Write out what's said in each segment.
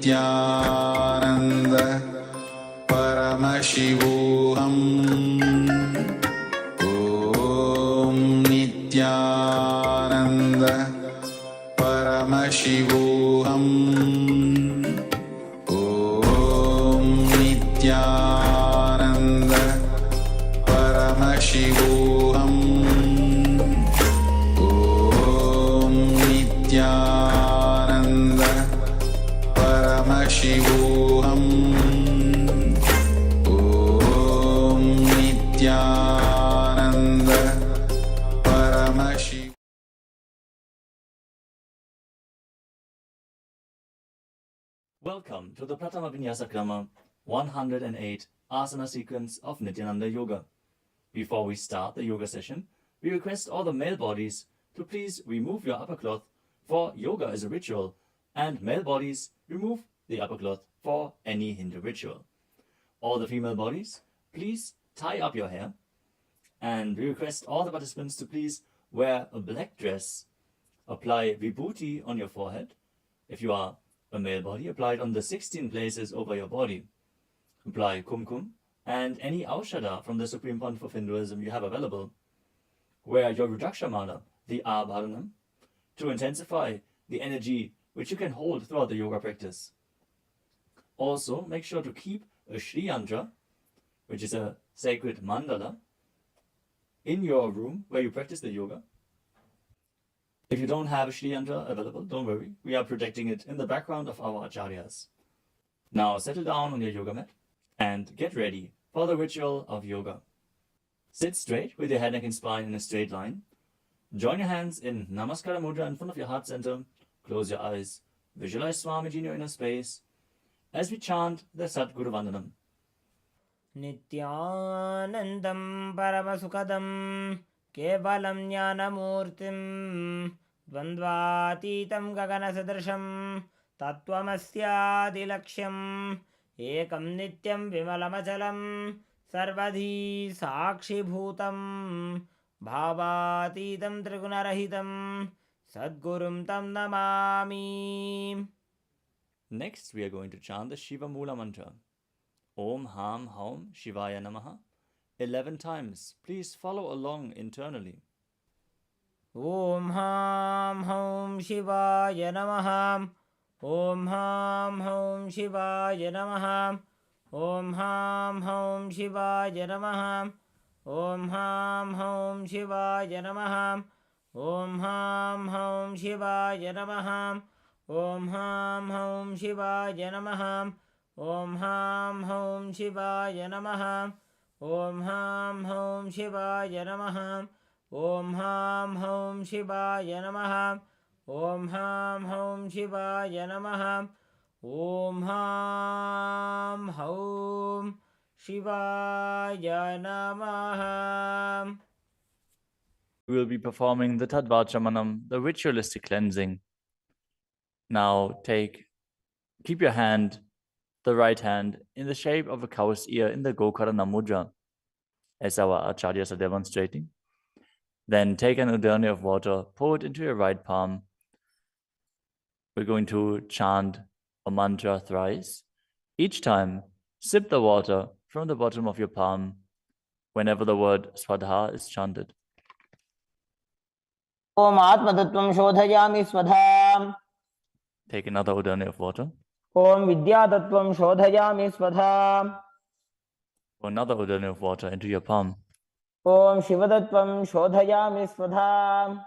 Nityananda Paramashivoham Om Nityananda Paramashivoham Om Nityananda Paramashivoham Om Nityananda Paramashivoham Om Nityananda Paramashivoham. Welcome to the Pratama Vinyasa Krama 108 Asana sequence of Nityananda Yoga. Before we start the yoga session, we request all the male bodies to please remove your upper cloth, for yoga is a ritual, and male bodies remove the upper cloth for any Hindu ritual. All the female bodies, please tie up your hair, and we request all the participants to please wear a black dress, apply vibhuti on your forehead. If you are a male body, apply it on the 16 places over your body. Apply kumkum and any aushadha from the Supreme Pontiff of Hinduism you have available. Wear your Rudraksha mala, the Abharanam, to intensify the energy which you can hold throughout the yoga practice. Also, make sure to keep a Shri Yantra, which is a sacred mandala, in your room where you practice the yoga. If you don't have a Shri Yantra available, don't worry, we are protecting it in the background of our acharyas. Now settle down on your yoga mat and get ready for the ritual of yoga. Sit straight with your head, neck and spine in a straight line. Join your hands in Namaskara Mudra in front of your heart center. Close your eyes. Visualize Swamiji in your inner space as we chant the Satguru Vandanam. Nityanandam Paramasukadam Kevalam Jnanamurtim Dvandvatitam Gaganasadrasham Tattvamasyaadilaksham Ekam Nityam Vimalamachalam Sarvadhi Sakshibhutam Bhavatitam Trigunarahitam Sadgurum Tam Namami. Next, we are going to chant the Shiva Mula mantra. Om Ham Haum Shivaya Namaha 11 times. Please follow along internally. Om Ham Haum Shivaya Namaha. Om Ham Haum Shivaya Namaha. Om Ham Haum Shivaya Namaha. Om Ham Haum Shivaya Namaha. Om Ham Haum Shivaya Namaha. Om Ham Haum Shivaya Namaha. Om Ham Haum Shivaya Namaha. Om Ham Haum Shivaya Namaha. Om Ham Haum Shivaya Namaha. Om Ham Haum Shivaya Namaha. Om Ham Haum Shivaya Namaha. We will be performing the Tadvachamanam, the ritualistic cleansing. Now keep your hand, the right hand, in the shape of a cow's ear in the Gokarana Mudra, as our acharyas are demonstrating. Then take an udani of water, pour it into your right palm. We're going to chant a mantra thrice. Each time, sip the water from the bottom of your palm whenever the word Swadha is chanted. Om Atmatattvam Shodhayami Swadham. Take another udani of water. Om Vidyatattvam Shodhayami Swadham. Pour another udani of water into your palm. Om Shivadattvam Shodhayami Swadham.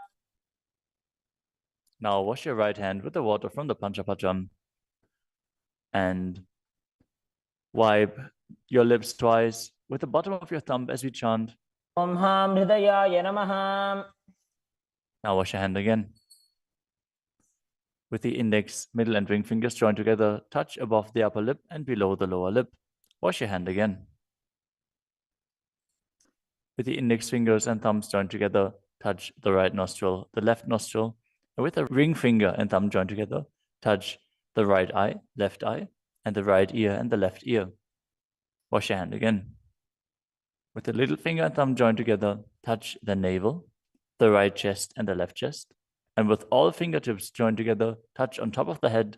Now wash your right hand with the water from the Panchapatram and wipe your lips twice with the bottom of your thumb as we chant. Om Ham Hridayaya Namaha. Now wash your hand again. With the index, middle and ring fingers joined together, touch above the upper lip and below the lower lip. Wash your hand again. With the index fingers and thumbs joined together, touch the right nostril, the left nostril, and with the ring finger and thumb joined together, touch the right eye, left eye, and the right ear and the left ear. Wash your hand again. With the little finger and thumb joined together, touch the navel, the right chest and the left chest. And with all fingertips joined together, touch on top of the head,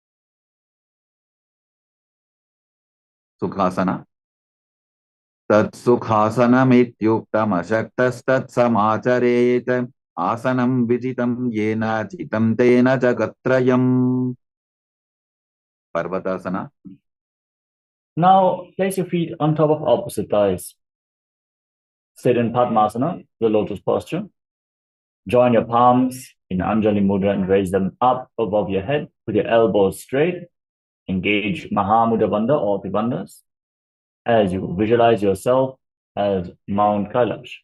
Sukhasana. Tat sukhasanamityuktamashaktastatsamacharet asanam vijitam yena jitam tena jagatrayam. Parvatasana. Now place your feet on top of opposite thighs. Sit in Padmasana, the lotus posture. Join your palms in Anjali Mudra and raise them up above your head with your elbows straight. Engage Mahamudra Bandha or Tribandhas as you visualize yourself as Mount Kailash.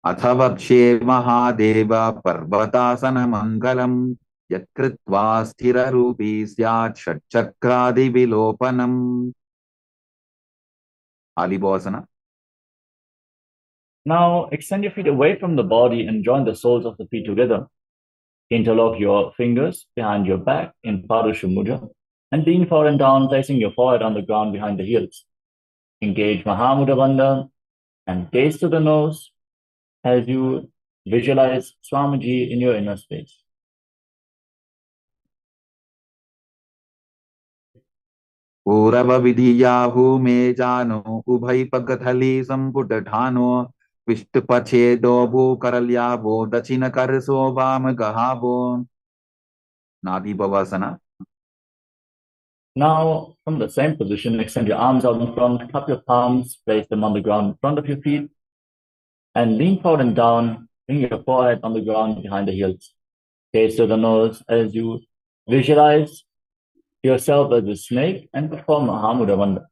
Athavakshe Mahadeva Parvatasana Mangalam Yatkritva Sthira Rupi Syat Shatchakradi Vilopanam. Alibhasana. Now extend your feet away from the body and join the soles of the feet together. Interlock your fingers behind your back in Padusha Mudra and lean forward and down, placing your forehead on the ground behind the heels. Engage Mahamudra Bandha and gaze to the nose as you visualize Swamiji in your inner space. Purava Vidiyahu Me Jano Ubhai Pagathali Samputatano Vishtupachedo Bhu Karalyavo Dachina Karso Vam Gahavo. Nadi Bhavasana. Now, from the same position, extend your arms out in front, cup your palms, place them on the ground in front of your feet, and lean forward and down, bring your forehead on the ground behind the heels. Gaze to the nose as you visualize yourself as a snake and perform Mahamudra Bandha.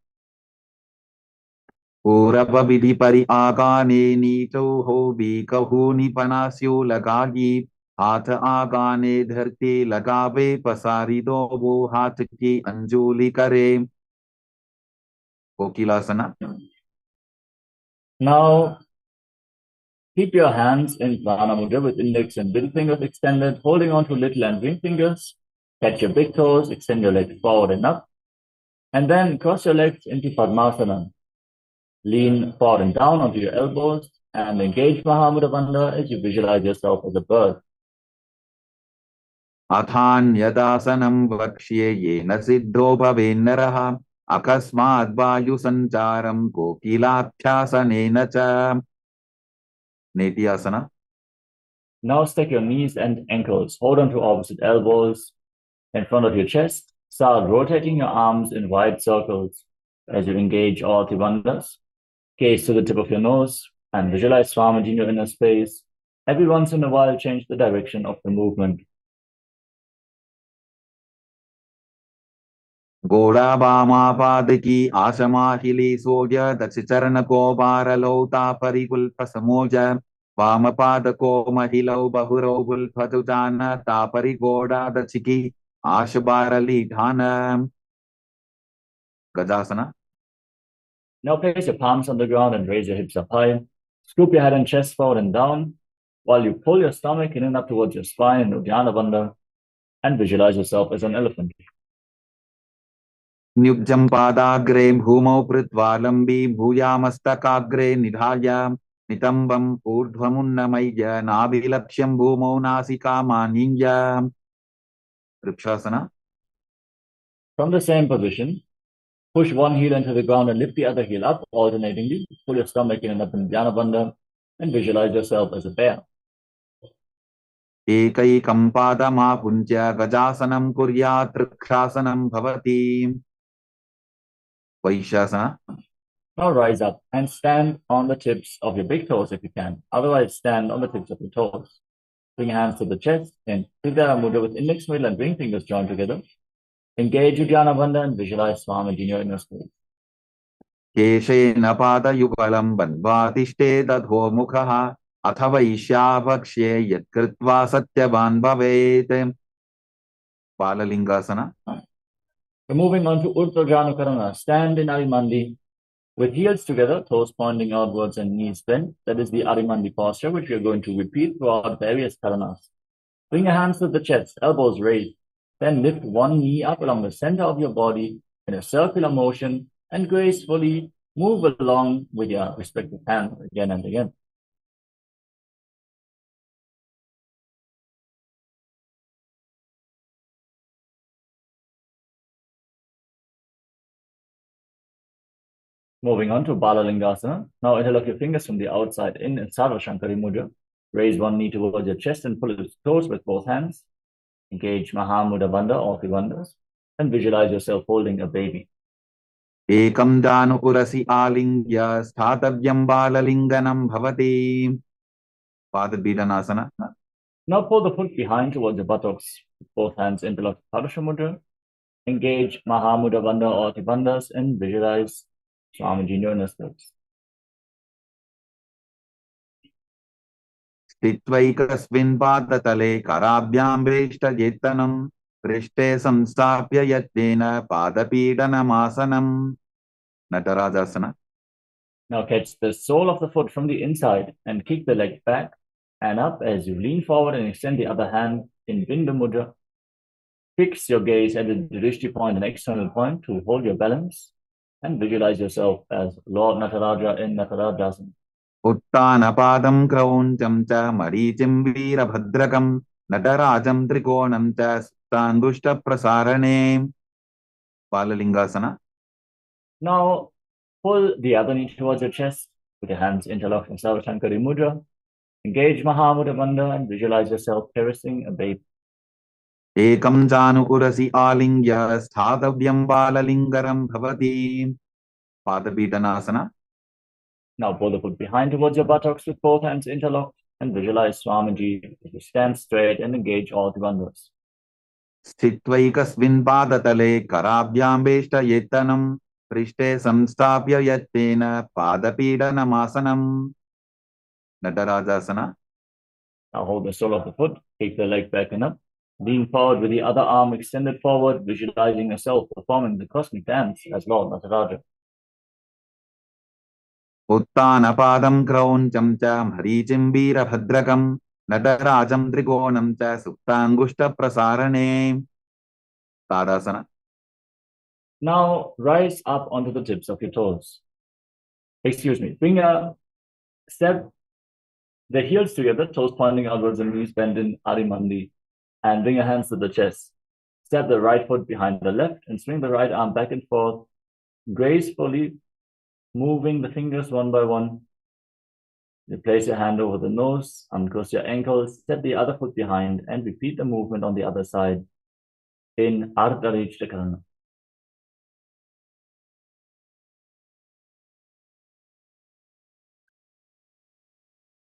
Purava Vidhi Pari Agane Nito Ho Bikahu Nipanasyo Lagagi हाथ आगाने धरती लगावे पसारी दो वो हाथ की अंजुली करे. Kokilasana. Now, keep your hands in Prana Mudra with index and middle fingers extended, holding on to little and ring fingers. Catch your big toes, extend your legs forward and up, and then cross your legs into Padmasana. Lean forward and down onto your elbows and engage Mahamudra Bandha as you visualize yourself as a bird. अथान्यदासनं वक्ष्ये येन सिद्धो भवेन्नरः अकस्मात् वायुसञ्चारं कोकिलाभ्यासनेन च. Netyasana. Now stack your knees and ankles. Hold on to opposite elbows in front of your chest. Start rotating your arms in wide circles as you engage all Tribandhas. Gaze to the tip of your nose and visualize Swamiji in your inner space. Every once in a while, change the direction of the movement. घोड़ा बामा पाद की आशमाहिली सोज दक्ष चरण को बारलौता परिकुल्प समोज वाम पाद को महिलौ बहुरौ गुल्फतु जान तापरि घोड़ा दक्ष की आश बारली ठान. Gajasana. Now place your palms on the ground and raise your hips up high. Scoop your head and chest forward and down while you pull your stomach in and up towards your spine in Uddiyana Bandha and visualize yourself as an elephant. Nyukjam padagre bhumau pritvalambi bhuyamastakaagre nidhaya nitambam urdhvamunnamaya nabilaksham bhumau nasika maninya. Vrikshasana. From the same position, push one heel into the ground and lift the other heel up alternatingly. Pull your stomach in and up in Uddiyana Bandha and visualize yourself as a bear. एकैकं पादमापुञ्ज्य गजासनं कुर्यात् वृक्षासनं भवति. Vaishasana. Now rise up and stand on the tips of your big toes if you can. Otherwise, stand on the tips of your toes. Bring your hands to the chest in Tridhara Mudra with index, middle, and ring fingers joined together. Engage Uddiyana Bandha and visualize Swamiji in your inner space. केशेन पादयुगलं बन्ध्वातिष्ठे दधो मुखः अथ वैश्याभक्ष्ये यत्कृत्वा सत्यवान् भवेत्. Balalingasana. We're moving on to Urdhva Janu. Stand in Arimandi with heels together, toes pointing outwards and knees bent. That is the Arimandi posture, which we are going to repeat throughout various Karanas. Bring your hands to the chest, elbows raised. Then lift one knee up along the center of your body in a circular motion and gracefully move along with your respective hand again and again. Moving on to Balalingasana. Now interlock your fingers from the outside in Sarva Shankari Mudra. Raise one knee towards your chest and pull it close with both hands. Engage Mahamudra Bandha, all three bandhas, and visualize yourself holding a baby. Ekam danu urasi alingya sthatavyam balalinganam bhavati. Padabhidanasana. Now pull the foot behind towards the buttocks. With both hands interlock Padasha Mudra. Engage Mahamudra Bandha, all three bandhas, and visualize Swamiji nearness. Stitvaikasmin padatale karabhyam veshtajetanam prishte samstapya yatena padapidanamasana. Natarajasana. Now catch the sole of the foot from the inside and kick the leg back and up as you lean forward and extend the other hand in Bindu Mudra. Fix your gaze at the Drishti point, an external point, to hold your balance and visualize yourself as Lord Nataraja in Natarajasana. Uttanapadam krauncham cha marichim veerabhadrakam natarajam trikonam cha sutangushta prasarane. Balalingasana. Now pull the other knee towards your chest with your hands interlocked in Sarva Shankari Mudra. Engage Mahamudra Bandha and visualize yourself caressing a baby. Ekam janu urasi alingya sthatavyam balalingaram bhavati. Padabhidanasana. Now pull the foot behind towards your buttocks with both hands interlocked and visualize Swamiji as you stand straight and engage all the bandhas. Stitvaikasmin padatale karabhyam veshtajetanam prishte samstapya yatena padapidanamasana. Natarajasana. Now hold the sole of the foot, take the leg back and up. Lean forward with the other arm extended forward, visualizing yourself performing the cosmic dance as Lord Nataraja. Uttanapadam krauncham cha marichim veerabhadrakam natarajam trikonam cha suptangushta prasarane. Tadasana. Now rise up onto the tips of your toes. Step the heels together, toes pointing outwards and knees bent in Arimandi, and bring your hands to the chest. Step the right foot behind the left and swing the right arm back and forth, gracefully moving the fingers one by one. You place your hand over the nose, uncross your ankles, step the other foot behind, and repeat the movement on the other side in Ardha Karana.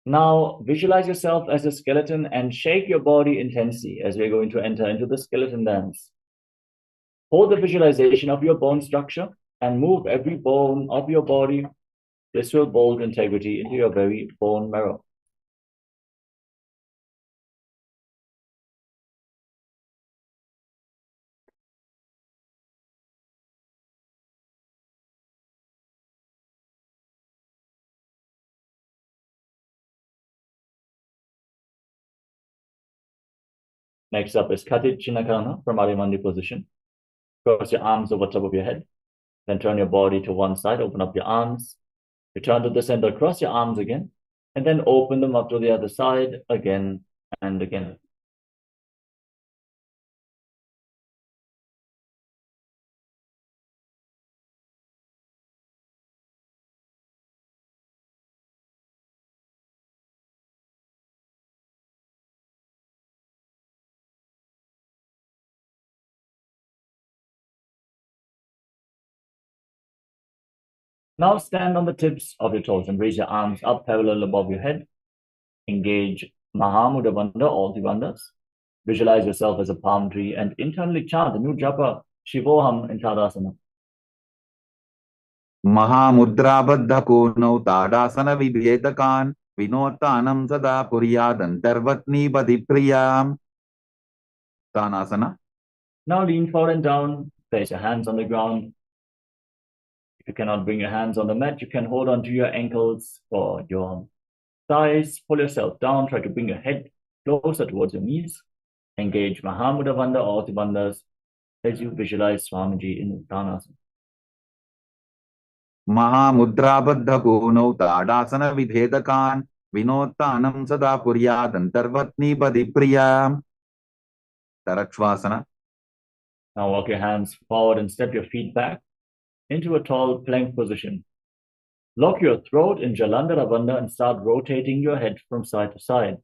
Now visualize yourself as a skeleton and shake your body intensely as we're going to enter into the skeleton dance. Hold the visualization of your bone structure and move every bone of your body. This will build integrity into your very bone marrow. Next up is Kati Chinakarana from Arimandi position. Cross your arms over top of your head. Then turn your body to one side, open up your arms. Return to the center, cross your arms again, and then open them up to the other side again and again. Now stand on the tips of your toes and raise your arms up parallel above your head. Engage Mahamudra Bandha, all the bandhas. Visualize yourself as a palm tree and internally chant the new japa Shivoham in Tadasana. Mahamudra baddha kunau tadasana vibhetakan vinotanam sada puryadantarvatni padipriyam. Tanasana. Now lean forward and down, place your hands on the ground. If you cannot bring your hands on the mat, you can hold on to your ankles or your thighs. Pull yourself down, try to bring your head closer towards your knees. Engage Mahamudra Bandha, all the bandhas, as you visualize Swamiji in Uttanasana. Mahamudra baddha kunau tadasana vibhetakan vinotanam sada puryadantarvatni padipriyam. Tarakshvasana. Now walk your hands forward and step your feet back into a tall plank position. Lock your throat in Jalandhara Bandha and start rotating your head from side to side.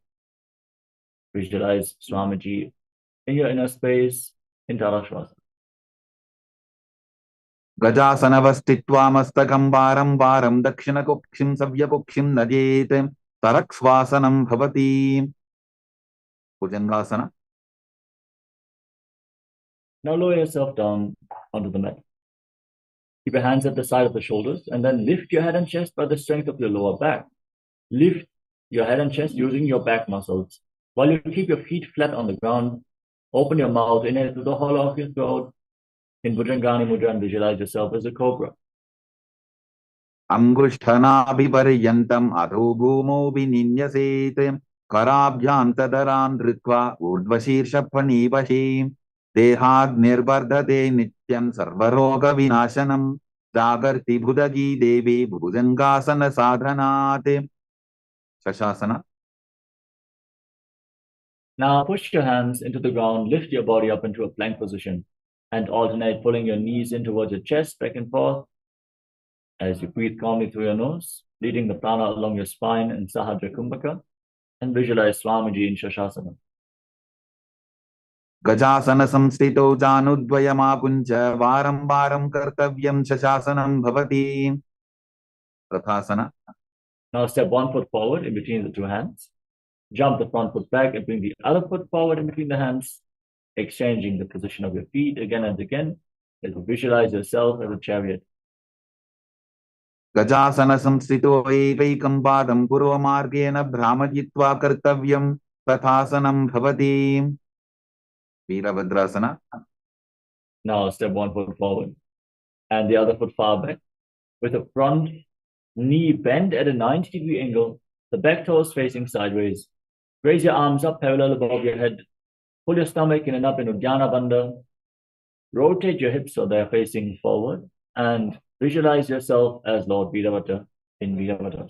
Visualize Swamiji in your inner space in Tarashvasa. गजासनवस्थित्वा मस्तकं वारं वारं दक्षिणकुक्षिं सव्यकुक्षिं नजेत् तरक्स्वासनं भवति भुजंगासन. Now lower yourself down onto the mat. Keep your hands at the side of the shoulders and then lift your head and chest by the strength of your lower back. Lift your head and chest using your back muscles. While you keep your feet flat on the ground, open your mouth, inhale through the hollow of your throat. In Bhujangani Mudra, and visualize yourself as a cobra. अंगुष्ठनाभिपर्यन्तम् अधो भूमौ विनिन्यसेत् कराभ्यां तदरान् धृत्वा ऊर्ध्वशीर्षफणीवशे देहाद् निर्वर्धते नित्यं सर्वरोगविनाशनं जागर्ति भुजगी देवी भुजंगासन साधनात्. शशासन. Now push your hands into the ground, lift your body up into a plank position and alternate pulling your knees in towards your chest back and forth as you breathe calmly through your nose, leading the prana along your spine in Sahadra Kumbhaka, and visualize Swamiji in Shashasana. गजासन संस्थितौ जानुद्वयमाकुञ्च वारं वारं कर्तव्यं शशासनं भवति. रथासन. Now step one foot forward in between the two hands. Jump the front foot back and bring the other foot forward in between the hands, exchanging the position of your feet again and again as you visualize yourself as a chariot. गजासन संस्थितो एवैकं पादं पूर्वमार्गेण भ्रामयित्वा कर्तव्यं तथासनं भवति. Virabhadrasana. Now step one foot forward and the other foot far back with the front knee bent at a 90-degree angle, the back toes facing sideways. Raise your arms up parallel above your head. Pull your stomach in and up in Uddiyana Bandha. Rotate your hips so they're facing forward and visualize yourself as Lord Virabhadra in Virabhadra.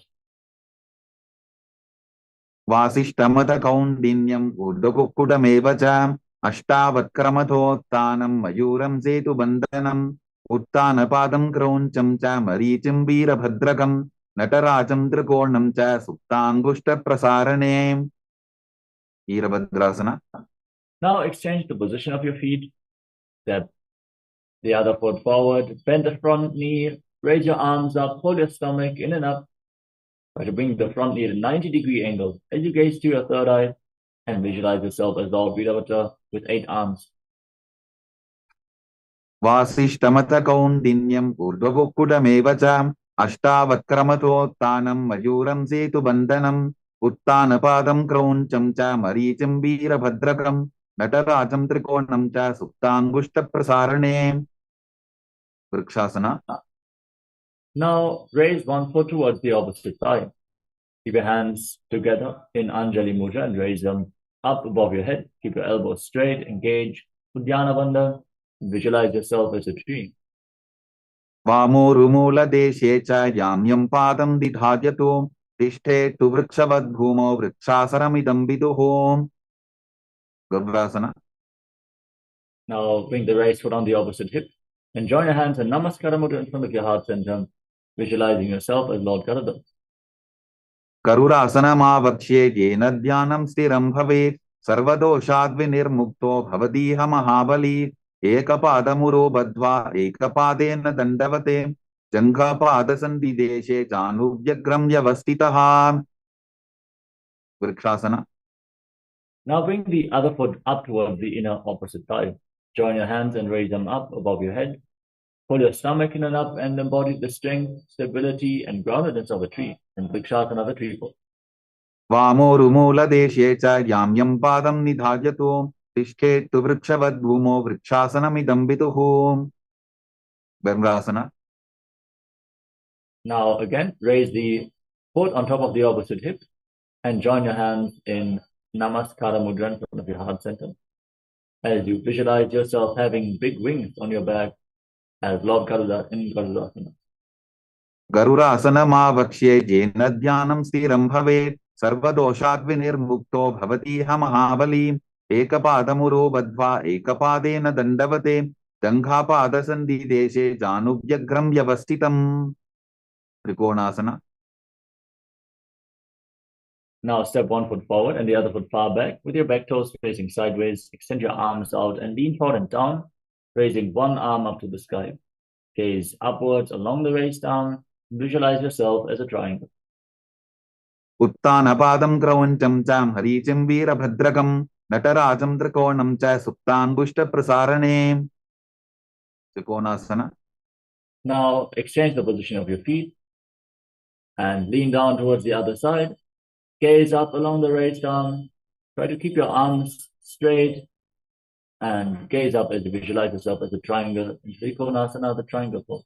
वासिष्ठमथ कौण्डिन्यम् ऊर्ध्वकुक्कुटमेव च अष्टावक्क्रमथोत्थानं मयूरं सेतुबन्धनम् उत्थानपादं क्रौञ्चं च मरीचिं वीरभद्रकं नटराजं त्रिकोणं च सुप्ताङ्गुष्ठप्रसारणे. Virabhadrasana. Now exchange the position of your feet. Step the other foot forward, bend the front knee, raise your arms up, pull your stomach in and up. Try to bring the front knee at a 90-degree angle as you gaze to your third eye and visualize yourself as Lord Virabhadra with 8 arms. वासिष्ठमथ कौण्डिन्यम् ऊर्ध्वकुक्कुटमेव च अष्टावक्क्रमथोत्थानं मयूरं सेतुबन्धनम् उत्थानपादं क्रौञ्चं च मरीचिं वीरभद्रकं नटराजं त्रिकोणं च सुप्ताङ्गुष्ठप्रसारणे. Vrikshasana. Now raise one foot towards the opposite side. Keep your hands together in Anjali Mudra and raise them up above your head. Keep your elbows straight, engage Uddiyana Bandha. Visualize yourself as a tree. वामोरुमूलदेशे च याम्यं पादं दिधात्यतो तिष्ठेत्तु वृक्षवद्भूमौ वृक्षासनमिदं विदुः. गव्रासन. Now bring the right foot on the opposite hip and join your hands in Namaskara Mudra in front of your heart center, visualizing yourself as Lord Garuda. गरुडासनमावक्ष्ये येन ध्यानं स्थिरं भवेत् सर्वदोषाद्विनिर्मुक्तो भवतीह महाबली. एकपादमुरो बद्ध्वा एकपादेन दण्डवते जङ्घापादसन्धिदेशे जानुभ्यग्रं व्यवस्थितः. Vrikshasana. Now bring the other foot up towards the inner opposite thigh. Join your hands and raise them up above your head. Pull your stomach in and up and embody the strength, stability, and groundedness of a tree. And Vrikshasana of a tree pose. वामोरुमूलदेशे च याम्यं पादं निधायतो तिष्ठेत्तु वृक्षवद्भूमौ वृक्षासनमिदं विदुः. ब्रह्मासन. Now again, raise the foot on top of the opposite hip and join your hands in Namaskara Mudra in front of your heart center. As you visualize yourself having big wings on your back as Lord Garuda in Garudasana. गरुडासनमावक्ष्ये येन ध्यानं स्थिरं भवेत् सर्वदोषाद्विनिर्मुक्तो भवतीह महाबली. एकपादमुरो बद्ध्वा एकपादेन दण्डवते जङ्घापादसन्धिदेशे जानुभ्यग्रं व्यवस्थितम्. Trikonasana. Now step one foot forward and the other foot far back with your back toes facing sideways. Extend your arms out and lean forward and down, raising one arm up to the sky. Gaze upwards along the waist down. Visualize yourself as a triangle. Uttanapadam kravancham cham haricam veerabhadrakam natarajam trikonam cha suptangushta prasarane. Trikonasana. Now exchange the position of your feet and lean down towards the other side. Gaze up along the waist down. Try to keep your arms straight and gaze up as you visualize yourself as a triangle. In Trikonasana, the triangle pose.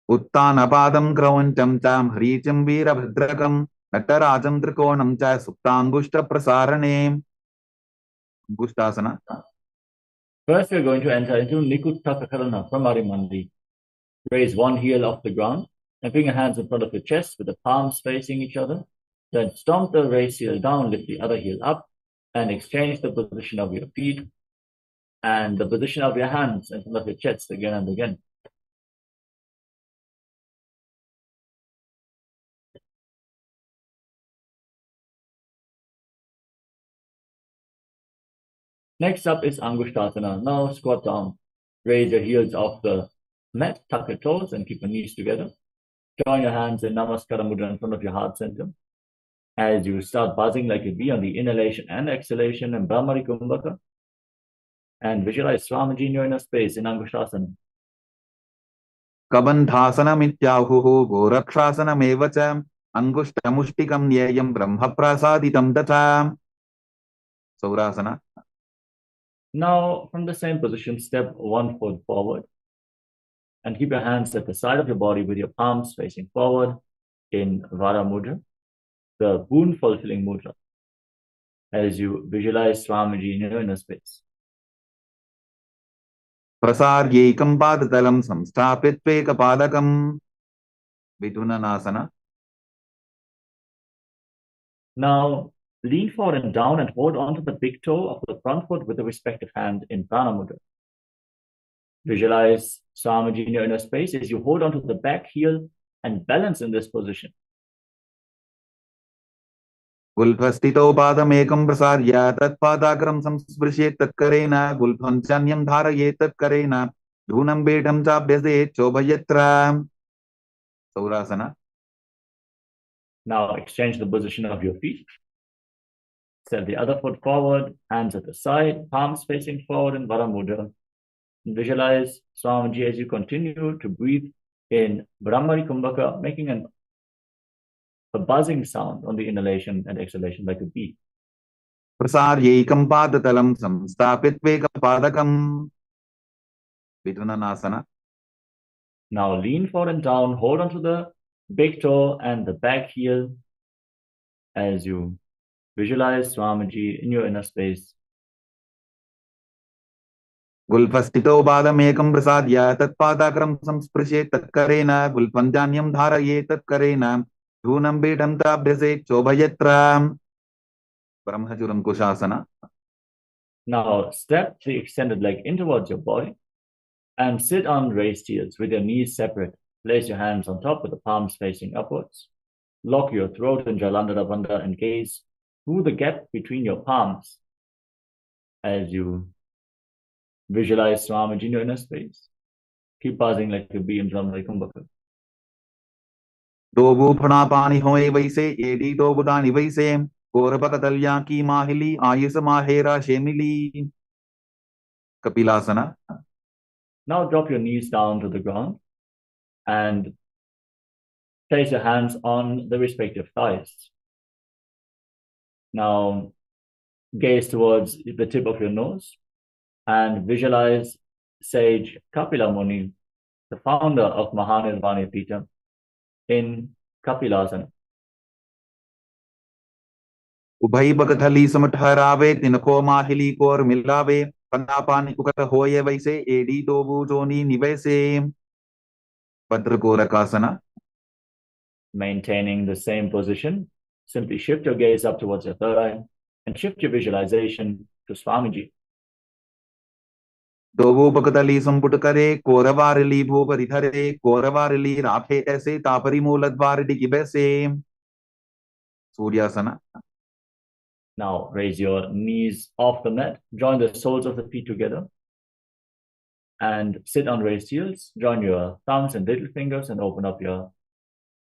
Uttanapadam kravancham cham haricam veerabhadrakam natarajam trikonam cha suptangushta prasarane. Angushtasana. First, we're going to enter into Nikuttakakarana Pramarimandi. Raise one heel off the ground and bring your hands in front of your chest with the palms facing each other. Then stomp the raised heel down, lift the other heel up, and exchange the position of your feet and the position of your hands in front of your chest again and again. Next up is Angushtasana. Now squat down. Raise your heels off the mat, tuck your toes, and keep your knees together. Join your hands in Namaskara Mudra in front of your heart center. As you start buzzing like a bee on the inhalation and exhalation in Brahmari Kumbhaka, and visualize Swamiji in your inner space in Angushtasana. Kabandhasana mityahuhu gorakshasana mevacha angushtamushtikam nyayam brahma prasaditam tatha. Saurasana. Now, from the same position, step one foot forward and keep your hands at the side of your body with your palms facing forward in Vara Mudra, the boon fulfilling mudra, as you visualize Swamiji in your inner space. Prasaryekam padatalam samsthapitvekapalakam. Vidunanasana. Now, lean forward and down and hold onto the big toe of the front foot with the respective hand in Prana Mudra. Visualize Swamiji in your inner space as you hold onto the back heel and balance in this position. Gulphastito padamekam prasarya tatpadakram samsprishet tatkarena gulpham chanyam dharayet tatkarena dhunam bedam chabhyase chobhayatra. Saurasana. Now exchange the position of your feet. Step the other foot forward, hands at the side, palms facing forward in Vara Mudra. Visualize Swamiji as you continue to breathe in Brahmari Kumbhaka, making a buzzing sound on the inhalation and exhalation like a bee. Prasaryekam padatalam samsthapitvekapalakam. Vidunanasana. Now lean forward and down, hold onto the big toe and the back heel as you visualize Swamiji in your inner space. Gulphastito padamekam prasarya tatpadakram samsprishet tatkarena gulpham chanyam dharayet tatkarena dhunam bedam chabhyase chobhayatra. Brahmachuram Kushasana. Now step the extended leg in towards your body and sit on raised heels with your knees separate. Place your hands on top with the palms facing upwards. Lock your throat in Jalandhara Bandha and gaze through the gap between your palms as you visualize Swamiji in your inner space. Keep buzzing like a bee in Brahmari Kumbhaka. Dobu pranapani hoye vaise edi dobudani vaise korapakatalya ki mahili ayusa mahera shemili. Kapilasana. Now drop your knees down to the ground and place your hands on the respective thighs. Now gaze towards the tip of your nose and visualize sage Kapila Muni, the founder of Mahanirvana Pita, in Kapilasana. Ubhai bakathali samatharaave tinako mahili kor milave pranapani ukata hoye vaise edi dobu joni nivaise. Padrakorakasana. Maintaining the same position, simply shift your gaze up towards your third eye and shift your visualization to Swamiji. दोवोपकतली संपुटकरे कोरवारिली भूपरिधरे कोरवारिली राफे ऐसे तापरी मूलद्वार डिगिबैसे सूर्यासना. Now raise your knees off the mat, join the soles of the feet together, and sit on raised heels. Join your thumbs and little fingers and open up your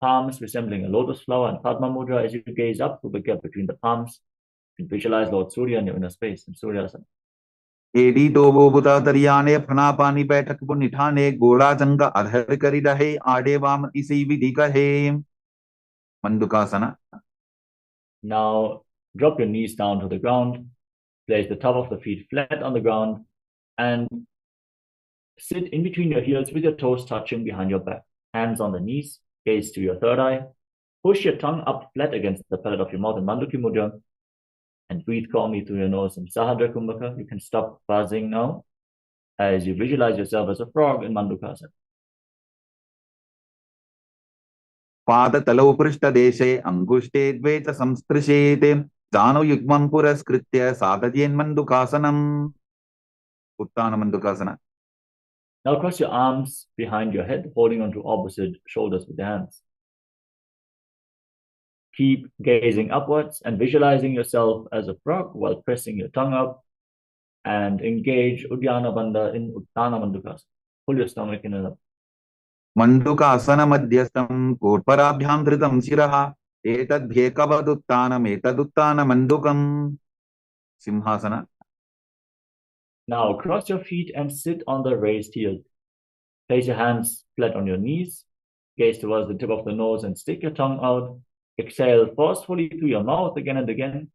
palms, resembling a lotus flower and Padma Mudra as you gaze up through the gap between the palms and visualize Lord Surya in your inner space in Suryasana. एडी दोवो बुता तरियाने फना पानी बैठक पुन निठाने गोड़ा जंगा अधर करी रहे आडे वाम इसी विधि कहे मंडुकासना. Now drop your knees down to the ground, place the top of the feet flat on the ground, and sit in between your heels with your toes touching behind your back. Hands on the knees, gaze to your third eye. Push your tongue up flat against the palate of your mouth in Manduki Mudra, and breathe calmly through your nose in Sahadra Kumbhaka. You can stop buzzing now as you visualize yourself as a frog in Mandukasana. पाद तलौ पृष्ठ देशे अंगुष्टे द्वे च संस्पृशेते जानु युग्मं पुरस्कृत्य साधयेन् मंडुकासनम्. उत्तान मंडुकासना. Now cross your arms behind your head, holding onto opposite shoulders with your hands. Keep gazing upwards and visualizing yourself as a frog while pressing your tongue up, and engage Uddiyana Bandha in Uttana Mandukasana. Pull your stomach in and up. मंडुकासन मध्यस्थं कोर्पराभ्यां धृतं शिरः एतद्भ्येकवदुत्तानम् एतदुत्तान मंडुकम्. सिंहासना. Now cross your feet and sit on the raised heel. Place your hands flat on your knees. Gaze towards the tip of the nose and stick your tongue out. Exhale forcefully through your mouth again and again,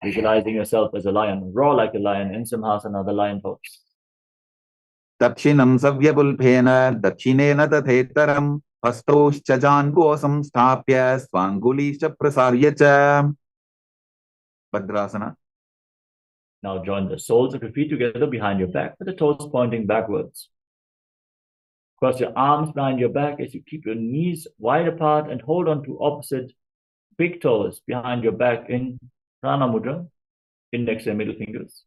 visualizing yourself as a lion. Roar like a lion in Simhasana, the lion pose. दक्षिणं सव्यपुल्फेन दक्षिणेन तथेतरं हस्तौश्च जान्वो संस्थाप्य स्वाङ्गुलीश्च प्रसार्य च. भद्रासना. Now join the soles of your feet together behind your back with the toes pointing backwards. Cross your arms behind your back as you keep your knees wide apart and hold on to opposite big toes behind your back in Prana Mudra, index and middle fingers.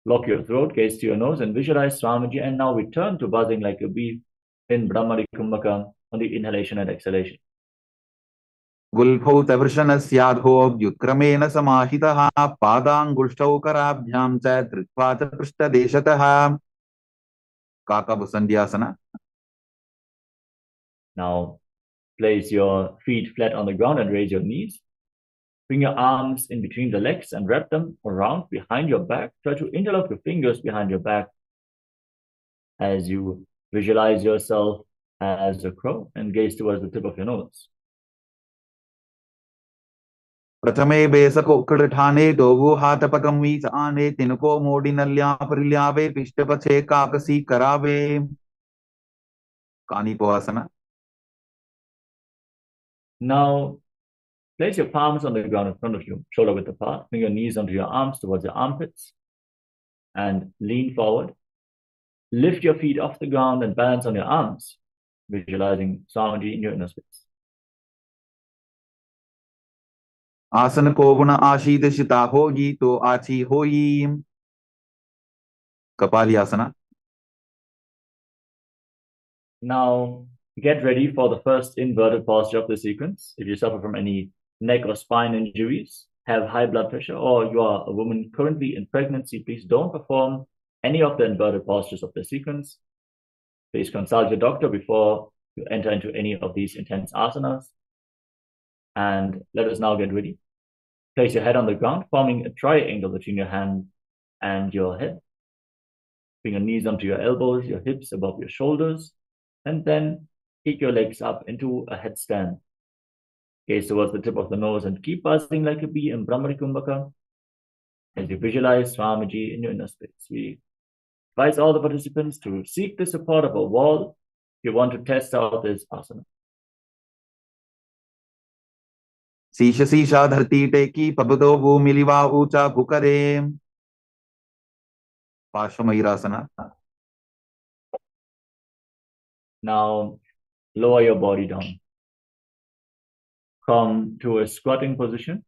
Lock your throat, gaze to your nose, and visualize Swamiji. And now return to buzzing like a bee in Brahmari Kumbhaka on the inhalation and exhalation. गुल्फौ तवृषणस्याधो व्युत्क्रमेण समाहितः पादाङ्गुष्ठौ कराभ्यां च धृत्वा च पृष्ठदेशतः. काकभुसन्ध्यासना. Now place your feet flat on the ground and raise your knees. Bring your arms in between the legs and wrap them around behind your back. Try to interlock your fingers behind your back as you visualize yourself as a crow and gaze towards the tip of your nose. प्रथमे बेसकोक्कड़ठाने दोवो हाथपकं वीच आने तिनको मोडी नल्या परिल्यावे पिष्टपछे काकसी करावे. कानिपोहासना. Now place your palms on the ground in front of you, shoulder width apart. Bring your knees onto your arms towards your armpits and lean forward. Lift your feet off the ground and balance on your arms, visualizing Swamiji in your inner space. आसन को गुण आशीत शिता होगी तो आची होई. कपालियासना. Now get ready for the first inverted posture of the sequence. If you suffer from any neck or spine injuries, have high blood pressure, or you are a woman currently in pregnancy, please don't perform any of the inverted postures of the sequence. Please consult your doctor before you enter into any of these intense asanas. And let us now get ready. Place your head on the ground, forming a triangle between your hand and your head. Bring your knees onto your elbows, your hips above your shoulders, and then kick your legs up into a headstand. Gaze towards the tip of the nose and keep buzzing like a bee in Brahmari Kumbhaka as you visualize Swamiji in your inner space. We advise all the participants to seek the support of a wall if you want to test out this asana. शीश शीशा धरती टेकी पबदो भूमिलिवा ऊंचा भूकरे. पार्श्वमयूरासना. Now lower your body down. Come to a squatting position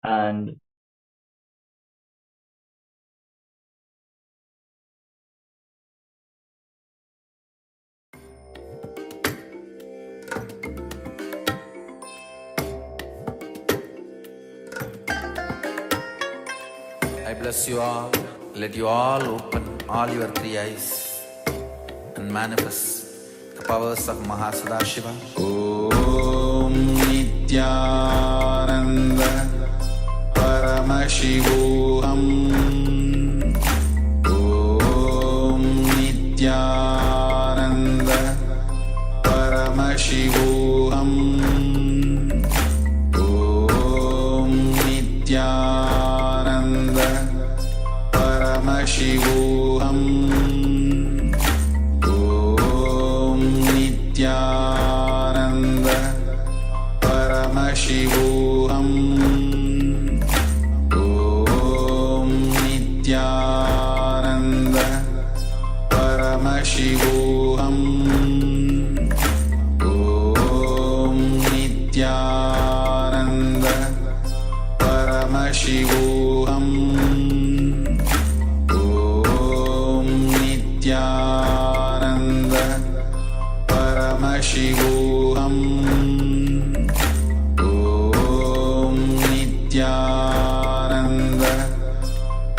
and bless you all. Let you all open all your three eyes and manifest the powers of Mahasadashiva. Om Nityananda Paramashivoham. Om Nityananda Paramashivoham. Om Nityananda Paramashivoham. Om Nityananda Paramashivoham. Om Nityananda Paramashivoham. Om Nityananda Paramashivoham. Om Nityananda Paramashivoham. Om Nityananda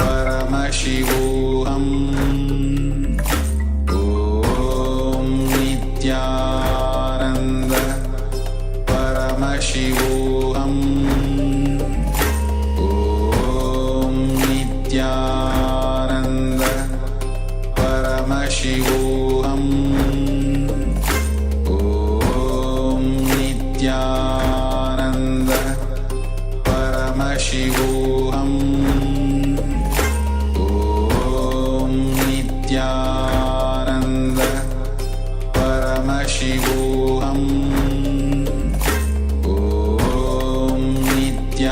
Paramashivoham. Om Nityananda Paramashivoham. Om Nityananda Paramashivoham. Om Nityananda Paramashivoham. Om Nityananda Paramashivoham. Om Nityananda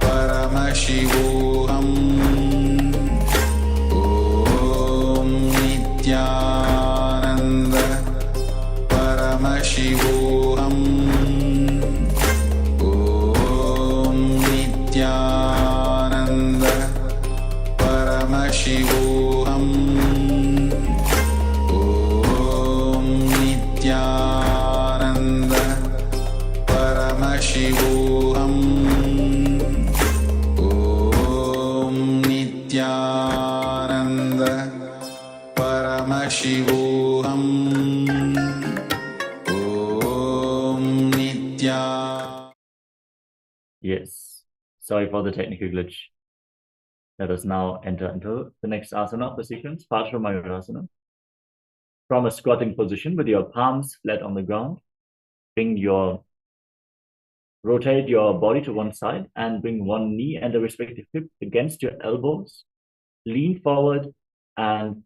Paramashivoham. Om Nityananda Paramashivoham. Om Nityananda Paramashivoham. Om Nityananda Paramashivoham. Om Nityananda Paramashivoham. Om Nityananda. Yes, sorry for the technical glitch. Let us now enter into the next asana of the sequence, Parsvamayurasana. From a squatting position with your palms flat on the ground, rotate your body to one side and bring one knee and the respective hip against your elbows. Lean forward and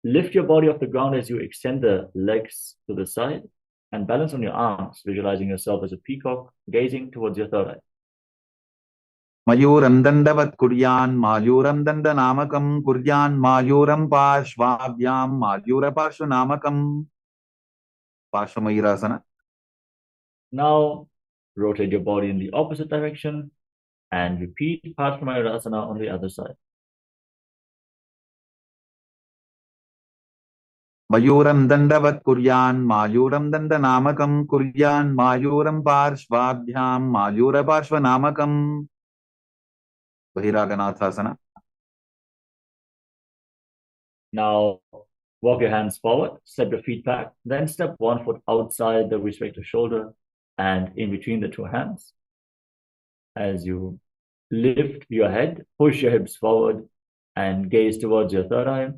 lift your body off the ground as you extend the legs to the side and balance on your arms, visualizing yourself as a peacock, gazing towards your third eye. Mayuram dandavat kuryan mayuram dandanamakam kuryan mayuram parshvabhyam mayura parshvanamakam. Parsvamayurasana. Now, rotate your body in the opposite direction and repeat Parsvamayurasana on the other side. Mayuram dandavat kuryan mayuram dandanamakam kuryan mayuram parshvabhyam mayura parshvanamakam. Bahiraganathasana. Now, walk your hands forward, step your feet back, then step one foot outside the respective shoulder and in between the two hands. As you lift your head, push your hips forward and gaze towards your third eye,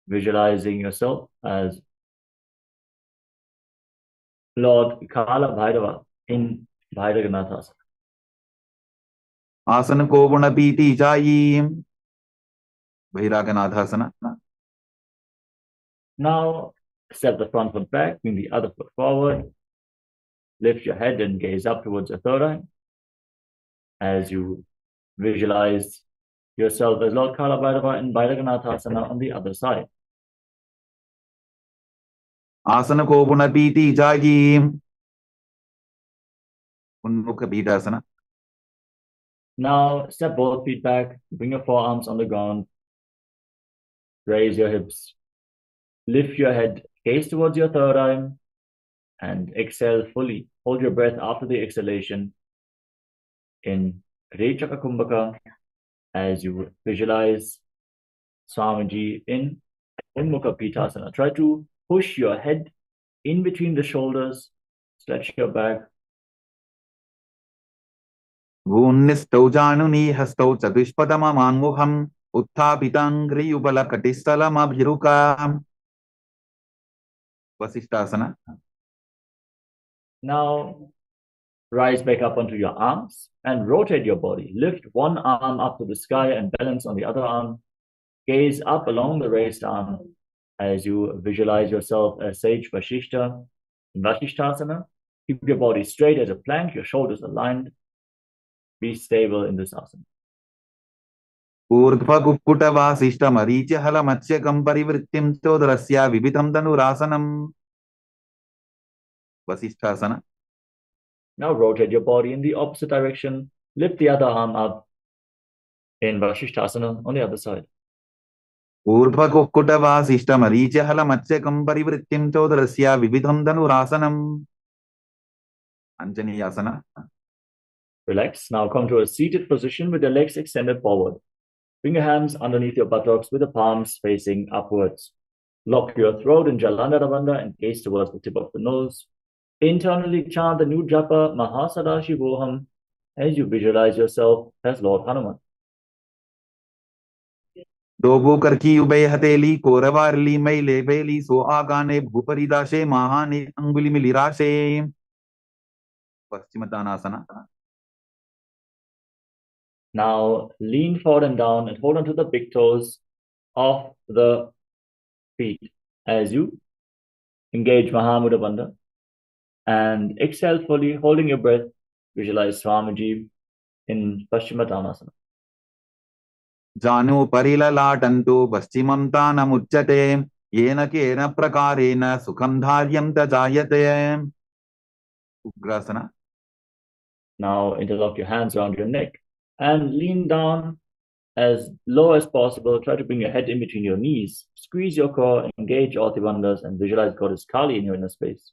visualizing yourself as Lord Kala Bhairava in Bhairaganathasana. Asana ko gunapiti jayi. Bahiraganathasana. Now, step the front foot back, bring the other foot forward, lift your head and gaze up towards your third eye as you visualize yourself as Lord Kala Bhairava in Bhairaganathasana on the other side. Asana ko gunapiti jayi. Unmukha Pidasana. Now, step both feet back, bring your forearms on the ground, raise your hips, lift your head, gaze towards your third eye, and exhale fully. Hold your breath after the exhalation in Rechaka Kumbhaka, as you visualize Swamiji in Unmukha Pitasana. Try to push your head in between the shoulders, stretch your back. Gunnistau januni hastau chatushpadamamanmuham utthapitangriyubalakatistalamabhirukam. Vasishthasana. Now, rise back up onto your arms and rotate your body. Lift one arm up to the sky and balance on the other arm. Gaze up along the raised arm as you visualize yourself as Sage Vasishta in Vasishthasana. Keep your body straight as a plank, your shoulders aligned. Be stable in this asana. ऊर्ध्वकुक्कुटवासिष्ठमरीचिहलमत्स्यकं परिवृत्तिं चोदरस्या विविधं धनुरासनम्. Vasishthasana. Now rotate your body in the opposite direction. Lift the other arm up in Vasishthasana on the other side. ऊर्ध्वकुक्कुटवासिष्ठमरीचिहलमत्स्यकं परिवृत्तिं चोदरस्या विविधं धनुरासनम्. Anjaneyasana. Relax. Now come to a seated position with your legs extended forward. Bring your hands underneath your buttocks with the palms facing upwards. Lock your throat in Jalandhara Bandha and gaze towards the tip of the nose. Internally chant the new japa Mahasadashivoham as you visualize yourself as Lord Hanuman. Dobu karki ubay hateli koravarli maile beli so agane bhuparidashe mahane anguli milirashe. Paschimottanasana. Now lean forward and down and hold on to the big toes of the feet as you engage Mahamudra Bandha. And exhale fully, holding your breath. Visualize Swamiji in Paschimottanasana. Janu parilalatantu paschimam tanamuchyate yena kena prakarena sukham dharyam tajayate. Ugrasana. Now interlock your hands around your neck and lean down as low as possible. Try to bring your head in between your knees. Squeeze your core, engage all the bandhas, and visualize Goddess Kali in your inner space.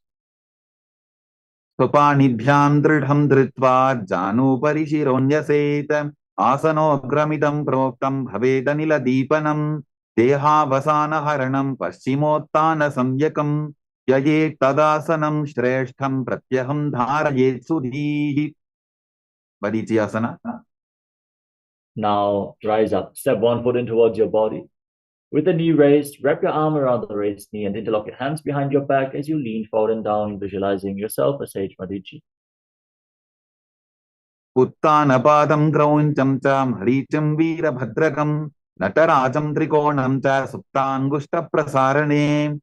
Swapanibhyam dridham dritva janu parishironyaset asanogramitam proktam bhavedanila deepanam dehavasana haranam paschimottana samyakam yayet tadasanam shreshtham pratyaham dharayet sudhihi. Vadichyasana. Now rise up. Step one foot in towards your body. With the knee raised, wrap your arm around the raised knee and interlock your hands behind your back as you lean forward and down, visualizing yourself as Sage Marichi. Uttanapadam grauncham cham haricham veerabhadrakam natarajam trikonam cha suptangushta prasarane.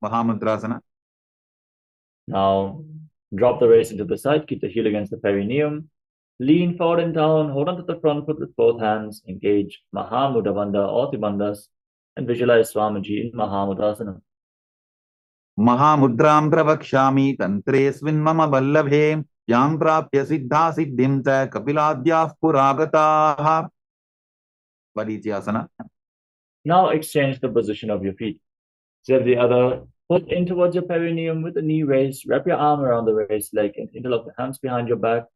Mahamudrasana. Now drop the waist into the side, keep the heel against the perineum. Lean forward and down, hold on to the front foot with both hands, engage Mahamudra Bandha or Bandhas, and visualize Swamiji in Mahamudrasana. Mahamudram pravakshami tantresvin mama vallabhe yam prapya siddha siddhim cha kapiladyah puragataha. Vadichyasana. Now exchange the position of your feet. Step the other foot in towards your perineum with the knee raised. Wrap your arm around the raised leg and interlock the hands behind your back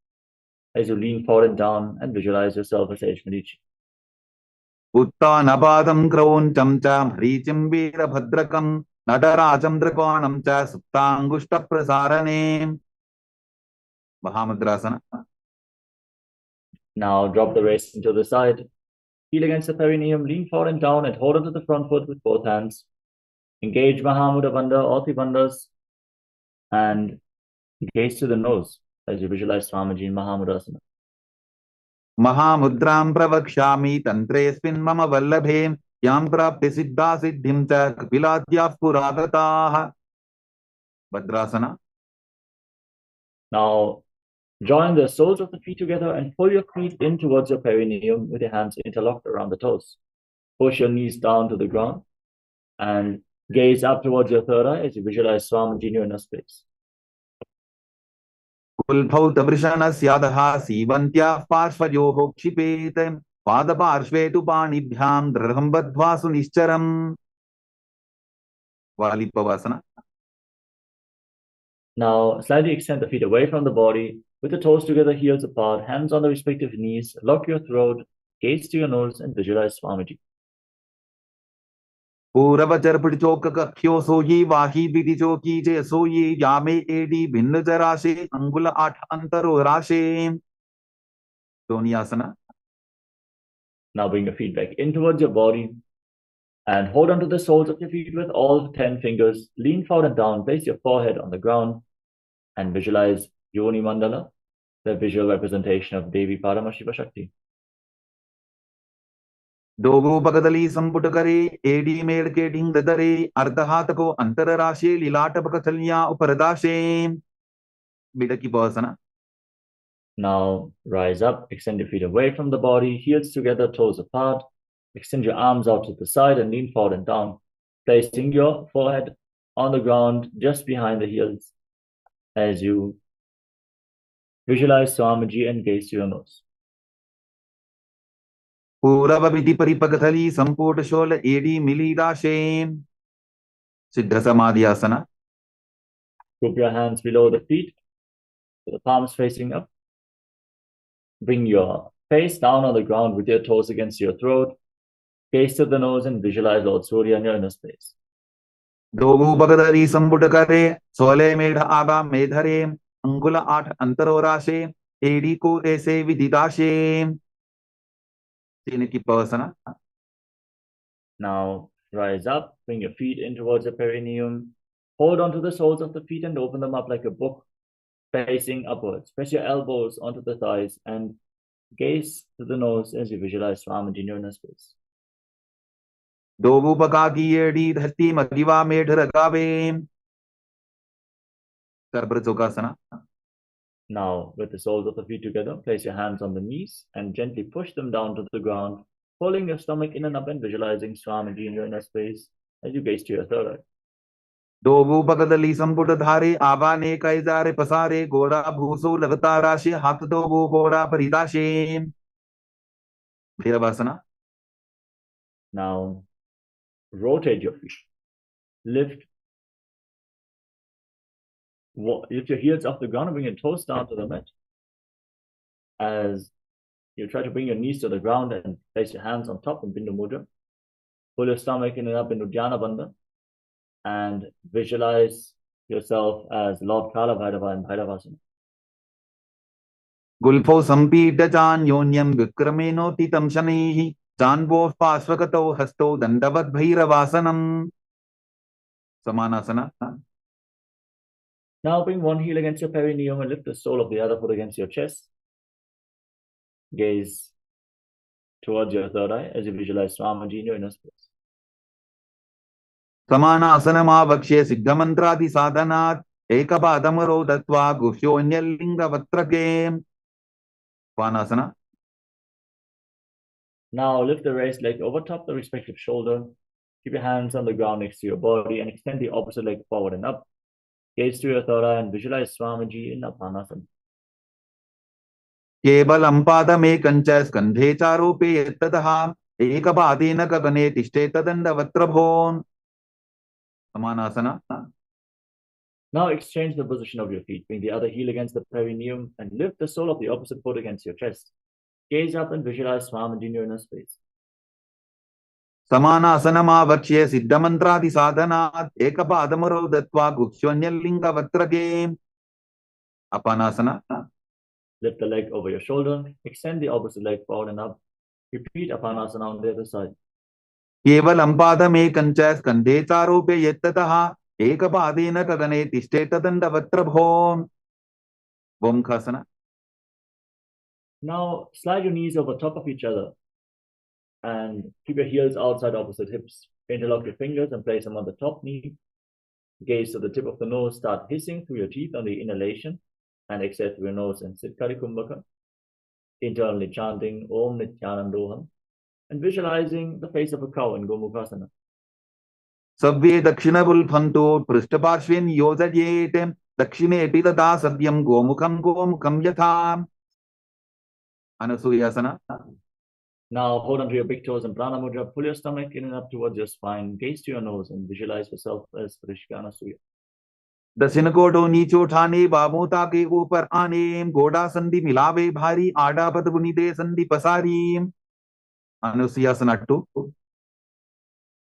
as you lean forward and down and visualize yourself as Sage Marichi. Uttanapadam grauncham cha haricham veerabhadrakam natarajam trikonam cha suptangushta prasarane. Mahamudrasana. Now drop the waist into the side, heel against the perineum, lean forward and down and hold onto the front foot with both hands. Engage Mahamudra Bandha or Bandhas and gaze to the nose as you visualize Swamiji in Mahamudrasana. Mahamudram pravakshami tantresvin mama vallabhe yam prapya siddha siddhim cha kapiladyah puragataha. Bhadrasana. Now join the soles of the feet together and pull your feet in towards your perineum with your hands interlocked around the toes. Push your knees down to the ground and gaze up towards your third eye as you visualize Swamiji in your inner space. Kulbhau tabrishanasyadah sivantyah parshvayoho kshipet padaparshve tu panibhyam dradham badhva sunischaram. Valipavasana. Now slightly extend the feet away from the body. With the toes together, heels apart, hands on the respective knees, lock your throat, gaze to your nose, and visualize Swamiji. पूरवचर पिड़चोक कख्यो सोई वाही विधि चोकी जे सोई यामे AD भिन्न जराशे अंगुल 8 अंतरो राशे. Donyasana. Now bring your feet back in towards your body and hold onto the soles of your feet with all 10 fingers. Lean forward and down, place your forehead on the ground and visualize Yoni Mandala, the visual representation of Devi Paramashiva Shakti. दोगो बगदली संपुट करे AD मेड़ के ढिंग दरे अर्ध हाथ को अंतर राशि लीलाट बकचलिया उपरदाशे. बिडकी बसना. Now rise up, extend your feet away from the body, heels together, toes apart. Extend your arms out to the side and lean forward and down, placing your forehead on the ground just behind the heels as you visualize Swamiji and gaze to your nose. पूरव विधि परिपकथली संपुट शोल एडी मिली राशे. सिद्ध समाधि आसना. Group your hands below the feet, with the palms facing up. Bring your face down on the ground with your toes against your throat. Gaze to the nose and visualize Lord Surya in your inner space. दोगो बगदली संपुट करे सोले मेढ़ आबा मेधरे अंगुल 8 अंतरो राशे AD को ऐसे विदिदाशे. तीन की पवसना. Now rise up, bring your feet in towards the perineum. Hold onto the soles of the feet and open them up like a book, facing upwards. Press your elbows onto the thighs and gaze to the nose as you visualize Swamiji in your inner space. दोगो बगा की AD धरती मदिवा मेढ़ रगावे. करब्र जोगासना. Now, with the soles of the feet together, place your hands on the knees and gently push them down to the ground, pulling your stomach in and up and visualizing Swamiji in your inner space as you gaze to your third eye. दोगो बगदली संपुट धारे आबा ने कैजारे पसारे गोड़ा भूसो लगता राशि हाथ दोगो गोड़ा परिदाशे. भैरवासना. Now, rotate your feet. Lift your heels off the ground and bring your toes down to the mat. As you try to bring your knees to the ground and place your hands on top in Bindu Mudra. Pull your stomach in and up in Uddiyana Bandha and visualize yourself as Lord Kala Bhairava in Bhairavasana. गुल्फो संपीड्य जान योन्यम विक्रमेनो तितम शनैहि जानवो पार्श्वगतो हस्तो दंडवत भैरवासनम. समानासना. Now bring one heel against your perineum and lift the sole of the other foot against your chest. Gaze towards your third eye as you visualize Swamiji in your inner space. समानासनमावक्ष्ये सिद्धमन्त्रादि साधनात् एकपादमरो दत्वा गुह्योऽन्यलिङ्गवक्त्रके. Svanasana. Now lift the raised leg over top the respective shoulder. Keep your hands on the ground next to your body and extend the opposite leg forward and up. Gaze to your third eye and visualize Swamiji in Apanasana. केवलं पादमेकं च स्कन्धे चारोपे यत्ततः एकपादेन गगने तिष्ठेत दण्डवक्त्रभो. समानासना. Now exchange the position of your feet. Bring the other heel against the perineum and lift the sole of the opposite foot against your chest. Gaze up and visualize Swamiji in your inner space. समानासनमावक्ष्ये सिद्धमन्त्रादि साधनात् एकपादमरो दत्वा गुह्योऽन्यलिङ्गवक्त्रके. Apanasana. Lift the leg over your shoulder. Extend the opposite leg forward and up. Repeat Apanasana on the other side. केवलं पादमेकं च स्कन्धे चारोपे यत्ततः एकपादेन गगने तिष्ठेत दण्डवक्त्रभो. Vomkhasana. Now slide your knees over top of each other and keep your heels outside opposite hips. Interlock your fingers and place them on the top knee. Gaze to the tip of the nose. Start hissing through your teeth on the inhalation and exhale through your nose and sit Karikumbhaka. Internally chanting Om Nithyanandoham and visualizing the face of a cow in Gomukhasana. सव्ये दक्षिणबुल्फन्तो पृष्ठपार्श्वेन योजयेत् दक्षिणेऽपि तथा सव्यं गोमुखं गोमुखं यथा. Anasuyasana. Now hold onto your big toes and prana mudra. Pull your stomach in and up towards your spine. Gaze to your nose and visualize yourself as Vrishka Anasuya. दक्षिण को तो नीचे उठाने बाबों ताके ऊपर आने गोड़ा संधि मिलावे भारी आड़ा पद बुनी दे संधि पसारी अनुसियासना 2.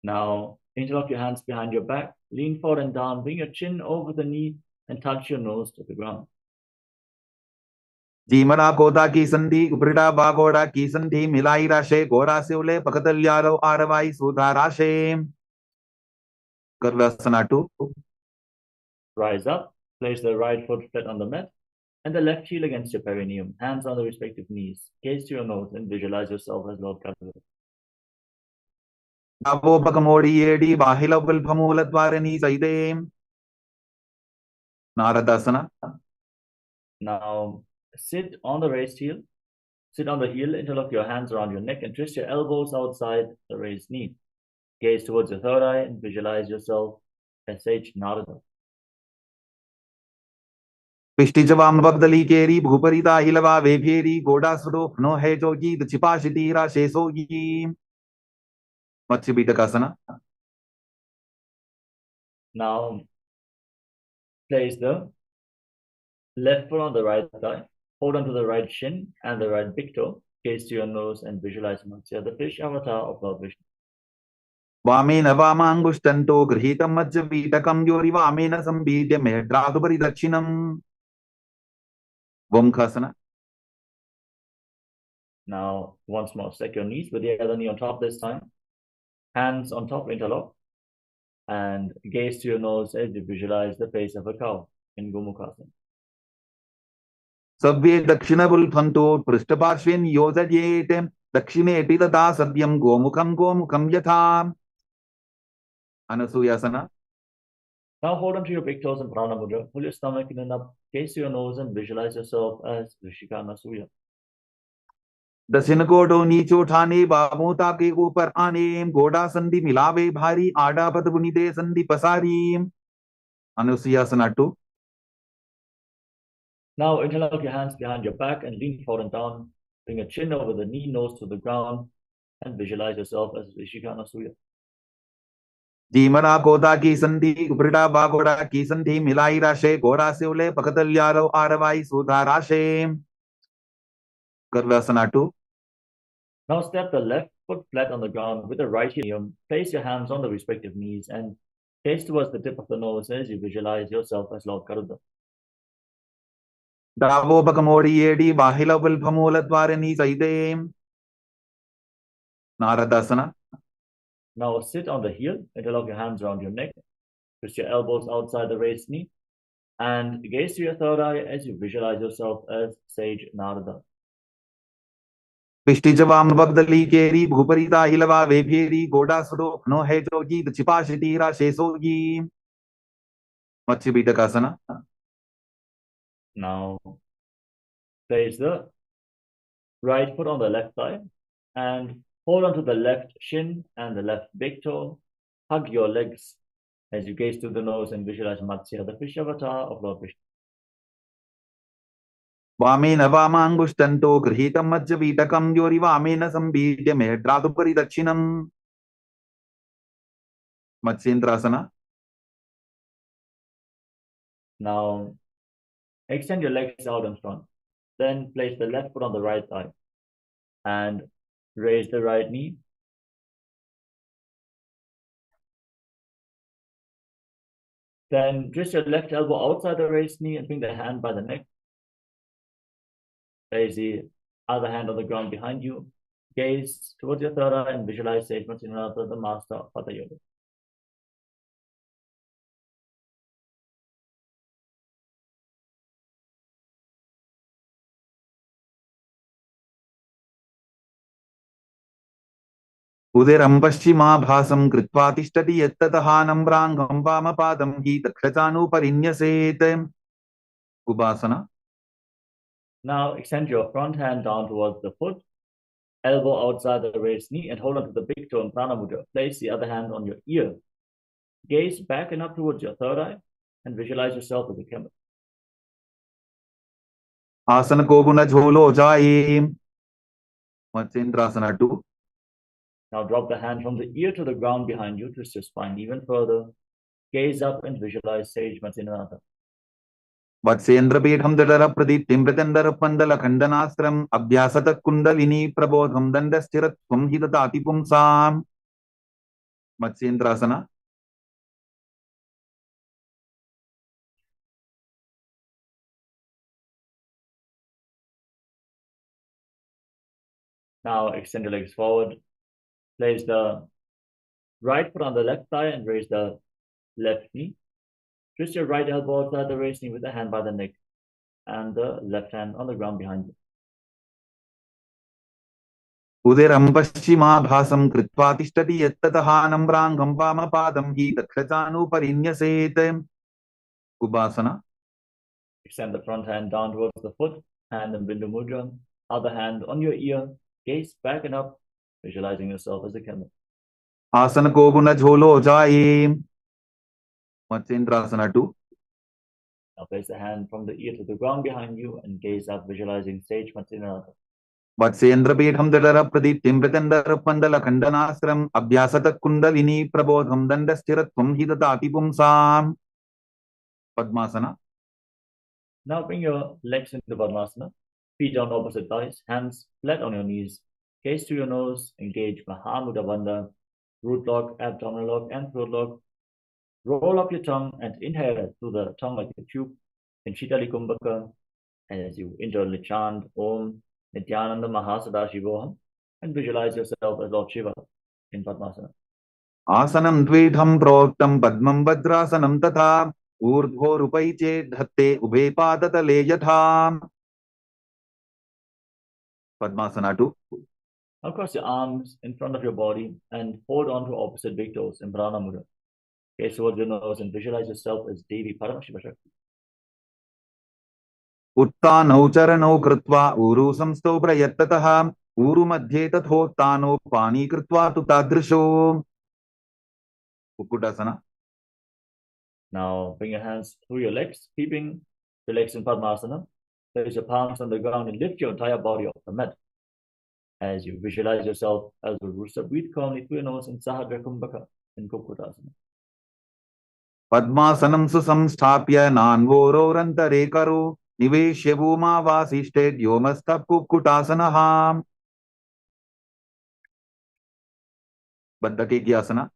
Now, interlock your hands behind your back, lean forward and down, bring your chin over the knee and touch your nose to the ground. जीमरा कोदा की संधि उपरिटा बागोड़ा की संधि मिलाई राशे गोरा से उले पकतल्यारो आरवाई सुधा राशे गर्वासना 2. Rise up, place the right foot flat on the mat and the left heel against your perineum, hands on the respective knees. Gaze to your nose and visualize yourself as Lord Bhagavan. Navopakamoди edi bahila vilpamoolatvarani saide Naradasana. Now, sit on the raised heel. Sit on the heel, interlock your hands around your neck and twist your elbows outside the raised knee. Gaze towards your third eye and visualize yourself as Sage Narada. पिष्टि जवाम बगदली केरी भूपरिता हिलवा वेभेरी गोडा स्वरूप no है जोगी the चिपाशिती राशे सोगी मत्स्य बीतकासना. Now, place the left foot on the right thigh. Hold onto the right shin and the right big toe. Gaze to your nose and visualize Matsya, the fish avatar of Lord Vishnu. वामेन वामांगुष्टन्तो गृहीतं मत्स्य बीतकं योरि वामेन संबीड्य मेढ्रातुपरि दक्षिणम् वंखासना. Now, once more, stack your knees with the other knee on top this time. Hands on top, interlock. And gaze to your nose as you visualize the face of a cow in Gomukhasana. सव्ये दक्षिणबुल्फन्तो पृष्ठपार्श्वेन योजयेत् दक्षिणेति तथा सद्यं गोमुखं यथा अनसूयासना. Now hold on to your big toes in Prana Mudra. Pull your stomach in and up. Gaze to your nose and visualize yourself as Rishika Anasuya. दक्षिण को तो नीचे उठाने बाबों ताके ऊपर आने गोड़ा संधि मिलावे भारी आड़ा पद बुनी दे संधि पसारी अनुसियासना 2. Now interlock your hands behind your back and lean forward and down. Bring your chin over the knee, nose to the ground, and visualize yourself as Rishika Anasuya. जीमरा कोदा की संधि उपरिटा बागोड़ा की संधि मिलाई राशे गोड़ा से उले पकतल्यारो आरवाई सुधा राशे गर्वासना 2. Now step the left foot flat on the ground with the right heel. Place your hands on the respective knees and gaze towards the tip of the nose as you visualize yourself as Lord Garuda. दावोपकमोडी येडी बाहिला विल्पमूलद्वारिणी सैदे नारदासना. Now sit on the heel, interlock your hands around your neck, twist your elbows outside the raised knee, and gaze to your third eye as you visualize yourself as Sage Narada. पिष्टि जवाम बगदली केरी भूपरिता हिलवा वेभेरी गोड़ा स्वरूप no है जोगी the चिपाशिती राशे सोगी मत्स्य बीतकासना. Now place the right foot on the left thigh and hold onto the left shin and the left big toe. Hug your legs as you gaze through the nose and visualize Matsya, the fish avatar of Lord Vishnu. वामेन वामांगुष्टन्तो गृहीतं मत्स्य बीतकं योरि वामेन संबीड्य मेढ्रातुपरि दक्षिणम् मत्स्येन्द्रासना. Now extend your legs out in front. Then place the left foot on the right thigh and raise the right knee. Then twist your left elbow outside the raised knee and bring the hand by the neck. Place the other hand on the ground behind you. Gaze towards your third eye and visualize Sage Matsinanatha, the master of Hatha Yoga. उदरं पश्चिमाभासं कृत्वा तिष्ठति यत्ततः नम्राङ्गं वामपादं हि दक्षतानुपरिन्यसेत् उपासना. Now extend your front hand down towards the foot, elbow outside the raised knee, and hold on to the big toe in Prana Mudra. Place the other hand on your ear. Gaze back and up towards your third eye and visualize yourself as a camel. आसन को गुण झोलो जाए मत्स्येन्द्रासना 2. Now drop the hand from the ear to the ground behind you, twist your spine even further, gaze up and visualize sage Matsinananda. वत्सेन्द्रपीठं जठरप्रदीप्तिं प्रचण्डरपन्दलखण्डनास्त्रम् अभ्यासतः kundalini प्रबोधं दण्डस्थिरत्वं हि ददाति पुंसाम् मत्स्येन्द्रासना. Now extend your legs forward. Place the right foot on the left thigh and raise the left knee. Twist your right elbow outside the raised knee with the hand by the neck and the left hand on the ground behind you. उदिरं पश्चिमाभासं कृत्वा तिष्ठति यत्ततः नम्राङ्गं वामपादं हि दक्षचानुपरिन्यसेत् उपासना. Extend the front hand down towards the foot, hand in Bindu Mudra, other hand on your ear, gaze back and up, visualizing yourself as a camel. आसन को गुण झोलो जाए मत्स्येन्द्रासना 2. Now place the hand from the ear to the ground behind you and gaze up, visualizing sage Matsinananda. वत्सेन्द्रपीठं जठरप्रदीप्तिं प्रचण्डरपन्दलखण्डनास्त्रम् अभ्यासतः kundalini प्रबोधं दण्डस्थिरत्वं हि ददाति पुंसाम् padmasana. Now bring your legs into Padmasana, feet on opposite thighs, hands flat on your knees, gaze to your nose, engage Mahamudra Bandha, root lock, abdominal lock, and throat lock. Roll up your tongue and inhale through the tongue like a tube in Shitali Kumbhaka as you internally chant Om Nithyananda Paramashivoham and visualize yourself as Lord Shiva in Padmasana. आसनं द्विधं प्रोक्तं पद्मं भद्रासनं तथा ऊर्ध्वोरुपैचे धत्ते उभे पादतले यथा padmasana 2. Now cross your arms in front of your body and hold on to opposite big toes in Prana Mudra. Gaze towards your nose and visualize yourself as Devi Paramashiva. उत्तानौ चरणौ कृत्वा ऊरु संस्थौ प्रयत्ततः ऊरु मध्ये तथोत्तानौ पाणी कृत्वा तु तादृशो कुक्कुटासना. Now bring your hands through your legs, keeping your legs in Padmasana. Place your palms on the ground and lift your entire body off the mat. As you visualize yourself as a rooster, breathe calmly through your nose in Sahadra Kumbhaka in Kukkutasana. पद्मासनं सुसंस्थाप्य नान्वोरोरन्तरे करो निवेश्य भूमावासिष्ठे व्योमस्थः कुक्कुटासनः बद्धकेक्यासना.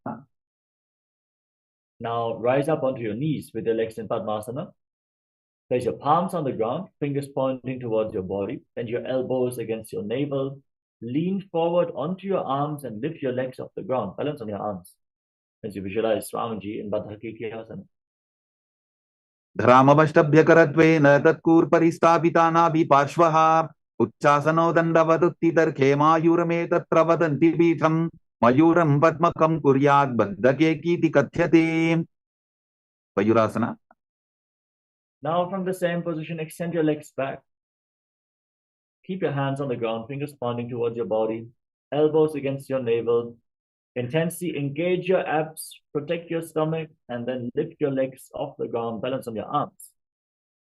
Now rise up onto your knees with your legs in Padmasana. Place your palms on the ground, fingers pointing towards your body, bend your elbows against your navel, lean forward onto your arms and lift your legs off the ground. Balance on your arms as you visualize Swamiji in Baddha-Kekyasana. धरामवष्टभ्यकरत्वेन तत्कूर्परिस्थापितानाभिपार्श्वः उच्चासनो दण्डवदुत्थितर्खे मायूरमे तत्र वदन्ति पीठम् मयूरं पद्मकं कुर्यात् बद्धकेकीति कथ्यते mayurasana. Now from the same position, extend your legs back. Keep your hands on the ground, fingers pointing towards your body, elbows against your navel. Intensely engage your abs, protect your stomach, and then lift your legs off the ground, balance on your arms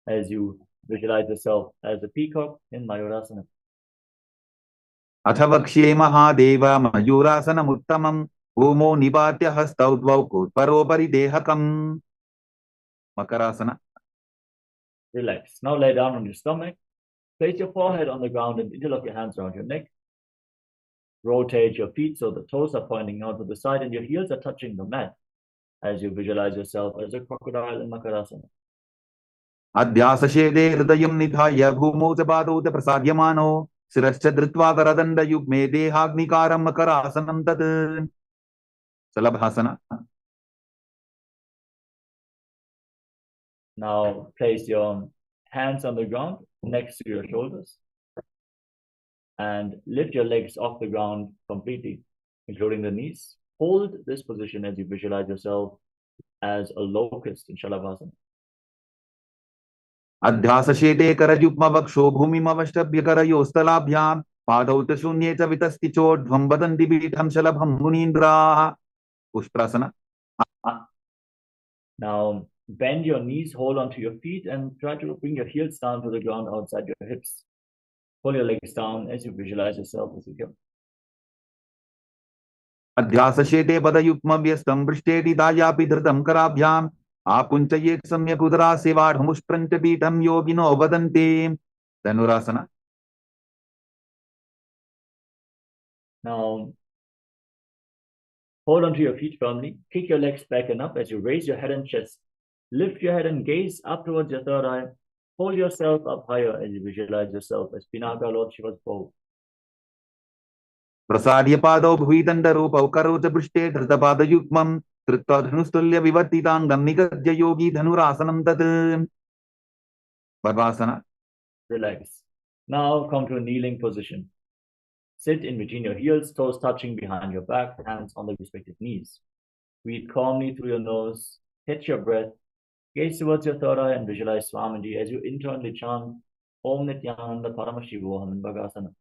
as you visualize yourself as a peacock in Mayurasana. अथ वक्ष्ये महादेव मयूरासनमुत्तमम् भूमौ निपात्य हस्तौ द्वौ कोत्परोपरि देहकम् makarasana. Relax. Now lay down on your stomach. Place your forehead on the ground and interlock your hands around your neck. Rotate your feet so the toes are pointing out to the side and your heels are touching the mat as you visualize yourself as a crocodile in Makarasana. अध्यासशेदे हृदयं निधाय भूमौ च पादौ च प्रसाद्यमानो शिरश्च धृत्वा करदण्डयुग्मे देहाग्निकारं मकरासनं तत् salabhasana. Now place your hands on the ground next to your shoulders and lift your legs off the ground completely, including the knees. Hold this position as you visualize yourself as a locust in Shalabhasana. अध्यासशेटे करयुग्मवक्षो भूमिमवष्टभ्यकरयोस्तलाभ्यां पादौ च शून्ये च वितस्ति चोर्ध्वं वदन्ति पीठं शलभं मुनीन्द्राः पुष्प्रासना. Now bend your knees, hold onto your feet and try to bring your heels down to the ground outside your hips. Pull your legs down as you visualize yourself as you go. अध्यासशेते पदयुग्मव्यस्तं पृष्ठेति दायापि धृतं कराभ्याम् आपुञ्चयेत् सम्यक् उदरासेवाढमुष्ट्रञ्च पीठं योगिनो वदन्ति Dhanurasana. Now, hold onto your feet firmly. Kick your legs back and up as you raise your head and chest. Lift your head and gaze up towards your third eye. Hold yourself up higher as you visualize yourself as Pinaka Lord Shiva's bow. प्रसार्य पादौ भुविदण्डरूपौ करोच पृष्ठे धृतपादयुग्मं कृत्वा धनुस्तुल्य विवर्तिताङ्गं निगद्य योगी धनुरासनं तत्. Bhavasana. Relax. Now come to a kneeling position. Sit in between your heels, toes touching behind your back, hands on the respective knees. Breathe calmly through your nose. Catch your breath. Gaze towards your third eye and visualize Swamiji as you internally chant Om Nityananda Paramashivoham in Bhagasana.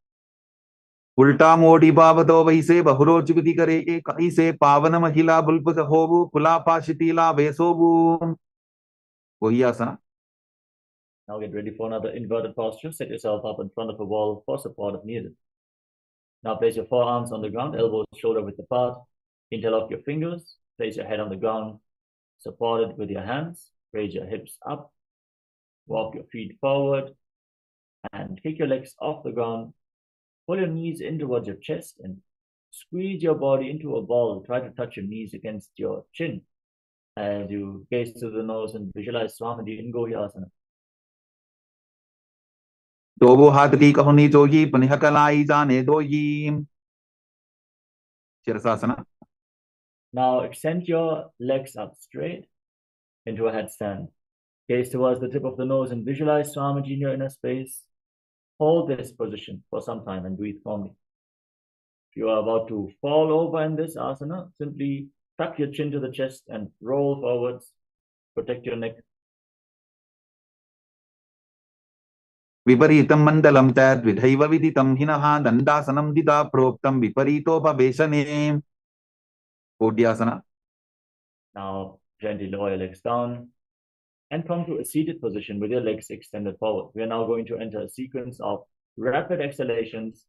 उल्टा मोटी पावतो वैसे बहुरोचुति करे कैसे पावन महिला बुल्पुस होवु कुलापाशितीला वेसोवु. वही आसना. Now get ready for another inverted posture. Set yourself up in front of a wall for support if needed. Now place your forearms on the ground, elbows shoulder width apart. Interlock your fingers. Place your head on the ground. Support it with your hands. Raise your hips up. Walk your feet forward. And kick your legs off the ground. Pull your knees in towards your chest and squeeze your body into a ball. Try to touch your knees against your chin as you gaze through the nose and visualize Swamiji in Gohyasana. दोबो हाथ की कहुनी जोगी पुनः कलाई जाने दोई. Shirasasana. Now extend your legs up straight into a headstand. Gaze towards the tip of the nose and visualize Swamiji in your inner space. Hold this position for some time and breathe calmly. If you are about to fall over in this asana, simply tuck your chin to the chest and roll forwards. Protect your neck. विपरीतं मण्डलं तद्विधैव विदितं हिनः दण्डासनं दिदा प्रोक्तं विपरीतोपवेशने. कोड्यासना. Now gently lower your legs down and come to a seated position with your legs extended forward. We are now going to enter a sequence of rapid exhalations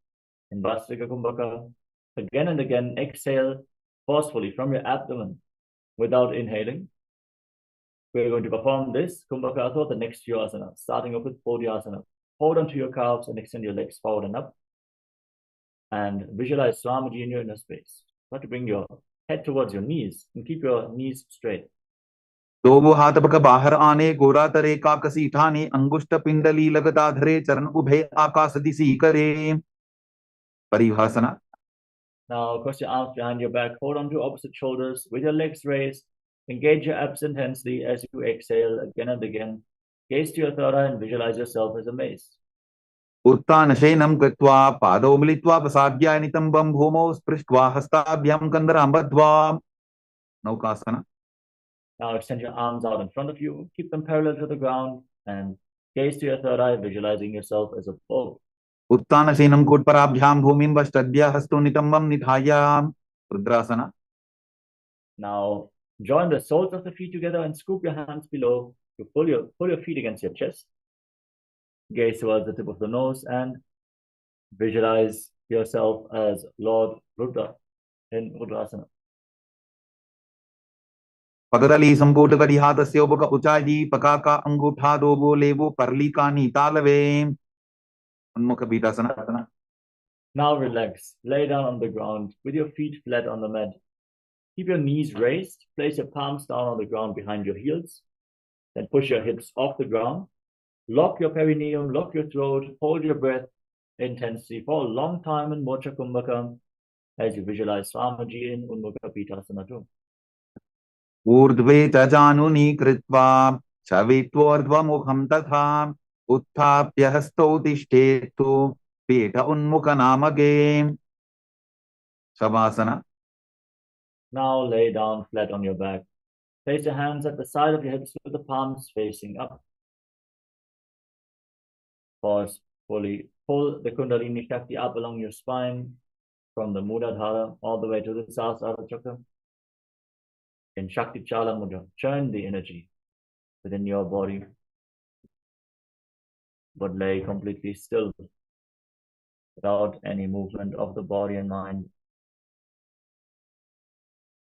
in Vastrika Kumbhaka. Again and again, exhale forcefully from your abdomen without inhaling. We're going to perform this Kumbhaka Atho, the next few asanas, starting off with Podhyasana. Hold onto your calves and extend your legs forward and up. And visualize Swamiji in your inner space. Try to bring your head towards your knees and keep your knees straight. दोबो हाथ पक बाहर आने गोरा तरे काकसी ठाने अंगुष्ठ पिंडली लगता धरे चरण उभे आकाश दिशी करे. परिभाषना. Now cross your arms behind your back. Hold on to opposite shoulders with your legs raised. Engage your abs intensely as you exhale again and again. Gaze to your third eye and visualize yourself as a mace. उत्तान शयनं कृत्वा पादौ मिलित्वा प्रसाद्य नितम्बं भूमौ स्पृष्ट्वा हस्ताभ्यां कन्दरां बद्ध्वा. नौकासना. Now extend your arms out in front of you. Keep them parallel to the ground and gaze to your third eye, visualizing yourself as a bow. उत्तान शयनं कूटपराभ्यां भूमिं वष्टद्य हस्तो नितम्बं निधाय. रुद्रासना. Now join the soles of the feet together and scoop your hands below to pull your feet against your chest. Gaze towards the tip of the nose and visualize yourself as Lord Rudra in Rudrasana. पगदली संपूट करिहातस्य उपक उचाई पकाका अंगूठा दोबो लेबो परलिका नीतालवे. उन्मुख बीतासना. Now relax. Lay down on the ground with your feet flat on the mat. Keep your knees raised. Place your palms down on the ground behind your heels. Then push your hips off the ground. Lock your perineum, lock your throat, hold your breath intensely for a long time in Mocha Kumbhaka as you visualize Swamiji in Unmukha Pitasana too. ऊर्ध्वे च जानुनी कृत्वा शवित्वोर्ध्वमुखं तथा उत्थाप्य हस्तौ तिष्ठेतु पीठ उन्मुखनामके. शवासना. Now lay down flat on your back. Place your hands at the side of your hips with the palms facing up. Pause fully. Pull the Kundalini Shakti up along your spine from the Muladhara all the way to the Sahasrara Chakra. In Shakti Chala Mudra, churn the energy within your body, but lay completely still without any movement of the body and mind.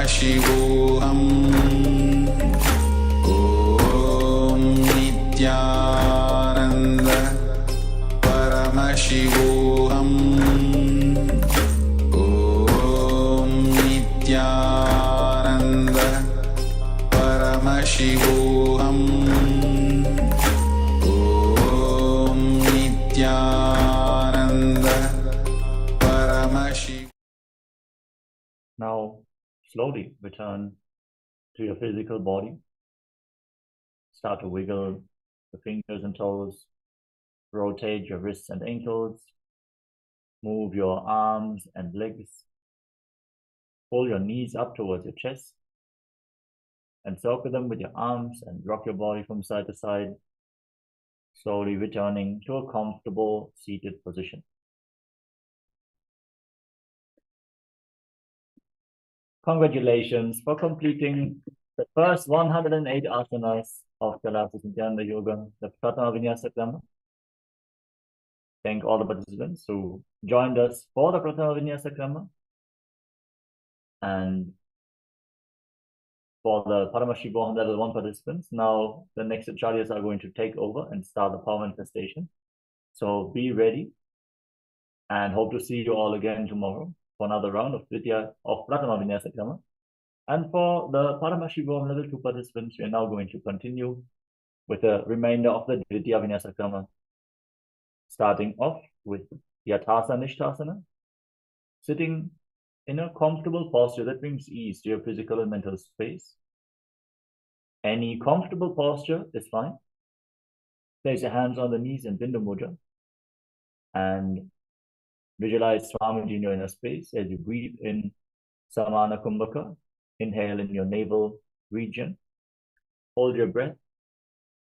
Paramashivoham. Om Nityananda Paramashivoham. Om Nityananda Paramashivoham. Om Nityananda Paramashivoham. Now, slowly return to your physical body. Start to wiggle the fingers and toes. Rotate your wrists and ankles. Move your arms and legs. Pull your knees up towards your chest. And circle them with your arms and rock your body from side to side. Slowly returning to a comfortable seated position. Congratulations for completing the first 108 asanas of Kalasis Nityananda Yoga, the Pratama Vinyasa Krama. Thank all the participants who joined us for the Pratama Vinyasa Krama. And for the Paramashivoham Level 1 participants, now the next acharyas are going to take over and start the power manifestation. So be ready and hope to see you all again tomorrow for another round of Pratama Vinyasa Krama. And for the Paramashivoham Level 2 participants, we are now going to continue with the remainder of the Dvitiya Vinyasa Krama, starting off with Yathasa Nishthasana, sitting in a comfortable posture that brings ease to your physical and mental space. Any comfortable posture is fine. Place your hands on the knees in Bindu Mudra and visualize Swamiji in your inner space as you breathe in Samana Kumbhaka. Inhale in your navel region. Hold your breath.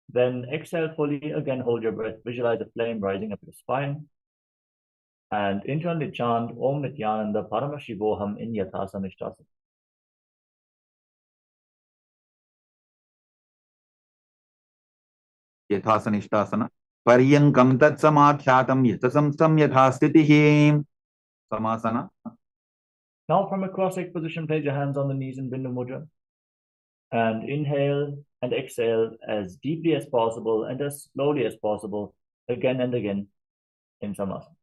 Then exhale fully. Again, hold your breath. Visualize a flame rising up your spine. And internally chant Om Nityananda Paramashivoham in Yathasa Nishthasana. Yathasa Nishthasana. Paryankam tat samadhyatam yatasam yathastitihi. Samasana. Now from a cross-legged position, place your hands on the knees in Bindu Mudra. And inhale and exhale as deeply as possible and as slowly as possible, again and again in Samasana.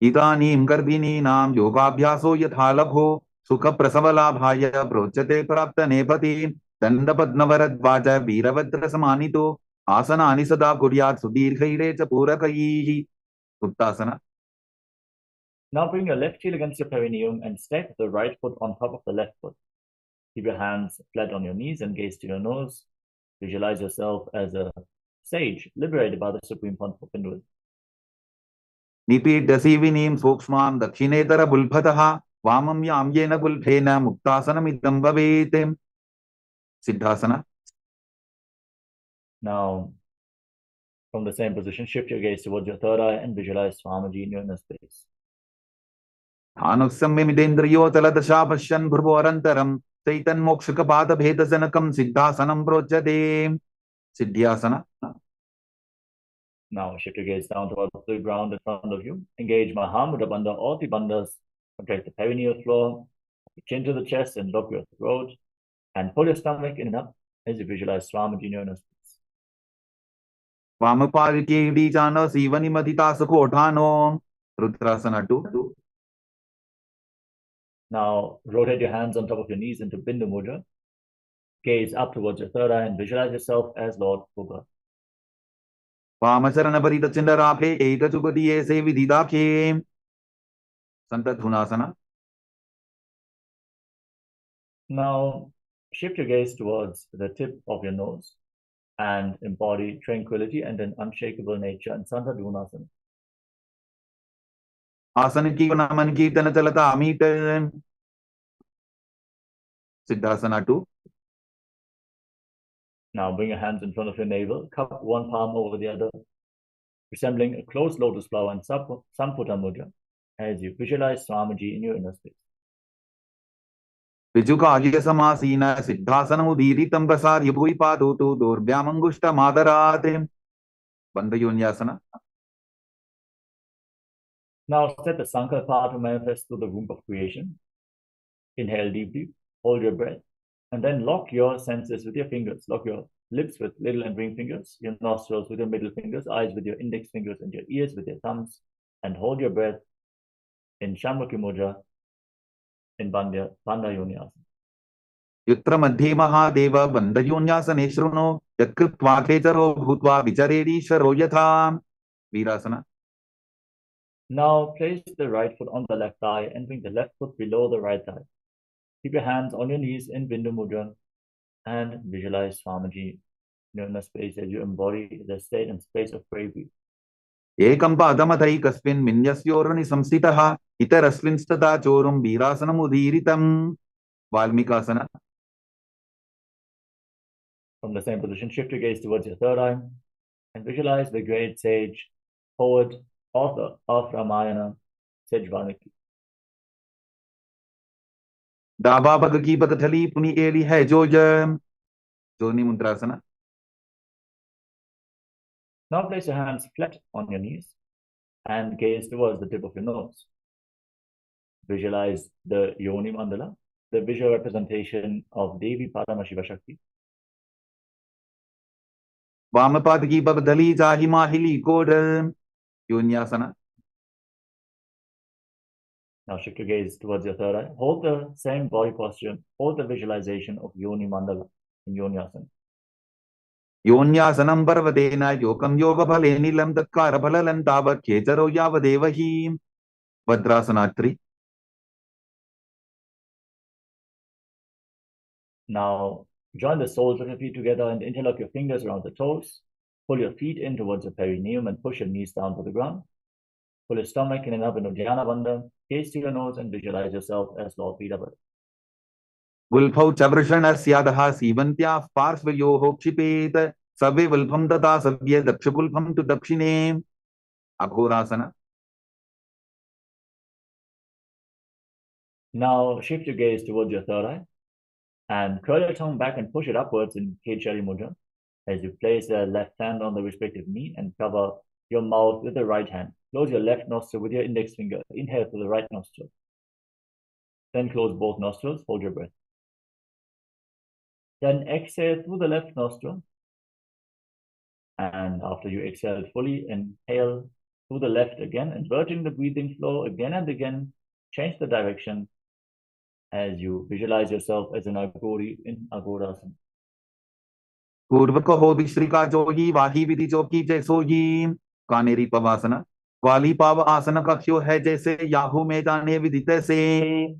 Idanim garbhinam yogabhyaso yathalabho sukha prasavalabhaya prochate prapta nepati dandapadnavarad veeravadra samanito asanani sada kuryat sudirghaire cha purakaihi. Uttasana. Now bring your left heel against your perineum and step the right foot on top of the left foot. Keep your hands flat on your knees and gaze to your nose. Visualize yourself as a sage liberated by the Supreme Pontiff of Hinduism. Nipidasivinim sukshmam dakshinetara bulbhataha vamam yamyena bulbhena muktasanam idam bhavetem. Siddhasana. Now, from the same position, shift your gaze towards your third eye and visualize Swamiji in your inner space. Anusamyamidendriyo taladasha pasyan bhurvorantaram Saitan mokshaka pada bhedasanakam siddhasanam prochate. Siddhyasana. Now shift your gaze down towards the ground in front of you. Engage Mahamudra Bandha, all the bandhas. Contract the perineal floor, chin to the chest and lock your throat. And pull your stomach in and up as you visualize Swamiji in your inner space. Vamapalike dijana sivani madhita sukhotano. Rudrasana 2. Now rotate your hands on top of your knees into Bindu Mudra. Gaze up towards your third eye and visualize yourself as Lord Buddha. Vamasarana parita chindaraphe eta chukatiye se vididakhe. Santadhunasana. Now shift your gaze towards the tip of your nose and embody tranquility and an unshakable nature in Santadhunasana. Asana kirtana man kirtana chalata amita. Siddhasana 2. Now bring your hands in front of your navel, cup one palm over the other, resembling a closed lotus flower in Samputa Mudra as you visualize Swamiji in your inner space. Vijukajiya samasina siddhasana udiritam prasarya bhuipadu durbhyamangushta madarate. Bandhayonyasana. Now set the Sankalpa to manifest through the womb of creation. Inhale deeply, hold your breath, and then lock your senses with your fingers. Lock your lips with little and ring fingers, your nostrils with your middle fingers, eyes with your index fingers, and your ears with your thumbs, and hold your breath in Shanmukhi Mudra in Bandha Yoni. युत्र मध्ये महादेव बन्धयोन्यासने शृणु यत्कृत्वाखेचरो भूत्वा विचरेरीश्वरो यथा वीरासना. Now place the right foot on the left thigh and bring the left foot below the right thigh. Keep your hands on your knees in Bindu Mudra and visualize Swamiji in the space as you embody the state and space of bravery. एकं पादमथैकस्मिन् मिन्यस्योर्नि संस्थितः इतरस्मिंस्तथा चोरुं वीरासनमुदीरितम्. वाल्मीकासना. From the same position, shift your gaze towards your third eye and visualize the great sage, poet, author of Ramayana, Sage Valmiki. दाबा पग की पगथली पुनि Eli है जोनी मुद्रासना. Now place your hands flat on your knees and gaze towards the tip of your nose. Visualize the Yoni Mandala, the visual representation of Devi Paramashiva Shakti. वामपाद की पगधली जाहि माहिली code योन्यासना. Now shift your gaze towards your third eye. Hold the same body posture. Hold the visualization of Yoni Mandala in Yonyasana. योन्यासनं पर्वतेन योगं योगफले नीलं तत्कारफलं तावत् खेचरो यावदेव हि. भद्रासनात्रि. Now join the soles of your feet together and interlock your fingers around the toes. Pull your feet in towards your perineum and push your knees down to the ground. Pull your stomach in and up in Uddiyana Bandha. Gaze to your nose and visualize yourself as Lord Vidabha. गुल्फौ च वृषणस्यादः सीवन्त्याः पार्श्वयोः क्षिपेत सवे वल्फं तथा सव्ये दक्षगुल्फं तु दक्षिणे. अघोरासना. Now shift your gaze towards your third eye and curl your tongue back and push it upwards in Kechari Mudra as you place the left hand on the respective knee and cover your mouth with the right hand. Close your left nostril with your index finger. Inhale through the right nostril. Then close both nostrils. Hold your breath. Then exhale through the left nostril. And after you exhale fully, inhale through the left again, inverting the breathing flow again and again. Change the direction as you visualize yourself as an Agori in Agorasana. पूर्व कहो विश्रिका जोगी वाही विधि जोगी जैसोगी. कानेरी पवासना. वाली पाव आसन कक्ष्यो है जैसे Yahoo में जाने विदित से.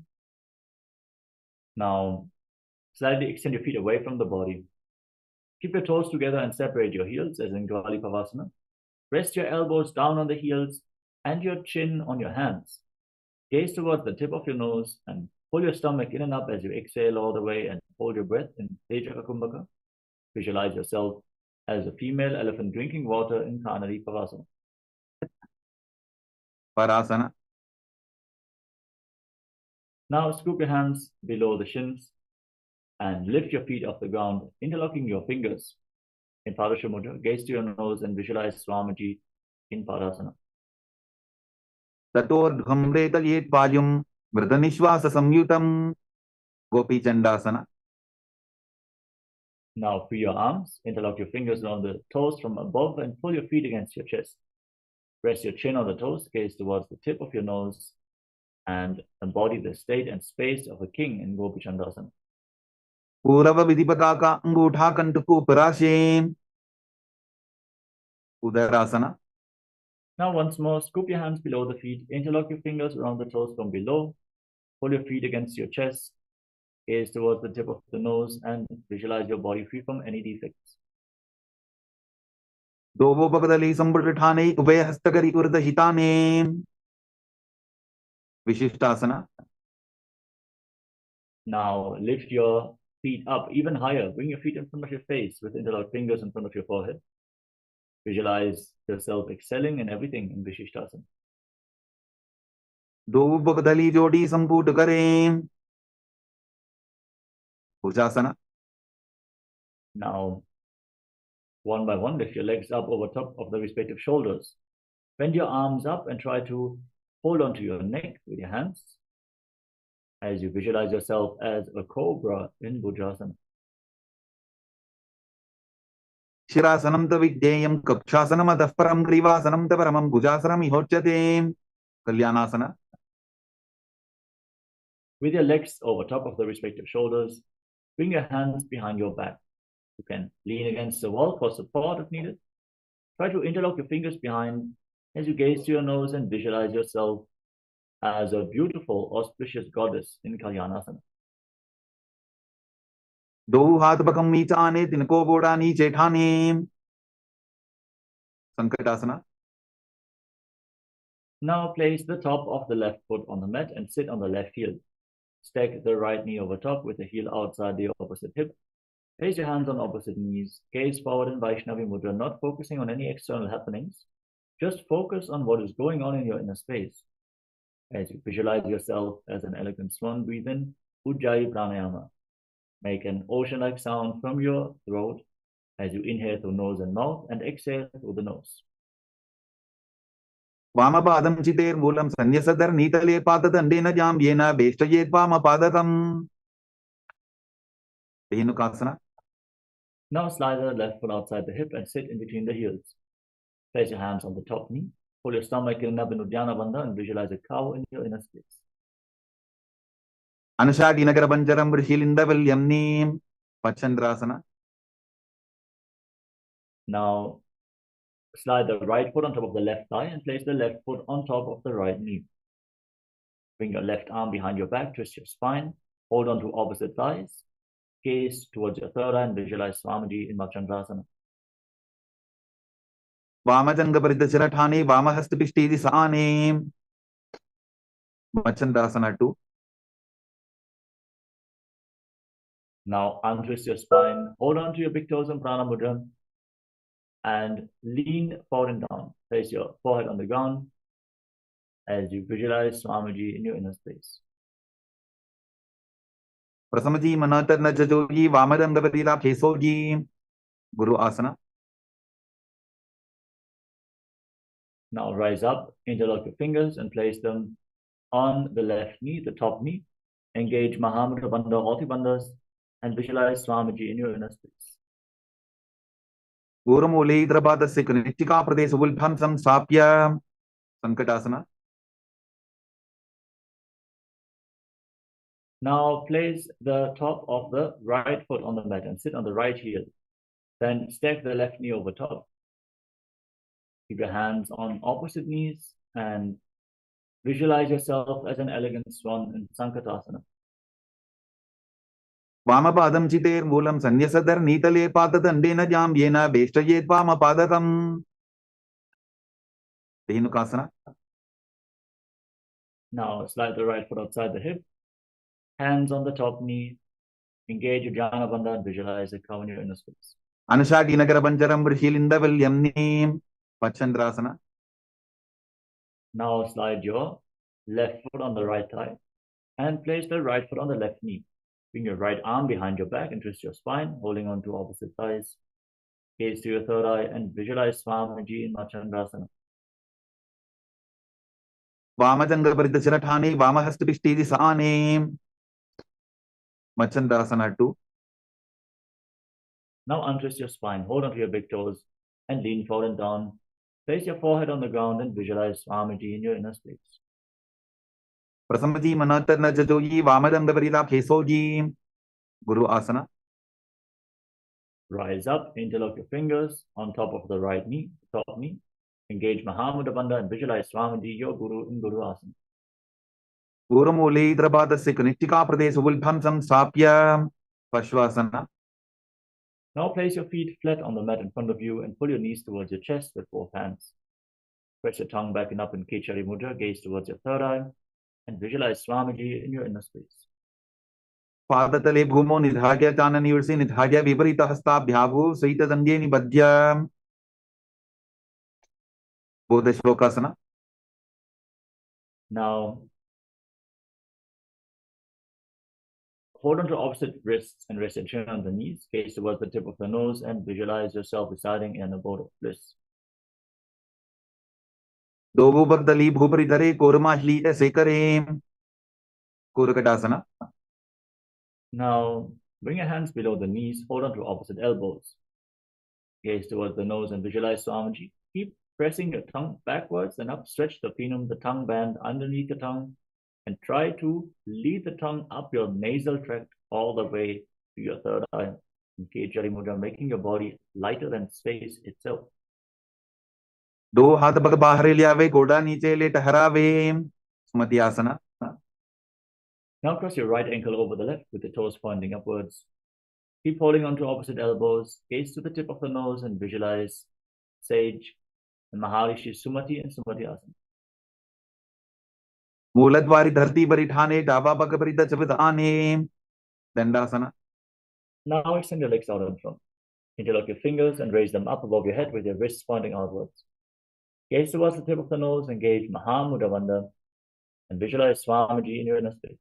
Now slightly extend your feet away from the body. Keep your toes together and separate your heels as in Dwali Pavasana. Rest your elbows down on the heels and your chin on your hands. Gaze towards the tip of your nose and pull your stomach in and up as you exhale all the way and hold your breath in Tejaka Kumbhaka. Visualize yourself as a female elephant drinking water in Kanari Pavasana. Parasana. Now scoop your hands below the shins and lift your feet off the ground, interlocking your fingers in Padasha Mudra. Gaze to your nose and visualize Swamiji in Padasana. ततोर्ध्वं रेतयेत् पायुं मृदनिश्वास संयुतं. Gopi चंडासना. Now free your arms, interlock your fingers around the toes from above and pull your feet against your chest. Rest your chin on the toes, gaze towards the tip of your nose and embody the state and space of a king in Gopi Chandasana. पूरव विधिपता का अंगूठा कंटकू पराशे. उदरासना. Now once more, scoop your hands below the feet, interlock your fingers around the toes from below, pull your feet against your chest, gaze towards the tip of the nose and visualize your body free from any defects. दोवो पगदली संबुठाने उभय हस्तकरी उर्दहिताने. विशिष्टासना. Now lift your feet up even higher. Bring your feet in front of your face with interlocked fingers in front of your forehead. Visualize yourself excelling in everything in Vishishtasana. दो पगदली जोड़ी संपूट करें. भुजासना. Now, one by one, lift your legs up over top of the respective shoulders. Bend your arms up and try to hold onto your neck with your hands. as you visualize yourself as a cobra in Vajrasana. शिरासनं त विज्ञेयं कक्षासनम् अतः परं ग्रीवासनं त परमं भुजासनम् इहोच्यते कल्याणासना. With your legs over top of the respective shoulders, bring your hands behind your back. You can lean against the wall for support if needed. Try to interlock your fingers behind as you gaze to your nose and visualize yourself as a beautiful, auspicious goddess in Kalyanasana. दो हाथ बकम नीचाने तिनको बोड़ा नीचे ठाने संकटासना. Now place the top of the left foot on the mat and sit on the left heel. Stack the right knee over top with the heel outside the opposite hip. Place your hands on opposite knees. Gaze forward in Vaishnavi Mudra, not focusing on any external happenings. Just focus on what is going on in your inner space. As you visualize yourself as an elegant swan, breathe in Ujjayi Pranayama. Make an ocean-like sound from your throat as you inhale through nose and mouth and exhale through the nose. वामपादं चितेर्मूलं सन्न्यसदर नीतले पाददण्डेन जाम्येन वेष्टयेत् वामपादतम् धेनुकासना. Now slide the left foot outside the hip and sit in between the heels. Place your hands on the top knee. Pull your stomach in up in Uddiyana Bandha and visualize a cow in your inner space. अनुशाटी Nagar पंजरम ऋषिलिंदवल्यम Neem पच्छंद्रासना. Now slide the right foot on top of the left thigh and place the left foot on top of the right knee. Bring your left arm behind your back, twist your spine, hold on to opposite thighs, gaze towards your third eye and visualize Swamiji in Machandrasana. वामजंग परिदशरठाने वामहस्तपिष्टीति Sane मच्छंद्रासना 2. Now untwist your spine, hold on to your big toes in Prana Mudra and lean forward and down. Place your forehead on the ground as you visualize Swamiji in your inner space. प्रसमजी मनातर न जजोगी वामदंग परिला फेसोगी गुरु आसना. Now rise up, interlock your fingers and place them on the left knee, the top knee. Engage Mahamudra Bandha, all three bandhas, and visualize Swamiji in your inner space. गुरुमूले इन्द्रपादस्य कनिष्ठिका प्रदेश उल्भं संस्थाप्य संकटासना. Now place the top of the right foot on the mat and sit on the right heel. Then stack the left knee over top. Keep your hands on opposite knees and visualize yourself as an elegant swan in Sankatasana. वामपादं चितेर्मूलं सन्न्यसदर नीतले पाददण्डेन जाम्येन वेष्टयेत् वामपादतम् धेनुकासना. Now slide the right foot outside the hip, hands on the top knee, engage your Jnana Bandha and visualize a cow in your inner space. अनुशाटी Nagar पंजरम ऋषिलिंदवल्यम Neem पच्छंद्रासना. Now slide your left foot on the right thigh and place the right foot on the left knee. Bring your right arm behind your back and twist your spine, holding on to opposite thighs. Gaze to your third eye and visualize Swamiji in Machandrasana. वामजंग परिदशरठाने वामहस्तपिष्टीति Sane मच्छंद्रासना 2. Now untwist your spine, hold on to your big toes and lean forward and down. Place your forehead on the ground and visualize Swamiji in your inner space. प्रसमजी मनातर न जजोगी वामदंग परिला फेसोगी गुरु आसना. Rise up, interlock your fingers on top of the right knee, top knee. Engage Mahamudra Bandha and visualize Swamiji, your Guru, in Guru Asana. गुरुमूले इन्द्रपादस्य कनिष्ठिका प्रदेश उल्भं संस्थाप्य पश्वासना. Now place your feet flat on the mat in front of you and pull your knees towards your chest with both hands. Press your tongue back and up in Kechari Mudra, gaze towards your third eye and visualize Swamiji in your inner space. पादतले भूमौ निधार्य चाननियुर्षि निधार्य विपरीत हस्ताभ्याभू सहित दंगे निबध्य बोध श्लोकासना. Now hold on to opposite wrists and rest your chin on the knees, gaze towards the tip of the nose and visualize yourself residing in an abode of bliss. दो भूबर्दली भूपरिधरे कोरमाश्ली ऐसे करे Kurakatasana. Now, bring your hands below the knees, hold on to opposite elbows. Gaze towards the nose and visualize Swamiji. Keep pressing your tongue backwards and up. Stretch the plenum, the tongue band underneath the tongue, and try to lead the tongue up your nasal tract all the way to your third eye. Engage Jari Mudra, making your body lighter than space itself. दो हाथ पग बाहर ले आवे, गोड़ा नीचे ले टहरावे. सुमति आसना. Now cross your right ankle over the left with the toes pointing upwards. Keep holding on to opposite elbows. Gaze to the tip of the nose and visualize Sage and Maharishi Sumati and Sumati Asana. मूलद्वारी धरती पर ठाने, डाबा पग पर दचबदाने. Dandasana. Now extend your legs out in front. Interlock your fingers and raise them up above your head with your wrists pointing outwards. Gaze towards the tip of the nose, engage Mahamudravanda, and visualize Swamiji in your inner space.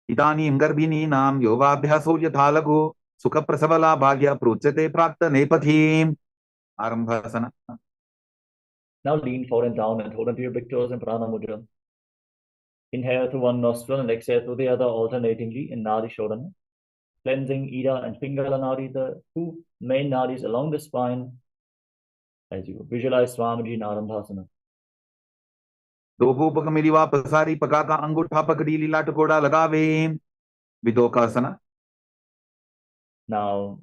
इदानीं गर्भिणीनां योगाभ्यासो यथा लघु सुखप्रसवला भाग्य प्रोच्यते प्राक्तनेपथीम्. आरम्भसना. Now lean forward and down and hold onto your big toes in Prana Mudra. Inhale through one nostril and exhale through the other alternatingly in Nadi Shodhana. Cleansing Ida and Pingala Nadi, the two main nadis along the spine, as you visualize Swamiji in Arambhasana. दो गोपक मिलिवा पसारी पका का अंगूठा पकड़ी लीला टकोड़ा लगावे. विदोकासना. Now,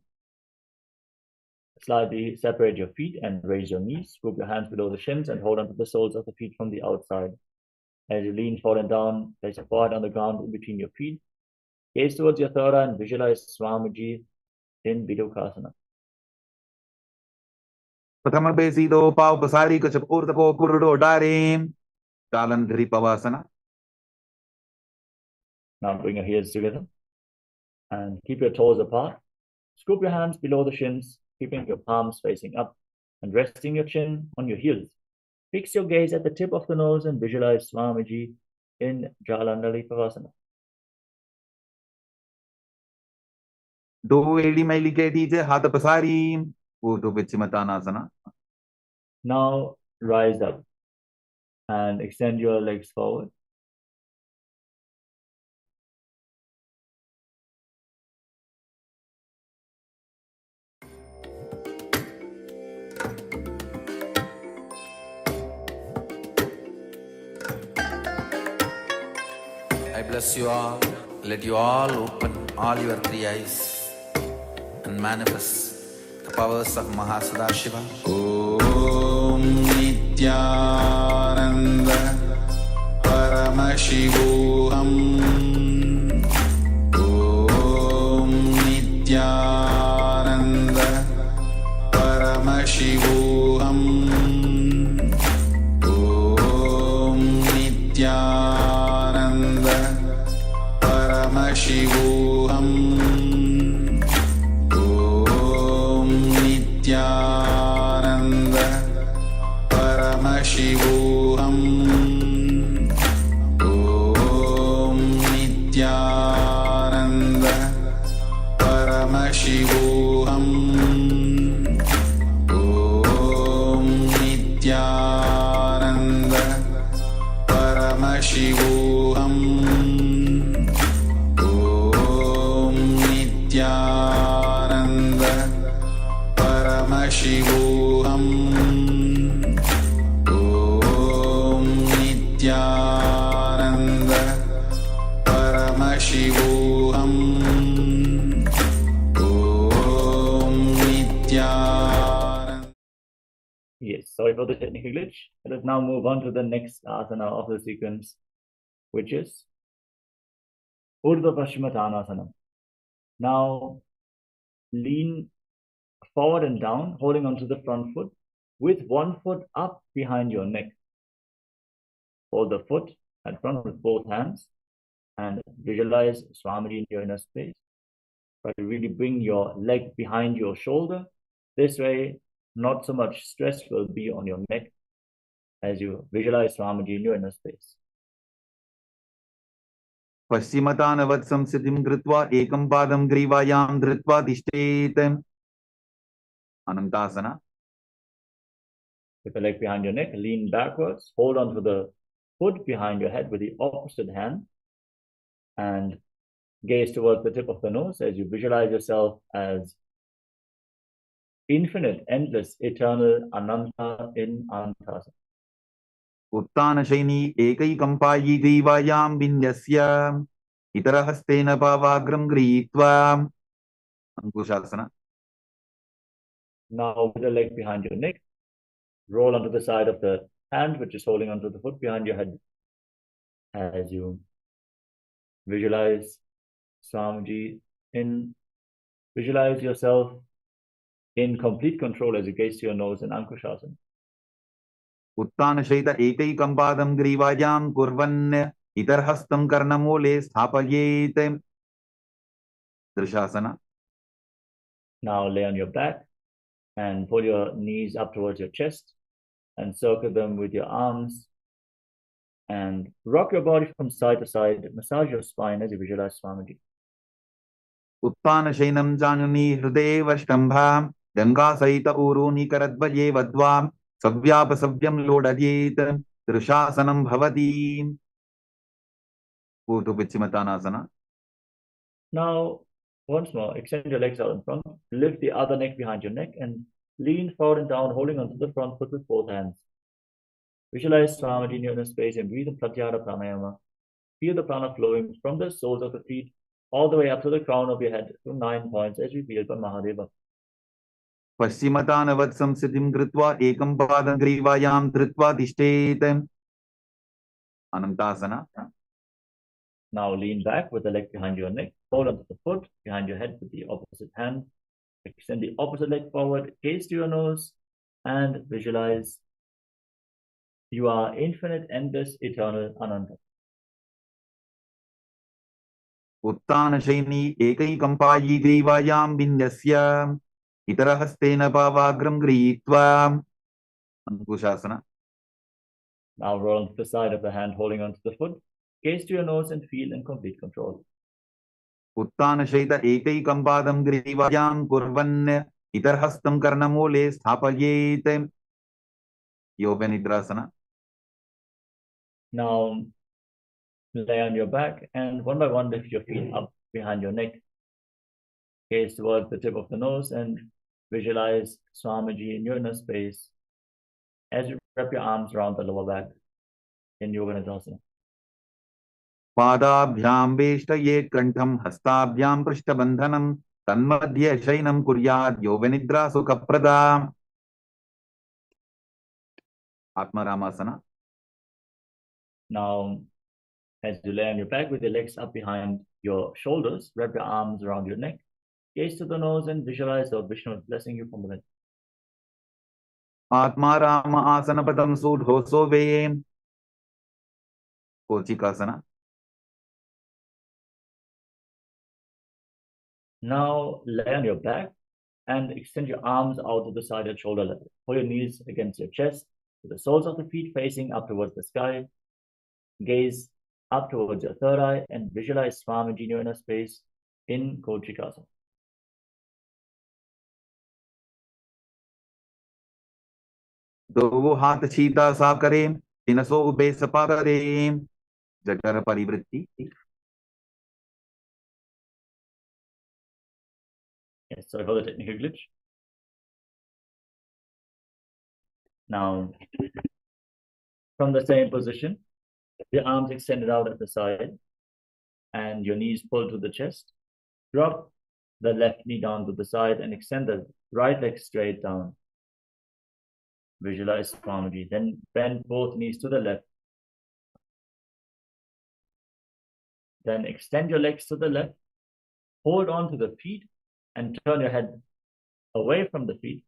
slightly separate your feet and raise your knees. Scoop your hands below the shins and hold onto the soles of the feet from the outside. As you lean forward and down, place your forehead on the ground in between your feet. Gaze towards your third eye and visualize Swamiji in Vidokasana. प्रथम बेसी दो पाव पसारी कुछ पूर्त को कुरडो डारे. कालंधरी पवासना. Now bring your heels together and keep your toes apart. Scoop your hands below the shins, keeping your palms facing up and resting your chin on your heels. Fix your gaze at the tip of the nose and visualize Swamiji in Jalandhari Pavasana. दो एड़ी मैली के दीजिए हाथ पसारी. ऊर्ध्व विचिमतानासना. Now rise up and extend your legs forward. I bless you all. Let you all open all your three eyes and manifest the powers of Mahasadashiva. Om Nityananda Paramashivoham. Om Nityananda Paramashivoham. Om Nityananda Paramashivoham. Om Nityananda Paramashivoham. Om Nityananda Paramashivoham. Om Nityananda Paramashivoham. Om Nityananda Paramashivoham. Om Nityananda Paramashivoham. Om Nityananda. Yes, sorry for the technical glitch. Let us now move on to the next asana of the sequence, which is Urdhva Paschimottanasana. Now, lean forward and down, holding onto the front foot, with one foot up behind your neck. Hold the foot at front with both hands and visualize Swamiji in your inner space. Try to really bring your leg behind your shoulder. This way, not so much stress will be on your neck as you visualize Swamiji in your inner space. पश्चिमतानवत् संसिद्धिं कृत्वा एकं पादं ग्रीवायां धृत्वा तिष्ठेत्. अनन्तासना. With the leg behind your neck, lean backwards, hold on to the foot behind your head with the opposite hand and gaze towards the tip of the nose as you visualize yourself as infinite, endless, eternal, Ananta in Anantasana. उत्तानशैनी एकैकम्पायी ग्रीवायां विन्यस्य इतरहस्तेन पावाग्रं गृहीत्वा अंकुशासना. Now with the leg behind your neck, roll onto the side of the hand which is holding onto the foot behind your head as you visualize Swamiji visualize yourself in complete control as you gaze to your nose in Ankushasana. उत्तानशैत एकैकम्पादं ग्रीवायां कुर्वन् इतरहस्तं कर्णमूले स्थापयेत्. दृशासना. Now lay on your back and pull your knees up towards your chest and circle them with your arms and rock your body from side to side. Massage your spine as you visualize Swamiji. उत्तानशैनं जानुनी हृदये वष्टम्भां गङ्गासहित ऊरूनि करद्वये वद्वां सव्यापसव्यं लोडयेत्. दृशासनं भवति. ऊर्ध्वपश्चिमतानासना. Now, once more, extend your legs out in front, lift the other neck behind your neck and lean forward and down, holding onto the front foot with both hands. Visualize Swamiji in your inner space and breathe in Pratyahara Pranayama. Feel the prana flowing from the soles of the feet all the way up to the crown of your head to 9 points as we feel for Mahadeva. पश्चिमतानवत् संस्थितिं कृत्वा एकं पादं ग्रीवायां धृत्वा तिष्ठेत्. अनन्तासना. Now lean back with the leg behind your neck, hold onto the foot behind your head with the opposite hand. Extend the opposite leg forward, gaze to your nose, and visualize you are infinite, endless, eternal, Ananta. उत्तानशैनी एकैकम्पायी ग्रीवायां विन्यस्य इतरहस्तेन पावाग्रं गृहीत्वा. अंकुशासना. Now roll onto the side of the hand, holding onto the foot. Gaze to your nose and feel in complete control. उत्तानशैत एकैकम्पादं ग्रीवायां कुर्वन् इतरहस्तं कर्णमूले स्थापयेत्. योगनिद्रासना. Now lay on your back and one by one lift your feet up behind your neck. Gaze towards the tip of the nose and visualize Swamiji in your inner space as you wrap your arms around the lower back in Yoga Nidasana. पादाभ्यां वेष्टयेत् कण्ठं हस्ताभ्यां पृष्ठबन्धनं तन्मध्ये शयनं कुर्यात् योगनिद्रा सुखप्रदा. आत्मारामासना. Now, as you lay on your back with your legs up behind your shoulders, wrap your arms around your neck, gaze to the nose and visualize Lord Vishnu blessing you from within. Atmaram आसनपदं सूढोऽसो वेयेन्. कोचिकासना. Now, lay on your back and extend your arms out to the side at shoulder level. Pull your knees against your chest, with the soles of the feet facing up towards the sky. Gaze up towards your third eye and visualize Swamiji in your inner space in Kochikasana. दो हाथ सीधा सा करें, तिनसो ube Sapa करें. जठर परिवृत्ति. Yes, sorry for the technical glitch. Now, from the same position, your arms extended out at the side and your knees pulled to the chest. Drop the left knee down to the side and extend the right leg straight down. Visualize Swamiji. Then bend both knees to the left. Then extend your legs to the left. Hold on to the feet and turn your head away from the feet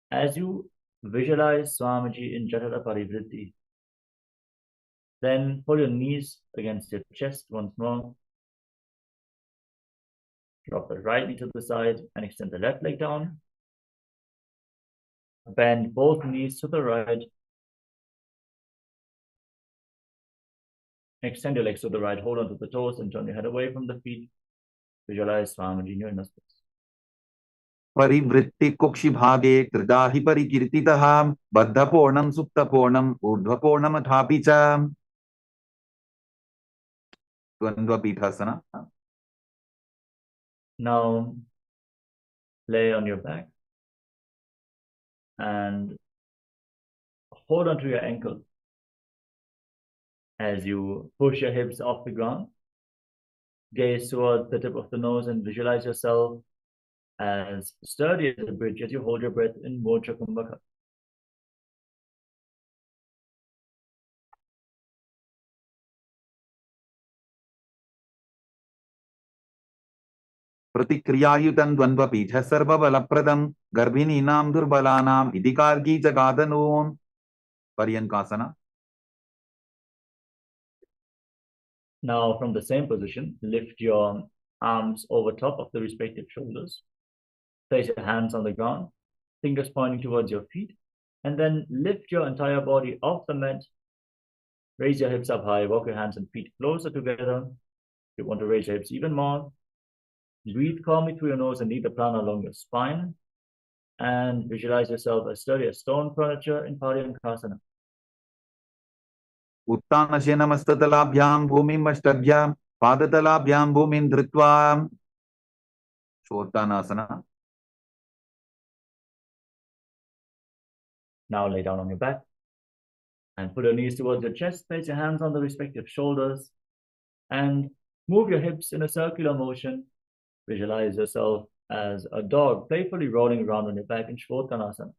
as you visualize Swamiji in Jatara Parivritti. Then pull your knees against your chest once more. Drop the right knee to the side and extend the left leg down. Bend both knees to the right. Extend your legs to the right, hold on to the toes and turn your head away from the feet. Visualize Swamiji in your inner space. परिवृत्ति कुक्षि भागे कृदाहि परिकीर्तितः बद्धपूर्णं सुप्तपूर्णं ऊर्ध्वपूर्णमथापि च. Dvandva Pithasana. Now lay on your back and hold onto your ankle as you push your hips off the ground. Gaze towards the tip of the nose and visualize yourself as sturdy as a bridge as you hold your breath in Mocha Kumbhaka. Pratikriyayutan Dvandva Pitha Sarva Balapradam Garbhininam Durbalanam Idikargi Jagadanum. Paryankasana. Now, from the same position, lift your arms over top of the respective shoulders. Place your hands on the ground, fingers pointing towards your feet, and then lift your entire body off the mat. Raise your hips up high, walk your hands and feet closer together. If you want to raise your hips even more, breathe calmly through your nose and lead the prana along your spine. And visualize yourself as sturdy as stone furniture in Paryankasana. Uttanasya namastatalabhyam bhumim ashtabhyam padatalabhyam bhumin dhritva. Shottanasana. Now lay down on your back and put your knees towards your chest. Place your hands on the respective shoulders and move your hips in a circular motion. Visualize yourself as a dog playfully rolling around on your back in Shvottanasana.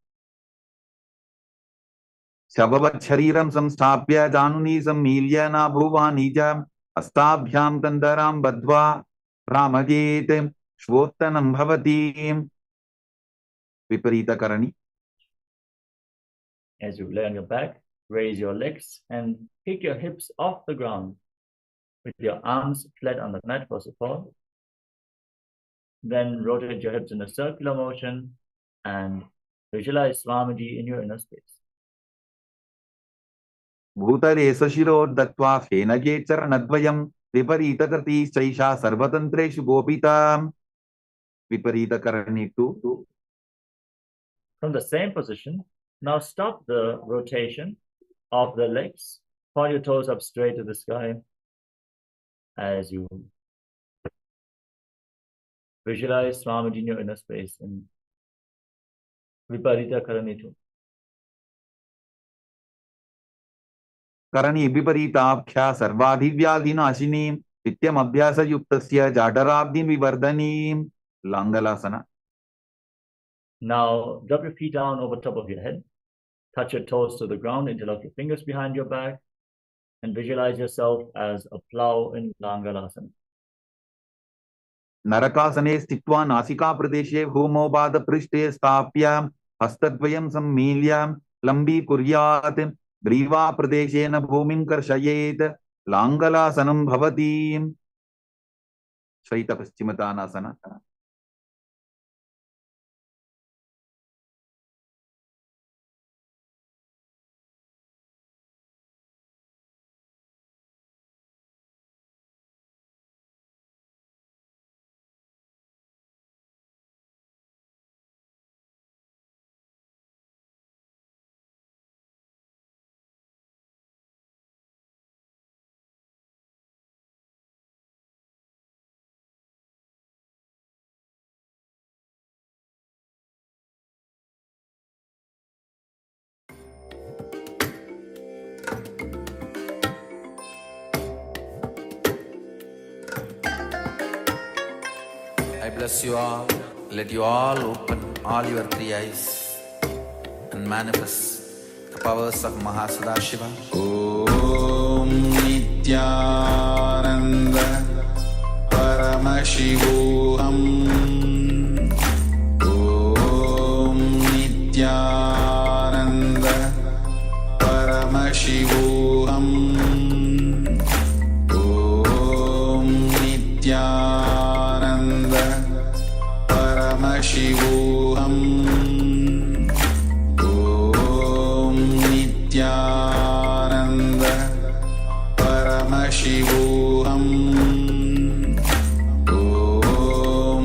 Shavavat shariram samstapya januni sammilya na bhuvanija astabhyam tandaram badva ramajete shvottanam bhavati. Viparita karani. As you lay on your back, raise your legs and kick your hips off the ground with your arms flat on the mat for support. Then rotate your hips in a circular motion and visualize Swamiji in your inner space. Bhutare sashiro dattva fenage charanadvayam viparita karti shaisha sarvatantreshu gopita. Viparita karani too. From the same position, now stop the rotation of the legs. Point your toes up straight to the sky as you visualize Swamiji in your inner space in Viparita Karanitu. Karani viparitapkhya sarvadhivyadhinashini nityam abhyasa yuktasya jadarabdhi vivardhani. Langalasana. Now drop your feet down over top of your head. Touch your toes to the ground, interlock your fingers behind your back, and visualize yourself as a plow in Langalasana. Narakasane stitva nasika pradeshe bhumo bada prishte stapya hastadvayam sammilya lambi kuryat griva pradeshena bhumim karshayet Langalasanam bhavati. Shaita Paschimatanasana. I bless you all. Let you all open all your three eyes and manifest the powers of Mahasadashiva. Om Nityananda Paramashivoham. Om Nityananda Paramashivoham. Om Nityananda Paramashivoham. Om Nityananda Paramashivoham. Om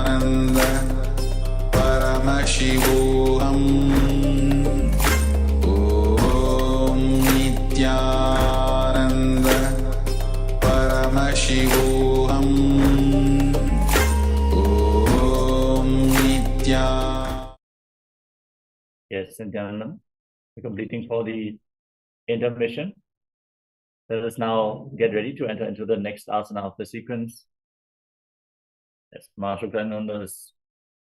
Paramashivoham Om Nityananda Paramashivoham Om Nityananda. Yes, Nithyananda, we're completing for the intermission. Let us now get ready to enter into the next asana of the sequence. Yes, Mahashukrananda is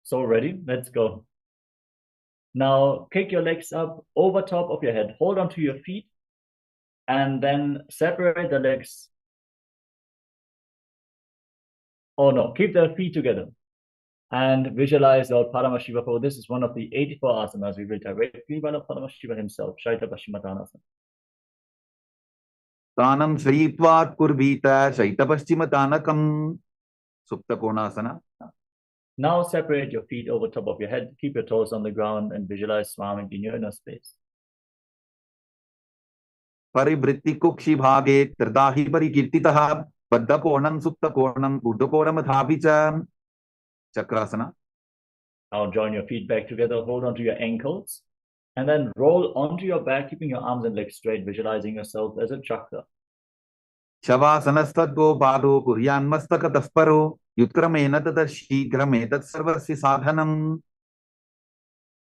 so ready. Let's go. Now kick your legs up over top of your head. Hold on to your feet and then separate the legs. Oh no, keep the feet together and visualize Lord Paramashiva. This is one of the 84 asanas we will directly by Lord Paramashiva himself. Shaita Paschimatanasana. Tanam Shritvat Kurvita Shaitapaschimatanakam Suptakonasana. Now separate your feet over top of your head. Keep your toes on the ground and visualize Swami in your inner space. Parivritti Kukshi Bhage Trdahi Parikirtitaha Baddakonam Suptakonam Udakoramathapicha Chakrasana. Now join your feet back together, hold onto your ankles, and then roll onto your back, keeping your arms and legs straight, visualizing yourself as a chakra. Shavasanastatgo Pado Kuryan Mastaka Tasparo Yutramena Tadashi Grametat Sarvasi Sadhanam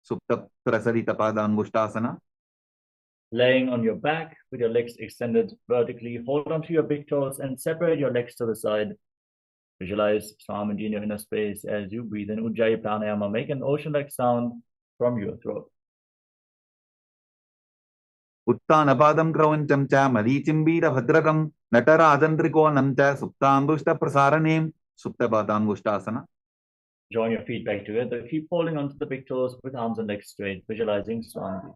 Supta Prasarita Padangushtasana. Laying on your back with your legs extended vertically, hold onto your big toes and separate your legs to the side. Visualize Swamiji in your inner space as you breathe in Ujjayi Pranayama. Make an ocean-like sound from your throat. Uttanapadam Kravancham cha Marichimbira Bhadrakam Natarajan cha Suptambushta Prasaranem Suptapadangushtasana. Join your feet back together. Keep holding onto the big toes with arms and legs straight, visualizing Swamiji.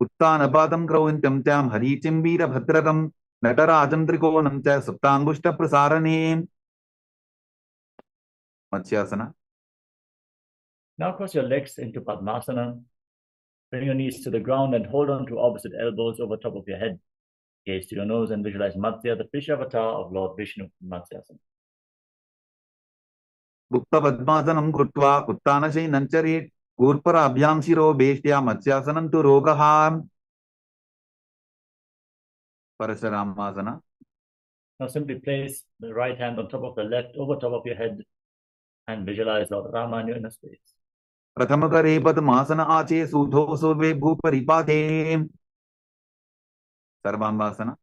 Uttanapadam Kravancham cha Marichimbira Bhadrakam Natarajan cha Suptambushta Prasaranem Matsyasana. Now cross your legs into Padmasana. Bring your knees to the ground and hold on to opposite elbows over top of your head. Gaze to your nose and visualize Matsya, the fish avatar of Lord Vishnu in Matsyasana. Bhukta Padmasanam Krutva Uttanashay Nancharit Gurpara Abhyam Shiro Beshtya Matsyasanam tu Rogaham Parasharamasana. Now simply place the right hand on top of the left over top of your head and visualize Lord Rama in your inner space. Prathamakare Padmasana Ache Sudho Sove Bhuparipate Sarvambasana.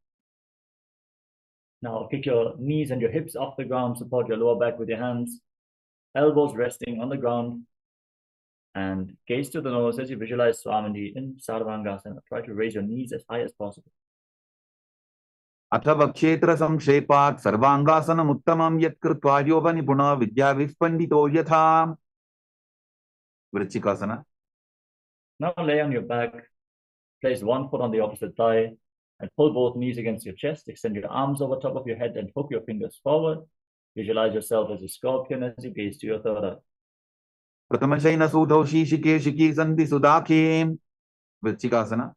Now kick your knees and your hips off the ground, support your lower back with your hands, elbows resting on the ground, and gaze to the nose as you visualize Swamiji in Sarvangasana. Try to raise your knees as high as possible. Athava Kshetra Samkshepat Sarvangasana Uttamam Yat Krutva Yoga Nipuna Vidya Vispandito Yatha Vrichikasana. Now lay on your back, place one foot on the opposite thigh, and pull both knees against your chest. Extend your arms over top of your head and hook your fingers forward. Visualize yourself as a scorpion as you gaze to your third eye. Prathamashayna Sudho Shishike Shiki Sandhi Sudakhe Vrichikasana.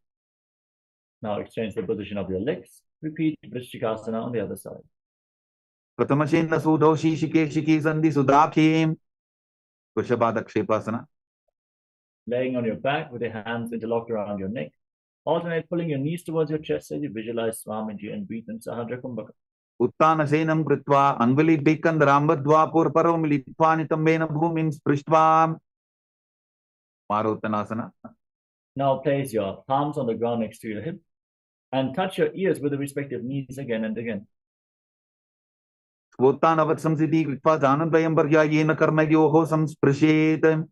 Now exchange the position of your legs. Repeat Vrishchikasana on the other side. Prathamashayna Sudho Shishike Shiki Sandhi Sudakhe Vrishabhadakshepasana. Laying on your back with your hands interlocked around your neck. Alternate pulling your knees towards your chest as you visualize Swamiji and breathe in Sahadra Kumbhaka. Uttana Senam Kritva Anvali Bikandrambadva Purparam Litpanitam Vena Bhumim Sprishtva Maruttanasana. Now place your palms on the ground next to your hip and touch your ears with the respective knees again and again. Uttanavat Samsiti Kritva Janandayam Paryayena Karmayoho Samsprishet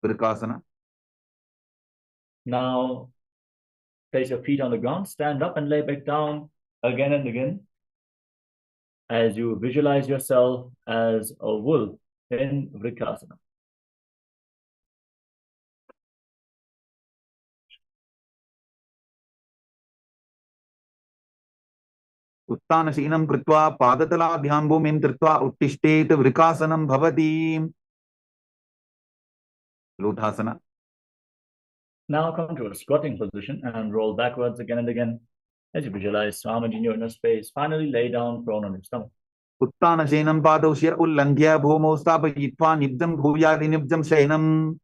Virkasana. Now place your feet on the ground, stand up and lay back down again and again as you visualize yourself as a wolf in Vrikasana. Uttana Shinam Kritva Padatala Bhyambhumim Tritva Uttishtet Vrikasanam Bhavati Luthasana. Now come to a squatting position and roll backwards again and again as you visualize Swamiji in your inner space. Finally lay down prone on your stomach. Uttana Shenam Padoshya Ullangya Bhomo Stapayitva Nibjam Bhuyadi Nibjam Shenam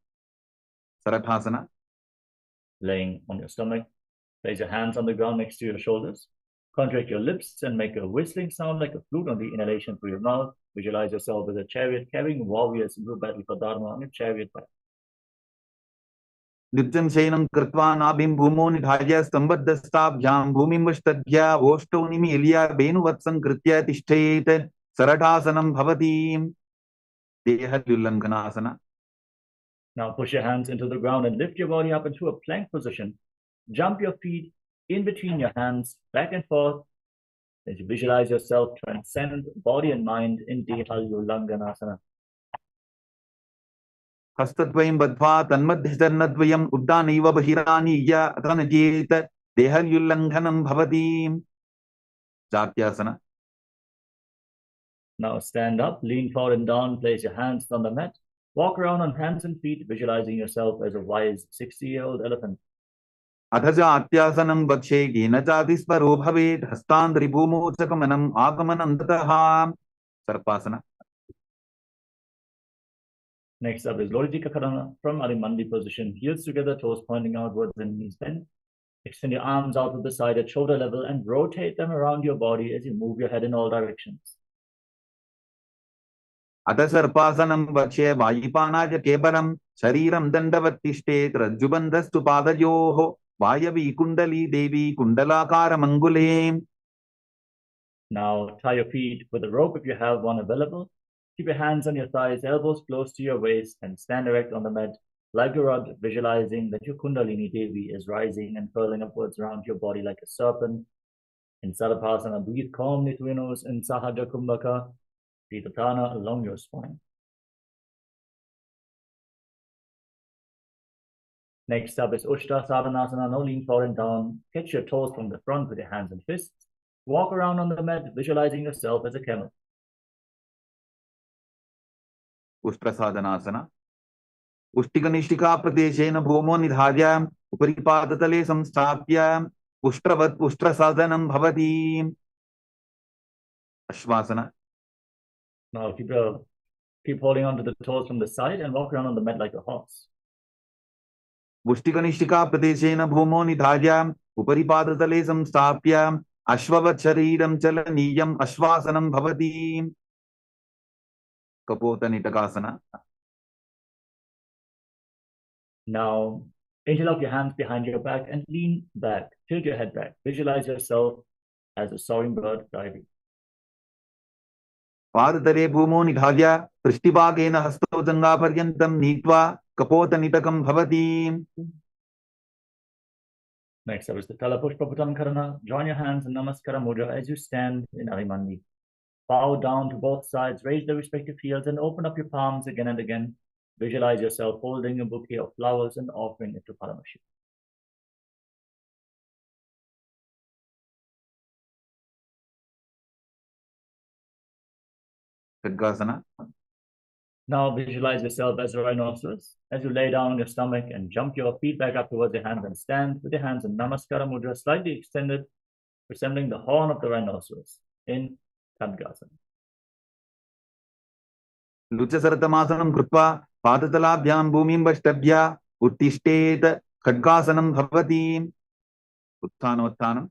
Sarathasana. Laying on your stomach, place your hands on the ground next to your shoulders. Contract your lips and make a whistling sound like a flute on the inhalation through your mouth. Visualize yourself as a chariot carrying warriors into battle for Dharma on a chariot back. Nityan Shainam Kritva Nabhim Bhumo Nidhaya Stambhaddhastabhyam Bhumimvashtadhya Voshto Nimilya Venuvatsam Kritya Tishthet Sarathasanam Bhavati Dehalyullankanasana. Now push your hands into the ground and lift your body up into a plank position. Jump your feet in between your hands, back and forth, as you visualize yourself transcend body and mind in Dehalyullankanasana. Hastadvayam Badva Tanmadhyacharnadvayam Uddanaiva Bahiraniya Atanajeta Dehalyullankhanam Bhavati Jatyasana. Now stand up, lean forward and down, place your hands on the mat. Walk around on hands and feet, visualizing yourself as a wise 60-year-old elephant. Adhajatyasana Bakshe Genajatisvaro Bhavet Hastandri Bhumochakamanam Agamanam Tataha Sarpasana. Next up is Lodhi Karana from Arimandi position. Heels together, toes pointing outwards and knees bent. Extend your arms out to the side at shoulder level and rotate them around your body as you move your head in all directions. Adasarpasanam Bakshe Vayipanaja Kebaram Shariram Dandavatishte Rajubandhastu Padayoho Vayavi Kundali Devi Kundalakara Mangule. Now tie your feet with a rope if you have one available. Keep your hands on your thighs, elbows close to your waist, and stand erect on the mat like a rod, visualizing that your Kundalini Devi is rising and curling upwards around your body like a serpent. In Sarapasana, breathe calmly through your nose in Sahaja Kumbhaka. Breathe Utthana along your spine. Next up is Ushta Sadhanasana. Now lean forward and down. Catch your toes from the front with your hands and fists. Walk around on the mat, visualizing yourself as a camel. Ushtrasadhanasana. Ushtikanishtika Pradeshena Bhomo Nidhaya Uparipadatale Samstapya Ushtravat Ushtrasadhanam Bhavati Ashvasana. Now keep holding on to the toes from the side and walk around on the mat like a horse. Ushtikanishtika Pradeshena Bhomo Nidhaya Uparipadatale Samstapya Ashvavat Shariram Chalaniyam Ashvasanam Bhavati Kapota Nitakasana. Now interlock your hands behind your back and lean back. Tilt your head back. Visualize yourself as a soaring bird diving. Padatare Bhumo Nidhaya Prishtibhagena Hasto Janga Paryantam Nitva Kapota Nitakam Bhavati. Next up is the Talapushpaputam Karana. Join your hands in Namaskara Mudra as you stand in Arimandi. Bow down to both sides, raise the respective heels, and open up your palms again and again. Visualize yourself holding a bouquet of flowers and offering it to Paramashivoham. Khadgasana. Now visualize yourself as a rhinoceros as you lay down on your stomach and jump your feet back up towards your hands and stand with your hands in Namaskara Mudra, slightly extended, resembling the horn of the rhinoceros in Khadgasana. Luchasartamasanam Krutva Padatalabhyam Bhumim Vashtabhya Uttishtet Khadgasanam Bhavati Utthana.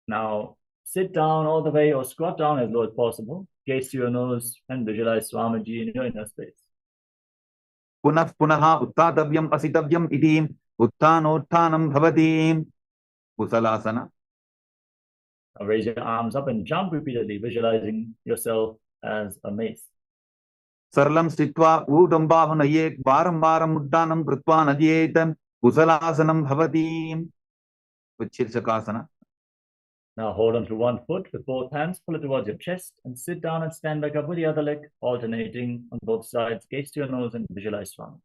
Now sit down all the way or squat down as low as possible. Gaze to your nose and visualize Swamiji in your inner space. Punah Punaha Uttatavyam Asitavyam Iti Uttanottanam Bhavati Kusalasana. Now raise your arms up and jump repeatedly, visualizing yourself as a mace. Sarlam Stitva Udambhavanaye Varam Varam Uddanam Kritva Najetam Kusalasanam Bhavati Vichirshakasana. Now hold on to one foot with both hands, pull it towards your chest, and sit down and stand back up with the other leg, alternating on both sides. Gaze to your nose and visualize Swami.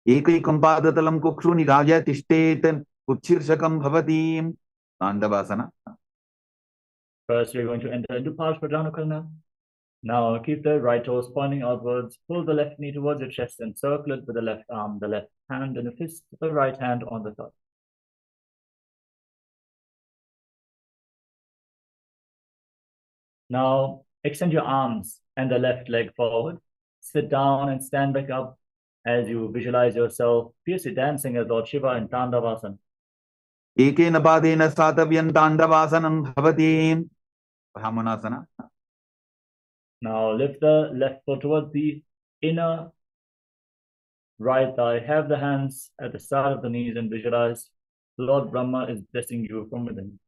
Ekaikum Padatalam Kukshu Nidhaya Tishtet Uchirshakam Bhavati Andavasana. First, we're going to enter into Parshvadranukarana. Now keep the right toes pointing outwards, pull the left knee towards your chest and circle it with the left arm, the left hand in a fist, the right hand on the thigh. Now extend your arms and the left leg forward, sit down and stand back up as you visualize yourself fiercely dancing as Lord Shiva in Tandavasana. एकेन पादेन स्थातव्यं ताण्डवासनं भवति ब्राह्मणासन. Now lift the left foot towards the inner right thigh. Have the hands at the side of the knees and visualize Lord Brahma is blessing you from within.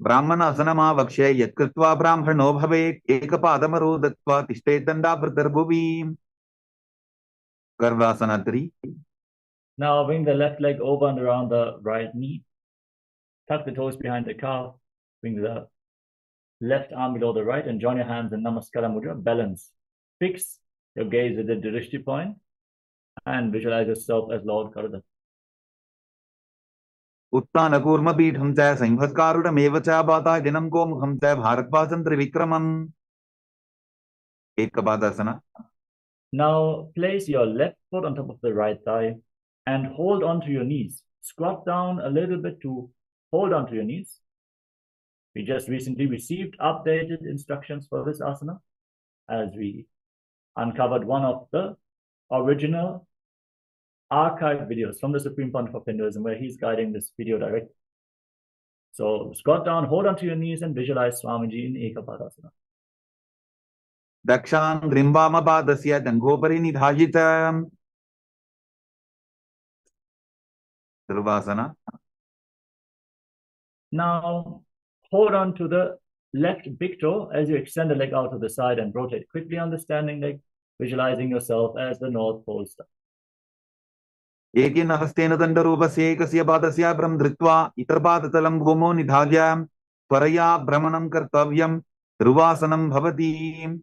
ब्राह्मणासनमावक्ष्य यत्कृत्वा ब्राह्मणो भवेत् एकपादमरो दत्त्वा तिष्ठेदण्डाभृतर्भुवि. Garvasana 3. Now bring the left leg over and around the right knee. Tuck the toes behind the calf. Bring the left arm below the right and join your hands in Namaskara Mudra. Balance. Fix your gaze at the Drishti point and visualize yourself as Lord Garuda. उत्तानकूर्मपीठं च संहत्कारुणमेव च बाता दिनं गोमुखं च भारद्वाजं त्रिविक्रमम्. एकपादासना. Now place your left foot on top of the right thigh and hold onto your knees. Squat down a little bit to hold onto your knees. We just recently received updated instructions for this asana as we uncovered one of the original archived videos from the Supreme Pontiff of Hinduism where he's guiding this video directly. So squat down, hold onto your knees and visualize Swamiji in Ekapadasana. दक्षां ग्रीम्बामपादस्य दङ्घोपरि निधायितम्. Dhruvaasana. Now hold on to the left big toe as you extend the leg out to the side and rotate quickly on the standing leg, visualizing yourself as the North Pole star. एकेन हस्तेन दण्डरूपस्य एकस्य पादस्य भ्रं धृत्वा इतरपादतलं भूमौ निधाय त्वरया भ्रमणं कर्तव्यं. ध्रुवासनं भवति.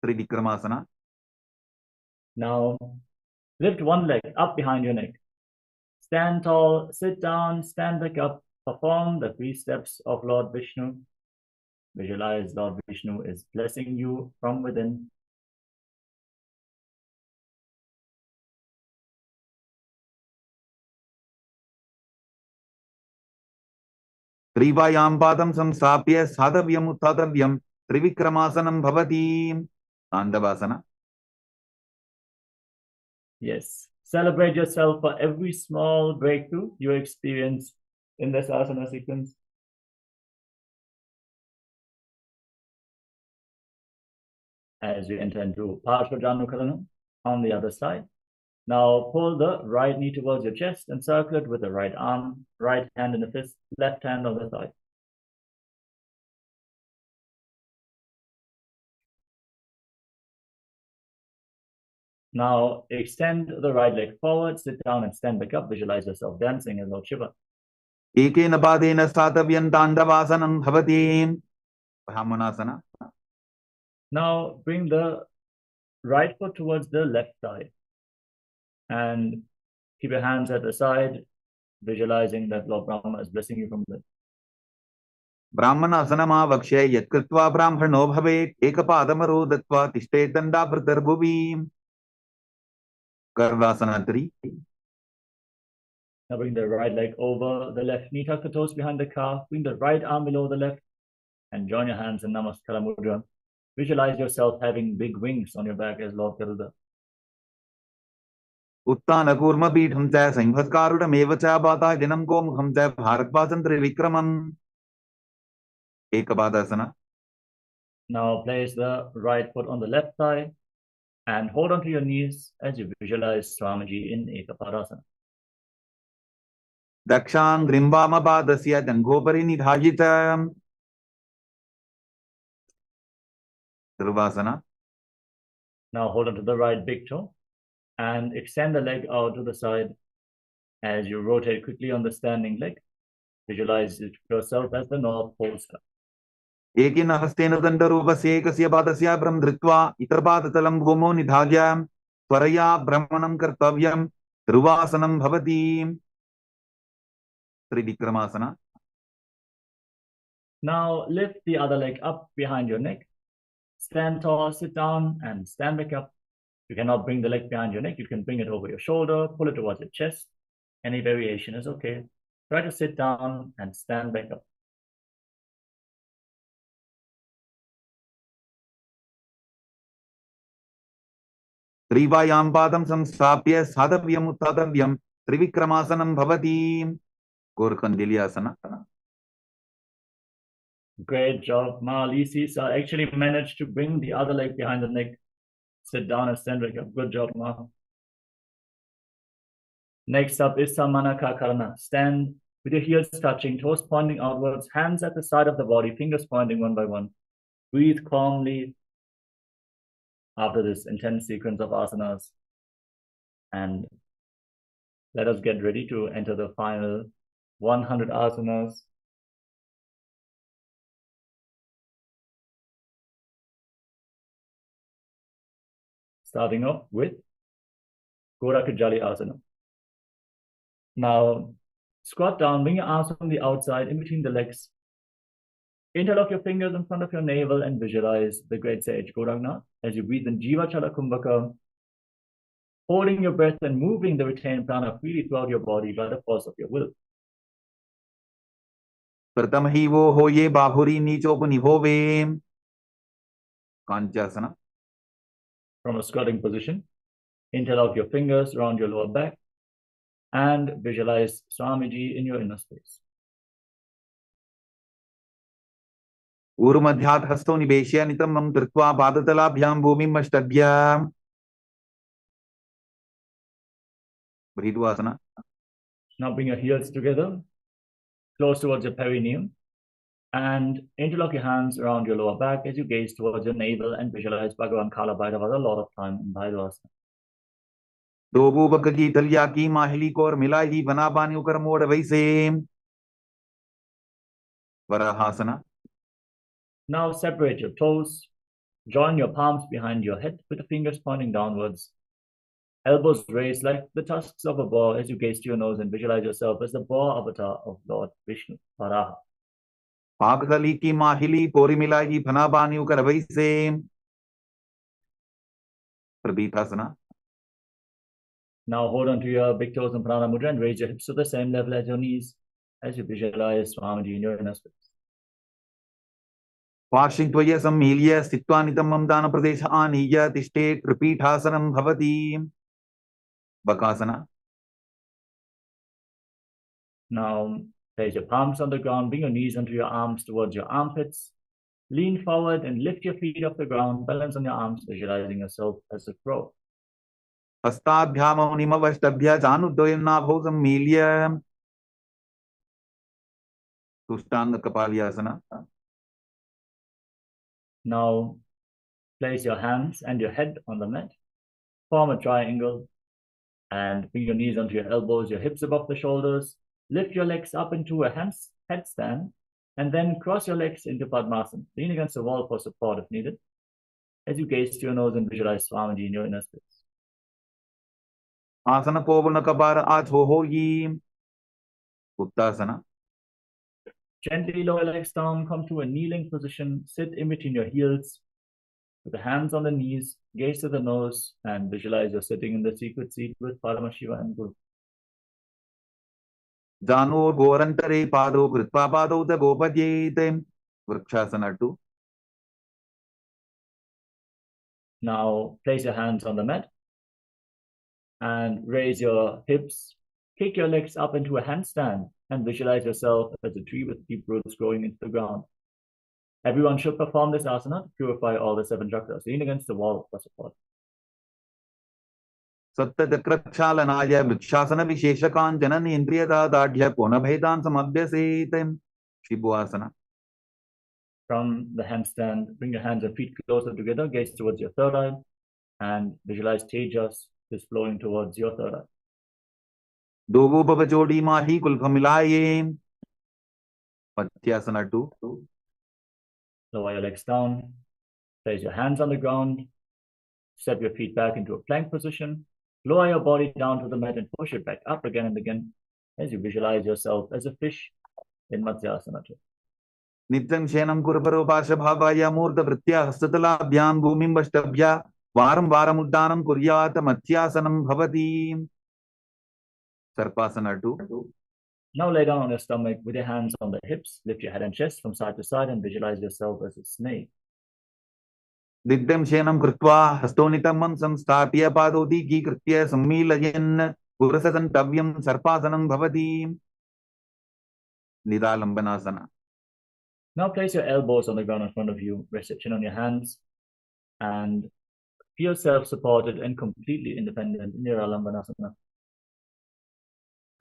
Trivikramasana. Now lift one leg up behind your neck. Stand tall, sit down, stand back up. Perform the 3 steps of Lord Vishnu. Visualize Lord Vishnu is blessing you from within. त्रिवायां पादं संस्थाप्य स्थातव्यम् उत्थातव्यं. त्रिविक्रमासनं भवति. ताण्डवासना. Yes. Celebrate yourself for every small breakthrough you experience in this asana sequence. As we enter into Parshvajanukaranam on the other side. Now pull the right knee towards your chest and circle it with the right arm, right hand in the fist, left hand on the thigh. Now extend the right leg forward, sit down and stand back up. Visualize yourself dancing as Lord Shiva. एकेन पादेन स्थातव्यं ताण्डवासनं भवति. ब्राह्मणासना. Now bring the right foot towards the left thigh and keep your hands at the side, visualizing that Lord Brahma is blessing you from within. ब्राह्मणासनमावक्ष्य यत्कृत्वा ब्राह्मणो भवेत् एकपादमरो दत्त्वा तिष्ठेदण्डाभृतर्भुवि. Garvasana 3. Now bring the right leg over the left knee, tuck the toes behind the calf, bring the right arm below the left, and join your hands in Namaskara Mudra. Visualize yourself having big wings on your back as Lord Garuda. उत्तानकूर्मपीठं च संहत्कारुणमेव च बाता दिनं गोमुखं च भारद्वाजं त्रिविक्रमम्. एकपादासना. Now place the right foot on the left thigh and hold onto your knees as you visualize Swamiji in Ekapadasana. दक्षां ग्रीम्बामपादस्य दङ्घोपरि निधायितम्. Dhruvaasana. Now hold onto the right big toe and extend the leg out to the side as you rotate quickly on the standing leg. Visualize yourself as the North Pole star. एकेन हस्तेन दण्डरूपस्य एकस्य पादस्य भ्रं धृत्वा इतरपादतलं भूमौ निधाय त्वरया भ्रमणं कर्तव्यं. ध्रुवासनं भवति. त्रिविक्रमासना. Now lift the other leg up behind your neck. Stand tall, sit down, and stand back up. You cannot bring the leg behind your neck. You can bring it over your shoulder, pull it towards your chest. Any variation is okay. Try to sit down and stand back up. Trivayam padam samstapya sadhavyam uttadavyam Trivikramasanam bhavati. Gorkandiliyasana. Great job, Ma. Lisa actually managed to bring the other leg behind the neck. Sit down and stand back up. Good job, Ma. Next up is Samanaka Karana. Stand with your heels touching, toes pointing outwards, hands at the side of the body, fingers pointing one by one. Breathe calmly after this intense sequence of asanas. And let us get ready to enter the final 100 asanas. Starting off with Gorakajali Asana. Now, squat down, bring your arms from the outside in between the legs. Interlock your fingers in front of your navel and visualize the great sage Gaurangnath as you breathe in Jiva Chala Kumbhaka, holding your breath and moving the retained prana freely throughout your body by the force of your will. Pratham hi wo hoye bahuri nichopani hove. Kanchasana. From a squatting position, interlock your fingers around your lower back and visualize Swamiji in your inner space. Urumadhyat hasto nibeshya nitamam dritva padatalabhyam bhumim ashtadhyam. Bridvasana. Now bring your heels together, close towards your perineum, and interlock your hands around your lower back as you gaze towards your navel and visualize Bhagavan Kala Bhairava a lot of time in Bhairvasana. Dobu bakki talya ki mahili ko aur milai hi bana bani ukar mod vaise. Varahasana. Now separate your toes, join your palms behind your head with the fingers pointing downwards. Elbows raised like the tusks of a boar as you gaze to your nose and visualize yourself as the boar avatar of Lord Vishnu, Varaha. Pagdali ki mahili pori milai hi bana bani ukar vaise. Pradipasana. Now hold on to your big toes in Prana Mudra and raise your hips to the same level as your knees as you visualize Swamiji in your inner space. Washing tvaya sammilya stitva nitamam dana pradesha aniya tishte tripithasanam bhavati. Bakasana. Now place your palms on the ground, bring your knees onto your arms towards your armpits. Lean forward and lift your feet off the ground, balance on your arms, visualizing yourself as a crow. Hastadhyam unimavashtabhya januddoyam nabho sammilya. Tushtanga Kapalyasana. Now place your hands and your head on the mat, form a triangle, and bring your knees onto your elbows, your hips above the shoulders. Lift your legs up into a headstand, and then cross your legs into Padmasana. Lean against the wall for support if needed, as you gaze to your nose and visualize Swamiji in your inner space. Asana Povana Kabara Achohoyi. Uttasana. Gently lower legs down, come to a kneeling position, sit in between your heels, with the hands on the knees, gaze to the nose, and visualize you're sitting in the secret seat with Paramashiva and Guru. Jano Gorantare Pado Kritpa Pado the Gopadyete. Vrikshasana 2. Now place your hands on the mat and raise your hips. Kick your legs up into a handstand and visualize yourself as a tree with deep roots growing into the ground. Everyone should perform this asana to purify all the 7 chakras. Lean against the wall for support. Satta Chakrakshalanaya Vrikshasana Visheshakan Janani Indriyata Dadhya Ponabhedan Samabhyasetem. Shibhuasana. From the handstand, bring your hands and feet closer together, gaze towards your third eye, and visualize Tejas is flowing towards your third eye. Dogu Babajodi Mahi Kulpamilaye. Patyasana 2. Lower your legs down, place your hands on the ground, step your feet back into a plank position, lower your body down to the mat and push it back up again and again as you visualize yourself as a fish in Matsyasana 2. Nityam Shenam Kurparo Pashabhavaya Murta Vritya Hastatalabhyam Bhumim Vashtabhya Varam Varam Uddanam Kuryata Matsyasanam Bhavati. Sarpasana 2. Now lay down on your stomach with your hands on the hips, lift your head and chest from side to side and visualize yourself as a snake. दिग्धं शेनं कृत्वा हस्तोनितं संस्थाप्य पादोदीकीकृत्य सम्मीलयन् पुरससन्तव्यं सर्पासनं भवति निरालम्बनासना. Now place your elbows on the ground in front of you, rest your chin on your hands, and feel self-supported and completely independent in Niralambanasana.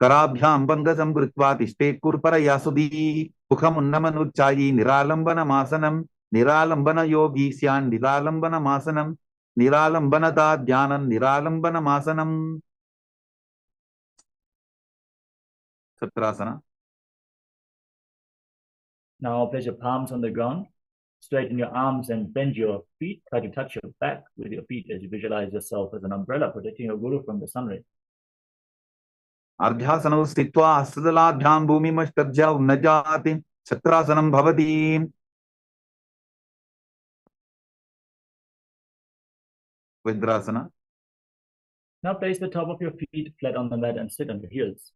कराभ्यां बन्धसं कृत्वा तिष्ठेत् कुर्परया सुधी मुखमुन्नमनुच्चायि निरालम्बनमासनं निरालम्बनयोगी स्यान् निरालम्बनमासनं निरालम्बनता ध्यानं निरालम्बनमासनं. Satrasana. Now place your palms on the ground, straighten your arms and bend your feet. Try to touch your back with your feet as you visualize yourself as an umbrella protecting your guru from the sun rays. अर्ध्यासनौ स्थित्वा हस्तदलाभ्यां भूमिमष्टभ्य उन्नजाति छत्रासनं भवति. Vidrasana. Now place the top of your feet flat on the mat and sit on your heels.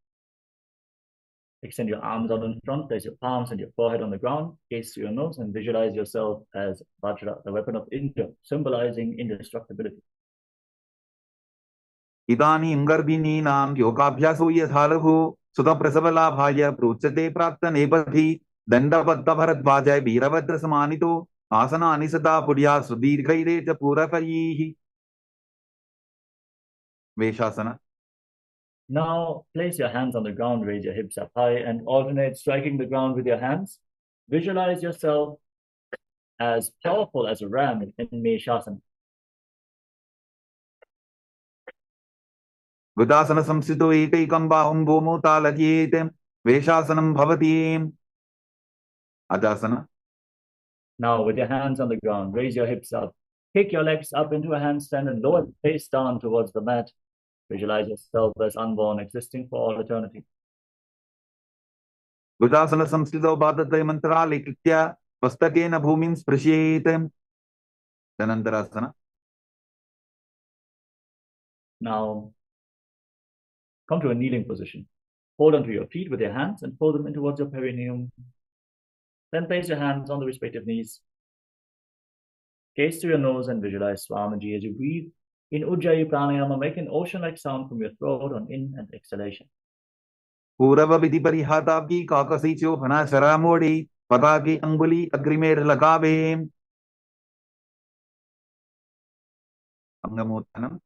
Extend your arms out in front, place your palms and your forehead on the ground, gaze through your nose, and visualize yourself as Vajra, the weapon of Indra, symbolizing indestructibility. इदानीं गर्भिणीनां योगाभ्यासो यथालघु सुतप्रसवलाभाय प्रोच्यते प्राप्तनेपथि दण्डबद्धभरद्वाज वीरभद्रसमानितो आसनानि सदा पुर्या सुदीर्घैरे च पूरकैः. Veshasana. Now place your hands on the ground, raise your hips up high, and alternate striking the ground with your hands. Visualize yourself as powerful as a ram in Meshasana. Gudasana samsito ekaikan bahum bhomo talajyet Veshasanam bhavati. Ajasana. Now with your hands on the ground, raise your hips up. Kick your legs up into a handstand and lower the face down towards the mat. Visualize yourself as unborn, existing for all eternity. Gudasana samsito bhadate mantrale kritya vastakena bhumim sprashyet. Dhanantarasana. Now come to a kneeling position. Hold onto your feet with your hands and pull them in towards your perineum. Then place your hands on the respective knees. Gaze to your nose and visualize Swamiji as you breathe. In Ujjayi Pranayama, make an ocean-like sound from your throat on in and exhalation. Purava vidhi parihatabhi kakasicho phana sharamodi pataki anguli agrimer lagave. Angamottanam.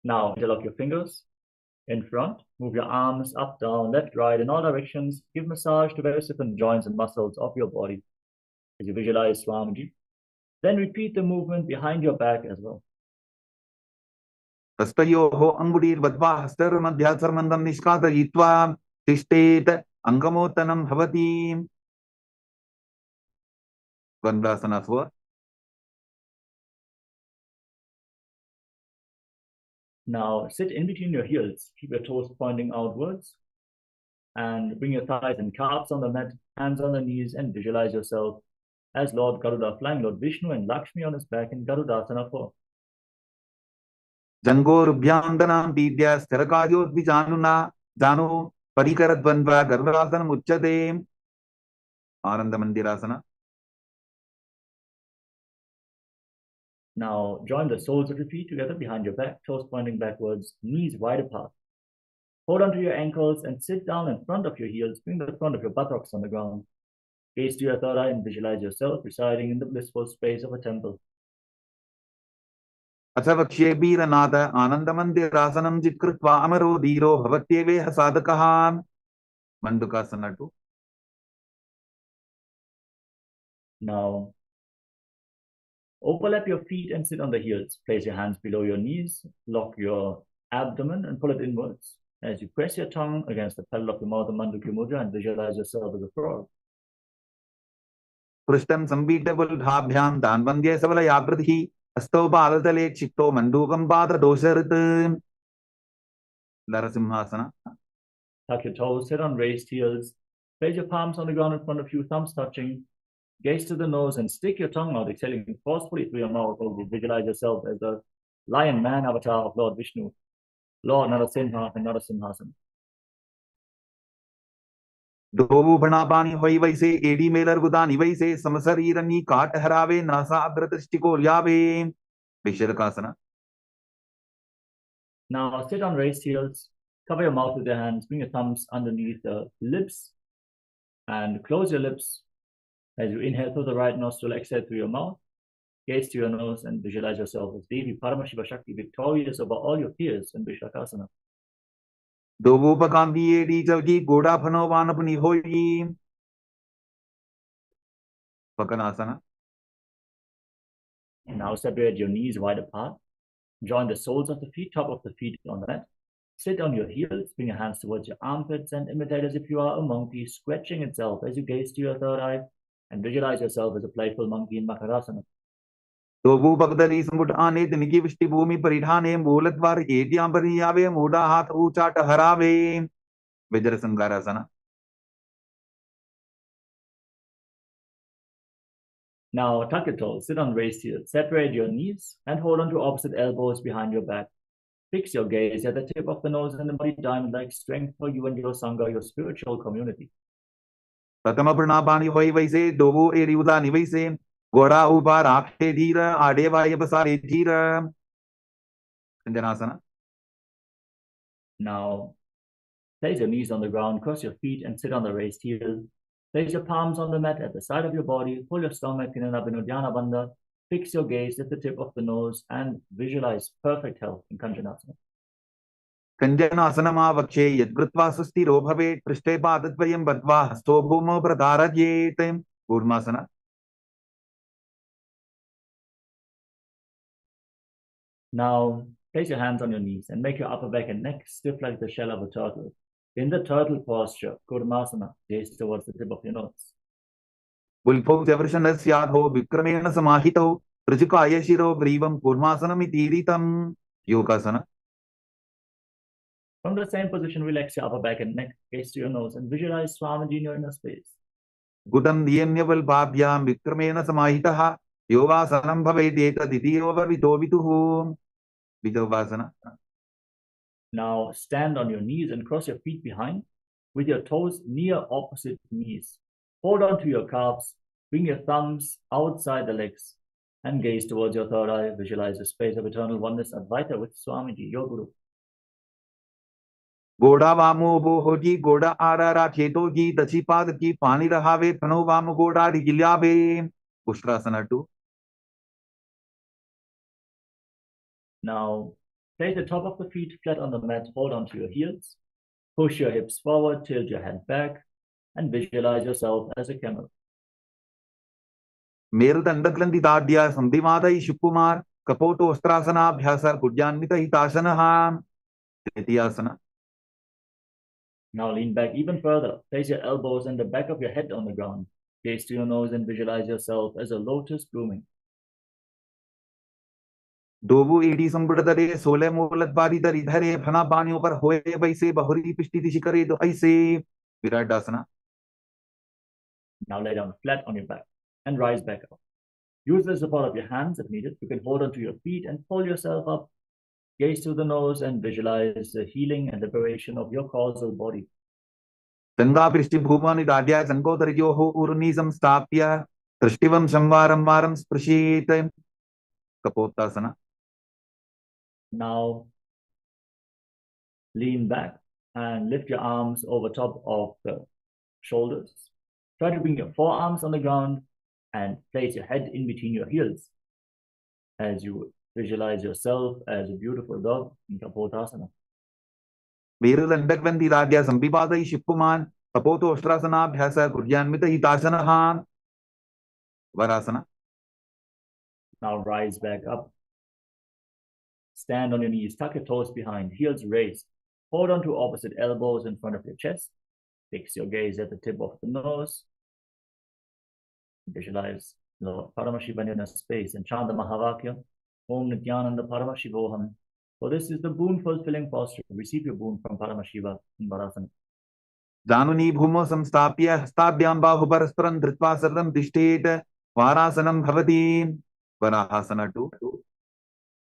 Now interlock your fingers in front. Move your arms up, down, left, right, in all directions. Give massage to various different joints and muscles of your body as you visualize Swamiji. Then repeat the movement behind your back as well. Hastayoho angulir vadva hastar madhyasarmandam nishkatayitva tishtet angamottanam bhavati. Vandasana swa. Now sit in between your heels. Keep your toes pointing outwards. And bring your thighs and calves on the mat, hands on the knees, and visualize yourself as Lord Garuda, flying Lord Vishnu and Lakshmi on his back in Garudasana 4. Jangorubhyandanam vidya stharakajot vijanuna janu parikaradvandva garudasanam uchyate. Arandamandirasana. Now join the soles of your feet together behind your back, toes pointing backwards, knees wide apart. Hold onto your ankles and sit down in front of your heels. Bring the front of your buttocks on the ground. Gaze to your third eye and visualize yourself residing in the blissful space of a temple. Athavakshe Biranatha Anandamandirasana jitkritva amaro dhiro bhavatyeveha sadakaha. Mandukasana 2. Now overlap your feet and sit on the heels. Place your hands below your knees, lock your abdomen and pull it inwards. As you press your tongue against the pedal of your mouth, Mandukya Mudra, and visualize yourself as a frog. Prishtam sambitable bhabhyam danvandye savala yaprathi asto balatale chikto mandukam pada dosharit. Narasimhasana. Tuck your toes, sit on raised heels. Place your palms on the ground in front of you, thumbs touching. Gaze to the nose and stick your tongue out, exhaling forcefully through your mouth. Visualize yourself as the lion man avatar of Lord Vishnu, Lord Narasimha and Narasimhasana. Dovu Banabani Hoivase, Edi Mailer Gudani Vase, Samasarirani, Kat Harave, Nasa Abratistiko Yave, Visharakasana. Now sit on raised heels, cover your mouth with your hands, bring your thumbs underneath the lips, and close your lips as you inhale through the right nostril, exhale through your mouth. Gaze to your nose and visualize yourself as Devi Paramashiva Shakti, victorious over all your fears in Visharakasana. Dovu Pakambi Edi Javji, Goda Panovanapani Hoi, Pakanasana. Now separate your knees wide apart. Join the soles of the feet, top of the feet on the mat. Sit on your heels, bring your hands towards your armpits and imitate as if you are a monkey scratching itself as you gaze to your third eye and visualize yourself as a playful monkey in Makarasana. Dovu Bagdali Samut Ane, the Niki Vishti Bhumi Paridhane, Mulatvar, Etiam Pariyave, Muda Hat Uchat Harave, Vajrasangarasana. Now tuck your toes, sit on raised heels, separate your knees and hold on to opposite elbows behind your back. Fix your gaze at the tip of the nose and embody diamond-like strength for you and your Sangha, your spiritual community. Pratama Pranabani Hoivase, Dovu Edi Udani Vase, Gora Upa Rakhe Dhira, Adeva Yabasare Dhira. Sanjanasana. Now place your knees on the ground, cross your feet and sit on the raised heel. Place your palms on the mat at the side of your body, pull your stomach in an Abhinodhyana Bandha, fix your gaze at the tip of the nose and visualize perfect health in Kanjanasana. Kanjanasana Vakshe, Yadgritva Susti Robhave, Prishte Padatvayam Badva, Stobhumo Pradharajete, Urmasana. Now place your hands on your knees and make your upper back and neck stiff like the shell of a turtle. In the turtle posture, Kurmasana, gaze towards the tip of your nose. Vulpo Severshanas Yadho, Vikramena Samahito, Prajukaya Shiro, Grivam, Kurmasana Mitiritam, Yokasana. From the same position, relax your upper back and neck, gaze to your nose, and visualize Swamiji in your inner space. Gudam Diemyaval Babhyam, Vikramena Samahitaha, Yogasanam Bhavedeta, Didiyova Vitovituhu, Vidovasana. Now stand on your knees and cross your feet behind with your toes near opposite knees. Hold on to your calves, bring your thumbs outside the legs and gaze towards your third eye. Visualize the space of eternal oneness Advaita with Swamiji, your Guru. Goda Vamu Bohoji, Goda Arara Chetoji, Dachipadaki, Pani Rahave, Pano Vamu Goda Rigilave, Ustrasana 2. Now place the top of the feet flat on the mat, hold on to your heels, push your hips forward, tilt your head back, and visualize yourself as a camel. Mer Dandaklanti Dadya, Sandhimada Shupumar, Kapoto Ostrasana, Bhyasa, Kudyanmita Hitasana, Tretiyasana. Now lean back even further, place your elbows and the back of your head on the ground, gaze to your nose and visualize yourself as a lotus blooming. Dovu Edi Sambudare, Sole Mulatvari Daridhare, Phana Bani Upar Hoye Vaise, Bahuri Pishti Shikare, Do Aise, Viradasana. Now lay down flat on your back and rise back up. Use the support of your hands if needed. You can hold onto your feet and pull yourself up. Gaze through the nose and visualize the healing and liberation of your causal body. Ganga Prishti Bhumani Dadya, Sankotaryoho Urnisam Stapya, Trishtivam Shamvaram Varam Sprashite, Kapotasana. Now lean back and lift your arms over top of the shoulders. Try to bring your forearms on the ground and place your head in between your heels as you visualize yourself as a beautiful dog in Kapotasana. Virulendakvanti Radya Sambipada Shipuman, Kapoto Ostrasana, Bhyasa, Kudyanmita Hitasana, Varasana. Now rise back up. Stand on your knees, tuck your toes behind, heels raised. Hold on to opposite elbows in front of your chest. Fix your gaze at the tip of the nose. Visualize Lord Paramashivan in a space and chant the Mahavakya, Om Nithyananda Paramashivoham. For this is the boon fulfilling posture. Receive your boon from Paramashiva in Varasana. Januni Bhumo Samstapya, Stabhyam Bahuparastaram Dritva Sarvam Dishtet, Varasanam Bhavati, Varahasana 2.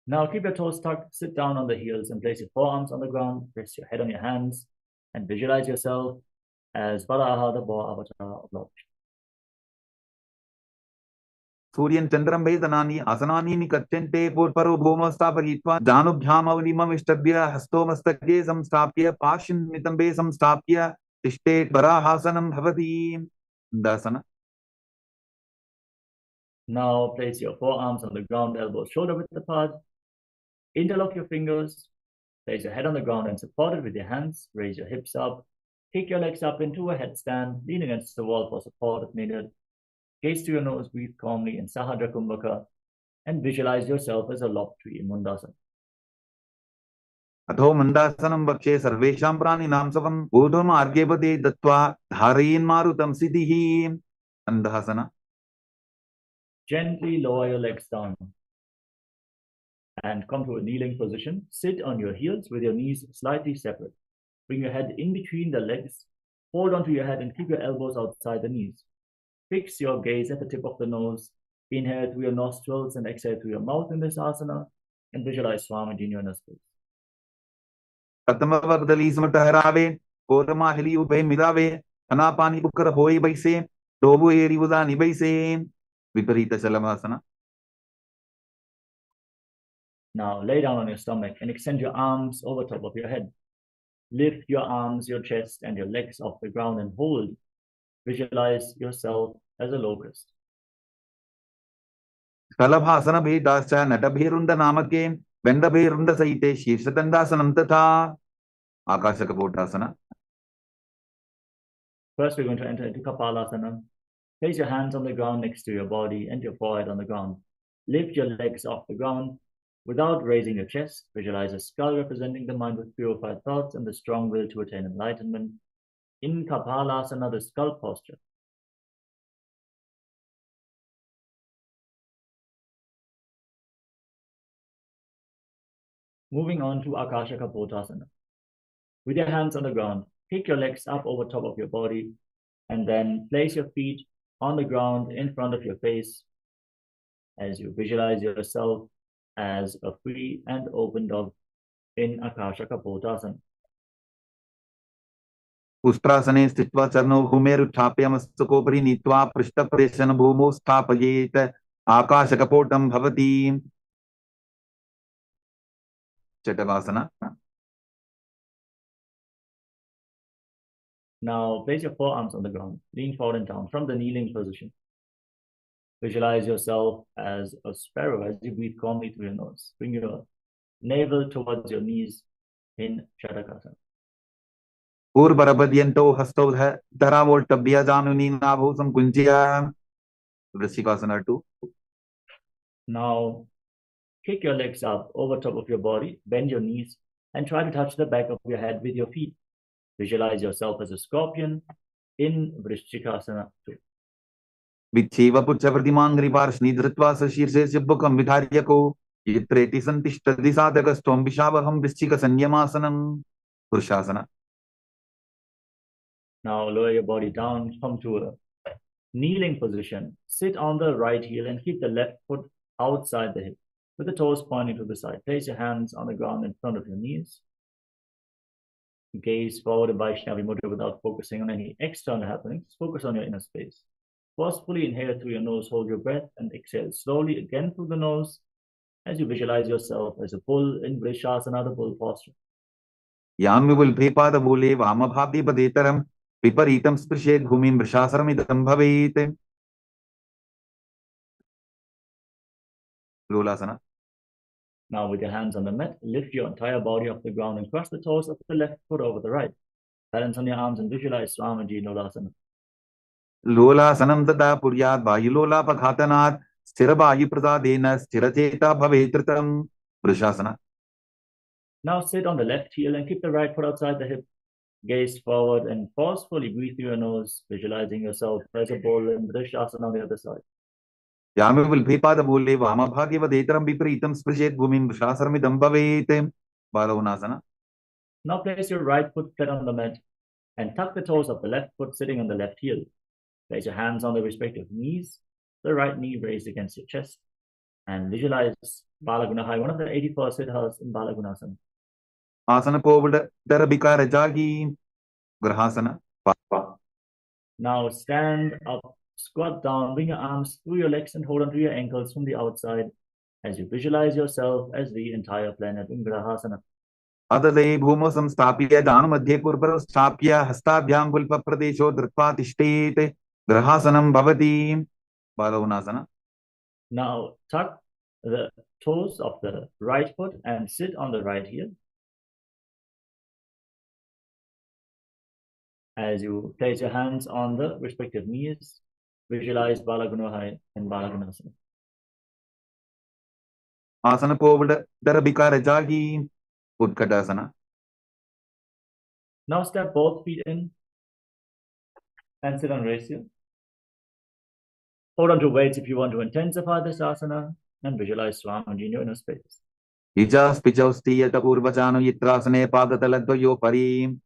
Now keep your toes tucked, sit down on the heels and place your forearms on the ground, rest your head on your hands and visualize yourself as Varaha, the boar avatar of Lord Vishnu. Suryan Chandram Vedanani Asanani Nikachente Purparo Bhoma Stapagitva Janubhyamavrimam Ishtabhya Hastomastake Samstapya Pashin Nitambe Samstapya Tishte Varahasanam Bhavati. Dasana. Now place your forearms on the ground, elbows shoulder width apart. Interlock your fingers. Place your head on the ground and support it with your hands. Raise your hips up. Kick your legs up into a headstand. Lean against the wall for support if needed. Gaze to your nose. Breathe calmly in Sahadra Kumbhaka. And visualize yourself as a lob tree in Mundasana. अथो मंदासनं वक्षे सर्वेषां प्राणिनां सवं ऊर्ध्वमार्गेपदे दत्त्वा धारयन्मारुतं सिद्धिः. अंधासना. Gently lower your legs down and come to a kneeling position. Sit on your heels with your knees slightly separate. Bring your head in between the legs. Hold onto your head and keep your elbows outside the knees. Fix your gaze at the tip of the nose. Inhale through your nostrils and exhale through your mouth in this asana. And visualize Swamiji in your inner space. Atmavardali smataharaave, Koramahili ube midave, Anapani bukar hoi baise, Dobu eri udani baise. Viparita Chalamasana. Now lay down on your stomach and extend your arms over top of your head. Lift your arms, your chest, and your legs off the ground and hold. Visualize yourself as a locust. Kalabhasana bhedascha natabhirunda namake, Vendabhirunda saite Shirsatandasanam tatha. Akashakapotasana. First, we're going to enter into Kapalasana. Place your hands on the ground next to your body and your forehead on the ground. Lift your legs off the ground without raising your chest. Visualize a skull representing the mind with purified thoughts and the strong will to attain enlightenment. In Kapalasana, the skull posture. Moving on to Akashakapotasana. With your hands on the ground, kick your legs up over top of your body and then place your feet on the ground in front of your face as you visualize yourself as a free and open dog in Akashakapotasana. Ustrasane sthitva charno bhumeruchhapyamastokopari nitva prishtapadeshana bhumo sthapayet Akashakapotam bhavati. Chatavasana. Now place your forearms on the ground, lean forward and down from the kneeling position. Visualize yourself as a sparrow as you breathe calmly through your nose. Bring your navel towards your knees in Chatakasana. Urvarabhadyanto hastodha dharavol januni nabho samkunjya. Vrishikasana 2. Now kick your legs up over top of your body, bend your knees, and try to touch the back of your head with your feet. Visualize yourself as a scorpion in Vrishikasana 2. Vicheva puchavardhiman griparshni dhritva sashirse chibbukam vidharyako yitreti santishtadi sadhakastom vishavaham vrishchika sanyamasana. Purushasana. Now lower your body down, come to a kneeling position. Sit on the right heel and keep the left foot outside the hip with the toes pointing to the side. Place your hands on the ground in front of your knees. Gaze forward in Vaishnavi Mudra without focusing on any external happenings. Focus on your inner space. Forcefully inhale through your nose, hold your breath, and exhale slowly again through the nose as you visualize yourself as a bull in Vrishasana, the bull posture. Yami will pepada bole vamabhabi padetaram Viparitam sprished bhumim vrishasaramidam bhavete. Lolasana. Now with your hands on the mat, lift your entire body off the ground and cross the toes of the left foot over the right. Balance on your arms and visualize Swamiji in Lolasana. Lolasanam tada puryat vayulola pakhatanat sthirabayu prasadena sthiracheta bhavetritam. Vrishasana. Now sit on the left heel and keep the right foot outside the hip. Gaze forward and forcefully breathe through your nose, visualizing yourself as a bull in Vrishasana on the other side. Yami will pepada bole vamabhagyava detaram viparitam sprished bhumim vrishasaramidam bhavete. Balavunasana. Now place your right foot flat on the mat and tuck the toes of the left foot sitting on the left heel. Place your hands on the respective knees, the right knee raised against your chest, and visualize Balagunahai, one of the 84 siddhas in Balagunasana. Asana povada darabhika rajagi. Grahasana. Now stand up, squat down, bring your arms through your legs and hold onto your ankles from the outside as you visualize yourself as the entire planet in Grahasana. अतदे भूमौ संस्थाप्य दानमध्ये कुर्वरौ स्थाप्य हस्ताभ्यां गुल्फप्रदेशो धृत्वा तिष्ठेत् ग्रहासनं भवति बालवनासना. Now tuck the toes of the right foot and sit on the right heel. As you place your hands on the respective knees, visualize Balagunohai and Balagunasana. आसन को दरबिका रजागी उत्कटासना. Now step both feet in and sit on ratio. Hold on to weights if you want to intensify this asana and visualize Swamiji in your inner space. इजास पिचौस्तीयत पूर्वचानु यत्रासने पादतलद्वयो परि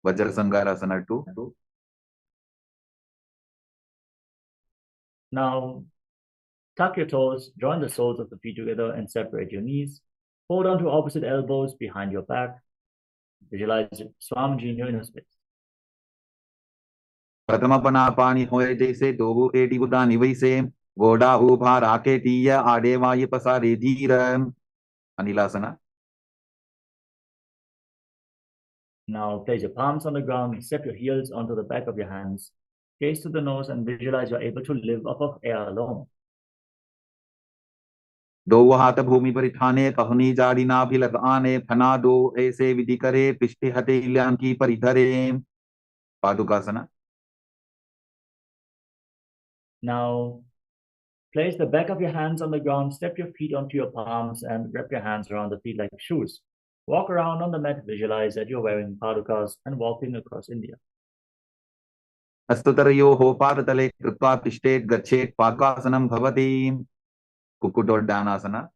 वज्र संगारासना 2. Now tuck your toes, join the soles of the feet together and separate your knees. Hold on to opposite elbows behind your back. Visualize Swamiji in your inner space. प्रथम पनापानी होए जैसे दो eighty बुदानी वैसे गोडा उभा राके टीया आडे वाये पसारे धीर अनिलासना. Now place your palms on the ground, step your heels onto the back of your hands, gaze to the nose and visualize you're able to live off of air alone. दो हाथ भूमि पर ठाने कहनी जाड़ी नाभिलक आने फना दो ऐसे विधि करे पिष्टे हते इल्यान की परिधरे पादुकासना. Now place the back of your hands on the ground, step your feet onto your palms and wrap your hands around the feet like shoes. Walk around on the mat, visualize that you're wearing padukas and walking across India. अस्तुतरयोः पादतले कृत्वा तिष्ठेत् गच्छेत् पादुकासनं भवति कुक्कुटोड्डानासना.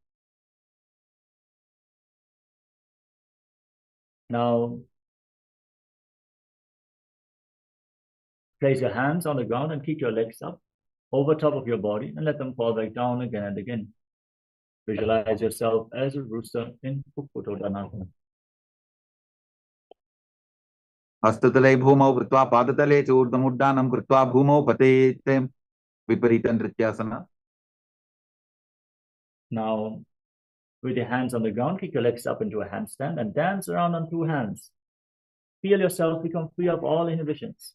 Now place your hands on the ground and kick your legs up over top of your body and let them fall back down again and again. Visualize yourself as a rooster in Kukkutoddanasana. हस्ततले भूमौ कृत्वा पादतले च ऊर्ध्वमुड्डानं कृत्वा भूमौ पतेत् विपरीत नृत्यासना. Now, with your hands on the ground, kick your legs up into a handstand and dance around on two hands. Feel yourself become free of all inhibitions.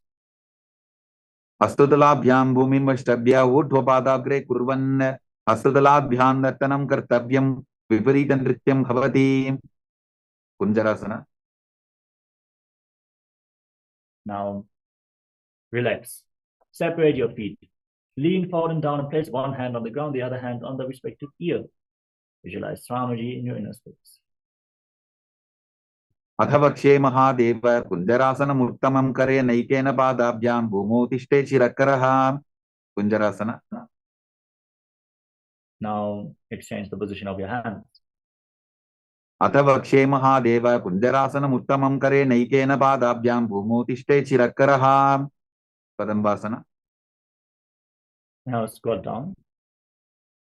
हस्ततलाभ्यां भूमिं वष्टभ्य ऊर्ध्वपादाग्रे कुर्वन् हस्ततलाभ्यां नर्तनं कर्तव्यं विपरीत नृत्यं भवति कुञ्जरासना. Now, relax. Separate your feet. Lean forward and down and place one hand on the ground, the other hand on the respective ear. Visualize Swamiji in your inner space. अथ वक्षे महादेव कुञ्जरासनम् उत्तमं करे नैकेन पादाभ्यां भूमौ तिष्ठे शिरकरः कुञ्जरासना. Now, exchange the position of your hands. अथ वक्षे महादेव कुञ्जरासनम् उत्तमं करे नैकेन पादाभ्यां भूमौ तिष्ठे शिरकरः कदम्बासना. Now, squat down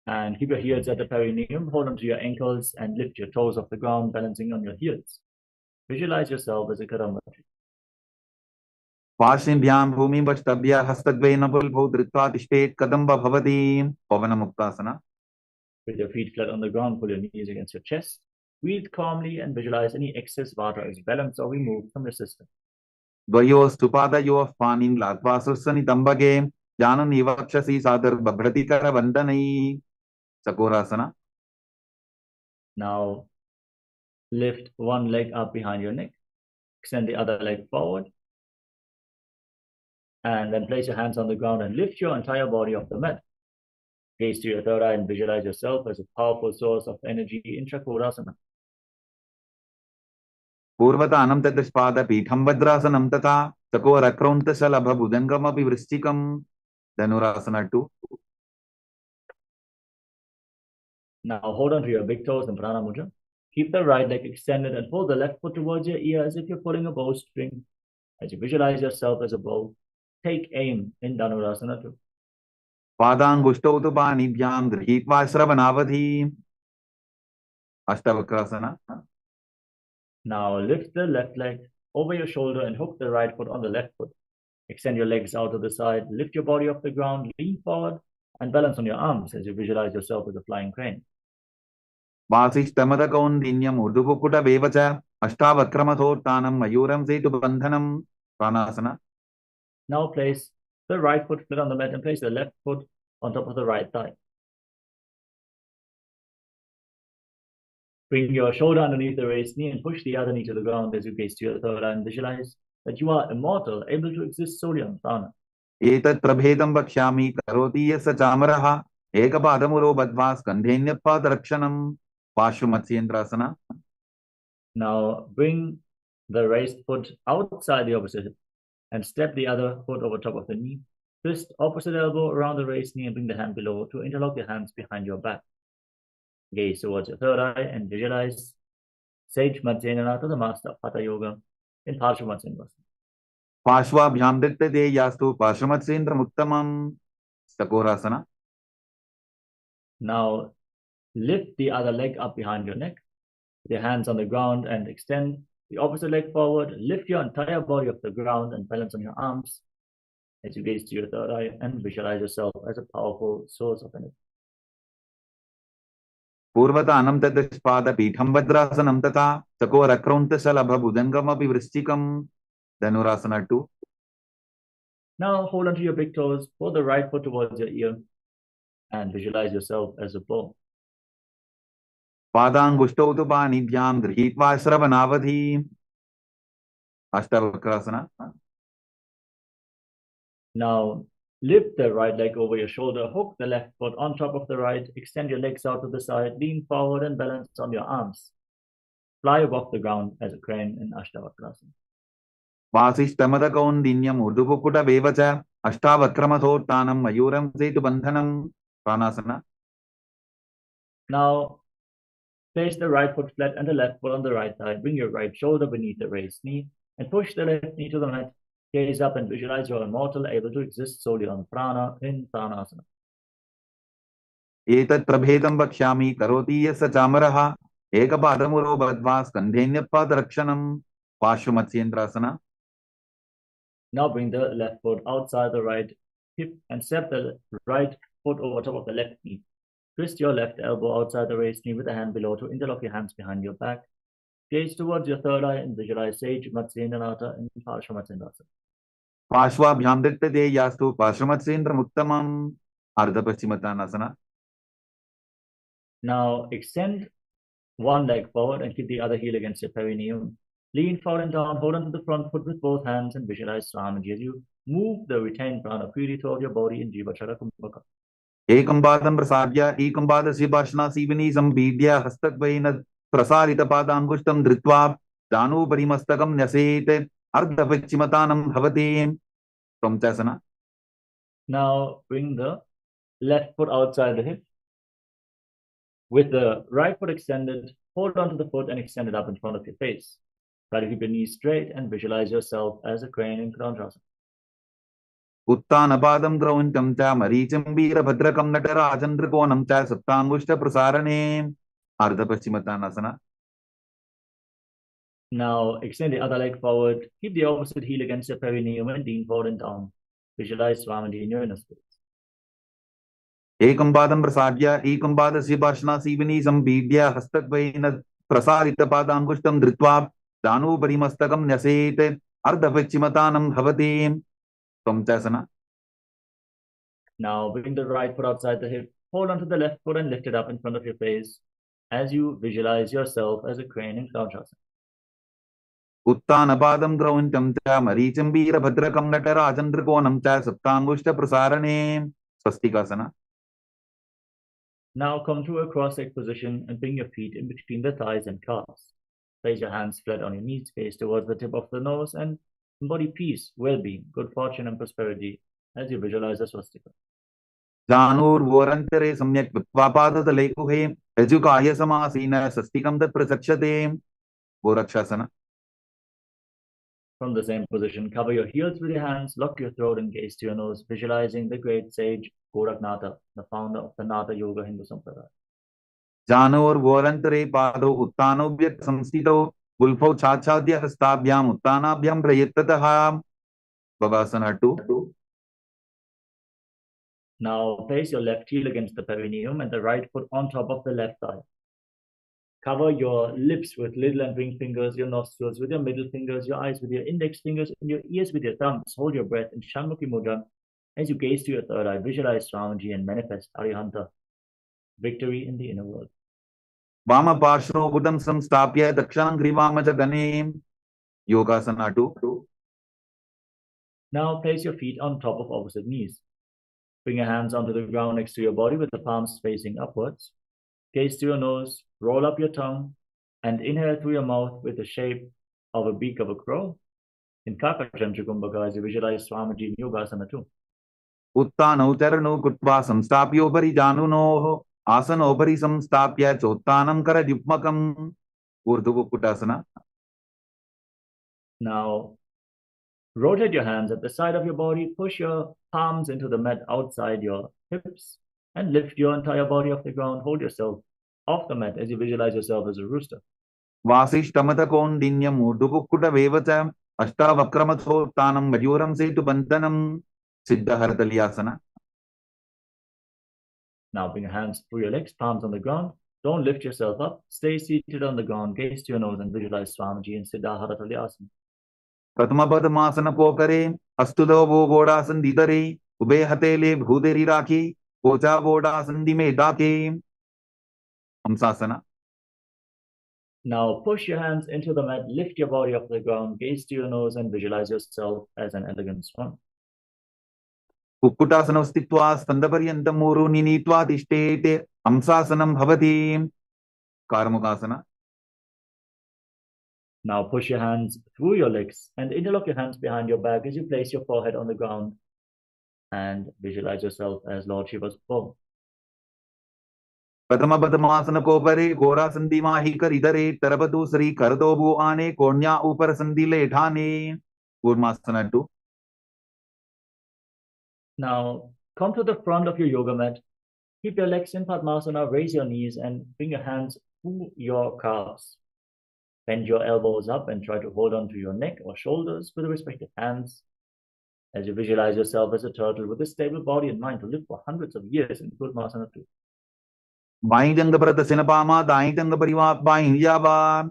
and keep your heels at the perineum. Hold onto your ankles and lift your toes off the ground, balancing on your heels. Visualize yourself as a Kadamba. पार्श्वभ्यां भूमिं वष्टभ्य हस्तद्वयेन पुल्भौ धृत्वा तिष्ठेत् कदम्ब भवति पवनमुक्तासना. With your feet flat on the ground, pull your knees against your chest. Breathe calmly and visualize any excess vata is balanced or removed from your system. द्वयोस्तु पादयोः पाणिं लात्वा सुरसनितम्बगे जानन्निवक्षसि सादर्भभृतिकरवन्दनैः चकोरासना. Now, lift one leg up behind your neck. Extend the other leg forward. And then place your hands on the ground and lift your entire body off the mat. Gaze to your third eye and visualize yourself as a powerful source of energy in Chakrasana. पूर्वतानं तदस्पादपीठं वज्रासनं तथा चकोरक्रौन्तशलभभुजङ्गमपि वृश्चिकं Dhanurasana 2. Now hold on to your big toes in Prana Mudra. Keep the right leg extended and pull the left foot towards your ear as if you're pulling a bowstring. As you visualize yourself as a bow, take aim in Dhanurasana 2. पादाङ्गुष्टौ तु पाणिभ्यां गृहीत्वा श्रवणावधि अष्टवक्रासना. Now lift the left leg over your shoulder and hook the right foot on the left foot. Extend your legs out to the side, lift your body off the ground, lean forward, and balance on your arms as you visualize yourself as a flying crane. वासिष्ठमदकौन्दिन्यम् ऊर्ध्वकुकुटवेव च अष्टावक्रमथोत्थानम् मयूरं सेतुबन्धनम् Pranasana. Now place the right foot flat on the mat and place the left foot on top of the right thigh. Bring your shoulder underneath the raised knee and push the other knee to the ground as you gaze to your third eye and visualize that you are immortal, able to exist solely on prana. एतत् प्रभेदं वक्ष्यामि करोति यस्य चामरः एकपादमुरो बद्ध्वा स्कन्धेऽन्यपादरक्षणम् पार्श्वमत्स्येन्द्रासना. Now bring the raised foot outside the opposite hip and step the other foot over top of the knee. Twist opposite elbow around the raised knee and bring the hand below to interlock your hands behind your back. Gaze towards your third eye and visualize Sage Matsyenanatha, the master of Hatha Yoga, in Parsvamatsyendra. पार्श्वाभ्यां दत्तते यास्तु पार्श्वमत्स्येन्द्रमुत्तमम् Sakorasana. Now lift the other leg up behind your neck, with your hands on the ground, and extend the opposite leg forward. Lift your entire body off the ground and balance on your arms as you gaze to your third eye and visualize yourself as a powerful source of energy. पूर्वतानं ततस्पादपीठं भद्रासनं तथा चकोरक्रौन्तशलभभुजङ्गमपि वृश्चिकम् Dhanurasana 2. Now hold onto your big toes, pull the right foot towards your ear, and visualize yourself as a bow. पादाङ्गुष्टौ तु पाणिभ्यां गृहीत्वा श्रवणावधि Ashtavakrasana. Now lift the right leg over your shoulder, hook the left foot on top of the right, extend your legs out to the side, lean forward and balance on your arms. Fly above the ground as a crane in Ashtavakrasana. वासिष्ठमदकौन्दिन्यम् ऊर्ध्वकुकुटवेव च अष्टावक्रमथोत्थानम् मयूरं सेतुबन्धनम् Pranasana. Now place the right foot flat and the left foot on the right thigh. Bring your right shoulder beneath the raised knee and push the left knee to the mat. Gaze up and visualize you're immortal, able to exist solely on prana in Pranasana. एतत् प्रभेदं वक्ष्यामि करोति यस्य चामरः एकपादमुरो बद्ध्वा स्कन्धेऽन्यपादरक्षणम् पार्श्वमत्स्येन्द्रासना. Now bring the left foot outside the right hip and step the right foot over top of the left knee. Twist your left elbow outside the raised knee with the hand below to interlock your hands behind your back. Gaze towards your third eye and visualize Sage Matsyenanatha in Parsvamatsyendra. पार्श्वाभ्यां दत्तते यास्तु पार्श्वमत्स्येन्द्रमुत्तमम् अर्धपश्चिमतानासना. Now extend one leg forward and keep the other heel against your perineum. Lean forward and down, hold onto the front foot with both hands and visualize Samadhi as you move the retained prana freely throughout your body in Jivachara Kumbhaka. एकं पादं प्रसाद्य एकं पादस्य भाषणासीवनी सम्पीड्य हस्तद्वयेन प्रसारितपादाङ्गुष्ठं धृत्वा जानुभरि मस्तकं न्यसेत् अर्धपश्चिमतानं भवति त्वं. Now bring the left foot outside the hip. With the right foot extended, hold onto the foot and extend it up in front of your face. Try to keep your knees straight and visualize yourself as a crane in Krandrasana. उत्तानपादं क्रौञ्चं च मरीचिं वीरभद्रकं नटराजन्द्रकोणं च सप्ताङ्गुष्ठप्रसारणे अर्धपश्चिमतानासना. Now extend the other leg forward. Keep the opposite heel against your perineum and lean forward and down. Visualize Samadhi in your inner space. एकं पादं प्रसाद्य एकं पादस्य भाषणासीवनी सम्पीड्य हस्तद्वयेन प्रसारितपादाङ्गुष्ठं धृत्वा जानुभरि मस्तकं न्यसेत् अर्धपश्चिमतानं भवति त्वं. Now bring the right foot outside the hip. Hold onto the left foot and lift it up in front of your face as you visualize yourself as a crane in Krandrasana. उत्तानपादं क्रौञ्चं च मरीचिं वीरभद्रकं नटराजन्द्रकोणं च सप्ताङ्गुष्ठप्रसारणे स्वस्तिकासना. Now come to a cross-legged position and bring your feet in between the thighs and calves. Place your hands flat on your knees, face towards the tip of the nose, and embody peace, well-being, good fortune, and prosperity as you visualize a swastika. जानुर्वोरन्तरे सम्यक् कृत्वा पादतले गुहे यजुकाय समासीन स्वस्तिकं तत् प्रचक्षते गोरक्षासना. From the same position, cover your heels with your hands, lock your throat and gaze to your nose, visualizing the great sage Goraknatha, the founder of the Natha Yoga Hindu Sampradaya. जानुर्वोरन्तरे पादौ उत्तानौ व्यक् संस्थितौ गुल्फौ छाच्छाद्य हस्ताभ्याम् उत्तानाभ्यां प्रयत्ततः Bhavasana 2. Now place your left heel against the perineum and the right foot on top of the left thigh. Cover your lips with little and ring fingers, your nostrils with your middle fingers, your eyes with your index fingers, and your ears with your thumbs. Hold your breath in Shanmukhi Mudra. As you gaze to your third eye, visualize Swamiji and manifest Arihanta, victory in the inner world. Vama Parshno Buddham Samstapya Dakshanam Grivamaja Ganem. Yogasana 2. Now place your feet on top of opposite knees. Bring your hands onto the ground next to your body with the palms facing upwards. Gaze to your nose, roll up your tongue, and inhale through your mouth with the shape of a beak of a crow. In Kakachandra Kumbhaka, as you visualize Swamiji in Yogasana 2. Uttano Charano Kutva Samstapyo Pari Januno Asano Pari Samstapya Chottanam Karadhyupmakam. Urdhva Kutasana. Now, rotate your hands at the side of your body, push your palms into the mat outside your hips, and lift your entire body off the ground. Hold yourself off the mat as you visualize yourself as a rooster. Vasishtamata Kondinyam Urdhukukuta Vevata Ashtavakramathotanam Majuram Setu Bandhanam Siddhaharatalyasana. Now bring your hands through your legs, palms on the ground. Don't lift yourself up. Stay seated on the ground, gaze to your nose, and visualize Swamiji in Siddhaharatalyasana. Pratama Padmasana Pokare Astudo Vodasan Didare Ube Hatele Bhuderi Raki Pocha Vodasan Dime Dake. Hamsasana. Now push your hands into the mat, lift your body off the ground, gaze to your nose, and visualize yourself as an elegant swan. Kukkutasana Stitva Standaparyantam Muru Ninitva Tishtete Hamsasanam Bhavati. Karmukasana. Now push your hands through your legs and interlock your hands behind your back as you place your forehead on the ground and visualize yourself as Lord Shiva's form. Pratama Padmasana Kopare Gora Sandhi Mahikar Idare Tarabatu Sri Kardobu Ane Konya Upar Sandhile Dhane. Kurmasana 2. Now come to the front of your yoga mat. Keep your legs in Padmasana, raise your knees and bring your hands through your calves. Bend your elbows up and try to hold on to your neck or shoulders with the respective hands as you visualize yourself as a turtle with a stable body and mind to live for hundreds of years in Kurmasana 2. Bainjanga Pratasinapama, Dainjanga Pariva, Bainjava.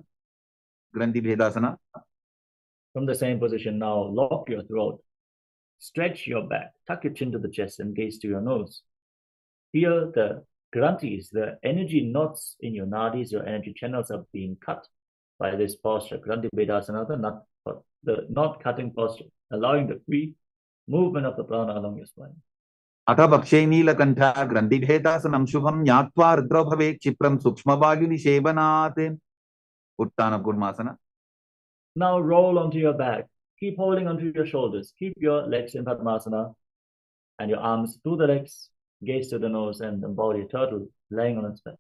Granthi Bhedasana. From the same position now, lock your throat. Stretch your back, tuck your chin to the chest and gaze to your nose. Feel the granthis, the energy knots in your nadis, your energy channels are being cut by this posture. Granthi Bhedasana, the knot cutting posture, allowing the free movement of the prana along your spine. Atha Bakshe Nilakantha Granthi Bhedasanam Shubham Nyatva Rudra Chipram Sukshma Vayuni Shevanate. Uttana Kurmasana. Now roll onto your back. Keep holding onto your shoulders. Keep your legs in Padmasana and your arms through the legs. Gaze to the nose and embody a turtle laying on its back.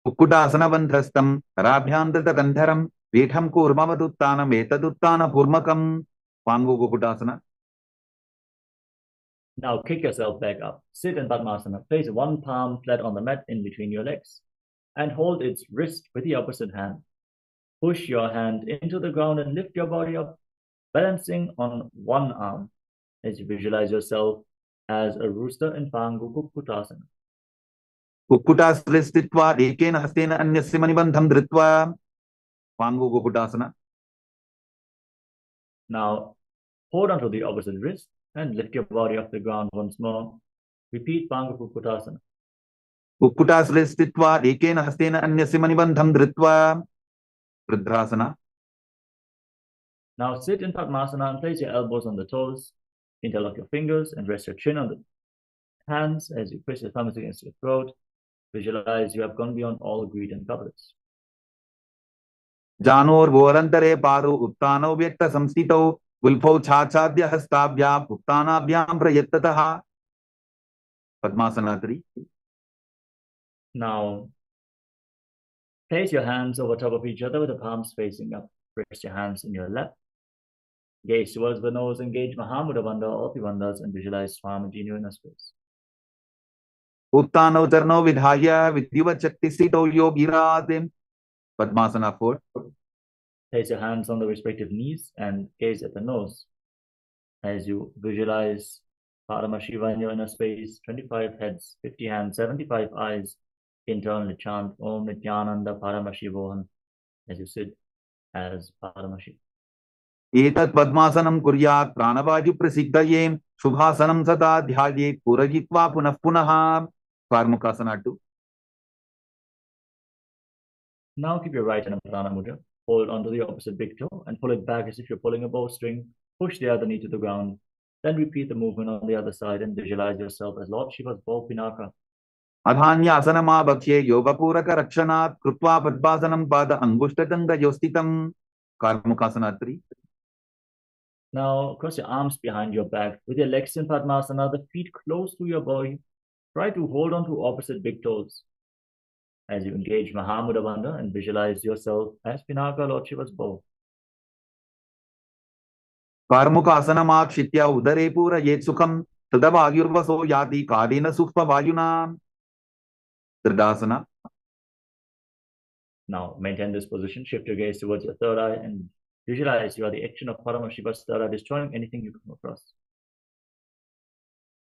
Kukkutasana Bandhastam Rabhyandrita Gandharam Vetham Kurmavaduttanam Vetaduttana Purmakam. Pangu Kukkutasana. Now kick yourself back up. Sit in Padmasana. Place one palm flat on the mat in between your legs and hold its wrist with the opposite hand. Push your hand into the ground and lift your body up, balancing on one arm as you visualize yourself as a rooster in Pangu Kukkutasana. Kukkutasana Stitva Ekena Hastena Anyasimani Bandham Dritva. Pangu Kukkutasana. Now hold onto the opposite wrist and lift your body off the ground once more. Repeat Pangu Kukkutasana. Kukkutasana Stitva Ekena Hastena Anyasimani Bandham Dritva. Vridrasana. Now sit in Padmasana and place your elbows on the toes. Interlock your fingers and rest your chin on the hands as you press your thumbs against your throat. Visualize you have gone beyond all greed and covetous. Janor Vorantare Paru Uttano Vyakta Samstito Vilpo Chachadya Hastabhya Uttana Bhyam Prayattataha. Padmasana 3. Now place your hands over top of each other with the palms facing up. Rest your hands in your lap. Gaze towards the nose, engage Mahamudra Bandha, all the bandhas, and visualize Swamiji in your inner space. Uttano Charno Vidhaya Vidyuva Chakti Sito Yogiratim. Padmasana 4. Place your hands on the respective knees and gaze at the nose. As you visualize Paramashiva in your inner space, 25 heads, 50 hands, 75 eyes, internally chant Om Nithyananda Paramashivoham as you sit as Paramashiva. एतत् पद्मासनं कुर्यात् प्राणवायुप्रसिद्धये शुभासनं सदा ध्यायेत् पुरजित्वा पुनः पुनः. Karmukasana 2. Now keep your right hand in Prana Mudra. Hold onto the opposite big toe and pull it back as if you're pulling a bowstring. Push the other knee to the ground. Then repeat the movement on the other side and visualize yourself as Lord Shiva's bow Pinaka. अधान्यासनमाभक्ष्ये योगपूरकरक्षणात् कृत्वा पद्मासनं पाद अङ्गुष्ठदण्डयोस्थितं. Karmukasana 3. Now cross your arms behind your back with your legs in Padmasana, the feet close to your body. Try to hold on to opposite big toes. As you engage Mahamudra Bandha and visualize yourself as Pinaka, Lord Shiva's bow. कार्मुकासनमाक्षित्य उदरे पूरयेत् सुखं तदवायुर्वसो याति कालेन सुखवायुना. Tridasana. Now maintain this position, shift your gaze towards your third eye and visualize you are the action of Paramashiva's third eye, destroying anything you come across.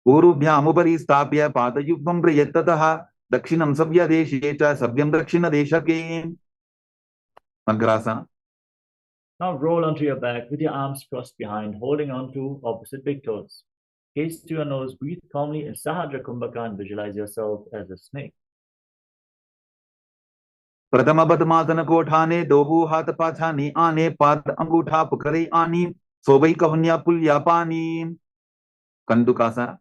पूर्वभ्यामुपरि स्थाप्य पादयुग्मं प्रयत्ततः दक्षिणं सव्यदेशे च सव्यं दक्षिणदेशके. Magrasana. Now roll onto your back with your arms crossed behind, holding on to opposite big toes. Gaze to your nose, breathe calmly in Sahadra Kumbhaka and visualize yourself as a snake. प्रथम पद्मासन कोठाने दोबू हाथ पाछाने आने पाद अंगूठा पुकरे आनी सोबई कहन्या पुल्या पानी. Kandukasana.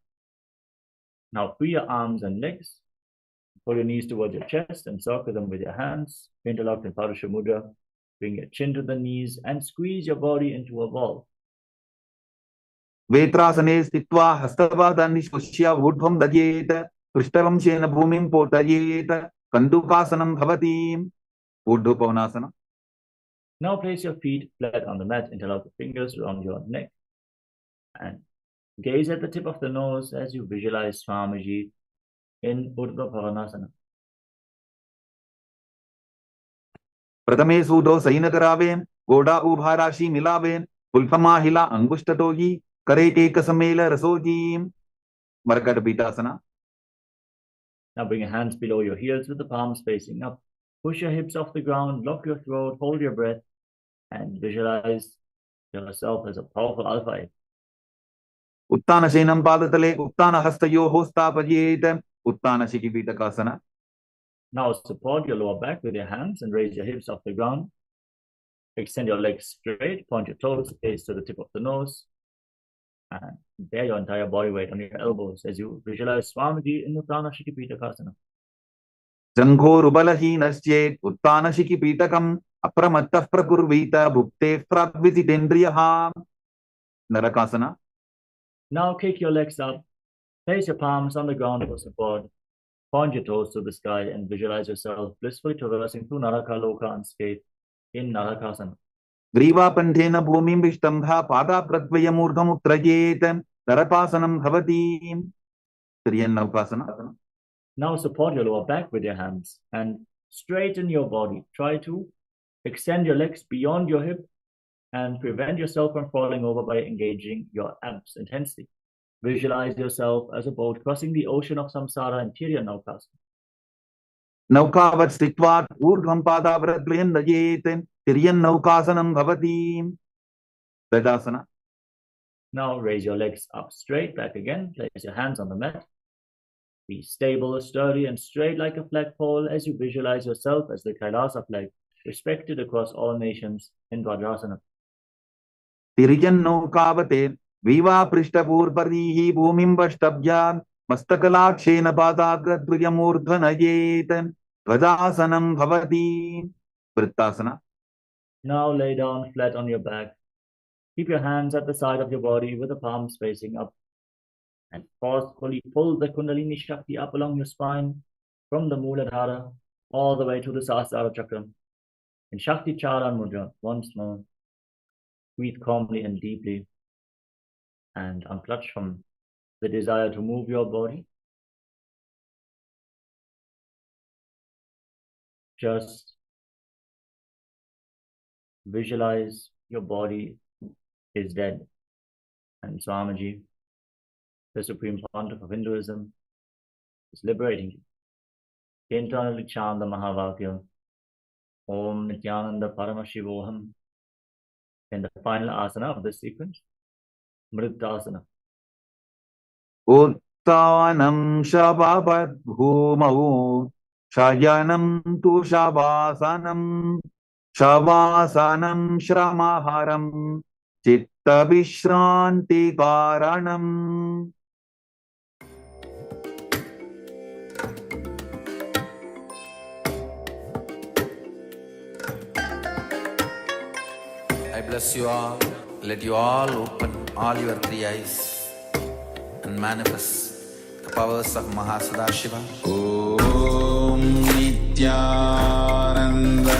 Now free your arms and legs. Pull your knees towards your chest and circle them with your hands. Interlocked in Parasha Mudra. Bring your chin to the knees and squeeze your body into a ball. वेत्रासने स्थित्वा हस्तपादान्निष्कृष्य ऊर्ध्वं दध्येत् पृष्ठवंशेन भूमिं पोतयेत्. कन्दुकासनं भवति. ऊर्ध्वपवनासना. Now place your feet flat on the mat, interlock the fingers around your neck, and gaze at the tip of the nose as you visualize Swamiji in Urdhva प्रथमे सूदो सैनकरावे गोडा उभा राशि मिलावे पुल्फमाहिला अंगुष्ठतोगी करेटेक समेल रसोजी. मरकटपीठासना. Now bring your hands below your heels with the palms facing up. Push your hips off the ground, lock your throat, hold your breath, and visualize yourself as a powerful alpha egg. उत्तानशयनं पादतले उत्तानहस्तयोः स्थापयेत्. उत्तानशिखिपीठकासना. Now support your lower back with your hands and raise your hips off the ground. Extend your legs straight, point your toes, gaze to the tip of the nose, and bear your entire body weight on your elbows as you visualize Swamiji in Uttanashikhipītakasana. जङ्घोरुबलहीनश्चेत् उत्तानशिखिपीठकम् अप्रमत्तः प्रकुर्वीत भुक्तेः प्राग्विजितेन्द्रियः. नरकासना. Now kick your legs up, place your palms on the ground for support, point your toes to the sky and visualize yourself blissfully traversing through Narakaloka unscathed in Narakasana. ग्रीवापण्ठेन भूमिं विष्टम्भा पादाप्रद्वयमूर्धमुत्रयेत्. नरकासनं भवति. तिर्यन्नौकासना. Now support your lower back with your hands and straighten your body. Try to extend your legs beyond your hip and prevent yourself from falling over by engaging your abs intensely. Visualize yourself as a boat crossing the ocean of samsara in Tiryannaukasana. नौकावत् स्थित्वा ऊर्ध्वं पादाप्रद्वयं नयेत्. तिर्यन्नौकासनं भवति. तदासना. Now raise your legs up straight, back again. Place your hands on the mat. Be stable, sturdy, and straight like a flagpole as you visualize yourself as the Kailasa flag, respected across all nations in Vajrasana. तिर्यन्नौकावते विवा पृष्ठपूर्वरीः भूमिं वष्टभ्या मस्तकलाक्षेन पादाग्रद्वयमूर्ध्वनयेत्. ध्वजासनं भवति. वृत्तासना. Now lay down flat on your back. Keep your hands at the side of your body with the palms facing up. And forcefully pull the Kundalini Shakti up along your spine from the Mooladhara all the way to the Sahasrara Chakra. In Shakti Charan Mudra, once more, breathe calmly and deeply and unclutch from the desire to move your body. Just Visualize your body is dead. And Swamiji, the Supreme Pontiff of Hinduism, is liberating you. Internally chant the Mahavakya, Om Nityananda Paramashivoham, in the final asana of this sequence, Mrittasana. Uttanam Shababat Bhumau Shayanam Tu Shabasanam Shavasanam Shramaharam Chitta Vishranti Karanam. I bless you all. Let you all open all your three eyes and manifest the powers of Mahasadashiva. Om Nityananda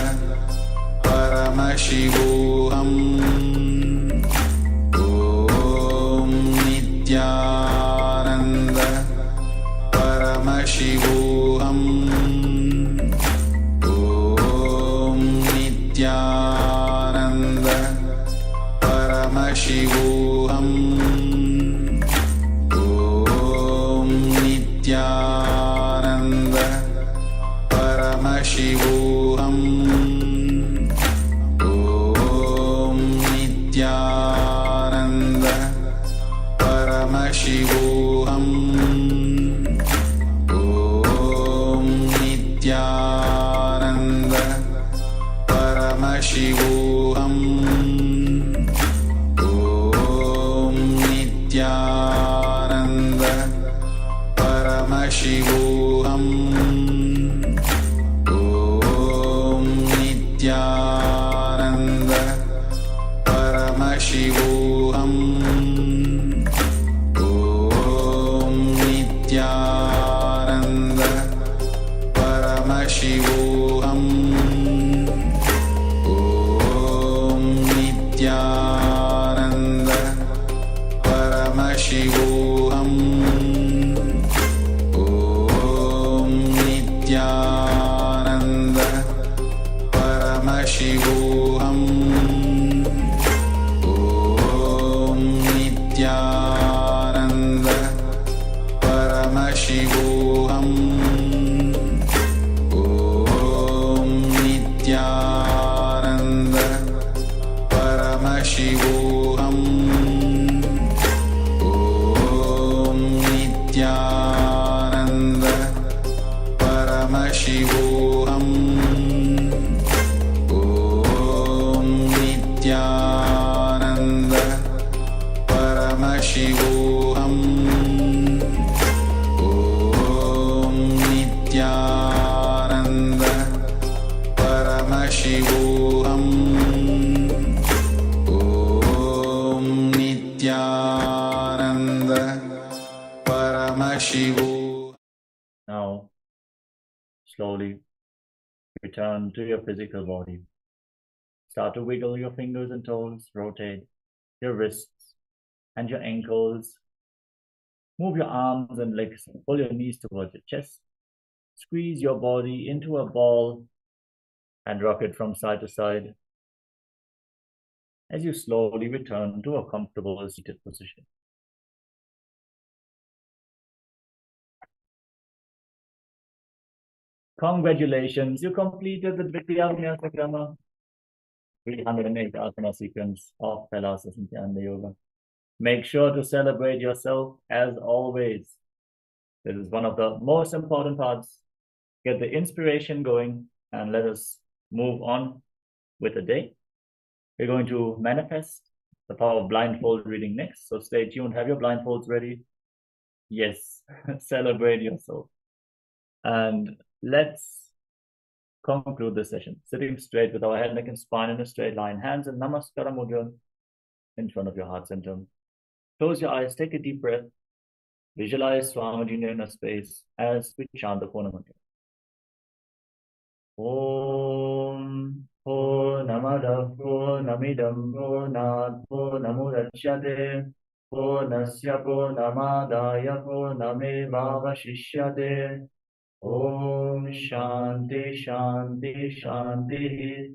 Paramashivoham. Om Nityananda Paramashivoham. Om Nityananda Paramashivoham. Om Nityananda Paramashivoham. Om Nityananda Paramashivoham. Om Nityananda Paramashivoham. Om Nityananda Paramashivoham. Om Nityananda Paramashivoham. Om Nityananda Paramashivoham. Om Nityananda Paramashivoham. Om Nityananda Paramashivoham. Om Nityananda Paramashivoham. Om Nityananda Paramashivoham. Om Nityananda Paramashivoham. Om Nityananda Paramashivoham. Om Nityananda Paramashivoham. Om Nityananda Paramashivoham. Now, slowly return to your physical body. Start to wiggle your fingers and toes, rotate your wrists and your ankles. Move your arms and legs, pull your knees towards your chest. Squeeze your body into a ball and rock it from side to side as you slowly return to a comfortable seated position. Congratulations, you completed the Dvitiya Krama 308 asana sequence of Kailasas Nityananda Yoga. Make sure to celebrate yourself as always. This is one of the most important parts. Get the inspiration going and let us move on with the day. We're going to manifest the power of blindfold reading next. So stay tuned. Have your blindfolds ready. Yes, celebrate yourself. And let's conclude the session. Sitting straight with our head, neck, and spine in a straight line. Hands in Namaskara Mudra in front of your heart center. Close your eyes. Take a deep breath. Visualize Swamiji in a space as we chant the Purna Mantra. Om Purnamada Purnamidam Purnat Purnamudachyate Purnasya Purnamadaya Purnamevavashishyate Om Shanti Shanti Shanti.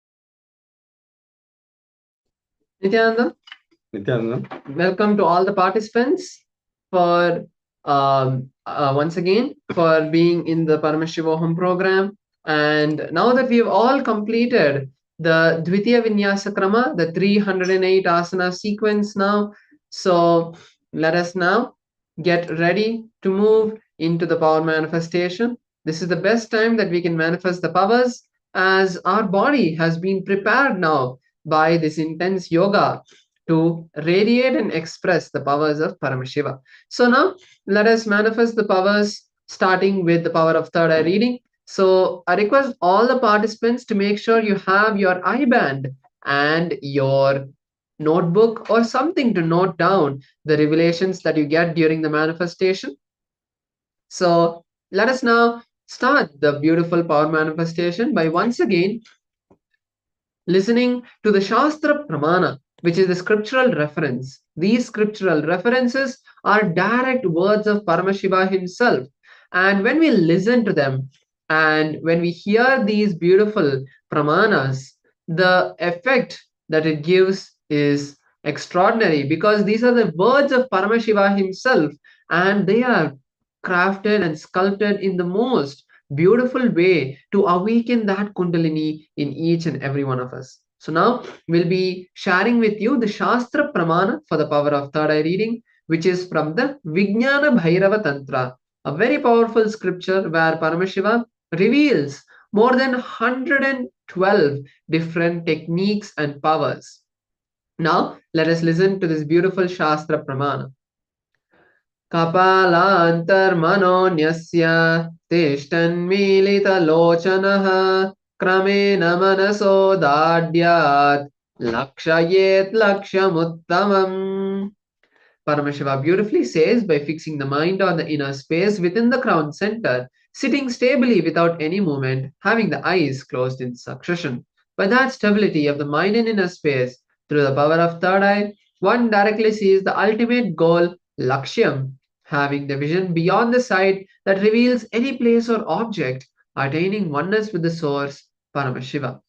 Nithyananda. Nithyananda. Welcome to all the participants for once again for being in the Paramashivoham program. And now that we have all completed the Dvitiya Vinyasa Krama, the 308 asana sequence now, so let us now get ready to move into the power manifestation. This is the best time that we can manifest the powers, as our body has been prepared now by this intense yoga to radiate and express the powers of Paramashiva. So now let us manifest the powers, starting with the power of third eye reading. So I request all the participants to make sure you have your eye band and your notebook or something to note down the revelations that you get during the manifestation. So let us now start the beautiful power manifestation by once again listening to the Shastra Pramana, which is the scriptural reference. These scriptural references are direct words of Paramashiva himself. And when we listen to them and when we hear these beautiful pramanas, the effect that it gives is extraordinary, because these are the words of Paramashiva himself, and they are crafted and sculpted in the most beautiful way to awaken that Kundalini in each and every one of us. So now we'll be sharing with you the Shastra Pramana for the power of third eye reading, which is from the Vijnana Bhairava Tantra, a very powerful scripture where Paramashiva reveals more than 112 different techniques and powers. Now let us listen to this beautiful Shastra Pramana. कपालान्तर्मनोऽन्यस्य तिष्ठन्मीलितलोचनः क्रमेण मनसो दाढ्यात् लक्षयेत् लक्ष्यमुत्तमम्. Paramashiva beautifully says, by fixing the mind on the inner space within the crown center, sitting stably without any movement, having the eyes closed in succession. By that stability of the mind in inner space, through the power of third eye, one directly sees the ultimate goal, Lakshyam, having the vision beyond the sight that reveals any place or object, attaining oneness with the source, Paramashiva.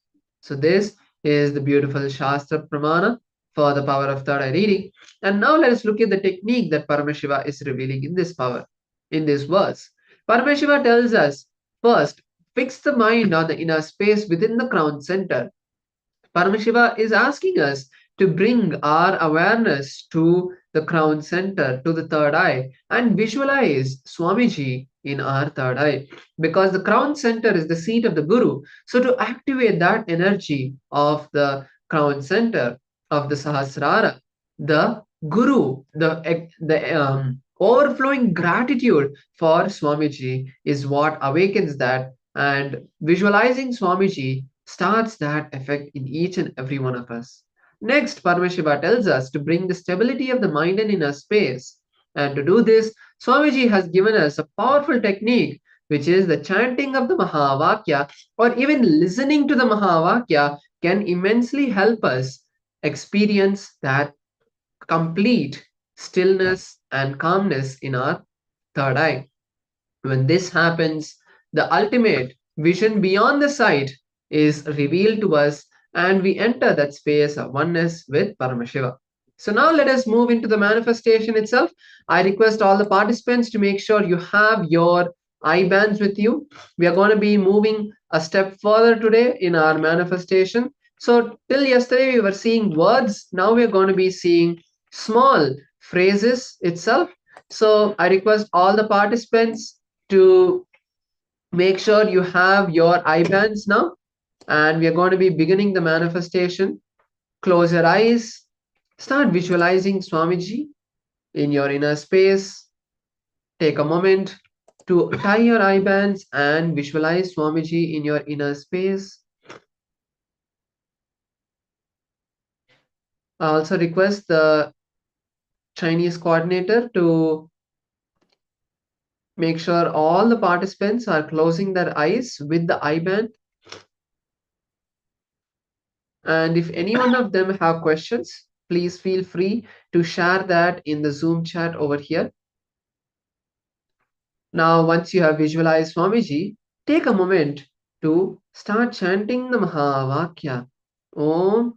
So this is the beautiful Shastra Pramana for the power of third eye reading. And now let us look at the technique that Paramashiva is revealing in this power, in this verse. Paramashiva tells us, first, fix the mind on the inner space within the crown center. Paramashiva is asking us to bring our awareness to the crown center, to the third eye, and visualize Swamiji in our third eye, because the crown center is the seat of the Guru. So to activate that energy of the crown center, of the Sahasrara, the Guru, the overflowing gratitude for Swamiji is what awakens that, and visualizing Swamiji starts that effect in each and every one of us. Next, Paramashiva tells us to bring the stability of the mind and inner space. And to do this, Swamiji has given us a powerful technique, which is the chanting of the Mahavakya, or even listening to the Mahavakya can immensely help us experience that complete stillness and calmness in our third eye. When this happens, the ultimate vision beyond the sight is revealed to us, and we enter that space of oneness with Paramashiva. So now let us move into the manifestation itself. I request all the participants to make sure you have your eye bands with you. We are going to be moving a step further today in our manifestation. So till yesterday we were seeing words. Now we are going to be seeing small phrases itself. So I request all the participants to make sure you have your eye bands now, and we are going to be beginning the manifestation. Close your eyes, start visualizing Swamiji in your inner space. Take a moment to tie your eye bands and visualize Swamiji in your inner space. I also request the Chinese coordinator to make sure all the participants are closing their eyes with the eye band. And if any one of them have questions, please feel free to share that in the Zoom chat over here. Now, once you have visualized Swamiji, take a moment to start chanting the Mahavakya. Om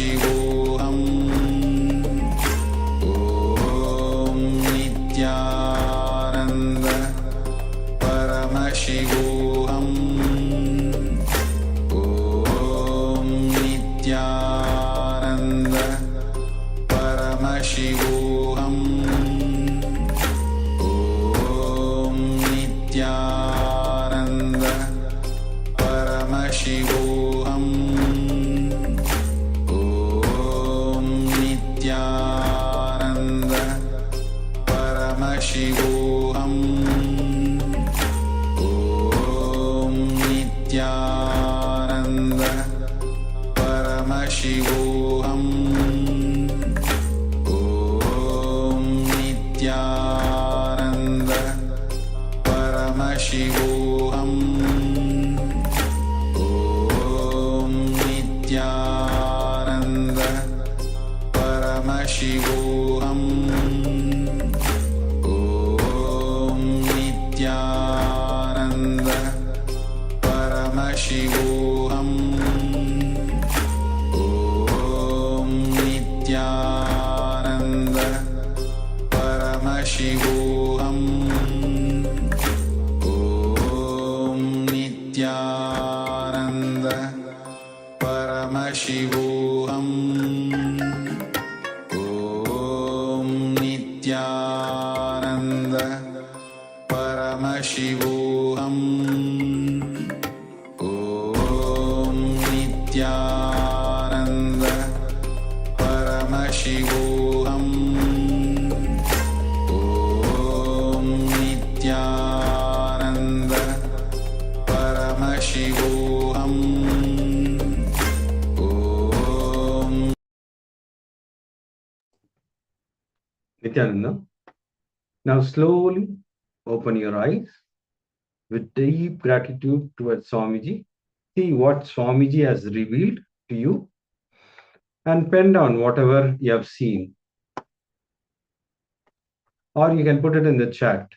Paramashivoham. Om Nityananda Paramashivoham. Om Nityananda Paramashivoham. Om Nityananda Paramashivoham. Om Nityananda Paramashivoham. Om Nityananda Paramashivoham. Om Nityananda Paramashivoham. Om Nityananda Paramashivoham. Om Nityananda Paramashivoham. Om Nityananda Paramashivoham. Om Nityananda Paramashivoham. Om Nityananda Paramashivoham. Om Nityananda Paramashivoham. Om Nityananda Paramashivoham. Om Nityananda. Now slowly open your eyes with deep gratitude towards Swamiji. See what Swamiji has revealed to you and pen down whatever you have seen. Or you can put it in the chat.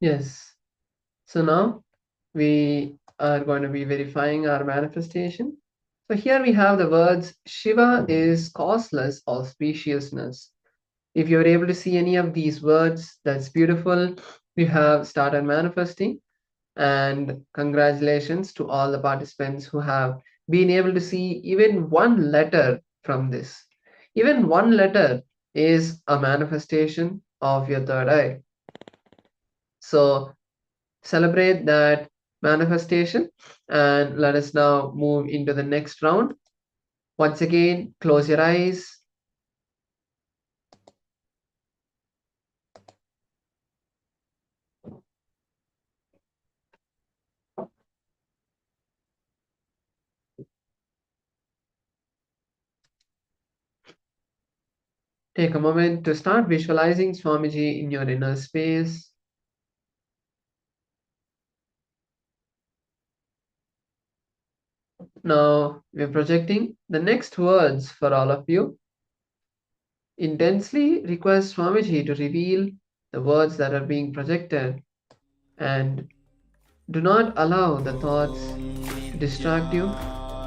Yes. So now we are going to be verifying our manifestation. So here we have the words Shiva is causeless auspiciousness. If you're able to see any of these words, that's beautiful. We have started manifesting, and congratulations to all the participants who have been able to see even one letter from this. Even one letter is a manifestation of your third eye. So celebrate that manifestation, and let us now move into the next round. Once again, close your eyes. Take a moment to start visualizing Swamiji in your inner space. Now we're projecting the next words for all of you. Intensely request Swamiji to reveal the words that are being projected, and do not allow the thoughts to distract you.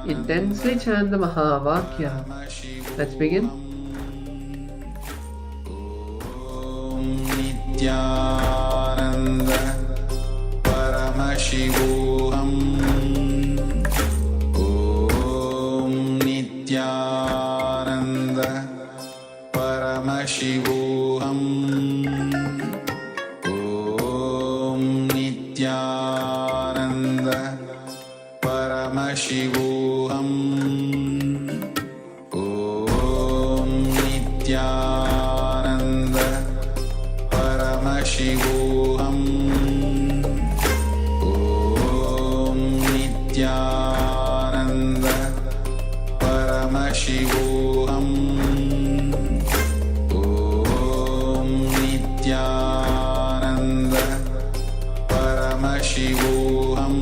Intensely chant the Mahavakya. Let's begin. Nityananda Paramashivoham. Om Nityananda Paramashivoham. Om Nityananda Paramashivoham. Om Nityananda Paramashivoham. Om Nityananda Paramashivoham. Om Nityananda Paramashivoham.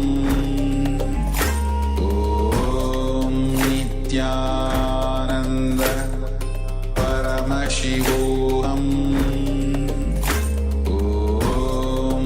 Om Nityananda Paramashivoham. Om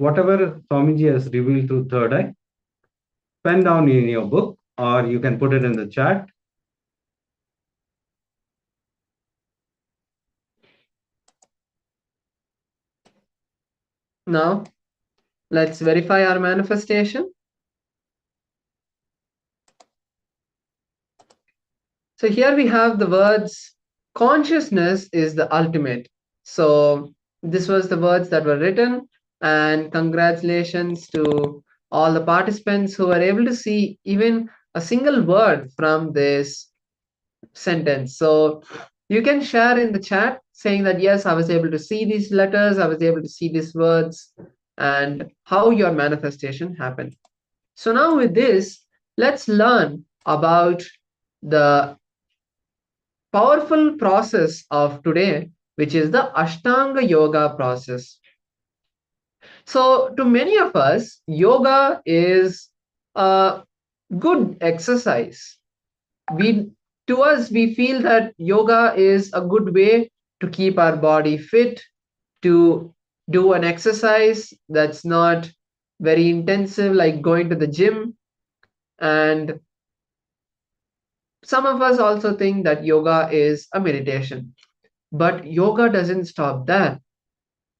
whatever Swamiji has revealed through third eye, pen down in your book, or you can put it in the chat. Now, let's verify our manifestation. So here we have the words, consciousness is the ultimate. So this was the words that were written, and congratulations to all the participants who were able to see even a single word from this sentence. So you can share in the chat saying that, yes, I was able to see these letters, I was able to see these words, and how your manifestation happened. So now with this, let's learn about the powerful process of today, which is the Ashtanga yoga process. So to many of us, yoga is a good exercise. To us, we feel that yoga is a good way to keep our body fit, to do an exercise that's not very intensive, like going to the gym. And some of us also think that yoga is a meditation. But yoga doesn't stop there.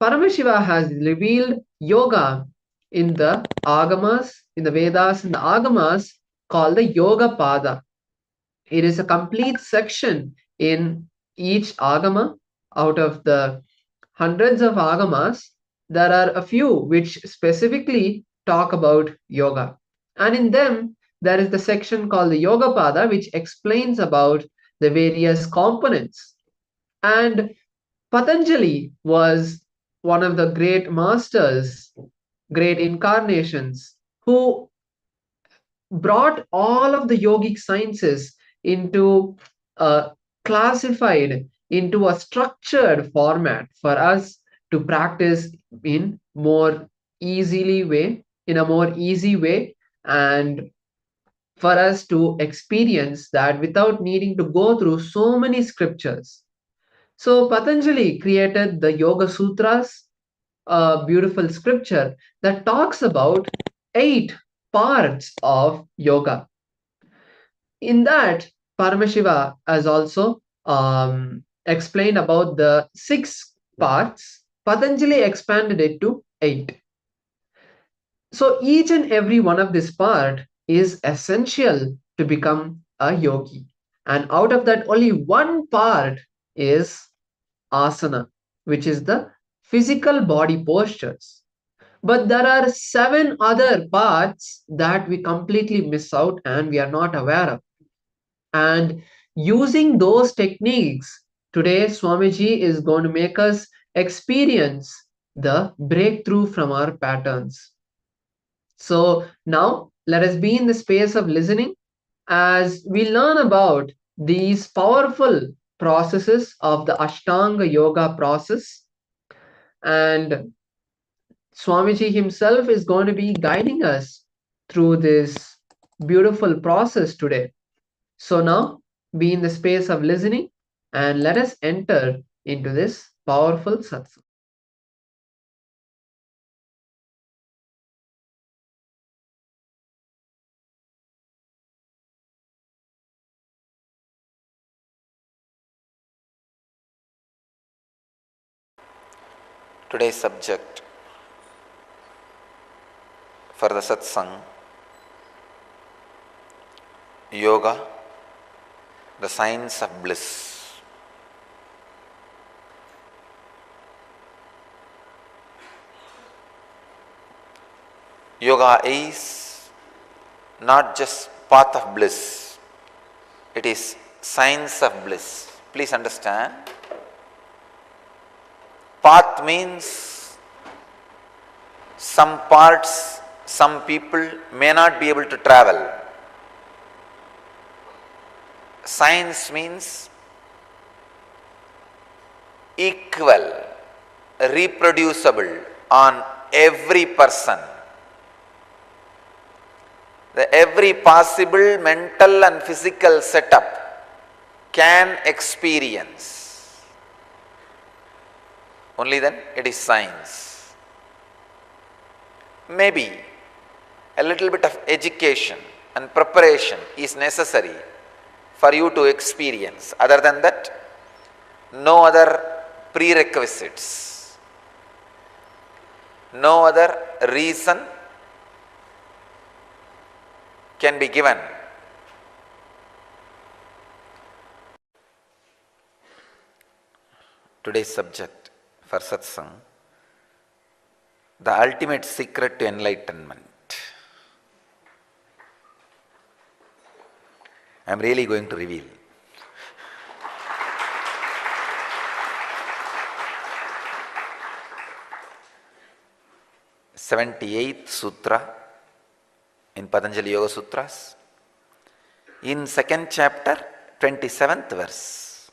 Paramashiva has revealed yoga in the Agamas, in the Vedas, in the Agamas, called the Yoga Pada. It is a complete section in each Agama. Out of the hundreds of Agamas, there are a few which specifically talk about yoga. And in them, there is the section called the Yoga Pada, which explains about the various components. And Patanjali was one of the great masters, great incarnations, who brought all of the yogic sciences into classified into a structured format for us to practice in a more easy way, and for us to experience that without needing to go through so many scriptures. So Patanjali created the Yoga Sutras, a beautiful scripture that talks about 8 parts of yoga. In that, Paramashiva has also explained about the 6 parts. Patanjali expanded it to 8. So each and every one of this part is essential to become a yogi. And out of that, only one part is asana, which is the physical body postures. But there are 7 other parts that we completely miss out and we are not aware of. And using those techniques, today Swamiji is going to make us experience the breakthrough from our patterns. So now let us be in the space of listening as we learn about these powerful processes of the Ashtanga yoga process. And Swamiji himself is going to be guiding us through this beautiful process today. So now be in the space of listening and let us enter into this powerful satsang. Today's subject for the satsang, Yoga, the science of bliss. Yoga is not just path of bliss, it is science of bliss. Please understand. Path means some parts, some people may not be able to travel. Science means equal, reproducible on every person. Every possible mental and physical setup can experience. Only then it is science. maybe a little bit of education and preparation is necessary for you to experience. Other than that, no other prerequisites, no other reason can be given. Today's subject for satsang, the ultimate secret to enlightenment. I am really going to reveal. th Sutra in Patanjali Yoga Sutras, in second chapter, 27th verse.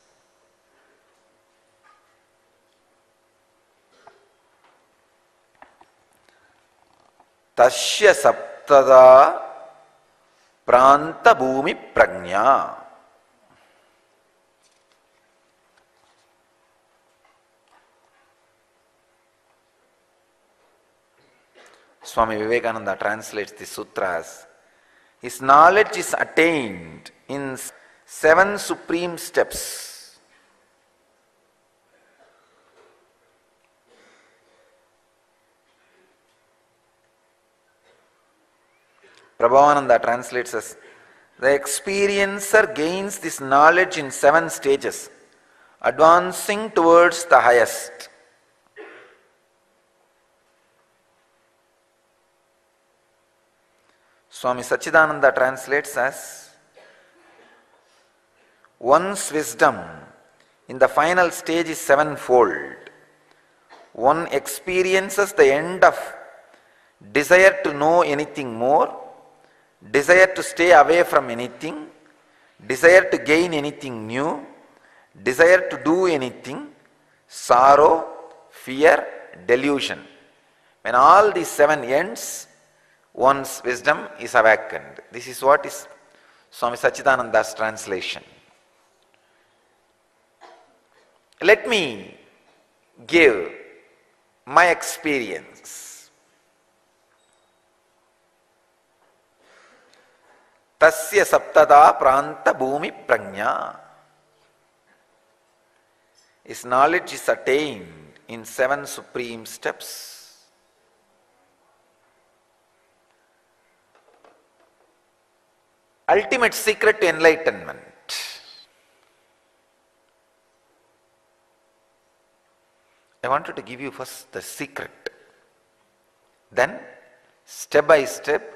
Tasya saptada pranta bhumi prajna. Swami Vivekananda translates the sutras. His knowledge is attained in 7 supreme steps. Prabhavananda translates as, the experiencer gains this knowledge in 7 stages, advancing towards the highest. Swami Sachidananda translates as, one's wisdom in the final stage is 7-fold. One experiences the end of desire to know anything more, desire to stay away from anything, desire to gain anything new, desire to do anything, sorrow, fear, delusion. When all these 7 ends, one's wisdom is awakened. This is what is Swami Sachidananda's translation. Let me give my experience. Tasya saptada pranta bhumi prajna. His knowledge is attained in 7 supreme steps. Ultimate secret to enlightenment. I wanted to give you first the secret. Then, step by step,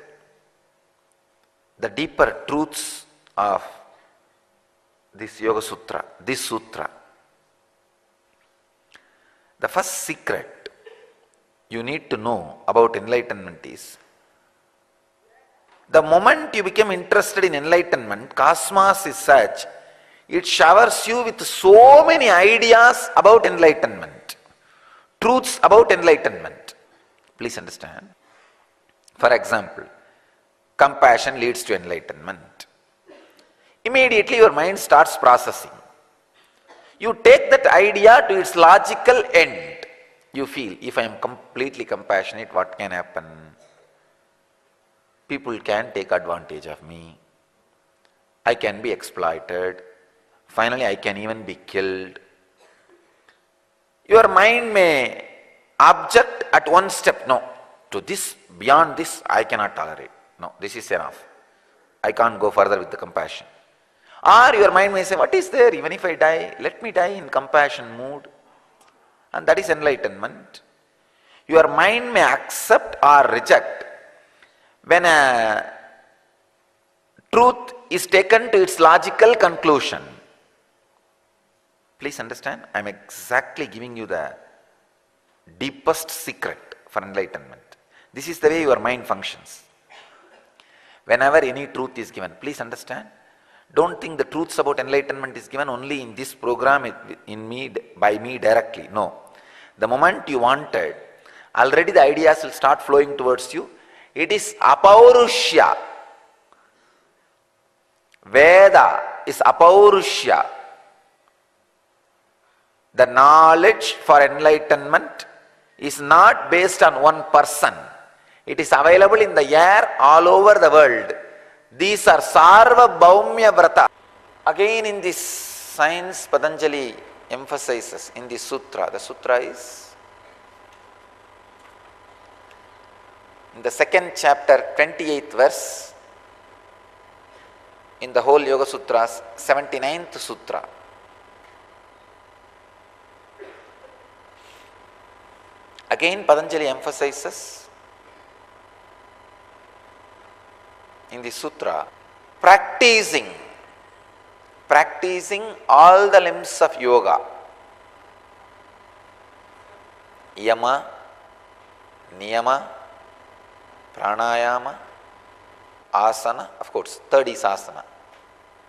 the deeper truths of this Yoga Sutra, this Sutra. The first secret you need to know about enlightenment is, the moment you become interested in enlightenment, cosmos is such, it showers you with so many ideas about enlightenment, truths about enlightenment. Please understand. For example, compassion leads to enlightenment. Immediately your mind starts processing. You take that idea to its logical end. You feel, if I am completely compassionate, what can happen? People can take advantage of me. I can be exploited. Finally, I can even be killed. Your mind may object at one step. No, to this, beyond this, I cannot tolerate. No, this is enough. I can't go further with the compassion. Or your mind may say, what is there? Even if I die, let me die in compassion mood. And that is enlightenment. Your mind may accept or reject when a truth is taken to its logical conclusion. Please understand, I am exactly giving you the deepest secret for enlightenment. This is the way your mind functions. Whenever any truth is given, please understand, don't think the truths about enlightenment is given only in this program by me directly. No. The moment you wanted, already the ideas will start flowing towards you. It is apaurushya. Veda is apaurushya. The knowledge for enlightenment is not based on one person. It is available in the air all over the world. These are Sarva Bhaumya Vrata. Again in this science, Patanjali emphasizes in the sutra. The sutra is in the second chapter, 28th verse, in the whole Yoga Sutras, 79th Sutra. Again, Patanjali emphasizes in the sutra, practicing all the limbs of yoga. Yama, Niyama, Pranayama, Asana, of course, third is Asana.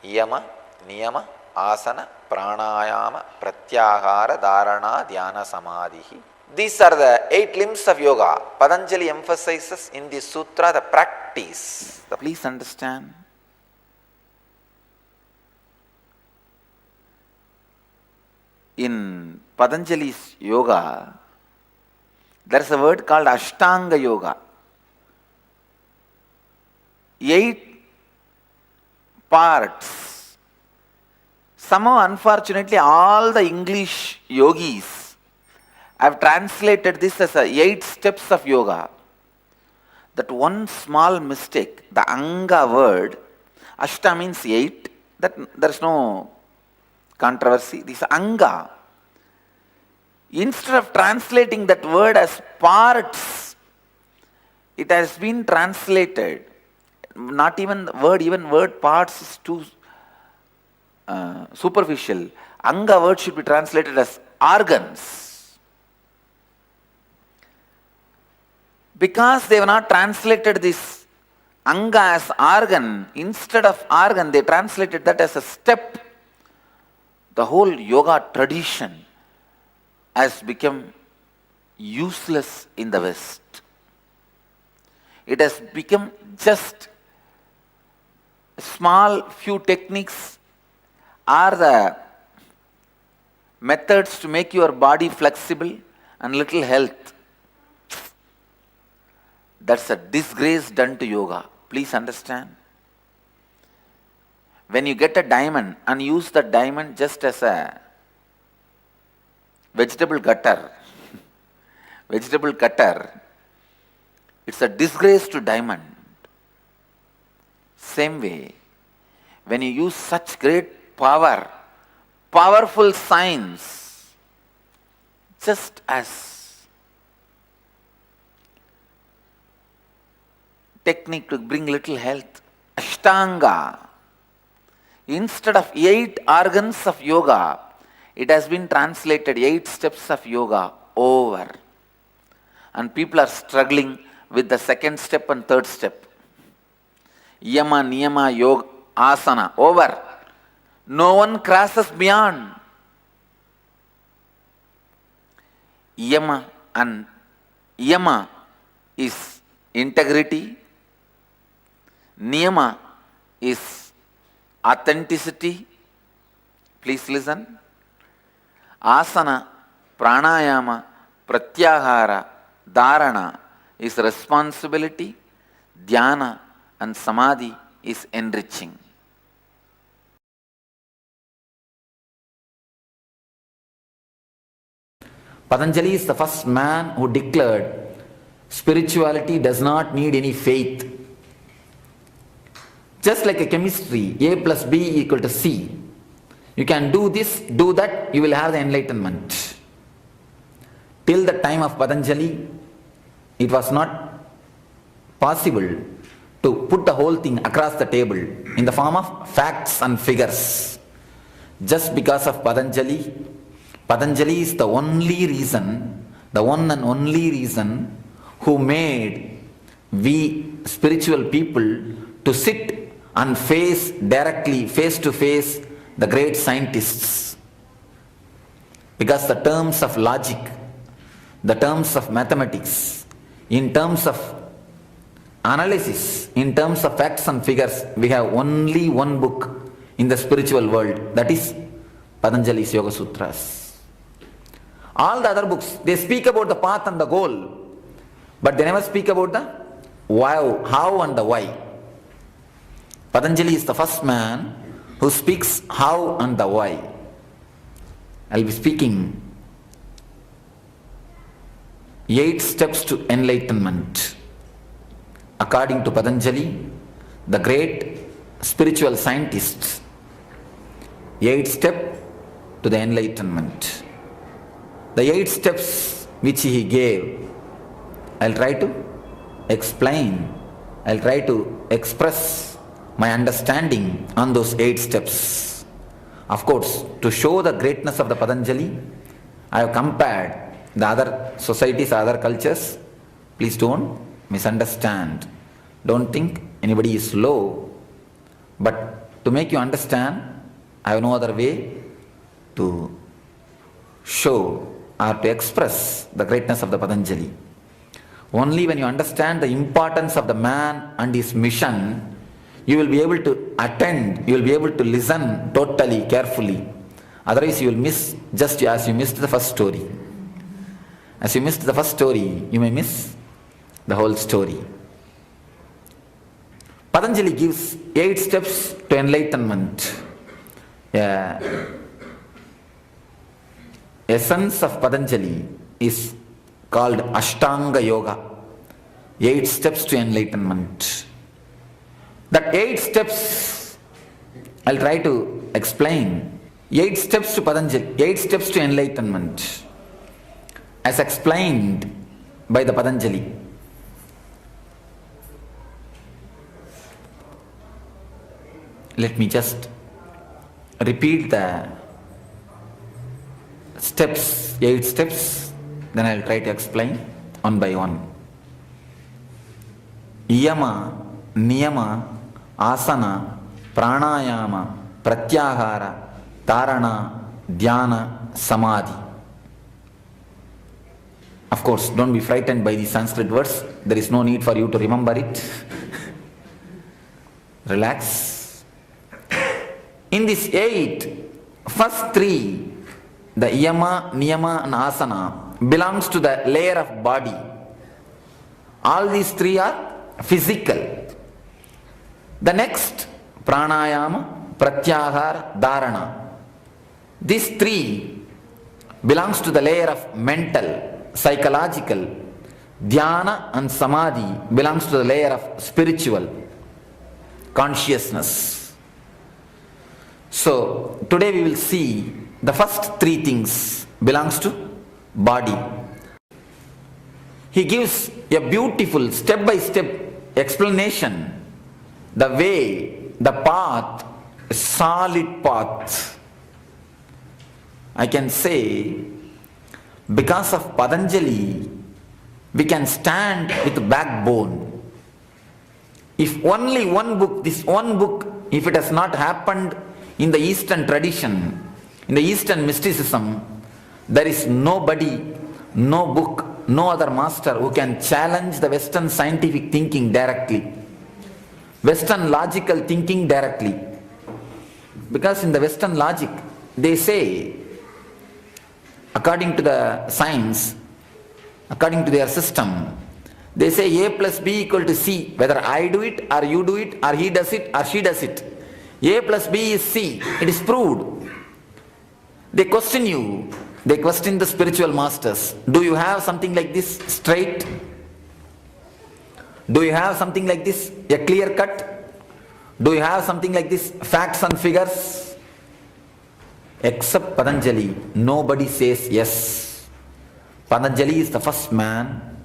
Yama, Niyama, Asana, Pranayama, Pratyahara, Dharana, Dhyana, Samadhi. These are the 8 limbs of yoga. Patanjali emphasizes in the sutra the practice. Please understand. In Patanjali's yoga, there is a word called Ashtanga yoga. 8 parts. Somehow, unfortunately, all the English yogis have translated this as 8 steps of yoga. That one small mistake, the Anga word, Ashta means 8, that there is no controversy. This Anga, instead of translating that word as parts, it has been translated. Not even word parts is too superficial. Anga word should be translated as organs. Because they have not translated this Anga as organ, instead of organ, they translated that as a step. The whole yoga tradition has become useless in the West. It has become just small few techniques are the methods to make your body flexible and little health. That's a disgrace done to yoga. Please understand. When you get a diamond and use the diamond just as a vegetable cutter, it's a disgrace to diamond. Same way, when you use such great power, powerful science, just as technique to bring little health, Ashtanga, instead of 8 organs of yoga, it has been translated 8 steps of yoga over. And people are struggling with the second step and third step. Yama, Niyama, Yoga, Asana, over. No one crosses beyond. Yama is integrity. Niyama is authenticity. Please listen. Asana, Pranayama, Pratyahara, Dharana is responsibility. Dhyana and Samadhi is enriching. Patanjali is the first man who declared spirituality does not need any faith. Just like a chemistry, A plus B equal to C. You can do this, do that, you will have the enlightenment. Till the time of Patanjali, it was not possible to put the whole thing across the table in the form of facts and figures. Just because of Patanjali, Patanjali is the only reason, the one and only reason who made we spiritual people to sit and face directly, face to face, the great scientists. Because the terms of logic, the terms of mathematics, in terms of analysis, in terms of facts and figures, we have only one book in the spiritual world, that is Patanjali's Yoga Sutras. All the other books, they speak about the path and the goal, but they never speak about the how and the why. Patanjali is the first man who speaks how and the why. I'll be speaking 8 steps to enlightenment. According to Patanjali, the great spiritual scientist, 8 steps to the enlightenment. The 8 steps which he gave, I'll try to explain, I'll try to express my understanding on those 8 steps. Of course, to show the greatness of the Patanjali, I have compared the other societies, other cultures. Please don't misunderstand. Don't think anybody is low. But to make you understand, I have no other way to show or to express the greatness of the Patanjali. Only when you understand the importance of the man and his mission, you will be able to attend, you will be able to listen totally, carefully. Otherwise you will miss, just as you missed the first story. As you missed the first story, you may miss the whole story. Patanjali gives 8 steps to enlightenment. Essence of Patanjali is called Ashtanga Yoga. 8 steps to enlightenment. That 8 steps, I'll try to explain. 8 steps to Patanjali, 8 steps to enlightenment, as explained by the Patanjali. Let me just repeat the steps, 8 steps, then I'll try to explain one by one. Yama, Niyama, Asana, Pranayama, Pratyahara, Dharana, Dhyana, Samadhi. Of course, don't be frightened by the Sanskrit words. There is no need for you to remember it. Relax. In these 8, first 3, the Yama, Niyama and Asana belongs to the layer of body. All these 3 are physical. The next, Pranayama, Pratyahara, Dharana. These 3 belongs to the layer of mental, psychological. Dhyana and Samadhi belongs to the layer of spiritual, consciousness. So, today we will see the first 3 things belongs to body. He gives a beautiful step-by-step explanation. The way, the path, a solid path. I can say, because of Patanjali, we can stand with backbone. If only one book, this one book, if it has not happened in the Eastern tradition, in the Eastern mysticism, there is nobody, no book, no other master who can challenge the Western scientific thinking directly. Western logical thinking directly. Because in the Western logic, they say, according to the science, according to their system, they say A plus B equal to C. Whether I do it or you do it or he does it or she does it. A plus B is C. It is proved. They question you. They question the spiritual masters. Do you have something like this straight? Do you have something like this, a clear cut? Do you have something like this, facts and figures? Except Patanjali, nobody says yes. Patanjali is the first man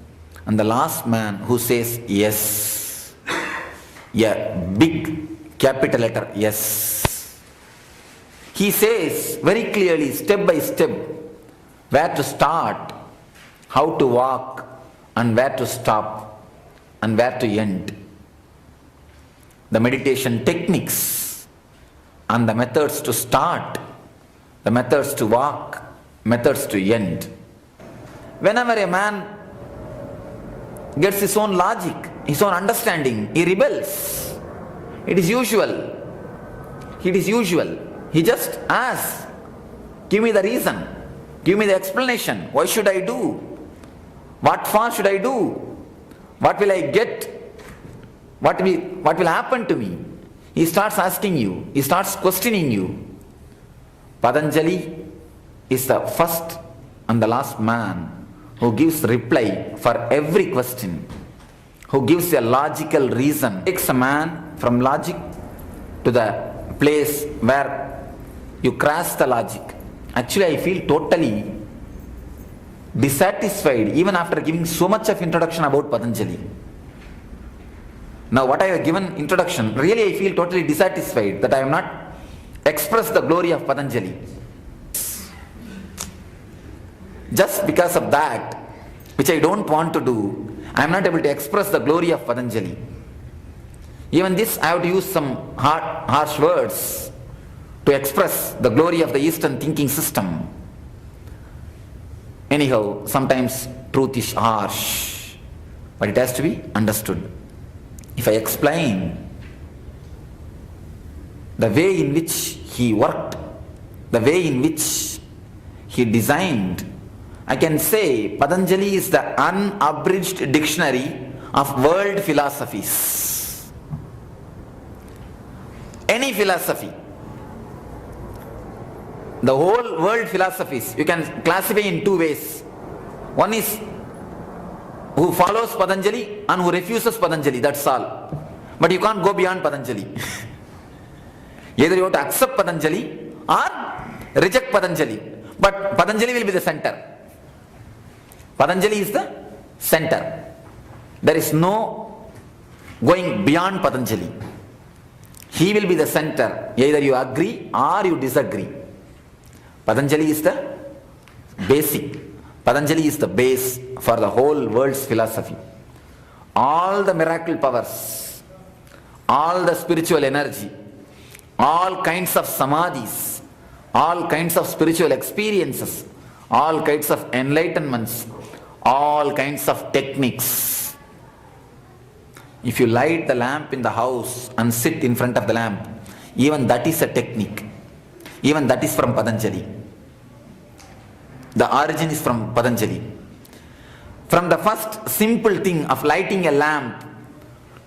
and the last man who says yes. A big capital letter yes. He says very clearly, step by step, where to start, how to walk, and where to stop, and where to end. The meditation techniques and the methods to start, the methods to walk, methods to end. Whenever a man gets his own logic, his own understanding, he rebels. It is usual. It is usual. He just asks, give me the reason, give me the explanation. Why should I do? What for should I do? What will I get? What will happen to me? He starts asking you, he starts questioning you. Patanjali is the first and the last man who gives reply for every question, who gives a logical reason. Takes a man from logic to the place where you crash the logic. Actually, I feel totally dissatisfied even after giving so much of introduction about Patanjali. Now what I have given introduction, really I feel totally dissatisfied that I have not expressed the glory of Patanjali. Just because of that, which I don't want to do, I am not able to express the glory of Patanjali. Even this I have to use some harsh words to express the glory of the Eastern thinking system. Anyhow, sometimes truth is harsh, but it has to be understood. If I explain the way in which he worked, the way in which he designed, I can say Patanjali is the unabridged dictionary of world philosophies. Any philosophy, the whole world philosophies, you can classify in two ways. One is who follows Patanjali and who refuses Patanjali, that's all. But you can't go beyond Patanjali. Either you have to accept Patanjali or reject Patanjali. But Patanjali will be the center. Patanjali is the center. There is no going beyond Patanjali. He will be the center. Either you agree or you disagree. Patanjali is the basic. Patanjali is the base for the whole world's philosophy. All the miracle powers, all the spiritual energy, all kinds of samadhis, all kinds of spiritual experiences, all kinds of enlightenments, all kinds of techniques. If you light the lamp in the house and sit in front of the lamp, even that is a technique. Even that is from Patanjali. The origin is from Patanjali. From the first simple thing of lighting a lamp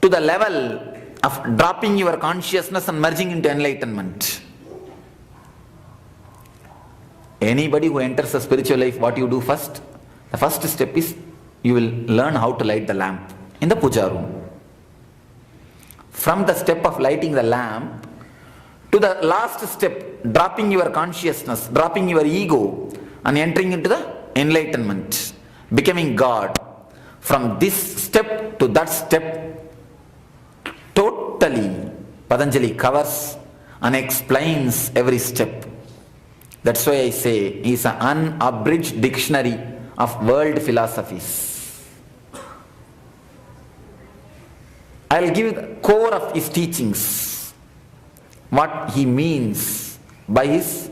to the level of dropping your consciousness and merging into enlightenment. Anybody who enters a spiritual life, what you do first? The first step is you will learn how to light the lamp in the puja room. From the step of lighting the lamp to the last step, dropping your consciousness, dropping your ego and entering into the enlightenment, becoming God. From this step to that step, totally Patanjali covers and explains every step. That's why I say he is an unabridged dictionary of world philosophies. I will give you the core of his teachings, what he means by his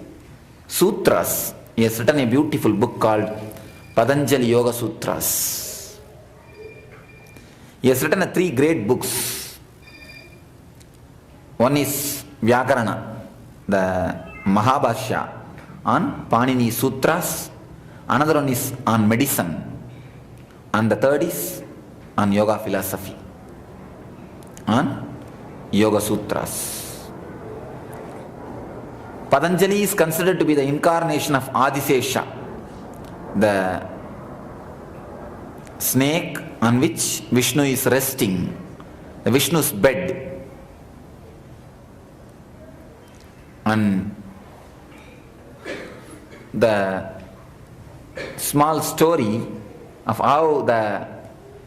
sutras. He has written a beautiful book called Patanjali Yoga Sutras. He has written 3 great books. One is Vyakarana, the Mahabhashya on Panini Sutras. Another one is on medicine. And the third is on yoga philosophy, on Yoga Sutras. Patanjali is considered to be the incarnation of Adisesha, the snake on which Vishnu is resting, the Vishnu's bed. And the small story of how the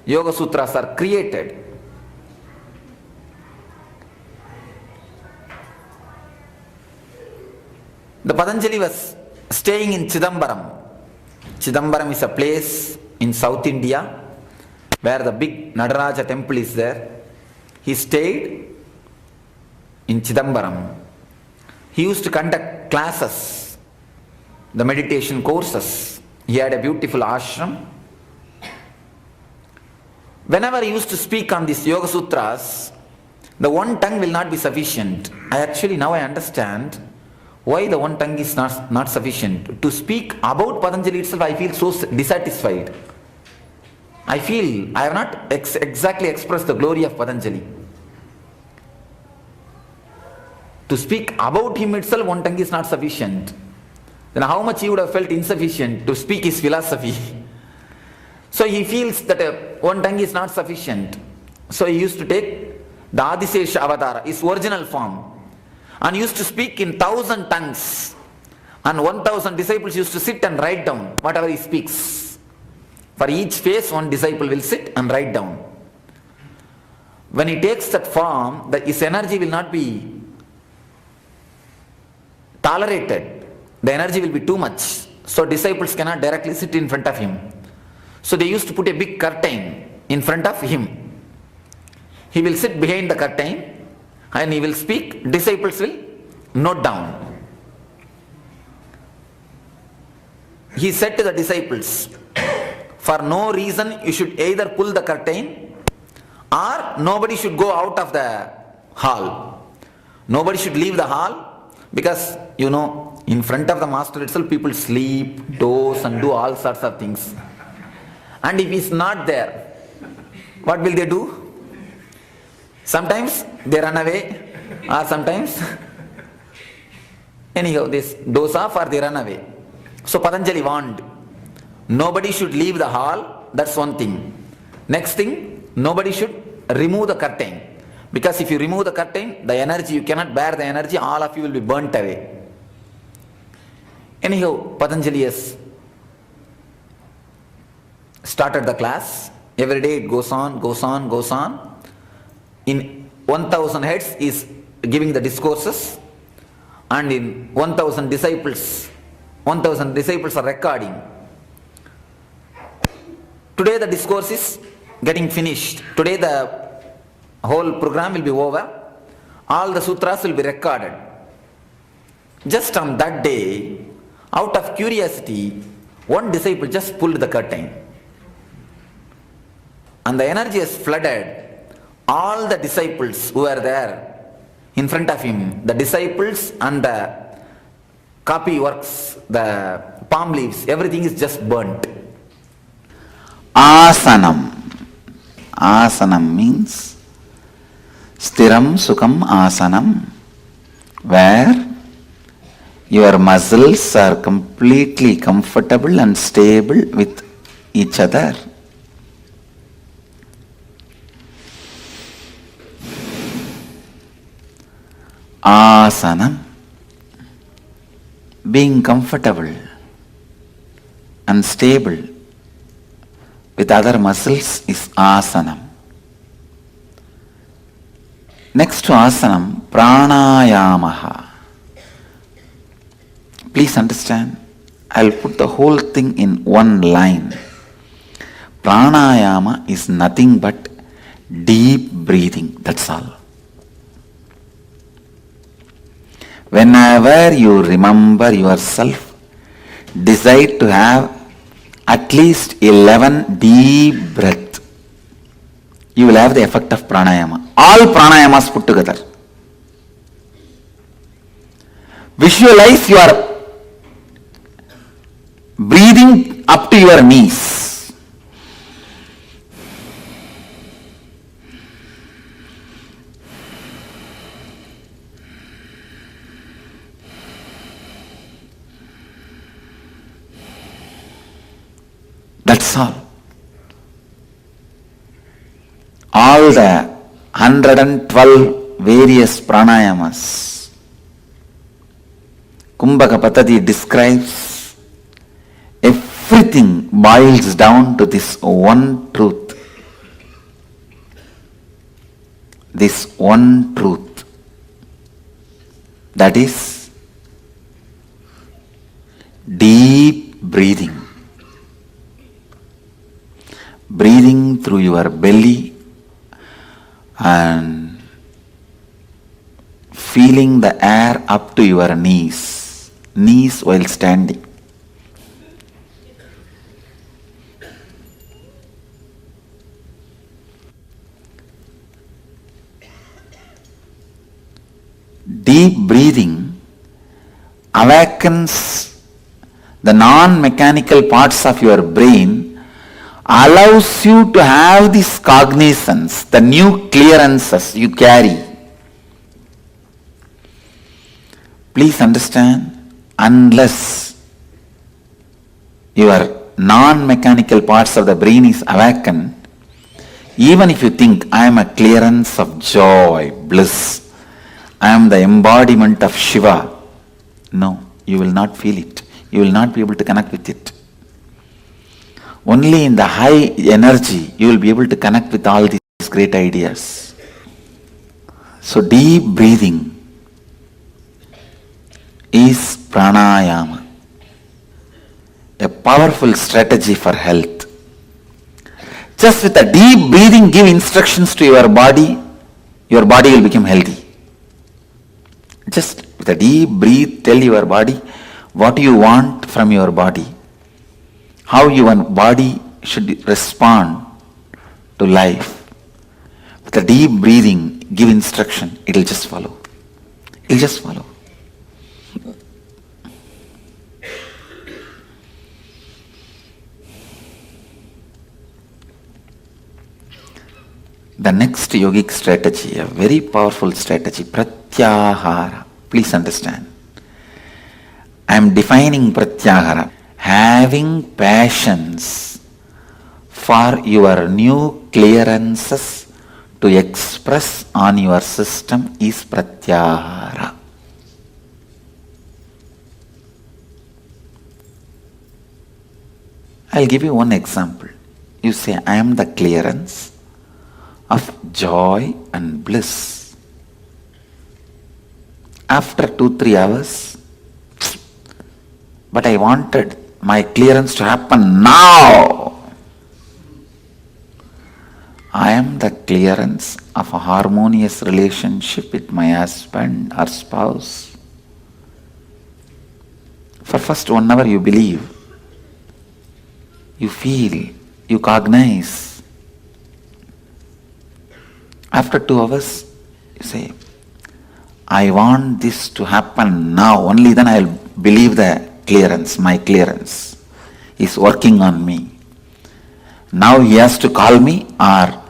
Yoga Sutras are created. The Patanjali was staying in Chidambaram. Chidambaram is a place in South India where the big Nataraja temple is there. He stayed in Chidambaram. He used to conduct classes, the meditation courses. He had a beautiful ashram. Whenever he used to speak on these Yoga Sutras, the one tongue will not be sufficient. Now I understand why the one tongue is not sufficient. To speak about Patanjali itself, I feel so dissatisfied. I feel I have not exactly expressed the glory of Patanjali. To speak about him itself, one tongue is not sufficient. Then how much he would have felt insufficient to speak his philosophy. So he feels that one tongue is not sufficient. So he used to take the Adisesha Avatara, his original form, and used to speak in 1,000 tongues. And 1,000 disciples used to sit and write down whatever he speaks. For each phase, one disciple will sit and write down. When he takes that form, his energy will not be tolerated. The energy will be too much. So disciples cannot directly sit in front of him. So they used to put a big curtain in front of him. He will sit behind the curtain and he will speak. Disciples will note down. He said to the disciples, for no reason you should either pull the curtain or nobody should go out of the hall. Nobody should leave the hall, because in front of the master itself people sleep, doze and do all sorts of things. And if he's not there, what will they do? Sometimes they run away, or sometimes anyhow they doze off or they run away. So Patanjali warned, nobody should leave the hall, that's one thing. Next thing, nobody should remove the curtain, because if you remove the curtain, the energy, you cannot bear the energy, all of you will be burnt away. Anyhow, Patanjali has started the class. Every day it goes on, goes on, goes on. In 1,000 heads is giving the discourses, and in 1,000 disciples are recording. Today the discourse is getting finished. Today the whole program will be over. All the sutras will be recorded. Just on that day, out of curiosity, one disciple just pulled the curtain. And the energy has flooded all the disciples who were there in front of him. The disciples and the copy works, the palm leaves, everything is just burnt. Asanam. Asanam means Stiram Sukham Asanam, where your muscles are completely comfortable and stable with each other. Asanam, being comfortable and stable with other muscles is asanam. Next to asanam, pranayamaha. Please understand, I'll put the whole thing in one line. Pranayama is nothing but deep breathing, that's all. Whenever you remember yourself, decide to have at least 11 deep breaths. You will have the effect of pranayama. All pranayamas put together. Visualize you are breathing up to your knees. That's all. All the 112 various pranayamas Kumbhaka Patadi describes, everything boils down to this one truth. This one truth. That is deep breathing. Breathing through your belly and feeling the air up to your knees while standing. Deep breathing awakens the non-mechanical parts of your brain, allows you to have this cognizance, the new clearances you carry. Please understand, unless your non-mechanical parts of the brain is awakened, even if you think, I am a clearance of joy, bliss, I am the embodiment of Shiva, no, you will not feel it. You will not be able to connect with it. Only in the high energy you will be able to connect with all these great ideas. So deep breathing is pranayama, a powerful strategy for health. Just with a deep breathing, give instructions to your body will become healthy. Just with a deep breath, tell your body what you want from your body, how your body should respond to life. With a deep breathing, give instruction, it will just follow. It will just follow. The next yogic strategy, a very powerful strategy, pratyahara. Please understand. I am defining pratyahara. Having passions for your new clearances to express on your system is pratyahara. I'll give you one example. You say, I am the clearance of joy and bliss. After 2-3 hours, but I wanted my clearance to happen now. I am the clearance of a harmonious relationship with my husband or spouse. For first 1 hour you believe, you feel, you cognize. After 2 hours, you say, I want this to happen now. Only then I will believe the clearance, my clearance is working on me. Now he has to call me or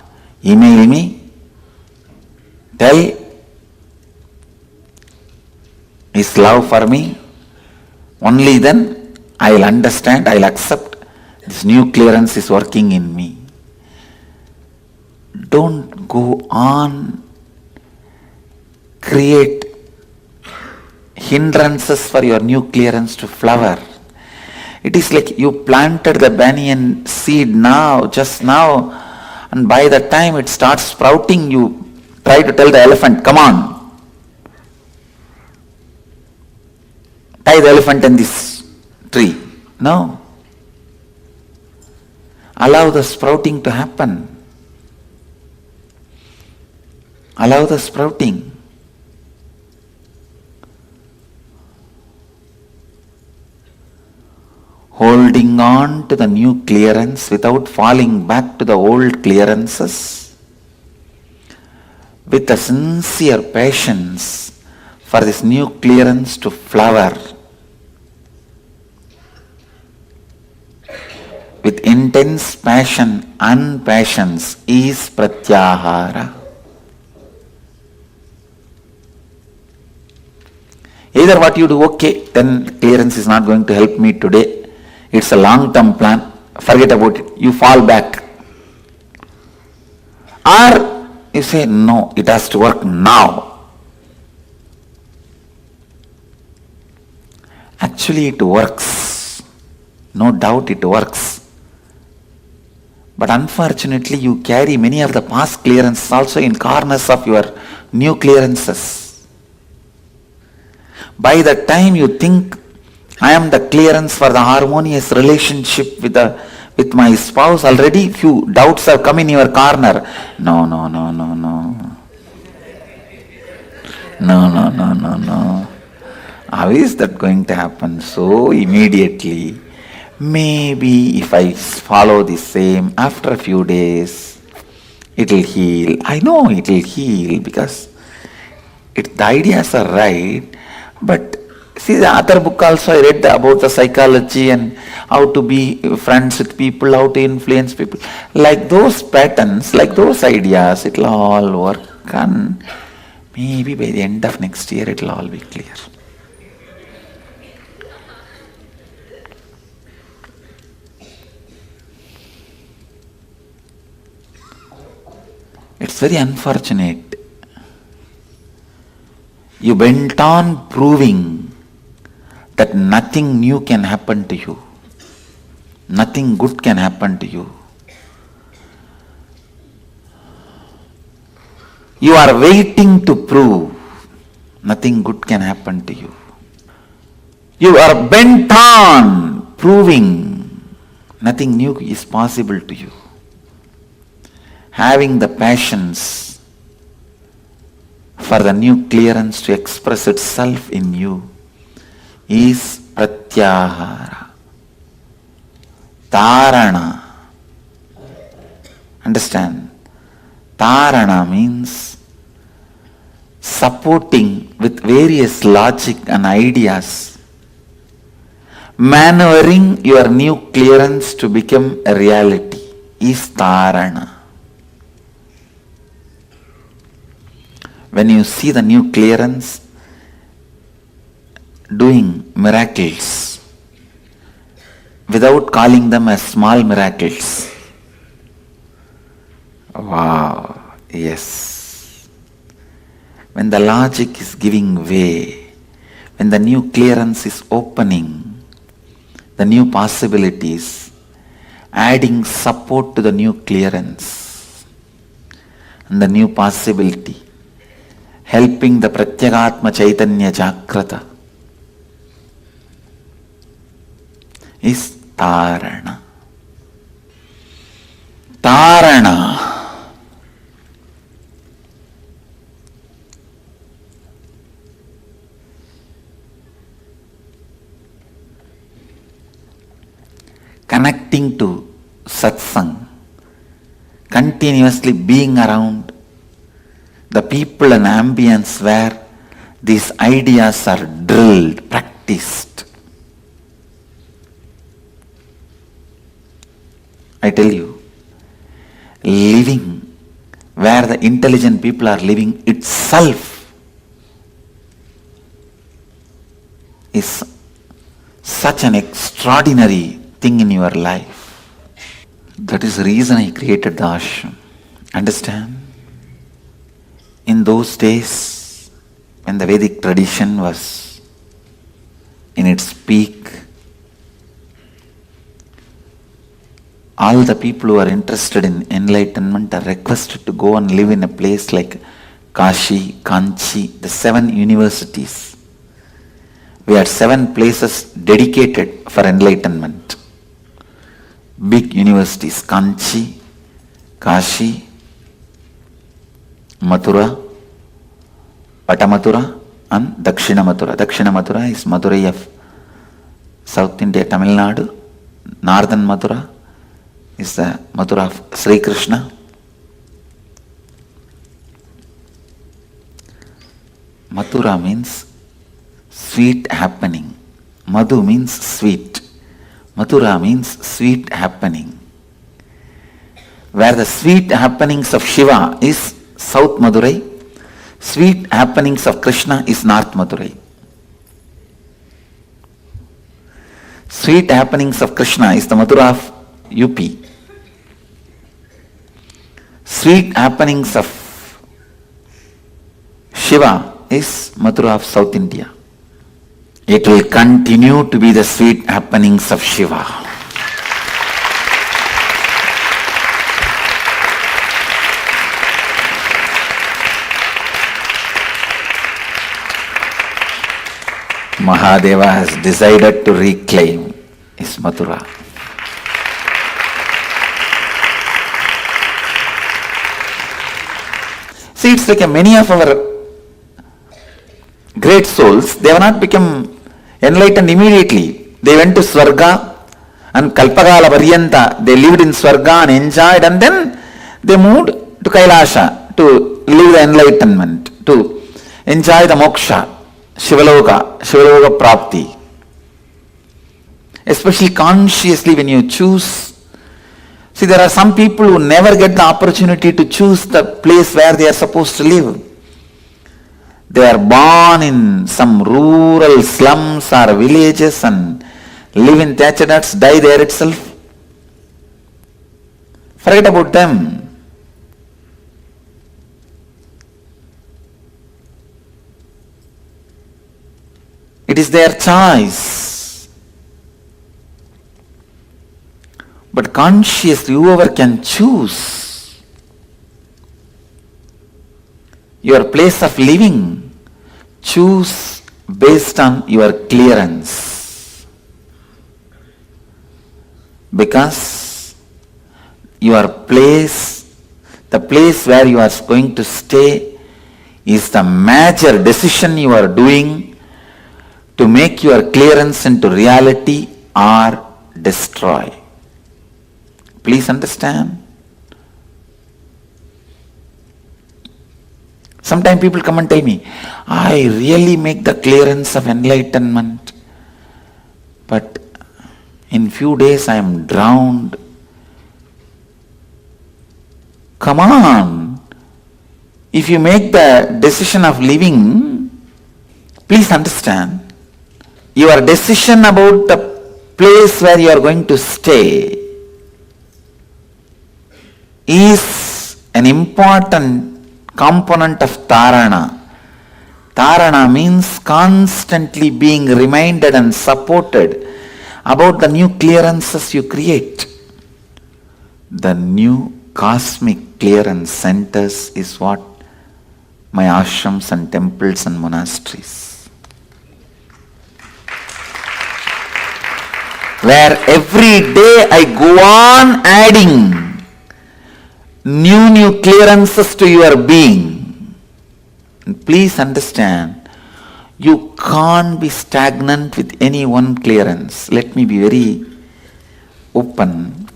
email me, tell his love for me. Only then I will understand, I will accept this new clearance is working in me. Don't go on, create hindrances for your new clearance to flower. It is like you planted the banyan seed now, just now, and by the time it starts sprouting, you try to tell the elephant, come on, tie the elephant in this tree. No. Allow the sprouting to happen. Allow the sprouting. Holding on to the new clearance without falling back to the old clearances, with a sincere patience for this new clearance to flower, with intense passion and patience is pratyahara. Either what you do, okay, then clearance is not going to help me today. It's a long-term plan. Forget about it. You fall back. Or you say, no, it has to work now. Actually, it works. No doubt it works. But unfortunately, you carry many of the past clearances also in corners of your new clearances. By the time you think, I am the clearance for the harmonious relationship with my spouse, already few doubts have come in your corner. No. How is that going to happen so immediately? Maybe if I follow the same, after a few days, it will heal. I know it will heal because the ideas are right, but see, the other book also I read about the psychology and how to be friends with people, how to influence people. Like those patterns, like those ideas, it will all work, and maybe by the end of next year it will all be clear. It's very unfortunate. You went on proving that nothing new can happen to you. Nothing good can happen to you. You are waiting to prove nothing good can happen to you. You are bent on proving nothing new is possible to you. Having the passions for the new clearance to express itself in you is pratyahara, tarana. Understand? Tarana means supporting with various logic and ideas, maneuvering your new clearance to become a reality is tarana. When you see the new clearance doing miracles without calling them as small miracles, wow, yes. When the logic is giving way, when the new clearance is opening, the new possibilities, adding support to the new clearance and the new possibility, helping the Pratyagatma Chaitanya Jagrata is Tarana. Tarana. Connecting to satsang, continuously being around the people and ambience where these ideas are drilled, practiced. I tell you, living where the intelligent people are living itself is such an extraordinary thing in your life. That is the reason I created the ashram. Understand? In those days, when the Vedic tradition was in its peak, all the people who are interested in enlightenment are requested to go and live in a place like Kashi, Kanchi, the 7 universities. We had 7 places dedicated for enlightenment. Big universities, Kanchi, Kashi, Mathura, Patamathura and Dakshina Mathura. Dakshina Mathura is Madurai of South India, Tamil Nadu. Northern Mathura is the Mathura of Sri Krishna. Mathura means sweet happening. Madhu means sweet. Mathura means sweet happening. Where the sweet happenings of Shiva is South Madurai, sweet happenings of Krishna is North Madurai. Sweet happenings of Krishna is the Mathura of UP. Sweet happenings of Shiva is Mathura of South India. It will continue to be the sweet happenings of Shiva. Mahadeva has decided to reclaim his Mathura. See, it's like many of our great souls, they have not become enlightened immediately. They went to Swarga and Kalpagala Paryanta, they lived in Swarga and enjoyed, and then they moved to Kailasha to live the enlightenment, to enjoy the moksha, Shivaloka Prapti. Especially consciously when you choose. See, there are some people who never get the opportunity to choose the place where they are supposed to live. They are born in some rural slums or villages and live in thatched huts, die there itself. Forget about them. It is their choice. But consciously, whoever can choose your place of living, choose based on your clearance. Because your place, the place where you are going to stay, is the major decision you are doing to make your clearance into reality or destroy. Please understand. Sometimes people come and tell me, I really make the clearance of enlightenment, but in few days I am drowned. Come on. If you make the decision of living, please understand, your decision about the place where you are going to stay is an important component of Dharana. Dharana means constantly being reminded and supported about the new clearances you create. The new cosmic clearance centers is what my ashrams and temples and monasteries, where every day I go on adding new clearances to your being. And please understand, you can't be stagnant with any one clearance. Let me be very open.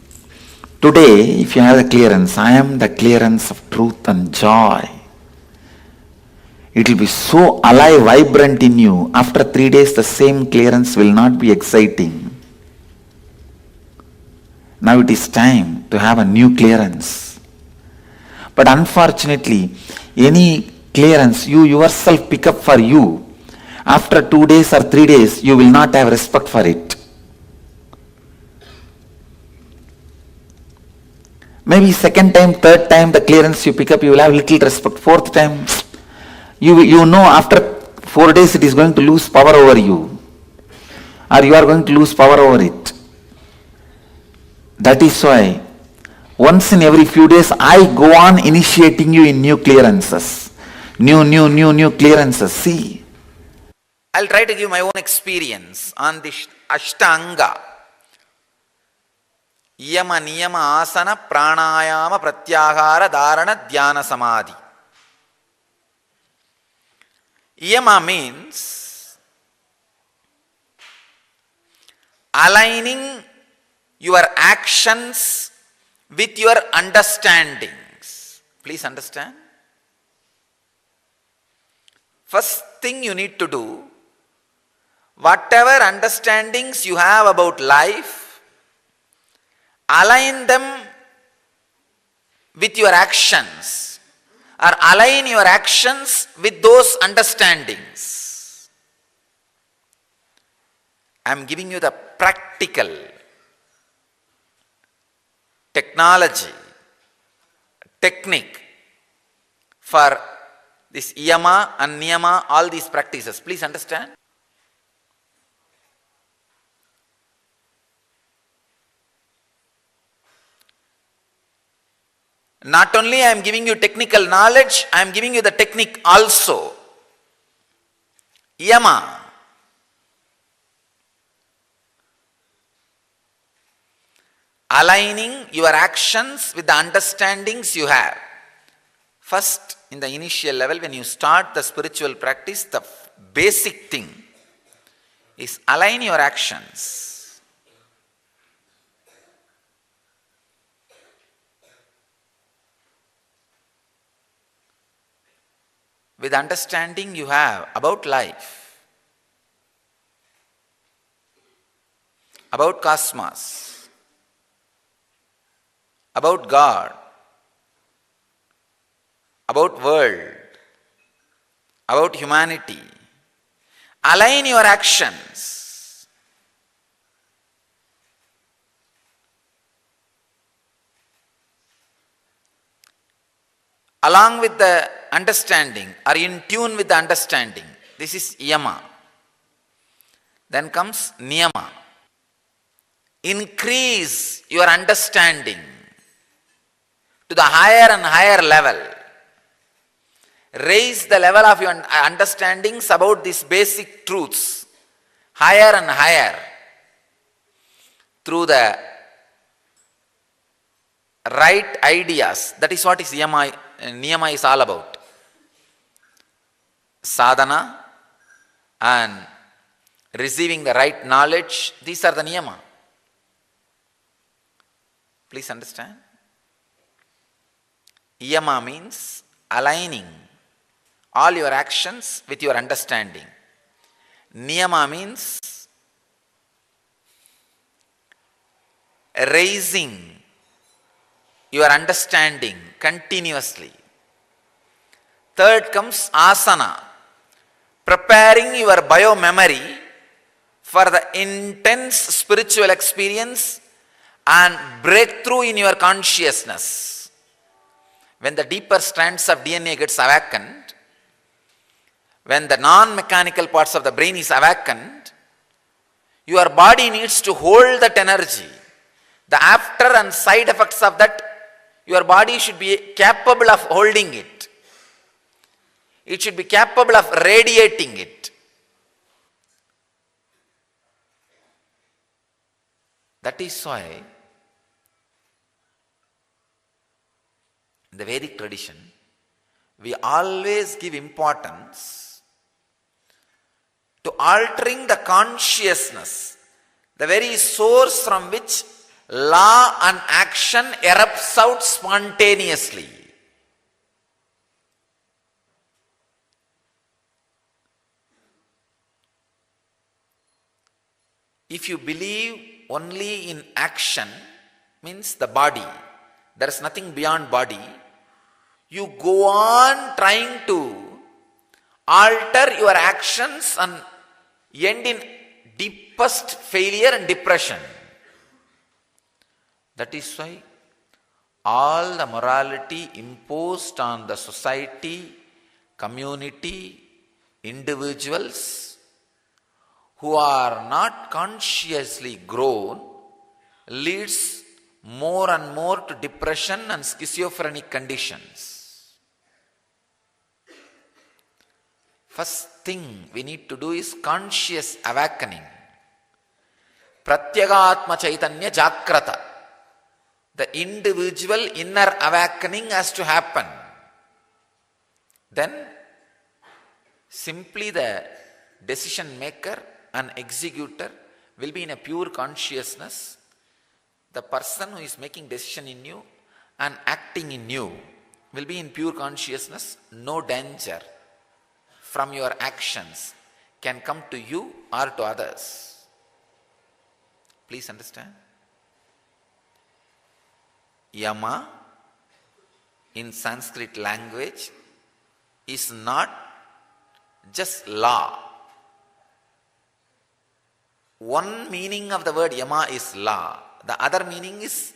Today, if you have the clearance, I am the clearance of truth and joy. It will be so alive, vibrant in you. After 3 days, the same clearance will not be exciting. Now it is time to have a new clearance. But unfortunately, any clearance you yourself pick up for you, after 2 days or 3 days, you will not have respect for it. Maybe second time, third time, the clearance you pick up, you will have little respect. Fourth time, you know after 4 days it is going to lose power over you, or you are going to lose power over it. That is why once in every few days I go on initiating you in new clearances. New clearances. See, I'll try to give my own experience on this Ashtanga. Yama, niyama, asana, pranayama, pratyahara, dharana, dhyana, samadhi. Yama means aligning your actions with your understandings. Please understand. First thing you need to do, whatever understandings you have about life, align them with your actions, or align your actions with those understandings. I am giving you the practical technology, technique for this yama and niyama, all these practices. Please understand. Not only I am giving you technical knowledge, I am giving you the technique also. Yama. Aligning your actions with the understandings you have. First, in the initial level, when you start the spiritual practice, the basic thing is align your actions with understanding you have about life, about cosmos, about God, about world, about humanity. Align your actions. Along with the understanding, or in tune with the understanding. This is yama. Then comes niyama. Increase your understanding to the higher and higher level. Raise the level of your understandings about these basic truths higher and higher through the right ideas. That is what is niyama is all about. Sadhana and receiving the right knowledge, these are the niyama. Please understand. Yama means aligning all your actions with your understanding. Niyama means raising your understanding continuously. Third comes asana, preparing your bio-memory for the intense spiritual experience and breakthrough in your consciousness. When the deeper strands of DNA gets awakened, when the non-mechanical parts of the brain is awakened, your body needs to hold that energy. The after and side effects of that, your body should be capable of holding it. It should be capable of radiating it. That is why in the Vedic tradition, we always give importance to altering the consciousness, the very source from which law and action erupts out spontaneously. If you believe only in action, means the body, there is nothing beyond body, you go on trying to alter your actions and end in deepest failure and depression. That is why all the morality imposed on the society, community, individuals who are not consciously grown leads more and more to depression and schizophrenic conditions. First thing we need to do is conscious awakening. Pratyagatma chaitanya jakrata. The individual inner awakening has to happen. Then simply the decision maker and executor will be in a pure consciousness. The person who is making decision in you and acting in you will be in pure consciousness. No danger from your actions can come to you or to others. Please understand. Yama in Sanskrit language is not just law. One meaning of the word yama is law. The other meaning is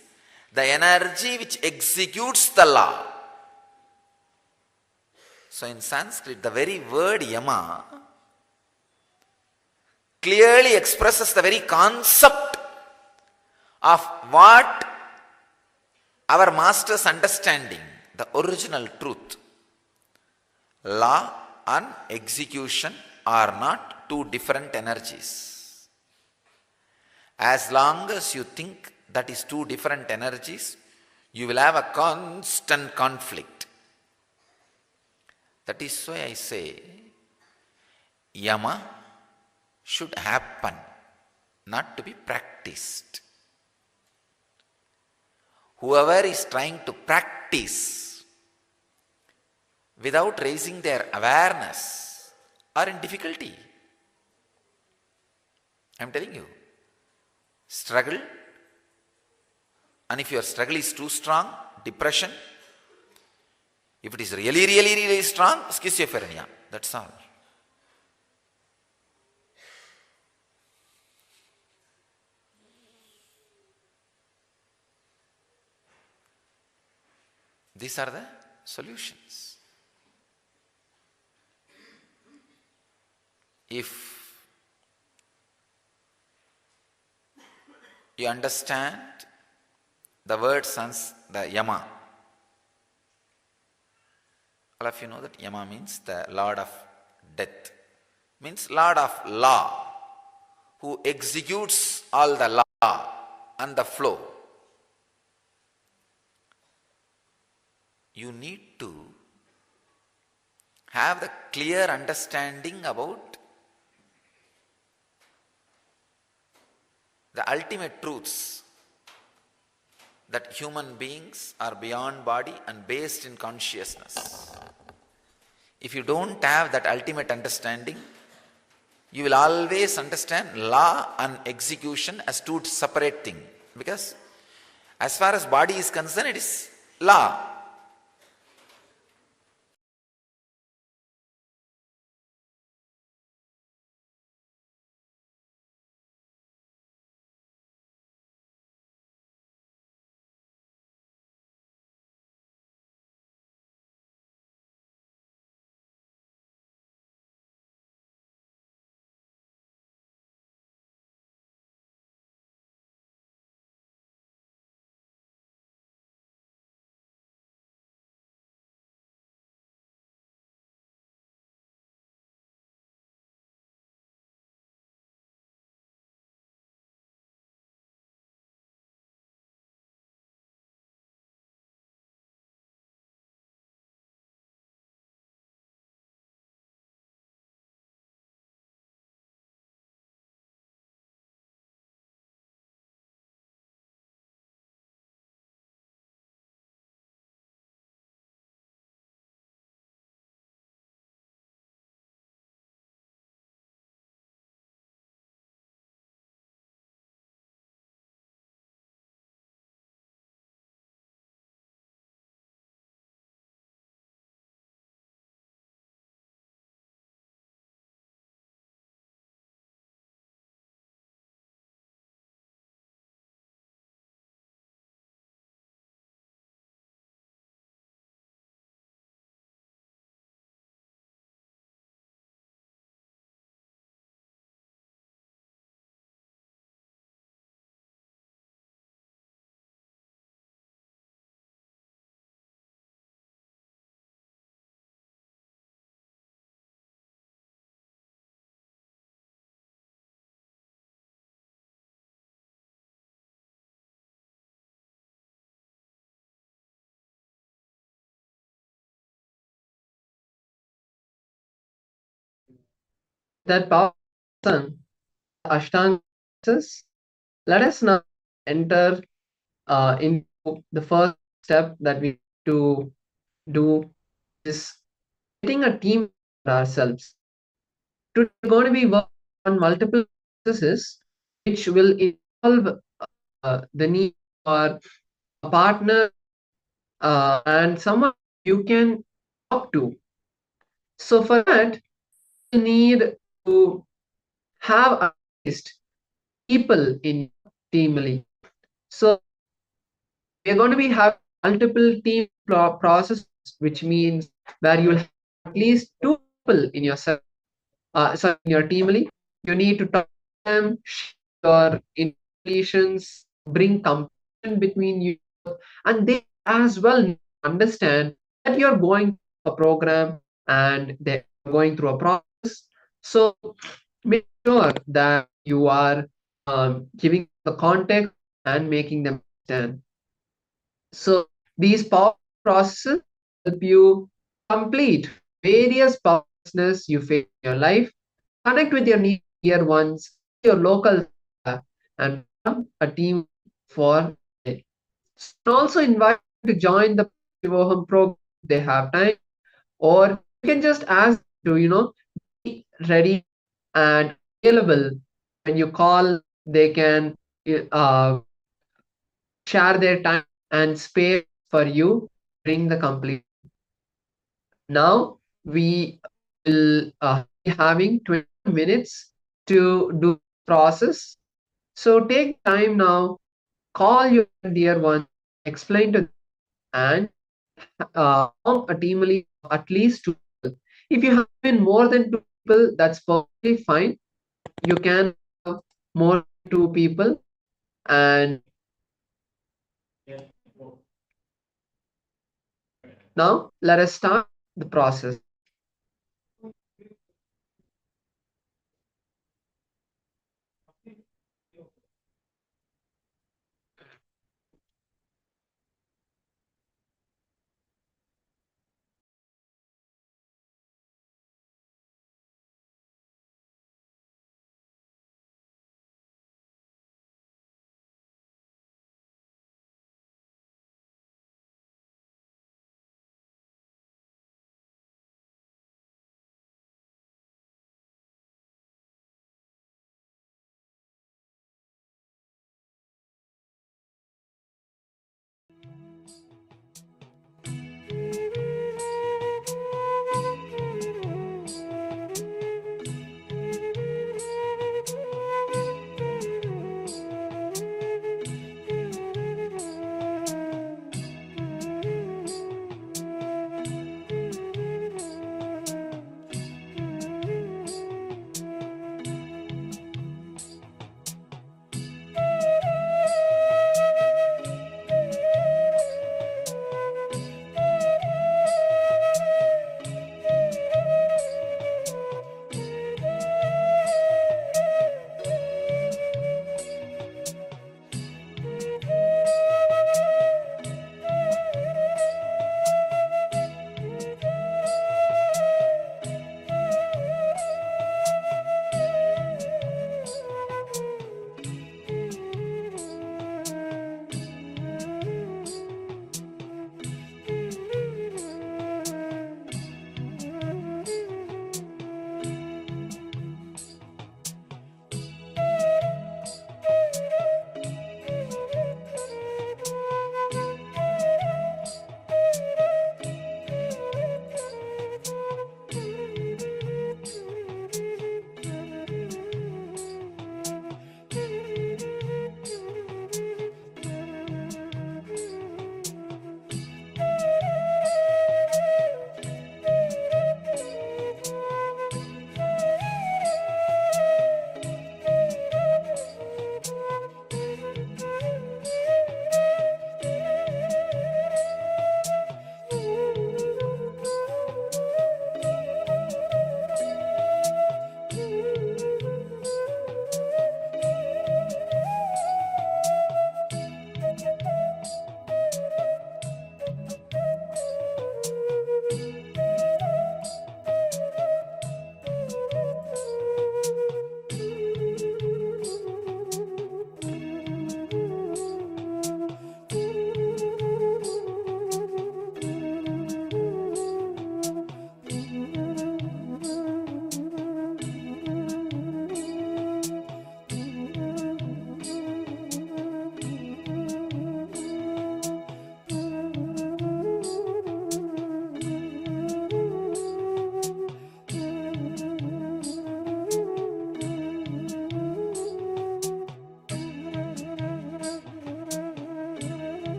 the energy which executes the law. So in Sanskrit, the very word yama clearly expresses the very concept of what our master's understanding, the original truth. Law and execution are not two different energies. As long as you think that is two different energies, you will have a constant conflict. That is why I say, yama should happen, not to be practiced. Whoever is trying to practice without raising their awareness are in difficulty. I am telling you. Struggle, and if your struggle is too strong, depression. If it is really strong, schizophrenia. That's all. These are the solutions. If you understand the word sans the Yama. All of you know that Yama means the Lord of Death, means Lord of Law, who executes all the law and the flow. You need to have the clear understanding about the ultimate truths, that human beings are beyond body and based in consciousness. If you don't have that ultimate understanding, you will always understand law and execution as two separate things. Because as far as body is concerned, it is law. That power sung Ashtanga, let us now enter into the first step that we need to do, is getting a team for ourselves. Today we're going to be working on multiple processes which will involve the need for a partner and someone you can talk to. So for that, you need to have at least people in team lead. So we're going to be having multiple team processes, which means where you'll have at least 2 people in your in your team lead. You need to talk to them, share your intentions, bring compassion between you, and they as well understand that you're going through a program and they're going through a process. So make sure that you are giving the context and making them understand. So these power processes help you complete various powerlessness you face in your life, connect with your near ones, your local and become a team for it. So also invite you to join the Paramashivoham program if they have time, or you can just ask to be ready and available. When you call, they can share their time and space for you during the complete. Now we will be having 20 minutes to do the process. So take time now, call your dear one, explain to them, and form a team lead of at least 2 people. If you have been more than 2 people, that's perfectly fine. You can have more than 2 people, And now let us start the process.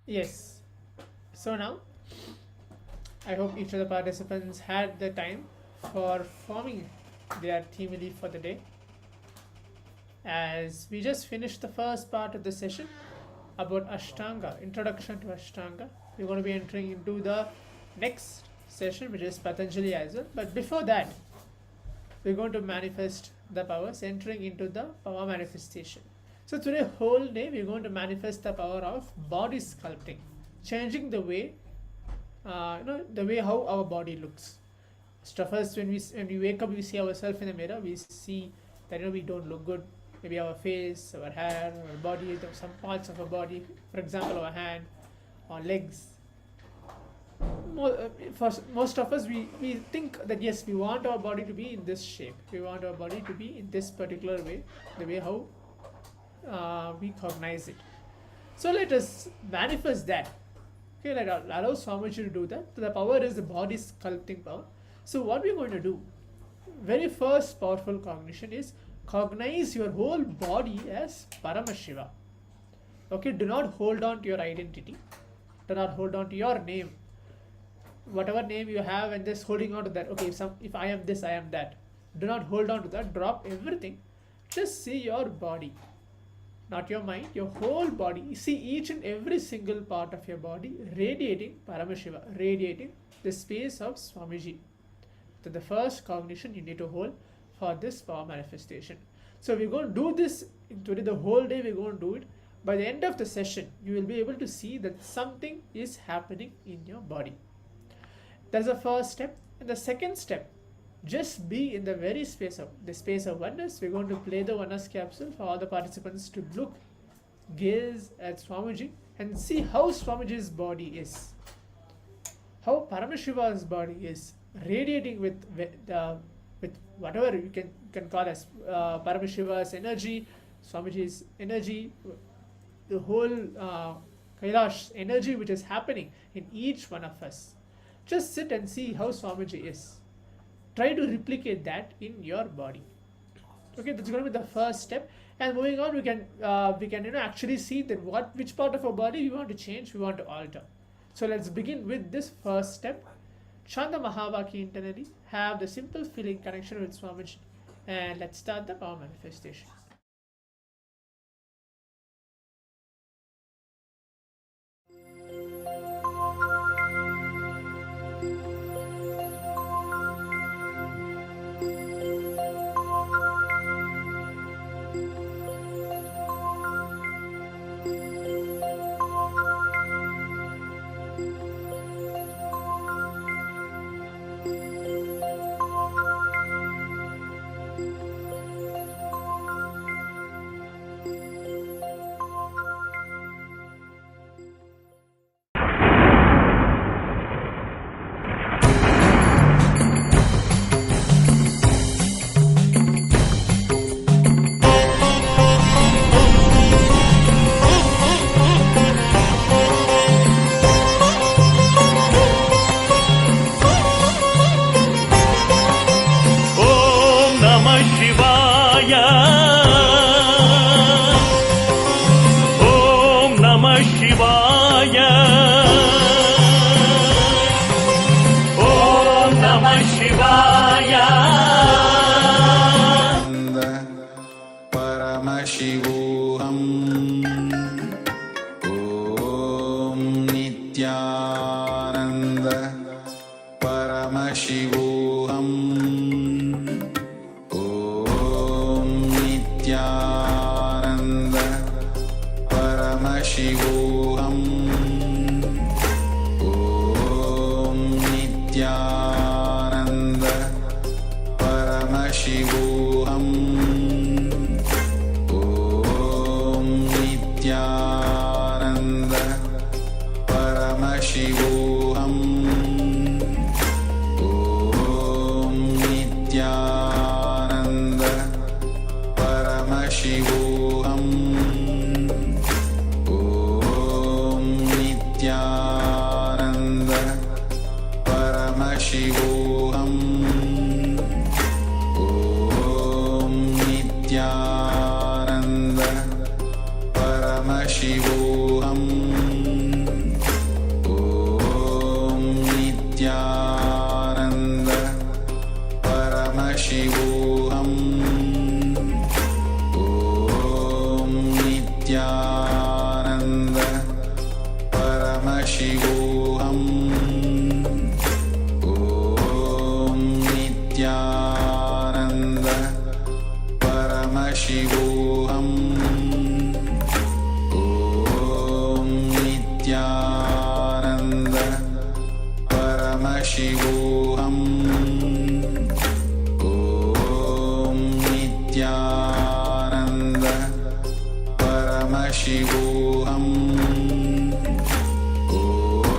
Yes. So now, I hope each of the participants had the time for forming their theme leaf for the day. As we just finished the first part of the session about Ashtanga, introduction to Ashtanga, we're going to be entering into the next session, which is Patanjali as well. But before that, we're going to manifest the powers, entering into the power manifestation. So today, whole day, we're going to manifest the power of body sculpting, changing the way, the way how our body looks. First, when we wake up, we see ourselves in the mirror. We see that we don't look good. Maybe our face, our hair, our body, some parts of our body, for example, our hand, our legs. For most of us, we think that yes, we want our body to be in this shape. We want our body to be in this particular way, the way how we cognize it. So let us manifest that. Okay, allow Swamiji to do that. So the power is the body sculpting power. So what we're going to do, very first powerful cognition is cognize your whole body as Paramashiva. Okay, do not hold on to your identity. Do not hold on to your name. Whatever name you have and just holding on to that. Okay, if I am this, I am that. Do not hold on to that. Drop everything. Just see your body. Not your mind, your whole body. See each and every single part of your body radiating Paramashiva, radiating the space of Swamiji. So the first cognition you need to hold for this power manifestation. So we're going to do this today, the whole day we're going to do it. By the end of the session, you will be able to see that something is happening in your body. That's the first step. And the second step, just be in the very space of oneness. We're going to play the oneness capsule for all the participants to look, gaze at Swamiji and see how Swamiji's body is. How Paramashiva's body is radiating with whatever you can call as Paramashiva's energy, Swamiji's energy, the whole Kailash energy which is happening in each one of us. Just sit and see how Swamiji is. Try to replicate that in your body. Okay, that's going to be the first step. And moving on, we can actually see that which part of our body we want to change, we want to alter. So let's begin with this first step. Chant the Mahavakya internally. Have the simple feeling connection with Swamiji, and let's start the power manifestation. Paramashivoham Om Nityananda Paramashivoham Om Nityananda Paramashivoham Om Nityananda Paramashivoham Paramashivoham Om Nityananda Paramashivoham Om Nityananda Paramashivoham Om Nityananda Paramashivoham Nityananda Paramashivoham Om Nityananda Paramashivoham Om Nityananda Paramashivoham Om Nityananda Paramashivoham Om Nityananda Paramashivoham Om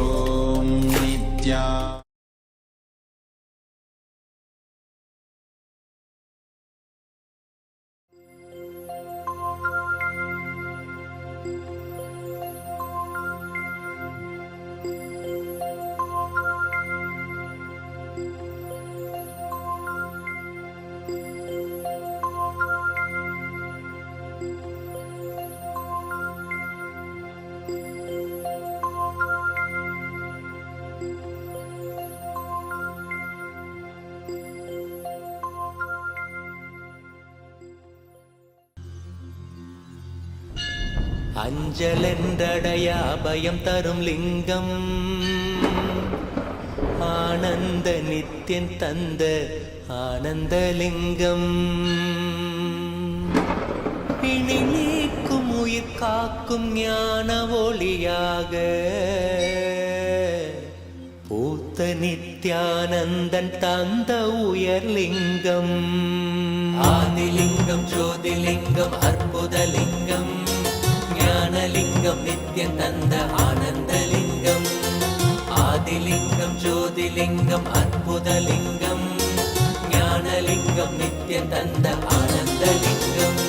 அஞ்சலென்றடைய அபயம் தரும் லிங்கம் ஆனந்த நித்யன் தந்த ஆனந்தலிங்கம் பிணி நீக்கும் உயிர் காக்கும் ஞான ஒளியாக பூத்த நித்யானந்தன் தந்த உயர்லிங்கம் ஆதிலிங்கம் ஜோதிலிங்கம் அற்புதலிங்கம் ஞானலிங்கம் நித்யன் தந்த ஆனந்தலிங்கம் ஆதிலிங்கம் ஜோதிலிங்கம் அற்புதலிங்கம் ஞானலிங்கம் நித்யன் தந்த ஆனந்தலிங்கம்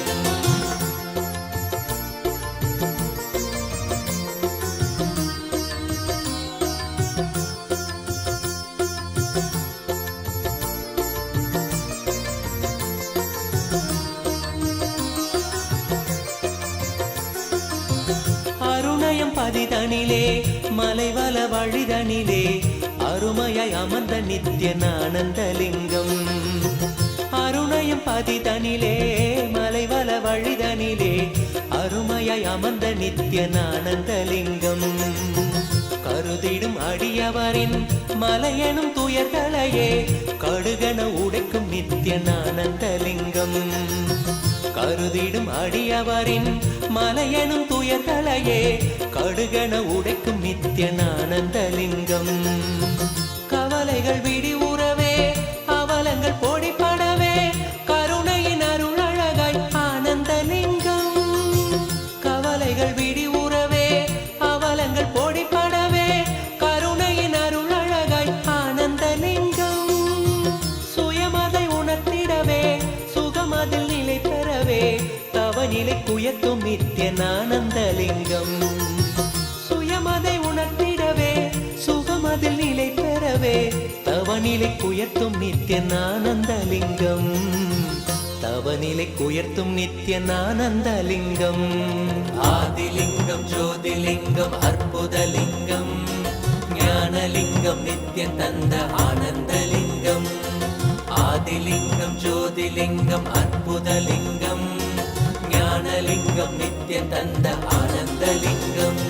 பதிதனிலே மலைவல வழிதனிலே அருமையாய் அமர்ந்த நித்யன் ஆனந்தலிங்கம் அருணயம் பதிதனிலே மலைவல வழிதனிலே அருமையாய் அமர்ந்த நித்யன் ஆனந்தலிங்கம் கருதிடும் அடியவரின் மலையெனும் துயர்களையே கடுகன உடைக்கும் நித்யன் ஆனந்தலிங்கம் கருதிடும் அடியவரின் மலையெனும் துயர்களையே கடுகன உடைக்கும் நித்யன் ஆனந்தலிங்கம் கவலைகள் விடிவுறவே அவலங்கள் பொடிப்படவே கருணையின் அருளழகாய் ஆனந்தலிங்கம் கவலைகள் விடிவுறவே அவலங்கள் பொடிப்படவே கருணையின் அருளழகாய் ஆனந்தலிங்கம் சுயமதை உணர்த்திடவே சுகமதில் நிலை பெறவே தவநிலை குயத்தும் நித்யன் ஆனந்தலிங்கம் சுயமதை உணர்த்திடவே சுகமதில் நிலை பெறவே தவநிலை குயத்தும் நித்யன் ஆனந்தலிங்கம் தவநிலை குயர்த்தும் நித்யன் ஆனந்தலிங்கம் ஆதிலிங்கம் ஜோதிலிங்கம் அற்புதலிங்கம் ஞானலிங்கம் நித்யன் தந்த ஆனந்தலிங்கம் ஆதிலிங்கம் ஜோதிலிங்கம் அற்புதலிங்கம் ஞானலிங்கம் நித்யன் தந்த ஆனந்தலிங்கம்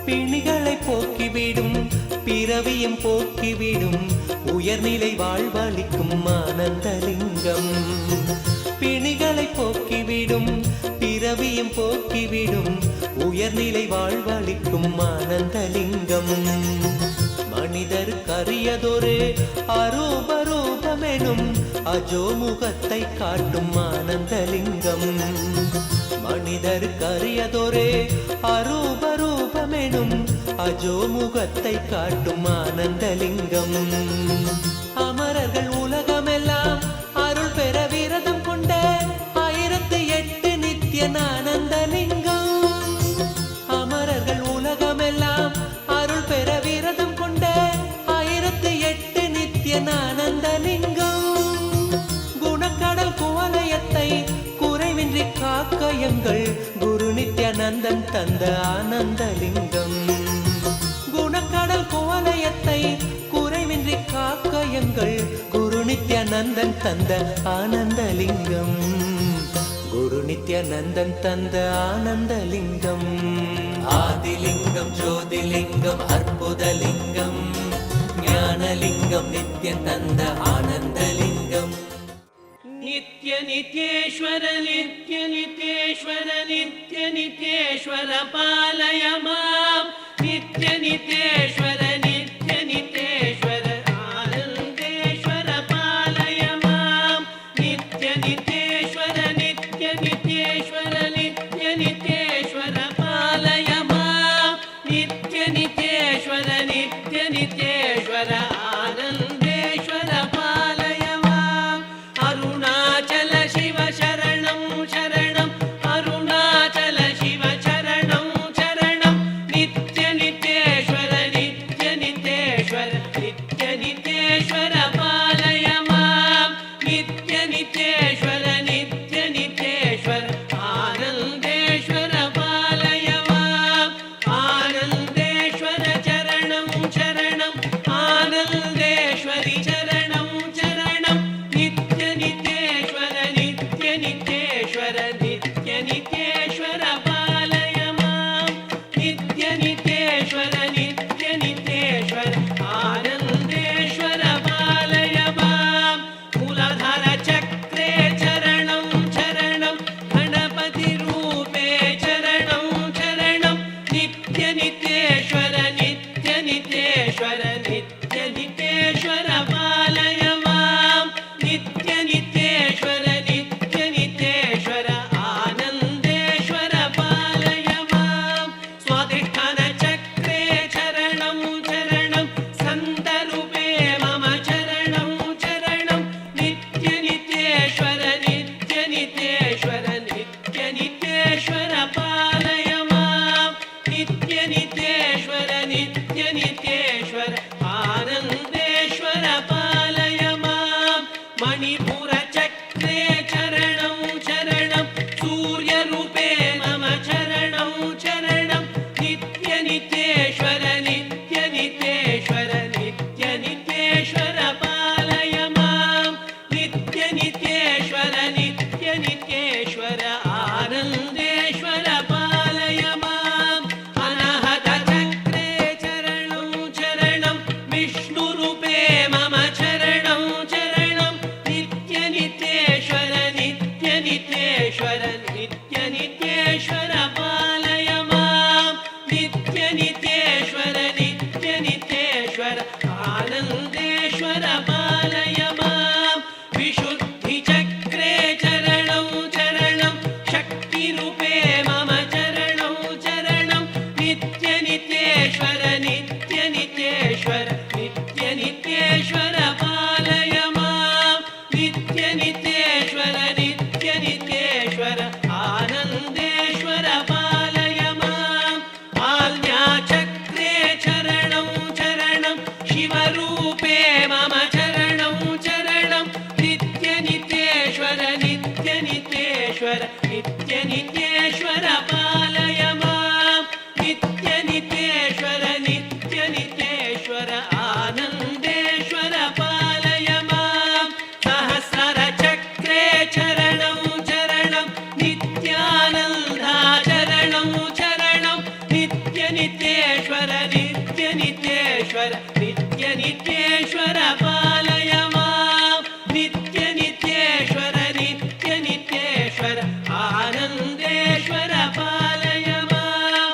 பிணிகளை போக்கிவிடும் பிறவியும் போக்கிவிடும் உயர்நிலை வாழ்வளிக்கும் ஆனந்தலிங்கம் பிணிகளை போக்கிவிடும் பிறவியும் போக்கிவிடும் உயர்நிலை வாழ்வளிக்கும் ஆனந்தலிங்கம் மனிதருக்கரியதொரு அரூபரூபமெனும் அஜோமுகத்தை காட்டும் ஆனந்தலிங்கம் மனிதருக்கரியதொரு அரூபரூபமெனும் அஜோமுகத்தை காட்டும் ஆனந்தலிங்கம் அமரர்கள் உலகமெல்லாம் அருள் பெற விரதம் கொண்ட 1008 நித்யன் ஆனந்தலிங்கம் அமரர்கள் உலகமெல்லாம் அருள் பெற விரதம் கொண்ட 1008 நித்யன் ஆனந்தலிங்கம் குணக்கடல் குவலயத்தை குறைவின்றி காக்கயங்கள் குரு நித்யானந்தன் தந்த ஆனந்தலிங்கம் குணக்கடல் குவலயத்தை குறைவின்றி காக்கயங்கள் குரு நித்யானந்தன் தந்த ஆனந்தலிங்கம் குரு நித்யானந்தன் தந்த ஆனந்தலிங்கம் ஆதிலிங்கம் ஜோதிலிங்கம் அற்புதலிங்கம் ஞானலிங்கம் நித்யன் தந்த ஆனந்தலிங்கம் நித்ய நித்யேஸ்வர நித்ய நித்யேஸ்வர நித்ய நித்யேஸ்வர பாலய மாம் நித்ய நித்யேஸ்வர நித்ய நித்யேஸ்வர ஆனந்தேஸ்வர பாலய மாம் நித்ய நித்யேஸ்வர நித்ய நித்யேஸ்வர நித்ய நித்யேஸ்வர பாலய மாம் நித்ய நித்யேஸ்வர நித்ய நித்யேஸ்வர ஆனந்தேஸ்வர பாலய மாம் அருணாச்சல சிவ சரணம் சரணம் அருணாச்சல சிவ சரணம் சரணம் நித்ய நித்யேஸ்வர நித்ய नित्यनित्येश्वर पालय मां नित्यनित्येश्वर नित्यनित्येश्वर आनन्देश्वर पालय मां मूलाधार चक्रे चरणं चरणं गणपतिरूपे चरणं चरणं नित्यनित्येश्वर नित्यनित्येश्वर नित्यनित्येश्वर पालय मां नित्यनित्येश्वर नित्यनित्येश्वर आनन्देश्वर पालय मां स्वाधिष्ठान चक्रे चरणं चरणं सन्तरूपे मम चरणं चरणं नित्यनित्येश्वर नित्यनित्येश्वर नित्यनित्येश्वर पालय मां नित्यनित्येश्वर नित्यनित्येश्वर आनन्देश्वर पालय मां मणिपुर चक्रे चरणं चरणं सूर्यरूपे मम चरणं चरणं नित्यनित्येश्वर नित्यनित्येश्वर नित्यनित्येश्वर पालय मां नित्यनित्येश्वर नित्यनित्येश्वर आनन्देश्वर पालय मां अनाहत चक्रे चरणं चरणं विष्णुरूपे मम चरणं चरणं नित्यनित्येश्वर नित्यनित्येश्वर नित्यनित्येश्वर पालय मां नित्यनित्येश्वर नित्यनित्येश्वर आनन्देश्वर पालय मां विशुद्धिचक्रे चरणं चरणं शक्तिरूपे मम चरणं चरणं नित्यनित्येश्वर नित्यनित्येश्वर नित्यनित्येश्वर पालय मां नित्यनित्येश्वर नित्यनित्येश्वर आनन्देश्वर पालय मां आज्ञाचक्रे चरणं चरणं शिवरूपे मम चरणं चरणं नित्यनित्येश्वर नित्यनित्येश्वर नित्यनित्येश्वर पालय मां नित्यनित्येश्वर नित्यनित्येश्वर आनन्देश्वर पालय मां सहस्र चक्रे चरणं चरणं नित्यानन्दा चरणं चरणं नित्यनित्येश्वर नित्यनित्येश्वर नित्यनित्येश्वर पालय मां नित्यनित्येश्वर नित्यनित्येश्वर आनन्देश्वर पालय मां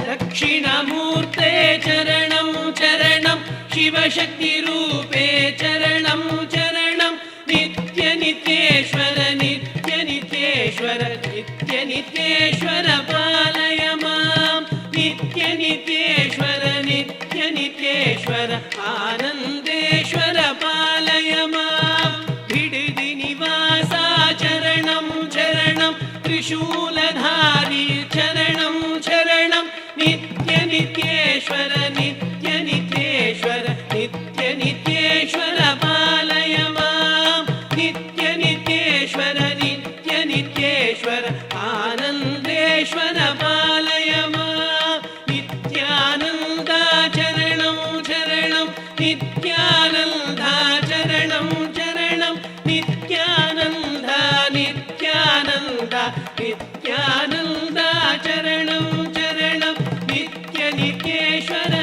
दक्षिणमूर्ते चरणं चरणं शिवशक्तिरूपे चरणं चरणं नित्यनित्येश्वर नित्यनित्येश्वर नित्यनित्येश्वर पालय मां नित्यनित्येश्वर नित्यनित्येश्वर आनन्देश्वर पालय मां बिडदि निवासा चरणं चरणं त्रिशूलधारी चरणं चरणं नित्यनित्येश्वर नित्यनित्येश्वर नित्यनित्येश्वर पालय मां नित्यनित्येश्वर नित्यनित्येश्वर आनन्देश्वर पालय मां नित्यानन्दा चरणं चरणं नित्यानन्दा चरणं चरणं नित्यानन्दा नित्यानन्दा नित्यानन्दा चरणं चरणं नित्यनित्येश्वर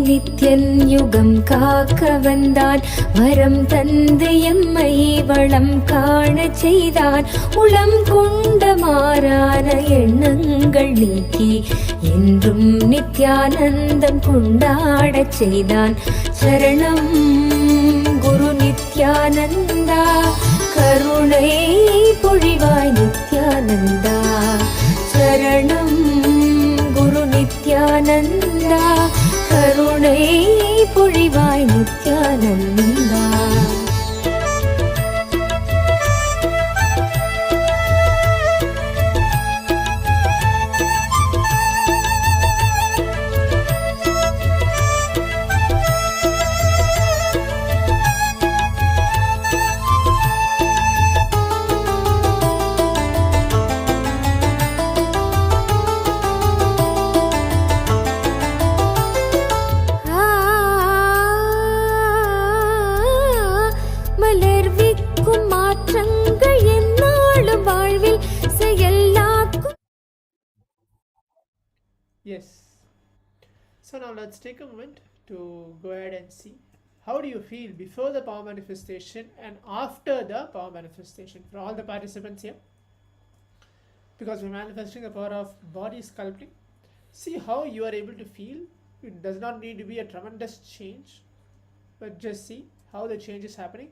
நித்யன் யுகம் காக்க வந்தான், வரம் தந்து எம்மை வளம் காண செய்தான். உளம் கொண்ட மாறான எண்ணங்கள் நீக்கி என்றும் நித்யானந்தம் கொண்டாடச் செய்தான். சரணம் குரு நித்யானந்தா, கருணை பொழிவாய் நித்யானந்தா. சரணம் குரு நித்யானந்தா, கருணை பொழிவாய் Nithyananda. Yes. So now let's take a moment to go ahead and see how do you feel before the power manifestation and after the power manifestation for all the participants here. Because we're manifesting the power of body sculpting. See how you are able to feel. It does not need to be a tremendous change, but just see how the change is happening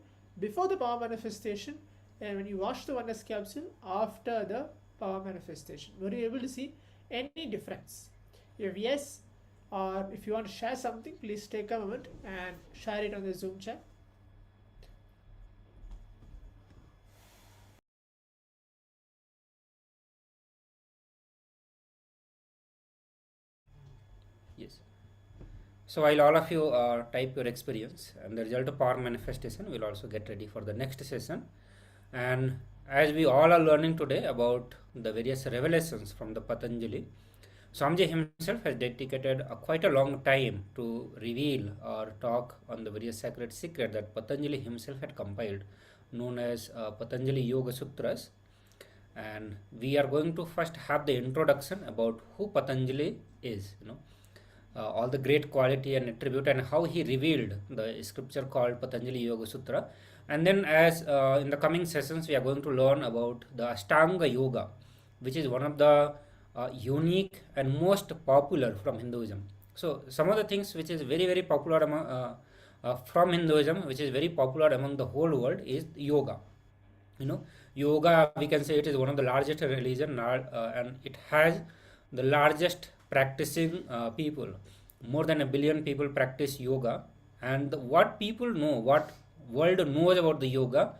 before the power manifestation and when you wash the oneness capsule after the power manifestation. Were you able to see any difference? If yes, or if you want to share something, please take a moment and share it on the Zoom chat. Yes. So while all of you type your experience and the result of power manifestation, we'll also get ready for the next session. And as we all are learning today about the various revelations from the Patanjali, Swamiji himself has dedicated quite a long time to reveal or talk on the various sacred secrets that Patanjali himself had compiled, known as Patanjali Yoga Sutras. And we are going to first have the introduction about who Patanjali is, all the great quality and attribute and how he revealed the scripture called Patanjali Yoga Sutra. And then as in the coming sessions, we are going to learn about the Ashtanga Yoga, which is one of the unique and most popular from Hinduism. So some of the things which is very, very popular among, from Hinduism, which is very popular among the whole world, is yoga. Yoga, we can say it is one of the largest religion and it has the largest practicing people. More than 1 billion people practice yoga, and what people know, what world knows about the yoga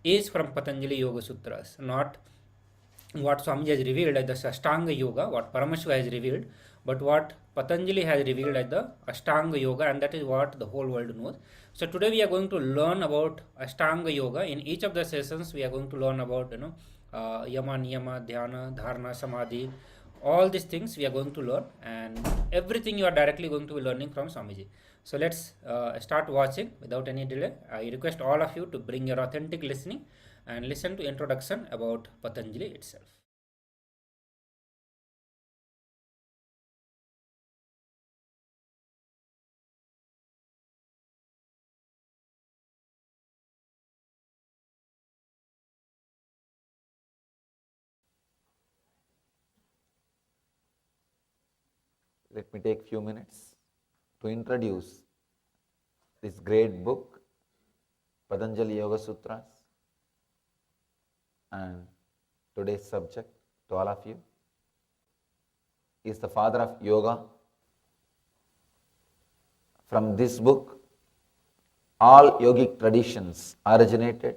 is from Patanjali Yoga Sutras, not what Swamiji has revealed as the Ashtanga Yoga, what Paramashiva has revealed, but what Patanjali has revealed as the Ashtanga Yoga, and that is what the whole world knows. So today we are going to learn about Ashtanga Yoga. In each of the sessions we are going to learn about Yama, Niyama, Dhyana, Dharana, Samadhi. All these things we are going to learn, and everything you are directly going to be learning from Swamiji. So let's start watching without any delay. I request all of you to bring your authentic listening and listen to introduction about Patanjali itself. Let me take few minutes to introduce this great book, Patanjali Yoga Sutras, and today's subject to all of you is the father of yoga. From this book, all yogic traditions originated.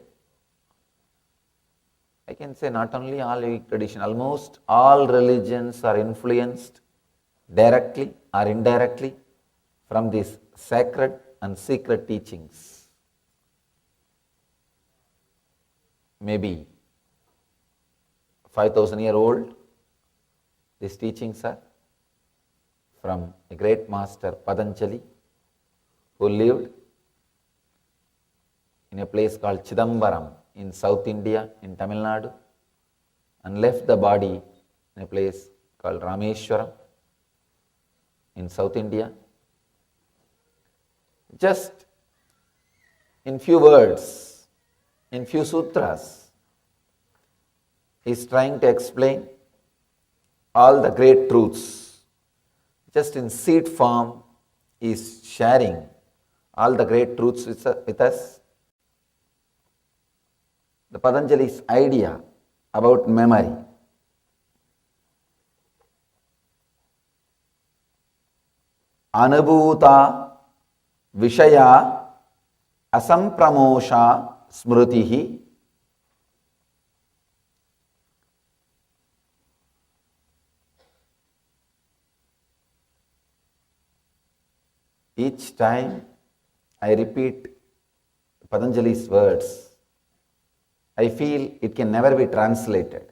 I can say not only all yogic tradition, almost all religions are influenced directly or indirectly from these sacred and secret teachings. Maybe 5,000 years old, these teachings are from a great master Patanjali, who lived in a place called Chidambaram in South India, in Tamil Nadu, and left the body in a place called Rameshwaram in South India. Just in few words, in few sutras, he is trying to explain all the great truths. Just in seed form, he is sharing all the great truths with us. The Patanjali's idea about memory. Anubhuta Vishaya Asampramosha Smrutihi. Each time I repeat Patanjali's words, I feel it can never be translated.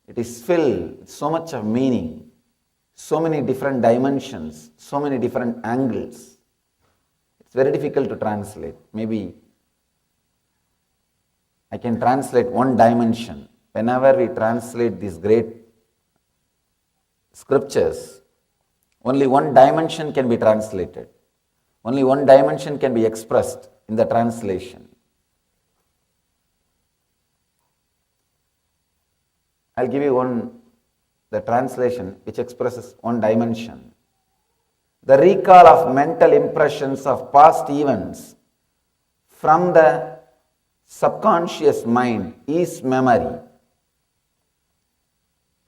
It is filled with so much of meaning, so many different dimensions, so many different angles. It's very difficult to translate. Maybe I can translate one dimension. Whenever we translate these great scriptures, only one dimension can be translated. Only one dimension can be expressed in the translation. I'll give you the translation which expresses one dimension. The recall of mental impressions of past events from the subconscious mind is memory.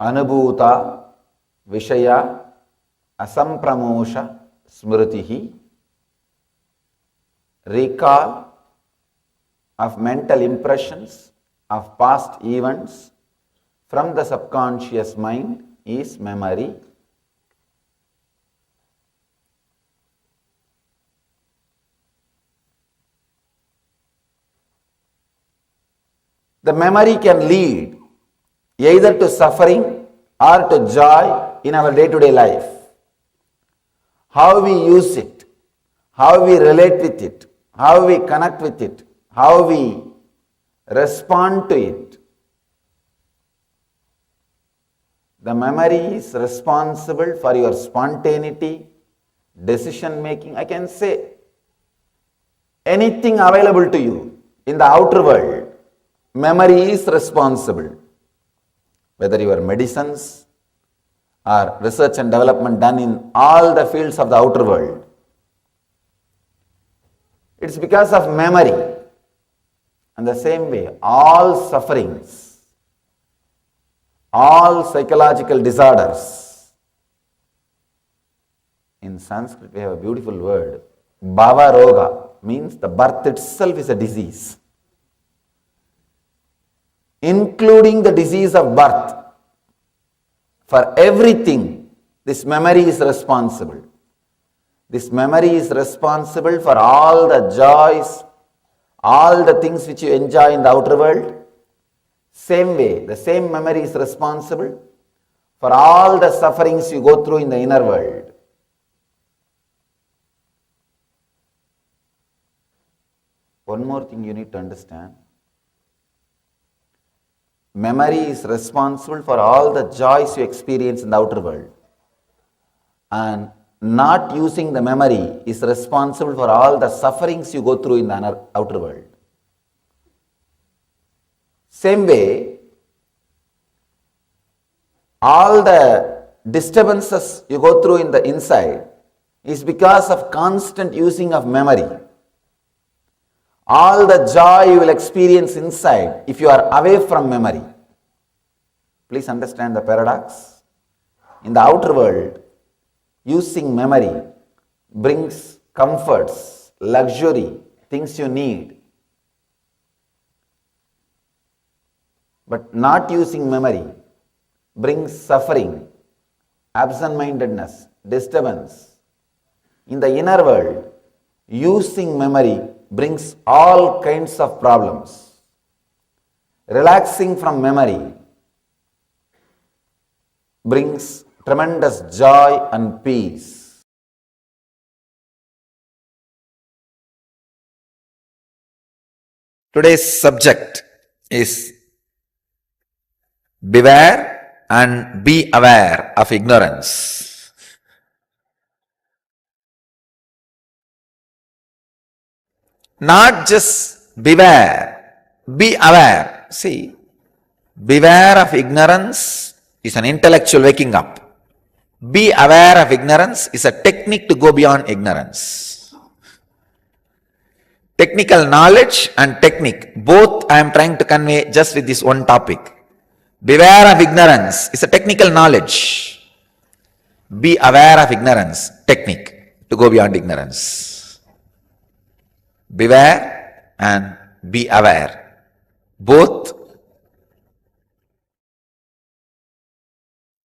Anubhuta Vishaya Asampramosha Smritihi. Recall of mental impressions of past events from the subconscious mind is memory. The memory can lead either to suffering or to joy in our day-to-day life. How we use it, how we relate with it, how we connect with it, how we respond to it. The memory is responsible for your spontaneity, decision making. I can say anything available to you in the outer world, memory is responsible. Whether your medicines or research and development done in all the fields of the outer world, it's because of memory. And the same way, all sufferings, all psychological disorders. In Sanskrit, we have a beautiful word. Bhava roga means the birth itself is a disease, including the disease of birth. For everything, this memory is responsible. This memory is responsible for all the joys, all the things which you enjoy in the outer world. Same way, the same memory is responsible for all the sufferings you go through in the inner world. One more thing you need to understand. Memory is responsible for all the joys you experience in the outer world. And not using the memory is responsible for all the sufferings you go through in the outer world. Same way, all the disturbances you go through in the inside is because of constant using of memory. All the joy you will experience inside if you are away from memory. Please understand the paradox. In the outer world, using memory brings comforts, luxury, things you need. But not using memory brings suffering, absent-mindedness, disturbance. In the inner world, using memory brings all kinds of problems. Relaxing from memory brings tremendous joy and peace. Today's subject is beware and be aware of ignorance. Not just beware, be aware. See, beware of ignorance is an intellectual waking up. Be aware of ignorance is a technique to go beyond ignorance. Technical knowledge and technique, both I am trying to convey just with this one topic. Beware of ignorance is a technical knowledge. Be aware of ignorance, technique to go beyond ignorance. Beware and be aware. Both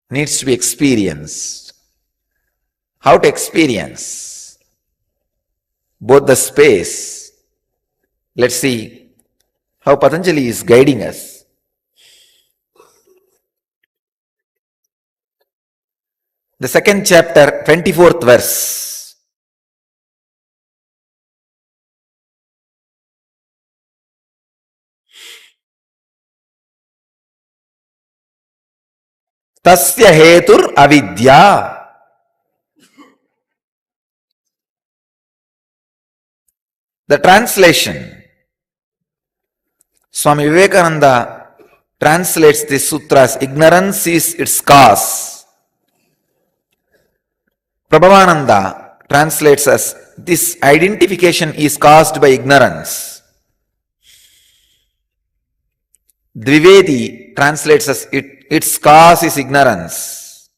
needs to be experienced. How to experience both the space? Let's see how Patanjali is guiding us. The second chapter, 24th verse. Tasya hetur avidya. The translation. Swami Vivekananda translates this sutra as ignorance is its cause. Prabhavananda translates as this identification is caused by ignorance. Dvivedi translates as its cause is ignorance.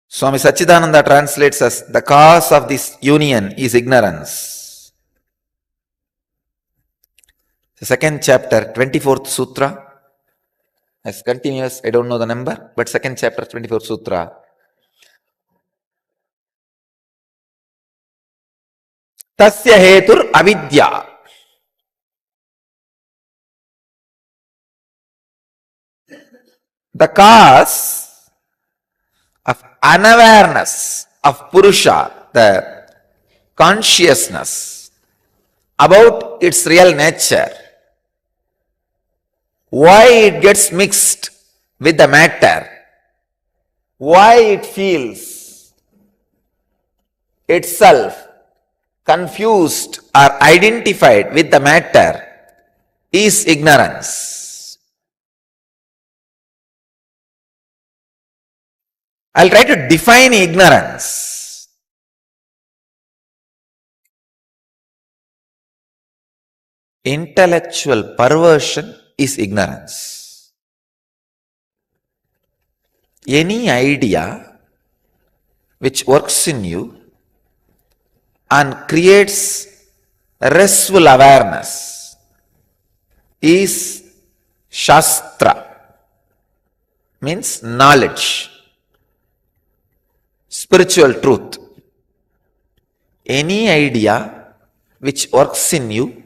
Swami Sachidananda translates as the cause of this union is ignorance. The second chapter, 24th sutra, as continuous, I don't know the number, but second chapter, 24th sutra. Tasya hetur avidya. The cause of unawareness of Purusha, the consciousness about its real nature, why it gets mixed with the matter, why it feels itself confused or identified with the matter is ignorance. I'll try to define ignorance. Intellectual perversion is ignorance. Any idea which works in you and creates restful awareness is Shastra, means knowledge, spiritual truth. Any idea which works in you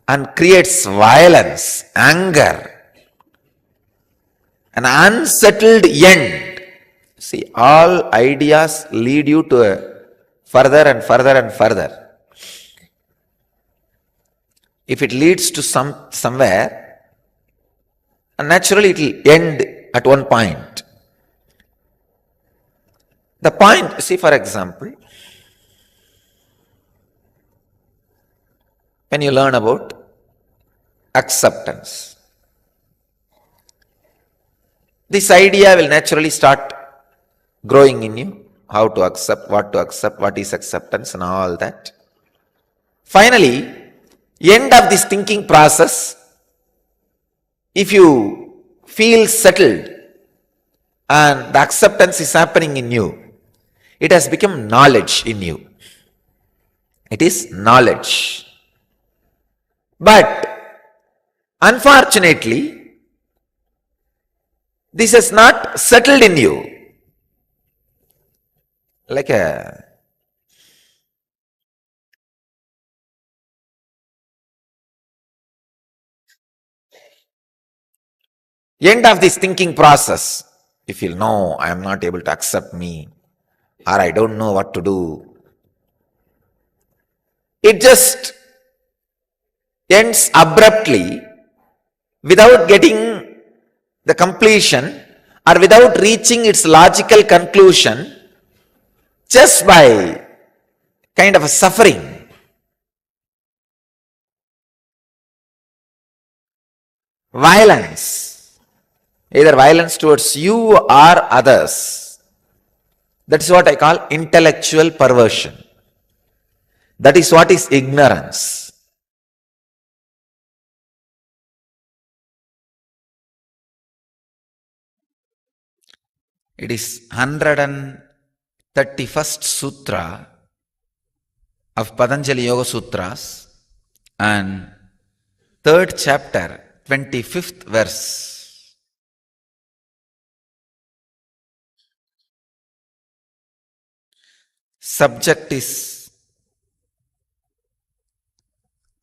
and creates violence, anger, an unsettled end. See, all ideas lead you to a further and further and further. If it leads to somewhere, naturally it will end at one point. The point, see, for example, when you learn about acceptance, this idea will naturally start growing in you. How to accept, what is acceptance and all that. Finally, end of this thinking process, if you feel settled and the acceptance is happening in you, it has become knowledge in you. It is knowledge. But unfortunately, this is not settled in you. Like a end of this thinking process, you feel, no, I am not able to accept me, or I don't know what to do. It just ends abruptly without getting the completion or without reaching its logical conclusion, just by kind of a suffering. Violence, either violence towards you or others. That is what I call intellectual perversion. That is what is ignorance. It is 131st Sutra of Patanjali Yoga Sutras and 3rd chapter, 25th verse. Subject is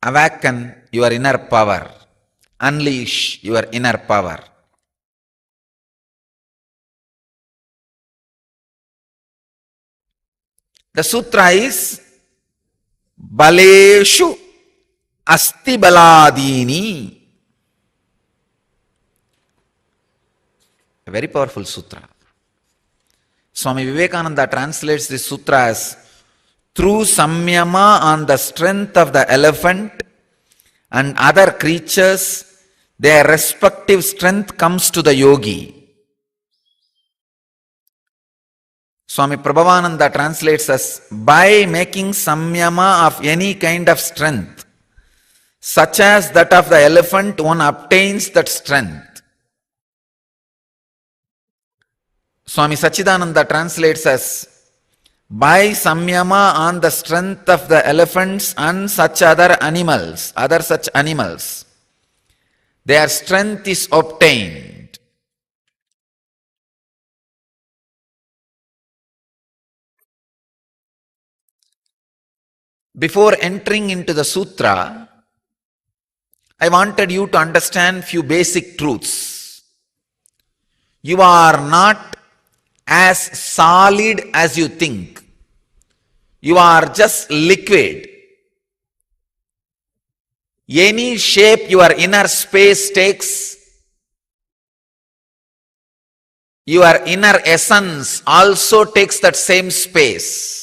awaken your inner power, unleash your inner power. The sutra is Baleshu Asti Baladini. A very powerful sutra. Swami Vivekananda translates this sutra as through samyama on the strength of the elephant and other creatures, their respective strength comes to the yogi. Swami Prabhavananda translates as by making samyama of any kind of strength, such as that of the elephant, one obtains that strength. Swami Sachidananda translates as by samyama on the strength of the elephants and such other such animals, their strength is obtained. Before entering into the sutra, I wanted you to understand few basic truths. You are not as solid as you think. You are just liquid. Any shape your inner space takes, your inner essence also takes that same space.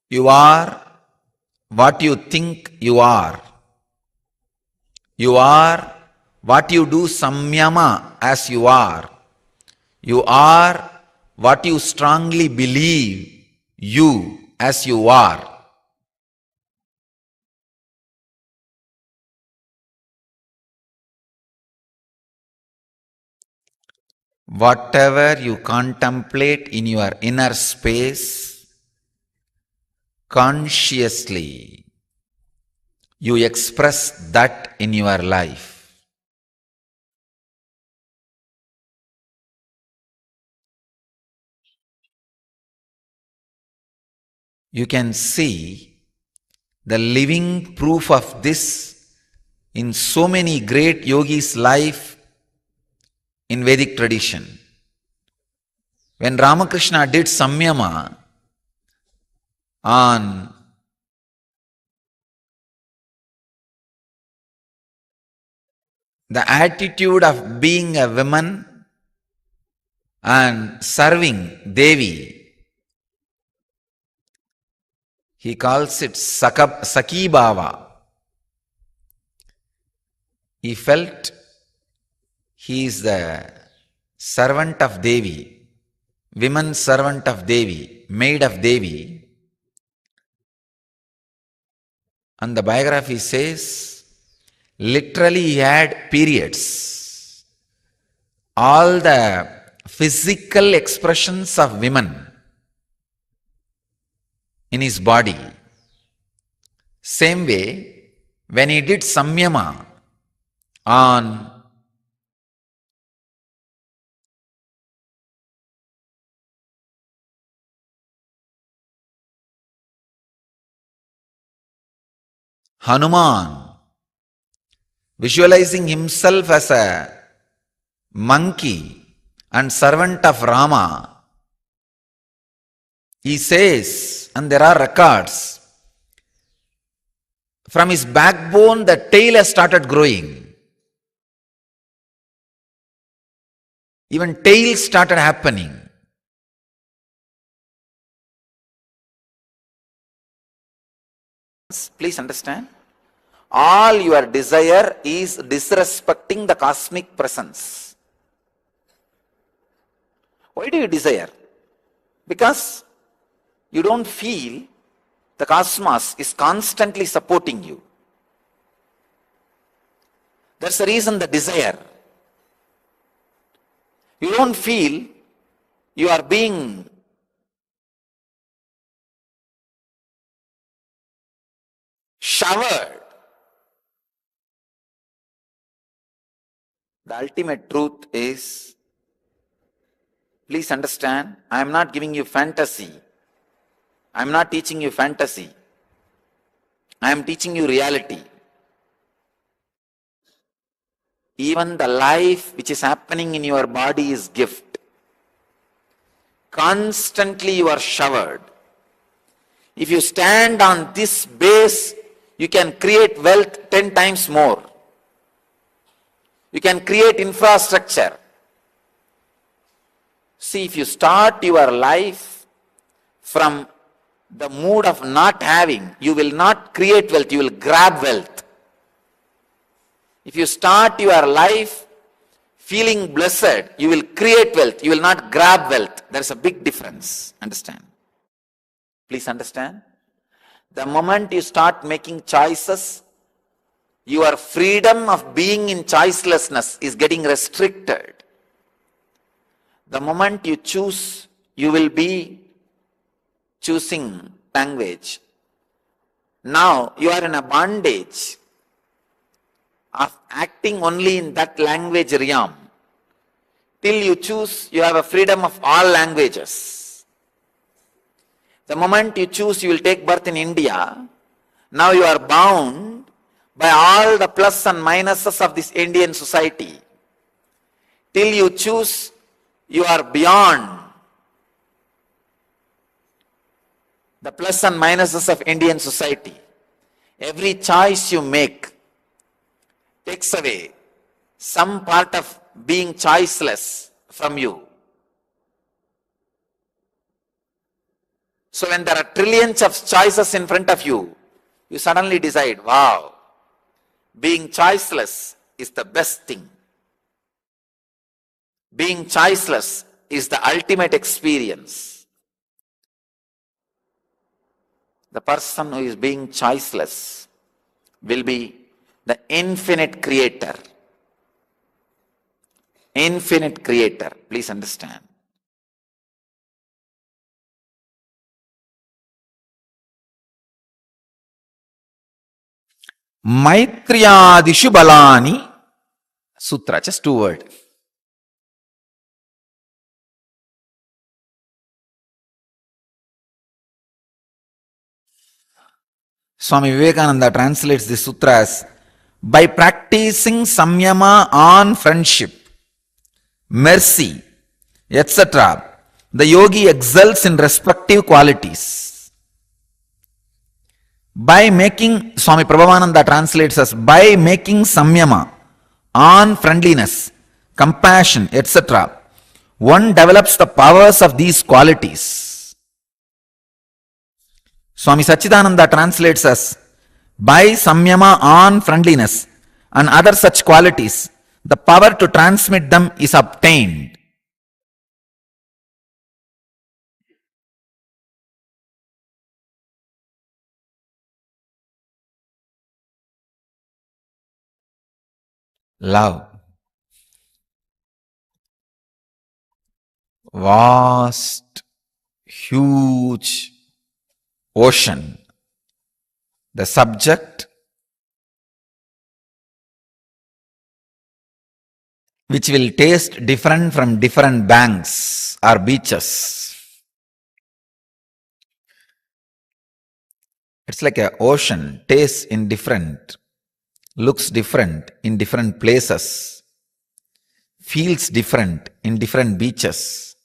You are what you think you are. You are what you do samyama as you are. You are what you strongly believe you as you are. Whatever you contemplate in your inner space, consciously, you express that in your life. You can see the living proof of this in so many great yogis' life in Vedic tradition. When Ramakrishna did samyama on the attitude of being a woman and serving Devi, he calls it Sakhi Bhava. He felt he is the servant of Devi, woman servant of Devi, maid of Devi. And the biography says, literally he had periods. All the physical expressions of women in his body. Same way, when he did samyama on Hanuman, visualizing himself as a monkey and servant of Rama, he says, and there are records, from his backbone the tail has started growing. Even tails started happening. Please understand. All your desire is disrespecting the cosmic presence. Why do you desire? Because you don't feel the cosmos is constantly supporting you. That's the reason the desire. You don't feel you are being showered. The ultimate truth is, please understand, I am not giving you fantasy. I am not teaching you fantasy. I am teaching you reality. Even the life which is happening in your body is gift. Constantly you are showered. If you stand on this base, you can create wealth 10 times more. You can create infrastructure. See, if you start your life from the mood of not having, you will not create wealth, you will grab wealth. If you start your life feeling blessed, you will create wealth, you will not grab wealth. There is a big difference. Understand? Please understand. The moment you start making choices, your freedom of being in choicelessness is getting restricted. The moment you choose, you will be choosing language. Now you are in a bondage of acting only in that language realm. Till you choose, you have a freedom of all languages. The moment you choose, you will take birth in India. Now you are bound by all the plus and minuses of this Indian society. Till you choose, you are beyond the plus and minuses of Indian society. Every choice you make takes away some part of being choiceless from you. So when there are trillions of choices in front of you, you suddenly decide, wow, being choiceless is the best thing. Being choiceless is the ultimate experience. The person who is being choiceless will be the infinite creator. Infinite creator. Please understand. Maitriyadishu balani sutra. Just 2 words. Swami Vivekananda translates this sutra as, by practicing samyama on friendship, mercy, etc., the yogi excels in respective qualities. By making, Swami Prabhavananda translates as, by making samyama on friendliness, compassion, etc., one develops the powers of these qualities. Swami Sachidananda translates as, by samyama on friendliness and other such qualities, the power to transmit them is obtained. Love. Vast, huge ocean. The subject which will taste different from different banks or beaches. It's like an ocean, tastes in different, looks different in different places, feels different in different beaches.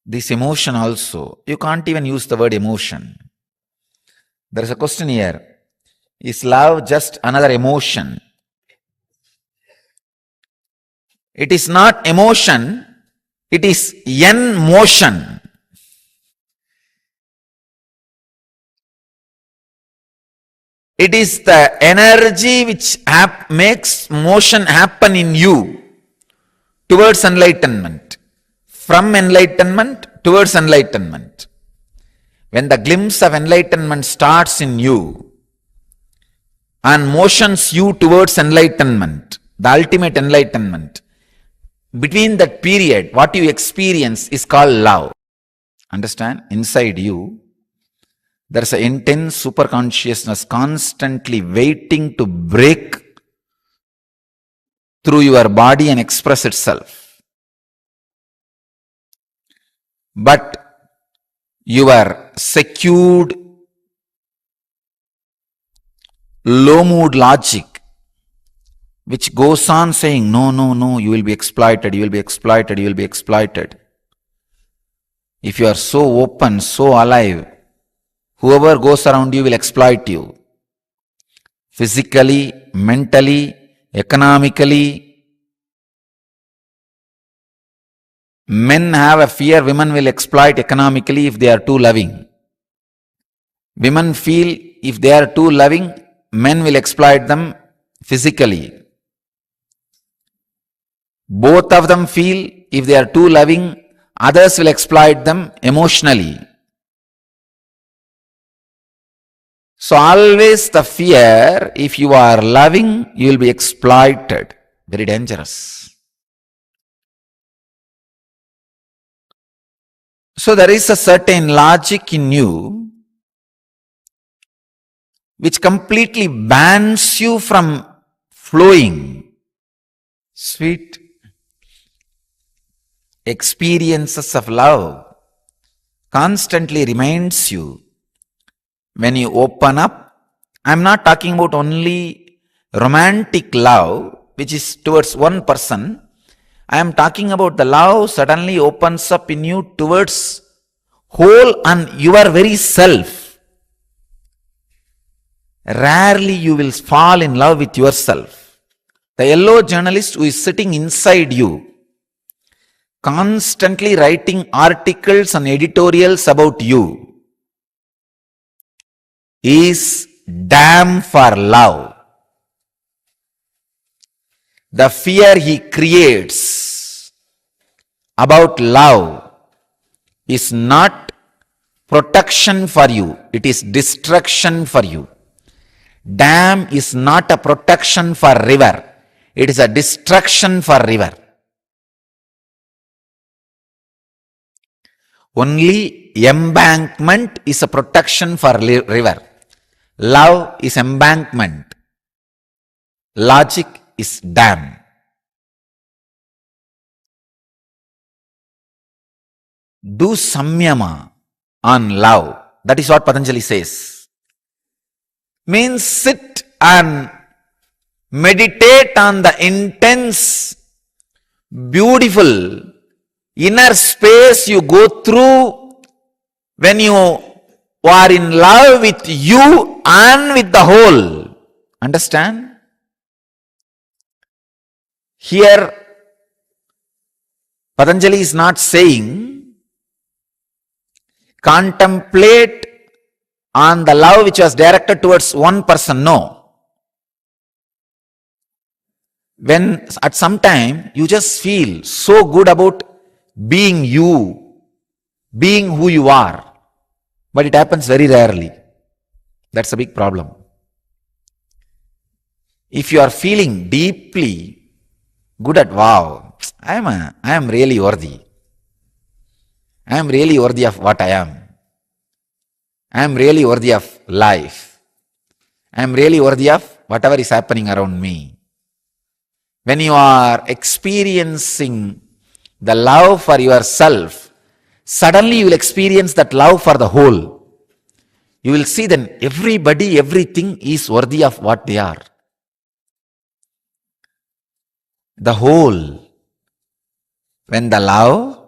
This emotion also, you can't even use the word emotion. There is a question here. Is love just another emotion? It is not emotion, it is en motion. It is the energy which makes motion happen in you towards enlightenment, from enlightenment towards enlightenment. When the glimpse of enlightenment starts in you and motions you towards enlightenment, the ultimate enlightenment, between that period, what you experience is called love. Understand? Inside you, there is an intense superconsciousness constantly waiting to break through your body and express itself. But your secured, low mood logic, which goes on saying, no, no, no, you will be exploited, you will be exploited, you will be exploited. If you are so open, so alive, whoever goes around you will exploit you. Physically, mentally, economically. Men have a fear women will exploit economically if they are too loving. Women feel if they are too loving, men will exploit them physically. Both of them feel if they are too loving, others will exploit them emotionally. So always the fear, if you are loving, you will be exploited. Very dangerous. So there is a certain logic in you which completely bans you from flowing sweet experiences of love. Constantly reminds you when you open up. I am not talking about only romantic love which is towards one person. I am talking about the love suddenly opens up in you towards whole and your very self. Rarely you will fall in love with yourself. The yellow journalist who is sitting inside you, constantly writing articles and editorials about you, is damn for love. The fear he creates about love is not protection for you, it is destruction for you. Dam is not a protection for river, it is a destruction for river. Only embankment is a protection for river. Love is embankment. Logic is dam. Do samyama on love. That is what Patanjali says. Means sit and meditate on the intense, beautiful inner space you go through when you are in love with you and with the whole. Understand? Here, Patanjali is not saying contemplate on the love which was directed towards one person. No. When at some time you just feel so good about being you, being who you are, but it happens very rarely. That's a big problem. If you are feeling deeply good at, wow, I am really worthy. I am really worthy of what I am. I am really worthy of life. I am really worthy of whatever is happening around me. When you are experiencing the love for yourself, suddenly you will experience that love for the whole. You will see then everybody, everything is worthy of what they are. The whole. When the love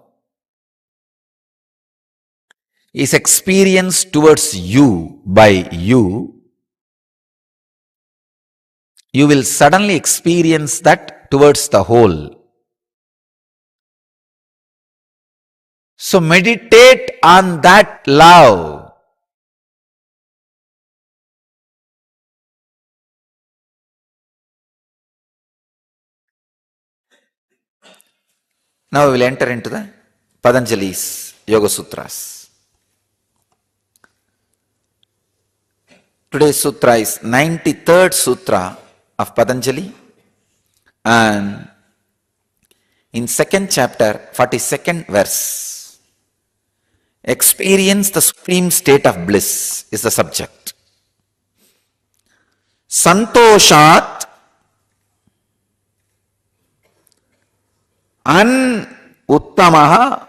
is experienced towards you by you, you will suddenly experience that towards the whole. So meditate on that love. Now we will enter into the Patanjali's Yoga Sutras. Today's sutra is 93rd sutra of Patanjali, and in second chapter, 42nd verse, experience the supreme state of bliss is the subject. Santoshat an uttamaha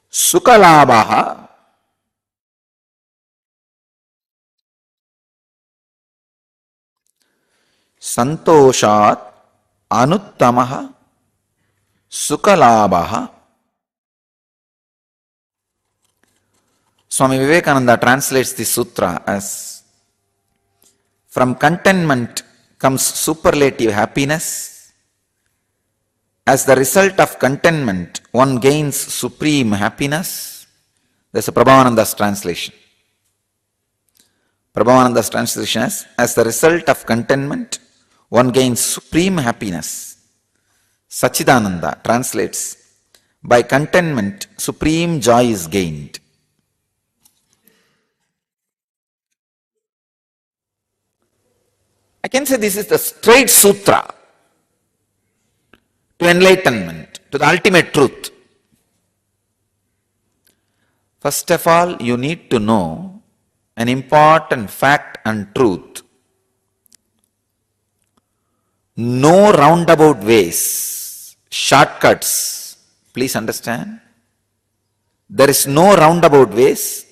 sukalabaha santoshat anuttamaha sukalabaha. Swami Vivekananda translates this sutra as, from contentment comes superlative happiness. As the result of contentment, one gains supreme happiness. That's a Prabhavananda's translation. Prabhavananda's translation is, as the result of contentment, one gains supreme happiness. Sachidananda translates, by contentment, supreme joy is gained. I can say this is the straight sutra to enlightenment, to the ultimate truth. First of all, you need to know an important fact and truth. No roundabout ways, shortcuts. Please understand. There is no roundabout ways.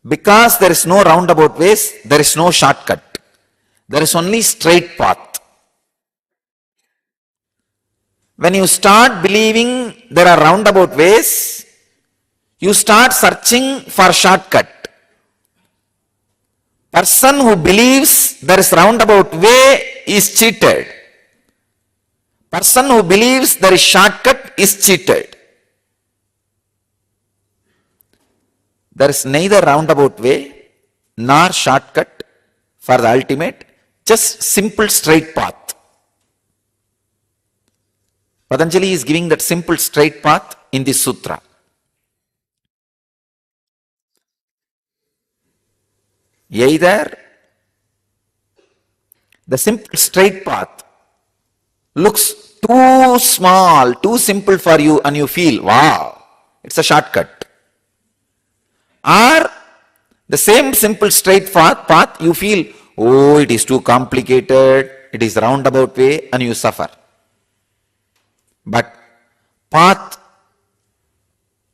Because there is no roundabout ways, there is no shortcut. There is only straight path. When you start believing there are roundabout ways, you start searching for shortcut. Person who believes there is roundabout way is cheated. Person who believes there is shortcut is cheated. There is neither roundabout way nor shortcut for the ultimate, just simple straight path. Patanjali is giving that simple straight path in this sutra. Either the simple straight path looks too small, too simple for you, and you feel, wow, it's a shortcut. Or the same simple straight path, you feel, oh, it is too complicated, it is roundabout way, and you suffer. But path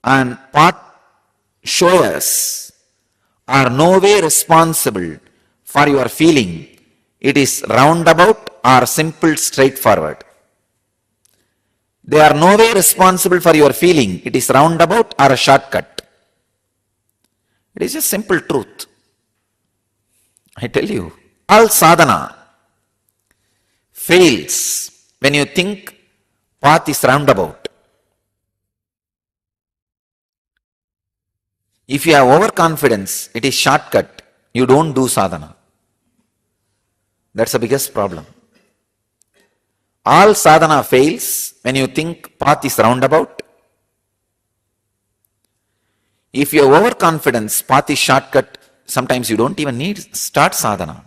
and path showers are no way responsible for your feeling it is roundabout or simple straightforward. They are no way responsible for your feeling it is roundabout or a shortcut. It is a simple truth. I tell you, all sadhana fails when you think path is roundabout. If you have overconfidence, it is shortcut, you don't do sadhana. That's the biggest problem. All sadhana fails when you think path is roundabout. If you have overconfidence, path is shortcut, sometimes you don't even need start sadhana.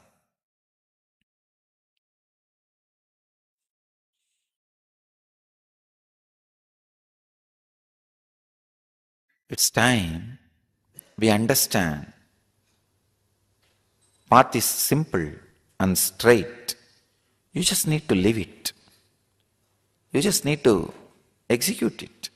It's time we understand path is simple and straight. You just need to live it. You just need to execute it.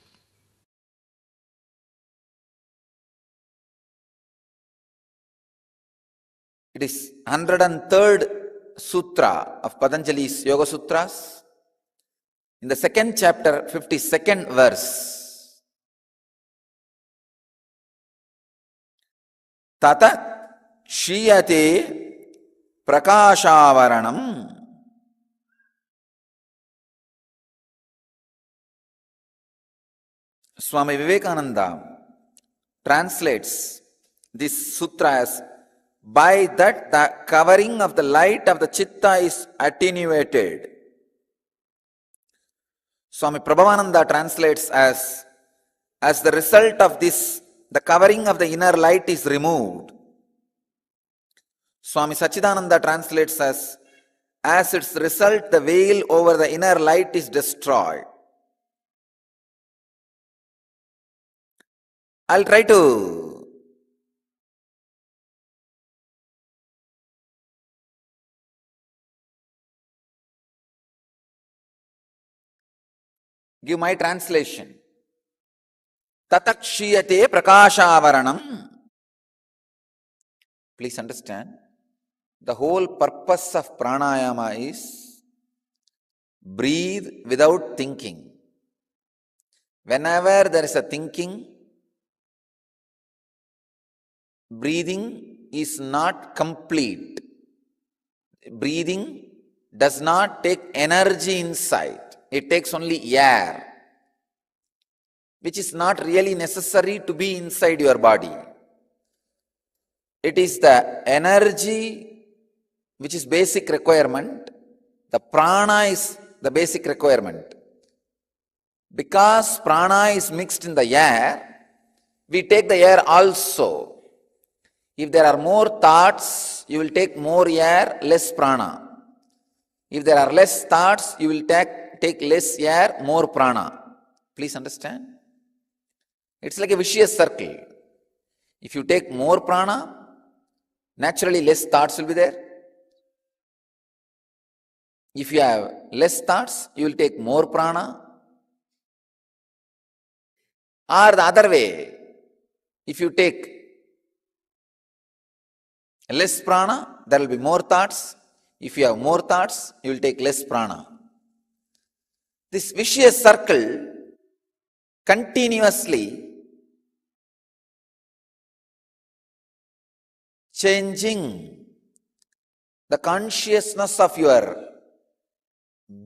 It is 103rd sutra of Patanjali's Yoga Sutras. In the second chapter, 52nd verse. Tata shiyate prakashavaranam Swami Vivekananda translates this sutra as, by that the covering of the light of the chitta is attenuated. Swami Prabhavananda translates as the result of this, the covering of the inner light is removed. Swami Sachidananda translates as its result, the veil over the inner light is destroyed. I'll try to give my translation. Tatakshiyate prakashavaranam. Please understand, the whole purpose of pranayama is breathe without thinking. Whenever there is a thinking, breathing is not complete. Breathing does not take energy inside. It takes only air, which is not really necessary to be inside your body. It is the energy which is basic requirement. The prana is the basic requirement. Because prana is mixed in the air, we take the air also. If there are more thoughts, you will take more air, less prana. If there are less thoughts, you will take less air, more prana. Please understand? It's like a vicious circle. If you take more prana, naturally less thoughts will be there. If you have less thoughts, you will take more prana. Or the other way, if you take less prana, there will be more thoughts. If you have more thoughts, you will take less prana. This vicious circle continuously changing the consciousness of your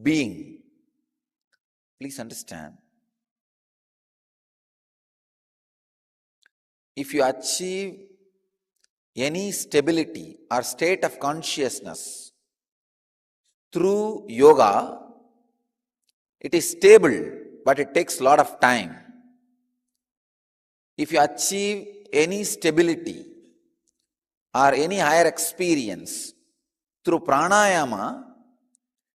being. Please understand. If you achieve any stability or state of consciousness through yoga, it is stable, but it takes a lot of time. If you achieve any stability or any higher experience through pranayama,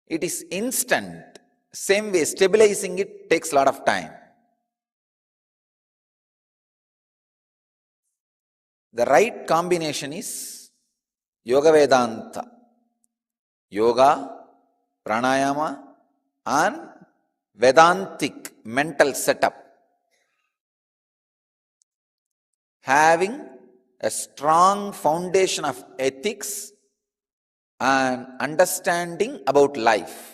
it is instant. Same way, stabilizing it takes a lot of time. The right combination is Yoga Vedanta. Yoga, pranayama, and Vedantic mental setup. Having a strong foundation of ethics and understanding about life.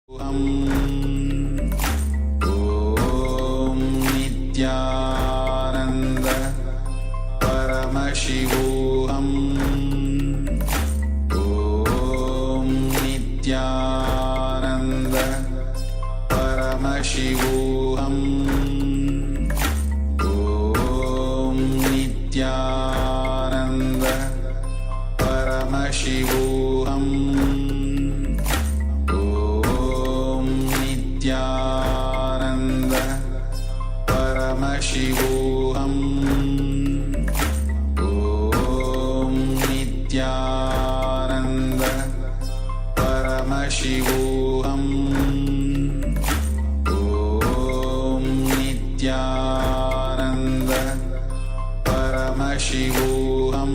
Om Nityananda Paramashivoham. Om Nityananda Paramashivoham. Om Nityananda Paramashivoham. Nityananda Paramashivoham. Om Nityananda Paramashivoham. Om Nityananda Paramashivoham.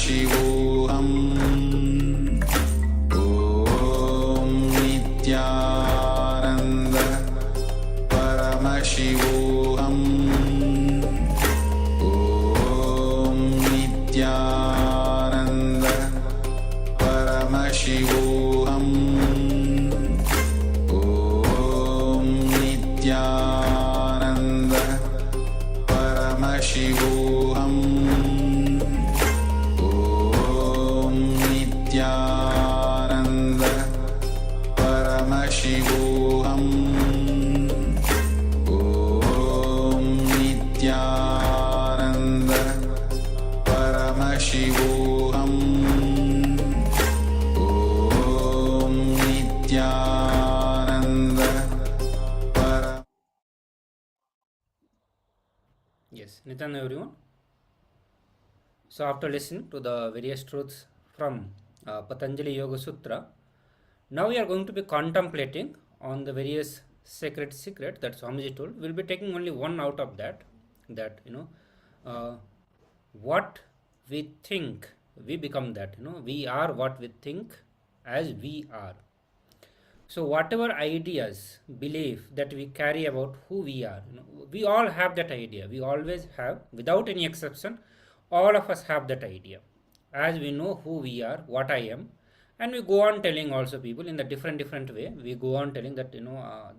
Paramashivoham Om Nityananda Paramashivoham Om Nityananda Paramashivoham Om Nityananda Paramashivoham Om Nityananda Paramashivoham Om Nityananda Paramashivoham Om Nityananda Yes, Nityananda everyone. So after listening to the various truths from Patanjali Yoga Sutra, now we are going to be contemplating on the various sacred secret that Swamiji told. We'll be taking only one out of that, what we think, we become that, we are what we think as we are. So whatever ideas, belief that we carry about who we are, we all have that idea. We always have, without any exception, all of us have that idea. As we know who we are, what I am, and we go on telling also people in the different way. We go on telling that,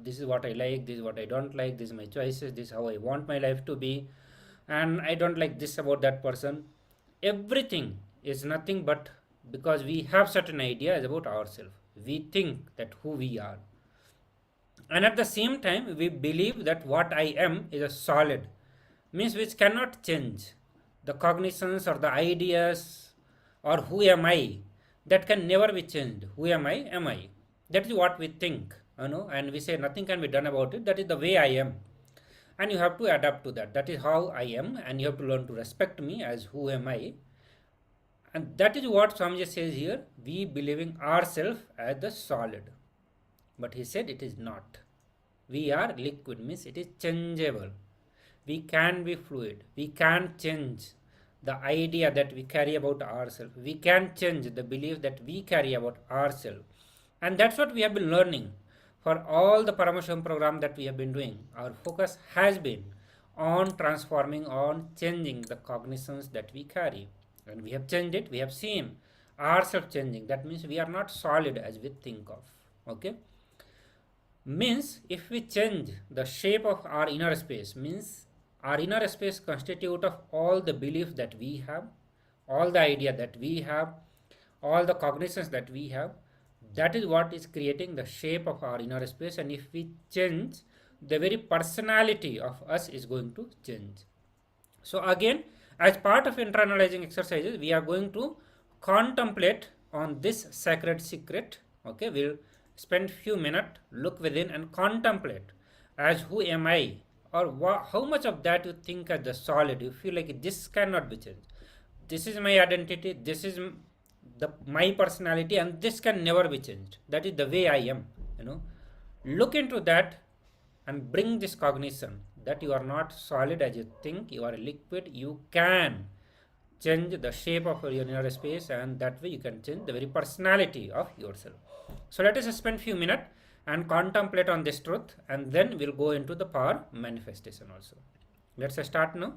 this is what I like, this is what I don't like, this is my choices, this is how I want my life to be, and I don't like this about that person. Everything is nothing but because we have certain ideas about ourselves. We think that who we are, and at the same time we believe that what I am is a solid, means which cannot change. The cognitions or the ideas or who am I, that can never be changed. Who am I? Am I? That is what we think, and we say nothing can be done about it. That is the way I am, and you have to adapt to that. That is how I am, and you have to learn to respect me as who am I. And that is what Swamiji says here. We believing ourselves as the solid, but he said it is not. We are liquid, means it is changeable. We can be fluid. We can change the idea that we carry about ourselves. We can change the belief that we carry about ourselves. And that's what we have been learning for all the Paramashivoham program that we have been doing. Our focus has been on transforming, on changing the cognitions that we carry. And we have changed it. We have seen ourselves changing. That means we are not solid as we think of. Okay? Means if we change the shape of our inner space, means our inner space constitute of all the beliefs that we have, all the idea that we have, all the cognitions that we have. That is what is creating the shape of our inner space. And if we change, the very personality of us is going to change. So again, as part of internalizing exercises, we are going to contemplate on this sacred secret. Okay, we'll spend few minutes, look within and contemplate as who am I, or how much of that you think as the solid. You feel like this cannot be changed. This is my identity, this is my personality, and this can never be changed. That is the way I am. Look into that and bring this cognition that you are not solid as you think. You are liquid. You can change the shape of your inner space, and that way you can change the very personality of yourself. So let us spend few minutes and contemplate on this truth, and then we'll go into the power manifestation also. Let's start now.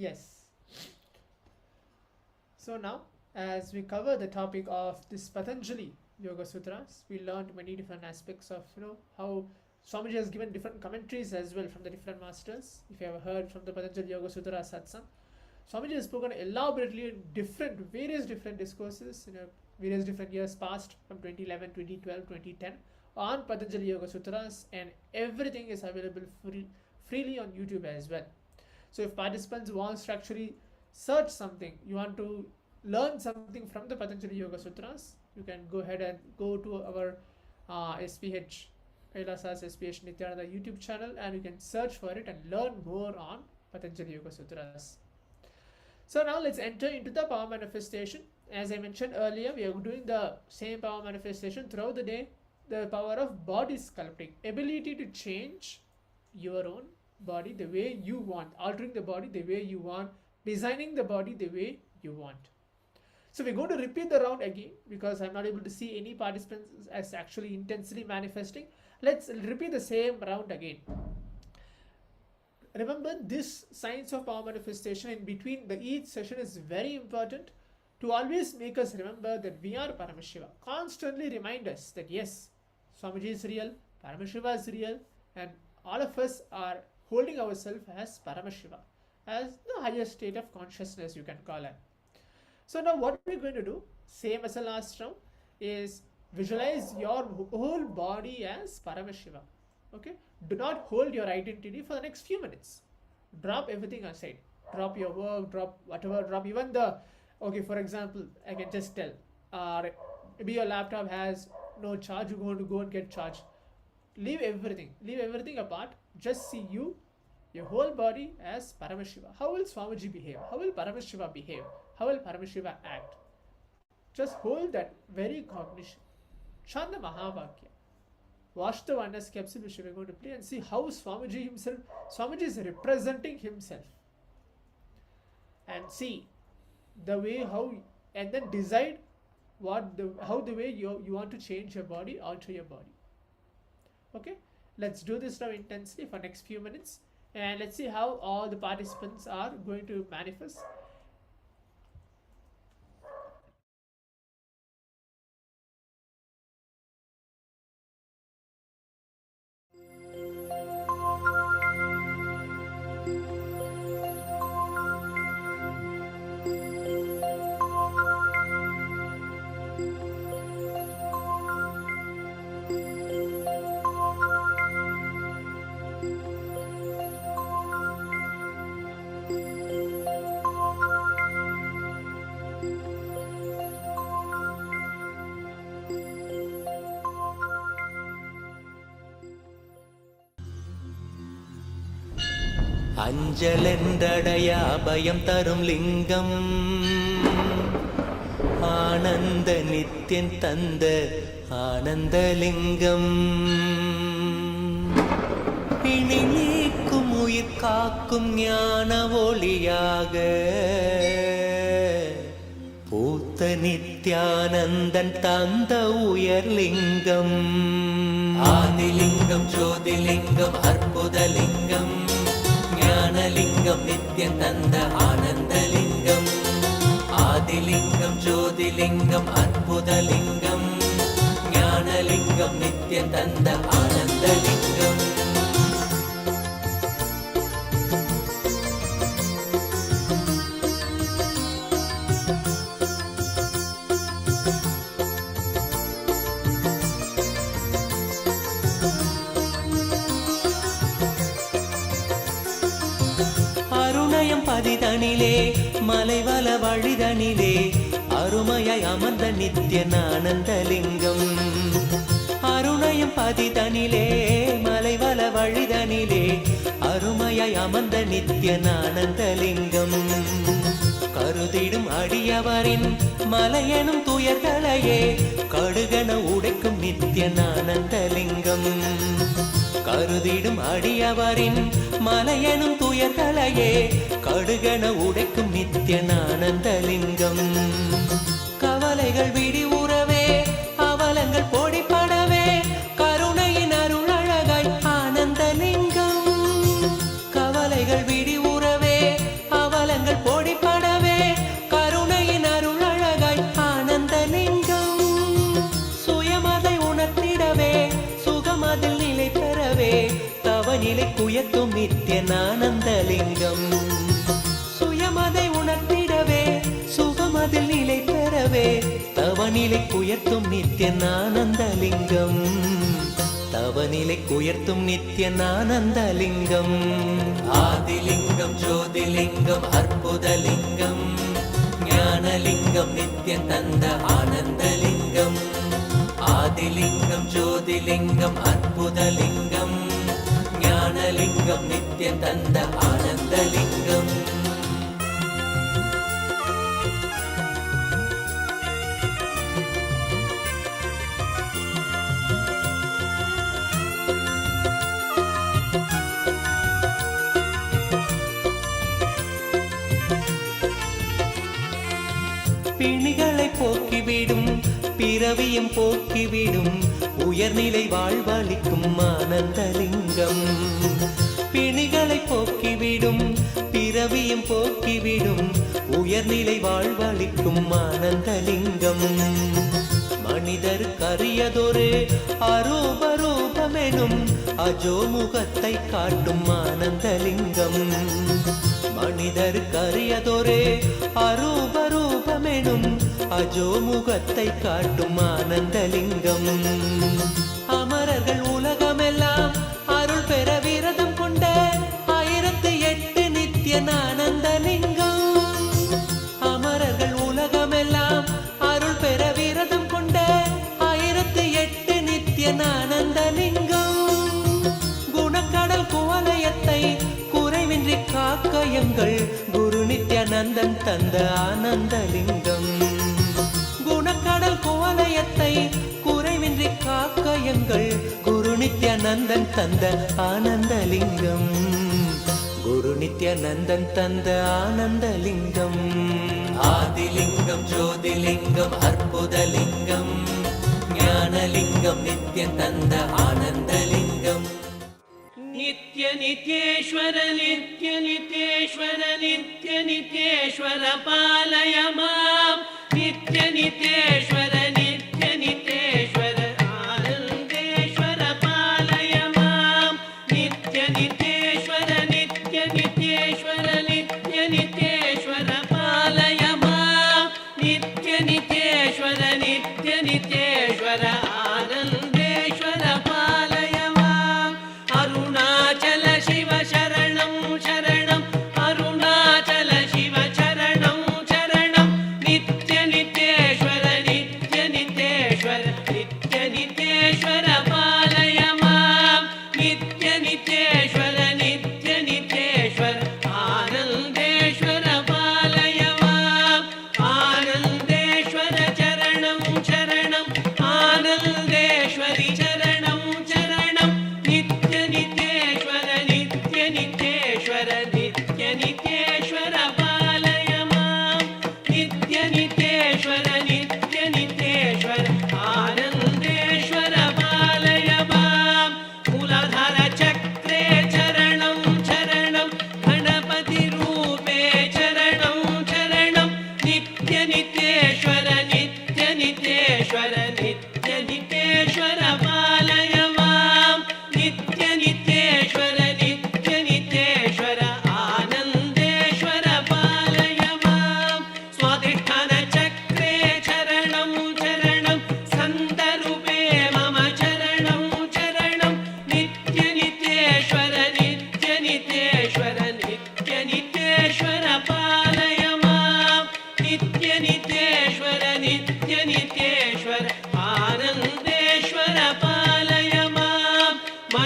Yes. So now, as we cover the topic of this Patanjali Yoga Sutras, we learned many different aspects of how Swamiji has given different commentaries as well from the different masters. If you have heard from the Patanjali Yoga Sutra Satsang, Swamiji has spoken elaborately in various different discourses in various different years past, from 2011, 2012, 2010, on Patanjali Yoga Sutras, and everything is available freely on YouTube as well. So if participants want to actually search something, you want to learn something from the Patanjali Yoga Sutras, you can go ahead and go to our SPH Kailasa's SPH Nityananda YouTube channel, and you can search for it and learn more on Patanjali Yoga Sutras. So now let's enter into the power manifestation. As I mentioned earlier, we are doing the same power manifestation throughout the day. The power of body sculpting, ability to change your own body the way you want, altering the body the way you want, designing the body the way you want. So we're going to repeat the round again because I'm not able to see any participants as actually intensely manifesting. Let's repeat the same round again. Remember, this science of power manifestation in between each session is very important to always make us remember that we are Paramashiva. Constantly remind us that yes, Swamiji is real, Paramashiva is real, and all of us are holding ourselves as Paramashiva, as the highest state of consciousness, you can call it. So now what we're going to do, same as the last round, is visualize your whole body as Paramashiva. Okay? Do not hold your identity for the next few minutes. Drop everything aside. Drop your work, drop whatever, drop even the, okay, for example, I can just tell, maybe your laptop has no charge, you're going to go and get charged. Leave everything apart. Just see you, your whole body as Paramashiva. How will Swamiji behave? How will Paramashiva behave? How will Paramashiva act? Just hold that very cognition. Chanda Mahavakya. Watch the oneness capsule which we are going to play and see how Swamiji is representing himself. And see the way and then decide how the way you want to change your body, alter your body. Okay, let's do this now intensely for next few minutes, and let's see how all the participants are going to manifest. அஞ்சலென்றடையா பயம் தரும் லிங்கம் ஆனந்த நித்தியன் தந்த ஆனந்தலிங்கம் பிணி நீக்கும் உயிர் காக்கும் ஞான ஒளியாக பூத்த நித்யானந்தன் தந்த உயர்லிங்கம் ஆதிலிங்கம் ஜோதிலிங்கம் அற்புதலிங்கம் ஞானலிங்கம் நித்யன் தந்த ஆனந்தலிங்கம் ஆதிலிங்கம் ஜோதிலிங்கம் அற்புதலிங்கம் ஞானலிங்கம் நித்யன் தந்த ஆனந்தலிங்கம் பதிதனிலே மலைவல வழிதனிலே அருமையாய் அமர்ந்த நித்யனானந்தலிங்கம். அருணயம் பதிதனிலே மலைவல வழிதனிலே அருமையாய் அமர்ந்த நித்யனானந்தலிங்கம். கருதிடும் அடியவரின் மலையெனும் துயர்களையே கடுகன உடைக்கும் நித்யனானந்தலிங்கம். கருதிடும் அடியவரின் மலையெனும் துயர்களையே கடுகன உடைக்கும் நித்யனானந்தலிங்கம். கவலைகள் விடி உறவே அவலங்கள் பொடிப்படவே கருணையின் அருள் அழகாய் ஆனந்தலிங்கம். கவலைகள் விடி உறவே அவலங்கள் பொடிப்படவே கருணையின் அருள் அழகாய் ஆனந்தலிங்கம். சுயமதை உணர்த்திடவே சுகமதில் நிலை பெறவே தவநிலை குயத்தும் நித்யனானந்தலிங்கம். சுயமதை உணர்த்திடவே சுகமதில் நிலை பெறவே தவநிலை குயர்த்தும் நித்யனானந்தலிங்கம். தவநிலை குயர்த்தும் நித்யனானந்தலிங்கம். ஆதிலிங்கம் ஜோதிலிங்கம் அற்புதலிங்கம் ஞானலிங்கம் நித்யம் தந்த ஆனந்தலிங்கம். ஆதிலிங்கம் ஜோதிலிங்கம் அற்புதலிங்கம் ஞானலிங்கம் நித்யம் தந்த ஆனந்தலிங்கம். பிணிகளை போக்கிவிடும் பிறவியும் போக்கிவிடும் உயர்நிலை வாழ்வளிக்கும் ஆனந்தலிங்கம். பிணிகளை போக்கிவிடும் பிறவியும் போக்கிவிடும் உயர்நிலை வாழ்வளிக்கும் ஆனந்தலிங்கம். மனிதருக்கரியதொரு அரூபரூபமெனும் அஜோமுகத்தை காட்டும் ஆனந்தலிங்கம். மனிதருக்கரியதொரு அரூபரூபமெனும் அஜோமுகத்தை காட்டும் ஆனந்தலிங்கம். அமரர்கள் உலகமெல்லாம் அருள் பெற விரதம் கொண்ட 1008 நித்யனானந்தலிங்கம். அமரர்கள் உலகமெல்லாம் அருள் பெற விரதம் கொண்ட 1008 நித்யனானந்தலிங்கம். குணக்கடல் குவலயத்தை குறைவின்றி காக்க எங்கள் குரு நித்யானந்தன் தந்த ஆனந்தலிங்கம். குணக்கடல் குவலயத்தை குறைவின்றி காக்க எங்கள் குரு நித்யானந்தன் தந்த ஆனந்தலிங்கம். குரு நித்யானந்தன் தந்த ஆனந்தலிங்கம். ஆதிலிங்கம் ஜோதிலிங்கம் அற்புதலிங்கம் ஞானலிங்கம் நித்யம் தந்த ஆனந்தலிங்கம். நித்ய நித்யேஸ்வர நித்ய நித்யேஸ்வர நித்ய நித்யேஸ்வர பாலய மாம். நித்ய நித்யேஸ்வர நித்ய நித்யேஸ்வர ஆனந்தேஸ்வர பாலய மாம். நித்ய நித்யேஸ்வர நித்ய நித்யேஸ்வர நித்ய நித்யேஸ்வர பாலய மாம். நித்ய நித்யேஸ்வர நித்ய நித்யேஸ்வர ஆனந்தேஸ்வர பாலய மாம். அருணாச்சல சிவ சரணம் சரணம் அருணாச்சல சிவ சரணம் சரணம். நித்ய நித்யேஸ்வர நித்ய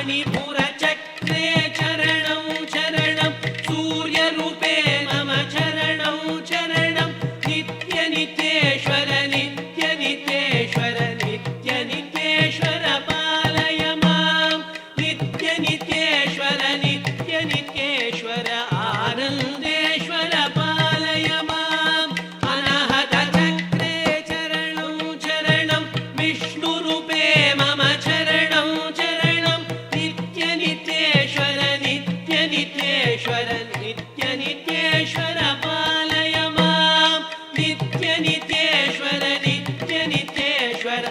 मणिपुरचक्रे चरणं चरणं सूर्यरूपे मम चरणं चरणं नित्यनित्येश्वर नित्यनित्येश्वर नित्यनित्येश्वर पालय मां नित्यनित्येश्वर नित्यनित्येश्वर आनन्देश्वर पालय माम् अनहतचक्रे चरणं चरणं विष्णुरूपे मम चरणं चरणं नित्यनित्येश्वर नित्यनित्येश्वर नित्यनित्येश्वर पालय मां नित्यनित्येश्वर नित्यनित्येश्वर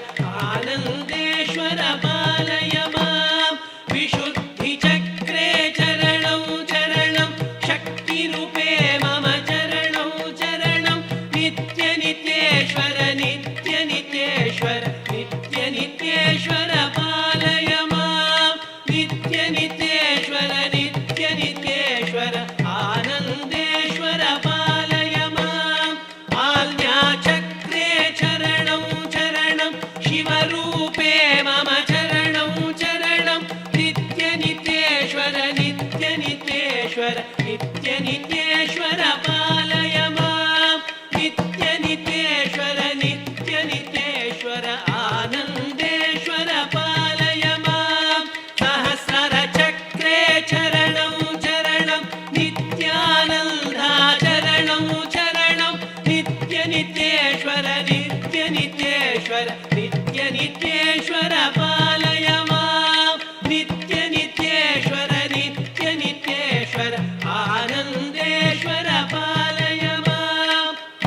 आनन्देश्वर पालय माम् विशुद्धिचक्रे चरणं चरणं शक्तिरूपे मम चरणं चरणं नित्यनित्येश्वर नित्यनित्येश्वर नित्यनित्येश्वर पालय मां नित्यनित्येश्वर नित्यनित्येश्वर आनन्देश्वर पालय माम् आज्ञाचक्रे चरणं चरणं शिवरूपे मम चरणं चरणं नित्यनित्येश्वर नित्यनित्येश्वर नित्यनित्येश्वर पालय मां नित्यनित्येश्वर नित्यनित्येश्वर आनन्देश्वर पालय मां सहस्रचक्रे चरणं चरणं नित्यानन्दा चरणं चरणं नित्यनित्येश्वर नित्यनित्येश्वर नित्यनित्येश्वर पालय मां नित्यनित्येश्वर नित्यनित्येश्वर आनन्देश्वर पालय मां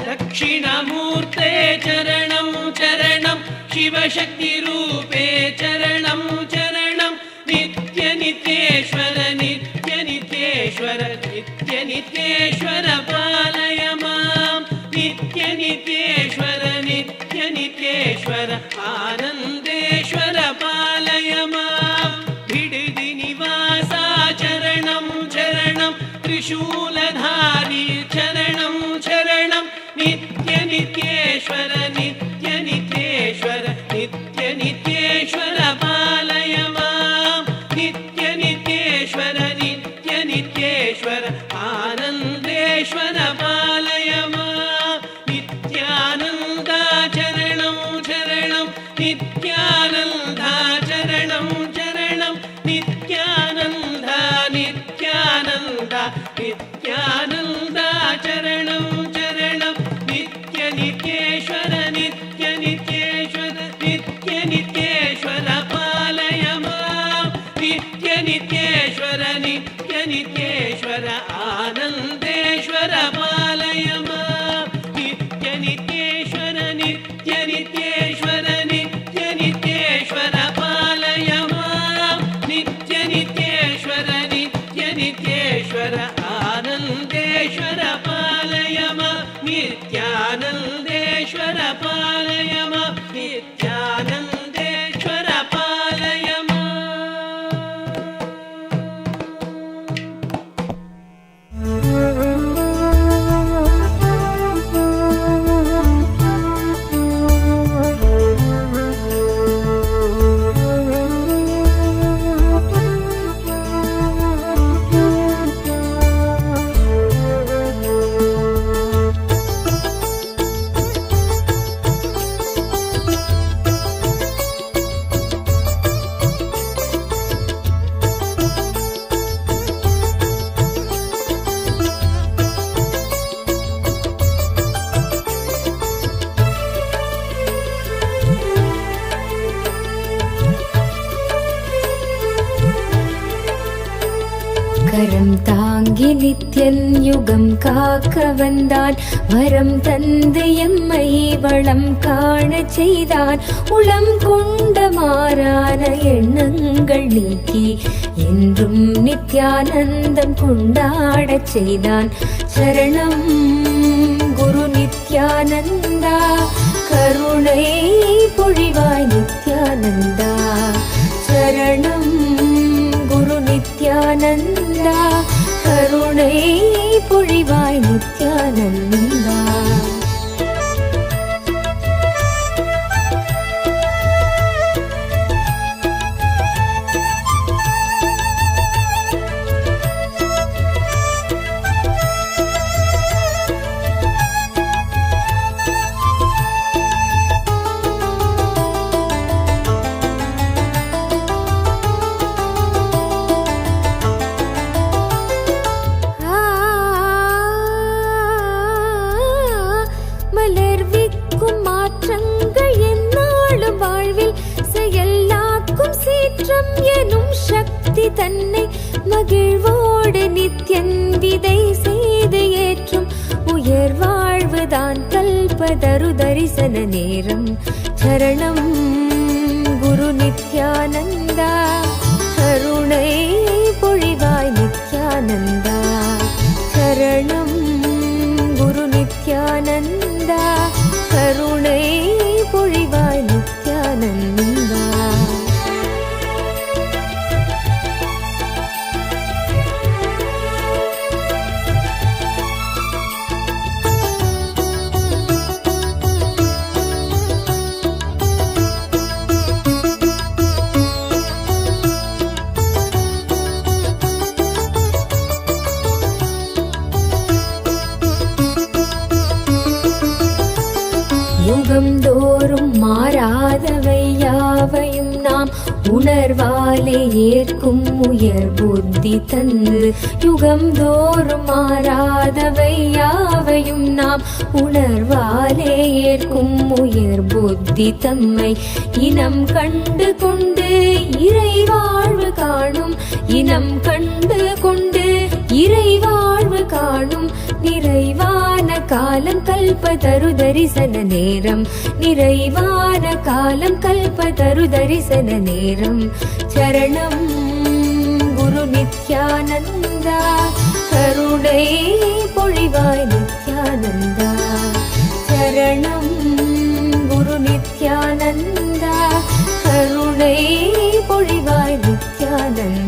दक्षिणमूर्ते चरणं चरणं शिवशक्तिरूपे चरणं चरणं नित्यनित्येश्वर नित्यनित्येश्वर नित्यनित्येश्वर पालय मां नित्यनित्येश्वर नित्यनित्येश्वर आनन्देश्वर पालय मां बिडदि निवासा चरणं चरणं त्रिशूलधारी चरणं चरणं नित्यनित्येश्वर नित्यनित्येश्वर नित्यनित्येश्वर पालय मां नित्यनित्येश्वर नित्यनित्येश्वर आनन्देश्वर पालय मां नित्यानन्दा चरणं चरणं नित्यानन्दा चरणं चरणं नित्यानन्दा नित्यानन्दा नित्यानन्दा चरणं चरणं नित्यनित्येश्वर नित्यनित्येश्वर नित्यनित्येश्वर पालय मां नित्यनित्येश्वर नित्यनित्येश्वर आनन्देश्वर पालय मां नित्यनित्येश्वर नित्यनित्येश्वर नित्यनित्येश्वर पालय मां नित्यनित्येश्वर नित्यनित्येश्वर आनन्देश्वर पालय मां नित्यानन्देश्वर पालय मां नित्यानन्देश्वर पालय माम् கரம் தாங்கி நித்யன் யுகம் காக்க வந்தான் வரம் தந்து எம்மை வளம் காண செய்தான் உளம் கொண்ட மாறான எண்ணங்கள் நீக்கி என்றும் நித்யானந்தம் கொண்டாடச் செய்தான் சரணம் குரு நித்யானந்தா கருணை பொழிவாய் நித்யானந்தா சரணம் குரு நித்யானந்தா கருணை பொழிவாய் நித்யானந்தா தன்னை மகிழ்வோடு நித்யன் விதை செய்து ஏற்றும் உயர் வாழ்வுதான் கல்பதரு தரிசன நேரம். சரணம் குரு நித்யானந்தா, கருணை பொழிவாய் நித்யானந்தா. சரணம் குரு நித்யானந்தா, கருணை பொழிவாய் நித்யானந்தா. யுகம் தோறும் மாறாதவை யாவையும் நாம் உணர்வாலே ஏற்கும் உயர் புத்தி தந்து. யுகம் தோறும் மாறாதவை யாவையும் நாம் உணர்வாலே ஏற்கும் உயர் புத்தி தம்மை இனம் கண்டு கொண்டு இறை வாழ்வு காணும். இனம் கண்டு கொண்டு இறை வாழ்வு காணும் நிறைவான காலம் கல்பதரு தரிசன நேரம். நிறைவான காலம் கல்பதரு தரிசன நேரம். சரணம் குரு நித்யானந்தா, கருணை பொழிவாய் நித்யானந்தா. சரணம் குரு நித்யானந்தா, கருணை பொழிவாய் நித்யானந்தா.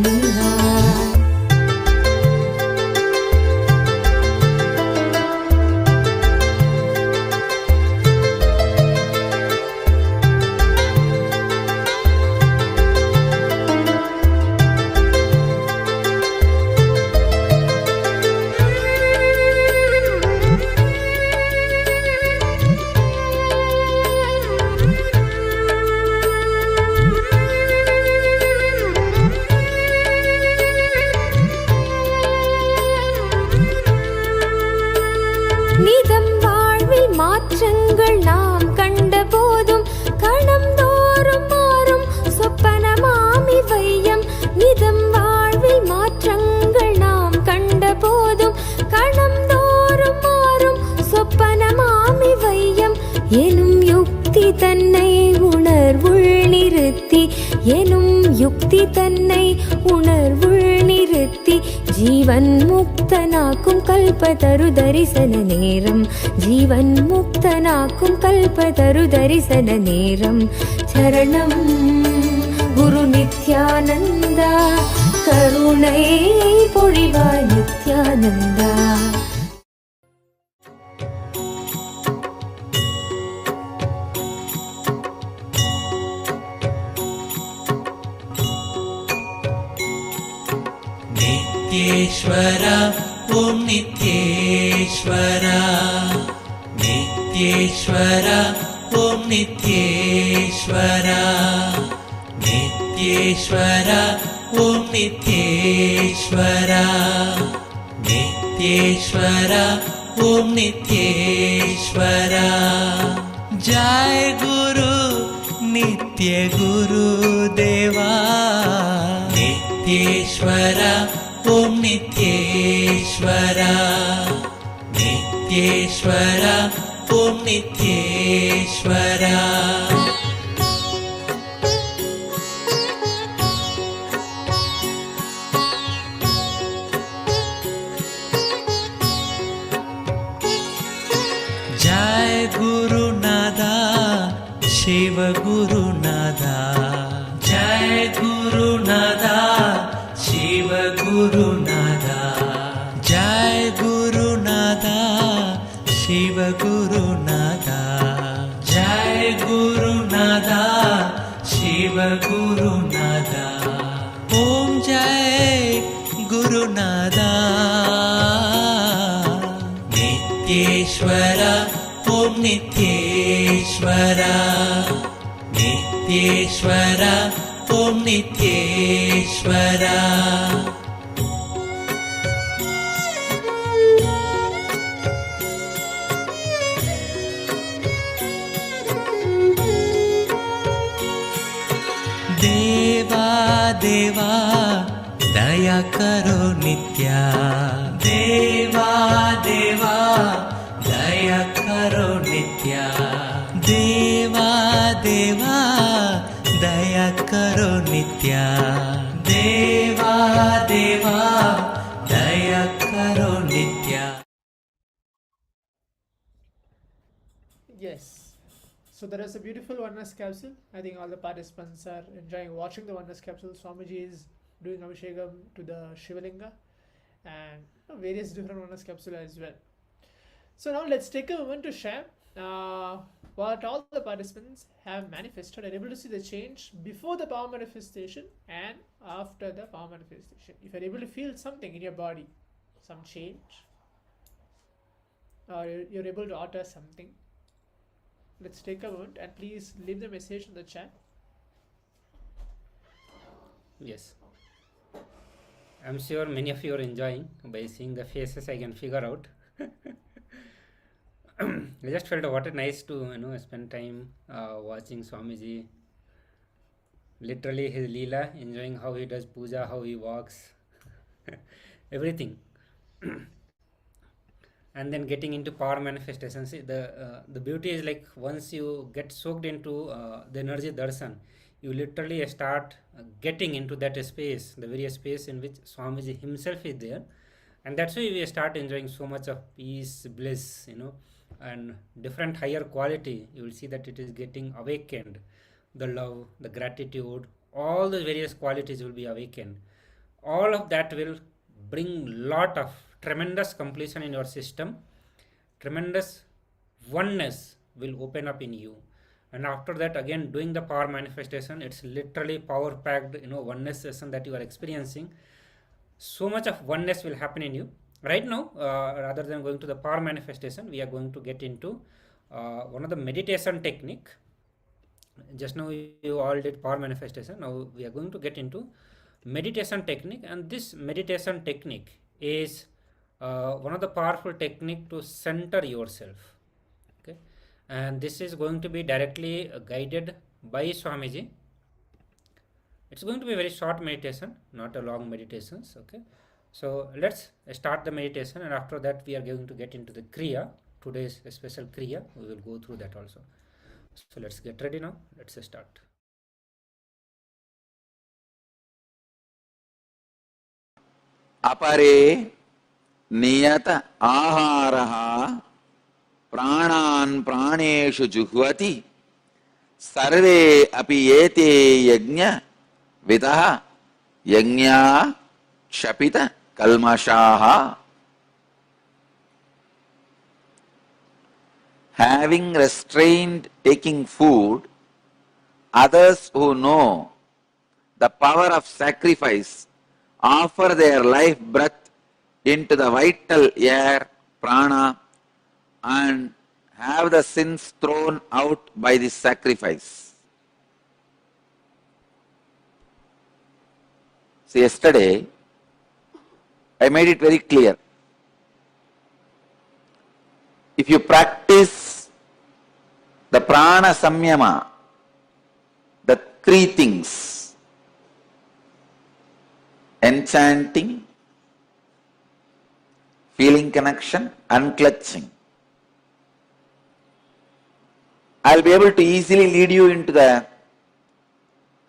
நிதம் வாழ்வில் மாற்றங்கள் நாம் கண்ட போதும் கணம் தோறும் மாறும் சொப்பனமாமி வையம். நிதம் வாழ்வில் மாற்றங்கள் நாம் கண்ட போதும் கணம் தோறும் மாறும் சொப்பனமாமி வையம். எனும் யுக்தி தன்னை உணர்வுள் நிறுத்தி, எனும் யுக்தி தன்னை உணர்வுள் நிறுத்தி ஜீவன் முக்தனாக்கும் கல்பதரு தரிசன நேரம். ஜீவன் முக்தனாக்கும் கல்பதரு தரிசன நேரம். சரணம் குரு நித்யானந்தா, கருணை பொழிவாய் நித்யானந்தா. नित्येश्वरा ॐ नित्येश्वरा, नित्येश्वरा ॐ नित्येश्वरा, नित्येश्वरा ॐ नित्येश्वरा, नित्येश्वरा ॐ नित्येश्वरा. जय गुरु नित्य गुरुदेवा, नित्येश्वरा ॐ नित्येश्वरा, नित्येश्वरा ॐ नित्येश्वरा. जय गुरुनादा शिव गुरुनादा, जय गुरुनादा शिव गुरुनादा, जय गुरुनादा शिव गुरुनादा, जय गुरुनादा शिव गुरुनादा. ओम जय गुरुनादा. नित्येश्वरा ॐ नित्येश्वरा, नित्येश्वरा ॐ नित्येश्वरा. देवा देवा दया करो नित्या देवा देवा दया करो नित्या देवा देवा दया करो नित्या देवा देवा दया करो नित्या. Yes. So there is a beautiful oneness capsule. I think all the participants are enjoying watching the oneness capsule. Swamiji is doing Abhishekam to the Shivalinga and various different oneness capsule as well. So now let's take a moment to share what all the participants have manifested and able to see the change before the power manifestation and after the power manifestation. If you're able to feel something in your body, some change, or you're able to alter something, let's take a moment and please leave the message in the chat. Yes. I'm sure many of you are enjoying. By seeing the faces, I can figure out. I just felt what a nice to spend time watching Swamiji. Literally his Leela, enjoying how he does puja, how he walks, everything. And then getting into power manifestation. See, the beauty is like once you get soaked into the energy darshan, you literally start getting into that space, the very space in which Swamiji himself is there, and that's why we start enjoying so much of peace, bliss, and different higher quality. You will see that it is getting awakened. The love, the gratitude, all the various qualities will be awakened. All of that will bring lot of tremendous completion in your system. Tremendous oneness will open up in you. And after that, again doing the power manifestation, it's literally power packed oneness session that you are experiencing. So much of oneness will happen in you. Right now, rather than going to the power manifestation, we are going to get into one of the meditation technique. Just now you all did power manifestation. Now we are going to get into meditation technique, and this meditation technique is one of the powerful technique to center yourself. Okay, and this is going to be directly guided by Swamiji. It's going to be a very short meditation, not a long meditations. Okay, so let's start the meditation, and after that we are going to get into the Kriya. Today's special Kriya, we will go through that also. So let's get ready now. Let's start. अपरे नियत आहारः प्राणान् प्राणेषु जुह्वति सर्वे अपि एते यज्ञ विदः यज्ञा क्षपित कल्मषाः. Having restrained taking food, others who know the power of sacrifice offer their life breath into the vital air, prana, and have the sins thrown out by this sacrifice. So yesterday, I made it very clear. If you practice the prana samyama, the three things, enchanting, feeling connection, unclutching, I'll be able to easily lead you into the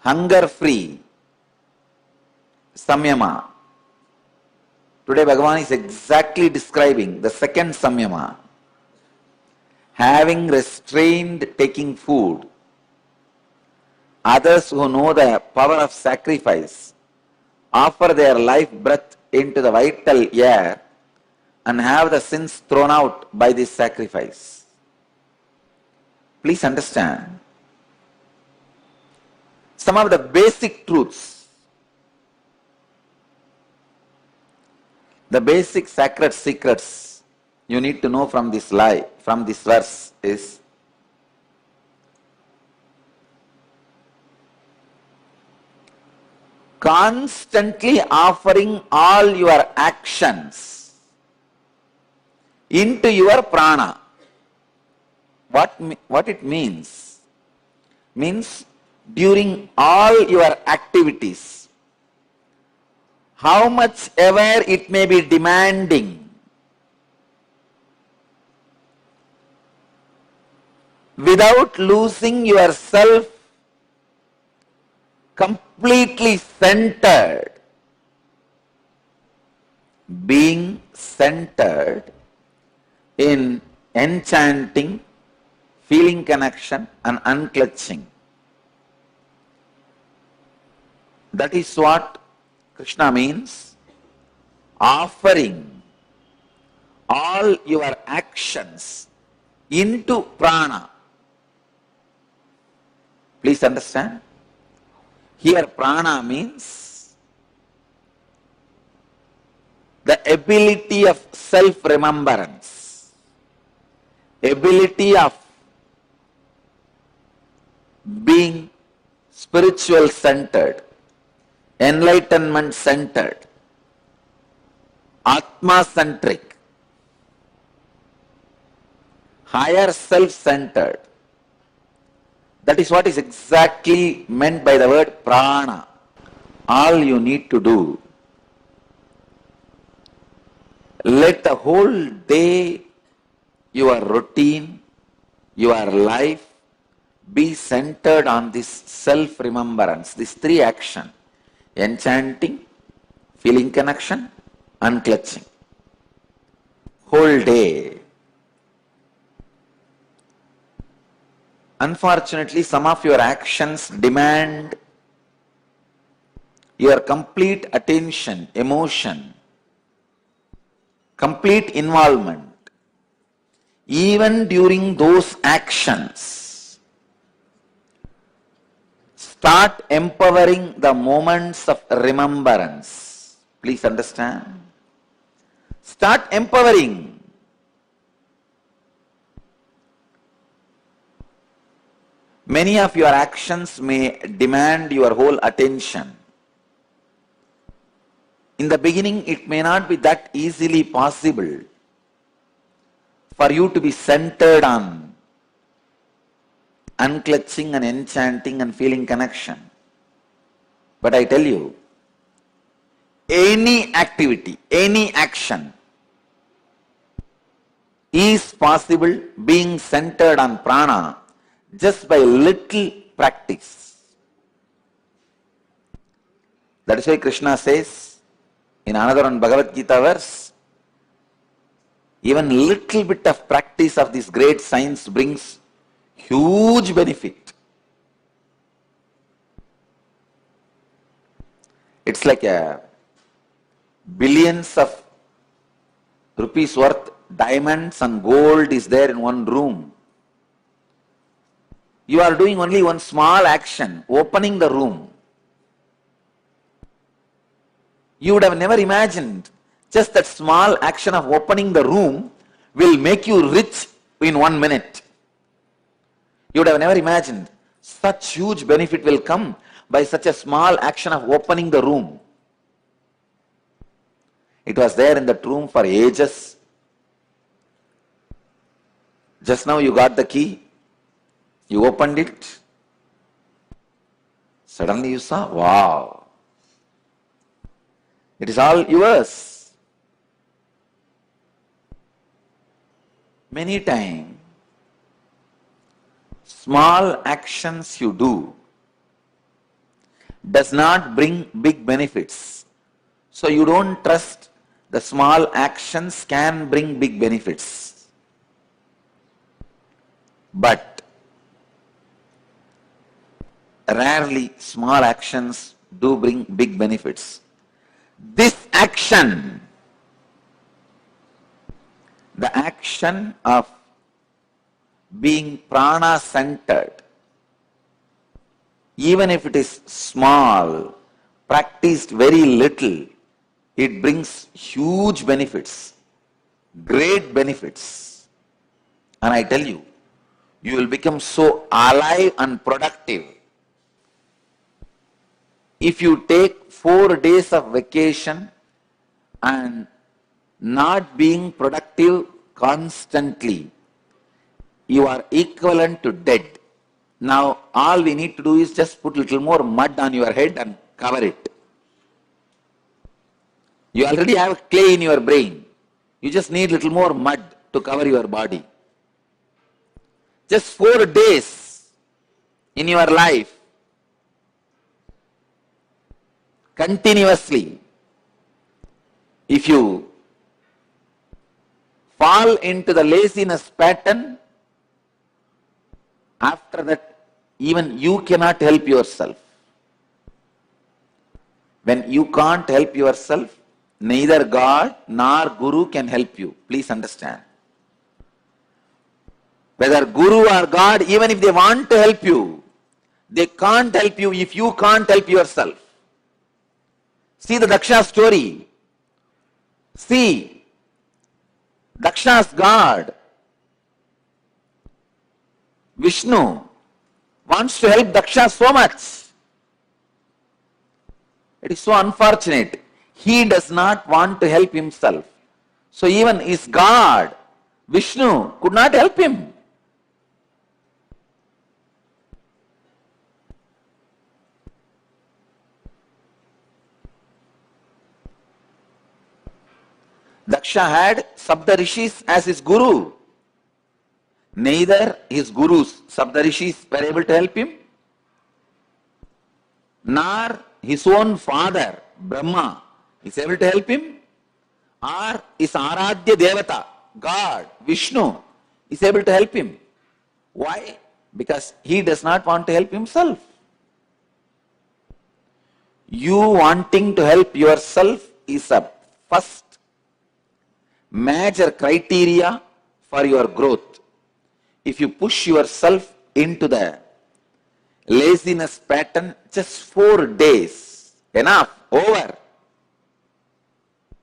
hunger-free samyama. Today Bhagavan is exactly describing the second samyama. Having restrained taking food, others who know the power of sacrifice offer their life breath into the vital air and have the sins thrown out by this sacrifice. Please understand some of the basic truths, the basic sacred secrets you need to know from this verse is constantly offering all your actions into your prana. What it means? Means during all your activities, how much ever it may be demanding, without losing yourself completely centered, being centered in enchanting, feeling connection and unclutching. That is what Krishna means, offering all your actions into prana. Please understand. Here prana means the ability of self-remembrance, ability of being spiritual centered, enlightenment centered, Atma centric, higher self centered. That is what is exactly meant by the word prana. All you need to do, let the whole day, your routine, your life be centered on this self-remembrance, these three actions: enchanting, feeling connection, unclutching. Whole day. Unfortunately, some of your actions demand your complete attention, emotion, complete involvement. Even during those actions, start empowering the moments of remembrance. Please understand. Start empowering. Many of your actions may demand your whole attention. In the beginning, it may not be that easily possible for you to be centered on unclutching and enchanting and feeling connection. But I tell you, any activity, any action is possible being centered on prana just by little practice. That is why Krishna says in another one Bhagavad Gita verse, even little bit of practice of this great science brings huge benefit. It's like a billions of rupees worth diamonds and gold is there in one room. You are doing only one small action, opening the room. You would have never imagined just that small action of opening the room will make you rich in 1 minute. You would have never imagined such huge benefit will come by such a small action of opening the room. It was there in that room for ages. Just now you got the key. You opened it, suddenly you saw, wow, it is all yours. Many times, small actions you do does not bring big benefits. So you don't trust the small actions can bring big benefits. But rarely small actions do bring big benefits. This action, the action of being prana centered, even if it is small, practiced very little, it brings huge benefits, great benefits. And I tell you, you will become so alive and productive. If you take 4 days of vacation and not being productive constantly, you are equivalent to dead. Now all we need to do is just put little more mud on your head and cover it. You already have clay in your brain. You just need little more mud to cover your body. Just 4 days in your life, continuously, if you fall into the laziness pattern, after that, even you cannot help yourself. When you can't help yourself, neither God nor Guru can help you. Please understand. Whether Guru or God, even if they want to help you, they can't help you if you can't help yourself. See the Daksha story. See, Daksha's God, Vishnu, wants to help Daksha so much. It is so unfortunate. He does not want to help himself. So even his God, Vishnu, could not help him. Daksha had Sabda Rishis as his guru. Neither his gurus, Sabda Rishis, were able to help him, nor his own father, Brahma, is able to help him, or his Aradhya Devata, God, Vishnu, is able to help him. Why? Because he does not want to help himself. You wanting to help yourself is a first major criteria for your growth. If you push yourself into the laziness pattern, just 4 days, enough, over.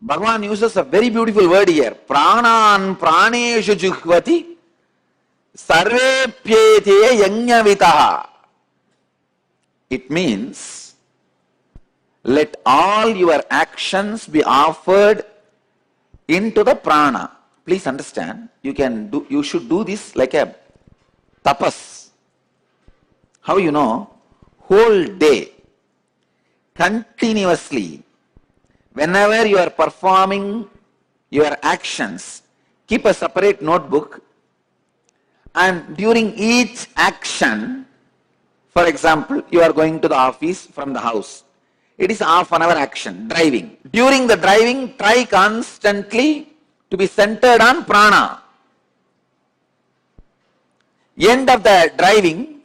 Bhagavan uses a very beautiful word here. Pranan praneshu juhvati sarvepyete yajnavitaha. It means, let all your actions be offered into the prana. Please understand, you should do this like a tapas. How you know? Whole day, continuously, whenever you are performing your actions, keep a separate notebook, and during each action, for example, you are going to the office from the house. It is half an hour action, driving. During the driving, try constantly to be centered on prana. End of the driving,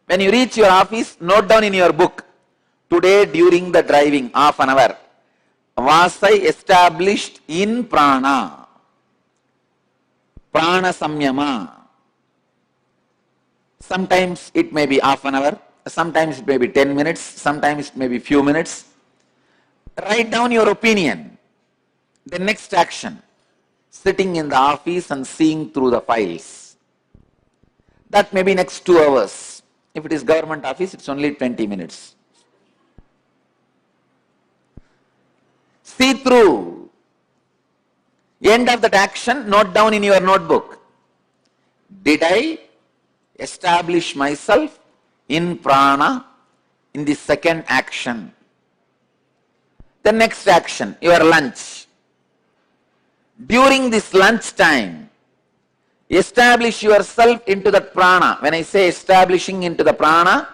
when you reach your office, note down in your book, today during the driving, half an hour, was I established in prana? Prana samyama. Sometimes it may be half an hour, sometimes it may be 10 minutes, sometimes it may be few minutes. Write down your opinion. The next action, sitting in the office and seeing through the files. That may be next 2 hours. If it is government office, it's only 20 minutes. See through. End of that action, note down in your notebook. Did I establish myself in prana in the second action? The next action, your lunch. During this lunch time, establish yourself into that prana. When I say establishing into the prana,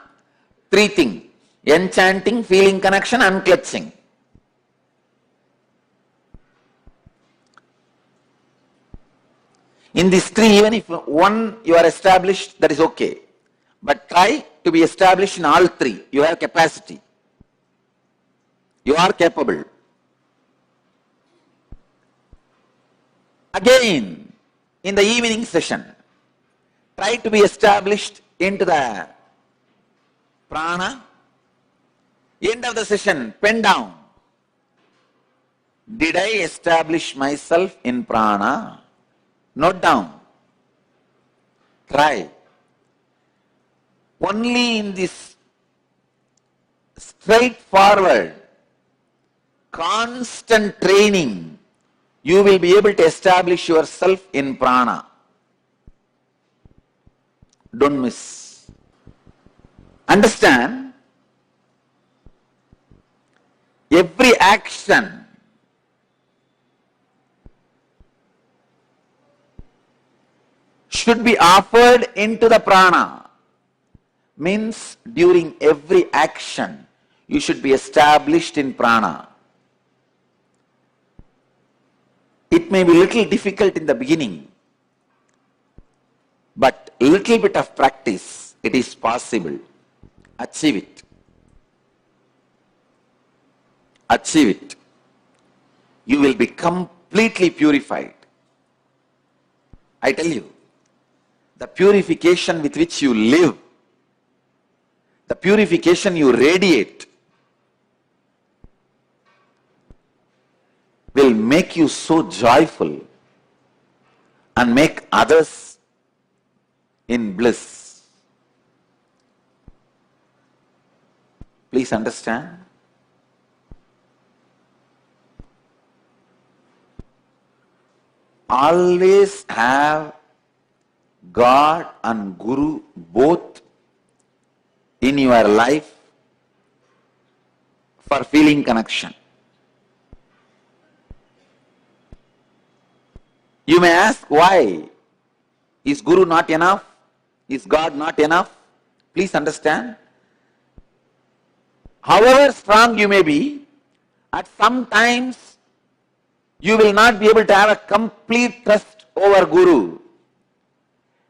3 things: enchanting, feeling connection, unclutching. In these 3, even if one you are established, that is okay. But try to be established in all 3. You have capacity. You are capable. Again, in the evening session, try to be established into the prana. End of the session, pen down. Did I establish myself in prana? Note down. Try. Only in this straightforward, constant training, you will be able to establish yourself in prana. Don't miss. Understand? Every action should be offered into the prana. Means during every action, you should be established in prana. It may be little difficult in the beginning, but little bit of practice, it is possible. Achieve it. Achieve it. You will be completely purified. I tell you, the purification with which you live, the purification you radiate, will make you so joyful and make others in bliss. Please understand. Always have God and Guru both in your life for feeling connection. You may ask, why? Is Guru not enough? Is God not enough? Please understand. However strong you may be, at some times you will not be able to have a complete trust over Guru.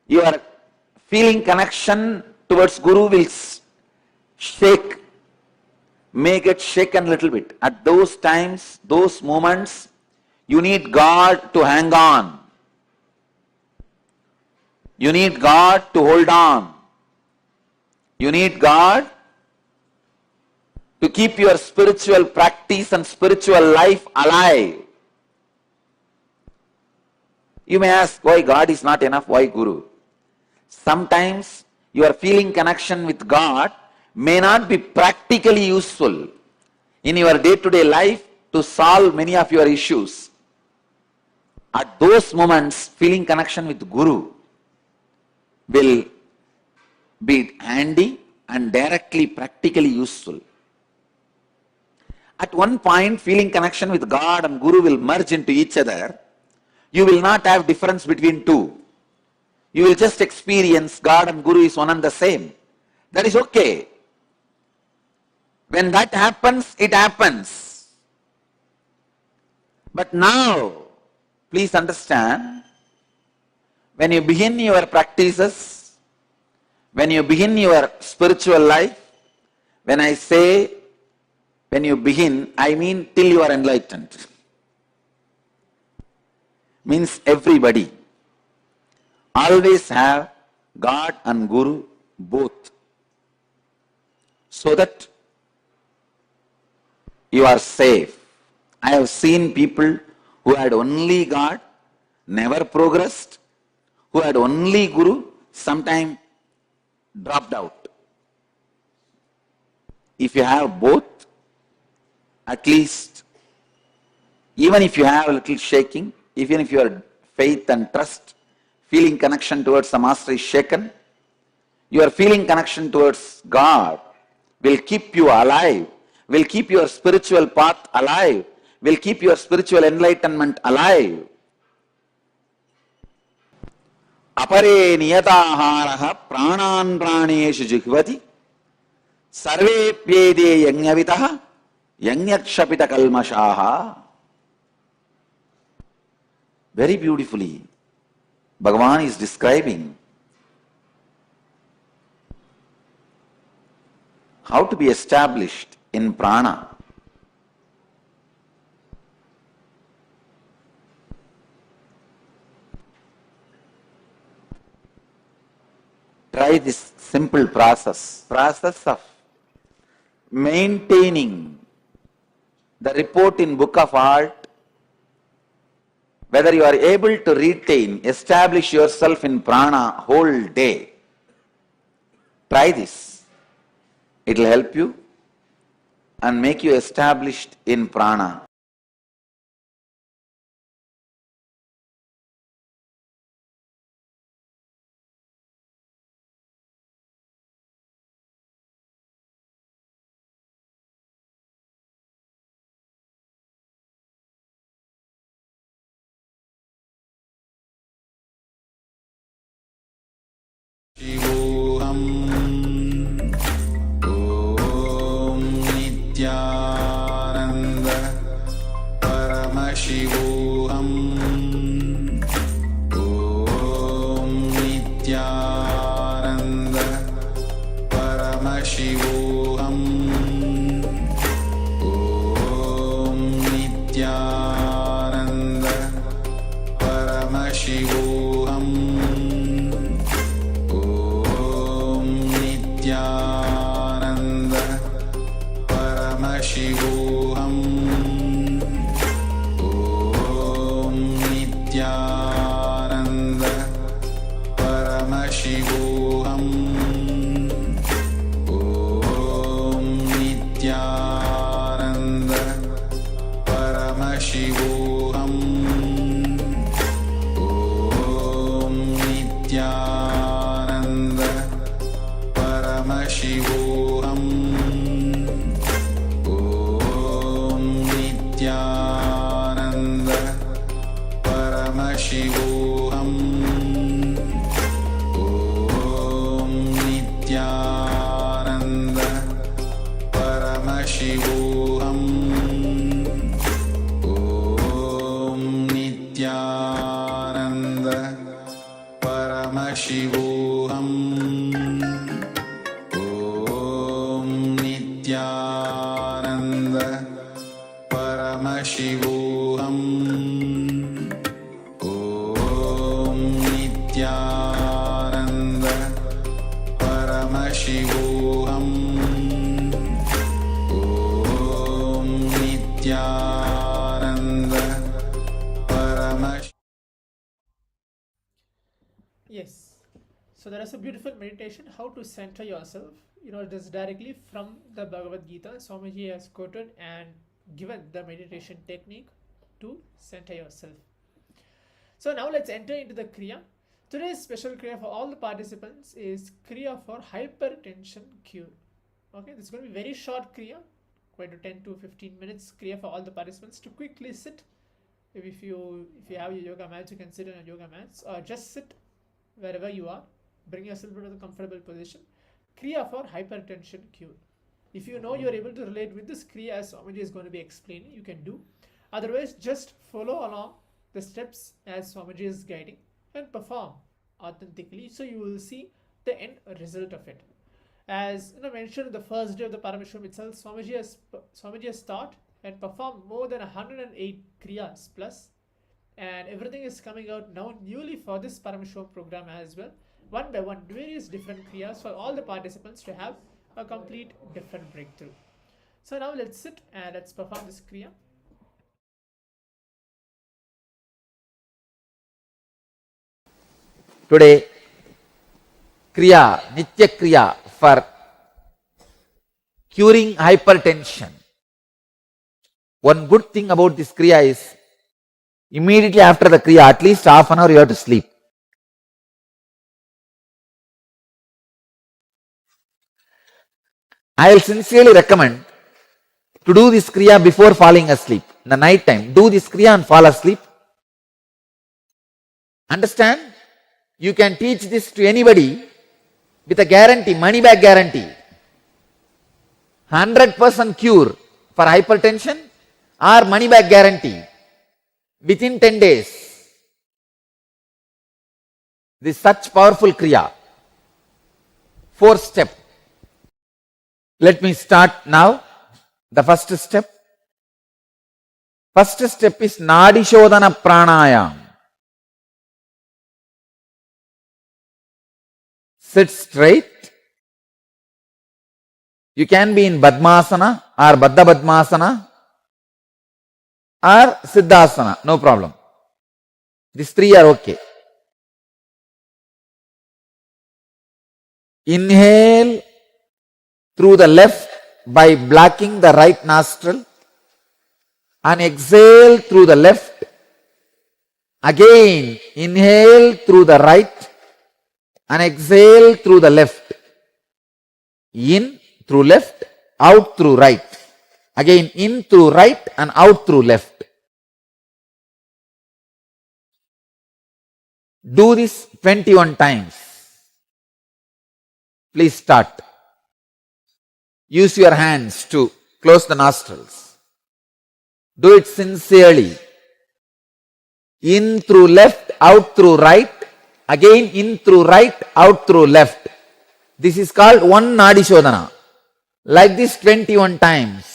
Your feeling connection towards Guru will shake, may get shaken a little bit. At those times, those moments, you need God to hang on. You need God to hold on. You need God to keep your spiritual practice and spiritual life alive. You may ask, why God is not enough? Why Guru? Sometimes your feeling connection with God may not be practically useful in your day-to-day life to solve many of your issues. At those moments, feeling connection with Guru will be handy and directly practically useful. At one point, feeling connection with God and Guru will merge into each other. You will not have difference between two. You will just experience God and Guru is one and the same. That is okay. When that happens, it happens. But now, please understand, when you begin your practices, when you begin your spiritual life, when I say when you begin, I mean till you are enlightened. Means everybody. Always have God and Guru both, so that you are safe. I have seen people who had only God, never progressed, who had only Guru, sometime dropped out. If you have both, at least, even if you have a little shaking, even if your faith and trust, feeling connection towards the Master is shaken, your feeling connection towards God will keep you alive, will keep your spiritual path alive, will keep your spiritual enlightenment alive. Apare niyataharaha pranan praneshu jihvati sarvepyede yajnavitaha yajnakshapita kalmashaha. Very beautifully, Bhagavan is describing how to be established in prana. Try this simple process of maintaining the report in book of art, whether you are able to retain, establish yourself in prana whole day. Try this. It will help you and make you established in prana. Paramashivoham Om Nityananda Paramashivoham Om Nityananda Paramashivoham Om Nityananda Paramashivoham Om Nityananda Paramashivoham Om Nityananda Paramashivoham Om Nityananda Paramashivoham Om Nityananda Paramashivoham Om Nityananda Paramashivoham Om Nityananda Paramashivoham Om Nityananda Paramashivoham Om Nityananda Paramashivoham Om Nityananda Paramashivoham. Yes. So there is a beautiful meditation, how to center yourself. It is directly from the Bhagavad Gita. Swamiji has quoted and given the meditation technique to center yourself. So now let's enter into the Kriya. Today's special Kriya for all the participants is Kriya for hypertension cure. Okay, this is going to be very short Kriya, quite to 10 to 15 minutes Kriya for all the participants to quickly sit. If you have your yoga mats, you can sit on your yoga mats, or just sit wherever you are. Bring yourself into the comfortable position. Kriya for hypertension cure. If you know you are able to relate with this Kriya as Swamiji is going to be explaining, you can do. Otherwise, just follow along the steps as Swamiji is guiding and perform authentically, so you will see the end result of it. As mentioned in the first day of the Paramashivoham itself, Swamiji has taught and performed more than 108 Kriyas plus, and everything is coming out now newly for this Paramashivoham program as well, one by one, various different Kriyas for all the participants to have a complete different breakthrough. So now let's sit and let's perform this Kriya. Today, Kriya, Nitya Kriya for curing hypertension. One good thing about this Kriya is, immediately after the Kriya, at least half an hour you have to sleep. I will sincerely recommend to do this Kriya before falling asleep. In the night time, do this Kriya and fall asleep. Understand? You can teach this to anybody with a guarantee, money back guarantee. 100% cure for hypertension or money back guarantee within 10 days. This is such powerful Kriya. 4th step. Let me start now. The first step. First step is Nadi Shodhana Pranayam. Sit straight. You can be in Padmasana or Baddha Padmasana or Siddhasana, no problem. These three are okay. Inhale through the left by blocking the right nostril and exhale through the left. Again, inhale through the right and exhale through the left. In through left, out through right. Again, in through right and out through left. Do this 21 times. Please start. Use your hands to close the nostrils. Do it sincerely. In through left, out through right, again in through right, out through left. This is called one Nadi Shodhana. Like this 21 times.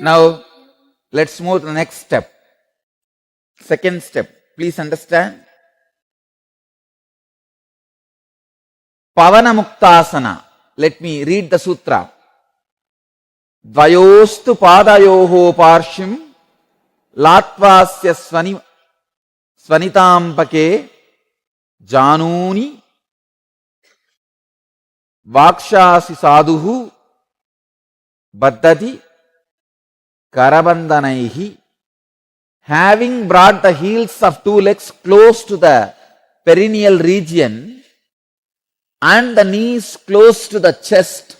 Now, let's move to the next step. Second step. Please understand. Pavana Muktasana. Let me read the sutra. Dvayostu padayoho parshim latvasya svanitampake januni vakshasi sadhuhu baddati Karabandanaihi, having brought the heels of two legs close to the perineal region and the knees close to the chest,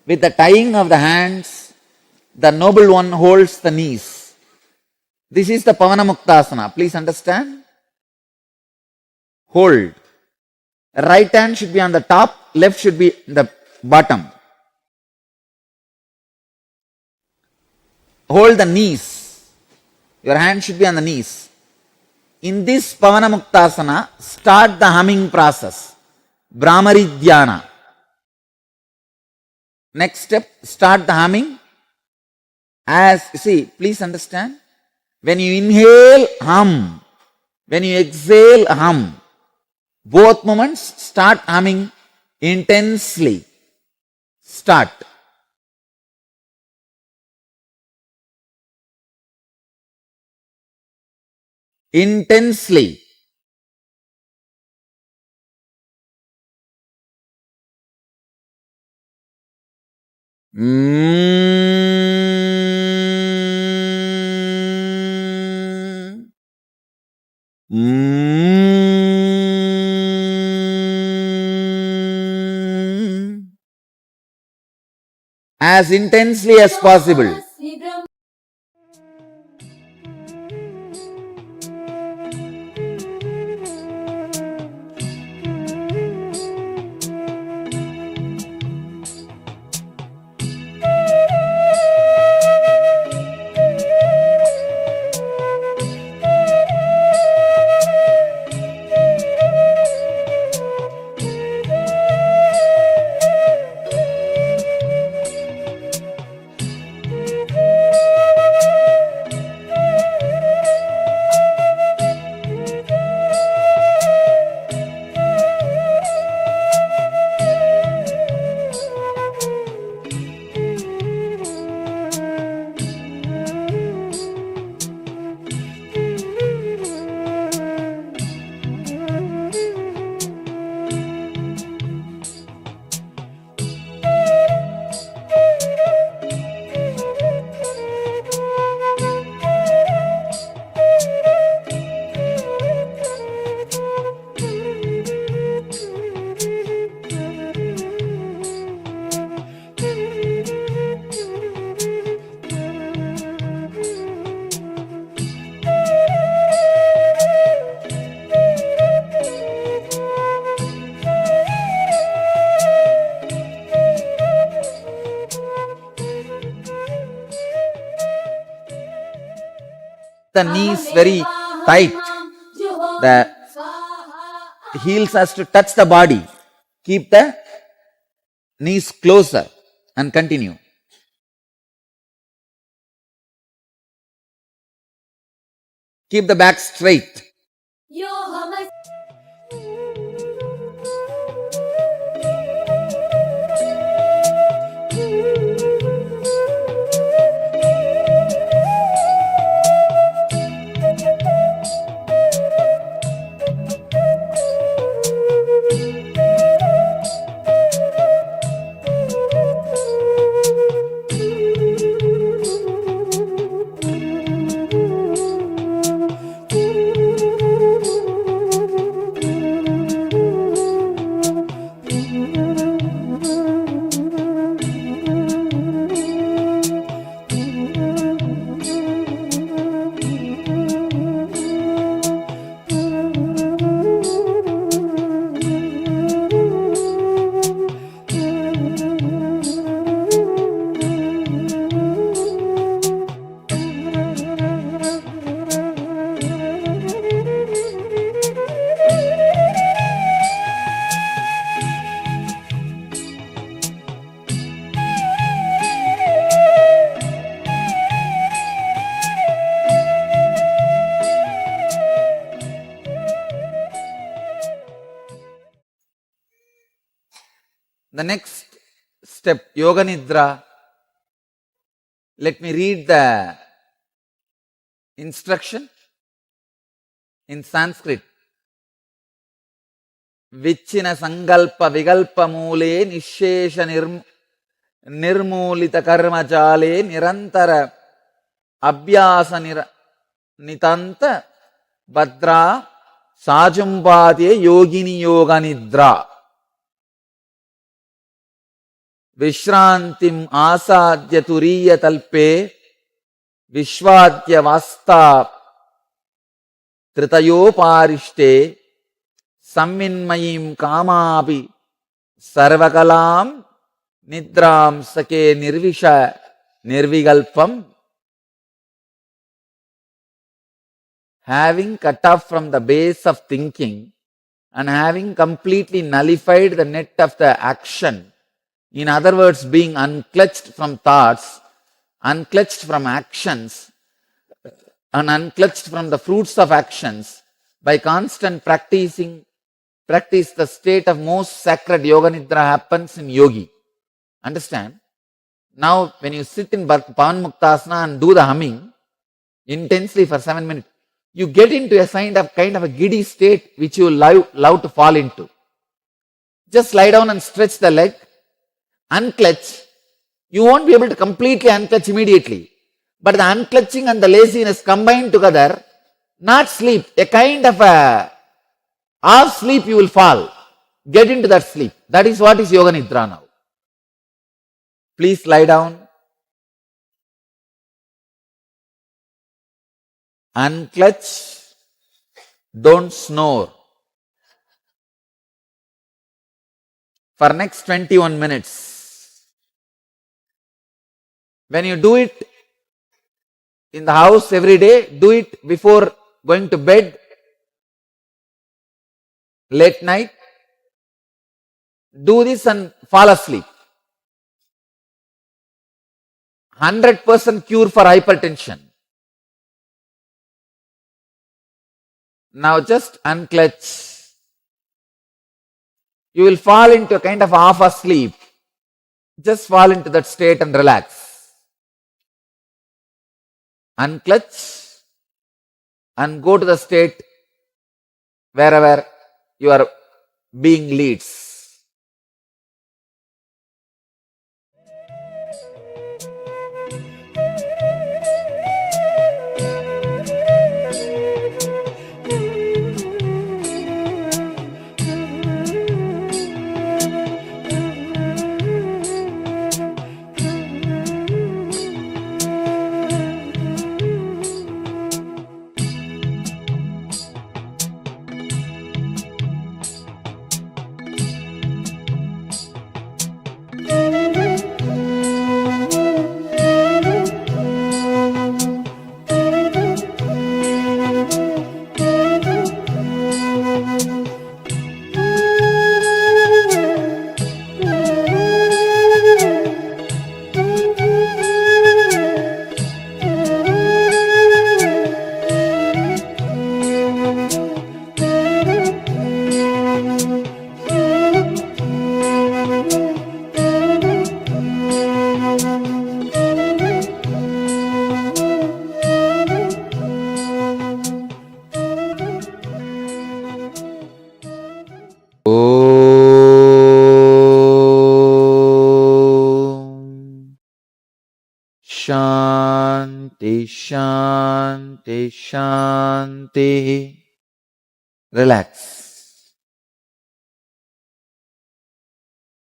with the tying of the hands, the noble one holds the knees. This is the Pavana Muktasana. Please understand. Hold. Right hand should be on the top, left should be in the bottom. Hold the knees. Your hand should be on the knees. In this Pavana Muktasana, start the humming process. Brahmari Dhyana. Next step, start the humming. As, see, please understand. When you inhale, hum. When you exhale, hum. Both moments, start humming intensely. Start. Intensely. As intensely as possible. the knees very tight. The heels has to touch the body. Keep the knees closer and continue. Keep the back straight. The next step, Yoga Nidra. Let me read the instruction in Sanskrit. Vichina sangalpa vigalpa mule nishesha nirmulita karma jale nirantara abhyasa nitanta badra sajumbadye yogini yoga nidra. Vishrantim asadya turiya talpe vishwadya vasta tritayo parishte samminmayim kamapi sarvakalam nidram sake nirvisha nirvigalpam. Having cut off from the base of thinking and having completely nullified the net of the action, in other words, being unclutched from thoughts, unclutched from actions, and unclutched from the fruits of actions, by constant practice, the state of most sacred yoga nidra happens in yogi. Understand? Now, when you sit in Pavan Muktasana and do the humming intensely for 7 minutes, you get into a kind of a giddy state which you love to fall into. Just lie down and stretch the leg. Unclutch. You won't be able to completely unclutch immediately. But the unclutching and the laziness combined together, not sleep, a kind of a half sleep you will fall. Get into that sleep. That is what is Yoga Nidra now. Please lie down. Unclutch. Don't snore. For next 21 minutes. When you do it in the house every day, do it before going to bed, late night. Do this and fall asleep. 100% cure for hypertension. Now just unclutch. You will fall into a kind of half asleep. Just fall into that state and relax. Unclutch and go to the state wherever your being leads. Shanti, Shanti, Shanti. Relax.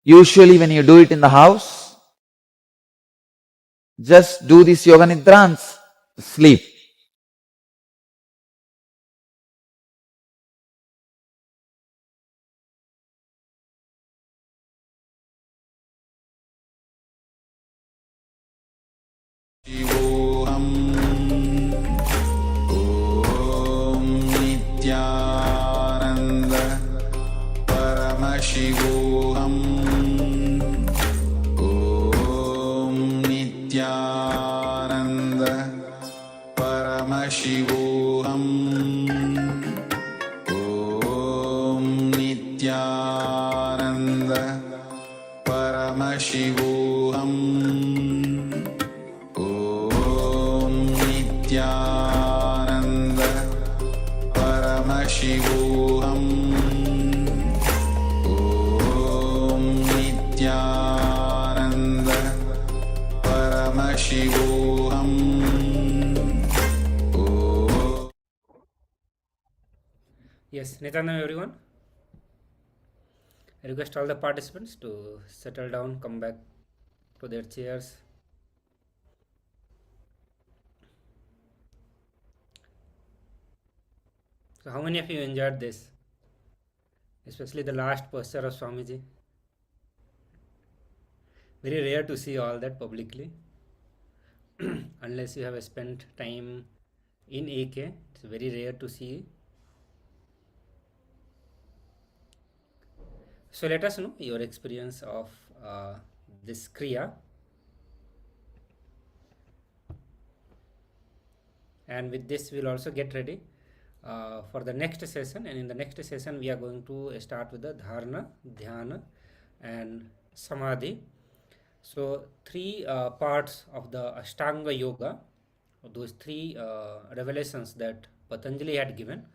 Usually when you do it in the house, just do this yoga nidrans, sleep. Om Nityananda Paramashivoham. Om Nityananda Paramashivoham. Om Nityananda Paramashivoham. Om Nityananda Paramashivoham. Om Nityananda Paramashivoham. Yes, Nityananda everyone. I request all the participants to settle down, come back to their chairs. So how many of you enjoyed this? Especially the last posture of Swamiji. Very rare to see all that publicly. Unless you have spent time in AK, it's very rare to see. So let us know your experience of this Kriya. And with this, we'll also get ready for the next session. And in the next session, we are going to start with the Dharana, Dhyana, and Samadhi. So three parts of the Ashtanga Yoga, those three revelations that Patanjali had given.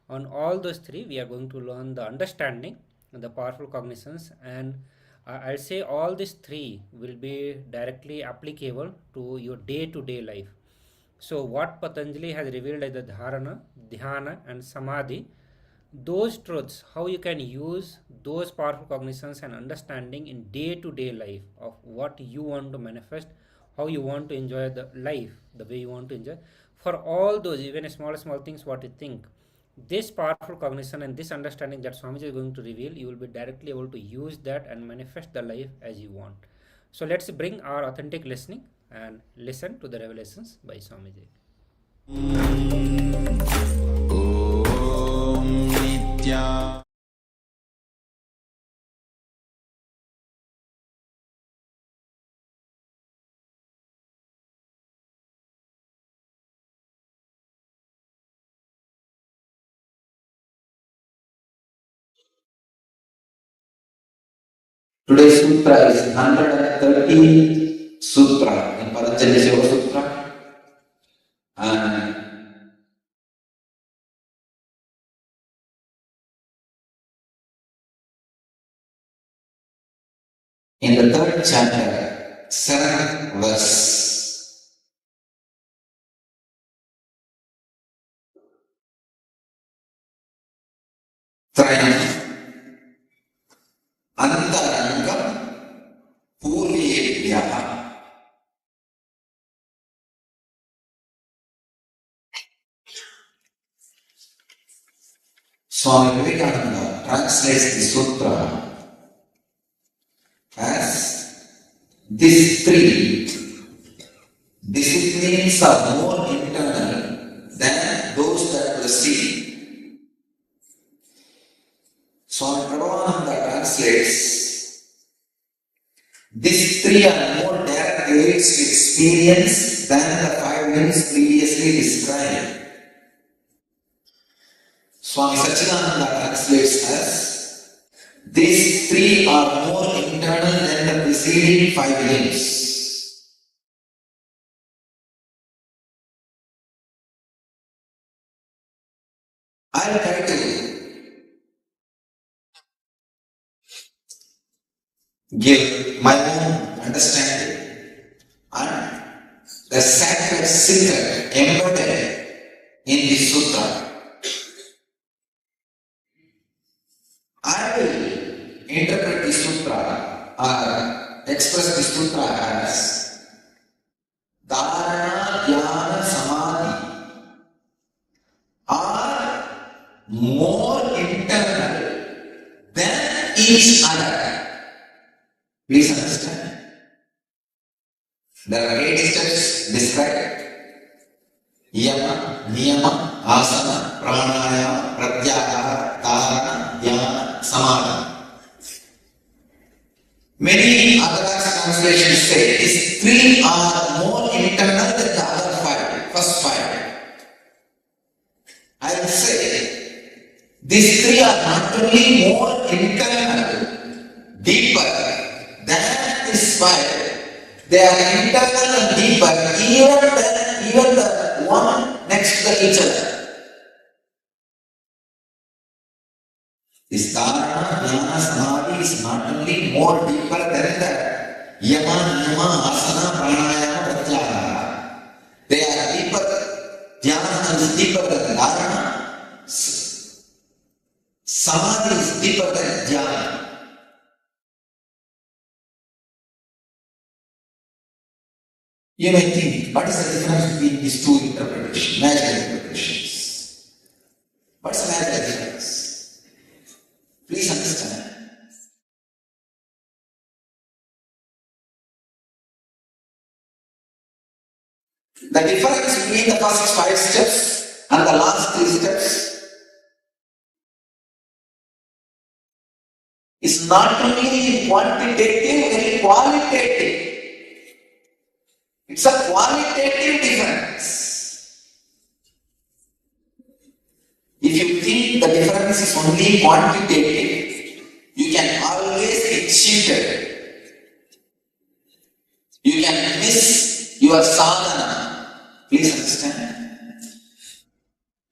On all those three, we are going to learn the understanding and the powerful cognitions, and I'll say all these three will be directly applicable to your day-to-day life. So what Patanjali has revealed as the Dharana, Dhyana, and Samadhi, those truths, how you can use those powerful cognitions and understanding in day-to-day life of what you want to manifest, how you want to enjoy the life, the way you want to enjoy. For all those, even small things, what you think, this powerful cognition and this understanding that Swamiji is going to reveal, you will be directly able to use that and manifest the life as you want. So let's bring our authentic listening and listen to the revelations by Swamiji. Om Nitya. Today's sutra is 113th sutra in Patanjali's Yoga Sutra, and in the third chapter, 7th verse. Trayam Antarangam Purvebhyaha. Swami Vivekananda translates the sutra as these three disciplines are more internal than those that proceed. Swami Prabhupada translates, these three are more direct ways to experience than the 5 limbs previously described. Swami Sachidananda translates as, these three are more internal than the preceding 5 limbs. I'll try to give my own understanding and sacred secret embedded in this sutra. I will interpret the sutra or express the sutra as Dharana, Dhyana, Samadhi are more internal than each other. Please understand. There are 8 steps described. Yama, Niyama, Asana, Pranayama, Pratyahara, Dharana, Dhyana, Samadhi. Many other translations say these 3 are more internal than the other 5, first 5. I will say these 3 are not only more internal, deeper than this 5, they are internal and deeper even the one next to each other. This Dharana, Dhyana, Samadhi is not only more deeper than the Yama, Niyama, Asana, Pranayama, Pratyahara. They are deeper. Dhyana is deeper than Dharana. Samadhi is deeper than Dhyana. You may think, what is the difference between these 2 interpretations, magical interpretations? What's the magical difference? Please understand. The difference between the first 5 steps and the last 3 steps is not only quantitative, very qualitative. It's a qualitative difference. If you think the difference is only quantitative, you can always be cheated. You can miss your sadhana. Please understand.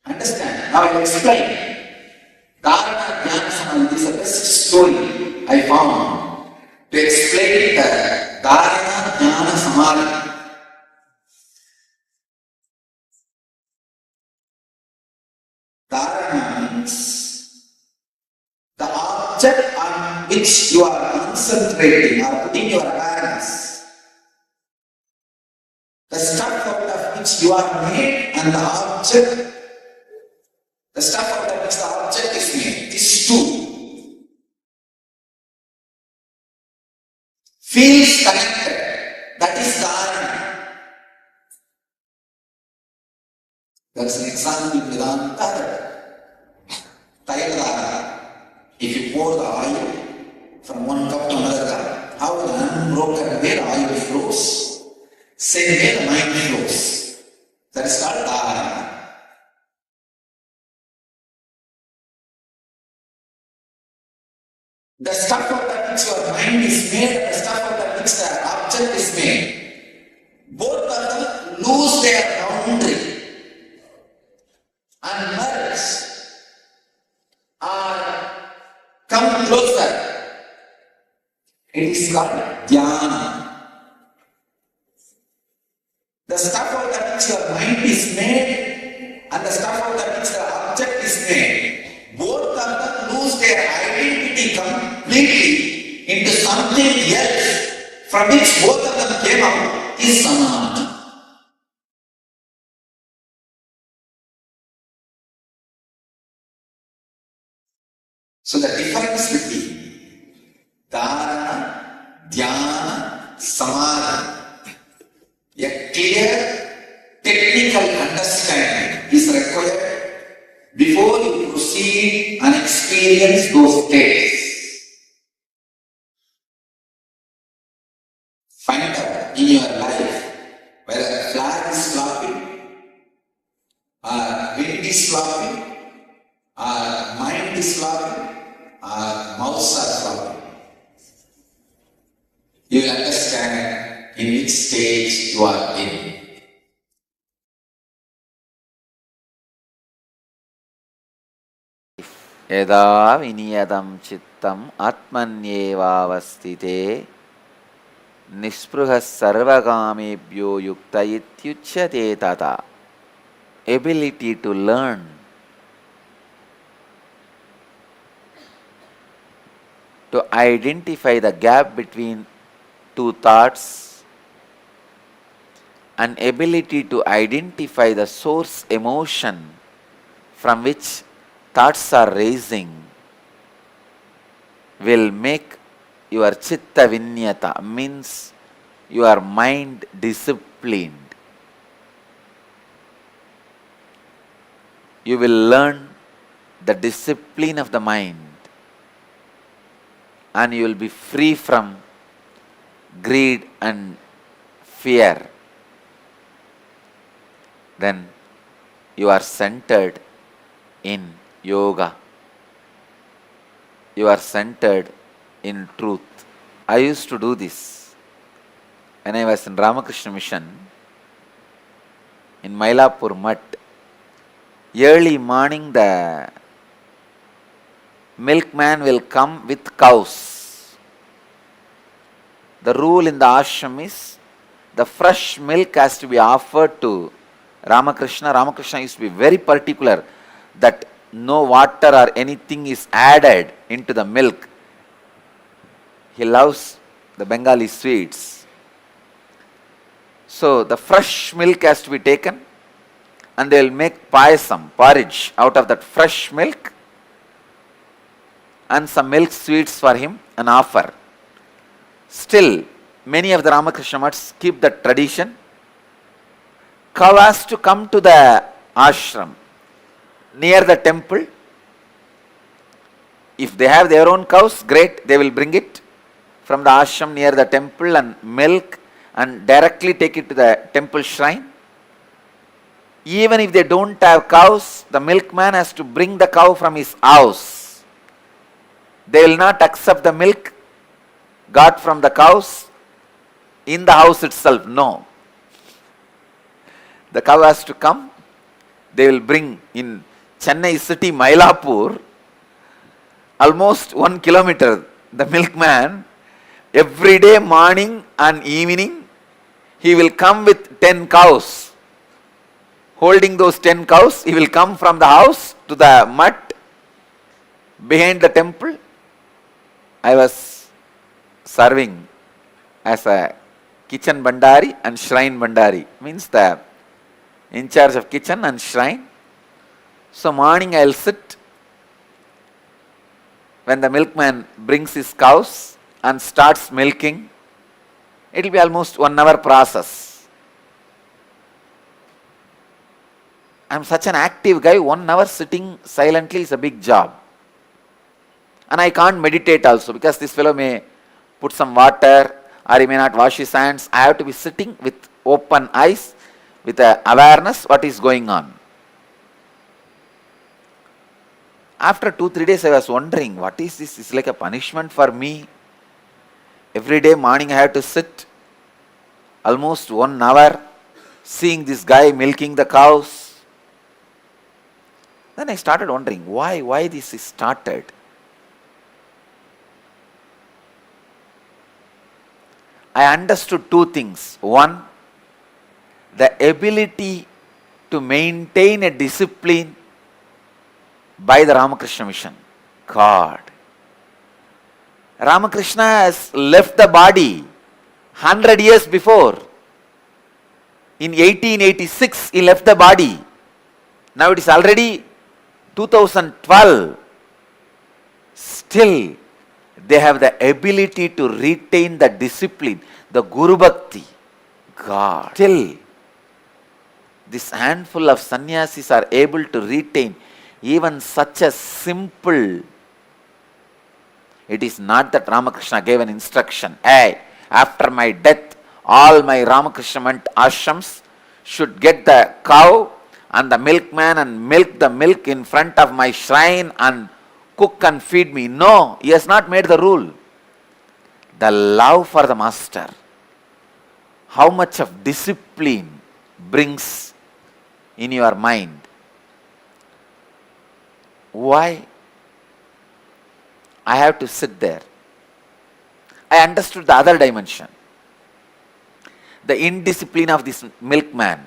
Understand. Now I will explain. Dharana, Dhyana, Samadhi is the best story I found to explain the Dharana, Dhyana, Samadhi. Dharana means the object on which you are concentrating or putting your awareness, the stuff out of which you are made and the object, the stuff out of which the object is made, these 2 feels connected. That is Dharana. That's an example in Vedanta. If you pour the oil from one cup to another cup, how in an unbroken way the oil flows. Same way the mind flows. That is called Dharana. The stuff of that which your mind is made and the stuff of that which the object is made, both of them lose their boundary and merge or come closer. It is called Dhyana. The stuff of that which your mind is made and the stuff of that which the object is made, both of them lose their identity completely into something else from which both of them came out is Samadhi. So the difference between Dharana, Dhyana, Samadhi, a clear technical understanding is required before you proceed and experience those states. Find out in your life whether a flag is flapping, or wind is flapping, or mind is flapping, or mouths are flapping. You will understand in which stage you are in. Yada viniyadam chittam atmanyevavastite Nispruha sarvagamebhyo yukta ityuchyate tata. Ability to learn. To identify the gap between two thoughts, an ability to identify the source emotion from which thoughts are raising will make your chitta vinyata, means your mind disciplined. You will learn the discipline of the mind and you will be free from greed and fear. Then you are centered in yoga. You are centered in truth. I used to do this when I was in Ramakrishna Mission in Mylapore Mutt. Early morning the milkman will come with cows. The rule in the ashram is the fresh milk has to be offered to Ramakrishna. Ramakrishna used to be very particular that no water or anything is added into the milk. He loves the Bengali sweets. So the fresh milk has to be taken and they will make payasam, porridge out of that fresh milk and some milk sweets for him and offer. Still, many of the Ramakrishna Mutts keep that tradition. Cow has to come to the ashram near the temple. If they have their own cows, great, they will bring it from the ashram near the temple and milk and directly take it to the temple shrine. Even if they don't have cows, the milkman has to bring the cow from his house. They will not accept the milk got from the cows in the house itself. No. The cow has to come. They will bring in Chennai city, Mylapore, almost 1 kilometer. The milkman, every day morning and evening, he will come with 10 cows. Holding those 10 cows, he will come from the house to the mutt behind the temple. I was serving as a kitchen bandari and shrine bandari, means the in charge of kitchen and shrine. So morning I will sit when the milkman brings his cows and starts milking. It will be almost 1 hour process. I am such an active guy, 1 hour sitting silently is a big job. And I can't meditate also because this fellow may put some water or he may not wash his hands. I have to be sitting with open eyes, with awareness what is going on. After 2-3 days I was wondering, what is this? It's like a punishment for me. Every day morning I have to sit almost 1 hour seeing this guy milking the cows. Then I started wondering why this is started. I understood 2 things. One, the ability to maintain a discipline by the Ramakrishna Mission. God. Ramakrishna has left the body 100 years before. In 1886, he left the body. Now it is already 2012. Still, they have the ability to retain the discipline, the Guru Bhakti. God. Still, this handful of sannyasis are able to retain even such a simple. It is not that Ramakrishna gave an instruction, hey, after my death, all my Ramakrishna ashrams should get the cow and the milkman and milk the milk in front of my shrine and cook and feed me. No, he has not made the rule. The love for the master, how much of discipline brings in your mind. Why? I have to sit there. I understood the other dimension. the indiscipline of this milkman.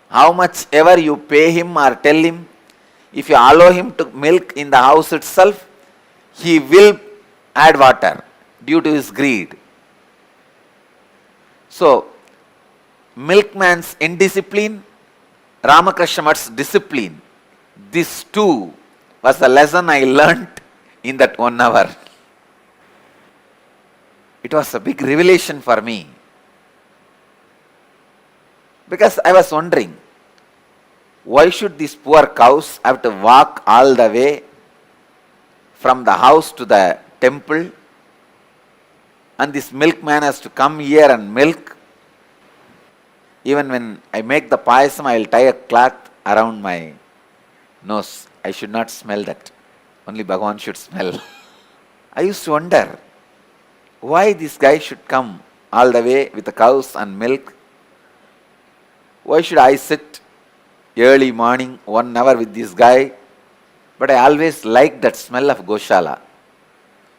How much ever you pay him or tell him, if you allow him to milk in the house itself, he will add water due to his greed. So, milkman's indiscipline, Ramakrishna's discipline, these two was the lesson I learnt in that 1 hour. It was a big revelation for me. Because I was wondering, why should these poor cows have to walk all the way from the house to the temple, and this milkman has to come here and milk? Even when I make the payasam, I will tie a cloth around my nose. I should not smell that. Only Bhagavan should smell. I used to wonder why this guy should come all the way with the cows and milk. Why should I sit early morning 1 hour with this guy? But I always liked that smell of Goshala.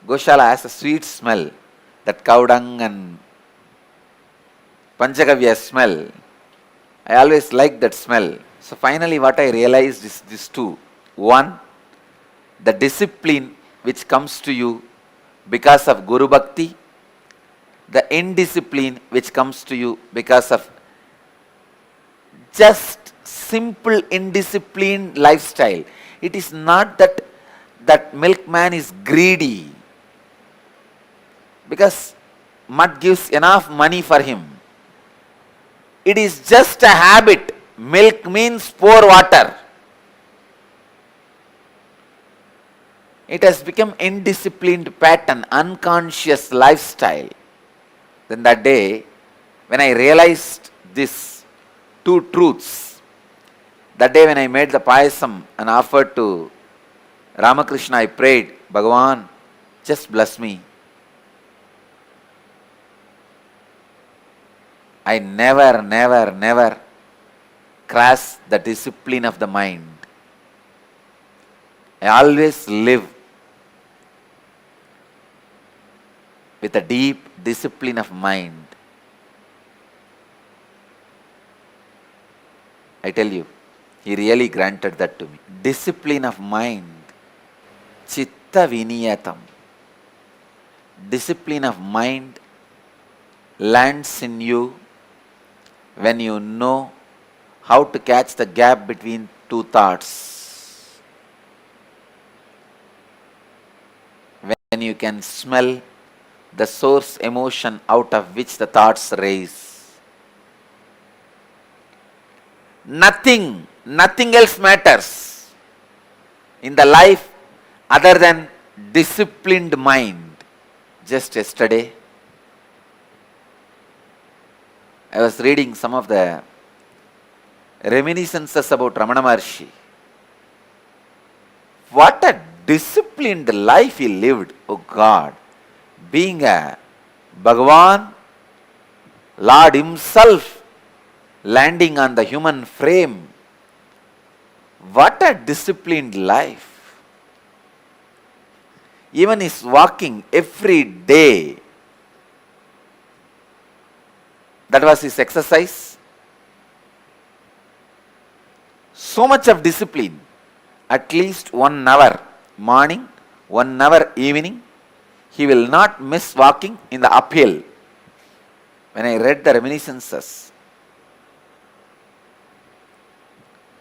Goshala has a sweet smell, that cow dung and Panchagavya smell. I always liked that smell. So finally what I realized is these two. One, the discipline which comes to you because of Guru Bhakti, the indiscipline which comes to you because of just simple indisciplined lifestyle. It is not that that milkman is greedy, because mud gives enough money for him. It is just a habit. Milk means pour water. It has become indisciplined pattern, unconscious lifestyle. Then that day, when I realized these two truths, that day when I made the payasam and offered to Ramakrishna, I prayed, Bhagavan, just bless me. I never cross the discipline of the mind. I always live with a deep discipline of mind. I tell you, he really granted that to me. Discipline of mind. Chitta viniyatam. Discipline of mind lands in you when you know how to catch the gap between two thoughts. When you can smell the source emotion out of which the thoughts raise. Nothing else matters in the life other than disciplined mind. Just yesterday, I was reading some of the reminiscences about Ramana Maharshi. What a disciplined life he lived, oh God. Being a Bhagavan, Lord himself, landing on the human frame. What a disciplined life. Even his walking every day, that was his exercise. So much of discipline. At least 1 hour morning, 1 hour evening. He will not miss walking in the uphill. When I read the reminiscences,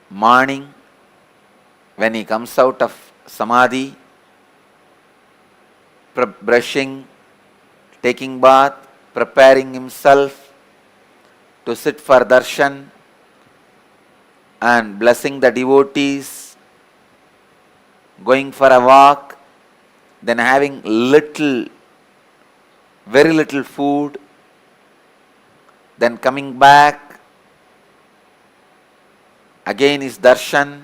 morning, when he comes out of Samadhi, brushing, taking bath, preparing himself to sit for Darshan and blessing the devotees, going for a walk, then having very little food, then coming back, again is Darshan,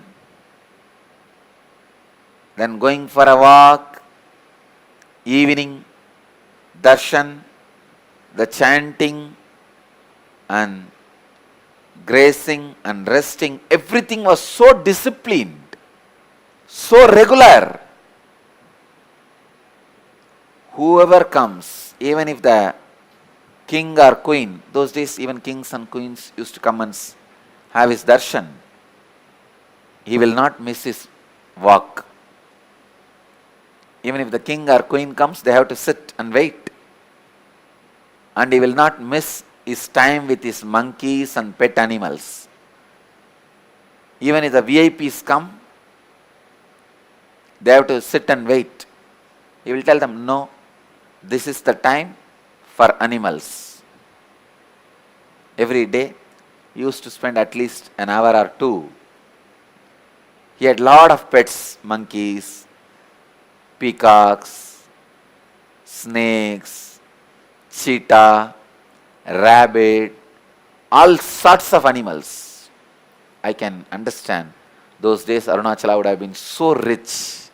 then going for a walk, evening, Darshan, the chanting and grazing and resting, everything was so disciplined, so regular. Whoever comes, even if the king or queen, those days even kings and queens used to come and have his darshan. He will not miss his walk. Even if the king or queen comes, they have to sit and wait. And he will not miss his time with his monkeys and pet animals. Even if the VIPs come, they have to sit and wait. He will tell them, no, this is the time for animals. Every day, he used to spend at least an hour or two. He had lot of pets, monkeys, peacocks, snakes, cheetah, rabbit, all sorts of animals. I can understand those days Arunachala would have been so rich.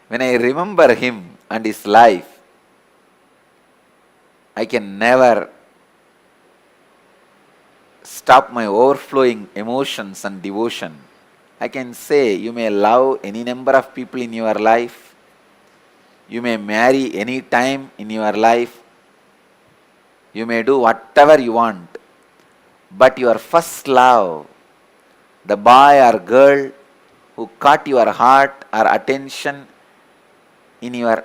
When I remember him and his life, I can never stop my overflowing emotions and devotion. I can say you may love any number of people in your life. You may marry any time in your life. You may do whatever you want. But your first love, the boy or girl who caught your heart or attention in your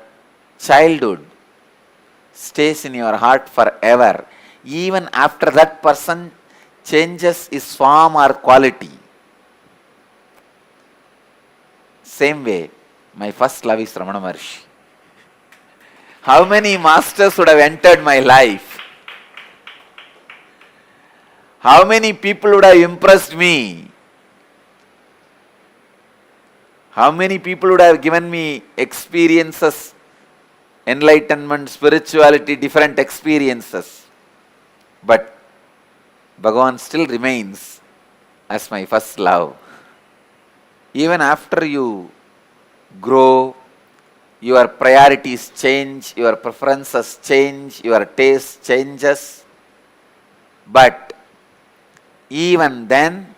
childhood, stays in your heart forever. Even after that person changes his form or quality. Same way, my first love is Ramana Maharshi. How many masters would have entered my life? How many people would have impressed me? How many people would have given me experiences, enlightenment, spirituality, different experiences? But Bhagavan still remains as my first love. Even after you grow, your priorities change, your preferences change, your taste changes. But even then,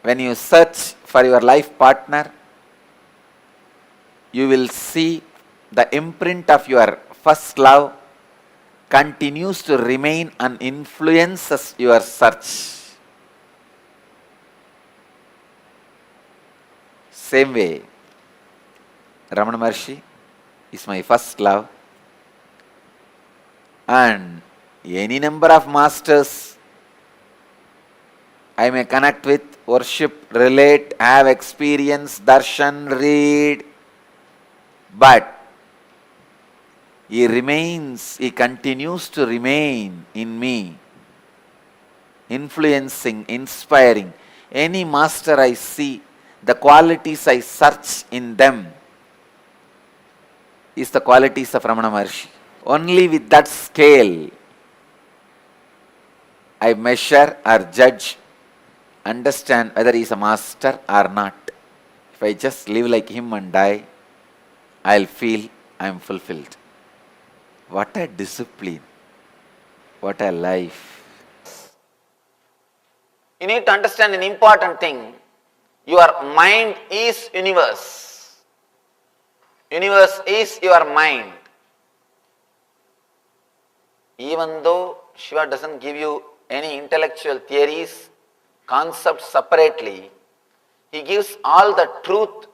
when you search for your life partner, you will see the imprint of your first love continues to remain and influences your search. Same way, Ramana Maharshi is my first love, and any number of masters I may connect with, worship, relate, have experience, darshan, read, but he continues to remain in me, influencing, inspiring. Any master I see, the qualities I search in them is the qualities of Ramana Maharshi. Only with that scale I measure or judge, understand whether he is a master or not. If I just live like him and die, I'll feel I am fulfilled. What a discipline. What a life. You need to understand an important thing. Your mind is universe. Universe is your mind. Even though Shiva doesn't give you any intellectual theories, concepts separately, he gives all the truth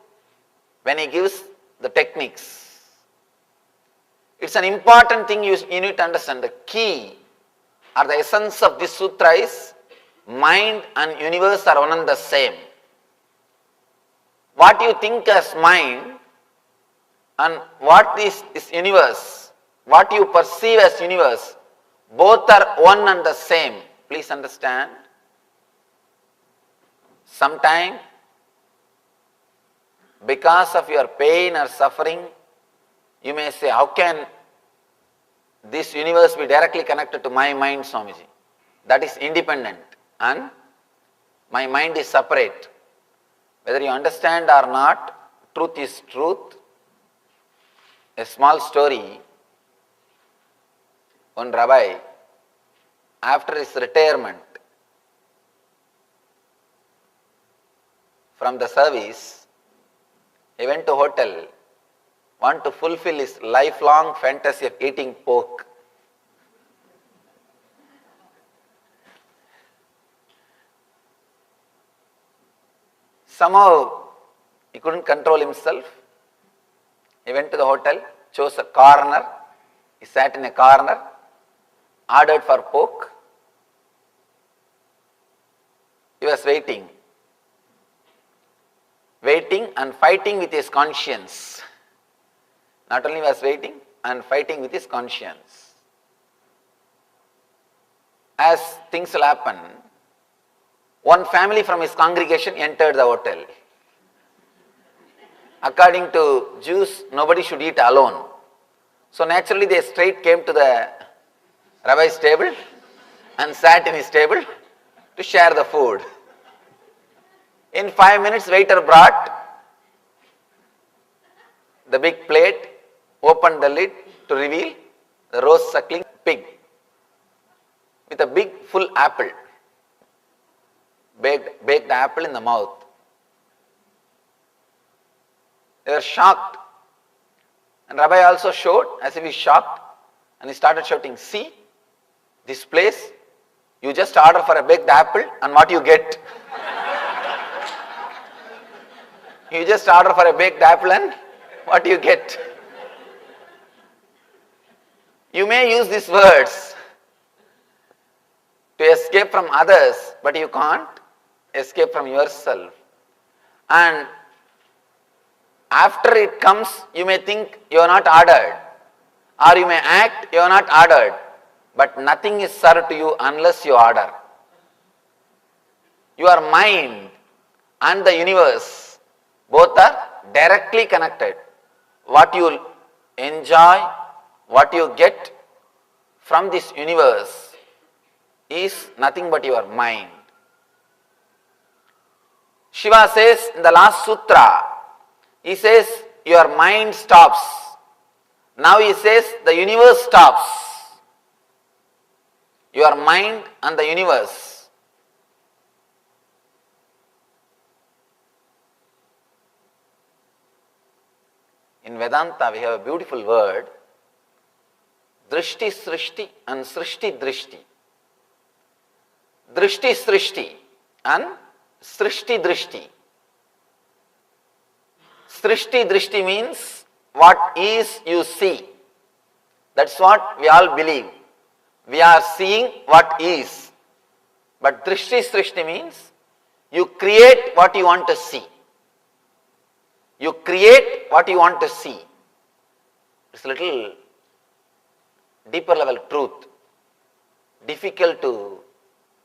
when he gives the techniques. It's an important thing you need to understand. The key or the essence of this sutra is mind and universe are one and the same. What you think as mind and what is universe, what you perceive as universe, both are one and the same. Please understand. Sometime, because of your pain or suffering, you may say, how can this universe be directly connected to my mind, Swamiji? That is independent and my mind is separate. Whether you understand or not, truth is truth. A small story. One rabbi, after his retirement from the service, he went to hotel, want to fulfill his lifelong fantasy of eating pork. Somehow he couldn't control himself. He went to the hotel, chose a corner, he sat in a corner, ordered for pork. He was waiting and fighting with his conscience. Not only was waiting and fighting with his conscience. As things will happen, one family from his congregation entered the hotel. According to Jews, nobody should eat alone. So naturally they straight came to the rabbi's table and sat in his table to share the food. In 5 minutes, waiter brought the big plate, opened the lid to reveal the rose-suckling pig with a big full apple, baked apple in the mouth. They were shocked. And Rabbi also showed as if he shocked, and he started shouting, "See, this place, you just order for a baked apple and what you get? You just order for a baked apple and what do you get?" You may use these words to escape from others, but you can't escape from yourself. And after it comes, you may think you are not ordered, or you may act you are not ordered, but nothing is served to you unless you order. Your mind and the universe both are directly connected. What you enjoy, what you get from this universe is nothing but your mind. Shiva says in the last sutra, he says your mind stops. Now he says the universe stops. Your mind and the universe. In Vedanta, we have a beautiful word, Drishti Srishti and Srishti Drishti. Drishti Srishti and Srishti Drishti. Srishti Drishti means what is you see. That's what we all believe. We are seeing what is. But Drishti Srishti means you create what you want to see. You create what you want to see. It's a little deeper level truth, difficult to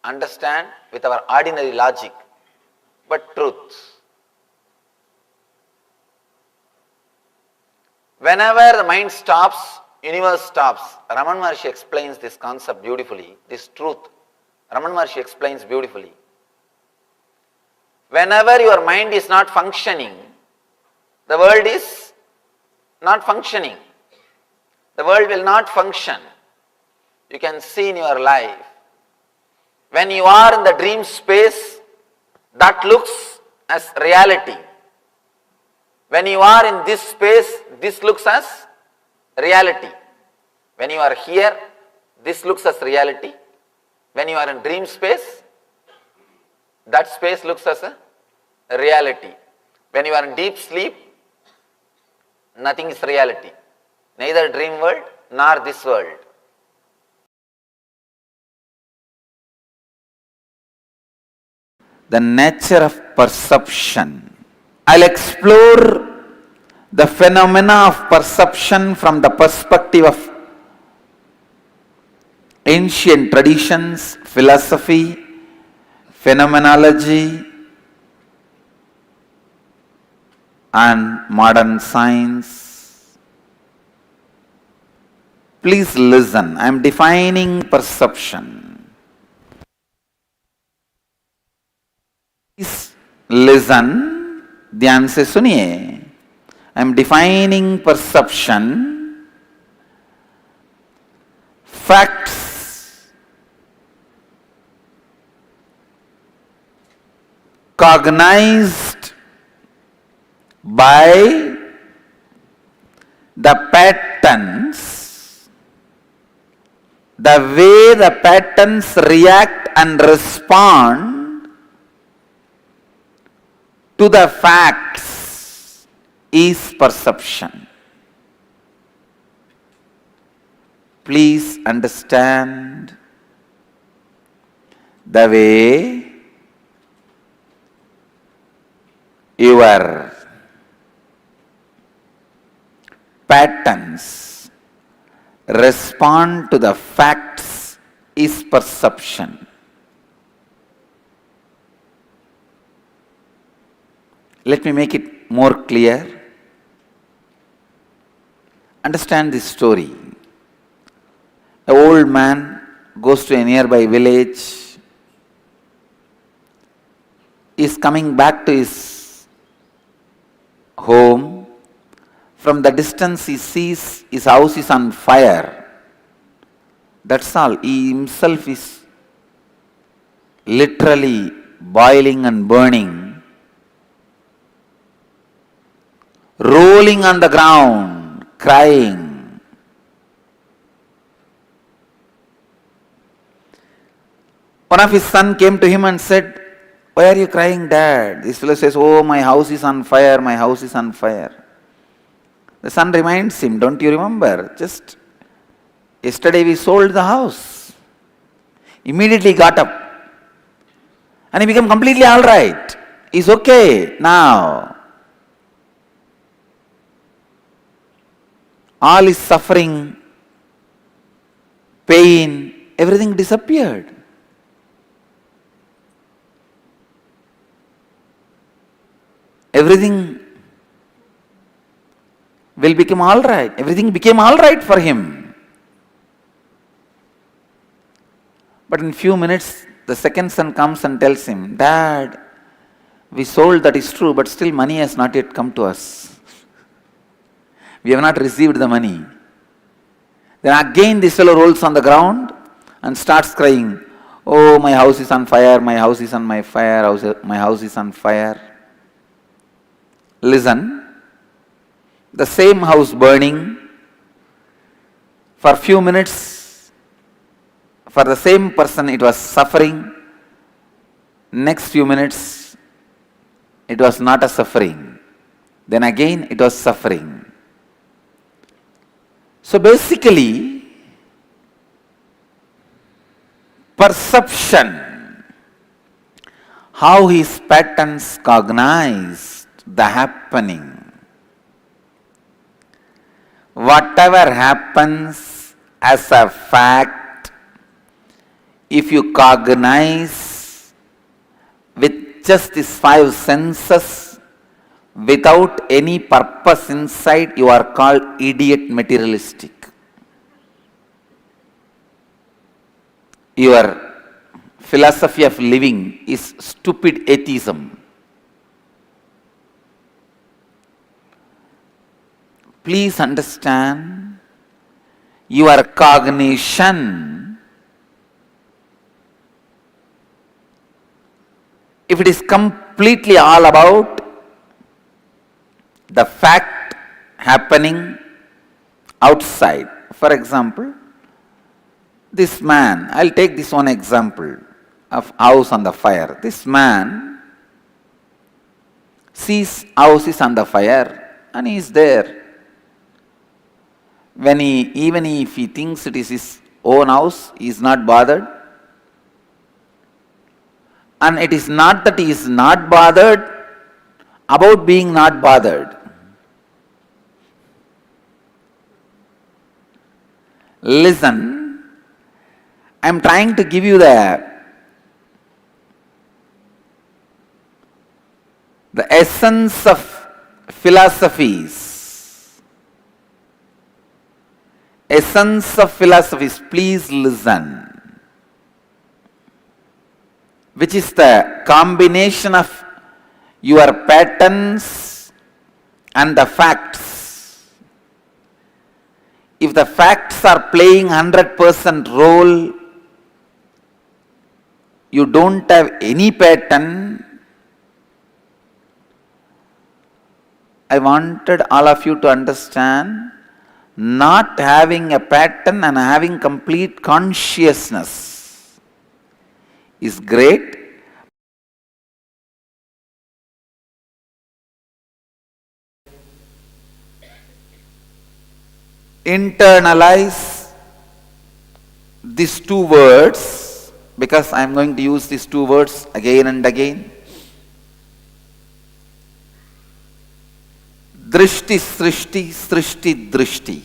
understand with our ordinary logic, but truth. Whenever the mind stops, universe stops. Raman Maharshi explains this concept beautifully, this truth. Raman Maharshi explains beautifully. Whenever your mind is not functioning, the world is not functioning. The world will not function. You can see in your life. When you are in the dream space, that looks as reality. When you are in this space, this looks as reality. When you are here, this looks as reality. When you are in dream space, that space looks as a reality. When you are in deep sleep, nothing is reality. Neither dream world nor this world. The nature of perception. I'll explore the phenomena of perception from the perspective of ancient traditions, philosophy, phenomenology, and modern science. Please listen. I am defining perception. Please listen. ध्यान से सुनिए. I am defining perception. Facts cognized by the patterns, the way the patterns react and respond to the facts is perception. Please understand the way your patterns respond to the facts is perception. Let me make it more clear. Understand this story. An old man goes to a nearby village, is coming back to his home. From the distance he sees his house is on fire. That's all. He himself is literally boiling and burning, rolling on the ground, crying. One of his sons came to him and said, "Why are you crying, Dad?" This fellow says, "Oh, my house is on fire, my house is on fire." The son reminds him, "Don't you remember? Just yesterday we sold the house." Immediately got up and he became completely all right. He's okay now. All his suffering, pain, everything disappeared. Everything will become all right. Everything became all right for him. But in few minutes, the second son comes and tells him, "Dad, we sold, that is true, but still money has not yet come to us. We have not received the money." Then again this fellow rolls on the ground and starts crying, "Oh, my house is on fire, my house is on my fire, my house is on fire." Listen, the same house burning, for few minutes, for the same person it was suffering, next few minutes it was not a suffering, then again it was suffering. So basically, perception, how his patterns cognized the happening. Whatever happens as a fact, if you cognize with just these five senses, without any purpose inside, you are called idiot materialistic. Your philosophy of living is stupid atheism. Please understand, your cognition, if it is completely all about the fact happening outside. For example, this man, I'll take this one example of house on the fire. This man sees house is on the fire and he is there. Even if he thinks it is his own house, he is not bothered. And it is not that he is not bothered about being not bothered. Listen, I am trying to give you the essence of philosophies. Essence of philosophies, please listen. Which is the combination of your patterns and the facts. If the facts are playing 100% role, you don't have any pattern. I wanted all of you to understand, not having a pattern and having complete consciousness is great, internalize these two words, because I am going to use these two words again and again. Drishti Srishti, Srishti Drishti.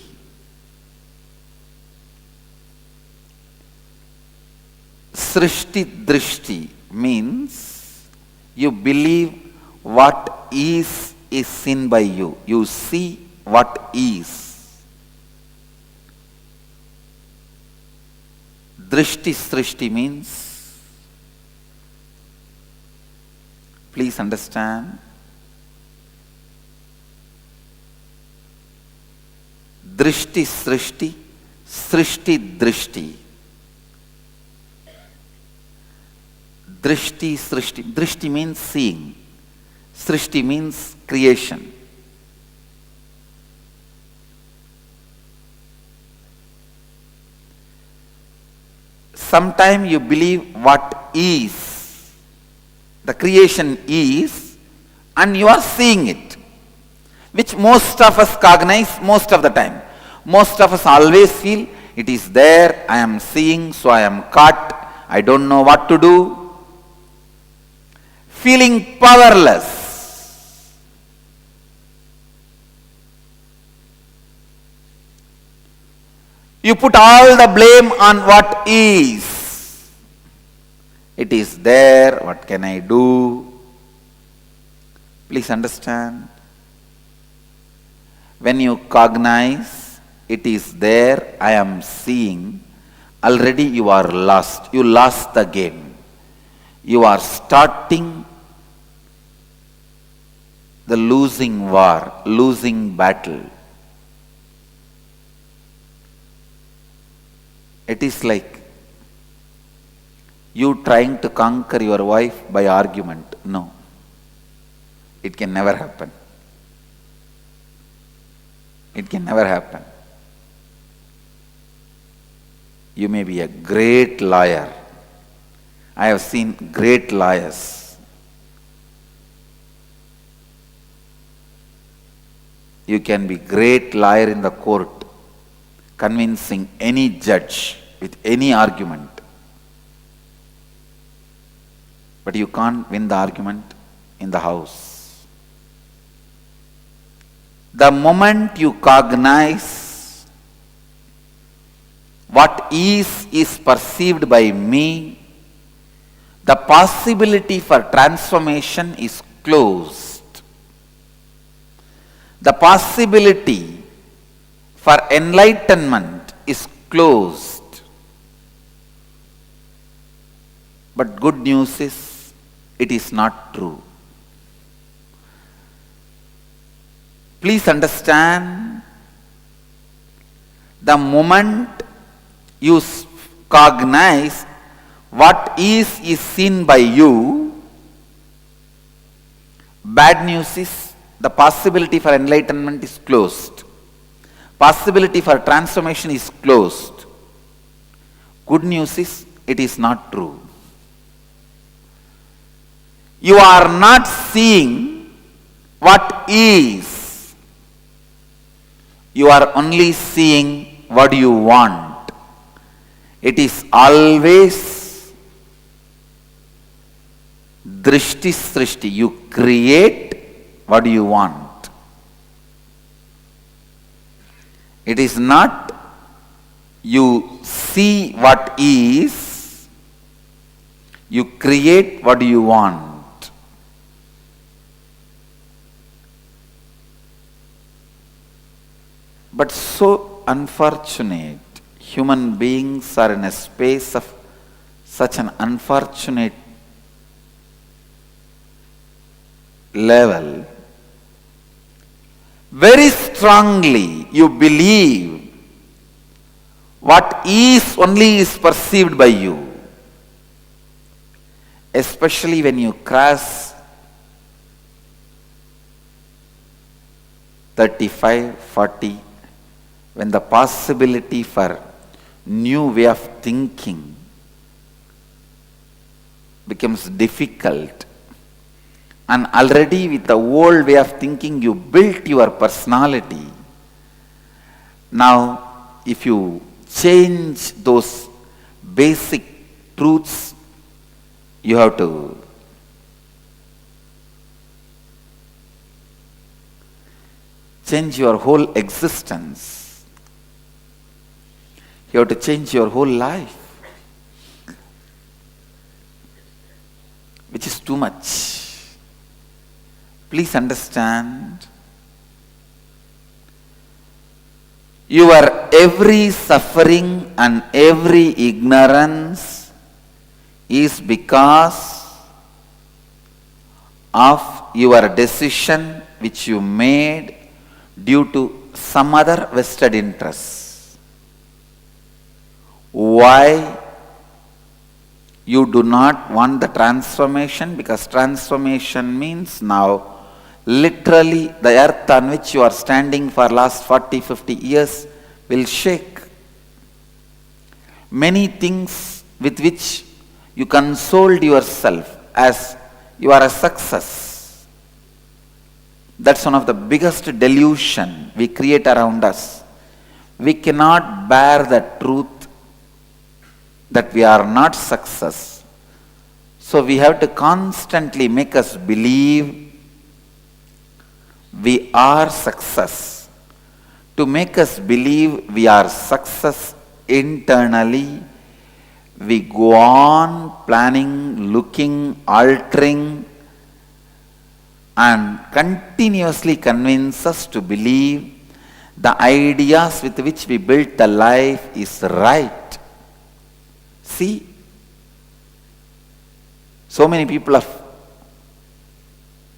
Srishti Drishti means you believe what is seen by you. You see what is. Drishti Srishti means, please understand, Drishti Srishti, Srishti Drishti. Drishti Srishti. Drishti means seeing. Srishti means creation. Sometimes you believe what is, the creation is, and you are seeing it, which most of us cognize most of the time. Most of us always feel it is there, I am seeing, so I am caught, I don't know what to do. Feeling powerless. You put all the blame on what is. It is there, what can I do? Please understand. When you cognize, it is there, I am seeing, already you are lost. You lost the game. You are starting the losing war, losing battle. It is like you trying to conquer your wife by argument. No. It can never happen. It can never happen. You may be a great liar. I have seen great liars. You can be great liar in the court, convincing any judge with any argument. But you can't win the argument in the house. The moment you cognize what is perceived by me, the possibility for transformation is closed. The possibility for enlightenment is closed. But good news is, it is not true. Please understand, the moment you cognize what is seen by you, bad news is, the possibility for enlightenment is closed. Possibility for transformation is closed. Good news is, it is not true. You are not seeing what is. You are only seeing what you want. It is always drishti srishti. You create what do you want? It is not you see what is, you create what you want. But so unfortunate, human beings are in a space of such an unfortunate level. Very strongly you believe what is only is perceived by you. Especially when you cross 35, 40, when the possibility for new way of thinking becomes difficult. And already with the old way of thinking, you built your personality. Now, if you change those basic truths, you have to change your whole existence. You have to change your whole life, which is too much. Please understand, your every suffering and every ignorance is because of your decision which you made due to some other vested interest. Why you do not want the transformation? Because transformation means now literally the earth on which you are standing for last 40-50 years will shake. Many things with which you consoled yourself as you are a success, that's one of the biggest delusion we create around us. We cannot bear the truth that we are not success. So we have to constantly make us believe we are success. To make us believe we are success internally, we go on planning, looking, altering, and continuously convince us to believe the ideas with which we built the life is right. See, so many people of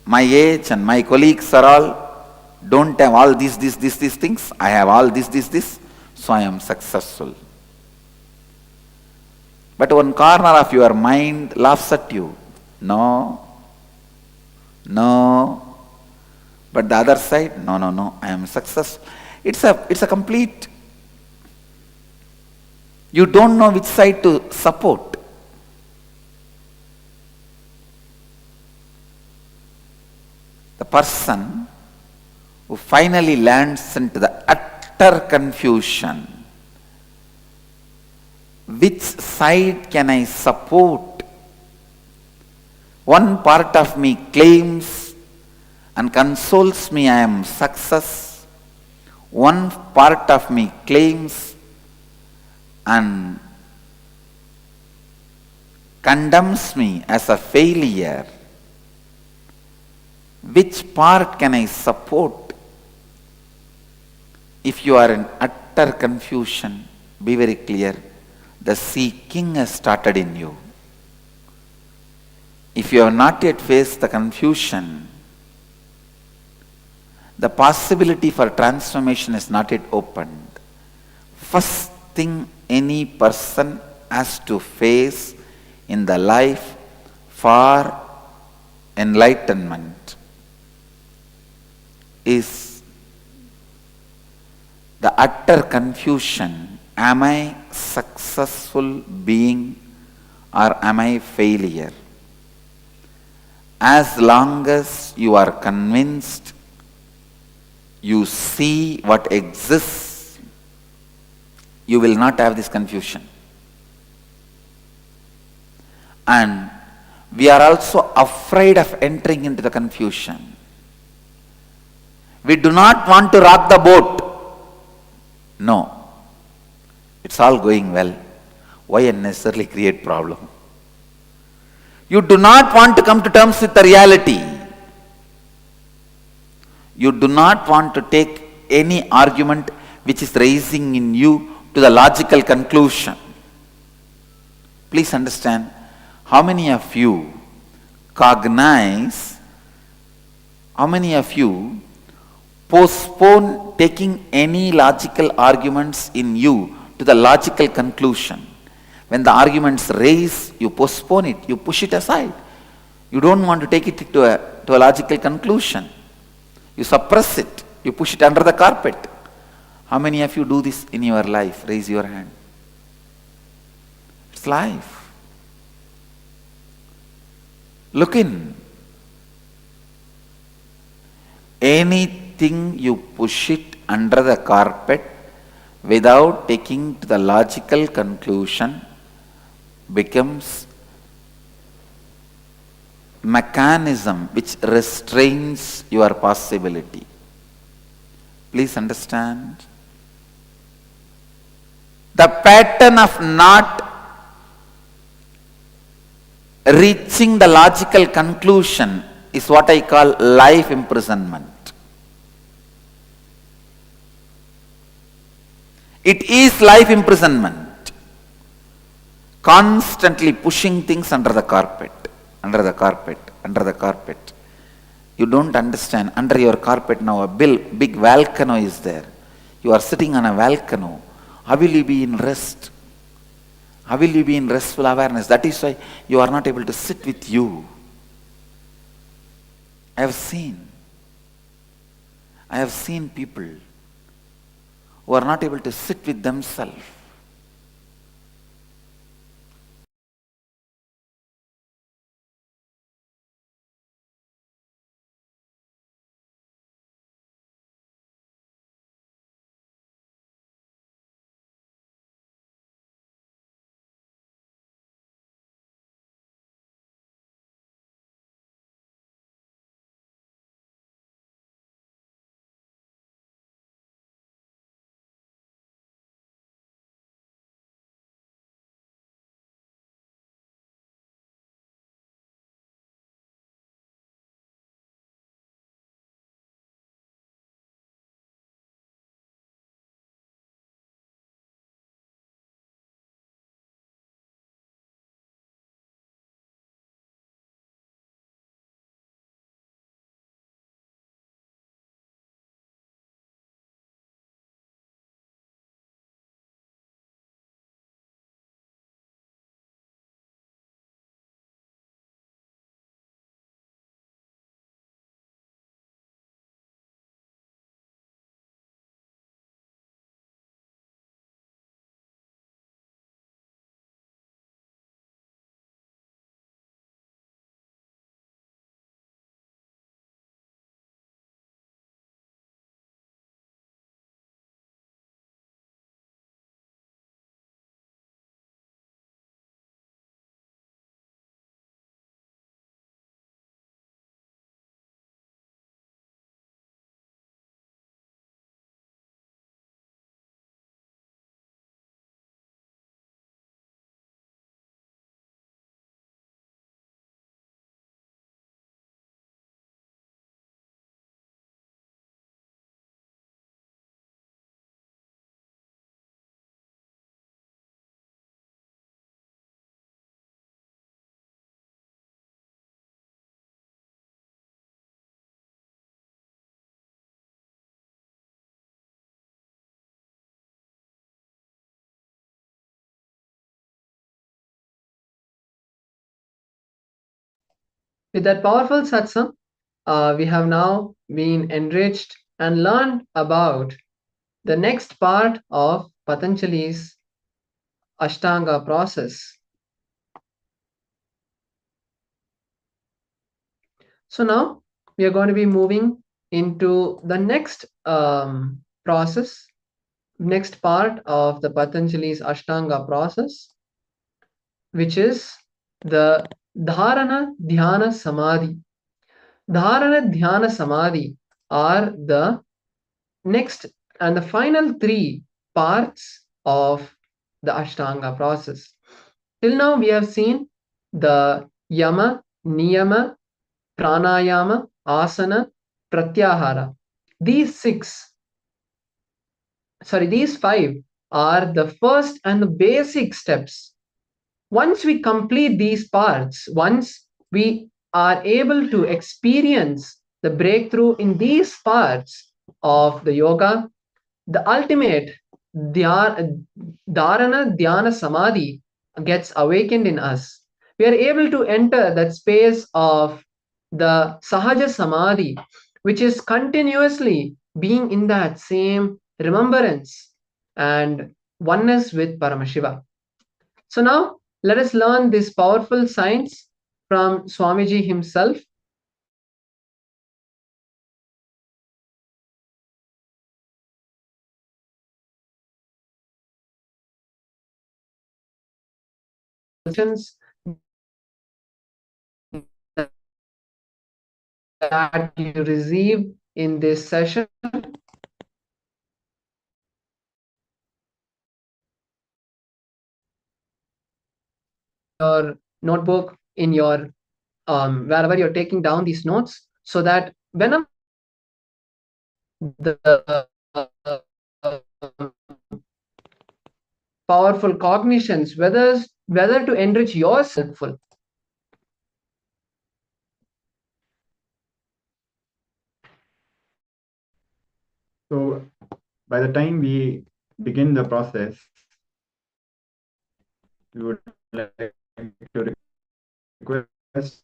my age and my colleagues are all don't have all these things. I have all this, so I am successful. But one corner of your mind laughs at you. No. But the other side, no, I am successful. It's a complete, you don't know which side to support. The person who finally lands into the utter confusion, which side can I support? One part of me claims and consoles me I am success. One part of me claims and condemns me as a failure. Which part can I support? If you are in utter confusion, be very clear. The seeking has started in you. If you have not yet faced the confusion, the possibility for transformation is not yet opened. First thing any person has to face in the life for enlightenment is the utter confusion. Am I successful being or am I failure? As long as you are convinced, you see what exists, you will not have this confusion. And we are also afraid of entering into the confusion. We do not want to rock the boat. No. It's all going well. Why unnecessarily create problem? You do not want to come to terms with the reality. You do not want to take any argument which is raising in you to the logical conclusion. Please understand, how many of you cognize, how many of you postpone taking any logical arguments in you to the logical conclusion? When the arguments raise, you postpone it, you push it aside. You don't want to take it to a logical conclusion. You suppress it, you push it under the carpet. How many of you do this in your life? Raise your hand. It's life. Look in. Anything you push it under the carpet, without taking to the logical conclusion becomes mechanism which restrains your possibility. Please understand. The pattern of not reaching the logical conclusion is what I call life imprisonment. It is life imprisonment. Constantly pushing things under the carpet, under the carpet, under the carpet. You don't understand. Under your carpet now a big volcano is there. You are sitting on a volcano. How will you be in rest? How will you be in restful awareness? That is why you are not able to sit with you. I have seen people who are not able to sit with themselves. With that powerful satsang, we have now been enriched and learned about the next part of Patanjali's Ashtanga process. So now we are going to be moving into the next process, next part of the Patanjali's Ashtanga process, which is the Dharana, Dhyana, Samadhi. Dharana, Dhyana, Samadhi are the next and the final three parts of the Ashtanga process. Till now we have seen the Yama, Niyama, Pranayama, Asana, Pratyahara. These five are the first and the basic steps. Once we complete these parts, once we are able to experience the breakthrough in these parts of the yoga, the ultimate dharana, dhyana, samadhi gets awakened in us. We are able to enter that space of the sahaja samadhi, which is continuously being in that same remembrance and oneness with Paramashiva. So now let us learn this powerful science from Swamiji himself. questions that you receive in this session. Your notebook, in your wherever you're taking down these notes, so that whenever the powerful cognitions, whether to enrich yourself. So by the time we begin the process, we would like to request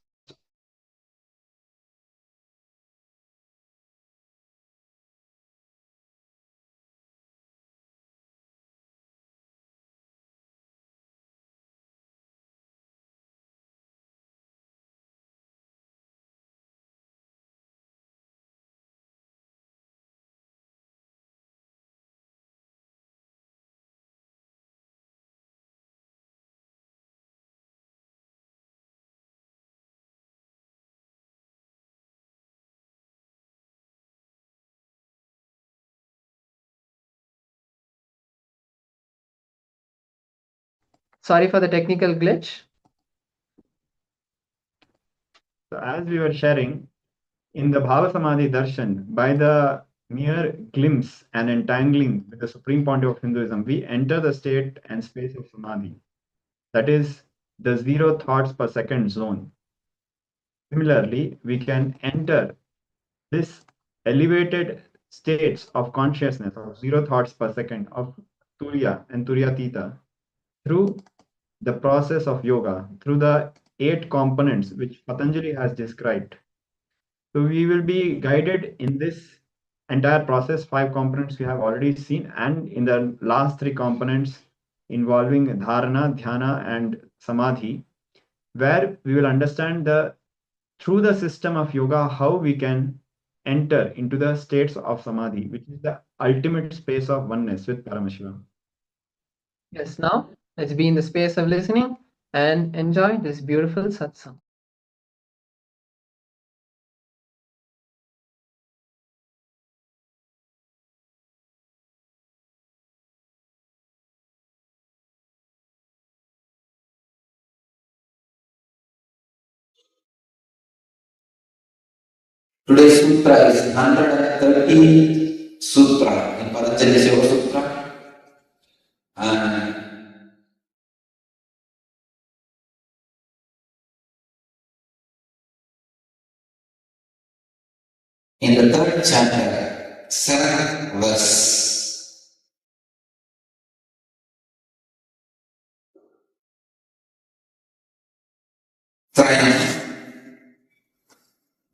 Sorry for the technical glitch. So as we were sharing, in the Bhava Samadhi Darshan, by the mere glimpse and entangling with the Supreme Pontiff of Hinduism, we enter the state and space of Samadhi. That is the 0 thoughts per second zone. Similarly, we can enter this elevated states of consciousness of 0 thoughts per second of Turiya and Turyatita through the process of yoga, through the 8 components which Patanjali has described. So we will be guided in this entire process. 5 components we have already seen, and in the last 3 components involving dharana, dhyana, and samadhi, where we will understand through the system of yoga how we can enter into the states of samadhi, which is the ultimate space of oneness with Paramashivam. Yes, now let's be in the space of listening and enjoy this beautiful satsang. Today's sutra is 113th sutra in Patanjali's Yoga Sutra, and in the 3rd chapter, 7th verse. Trayam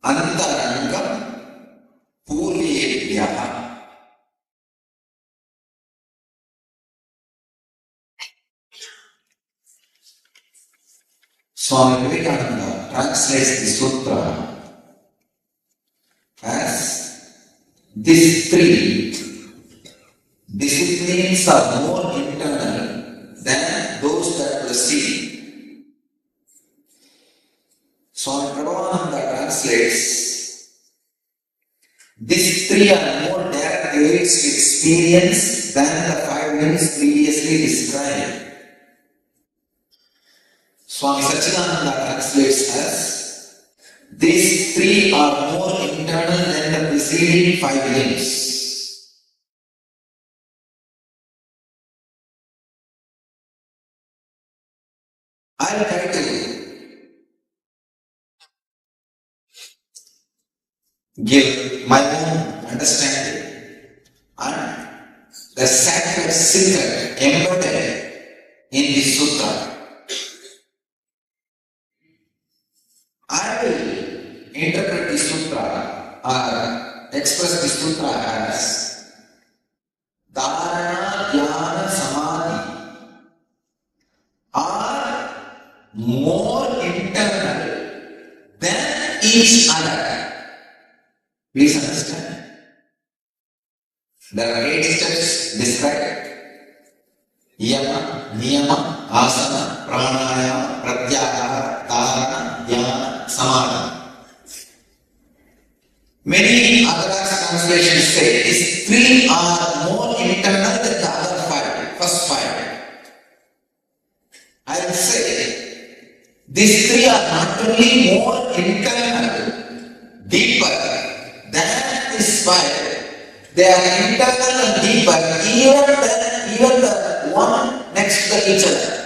Antarangam Purvebhyaha. Swami Vivekananda translates the sutra as these 3 disciplines are more internal than those that precede. Swami Prabhupada translates these 3 are more direct ways to experience than the 5 ways previously described. Swami Satchidananda translates as these 3 are more internal than the preceding 5 limbs. I'll try to give my own understanding and the sacred secret embedded in this sutra. I will interpret the sutra or express the sutra as dharana, dhyana, samadhi are more internal than each other. Please understand. There are 8 steps described: yama, niyama, asana, pranayama, translations say these three are more internal than the other five, first five. I will say these three are not only more internal, deeper than this five, they are internal and deeper even the one next to each other.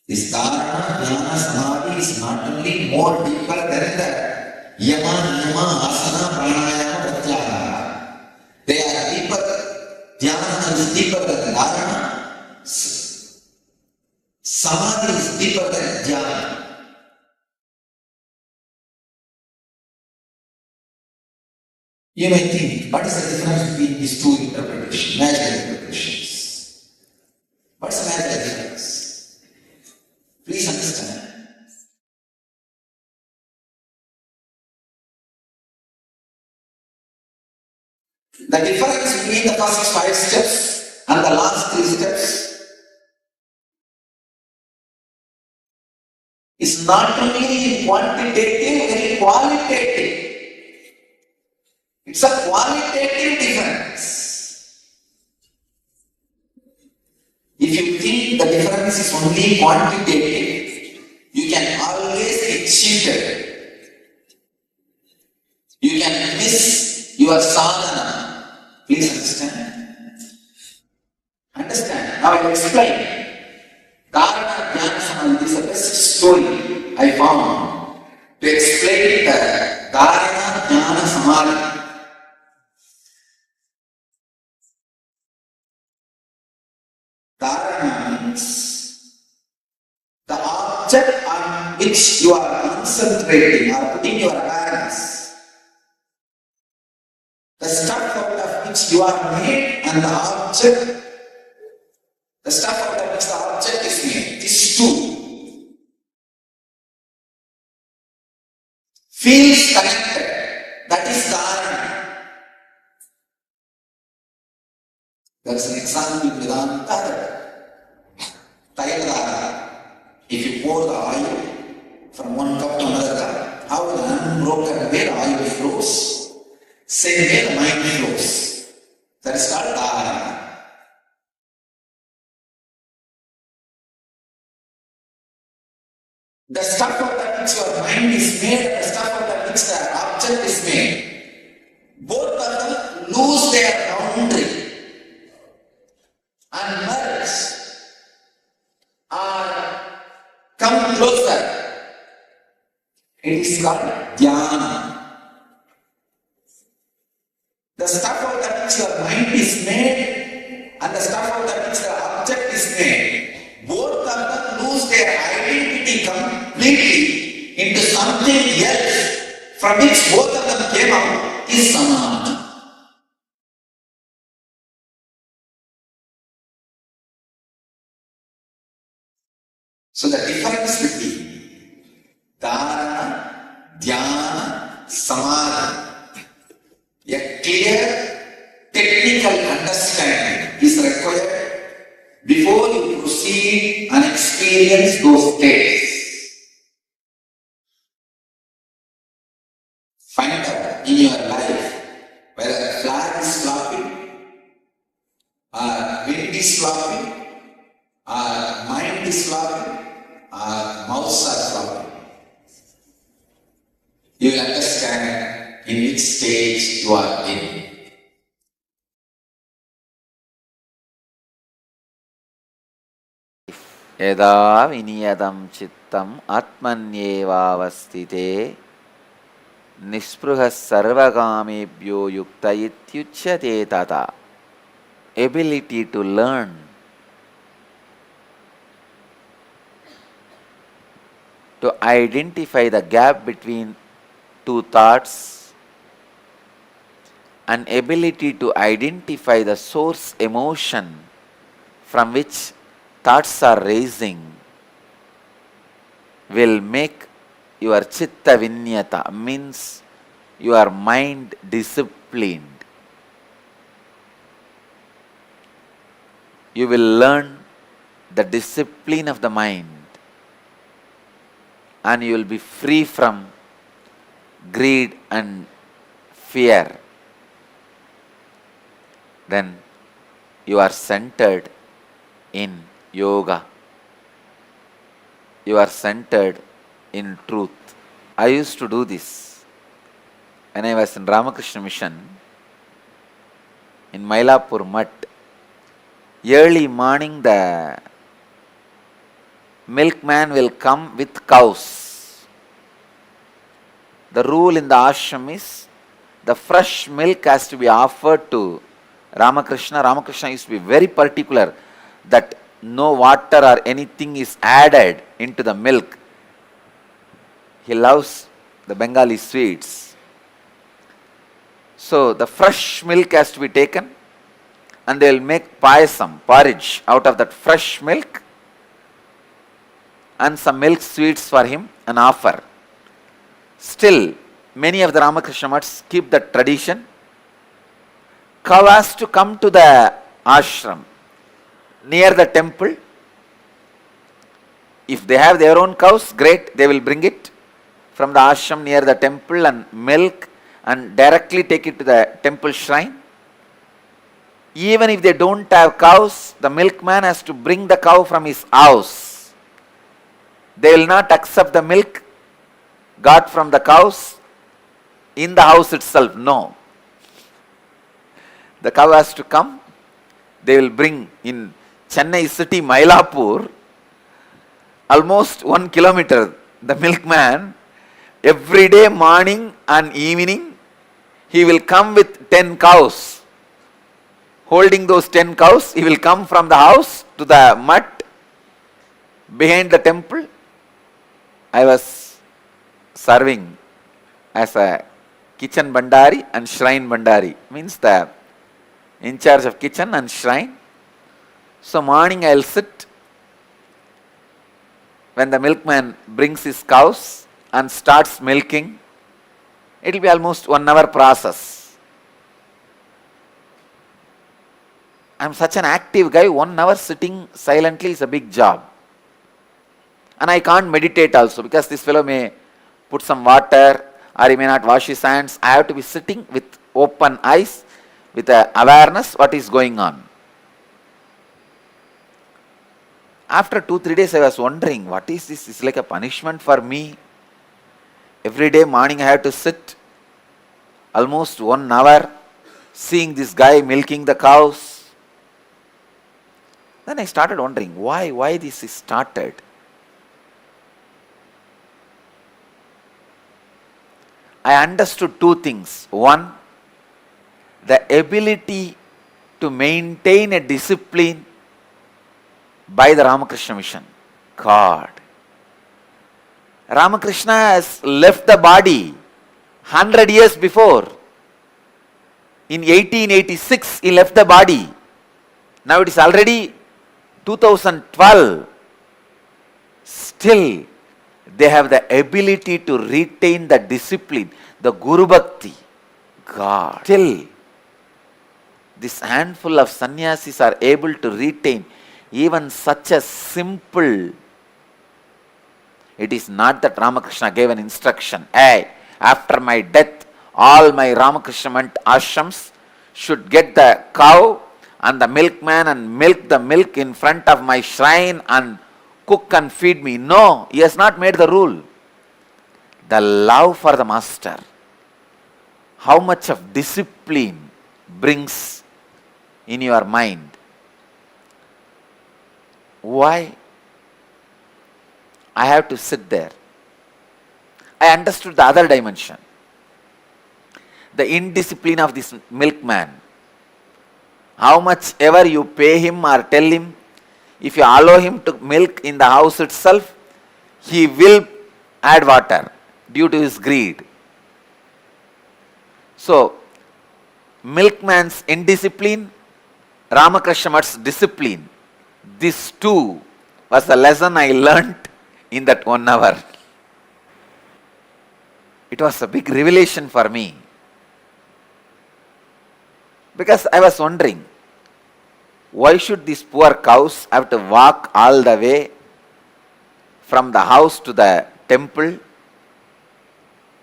This dharana, jnana, samadhi is not only more deeper than the yama, niyama, asana, pranayama, pratyahara. They are deeper. Dhyana is deeper than dharana. Samadhi is deeper than dhyana. You may think, what is the difference between these two interpretations, magical interpretations? What's the magical difference? Please understand. The difference between the first 5 steps and the last 3 steps is not only quantitative, very qualitative. It's a qualitative difference. If you think the difference is only quantitative, you can always get cheated. You can miss your sadhana. Please understand. Understand. Now I will explain. Dharana Jnana Samadhi is the best story I found to explain the Dharana Jnana Samadhi. Dharana means the object on which you are concentrating or putting your awareness. The stuff out of which you are made and the object, the stuff out of which the object is made, these two feels connected. That is dharana. There is an example in Vedanta. If you pour the oil from one cup to another cup, how in an unbroken way the oil flows, same way the mind flows. That is called dharana. The stuff of that which your mind is made and the stuff of that which the object is made, both of them lose their boundary and merge or come closer. It is called dhyana. The stuff of that which your mind is made and the stuff of that which the object is made, both of them lose their identity completely into something else from which both of them came out is samadhi. So the difference between dharana, dhyana, samadhi, a clear technical understanding is required before you proceed and experience those states. Find out in your life whether a flag is flopping, or wind is flopping, or mind is flopping, or mouths are flopping. You will understand in which stage you are in. यदा विनियतं चित्तम् आत्मन्येवावस्थिते निःस्पृहः सर्वकामेभ्यो युक्त इत्युच्यते तथा. Ability to learn to identify the gap between two thoughts, and ability to identify the source emotion from which thoughts are raising will make your chitta vinyata, means your mind disciplined. You will learn the discipline of the mind and you will be free from greed and fear, then you are centered in yoga. You are centered in truth. I used to do this when I was in Ramakrishna Mission in Mylapore Mutt. Early morning, the milkman will come with cows. The rule in the ashram is the fresh milk has to be offered to Ramakrishna. Ramakrishna used to be very particular that no water or anything is added into the milk. He loves the Bengali sweets. So the fresh milk has to be taken and they will make payasam, porridge out of that fresh milk and some milk sweets for him and offer. Still, many of the Ramakrishna Mutts keep that tradition. Cow has to come to the ashram near the temple. If they have their own cows, great, they will bring it from the ashram near the temple and milk and directly take it to the temple shrine. Even if they don't have cows, the milkman has to bring the cow from his house. They will not accept the milk got from the cows in the house itself. No. The cow has to come. They will bring in Chennai city, Mylapore, almost 1 kilometer. The milkman, every day morning and evening, he will come with 10 cows. Holding those 10 cows, he will come from the house to the mutt behind the temple. I was serving as a kitchen bandari and shrine bandari, means the in charge of kitchen and shrine. So morning I will sit when the milkman brings his cows and starts milking. It will be almost 1 hour process. I am such an active guy, 1 hour sitting silently is a big job. And I can't meditate also because this fellow may put some water or he may not wash his hands. I have to be sitting with open eyes, with awareness what is going on. After 2-3 days I was wondering, what is this? It's like a punishment for me. Every day morning I have to sit almost 1 hour seeing this guy milking the cows. Then I started wondering why this is started. I understood 2 things. One, the ability to maintain a discipline by the Ramakrishna Mission. God. Ramakrishna has left the body 100 years before. In 1886, he left the body. Now it is already 2012. Still, they have the ability to retain the discipline, the Guru Bhakti. God. Still, this handful of sannyasis are able to retain even such a simple. It is not that Ramakrishna gave an instruction, hey, after my death, all my Ramakrishna ashrams should get the cow and the milkman and milk the milk in front of my shrine and cook and feed me. No, he has not made the rule. The love for the master, how much of discipline brings in your mind. Why? I have to sit there. I understood the other dimension. The indiscipline of this milkman. How much ever you pay him or tell him, if you allow him to milk in the house itself, he will add water due to his greed. So, milkman's indiscipline, Ramakrishna's discipline, this too was a lesson I learnt in that 1 hour. It was a big revelation for me. Because I was wondering, why should these poor cows have to walk all the way from the house to the temple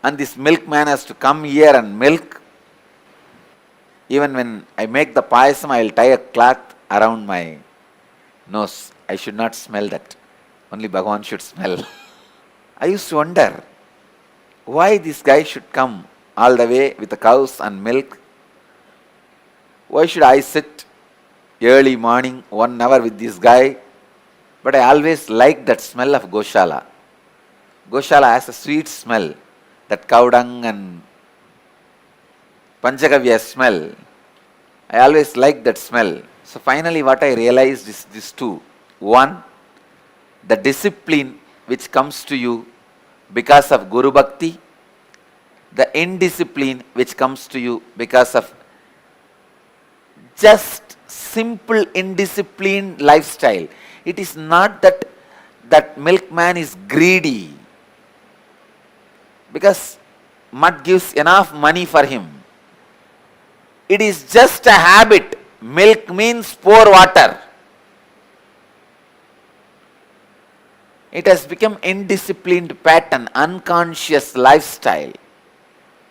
and this milkman has to come here and milk. Even when I make the payasam, I will tie a cloth around my nose. I should not smell that. Only Bhagavan should smell. I used to wonder why this guy should come all the way with the cows and milk. Why should I sit early morning 1 hour with this guy? But I always liked that smell of Goshala. Goshala has a sweet smell. That cow dung and Panchagavya smell. I always liked that smell. So finally what I realized is these two. One, the discipline which comes to you because of Guru Bhakti. The indiscipline which comes to you because of just simple indisciplined lifestyle. It is not that that milkman is greedy, because mud gives enough money for him. It is just a habit. Milk means pour water. It has become indisciplined pattern, unconscious lifestyle.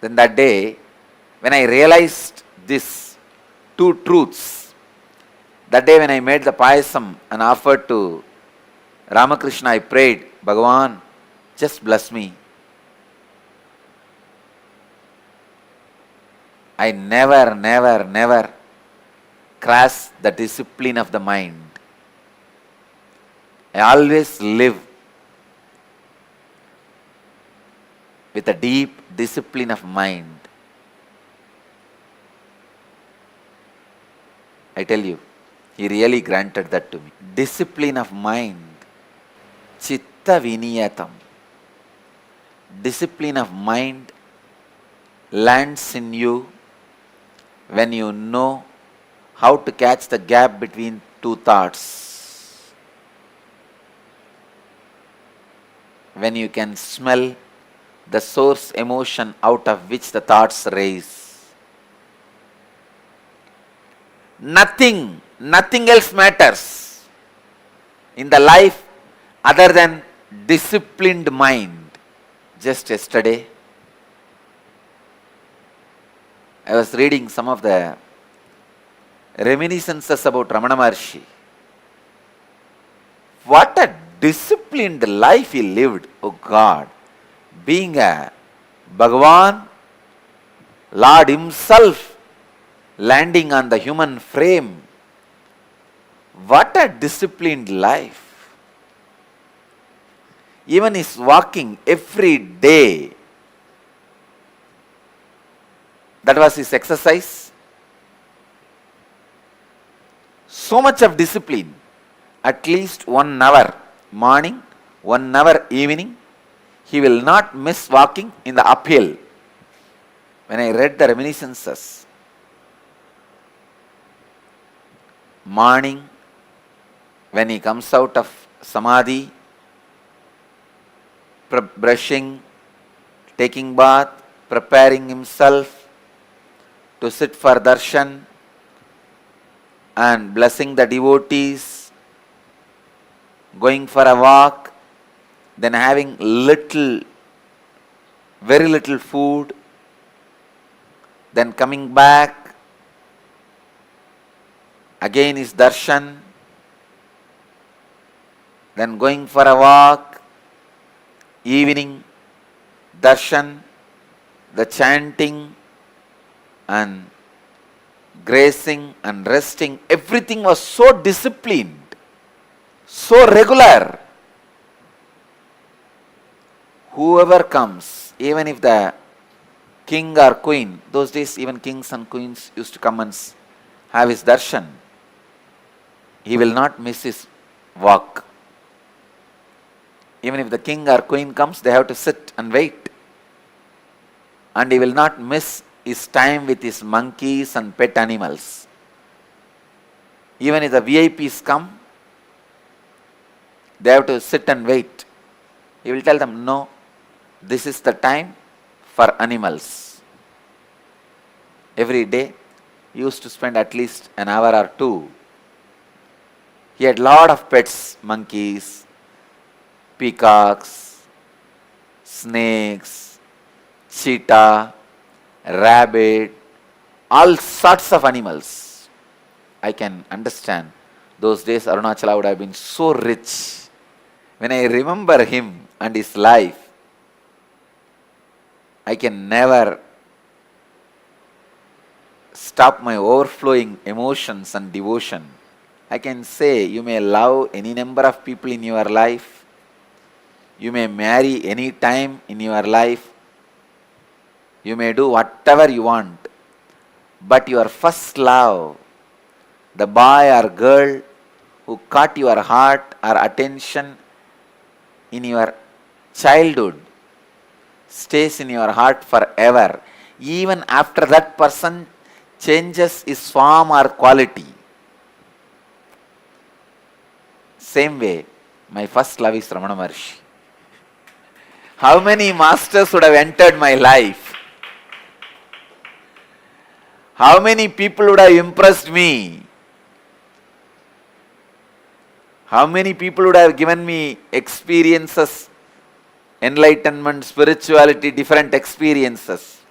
Then that day, when I realized this two truths, that day when I made the payasam and offered to Ramakrishna, I prayed, Bhagavan, just bless me. I never cross the discipline of the mind. I always live with a deep discipline of mind. I tell you, he really granted that to me. Discipline of mind. Chitta viniyatam. Discipline of mind lands in you when you know how to catch the gap between two thoughts. When you can smell the source emotion out of which the thoughts rise. Nothing else matters in the life other than disciplined mind. Just yesterday, I was reading some of the reminiscences about Ramana Maharshi. What a disciplined life he lived, oh God. Being a Bhagavan, Lord himself, landing on the human frame. What a disciplined life. Even his walking every day, that was his exercise. So much of discipline. At least 1 hour morning, 1 hour evening. He will not miss walking in the uphill. When I read the reminiscences, morning, when he comes out of Samadhi, brushing, taking bath, preparing himself to sit for Darshan and blessing the devotees, going for a walk, then having very little food, then coming back, again is Darshan, then going for a walk, evening, Darshan, the chanting and grazing and resting, everything was so disciplined, so regular. Whoever comes, even if the king or queen, those days even kings and queens used to come and have his darshan, he will not miss his walk. Even if the king or queen comes, they have to sit and wait. And he will not miss his time with his monkeys and pet animals. Even if the VIPs come, they have to sit and wait. He will tell them, no, this is the time for animals. Every day, he used to spend at least an hour or two. He had lot of pets, monkeys, peacocks, snakes, cheetah, rabbit, all sorts of animals. I can understand. Those days Arunachala would have been so rich. When I remember him and his life, I can never stop my overflowing emotions and devotion. I can say you may love any number of people in your life. You may marry any time in your life. You may do whatever you want. But your first love, the boy or girl who caught your heart or attention in your childhood, stays in your heart forever. Even after that person changes his form or quality. Same way, my first love is Ramana Maharshi. How many masters would have entered my life? How many people would have impressed me? How many people would have given me experiences, enlightenment, spirituality, different experiences?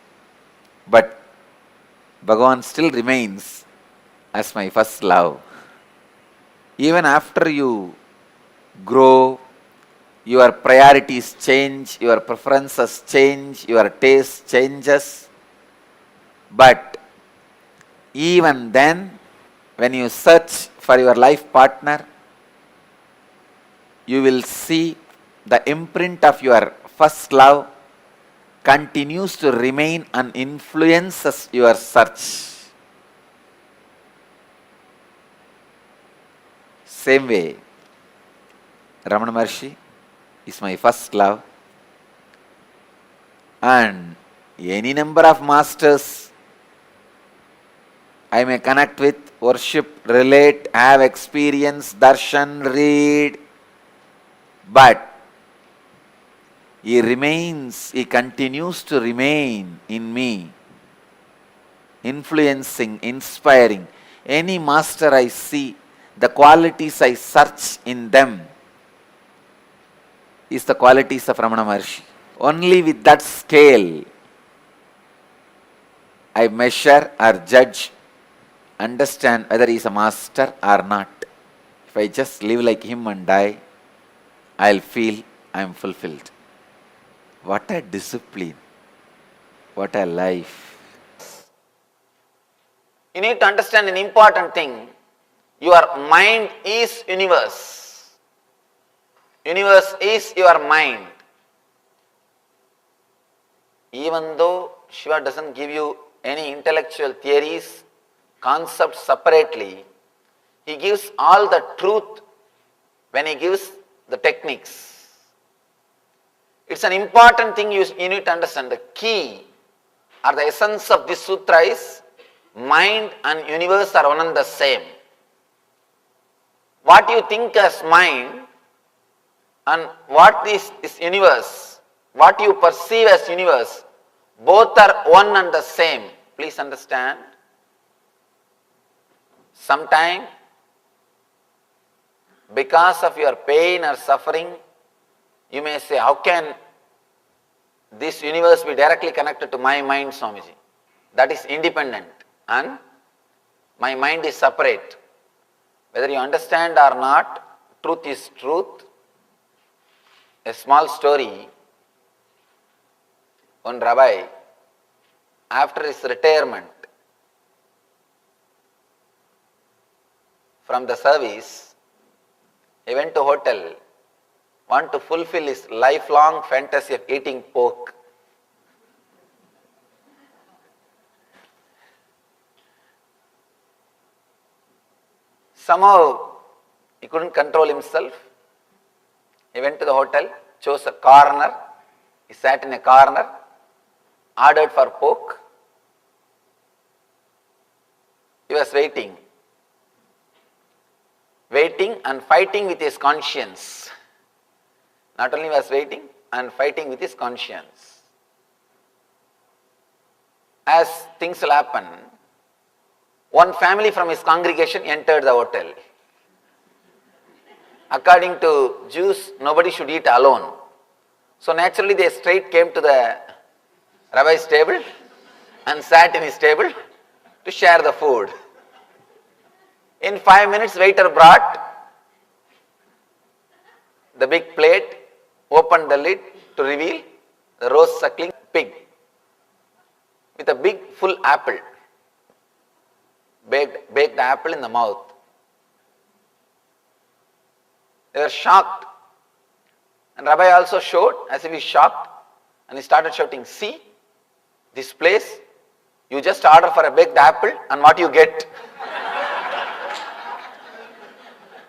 But Bhagavan still remains as my first love. Even after you grow, your priorities change, your preferences change, your taste changes. But even then, when you search for your life partner, you will see the imprint of your first love continues to remain and influences your search. Same way, Ramana Maharshi is my first love, and any number of masters I may connect with, worship, relate, have experience, darshan, read, but he remains, he continues to remain in me, influencing, inspiring. Any master I see, the qualities I search in them is the qualities of Ramana Maharshi. Only with that scale I measure or judge, understand whether he is a master or not. If I just live like him and die, I'll feel I am fulfilled. What a discipline. What a life. You need to understand an important thing. Your mind is universe. Universe is your mind. Even though Shiva doesn't give you any intellectual theories, concepts separately, he gives all the truth when he gives the techniques. It's an important thing you need to understand. The key or the essence of this sutra is mind and universe are one and the same. What you think as mind and what is universe, what you perceive as universe, both are one and the same. Please understand. Sometime, because of your pain or suffering, you may say, how can this universe be directly connected to my mind, Swamiji? That is independent and my mind is separate. Whether you understand or not, truth is truth. A small story. One rabbi, after his retirement from the service, he went to hotel, want to fulfill his lifelong fantasy of eating pork. Somehow he couldn't control himself. He went to the hotel, chose a corner, he sat in a corner, ordered for pork. He was waiting and fighting with his conscience. Not only was waiting and fighting with his conscience. As things will happen, one family from his congregation entered the hotel. According to Jews, nobody should eat alone. So naturally they straight came to the Rabbi's table and sat in his table to share the food. In 5 minutes, waiter brought the big plate, opened the lid to reveal the rose suckling pig with a big full apple, baked apple in the mouth. They were shocked. And Rabbi also showed as if he shocked, and he started shouting, "See, this place, you just order for a baked apple and what you get."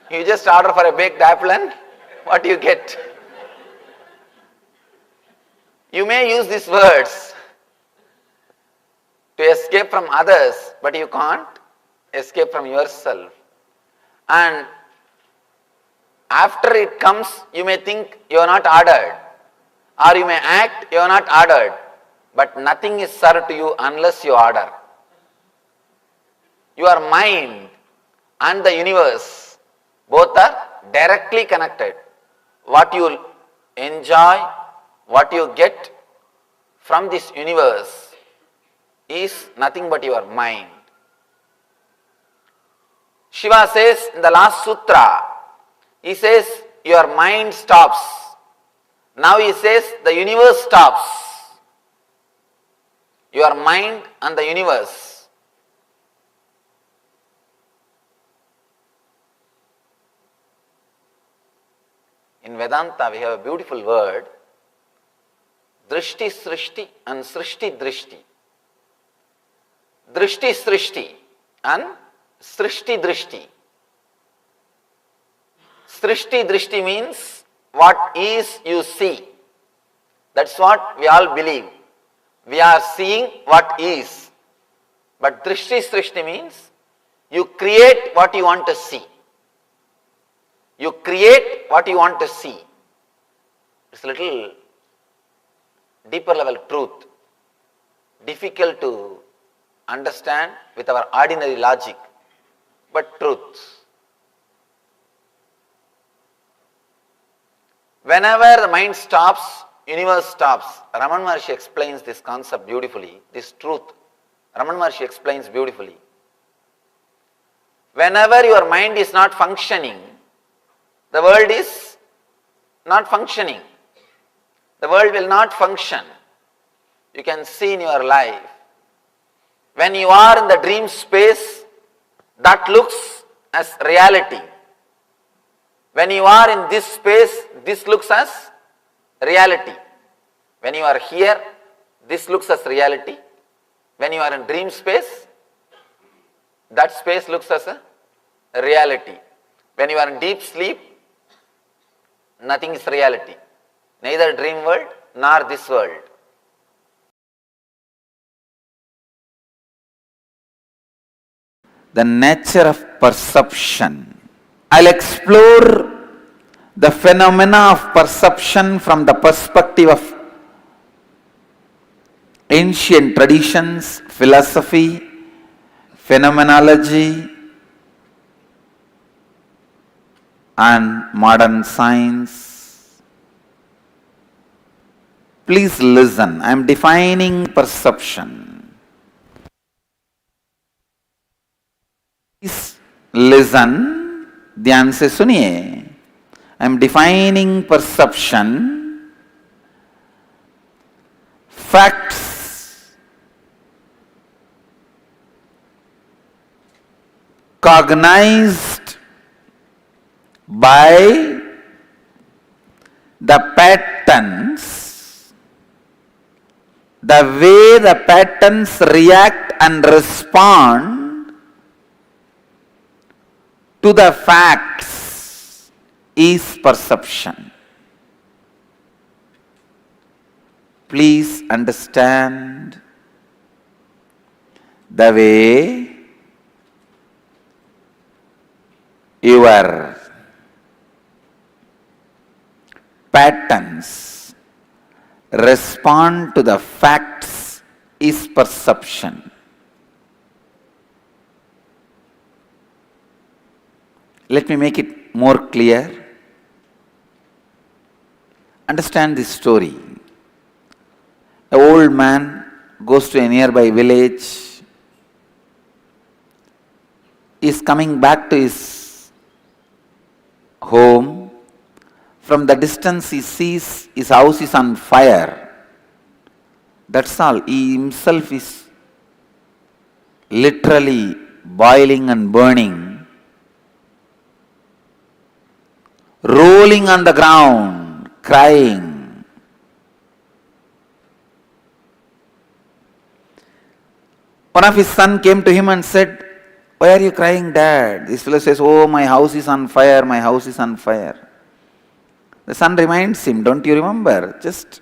You just order for a baked apple and what you get. You may use these words to escape from others, but you can't escape from yourself. And after it comes, you may think you are not ordered, or you may act you are not ordered, but nothing is served to you unless you order. Your mind and the universe both are directly connected. What you enjoy, what you get from this universe is nothing but your mind. Shiva says in the last sutra, he says your mind stops. Now he says the universe stops. Your mind and the universe. In Vedanta we have a beautiful word, Drishti Srishti and Srishti Drishti. Drishti Srishti and Srishti Drishti. Srishti Drishti means what is you see. That's what we all believe. We are seeing what is. But Drishti Srishti means you create what you want to see. You create what you want to see. It's a little deeper level truth, difficult to understand with our ordinary logic, but truth. Whenever the mind stops, universe stops. Ramana Maharshi explains this concept beautifully, this truth. Ramana Maharshi explains beautifully. Whenever your mind is not functioning, the world is not functioning. The world will not function. You can see in your life. When you are in the dream space, that looks as reality. When you are in this space, this looks as reality. When you are here, this looks as reality. When you are in dream space, that space looks as a reality. When you are in deep sleep, nothing is reality. Neither dream world nor this world. The nature of perception. I'll explore the phenomena of perception from the perspective of ancient traditions, philosophy, phenomenology, and modern science. Please listen. I am defining perception. Please listen. ध्यान से सुनिए. I am defining perception. Facts cognized by the patterns, the way the patterns react and respond to the facts is perception. Please understand the way your patterns respond to the facts is perception. Let me make it more clear. Understand this story. An old man goes to a nearby village, is coming back to his home. From the distance he sees his house is on fire. That's all. He himself is literally boiling and burning, rolling on the ground, crying. One of his sons came to him and said, "Why are you crying, Dad?" This fellow says, "Oh, my house is on fire, my house is on fire." The son reminds him, "Don't you remember? Just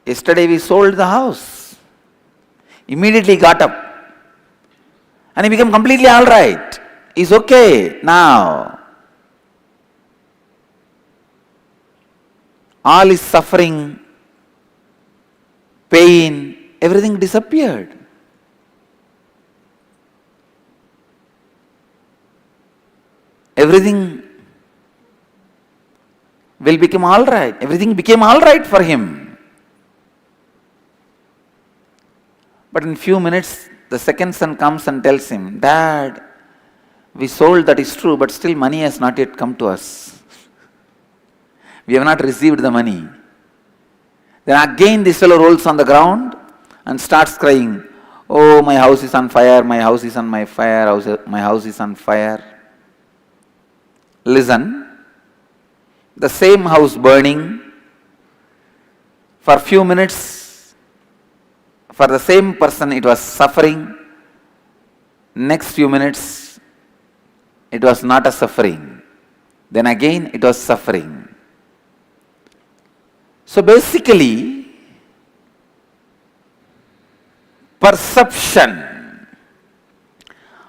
yesterday we sold the house." Immediately got up and he became completely all right. He's okay now. All his suffering, pain, everything disappeared. Everything will become all right. Everything became all right for him. But in few minutes, the second son comes and tells him, "Dad, we sold, that is true, but still money has not yet come to us. We have not received the money." Then again this fellow rolls on the ground and starts crying, "Oh, my house is on fire, my house is on my fire, my house is on fire." Listen, the same house burning, for few minutes, for the same person it was suffering, next few minutes it was not a suffering, then again it was suffering. So basically, perception,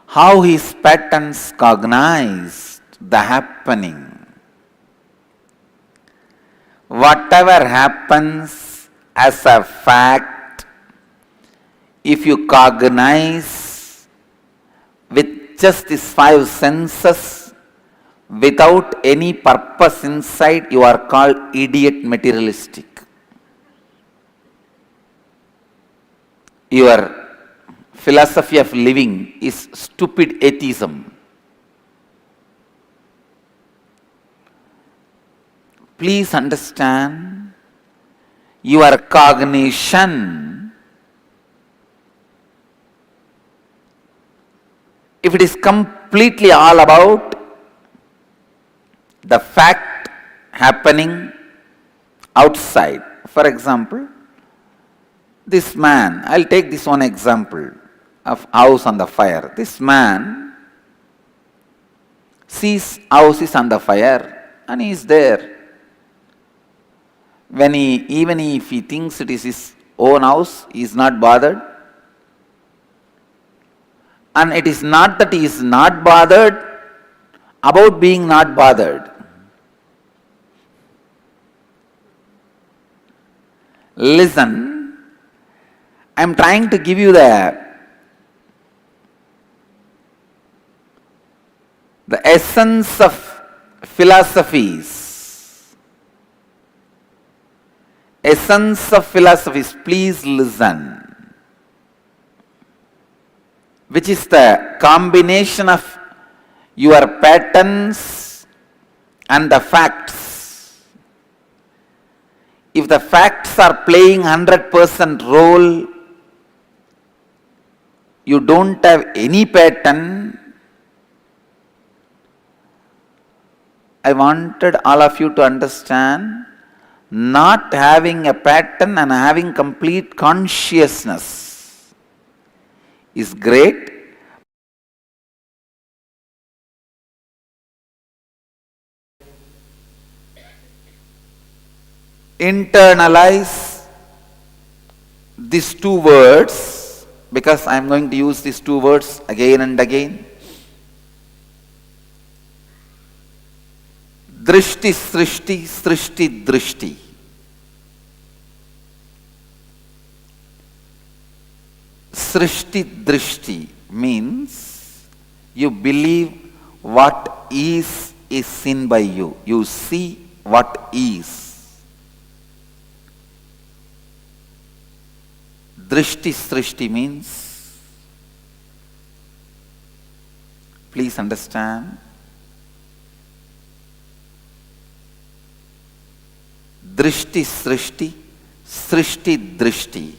how his patterns cognized the happening. Whatever happens as a fact, if you cognize with just these five senses, without any purpose inside, you are called idiot materialistic. Your philosophy of living is stupid atheism. Please understand, your cognition, if it is completely all about the fact happening outside. For example, this man, I'll take this one example of house on the fire. This man sees house is on the fire and he is there. When even if he thinks it is his own house, he is not bothered. And it is not that he is not bothered about being not bothered. Listen, I am trying to give you the essence of philosophies. Essence of philosophies, please listen. Which is the combination of your patterns and the facts. If the facts are playing 100% role, you don't have any pattern. I wanted all of you to understand, not having a pattern and having complete consciousness is great. Internalize these two words, because I am going to use these two words again and again. Drishti srishti, srishti drishti. Srishti drishti means you believe what is seen by you. You see what is. Drishti Srishti means, please understand, Drishti Srishti, Srishti Drishti.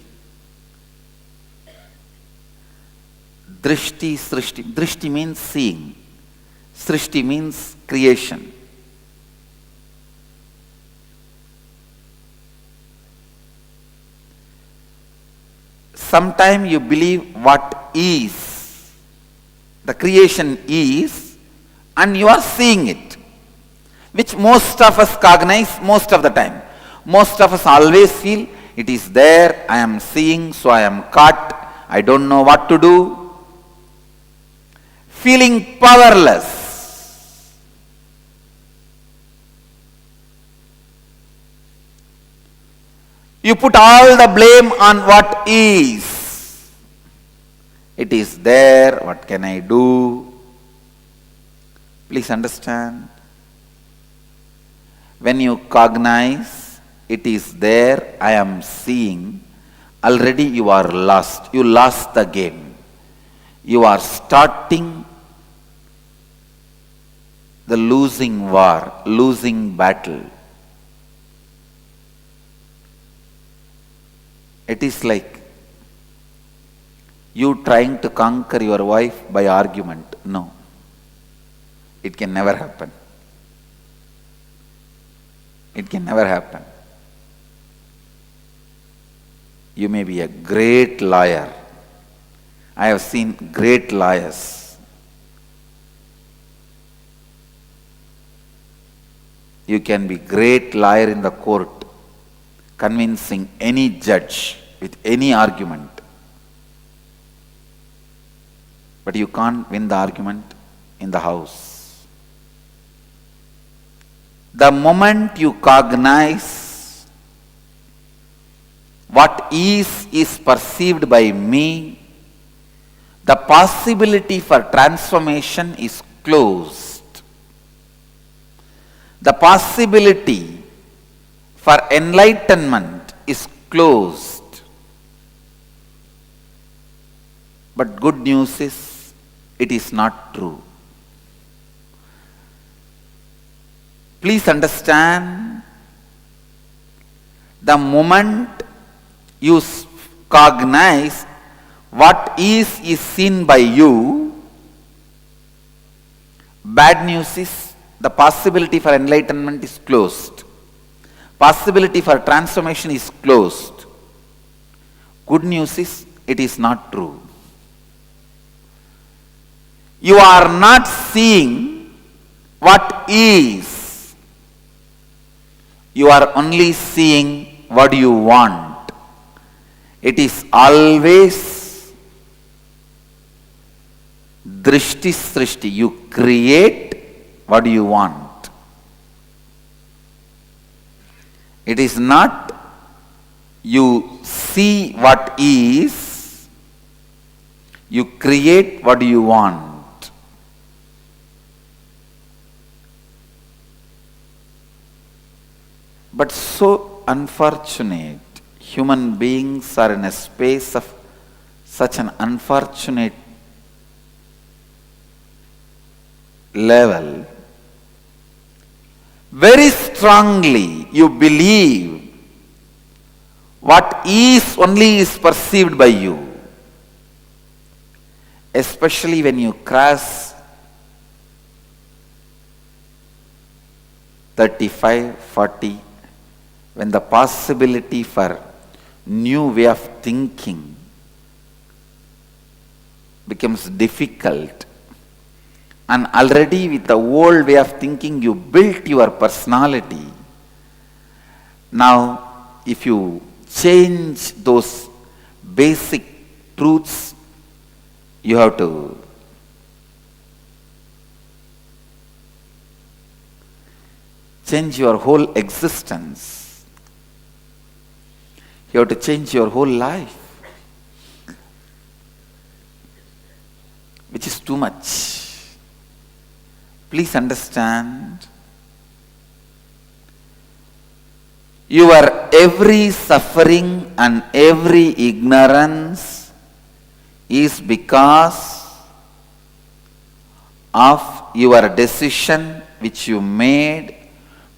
Drishti Srishti. Drishti means seeing. Srishti means creation. Sometimes you believe what is, the creation is, and you are seeing it, which most of us cognize most of the time. Most of us always feel it is there, I am seeing, so I am caught, I don't know what to do. Feeling powerless. You put all the blame on what is. It is there, what can I do? Please understand. When you cognize, it is there, I am seeing, already you are lost. You lost the game. You are starting the losing war, losing battle. It is like you trying to conquer your wife by argument. No. It can never happen. It can never happen. You may be a great liar. I have seen great liars. You can be great liar in the court, convincing any judge with any argument. But you can't win the argument in the house. The moment you cognize what is perceived by me, the possibility for transformation is closed. The possibility for enlightenment is closed. But good news is, it is not true. Please understand, the moment you cognize what is seen by you, bad news is the possibility for enlightenment is closed. Possibility for transformation is closed. Good news is, it is not true. You are not seeing what is. You are only seeing what you want. It is always drishti srishti. You create what you want. It is not you see what is, you create what you want. But so unfortunate, human beings are in a space of such an unfortunate level. Very strongly you believe what is only is perceived by you. Especially when you cross 35, 40, when the possibility for new way of thinking becomes difficult. And already with the old way of thinking, you built your personality. Now, if you change those basic truths, you have to change your whole existence. You have to change your whole life, which is too much. Please understand, Your every suffering and every ignorance is because of your decision which you made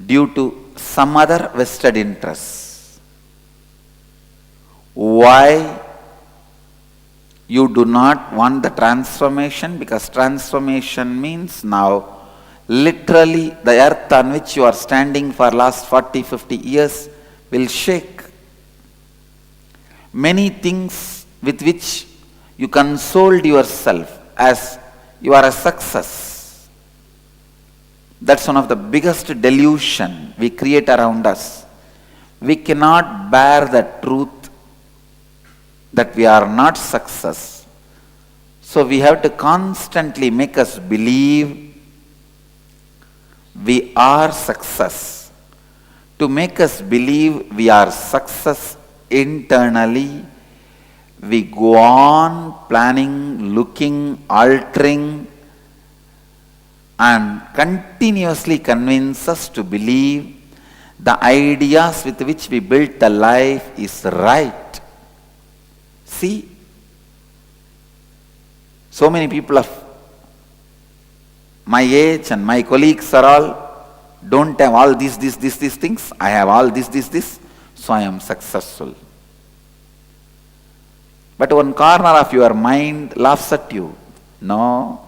due to some other vested interests. Why you do not want the transformation? Because transformation means now literally the earth on which you are standing for last 40-50 years will shake. Many things with which you consoled yourself as you are a success. That's one of the biggest delusion we create around us. We cannot bear the truth that we are not success. So we have to constantly make us believe we are success. To make us believe we are success internally, we go on planning, looking, altering, and continuously convince us to believe the ideas with which we built the life is right. See, so many people of my age and my colleagues are all, don't have all these things, I have all this, so I am successful. But one corner of your mind laughs at you. No.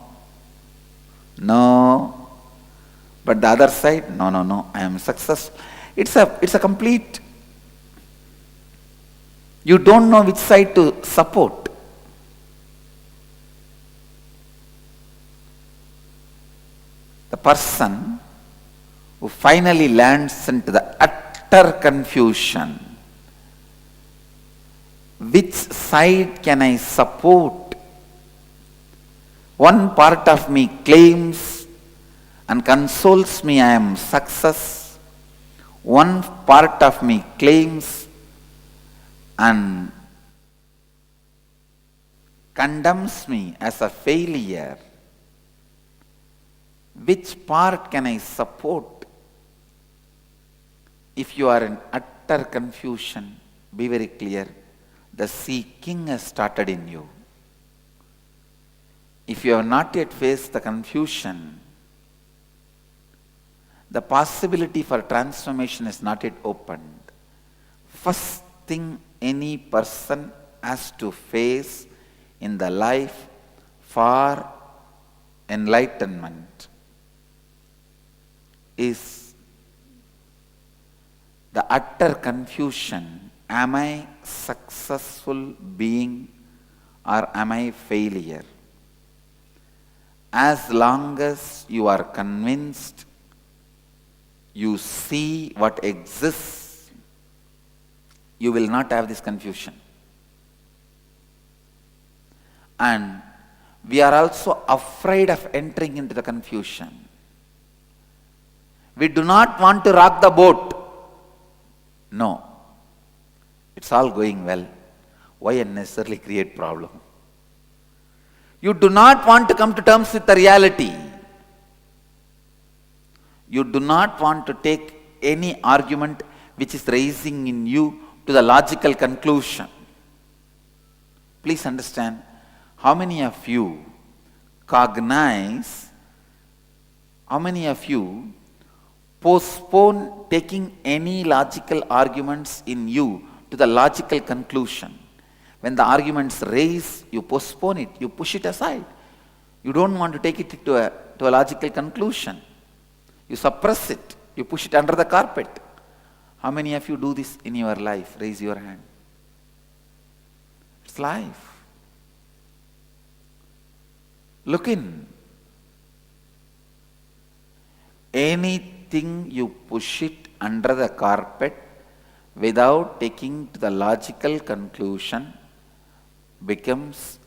But the other side, no, I am successful. It's a complete, you don't know which side to support. The person who finally lands into the utter confusion, which side can I support? One part of me claims and consoles me I am success. One part of me claims and condemns me as a failure. Which part can I support? If you are in utter confusion, be very clear. The seeking has started in you. If you have not yet faced the confusion, the possibility for transformation is not yet opened. First thing any person has to face in the life for enlightenment is the utter confusion. Am I successful being or am I failure? As long as you are convinced, you see what exists, you will not have this confusion. And we are also afraid of entering into the confusion. We do not want to rock the boat. No. It's all going well. Why unnecessarily create problem? You do not want to come to terms with the reality. You do not want to take any argument which is raising in you to the logical conclusion. Please understand, how many of you cognize, how many of you postpone taking any logical arguments in you to the logical conclusion? When the arguments raise, you postpone it, you push it aside. You don't want to take it to a logical conclusion. You suppress it, you push it under the carpet. How many of you do this in your life? Raise your hand. It's life. Look in. Anything you push it under the carpet without taking to the logical conclusion becomes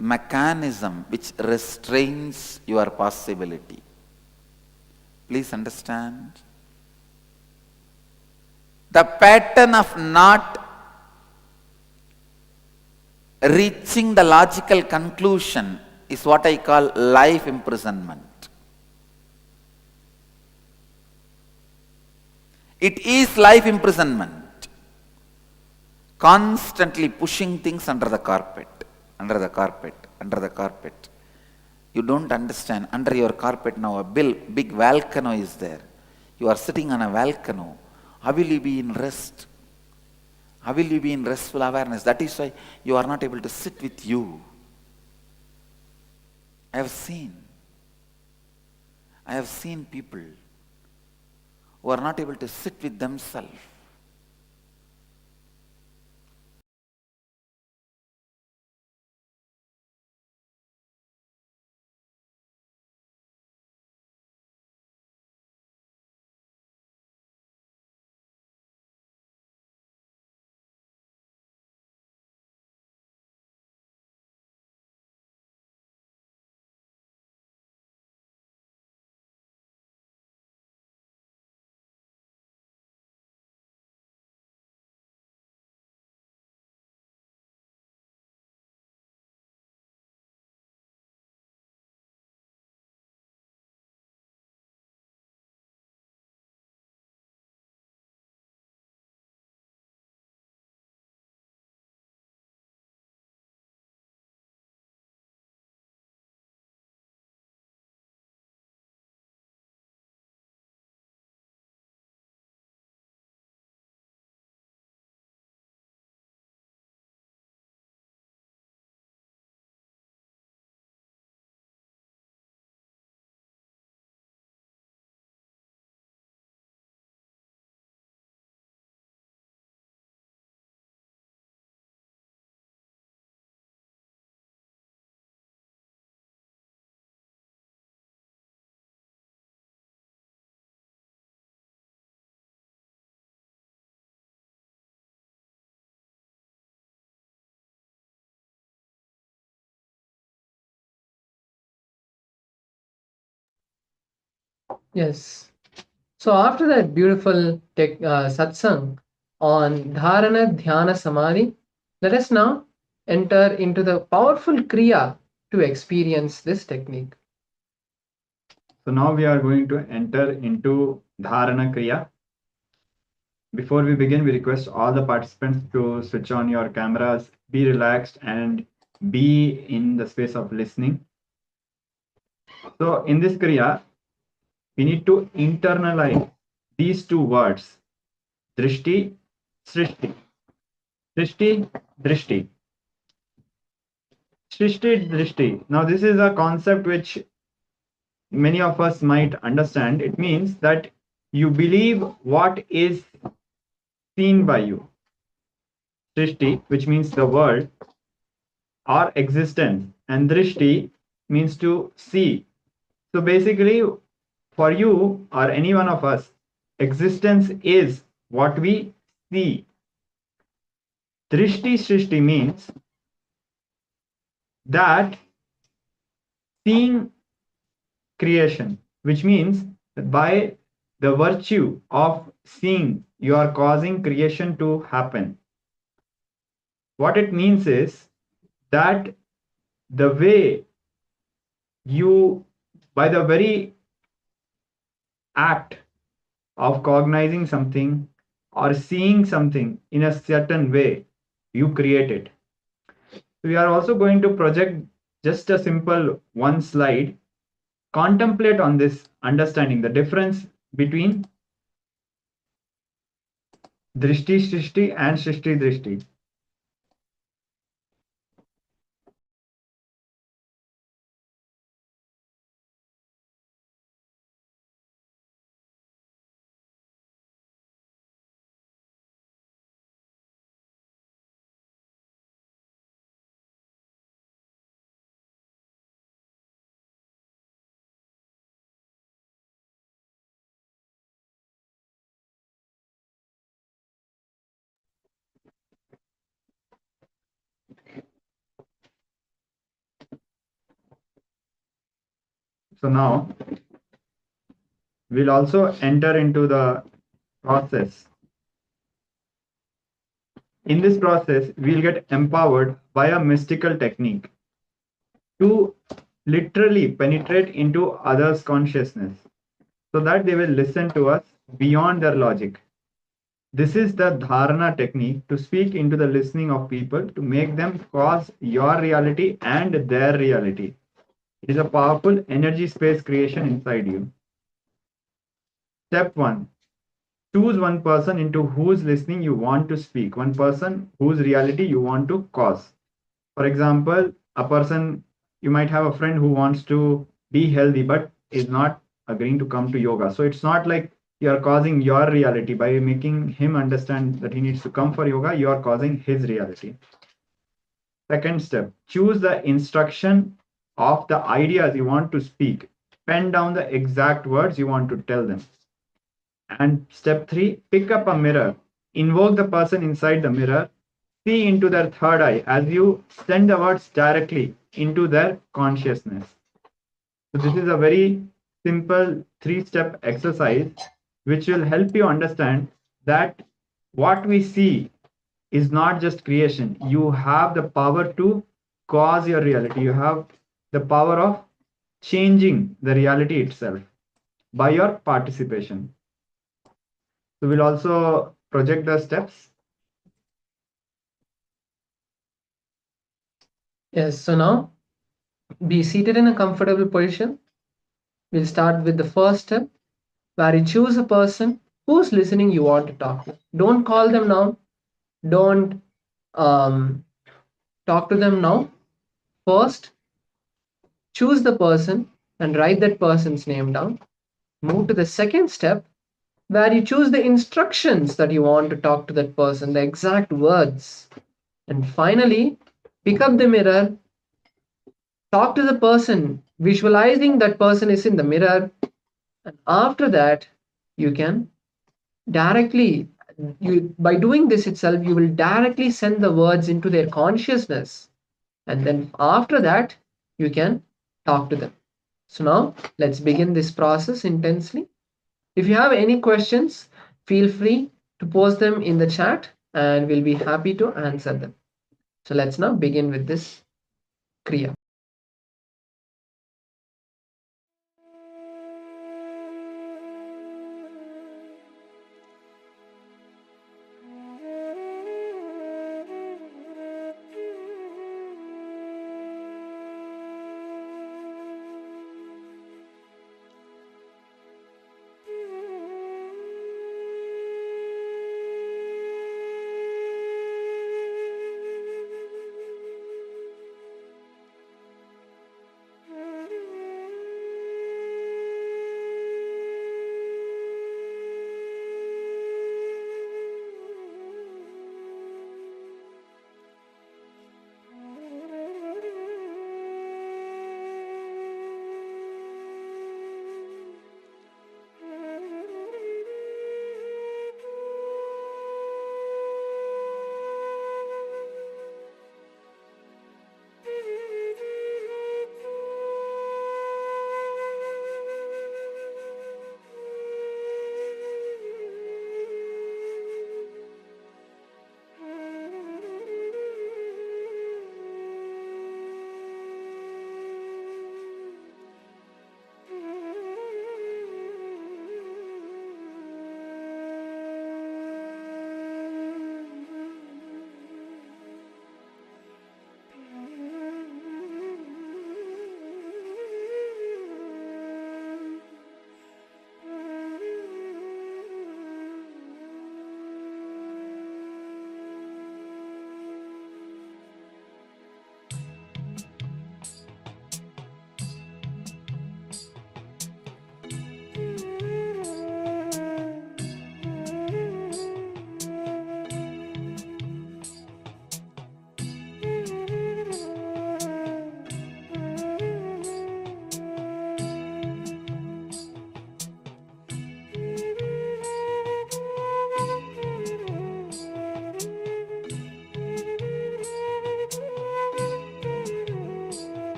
mechanism which restrains your possibility. Please understand. The pattern of not reaching the logical conclusion is what I call life imprisonment. It is life imprisonment. Constantly pushing things under the carpet, under the carpet, under the carpet. You don't understand. Under your carpet now a big volcano is there. You are sitting on a volcano. How will you be in rest? How will you be in restful awareness? That is why you are not able to sit with you. I have seen people who are not able to sit with themselves. Yes. So after that beautiful satsang on Dharana, Dhyana, Samadhi, let us now enter into the powerful Kriya to experience this technique. So now we are going to enter into Dharana Kriya. Before we begin, we request all the participants to switch on your cameras, be relaxed, and be in the space of listening. So in this Kriya, we need to internalize these two words, Drishti, Srishti. Drishti, Drishti. Srishti, Drishti. Now this is a concept which many of us might understand. It means that you believe what is seen by you. Srishti, which means the world or existence, and Drishti means to see. So basically, for you or any one of us, existence is what we see. Drishti Srishti means that seeing creation, which means that by the virtue of seeing, you are causing creation to happen. What it means is that the way you, by the very act of cognizing something or seeing something in a certain way, you create it. We are also going to project just a simple one slide. Contemplate on this, understanding the difference between Drishti Srishti and Srishti Drishti. So now we'll also enter into the process. In this process, we'll get empowered by a mystical technique to literally penetrate into others' consciousness so that they will listen to us beyond their logic. This is the dharana technique to speak into the listening of people to make them cause your reality and their reality. It is a powerful energy space creation inside you. Step 1. Choose one person into whose listening you want to speak, one person whose reality you want to cause. For example, a person, you might have a friend who wants to be healthy but is not agreeing to come to yoga. So it's not like you are causing your reality by making him understand that he needs to come for yoga, you are causing his reality. Second step, choose the instruction of the ideas you want to speak. Pen down the exact words you want to tell them. And step 3, pick up a mirror. Invoke the person inside the mirror. See into their third eye as you send the words directly into their consciousness. So this is a very simple 3-step exercise which will help you understand that what we see is not just creation. You have the power to cause your reality. You have the power of changing the reality itself by your participation. So we'll also project the steps. Yes, so now be seated in a comfortable position. We'll start with the first step where you choose a person who's listening you want to talk to. Don't call them now. Don't talk to them now. First, choose the person and write that person's name down. Move to the second step where you choose the instructions that you want to talk to that person, the exact words. And finally, pick up the mirror, talk to the person, visualizing that person is in the mirror. And after that, you can directly, by doing this itself, you will directly send the words into their consciousness. And then after that, you can talk to them. So now let's begin this process intensely. If you have any questions, feel free to post them in the chat and we'll be happy to answer them. So let's now begin with this Kriya.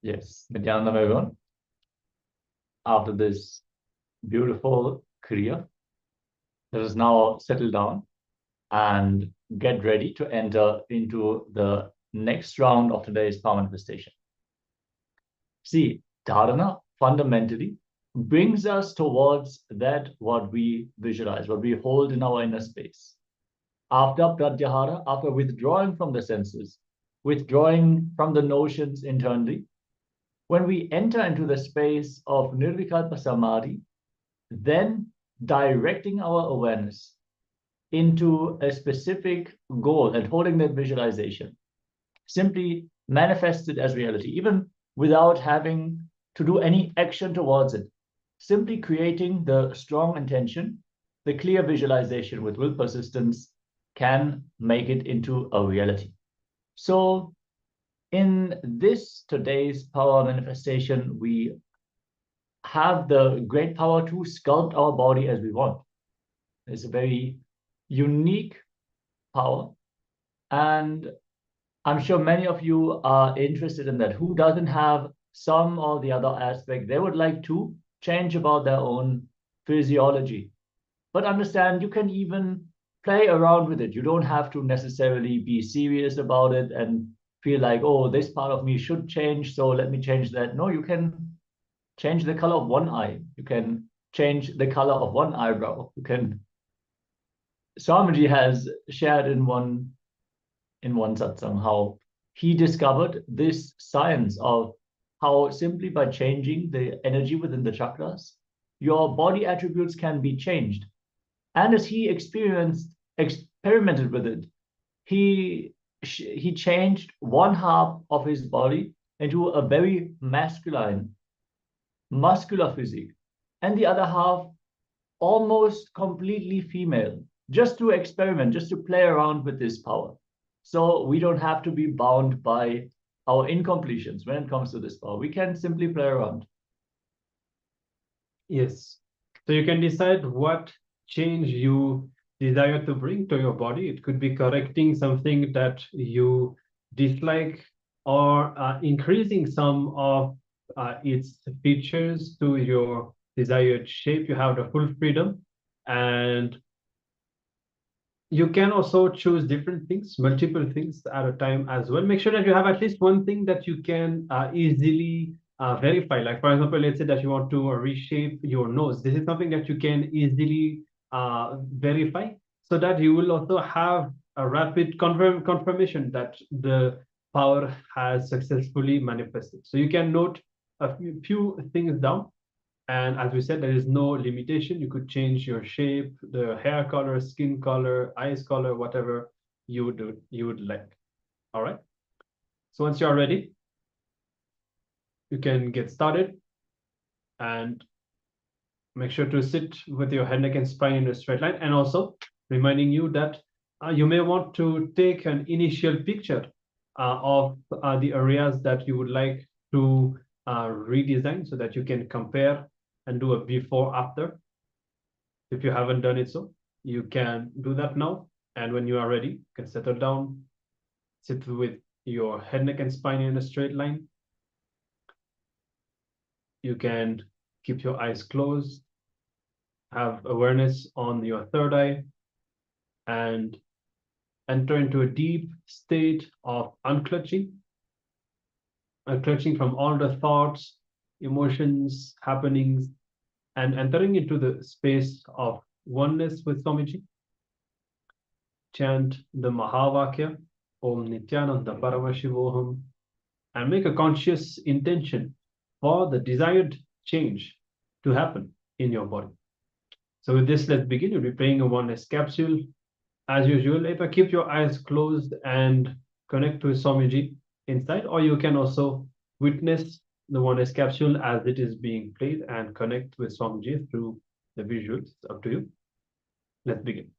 Yes, Nityananda everyone. After this beautiful Kriya, let us now settle down and get ready to enter into the next round of today's power manifestation. See, dharana fundamentally brings us towards that what we visualize, what we hold in our inner space. After pratyahara, after withdrawing from the senses, withdrawing from the notions internally, when we enter into the space of nirvikalpa samadhi, then directing our awareness into a specific goal and holding that visualization, simply manifested as reality, even without having to do any action towards it, simply creating the strong intention, the clear visualization with will persistence can make it into a reality. So in this today's power manifestation, we have the great power to sculpt our body as we want. It's a very unique power, and I'm sure many of you are interested in that. Who doesn't have some or the other aspect they would like to change about their own physiology? But understand, you can even play around with it. You don't have to necessarily be serious about it and feel like, oh, this part of me should change, so let me change that. No, you can change the color of one eye. You can change the color of one eyebrow. You can. Swamiji has shared in one satsang how he discovered this science of how simply by changing the energy within the chakras, your body attributes can be changed. And as he experimented with it, he changed one half of his body into a very muscular physique, and the other half almost completely female, just to experiment, just to play around with this power. So we don't have to be bound by our incompletions when it comes to this power. We can simply play around. Yes. So you can decide what change you desire to bring to your body. It could be correcting something that you dislike, or increasing some of its features to your desired shape. You have the full freedom, and you can also choose different things, multiple things at a time as well. Make sure that you have at least one thing that you can easily verify. Like, for example, let's say that you want to reshape your nose. This is something that you can easily verify, so that you will also have a rapid confirmation that the power has successfully manifested. So you can note a few things down. And as we said, there is no limitation. You could change your shape, the hair color, skin color, eyes color, whatever you would like. All right. So once you're ready, you can get started, and make sure to sit with your head, neck, and spine in a straight line. And also reminding you that you may want to take an initial picture of the areas that you would like to redesign, so that you can compare and do a before after. If you haven't done it, so you can do that now. And when you are ready, you can settle down, sit with your head, neck, and spine in a straight line. You can keep your eyes closed, have awareness on your third eye, and enter into a deep state of unclutching, unclutching from all the thoughts, emotions, happenings, and entering into the space of oneness with Swamiji. Chant the Mahavakya, Om Nityananda Paramashivoham, and make a conscious intention for the desired change to happen in your body. So with this, let's begin. You'll be playing a oneness capsule. As usual, either keep your eyes closed and connect with Swamiji inside, or you can also witness the oneness capsule as it is being played and connect with Swamiji through the visuals. It's up to you. Let's begin.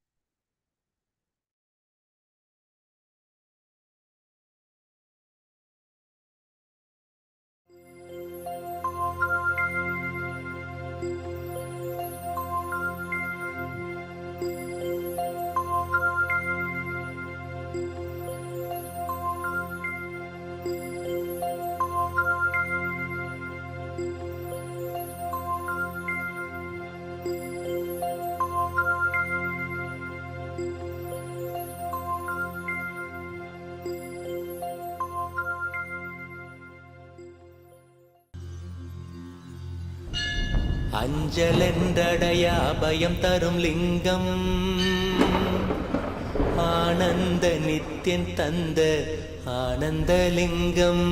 அஞ்சலென்றடைய அபயம் தரும் லிங்கம் ஆனந்த நித்தியன் தந்த ஆனந்தலிங்கம்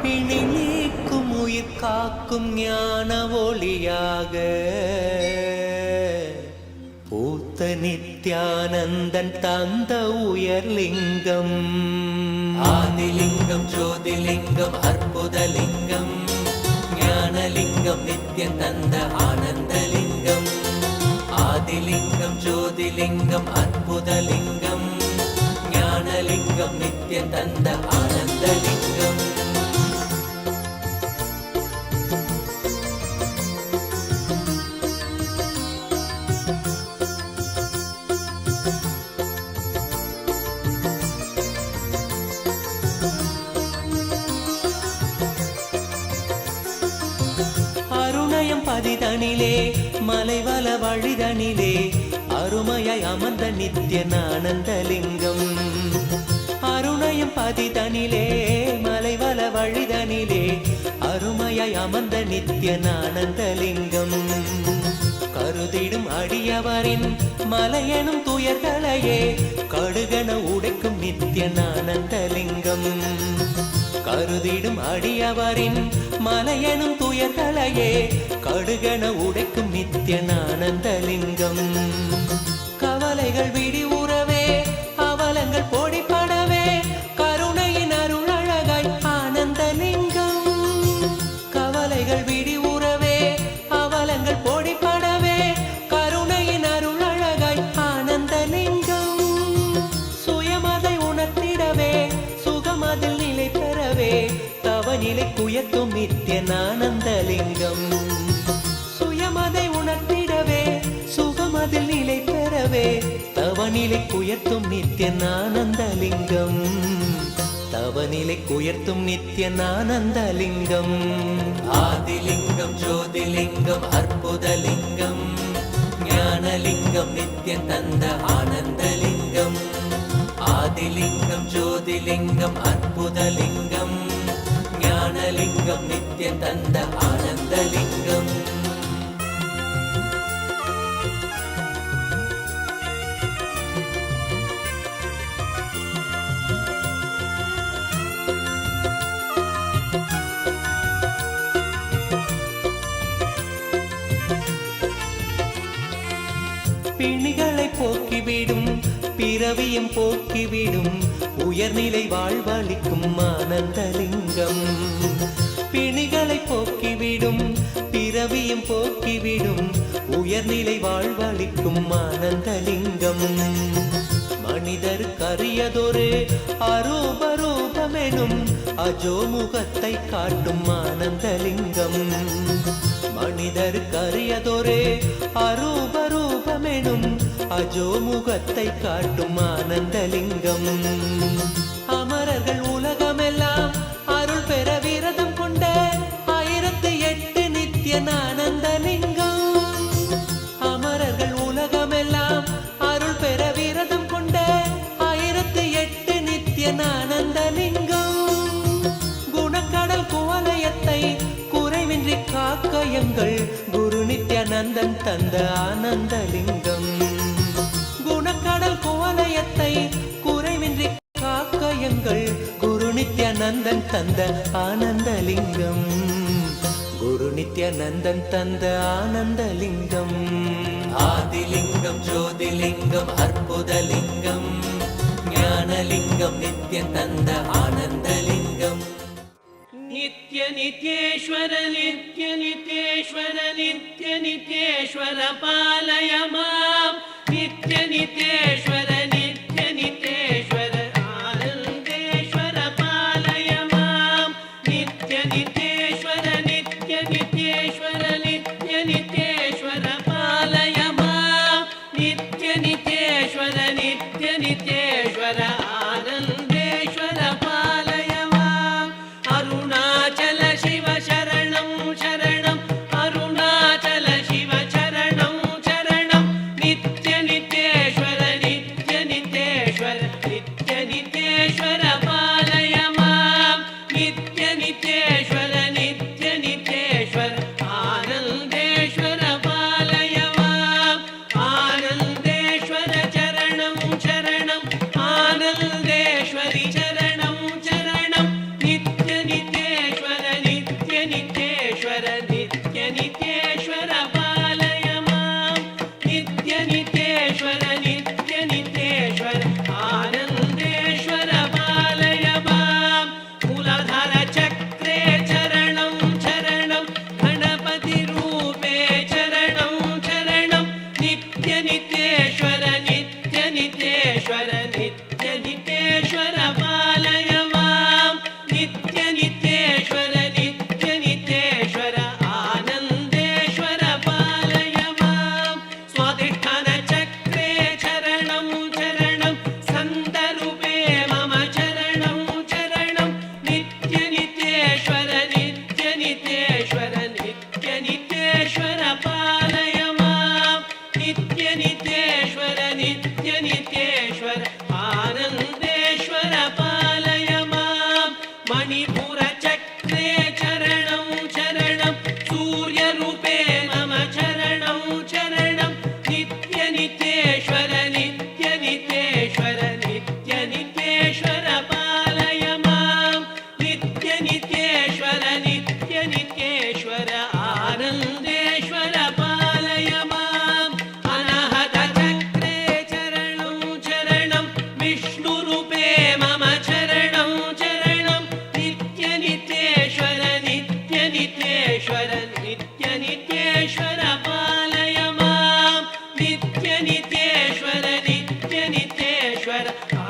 பிணி நீக்கும் உயிர் காக்கும் ஞான ஒளியாக பூத்த நித்யானந்தன் தந்த உயர்லிங்கம் ஆதிலிங்கம் ஜோதிலிங்கம் அற்புதலிங்கம் ஞானலிங்கம் நித்யன் தந்த ஆனந்தலிங்கம் ஆதிலிங்கம் ஜோதிலிங்கம் அற்புதலிங்கம் ஞானலிங்கம் நித்யன் தந்த ஆனந்தலிங்கம் பதிதனிலே மலைவல வழிதனிலே அருமையாய் அமர்ந்த நித்யன் ஆனந்தலிங்கம் அருணயம் பதிதனிலே மலைவல வழிதனிலே அருமையாய் அமர்ந்த நித்யன் ஆனந்தலிங்கம் கருதிடும் அடியவரின் மலையெனும் துயர்களையே கடுகன உடைக்கும் நித்யன் ஆனந்தலிங்கம் கருதிடும் அடியவரின் மலையெனும் துயர்களையே கடுகன உடைக்கும் நித்யன் ஆனந்தலிங்கம் கவலைகள் விடி உறவே அவலங்கள் பொடிப்படவே கருணையின் அருள் அழகாய் ஆனந்தலிங்கம் கவலைகள் விடி உறவே அவலங்கள் பொடிப்படவே கருணையின் அருள் அழகாய் ஆனந்தலிங்கம் சுயமதை உணர்த்திடவே சுகமதில் நிலை பெறவே தவநிலை குயத்தும் நித்யன் ஆனந்தலிங்கம் சுயமதை உணர்த்திடவே சுகமதில் நிலை பெறவே தவநிலை குயர்த்தும் நித்யன் ஆனந்தலிங்கம் தவநிலை குயர்த்தும் நித்யன் ஆனந்தலிங்கம் ஆதிலிங்கம் ஜோதிலிங்கம் அற்புதலிங்கம் ஞானலிங்கம் நித்யன் தந்த ஆனந்தலிங்கம் ஆதிலிங்கம் ஜோதிலிங்கம் அற்புதலிங்கம் ஞானலிங்கம் நித்யன் தந்த ஆனந்தலிங்கம் பிணிகளை போக்கிவிடும் பிறவியும் போக்கிவிடும் உயர்நிலை வாழ்வளிக்கும் ஆனந்தலிங்கம் பிணிகளை போக்கிவிடும் பிறவியும் போக்கிவிடும் உயர்நிலை வாழ்வளிக்கும் ஆனந்தலிங்கம் மனிதருக்கு அரியதொரு அரூபரூபமெனும் அஜோமுகத்தை காட்டும் ஆனந்தலிங்கம் மனிதருக்கு அரியதொரு அரூபரூபமெனும் அஜோமுகத்தை காட்டும் ஆனந்தலிங்கம் அமரர்கள் உலகமெல்லாம் அருள் பெற விரதம் கொண்ட 1008 நித்யன் ஆனந்தலிங்கம் அமரர்கள் உலகமெல்லாம் அருள் பெற விரதம் கொண்ட 1008 நித்யன் ஆனந்தலிங்கம் குணக்கடல் குவலயத்தை குறைவின்றி காக்கயங்கள் குரு நித்யானந்தன் தந்த ஆனந்தலிங்கம் குணக்கடல் குவலயத்தை குறைவின்றி காக்கயங்கள் குரு நித்யானந்தன் தந்த ஆனந்தலிங்கம் குரு நித்யானந்தன் தந்த ஆனந்தலிங்கம் ஆதிலிங்கம் ஜோதிலிங்கம் அற்புதலிங்கம் ஞானலிங்கம் நித்யன் தந்த ஆனந்தலிங்கம் நித்ய நித்யேஸ்வர நித்ய நித்யேஸ்வர நித்ய நித்யேஸ்வர பாலய மாம் நித்ய நித்யேஸ்வர நித்ய நித்யேஸ்வர ஆனந்தேஸ்வர பாலய மாம் நித்ய நித்யேஸ்வர நித்ய நித்யேஸ்வர நித்ய நித்யேஸ்வர பாலய மாம் நித்ய நித்யேஸ்வர நித்ய நித்யேஸ்வர ஆனந்தேஸ்வர பாலய மாம் அருணாச்சல சிவ சரணம் சரணம் அருணாச்சல சிவ சரணம் சரணம் நித்ய नित्यनित्येश्वर पालय मां नित्यनित्येश्वर नित्यनित्येश्वर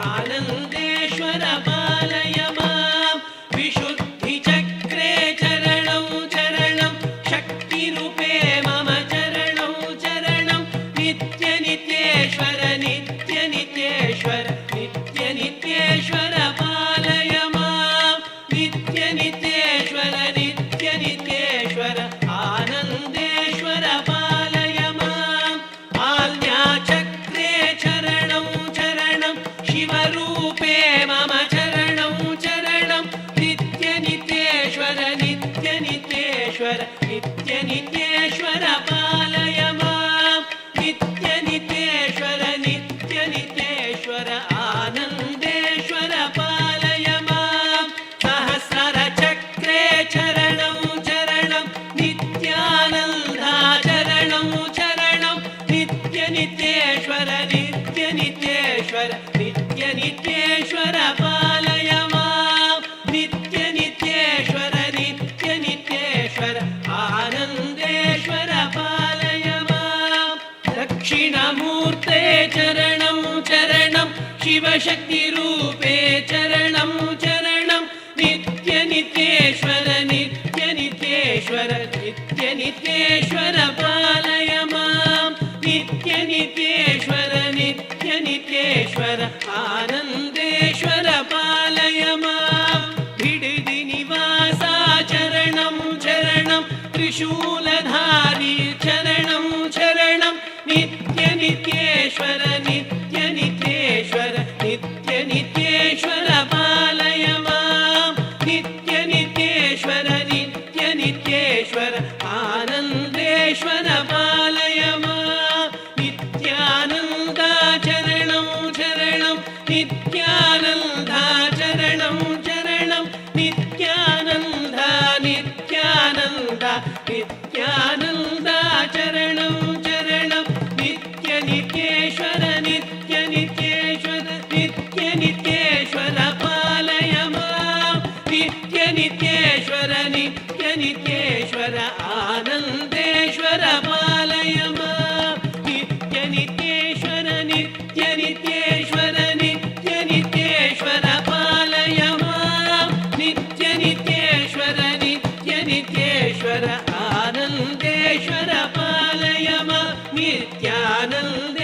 आनन्देश्वर पालय मां विशुद्धिचक्रे चरणं चरणं शक्तिरूपे मम चरणं चरणं नित्यनित्येश्वर नित्यनित्येश्वर नित्यनित्येश्वर पालय मां नित्यनित्येश्वर नित्यनित्येश्वर आनन्देश्वर पालय माम् आज्ञाचक्रे चरणं चरणं शिवरूपे मम चरणं चरणं नित्यनित्येश्वर नित्यनित्येश्वर नित्यनित्येश्वर पालय मां नित्यनित्येश्वर नित्यनित्येश्वर आनन्देश्वर पालय मां सहस्रचक्रे चरणं चरणं नित्यानन्दा चरणं चरणं नित्यनित्येश्वर नित्यनित्येश्वर नित्यनित्येश्वर पालय मां नित्यनित्येश्वर नित्यनित्येश्वर आनन्देश्वर पालय मां दक्षिणमूर्ते चरणं चरणं शिवशक्तिरूपे चरणं चरणं नित्यनित्येश्वर नित्यनित्येश्वर नित्यनित्येश्वर पालय मां नित्यनित्येश्वर नित्यनित्येश्वर आनन्देश्वर पालय मां बिडदि निवासा चरणं चरणं त्रिशूलधारी चरणं चरणं नित्यनित्येश्वर नित्यनित्येश्वर नित्यनित्येश्वर पालय मां नित्यनित्येश्वर नित्यनित्येश्वर आनन्देश्वर पालय मां नित्यानन्दा चरणं चरणं नित्यानन्दा चरणं चरणं नित्यानन्दा नित्यानन्दा नित्यानन्दा चरणं चरणं नित्यनित्येश्वर नित्यनित्येश्वर नित्यनित्येश्वर पालय मां नित्यनित्येश्वर नित्यनित्येश्वर आनन्देश्वर पालय मां नित्यनित्येश्वर नित्यनित्येश्वर नित्यनित्येश्वर पालय मां नित्यनित्येश्वर नित्यनित्येश्वर आनन्देश्वर पालय मां नित्यानन्देश्वर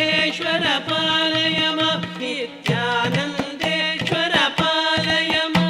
पालय मां नित्यानन्देश्वर पालय मां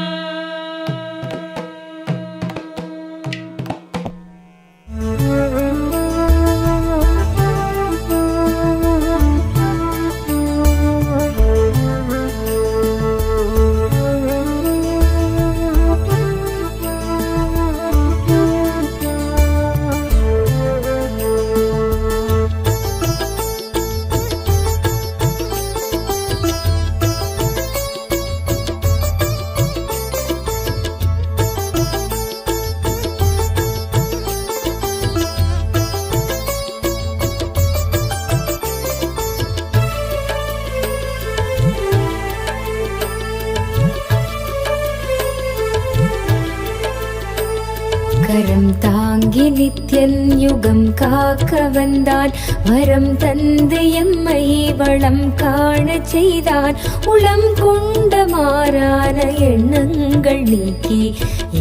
கரம் தாங்கி நித்யன் யுகம் காக்க வந்தான் வரம் தந்து எம்மை வளம் காண செய்தான் உளம் கொண்ட மாறான எண்ணங்கள் நீக்கி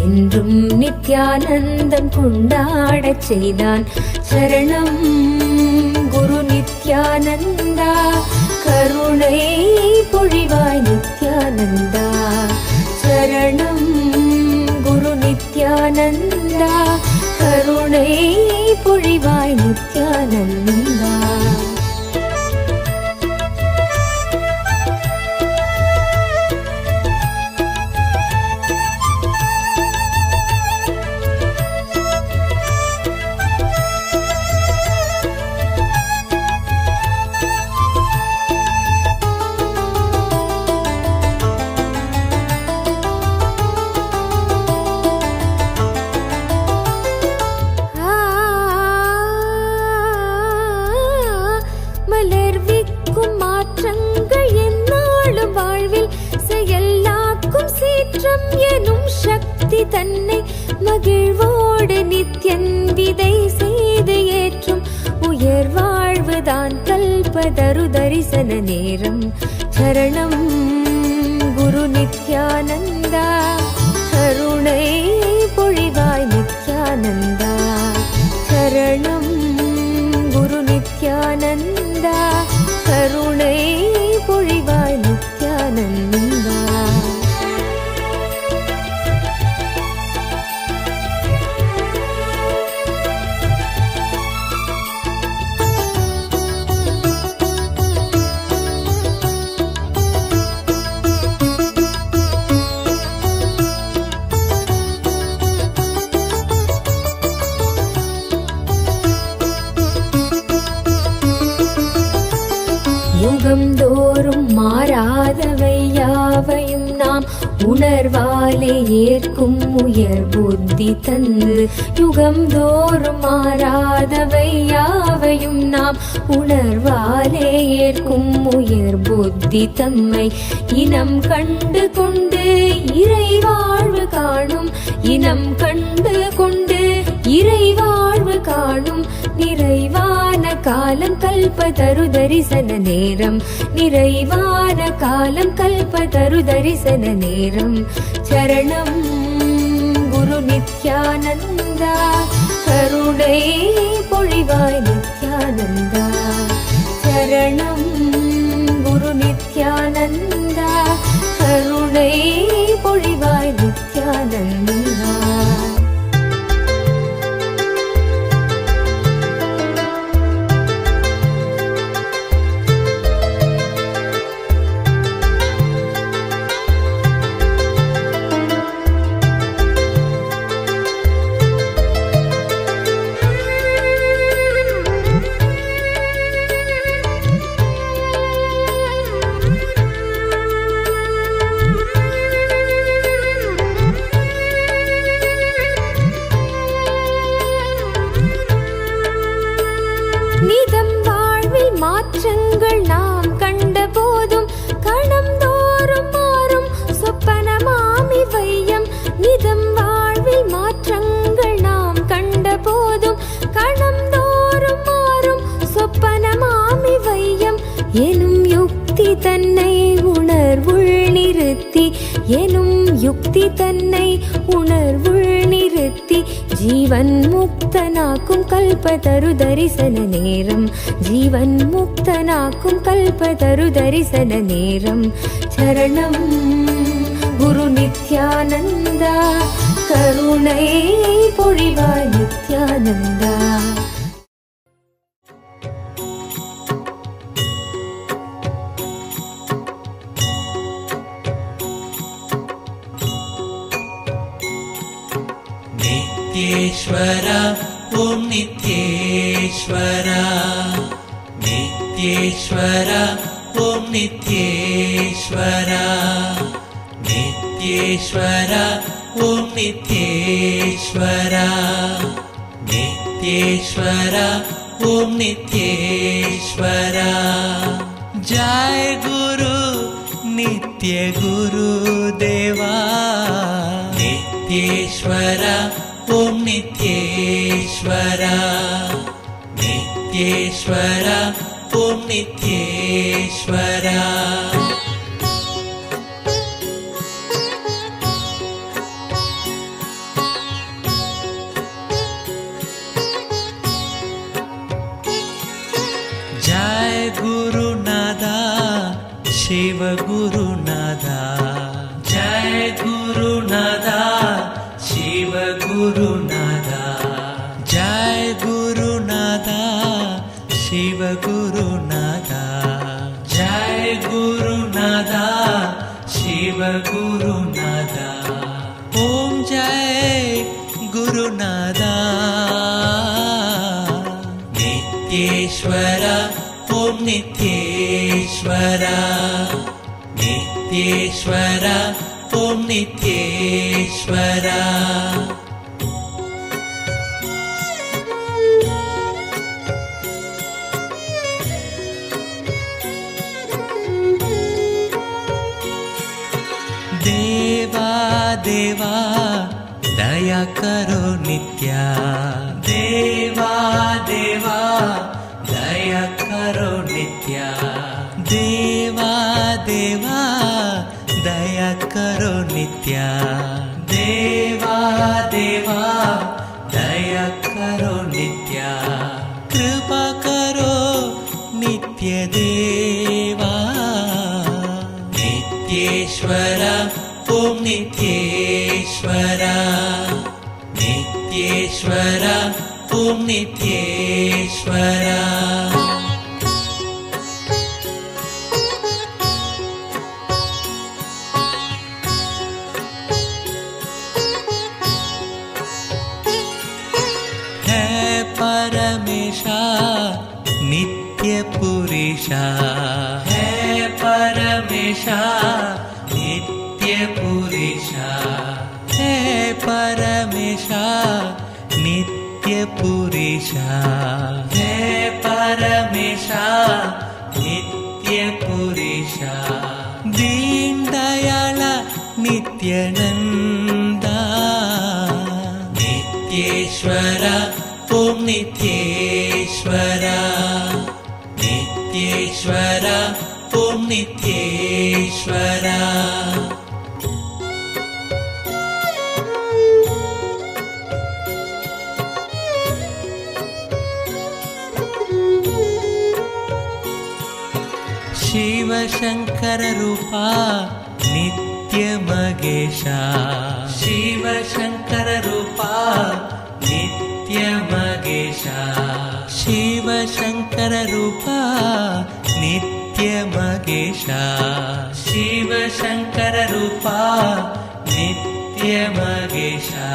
என்றும் நித்யானந்தம் கொண்டாடச் செய்தான் சரணம் குரு நித்யானந்தா கருணை பொழிவாய் நித்யானந்தா சரணம் குரு நித்யானந்தா கருணை பொழிவாய் நித்யானந்தா தன்னை மகிழ்வோடு நித்யன் விதை செய்து ஏற்ற கல்பதரு தரிசன நேரம் சரணம் குரு நித்யானந்தா கருணை பொழிவாய் நித்யானந்தா சரணம் குரு நித்யானந்தா கருணை பொழிவாய் நித்யானந்தா. யுகம்தோறும் மாறாதவை யாவையும் நாம் உணர்வாலே ஏற்கும் உயர் புத்தி தந்து யுகம்தோறும் மாறாதவை யாவையும் நாம் உணர்வாலே ஏற்கும் உயர் புத்தி தம்மை இனம் கண்டு கொண்டு இறை வாழ்வு காணும் இனம் கண்டு கொண்டு இறை வாழ்வு காணும் நிறைவான காலம் கல்பதரு தரிசன நேரம் நிறைவான காலம் கல்பதரு தரிசன நேரம் சரணம் குரு நித்யானந்தா கருணை பொழிவாய் நித்யானந்தா சரணம் குரு நித்யானந்தா கருணை பொழிவாய் நித்யானந்தா. நிதம் வாழ்வில் மாற்றங்கள் நாம் கண்ட போதும் கணம் தோறும் மாறும் சொப்பனமாமி வையம் நிதம் வாழ்வில் மாற்றங்கள் நாம் கண்ட போதும் கணம் தோறும் மாறும் சொப்பனமாமி வையம் எனும் யுக்தி தன்னை உணர்வுள் நிறுத்தி எனும் யுக்தி தன்னை உணர்வுள் நிறுத்தி ஜீவன் முக்தனாக்கும் கல்பதரு தரிசன நேரம் ஜீவன் முக்தனாக்கும் கல்பதரு தரிசன நேரம் சரணம் குரு நித்யானந்தா கருணை பொழிவாய் நித்யானந்தா. नित्येश्वरा ॐ नित्येश्वरा नित्येश्वरा ॐ नित्येश्वरा नित्येश्वरा ॐ नित्येश्वरा नित्येश्वरा ॐ नित्येश्वरा. जय गुरु नित्य गुरुदेवा नित्येश्वरा ॐ नित्येश्वरा नित्येश्वरा ॐ नित्येश्वरा. जय गुरुनाथा शिव गुरुनाथा जय गुरुनाथा शिव गुरुनाथा जय गुरुनाथा शिव गुरुनाथा जय गुरुनाथा शिव गुरुनाथा. ओम जय गुरुनाथा. नित्येश्वरा ॐ नित्येश्वरा नित्येश्वरा ॐ नित्येश्वरा. देवा देवा दया करो नित्या देवा देवा दया करो नित्या नित्या देवा देवा दया करो नित्या देवा देवा दया करो नित्या कृपा करो नित्य देवा नित्येश्वरा ओम नित्येश्वरा नित्येश्वरा ओम नित्येश्वरा है परमेशा नित्य पुरुषा है परमेशा नित्य पुरुषा है परमेशा नित्य पुरुषा है परमेशा नित्य पुरुषा दीन दयाल नित्यानंदा नित्येश्वरा ओम नित्येश्वरा नित्येश्वरा ओम नित्येश्वरा शिव शंकर रूपा नित्य मगेशा शिव शंकर रूपा नित्य मगेशा शिव शंकर रूपा नित्य मगेशा शिव शंकर रूपा नित्य मगेशा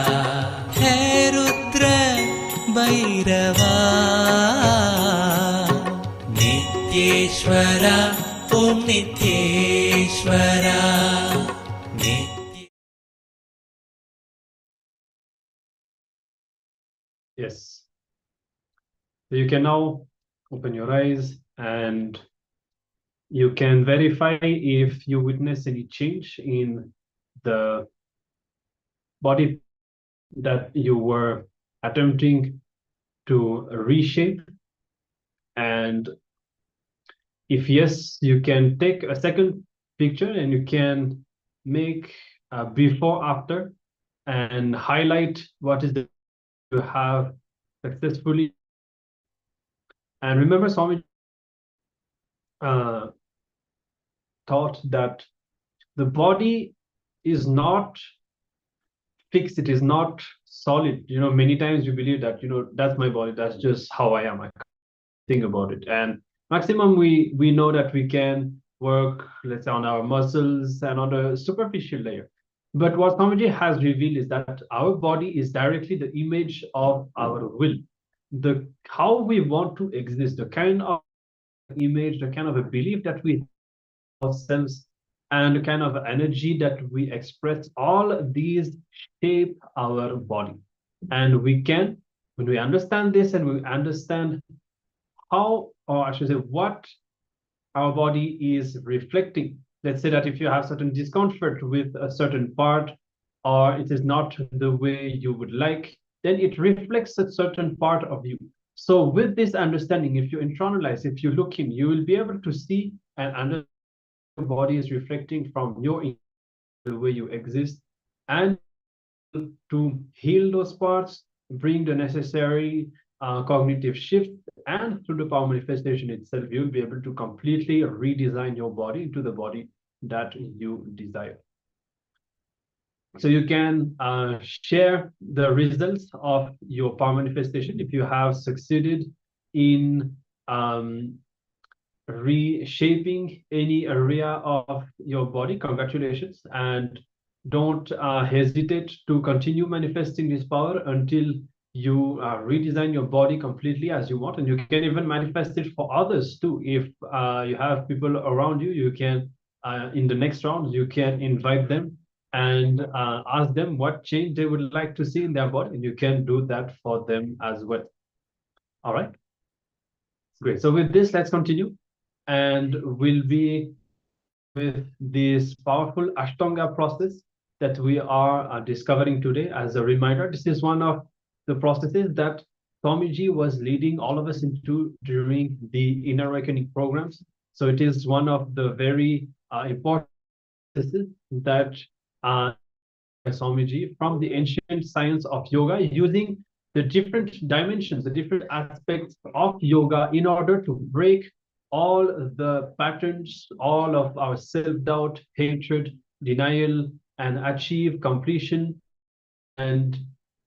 है रुद्र भैरवा नित्येश्वरा ओम नित्येश्वरा Yes. So you can now open your eyes and you can verify if you witness any change in the body that you were attempting to reshape. And if yes, you can take a second picture and you can make a before after and highlight what is the you have successfully. And remember, Swami taught that the body is not fixed, it is not solid. You know, many times we believe that, you know, that's my body, that's just how I am, I can't think about it. And maximum we know that we can work, let's say, on our muscles and on the superficial layer. But what Swamiji has revealed is that our body is directly the image of our will. The how we want to exist, the kind of image, the kind of a belief that we have ourselves, and the kind of energy that we express, all these shape our body. And we can, when we understand this and we understand how, or I should say, what our body is reflecting. Let's say that if you have certain discomfort with a certain part, or it is not the way you would like, then it reflects a certain part of you. So with this understanding, if you internalize, if you look in, you will be able to see and understand your body is reflecting from your the way you exist, and to heal those parts, bring the necessary cognitive shift, and through the power manifestation itself, you'll be able to completely redesign your body into the body that you desire. So you can share the results of your power manifestation if you have succeeded in reshaping any area of your body. Congratulations, and don't hesitate to continue manifesting this power until you redesign your body completely as you want. And you can even manifest it for others too. If you have people around you, you can in the next round you can invite them and ask them what change they would like to see in their body, and you can do that for them as well. All right, great. So with this, let's continue, and we'll be with this powerful Ashtanga process that we are discovering today. As a reminder, this is one of the processes that Swamiji was leading all of us into during the inner awakening programs. So it is one of the very important processes that Swamiji from the ancient science of yoga, using the different dimensions, the different aspects of yoga in order to break all the patterns, all of our self-doubt, hatred, denial, and achieve completion. And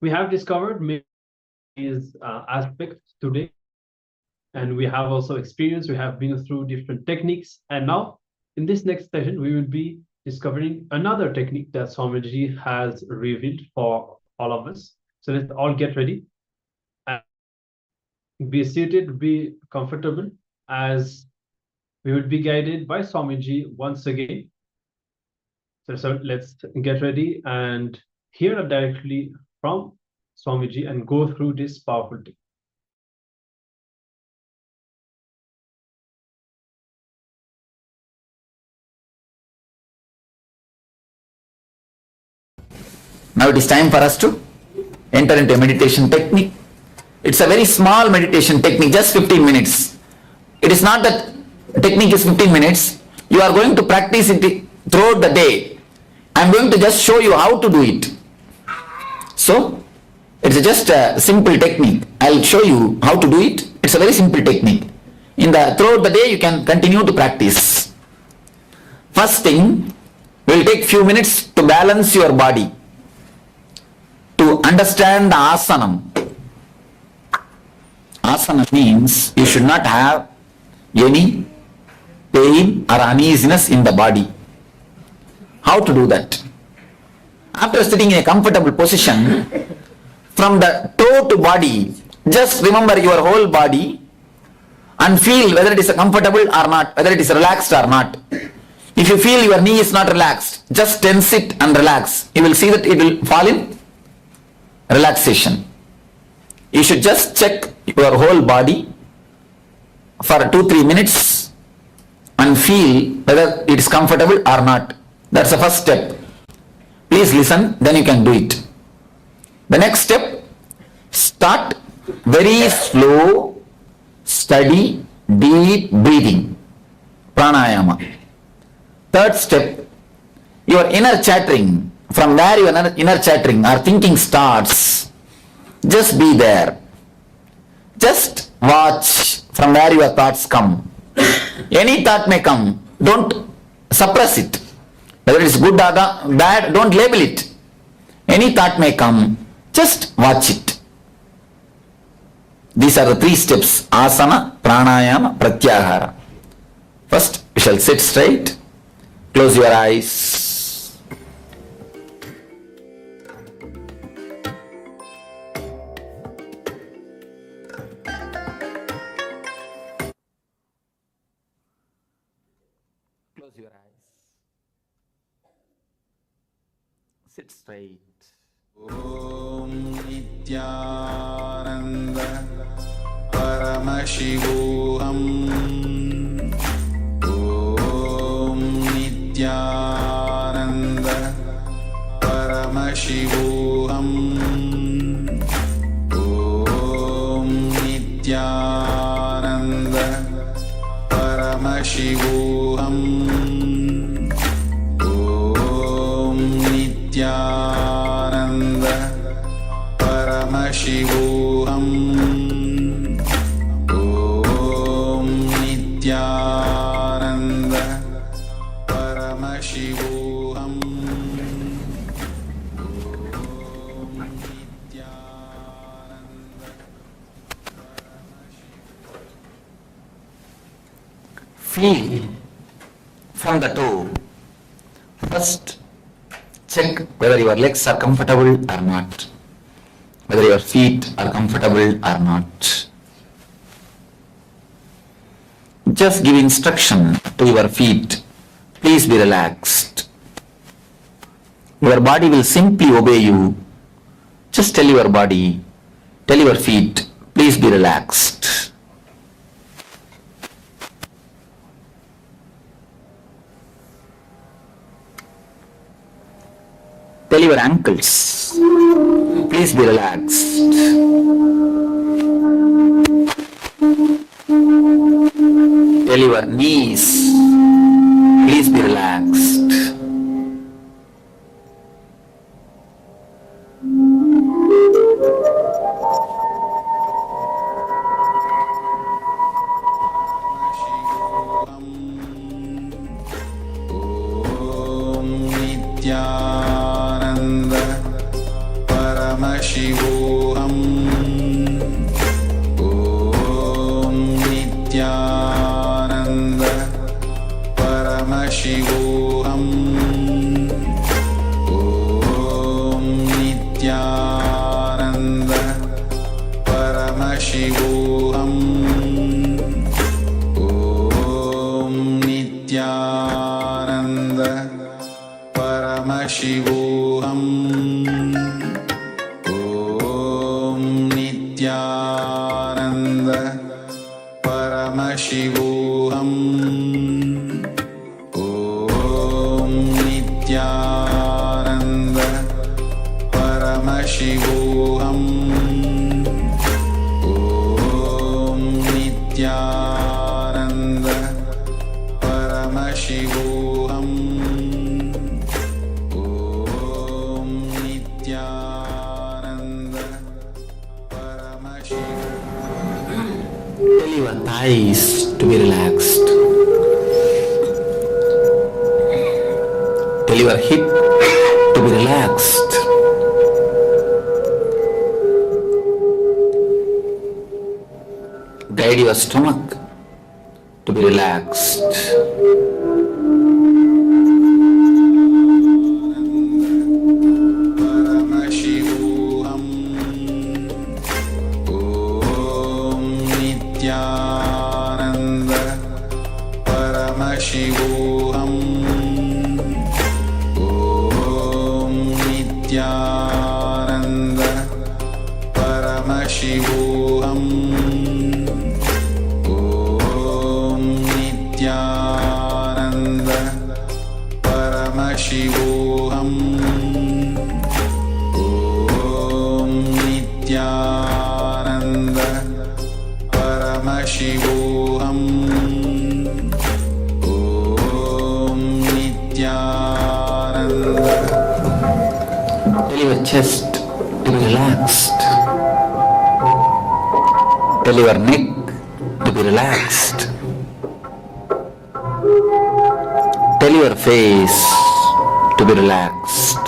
we have discovered many aspects today. And we have also experienced, we have been through different techniques. And now in this next session, we will be discovering another technique that Swamiji has revealed for all of us. So let's all get ready. And be seated, be comfortable, as we will be guided by Swamiji once again. So let's get ready and hear directly from Swamiji and go through this powerful technique. Now it is time for us to enter into a meditation technique. It's a very small meditation technique, just 15 minutes. It is not that technique is 15 minutes. You are going to practice it throughout the day. I am going to just show you how to do it. So, it's just a simple technique. I'll show you how to do it. It's a very simple technique. Throughout the day you can continue to practice. First thing, we'll take few minutes to balance your body, to understand the asanam. Asana means you should not have any pain or uneasiness in the body. How to do that? After sitting in a comfortable position, from the toe to body, just remember your whole body and feel whether it is comfortable or not, whether it is relaxed or not. If you feel your knee is not relaxed, just tense it and relax. You will see that it will fall in relaxation. You should just check your whole body for 2-3 minutes and feel whether it is comfortable or not. That's the first step. Please listen, then you can do it. The next step, start very slow, steady, deep breathing, pranayama. Third step, your inner chattering, from where your inner chattering or thinking starts, just be there. Just watch from where your thoughts come. Any thought may come, don't suppress it. Whether it is good or bad, don't label it. Any thought may come, just watch it. These are the 3 steps: asana, pranayama, pratyahara. First, you shall sit straight, close your eyes. Close your eyes. Sit straight. Om Nityananda Paramashivoham. Om Nityananda Paramashivoham. Om Nityananda Paramashivoham. Om Nityananda Paramashivoham. Om Nityananda Paramashivoham. Feel from the toe. First, check whether your legs are comfortable or not, whether your feet are comfortable or not. Just give instruction to your feet, please be relaxed. Your body will simply obey you. Just tell your body, tell your feet, please be relaxed. Tell your ankles, please be relaxed. Tell your knees, please be relaxed. Nityananda Paramashivoham. Om Nityananda Paramashivoham. Om Nityananda Paramashivoham. Om Nityananda Paramashivoham. Om Nityananda Paramashivoham. Om Nityananda Paramashivoham. Om Nityananda Paramashivoham. Om Nityananda Paramashivoham. Tell your thighs to be relaxed. Tell your hip to be relaxed. Guide your stomach to be relaxed. Paramashivoham. Om Nityananda Paramashivoham. Om Nityananda Paramashivoham. Om Nityananda Paramashivoham. Om Nityananda Paramashivoham. Om Nityananda. Tell your chest to be relaxed. Tell your neck to be relaxed. Tell your face to be relaxed.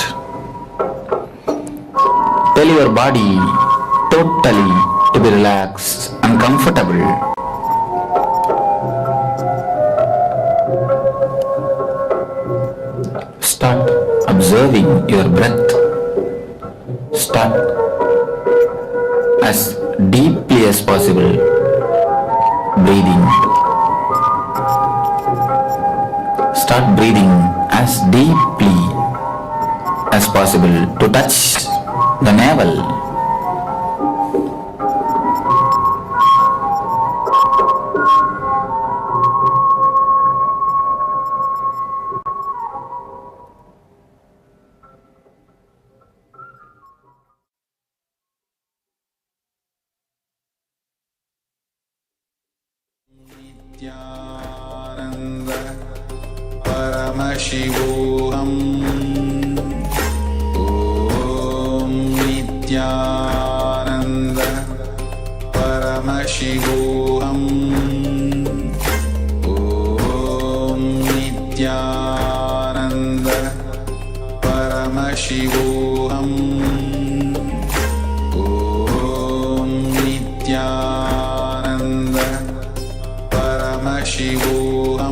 Tell your body totally to be relaxed and comfortable. Start observing your breath. Start as deeply as possible breathing. Start breathing as deeply as possible to touch the navel. Nityananda Paramashivoham. Om Nityananda Paramashivoham. Om Nityananda Paramashivoham. Om Nityananda Paramashivoham.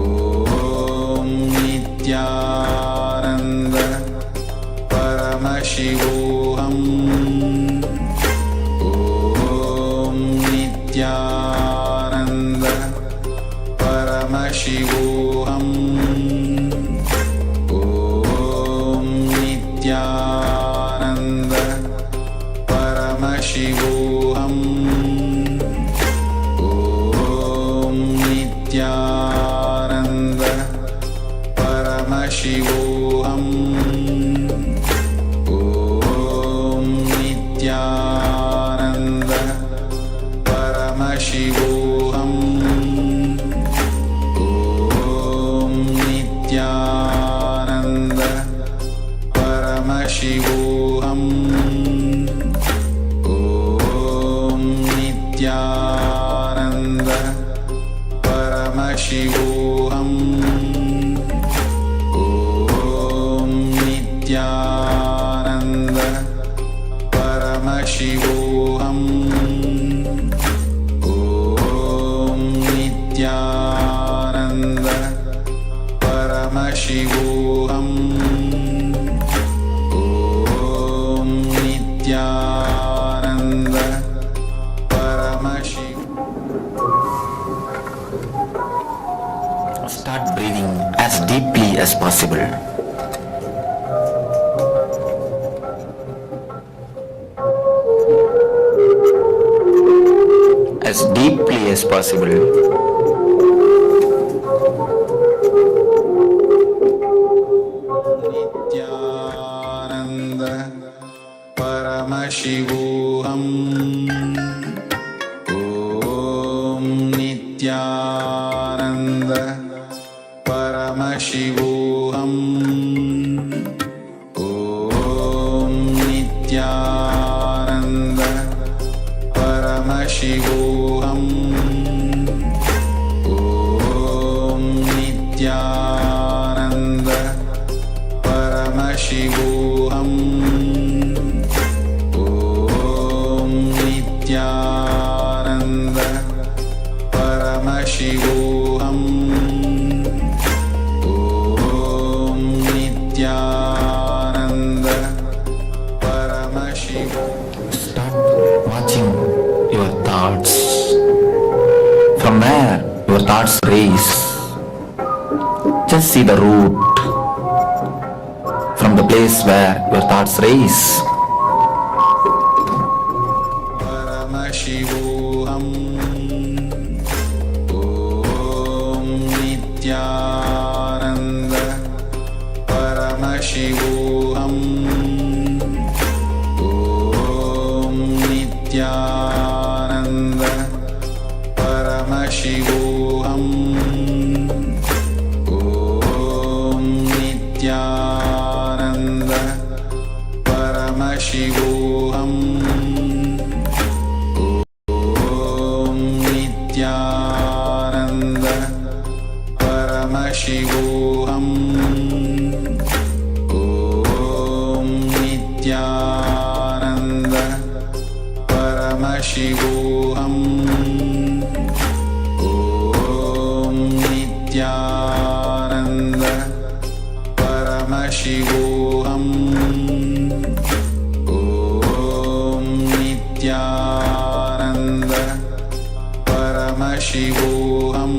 Om Nityananda Paramashivoham. Om Nityananda Paramashivoham. Om Nityananda Paramashivoham. Om Nityananda Paramashivoham. Om Nityananda Paramashivoham. Nityananda Paramashivoham Om Nityananda Paramashivoham Om Nityananda Paramashivoham Om Nityananda Paramashivoham. Start breathing as deeply as possible. As deeply as possible. Nityananda Paramashivoham Om Nityananda Paramashivoham Om Nityananda Paramashivoham Om Nityananda Paramashivoham Om Nityananda Paramashivoham Om Nityananda Paramashivoham. Start watching your thoughts. From where your thoughts race, just see the root. From the place where your thoughts race, Paramashivoham Om Nityananda Paramashivoham Om Nityananda Paramashivoham Om Nityananda Paramashivoham Om Nityananda Paramashivoham Om Nityananda Paramashivoham Om Nityananda Paramashivoham Om Nityananda Paramashivoham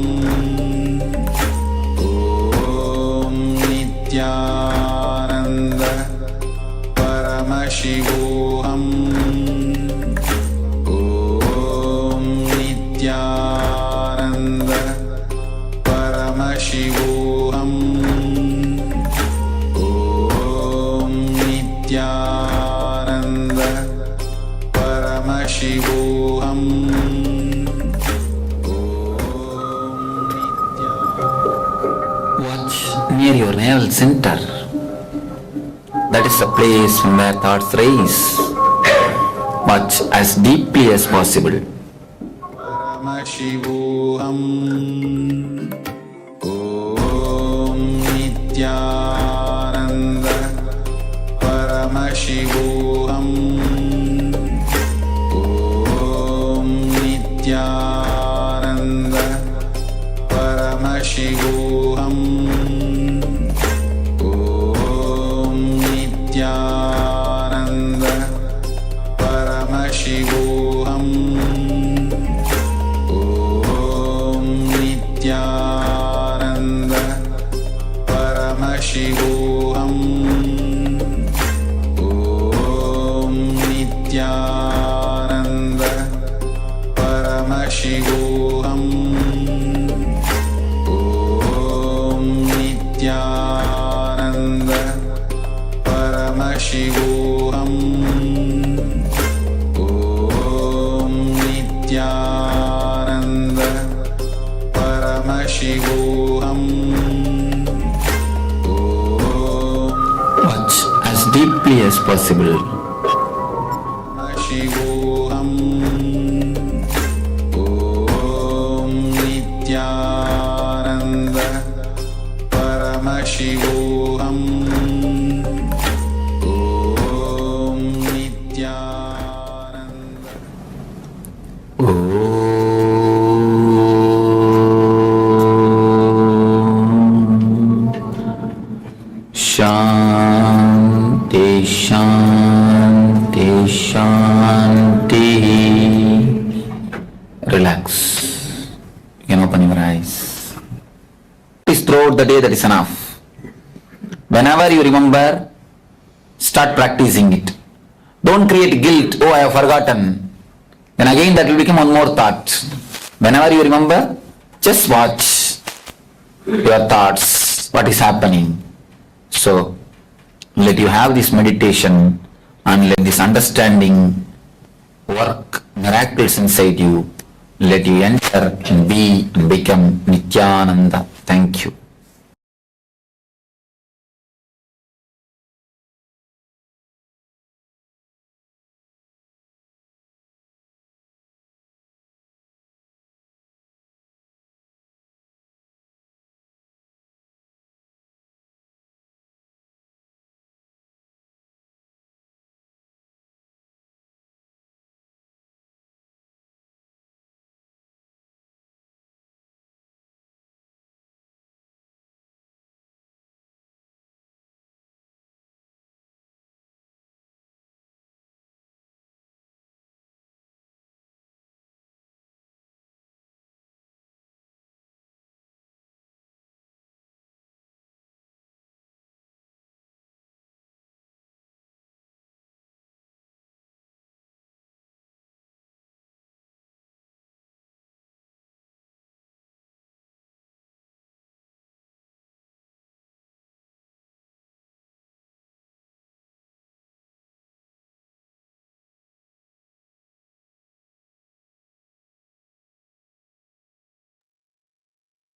Om Nityananda Paramashivoham Om Nityananda Paramashivoham Om Nityananda Paramashivoham. watch near your navel center. That is the place from where thoughts race. Watch as deeply as possible. Paramashivoham Om Nityananda Paramashivoham Om Nityananda Paramashivoham Om Nityananda Paramashivoham Om Nityananda Paramashivoham Om Nityananda Paramashivoham Om Nityananda Paramashivoham Om Nityananda Paramashivoham. Watch as deeply as possible. Paramashivoham relax. You can open your eyes. Please throughout the day, that is enough. Whenever you remember, start practicing it. Don't create guilt, oh I have forgotten. Then again that will become one more thought. Whenever you remember, just watch your thoughts, what is happening. So, let you have this meditation and let this understanding work miracles inside you. Let you enter and be and become Nithyananda. Thank you.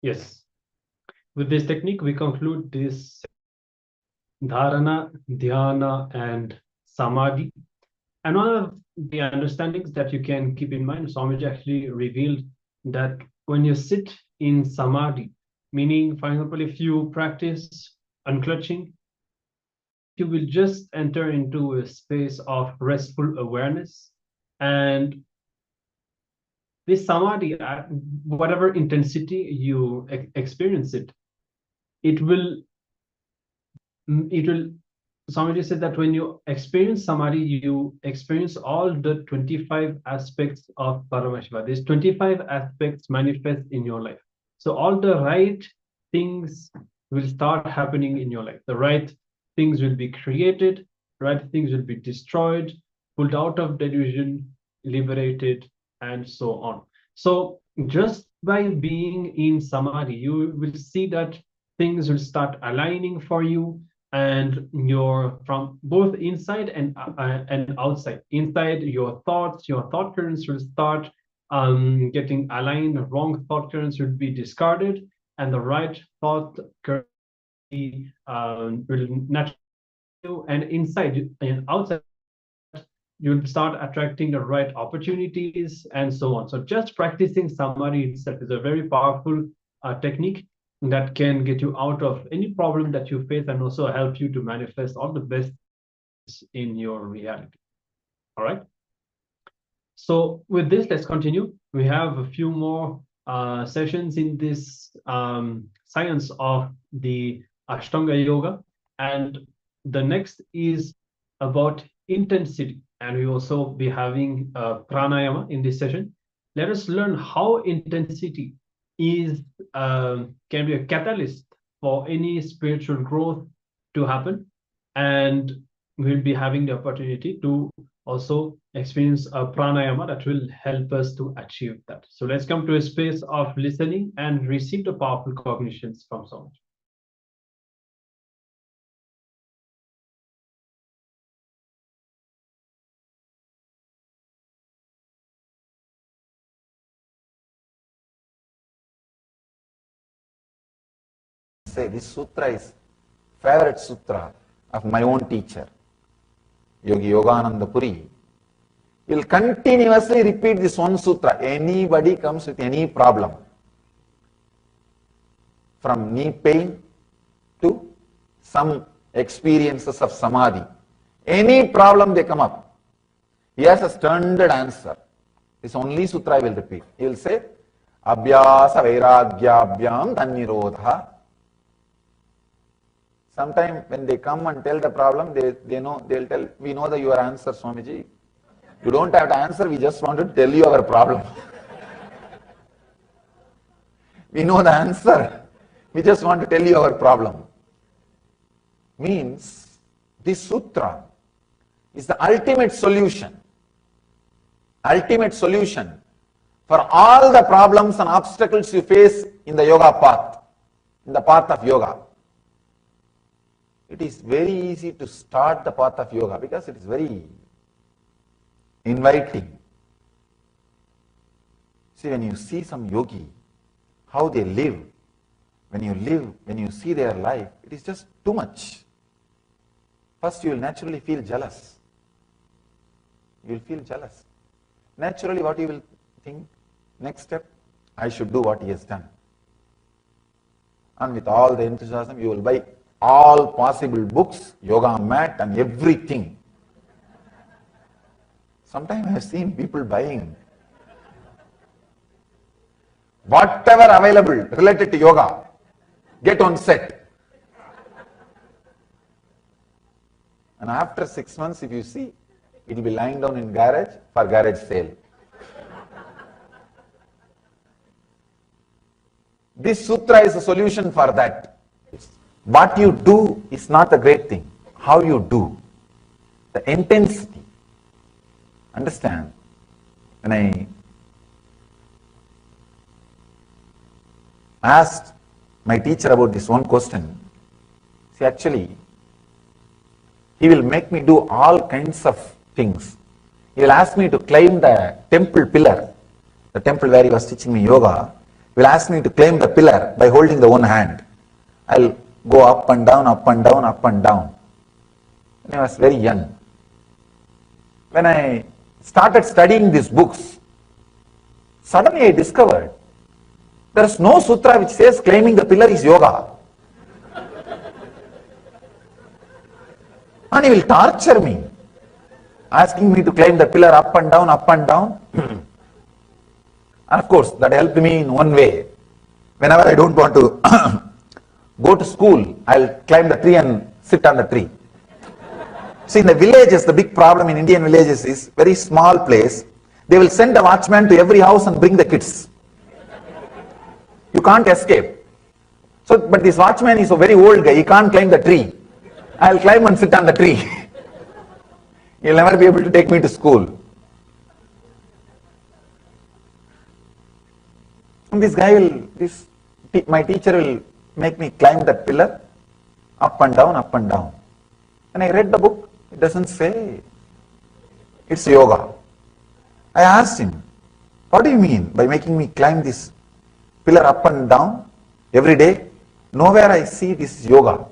Yes. With this technique, we conclude this dharana, dhyana, and samadhi. And one of the understandings that you can keep in mind, Swamiji actually revealed that when you sit in samadhi, meaning, for example, if you practice unclutching, you will just enter into a space of restful awareness. And this samadhi, at whatever intensity you experience it, it will, Swamiji said that when you experience samadhi, you experience all the 25 aspects of Paramashiva. These 25 aspects manifest in your life. So all the right things will start happening in your life. The right things will be created, right things will be destroyed, pulled out of delusion, liberated, and so on. So just by being in samadhi, you will see that things will start aligning for you, and you're from both inside and outside. Inside, your thoughts, your thought currents will start getting aligned. Wrong thought currents will be discarded, and the right thought current will naturally. And inside and outside, you'll start attracting the right opportunities and so on. So just practicing samadhi itself is a very powerful technique that can get you out of any problem that you face and also help you to manifest all the best in your reality. All right. So with this, let's continue. We have a few more sessions in this science of the Ashtanga Yoga. And the next is about intensity. And we also be having pranayama in this session. Let us learn how intensity is can be a catalyst for any spiritual growth to happen, and we'll be having the opportunity to also experience a pranayama that will help us to achieve that. So let's come to a space of listening and receive the powerful cognitions from someone. Say this sutra is favorite sutra of my own teacher, Yogi Yogananda Puri. He'll continuously repeat this one sutra. Anybody comes with any problem, from knee pain to some experiences of samadhi, any problem they come up, he has a standard answer. This only sutra I will repeat. He will say, Abhyasa Vairagyabhyam Tannirodha. Sometimes when they come and tell the problem, they know, they'll tell, we know your answer, Swamiji. You don't have to answer, we just want to tell you our problem. We know the answer. We just want to tell you our problem. Means this sutra is the ultimate solution. Ultimate solution for all the problems and obstacles you face in the yoga path, in the path of yoga. It is very easy to start the path of yoga because it is very inviting. See, when you see some yogi, how they live, when you see their life, it is just too much. First, you will naturally feel jealous. You will feel jealous. Naturally, what you will think? Next step, I should do what he has done. And with all the enthusiasm, you will buy all possible books, yoga mat and everything. Sometimes I have seen people buying whatever available related to yoga, get on set. And after 6 months, if you see, it will be lying down in garage for garage sale. This sutra is a solution for that. What you do is not a great thing. How you do, the intensity. Understand? When I asked my teacher about this one question, see, actually, he will make me do all kinds of things. He will ask me to climb the temple pillar, the temple where he was teaching me yoga. He will ask me to climb the pillar by holding the one hand. I'll go up and down, up and down, up and down. When I was very young. When I started studying these books, suddenly I discovered there is no sutra which says climbing the pillar is yoga. And he will torture me, asking me to climb the pillar up and down, up and down. And of course, that helped me in one way. Whenever I don't want to go to school, I'll climb the tree and sit on the tree. See, in the villages, the big problem in Indian villages is very small place. They will send a watchman to every house and bring the kids. You can't escape. So, but this watchman is a very old guy. He can't climb the tree. I'll climb and sit on the tree. He'll never be able to take me to school. And this guy will, my teacher will make me climb that pillar, up and down, up and down. And I read the book, it doesn't say it's yoga. I asked him, what do you mean by making me climb this pillar up and down every day? Nowhere I see this yoga.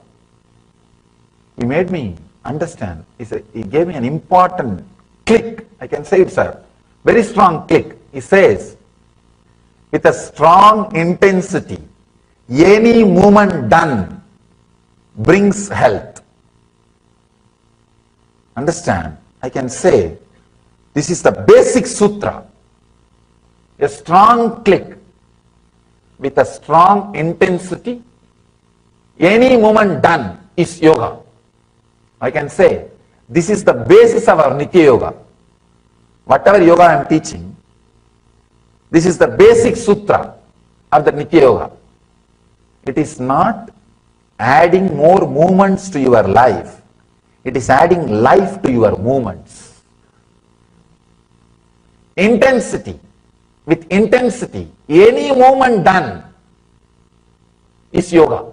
He made me understand. He gave me an important click. I can say it's a very strong click. He says, with a strong intensity, any movement done brings health. Understand? I can say, this is the basic sutra. A strong click with a strong intensity, any movement done is yoga. I can say, this is the basis of our Nitya Yoga. Whatever yoga I am teaching, this is the basic sutra of the Nitya Yoga. It is not adding more movements to your life. It is adding life to your movements. Intensity. With intensity, any movement done is yoga.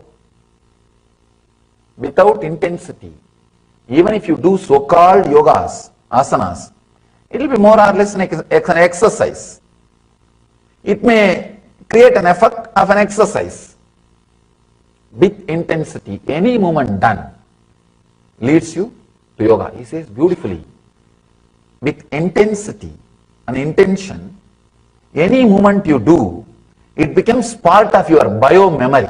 Without intensity, even if you do so-called yogas, asanas, it will be more or less an exercise. It may create an effect of an exercise. With intensity, any movement done leads you to yoga. He says beautifully, with intensity and intention, any movement you do, it becomes part of your bio-memory.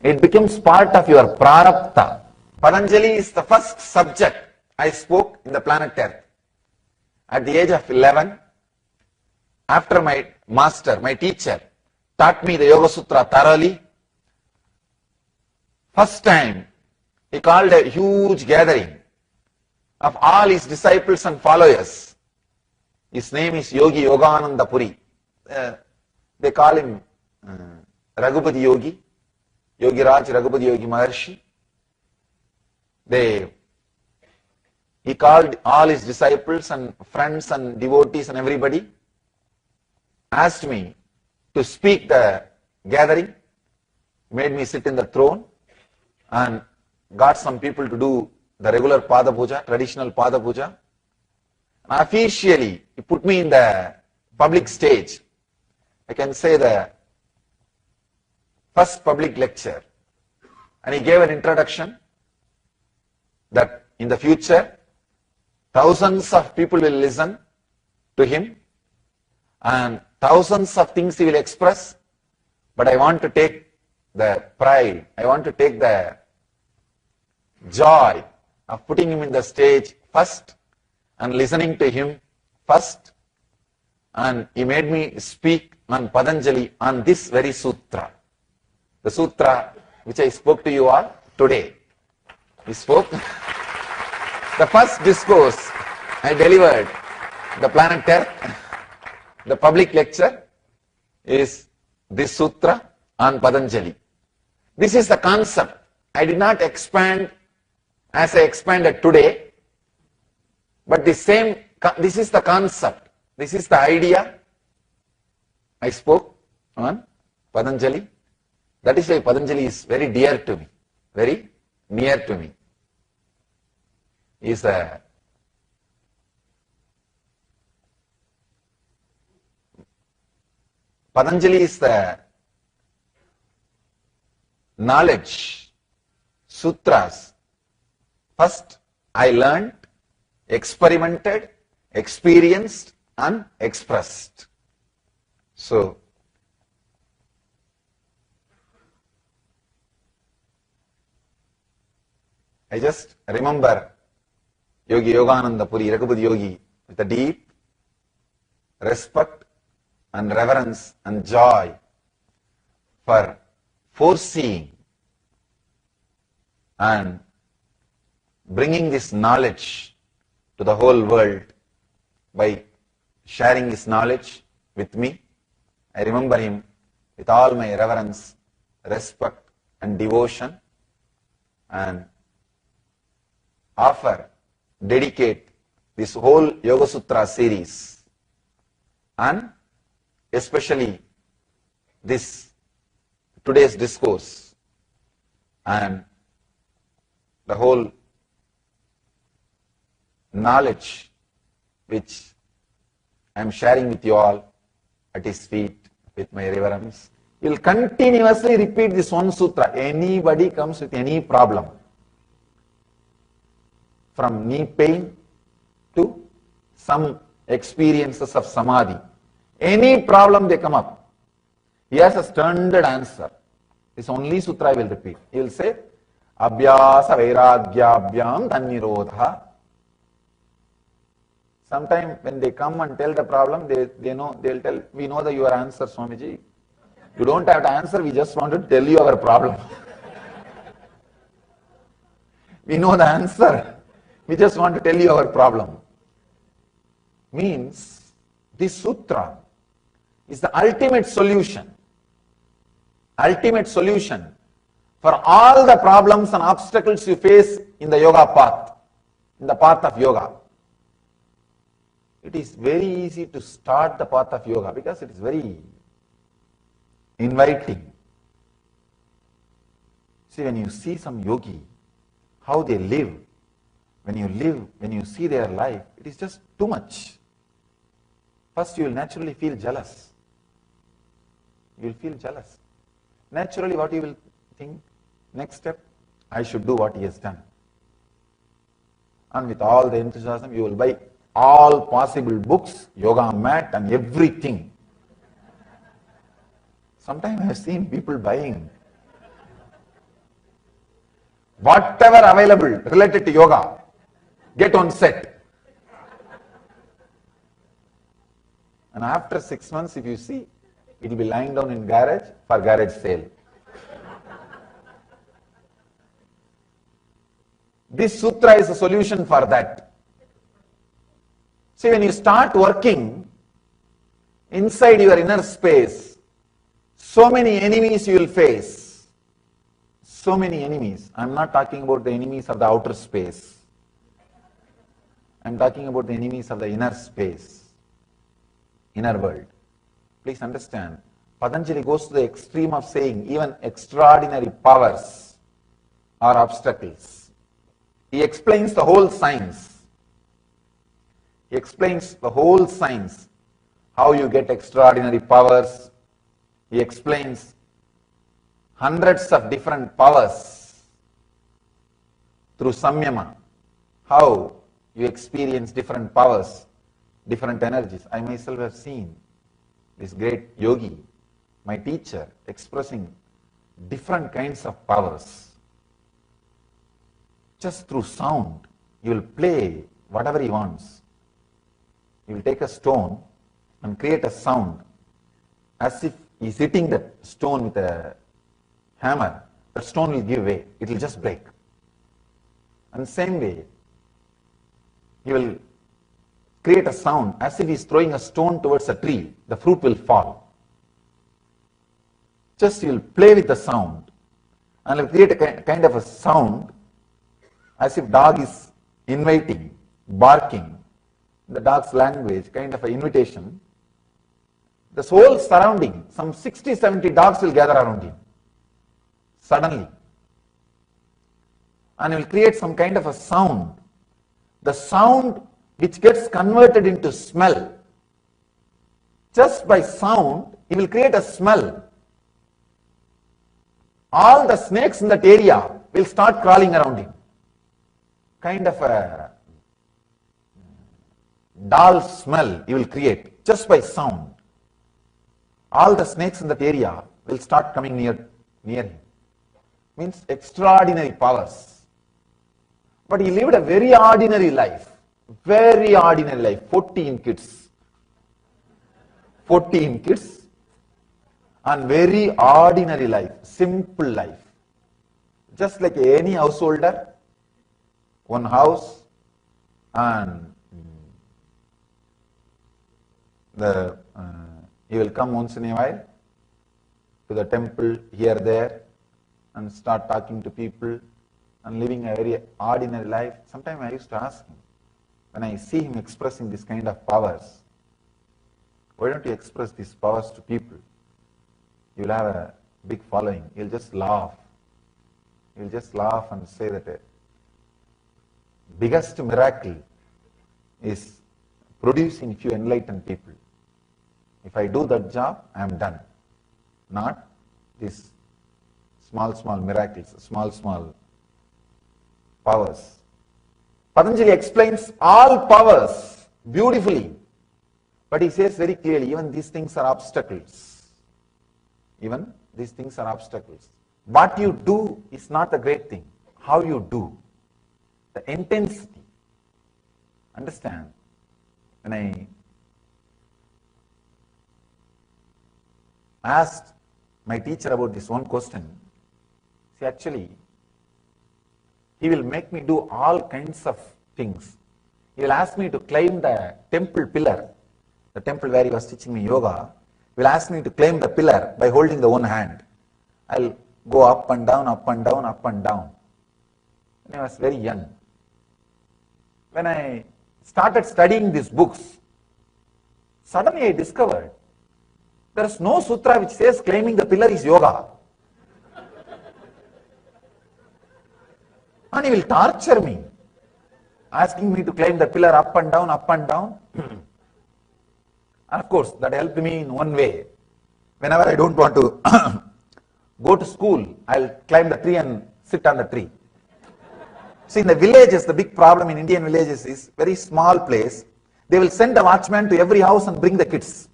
It becomes part of your prarabdha. Patanjali is the first subject I spoke in the planet Earth. At the age of 11, after my master, my teacher, taught me the Yoga Sutra thoroughly, first time he called a huge gathering of all his disciples and followers. His name is Yogi Yogananda Puri. They call him Raghupati Yogi, Yogi Raj Raghupati Yogi Maharshi. He called all his disciples and friends and devotees and everybody, asked me to speak the gathering, made me sit in the throne and got some people to do the regular Pada Puja, traditional Pada Puja. And officially, he put me in the public stage. I can say the first public lecture. And he gave an introduction that in the future, thousands of people will listen to him and thousands of things he will express, but I want to take the pride, I want to take the joy of putting him in the stage first and listening to him first. And he made me speak on Patanjali on this very sutra, the sutra which I spoke to you all today. He spoke. The first discourse I delivered, the planet Earth, the public lecture is this sutra on Patanjali. This is the concept. I did not expand as I expanded today, but this is the concept, this is the idea. I spoke on Patanjali. That is why Patanjali is very dear to me, very near to me. Patanjali is the knowledge, sutras. First, I learned, experimented, experienced, and expressed. So, I just remember Yogi Yogananda Puri, Raghupati Yogi, with a deep respect and reverence and joy for foreseeing and bringing this knowledge to the whole world by sharing his knowledge with me. I remember him with all my reverence, respect and devotion, and dedicate this whole Yoga Sutra series and especially this today's discourse and the whole knowledge which I am sharing with you all at his feet with my reverence. We will continuously repeat this one sutra. Anybody comes with any problem, from knee pain to some experiences of Samadhi, any problem they come up, he has a standard answer. This only sutra I will repeat. He will say, Abhyasa Vairagyabhyam Tannirodha. Sometimes when they come and tell the problem, they will tell, we know your answer, Swamiji. You don't have to answer, we just want to tell you our problem. We know the answer. We just want to tell you our problem. Means this sutra is the ultimate solution. Ultimate solution for all the problems and obstacles you face in the yoga path, in the path of yoga. It is very easy to start the path of yoga because it is very inviting. See, when you see some yogi, how they live, when you see their life, it is just too much. First, you will naturally feel jealous. You will feel jealous. Naturally, what you will think? Next step, I should do what he has done. And with all the enthusiasm, you will buy all possible books, yoga mat and everything. Sometimes I have seen people buying whatever available related to yoga, get on set. And after 6 months, if you see, it will be lying down in garage for garage sale. This sutra is a solution for that. See, when you start working inside your inner space, So many enemies you will face. So many enemies. I am not talking about the enemies of the outer space. I am talking about the enemies of the inner space, inner world. Please understand, Patanjali goes to the extreme of saying even extraordinary powers are obstacles. He explains the whole science. He explains the whole science, how you get extraordinary powers. He explains hundreds of different powers through samyama, how you experience different powers, different energies. I myself have seen this great yogi, my teacher, expressing different kinds of powers. Just through sound, he will play whatever he wants. He will take a stone and create a sound as if he is hitting that stone with a hammer. That stone will give way, it will just break. And the same way, he will create a sound as if he is throwing a stone towards a tree, the fruit will fall. Just he will play with the sound and will create a kind of a sound as if dog is inviting, barking, the dog's language, kind of an invitation. This whole surrounding, some 60-70 dogs will gather around him, suddenly. And he will create some kind of a sound. The sound which gets converted into smell. Just by sound, he will create a smell. All the snakes in that area will start crawling around him. Kind of a dull smell he will create just by sound. All the snakes in that area will start coming near him. Means extraordinary powers. But he lived a very ordinary life. Very ordinary life. 14 kids. 14 kids. And very ordinary life. Simple life. Just like any householder. One house. And he will come once in a while to the temple here, there, and start talking to people and living a very ordinary life. Sometimes I used to ask him, when I see him expressing this kind of powers, why don't you express these powers to people? You will have a big following. He will just laugh. He will just laugh and say that the biggest miracle is producing few enlightened people. If I do that job, I am done. Not these small miracles, small powers. Patanjali explains all powers beautifully, but he says very clearly, even these things are obstacles. Even these things are obstacles. What you do is not the great thing. How you do, the intensity. Understand? When I asked my teacher about this one question, see, actually, he will make me do all kinds of things. He will ask me to climb the temple pillar, the temple where he was teaching me yoga. He will ask me to climb the pillar by holding the one hand. I will go up and down, up and down, up and down. When I was very young. When I started studying these books, suddenly I discovered there is no sutra which says climbing the pillar is yoga. And he will torture me, asking me to climb the pillar up and down, up and down. And of course, that helped me in one way. Whenever I don't want to go to school, I'll climb the tree and sit on the tree. See, in the villages, the big problem in Indian villages is very small place. They will send a watchman to every house and bring the kids.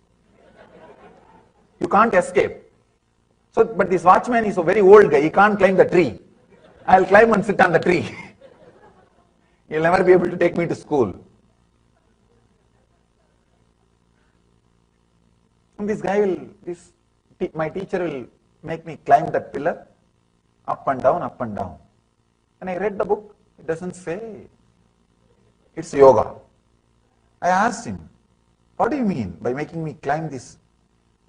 You can't escape. So, but this watchman is a very old guy. He can't climb the tree. I'll climb and sit on the tree. He'll never be able to take me to school. And this guy will, my teacher will make me climb that pillar, up and down, up and down. When I read the book, it doesn't say it's yoga. I asked him, what do you mean by making me climb this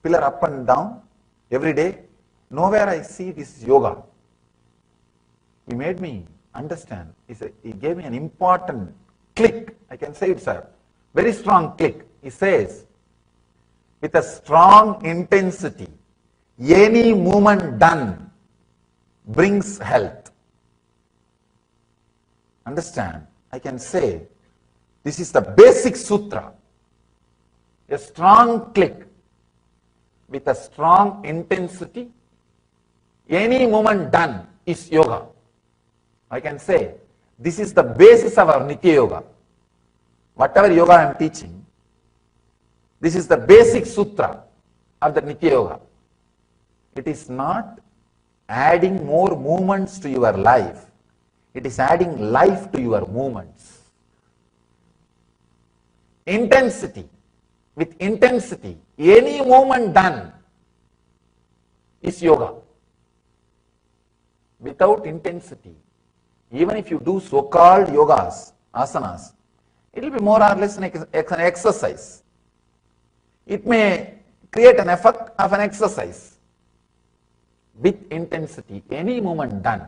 pillar up and down? Every day, nowhere I see this yoga. He made me understand. He gave me an important click. I can say it's a very strong click. He says, with a strong intensity, any movement done brings health. Understand? I can say, this is the basic sutra. A strong click with a strong intensity, any movement done is yoga. I can say, this is the basis of our Nitya Yoga. Whatever yoga I am teaching, this is the basic sutra of the Nitya Yoga. It is not adding more movements to your life. It is adding life to your movements. Intensity. With intensity, any movement done is yoga. Without intensity, even if you do so-called yogas, asanas, it will be more or less like an exercise. It may create an effect of an exercise. With intensity, any movement done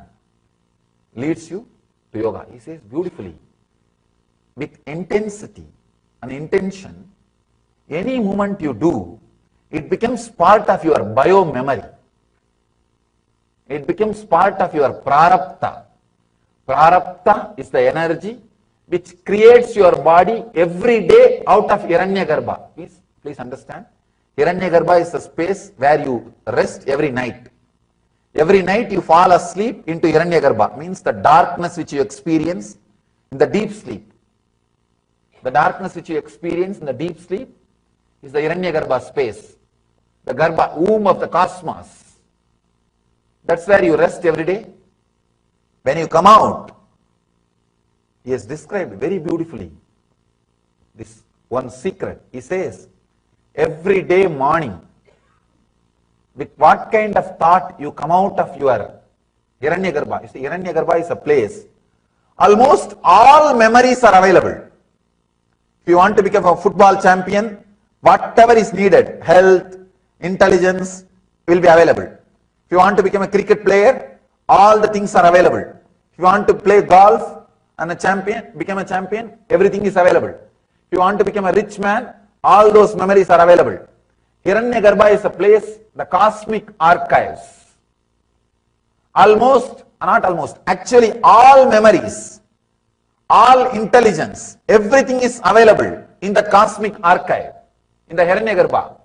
leads you to yoga. He says beautifully, with intensity and intention, any movement you do, it becomes part of your bio-memory. It becomes part of your prarabdha. Prarabdha is the energy which creates your body every day out of Hiranyagarbha. Please understand. Hiranyagarbha is the space where you rest every night. Every night you fall asleep into Hiranyagarbha, means the darkness which you experience in the deep sleep. The darkness which you experience in the deep sleep is the Hiranyagarbha space, the Garbha, womb of the cosmos. That's where you rest every day. When you come out, he has described very beautifully this one secret. He says, every day morning, with what kind of thought you come out of your Hiranyagarbha. You see, Hiranyagarbha is a place, almost all memories are available. If you want to become a football champion, whatever is needed, health, intelligence, will be available. If you want to become a cricket player, all the things are available. If you want to play golf and become a champion, everything is available. If you want to become a rich man, all those memories are available. Hiranyagarbha is a place, the cosmic archives. Actually all memories, all intelligence, everything is available in the cosmic archive, in the Hiranyagarbha.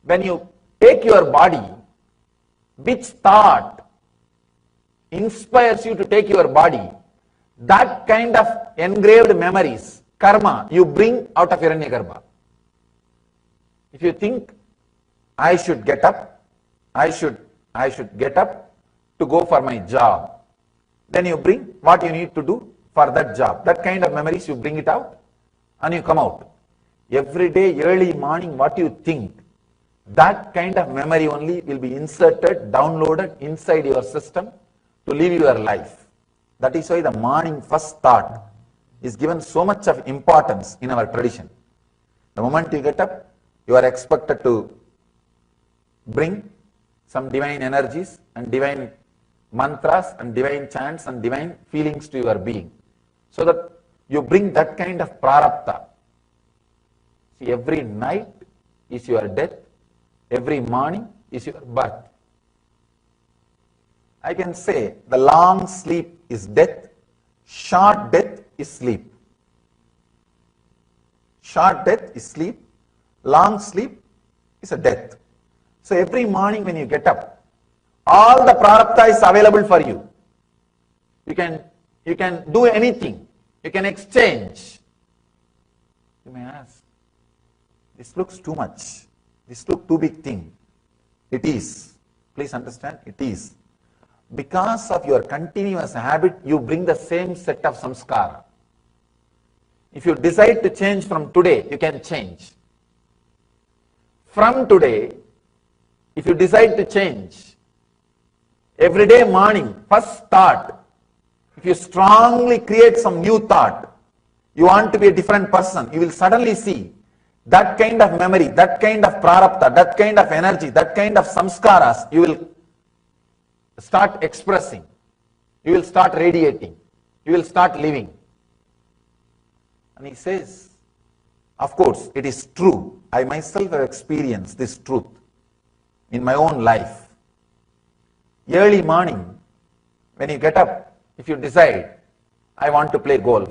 When you take your body, which thought inspires you to take your body, that kind of engraved memories, karma, you bring out of Hiranyagarbha. If you think, I should get up, I should get up to go for my job, then you bring what you need to do for that job. That kind of memories, you bring it out and you come out. Every day, early morning, what you think, that kind of memory only will be inserted, downloaded inside your system to live your life. That is why the morning first thought is given so much of importance in our tradition. The moment you get up, you are expected to bring some divine energies and divine mantras and divine chants and divine feelings to your being, so that you bring that kind of prarabdha. See, every night is your death, every morning is your birth. I can say the long sleep is death, short death is sleep. Short death is sleep, long sleep is a death. So every morning when you get up, all the prarabdha is available for you. You can do anything. You can exchange. You may ask, this looks too much. This looks too big thing. It is. Please understand, it is. Because of your continuous habit, you bring the same set of samskara. If you decide to change from today, you can change. From today, if you decide to change, every day morning, first thought, if you strongly create some new thought, you want to be a different person, you will suddenly see that kind of memory, that kind of prarabdha, that kind of energy, that kind of samskaras, you will start expressing, you will start radiating, you will start living. And he says, of course, it is true. I myself have experienced this truth in my own life. Early morning, when you get up, if you decide, I want to play golf.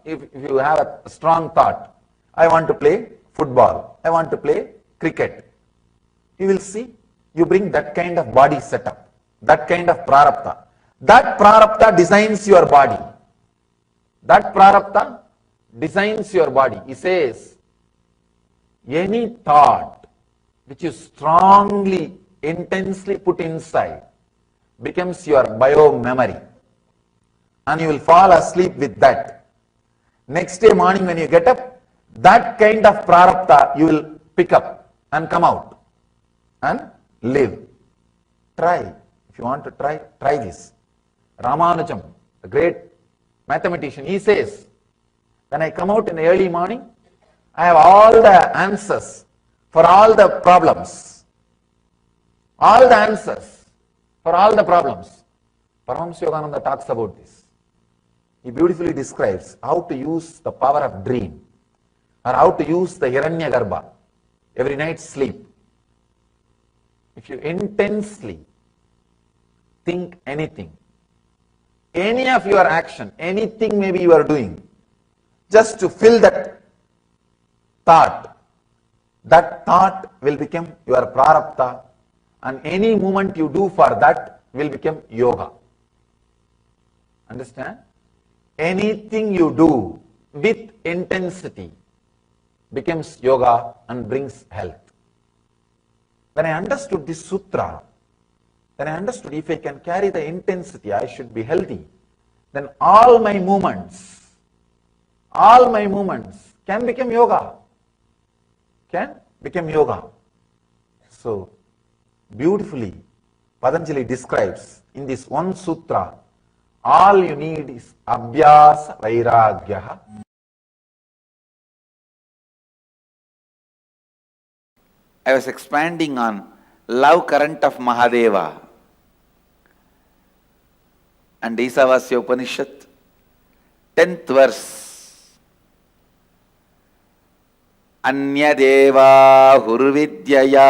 If you have a strong thought, I want to play football, I want to play cricket, you will see, you bring that kind of body setup, that kind of prarabdha. That prarabdha designs your body. That prarabdha designs your body. He says, any thought which you strongly, intensely put inside becomes your bio-memory. And you will fall asleep with that. Next day morning when you get up, that kind of prarabdha you will pick up and come out and live. Try. If you want to try this. Ramanujam, the great mathematician, he says, when I come out in the early morning, I have all the answers for all the problems. All the answers for all the problems. Paramashivoham talks about this. He beautifully describes how to use the power of dream, or how to use the Hiranyagarbha, every night's sleep. If you intensely think anything, any of your action, anything maybe you are doing, just to fill that thought will become your prarabdha, and any movement you do for that will become yoga. Understand? Anything you do with intensity becomes yoga and brings health. When I understood this sutra, then I understood if I can carry the intensity, I should be healthy, then all my movements can become yoga. Can become yoga. So, beautifully, Patanjali describes in this one sutra, all you need is abhyasa vairagyaha. I was expanding on love current of Mahadeva and Isavasya Upanishad, 10th verse. Anyadeva hurvidyaya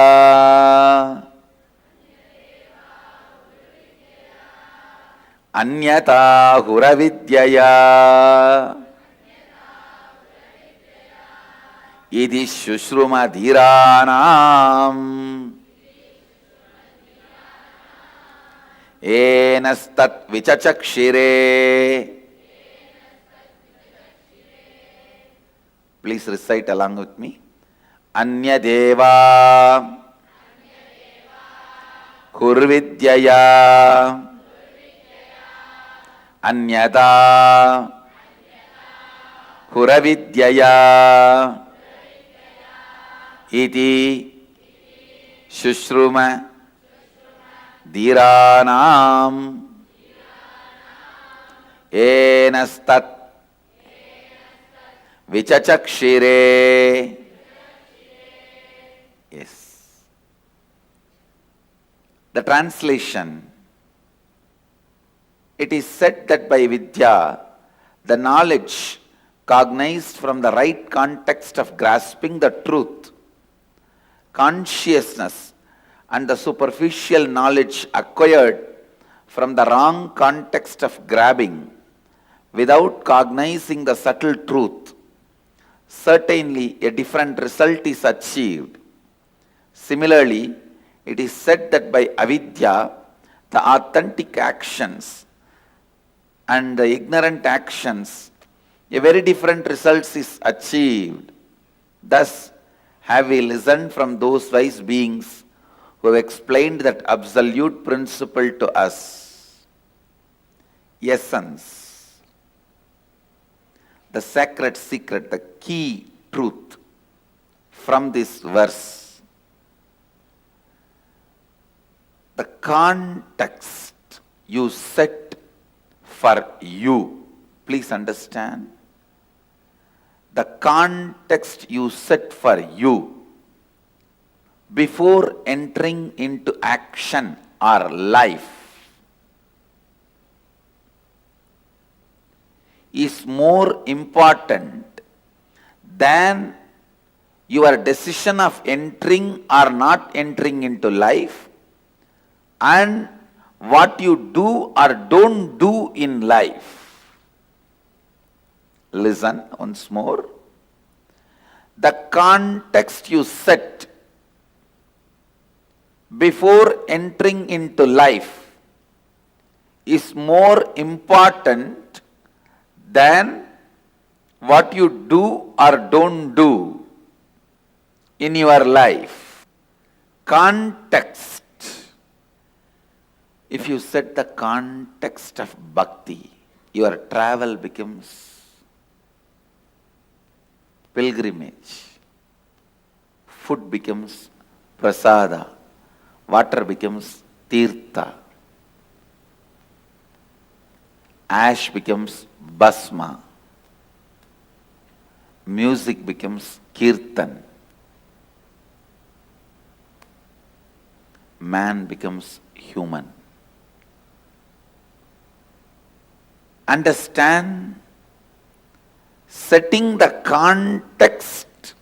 Anyata huravidyaya Idi shushruma dhiranam Enastat vichachakshire. Please recite along with me. Anyadeva hurvidyaya Anyata huravidyaya Iti shushruma dhiranam enastat vichachakshire. Yes. The translation. It is said that by Vidya, the knowledge cognized from the right context of grasping the truth, consciousness, and the superficial knowledge acquired from the wrong context of grabbing without cognizing the subtle truth, certainly a different result is achieved. Similarly, it is said that by avidya, the authentic actions and the ignorant actions, a very different result is achieved. Thus, have we listened from those wise beings who have explained that absolute principle to us. Essence, the sacred secret, the key truth from this verse. The context you set for you. Please understand. the context you set for you before entering into action or life is more important than your decision of entering or not entering into life and what you do or don't do in life. Listen once more. The context you set before entering into life is more important than what you do or don't do in your life. Context. If you set the context of bhakti, your travel becomes pilgrimage. Food becomes prasada. Water becomes tirtha. Ash becomes bhasma. Music becomes kirtan. Man becomes human. Understand, setting the context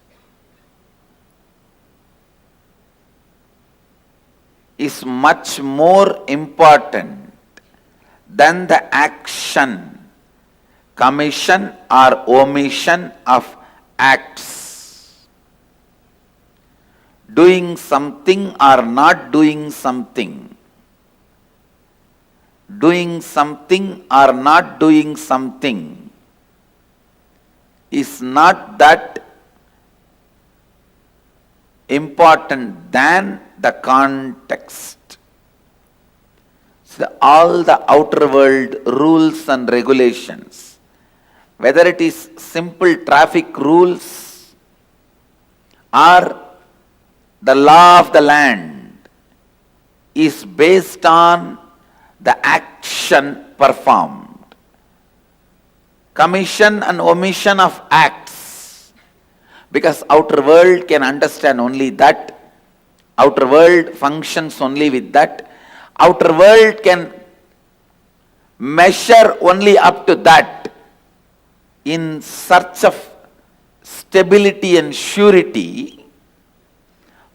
is much more important than the action, commission or omission of acts. Doing something or not doing something. Doing something or not doing something is not that important than the context. So all the outer world rules and regulations, whether it is simple traffic rules or the law of the land, is based on the action performed. Commission and omission of acts, because outer world can understand only that, outer world functions only with that, outer world can measure only up to that. In search of stability and surety,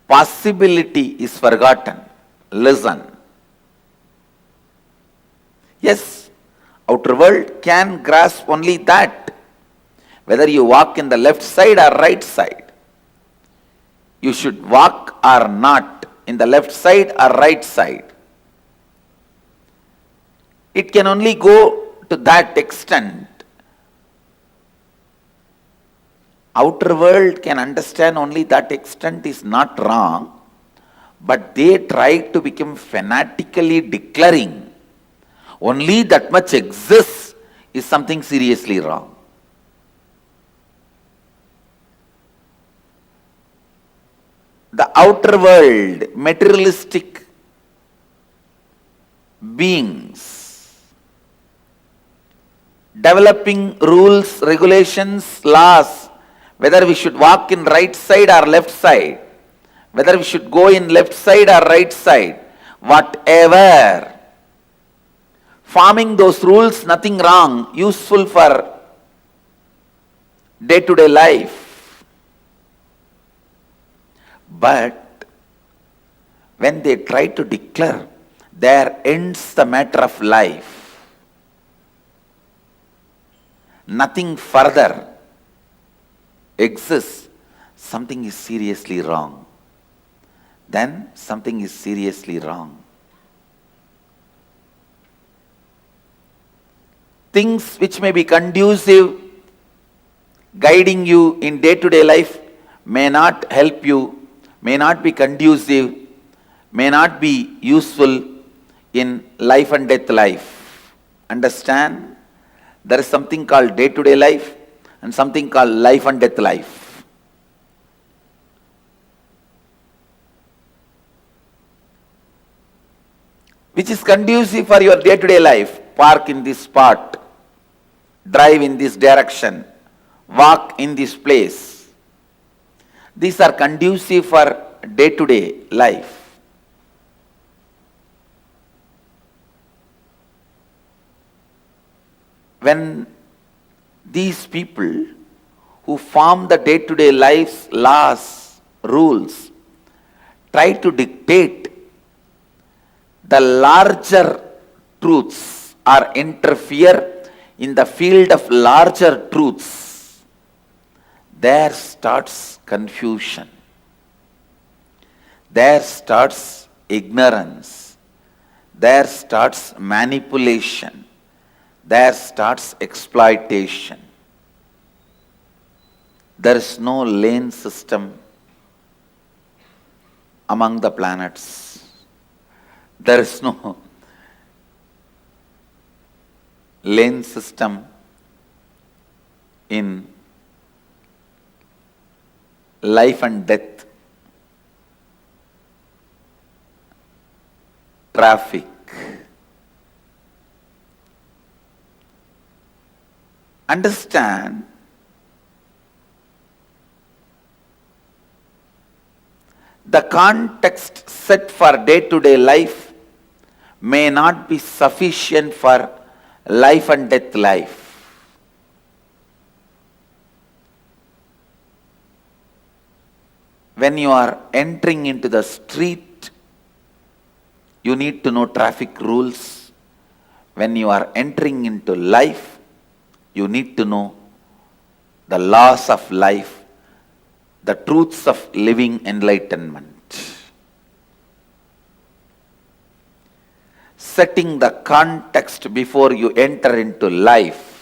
possibility is forgotten. Listen. Yes, outer world can grasp only that. Whether you walk in the left side or right side, you should walk or not in the left side or right side. It can only go to that extent. Outer world can understand only that extent is not wrong, but they try to become fanatically declaring only that much exists is something seriously wrong. The outer world, materialistic beings, developing rules, regulations, laws, whether we should walk in right side or left side, whether we should go in left side or right side, whatever. Forming those rules, nothing wrong, useful for day-to-day life. But when they try to declare, there ends the matter of life. Nothing further exists, something is seriously wrong. Then something is seriously wrong. Things which may be conducive, guiding you in day-to-day life, may not help you, may not be conducive, may not be useful in life and death life. Understand? There is something called day-to-day life and something called life and death life. Which is conducive for your day-to-day life? Park in this spot, drive in this direction, walk in this place. These are conducive for day-to-day life. When these people who form the day-to-day life's laws, rules, try to dictate the larger truths or interfere in the field of larger truths, there starts confusion. There starts ignorance. There starts manipulation. There starts exploitation. There is no lane system among the planets. There is no lane system in life and death, traffic. Understand, the context set for day-to-day life may not be sufficient for life and death life. When you are entering into the street, you need to know traffic rules. When you are entering into life, you need to know the laws of life, the truths of living enlightenment. Setting the context before you enter into life.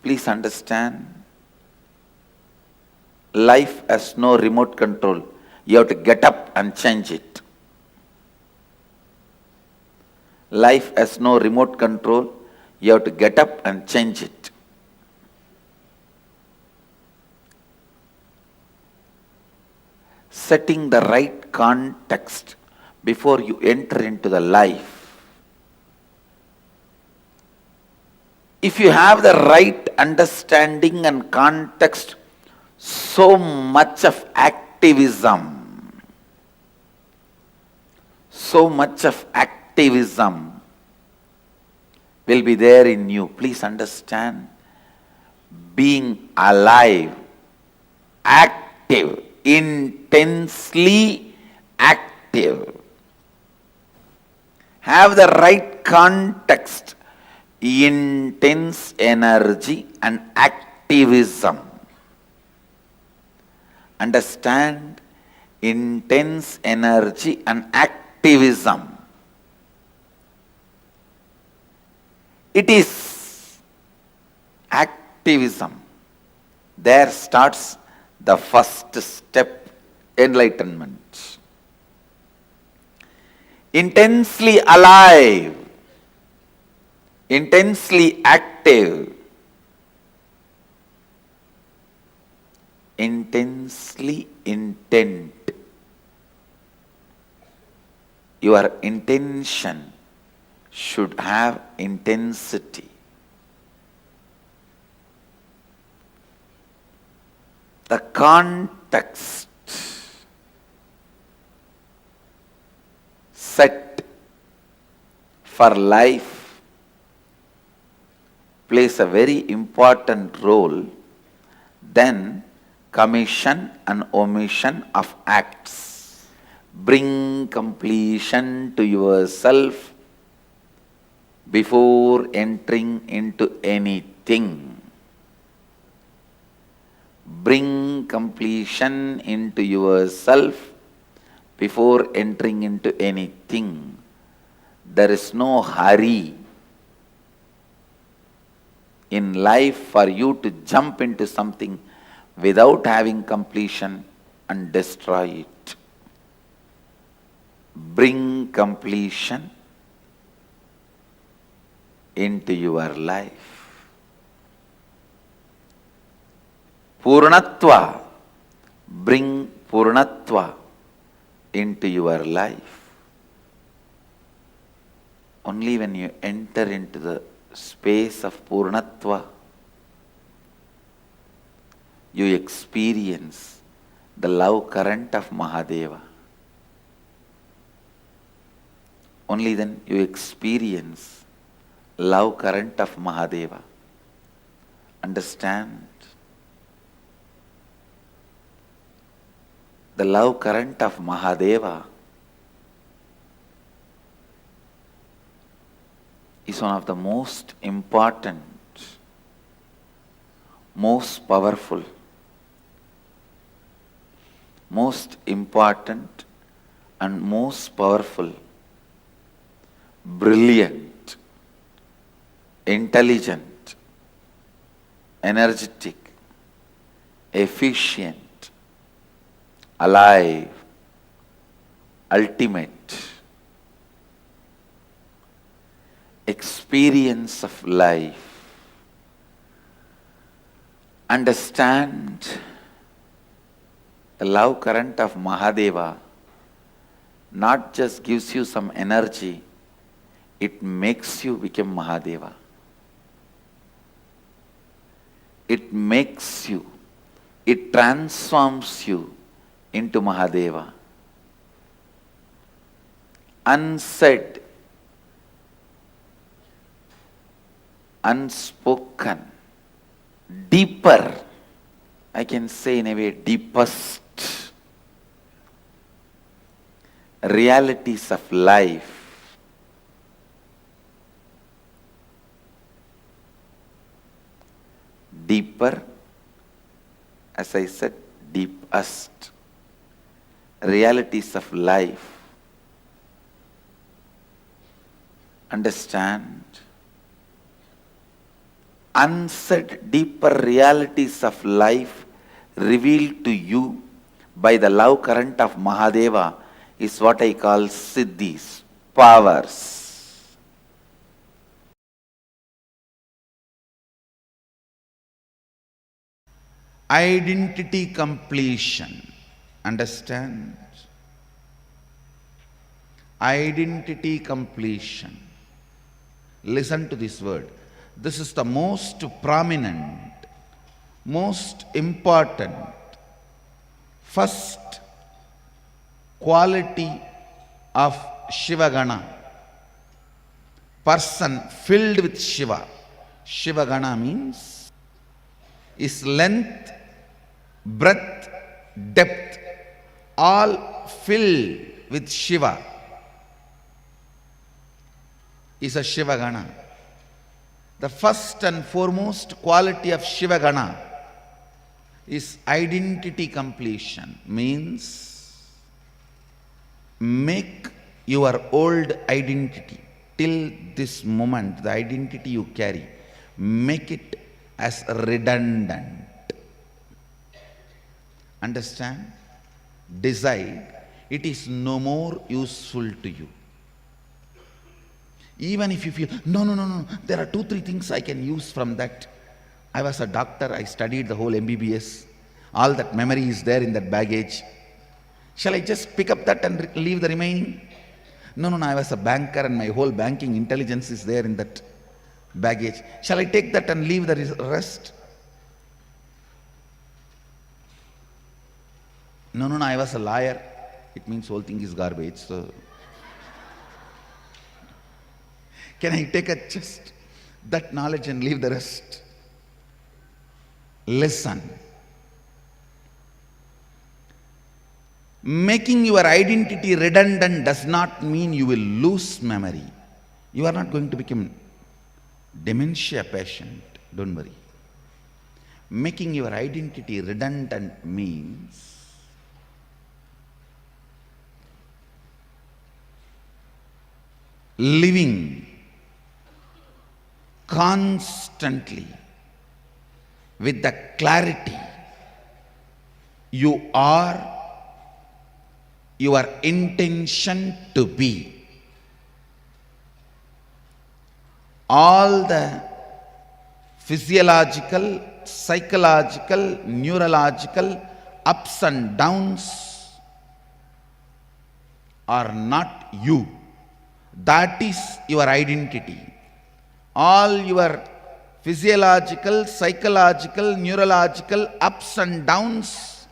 Please understand, life has no remote control. You have to get up and change it. Life has no remote control. You have to get up and change it. Setting the right context before you enter into the life. If you have the right understanding and context, so much of activism will be there in you. Please understand, being alive, active, intensely active. Have the right context, intense energy and activism. Understand, intense energy and activism. It is activism. There starts the first step, enlightenment. Intensely alive, intensely active, intensely intent. Your intention should have intensity. The context set for life plays a very important role than commission and omission of acts. Bring completion to yourself before entering into anything. Bring completion into yourself before entering into anything. There is no hurry in life for you to jump into something without having completion and destroy it. Bring completion into your life. Purnatva, bring Purnatva into your life. Only when you enter into the space of Purnatva, you experience the love current of Mahadeva. Only then you experience love current of Mahadeva. Understand? The love current of Mahadeva is one of the most important, most powerful, most important and most powerful, brilliant, intelligent, energetic, efficient, alive, ultimate experience of life. Understand, the love current of Mahadeva not just gives you some energy, it makes you become Mahadeva. It makes you, it transforms you into Mahadeva. Unsaid, unspoken, deeper, I can say in a way deepest realities of life deeper, as I said, deepest realities of life. Understand? Unsaid deeper realities of life revealed to you by the love current of Mahadeva is what I call siddhis, powers. Identity completion. Understand? Identity completion. Listen to this word. This is the most prominent, most important, first quality of Shivagana. Person filled with Shiva. Shivagana means is length, breadth, depth, all filled with Shiva is a Shivagana. The first and foremost quality of Shivagana is identity completion. Means make your old identity till this moment, the identity you carry, make it as redundant. Understand? Decide it is no more useful to you. Even if you feel, no, there are 2-3 things I can use from that. I was a doctor, I studied the whole MBBS. All that memory is there in that baggage. Shall I just pick up that and leave the remaining? No, I was a banker and my whole banking intelligence is there in that baggage. Shall I take that and leave the rest? No, I was a liar. It means whole thing is garbage. So can I take just that knowledge and leave the rest? Listen. Making your identity redundant does not mean you will lose memory. You are not going to become dementia patient. Don't worry. Making your identity redundant means living constantly with the clarity you are your intention to be. All the physiological, psychological, neurological ups and downs are not you. That is your identity. All your physiological, psychological, neurological ups and downs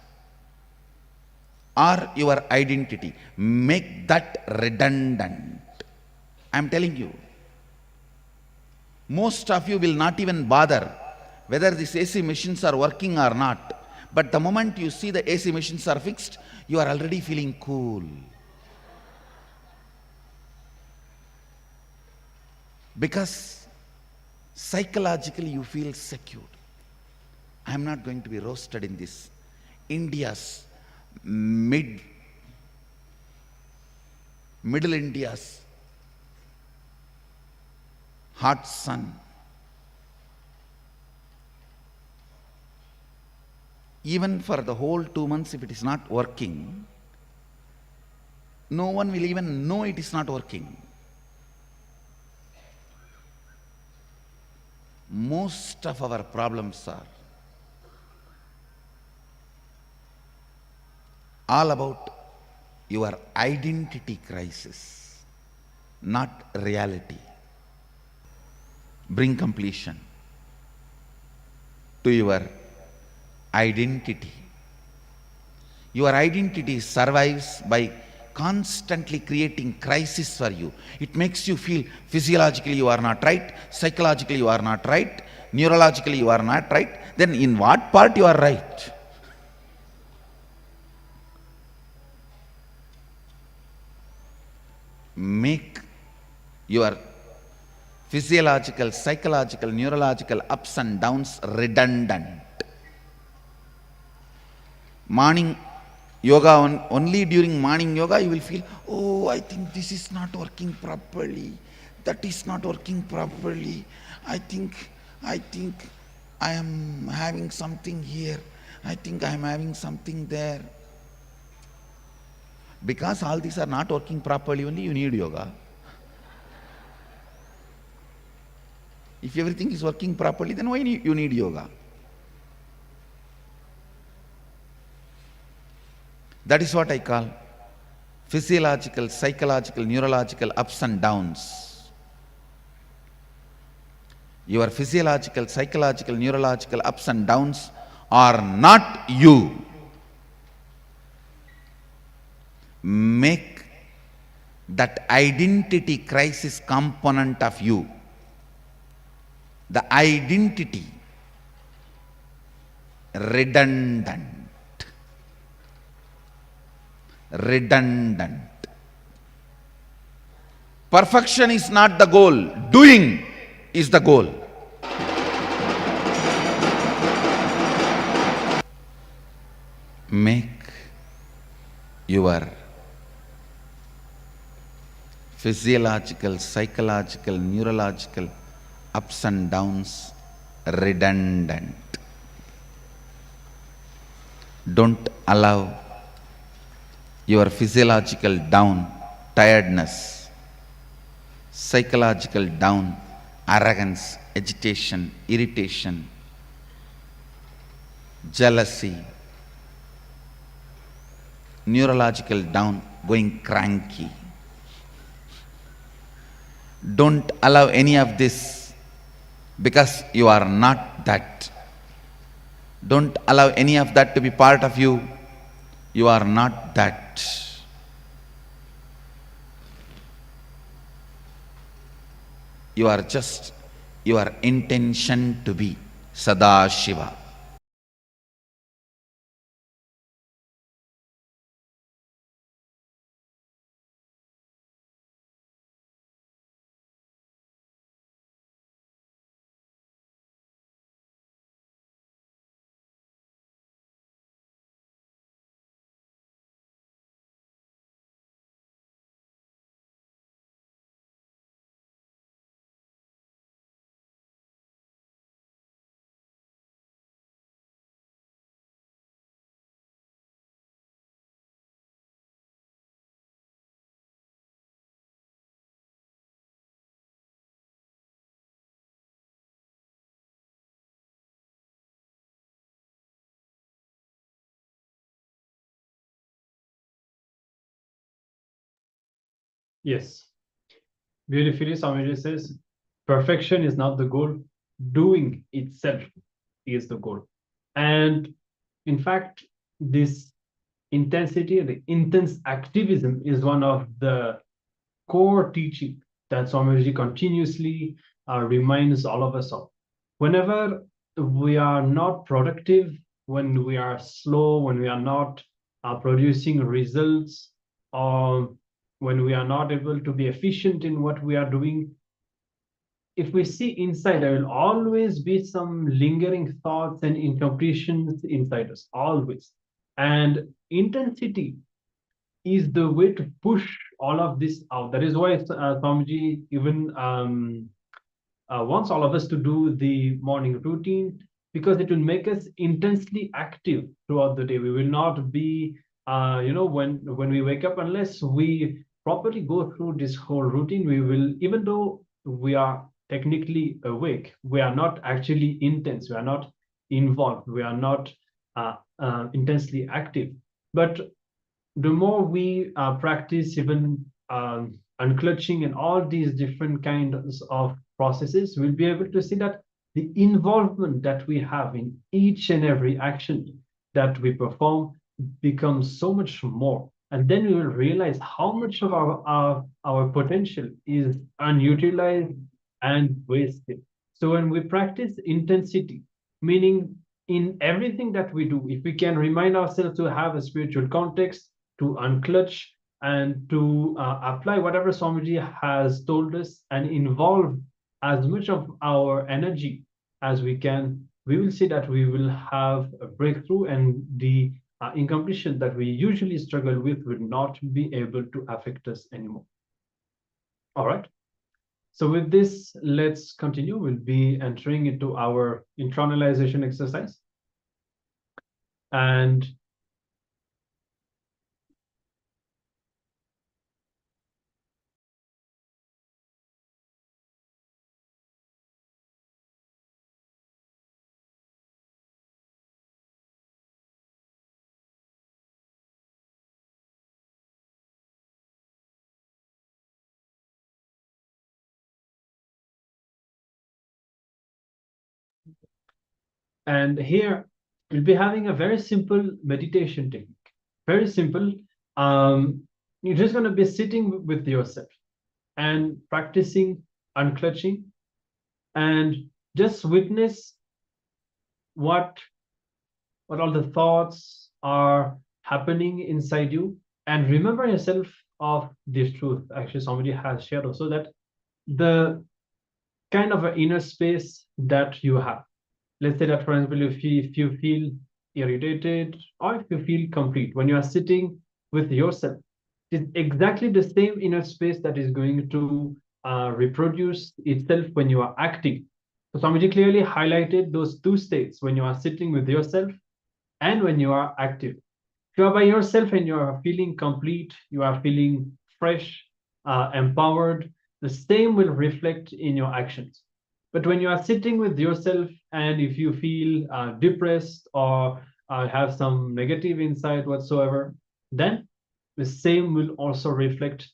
are your identity. Make that redundant. I am telling you. Most of you will not even bother whether these AC machines are working or not. But the moment you see the AC machines are fixed, you are already feeling cool. Because psychologically you feel secure. I am not going to be roasted in this. India's middle India's hot sun. Even for the whole 2 months, if it is not working, no one will even know it is not working. Most of our problems are all about your identity crisis, not reality. Bring completion to your identity. Your identity survives by constantly creating crisis for you. It makes you feel physiologically you are not right, psychologically you are not right, neurologically you are not right. Then in what part you are right? Make your physiological, psychological, neurological ups and downs redundant. Morning yoga, only during morning yoga you will feel, oh, I think this is not working properly, that is not working properly, I think I am having something here, I think I am having something there. Because all these are not working properly, only you need yoga. If everything is working properly, then why you need yoga? That is what I call physiological, psychological, neurological ups and downs. Your physiological, psychological, neurological ups and downs are not you. Make that identity crisis component of you, the identity, redundant. Redundant. Perfection is not the goal, doing is the goal. Make your physiological, psychological, neurological ups and downs redundant. Don't allow your physiological down, tiredness, psychological down, arrogance, agitation, irritation, jealousy, neurological down, going cranky. Don't allow any of this, because you are not that. Don't allow any of that to be part of you. You are not that. You are just your intention to be Sadashiva. Yes. Beautifully, Swamiji says, perfection is not the goal, doing itself is the goal. And in fact, this intensity, the intense activism is one of the core teaching that Swamiji continuously reminds all of us of. Whenever we are not productive, when we are slow, when we are not producing results, or when we are not able to be efficient in what we are doing, if we see inside, there will always be some lingering thoughts and incompletions inside us, always. And intensity is the way to push all of this out. That is why Swamiji even wants all of us to do the morning routine, because it will make us intensely active throughout the day. We will not be, when we wake up, unless we properly go through this whole routine, we will, even though we are technically awake, we are not actually intense, we are not involved, we are not intensely active. But the more we practice even unclutching and all these different kinds of processes, we'll be able to see that the involvement that we have in each and every action that we perform becomes so much more. And then we will realize how much of our potential is unutilized and wasted. So when we practice intensity, meaning in everything that we do, if we can remind ourselves to have a spiritual context, to unclutch and to apply whatever Swamiji has told us and involve as much of our energy as we can, we will see that we will have a breakthrough, and the incompletion that we usually struggle with will not be able to affect us anymore. All right. So with this, let's continue. We'll be entering into our internalization exercise. And here we'll be having a very simple meditation technique. Very simple. You're just going to be sitting with yourself and practicing unclutching, and just witness what all the thoughts are happening inside you, and remember yourself of this truth. Actually, somebody has shared also that the kind of an inner space that you have. Let's say that, for example, if you feel irritated, or if you feel complete, when you are sitting with yourself, it's exactly the same inner space that is going to reproduce itself when you are acting. So Swamiji clearly highlighted those two states, when you are sitting with yourself and when you are active. If you are by yourself and you are feeling complete, you are feeling fresh, empowered, the same will reflect in your actions. But when you are sitting with yourself, and if you feel depressed or have some negative insight whatsoever, then the same will also reflect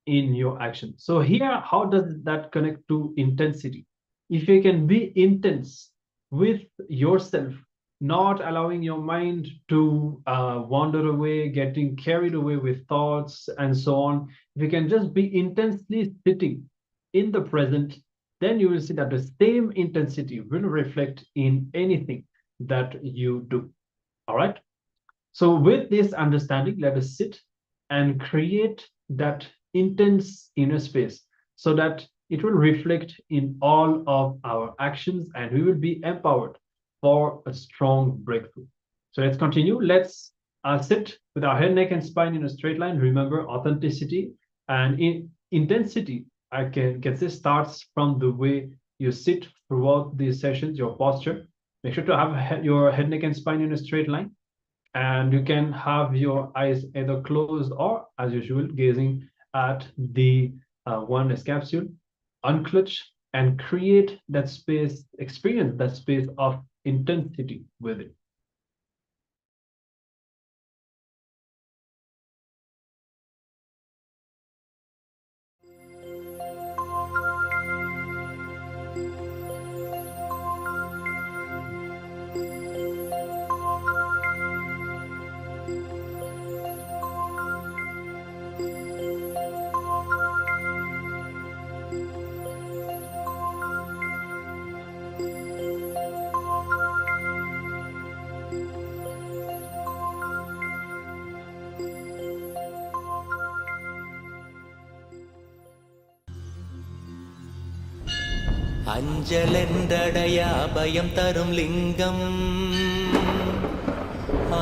in your action. So here, how does that connect to intensity? If you can be intense with yourself, not allowing your mind to wander away, getting carried away with thoughts and so on, if you can just be intensely sitting in the present, then you will see that the same intensity will reflect in anything that you do. All right. So with this understanding, let us sit and create that intense inner space so that it will reflect in all of our actions, and we will be empowered for a strong breakthrough. So let's continue. Let's sit with our head, neck, and spine in a straight line. Remember, authenticity and intensity, I can say, starts from the way you sit throughout these sessions, your posture. Make sure to have your head, neck, and spine in a straight line. And you can have your eyes either closed or, as usual, gazing at the oneness capsule. Unclutch and create that space, experience that space of intensity with it. அஞ்சலென்றடைய அபயம் தரும் லிங்கம்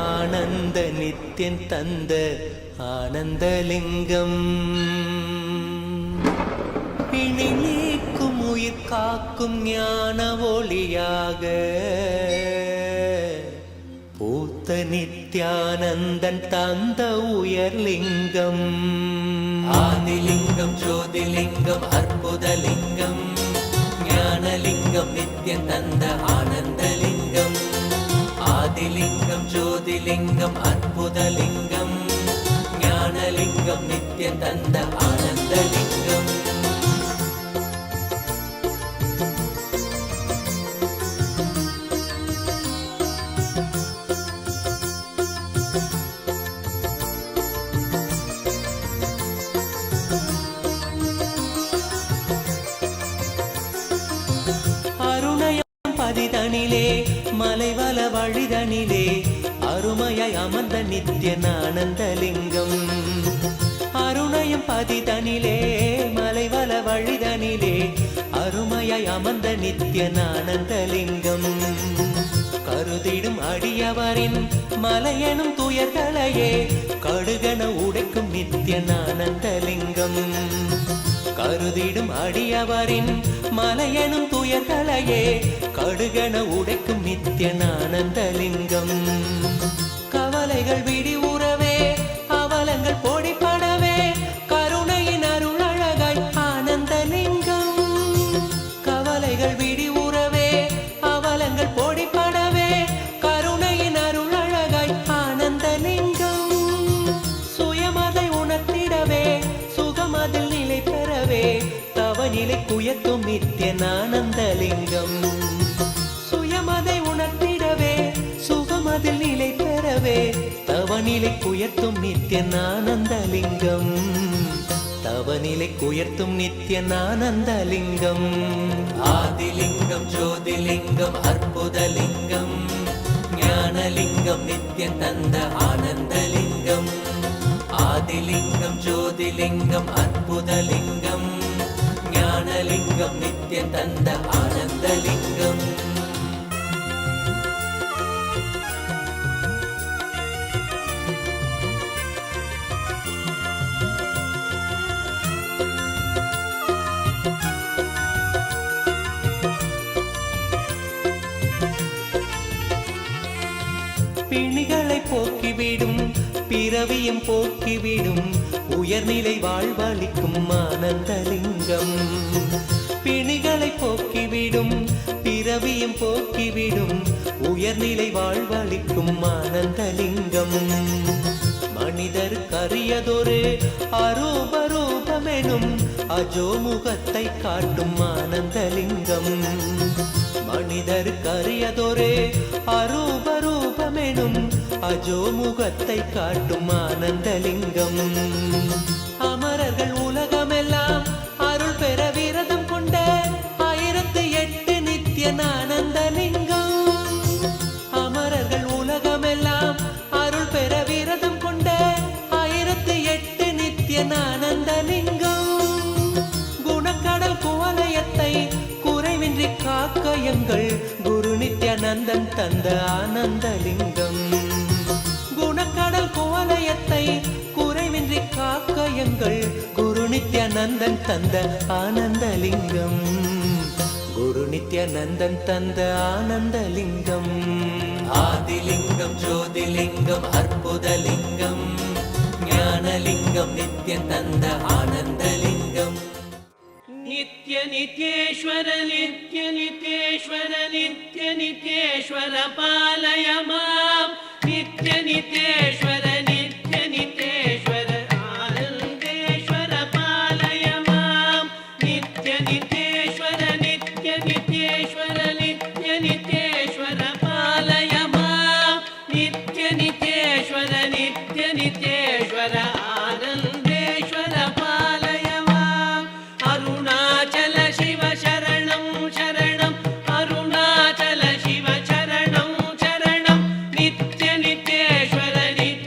ஆனந்த நித்யன் தந்த ஆனந்தலிங்கம் பிணி நீக்கும் உயிர் காக்கும் ஞான ஒளியாக பூத்த நித்யானந்தன் தந்த உயர்லிங்கம் ஆதிலிங்கம் ஜோதிலிங்கம் அற்புதலிங்கம் ஞானலிங்கம் நித்யன் தந்த ஆனந்தலிங்கம் ஆதிலிங்கம் ஜோதிலிங்கம் அற்புதலிங்கம் ஞானலிங்கம் நித்யன் தந்த ஆனந்தலிங்கம் பதிதனிலே மலைவல வழிதனிலே அருமையாய் அமர்ந்த நித்யன் ஆனந்தலிங்கம் அருணயம் பதிதனிலே மலைவல வழிதனிலே அருமையாய் அமர்ந்த நித்யன் ஆனந்தலிங்கம் கருதிடும் அடியவரின் மலையெனும் துயர்களையே கடுகன உடைக்கும் நித்யன் ஆனந்தலிங்கம் கருதிடும் அடியவரின் மலையெனும் துயர்களையே கடுகன உடைக்கும் நித்யன் ஆனந்தலிங்கம் கவலைகள் விடி உறவே அவலங்கள் பொடிப்படவே கருணையின் அருளழகாய் ஆனந்தலிங்கம் கவலைகள் விடி உறவே அவலங்கள் பொடிப்படவே கருணையின் அருளழகாய் ஆனந்தலிங்கம் சுயமதை உணர்த்திடவே சுகமதில் நிலை பெறவே தவநிலை குயத்தும் நித்யன் ஆனந்தலிங்கம் சுயமதை உணர்த்திடவே சுகமதில் நிலை பெறவே தவநிலை குயர்த்தும் நித்யன் ஆனந்தலிங்கம் தவநிலை குயர்த்தும் நித்யன் ஆனந்தலிங்கம் ஆதிலிங்கம் ஜோதிலிங்கம் அற்புதலிங்கம் ஞானலிங்கம் நித்யன் தந்த ஆனந்தலிங்கம் ஆதிலிங்கம் ஜோதிலிங்கம் அற்புதலிங்கம் ஞானலிங்கம் நித்யன் தந்த ஆனந்தலிங்கம் பிணிகளை போக்கிவிடும் பிறவியும் போக்கிவிடும் உயர்நிலை வாழ்வளிக்கும் ஆனந்தலிங்கம் பிணிகளை போக்கிவிடும் பிறவியும் போக்கிவிடும் உயர்நிலை வாழ்வளிக்கும் ஆனந்தலிங்கம் மனிதர் கரியதொரு அரூபரூபமெனும் அஜோமுகத்தை காட்டும் ஆனந்தலிங்கம் மனிதர் கரியதொரு அரூபரூபமெனும் அஜோமுகத்தை காட்டும் ஆனந்தலிங்கம் அமரர்கள் உலகமெல்லாம் அருள் பெற விரதம் கொண்ட 1008 நித்யன் ஆனந்தலிங்கம் அமரர்கள் உலகமெல்லாம் அருள் பெற விரதம் கொண்ட 1008 நித்யன் ஆனந்தலிங்கம் குணக்கடல் குவலயத்தை குறைவின்றி காக்க எங்கள் குரு நித்யானந்தன் தந்த ஆனந்தலிங்கம் குணக்கடல் குவலயத்தை குறைவின்றி காக்க எங்கள் குரு நித்யானந்தன் தந்த ஆனந்தலிங்கம் குரு நித்யானந்தன் தந்த ஆனந்தலிங்கம் ஆதிலிங்கம் ஜோதிலிங்கம் அற்புதலிங்கம் ஞானலிங்கம் நித்யன் தந்த ஆனந்தலிங்கம் नित्य नित्येश्वर नित्य नित्येश्वर नित्य नित्येश्वर पालय मां नित्य नित्येश्वर नित्य नित्येश्वर आनन्देश्वर पालय मां नित्य नित्येश्वर नित्य नित्येश्वर नित्य नित्येश्वर पालय मां नित्य नित्येश्वर नित्य नित्येश्वर आनन्देश्वर पालय मां अरुणाचल शिव शरणं शरणं अरुणाचल शिव शरणं शरणं नित्य नित्येश्वर नित्य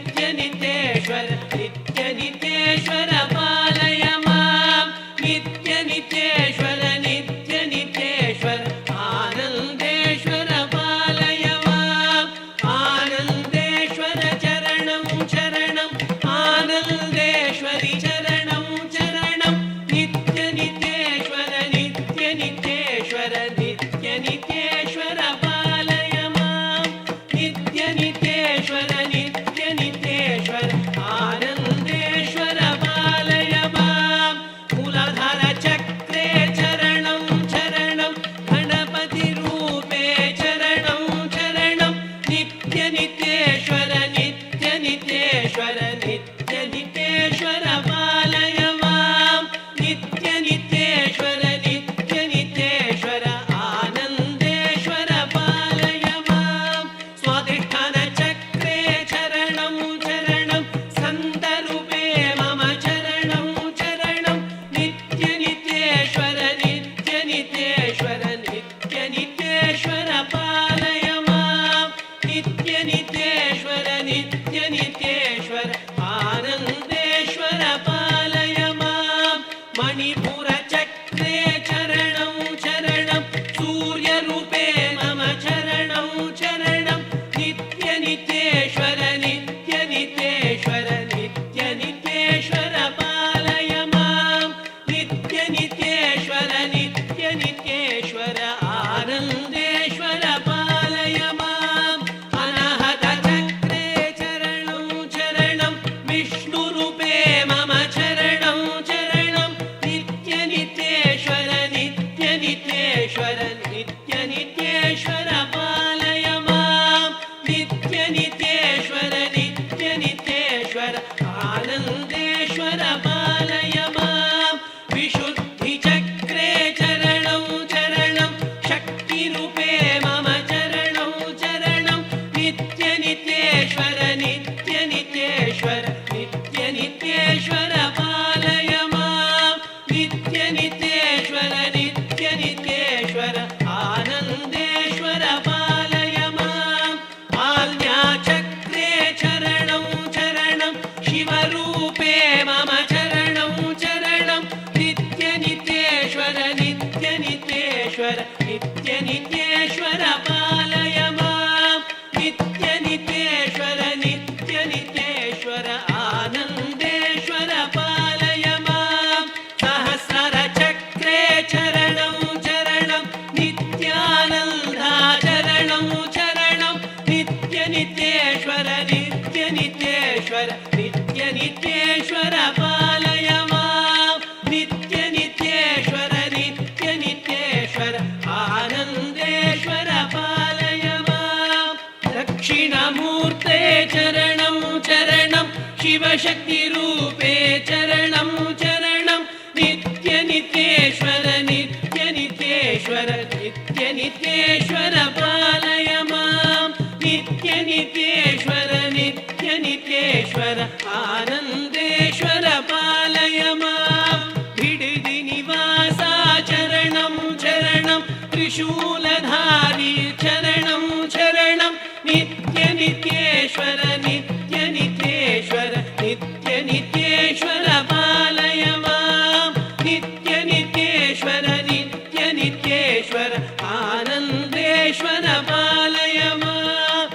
शिवशक्तिरूपे चरणं चरणं नित्यनित्येश्वर नित्यनित्येश्वर नित्यनित्येश्वर पालय मां नित्यनित्येश्वर नित्यनित्येश्वर आनन्देश्वर पालय मां बिडदि निवासा चरणं चरणं त्रिशूलधारी चरणं चरणं नित्यनित्येश्वर नित्यनित्येश्वर नित्यनित्येश्वर पालय मां नित्यनित्येश्वर नित्यनित्येश्वर आनन्देश्वर पालय मां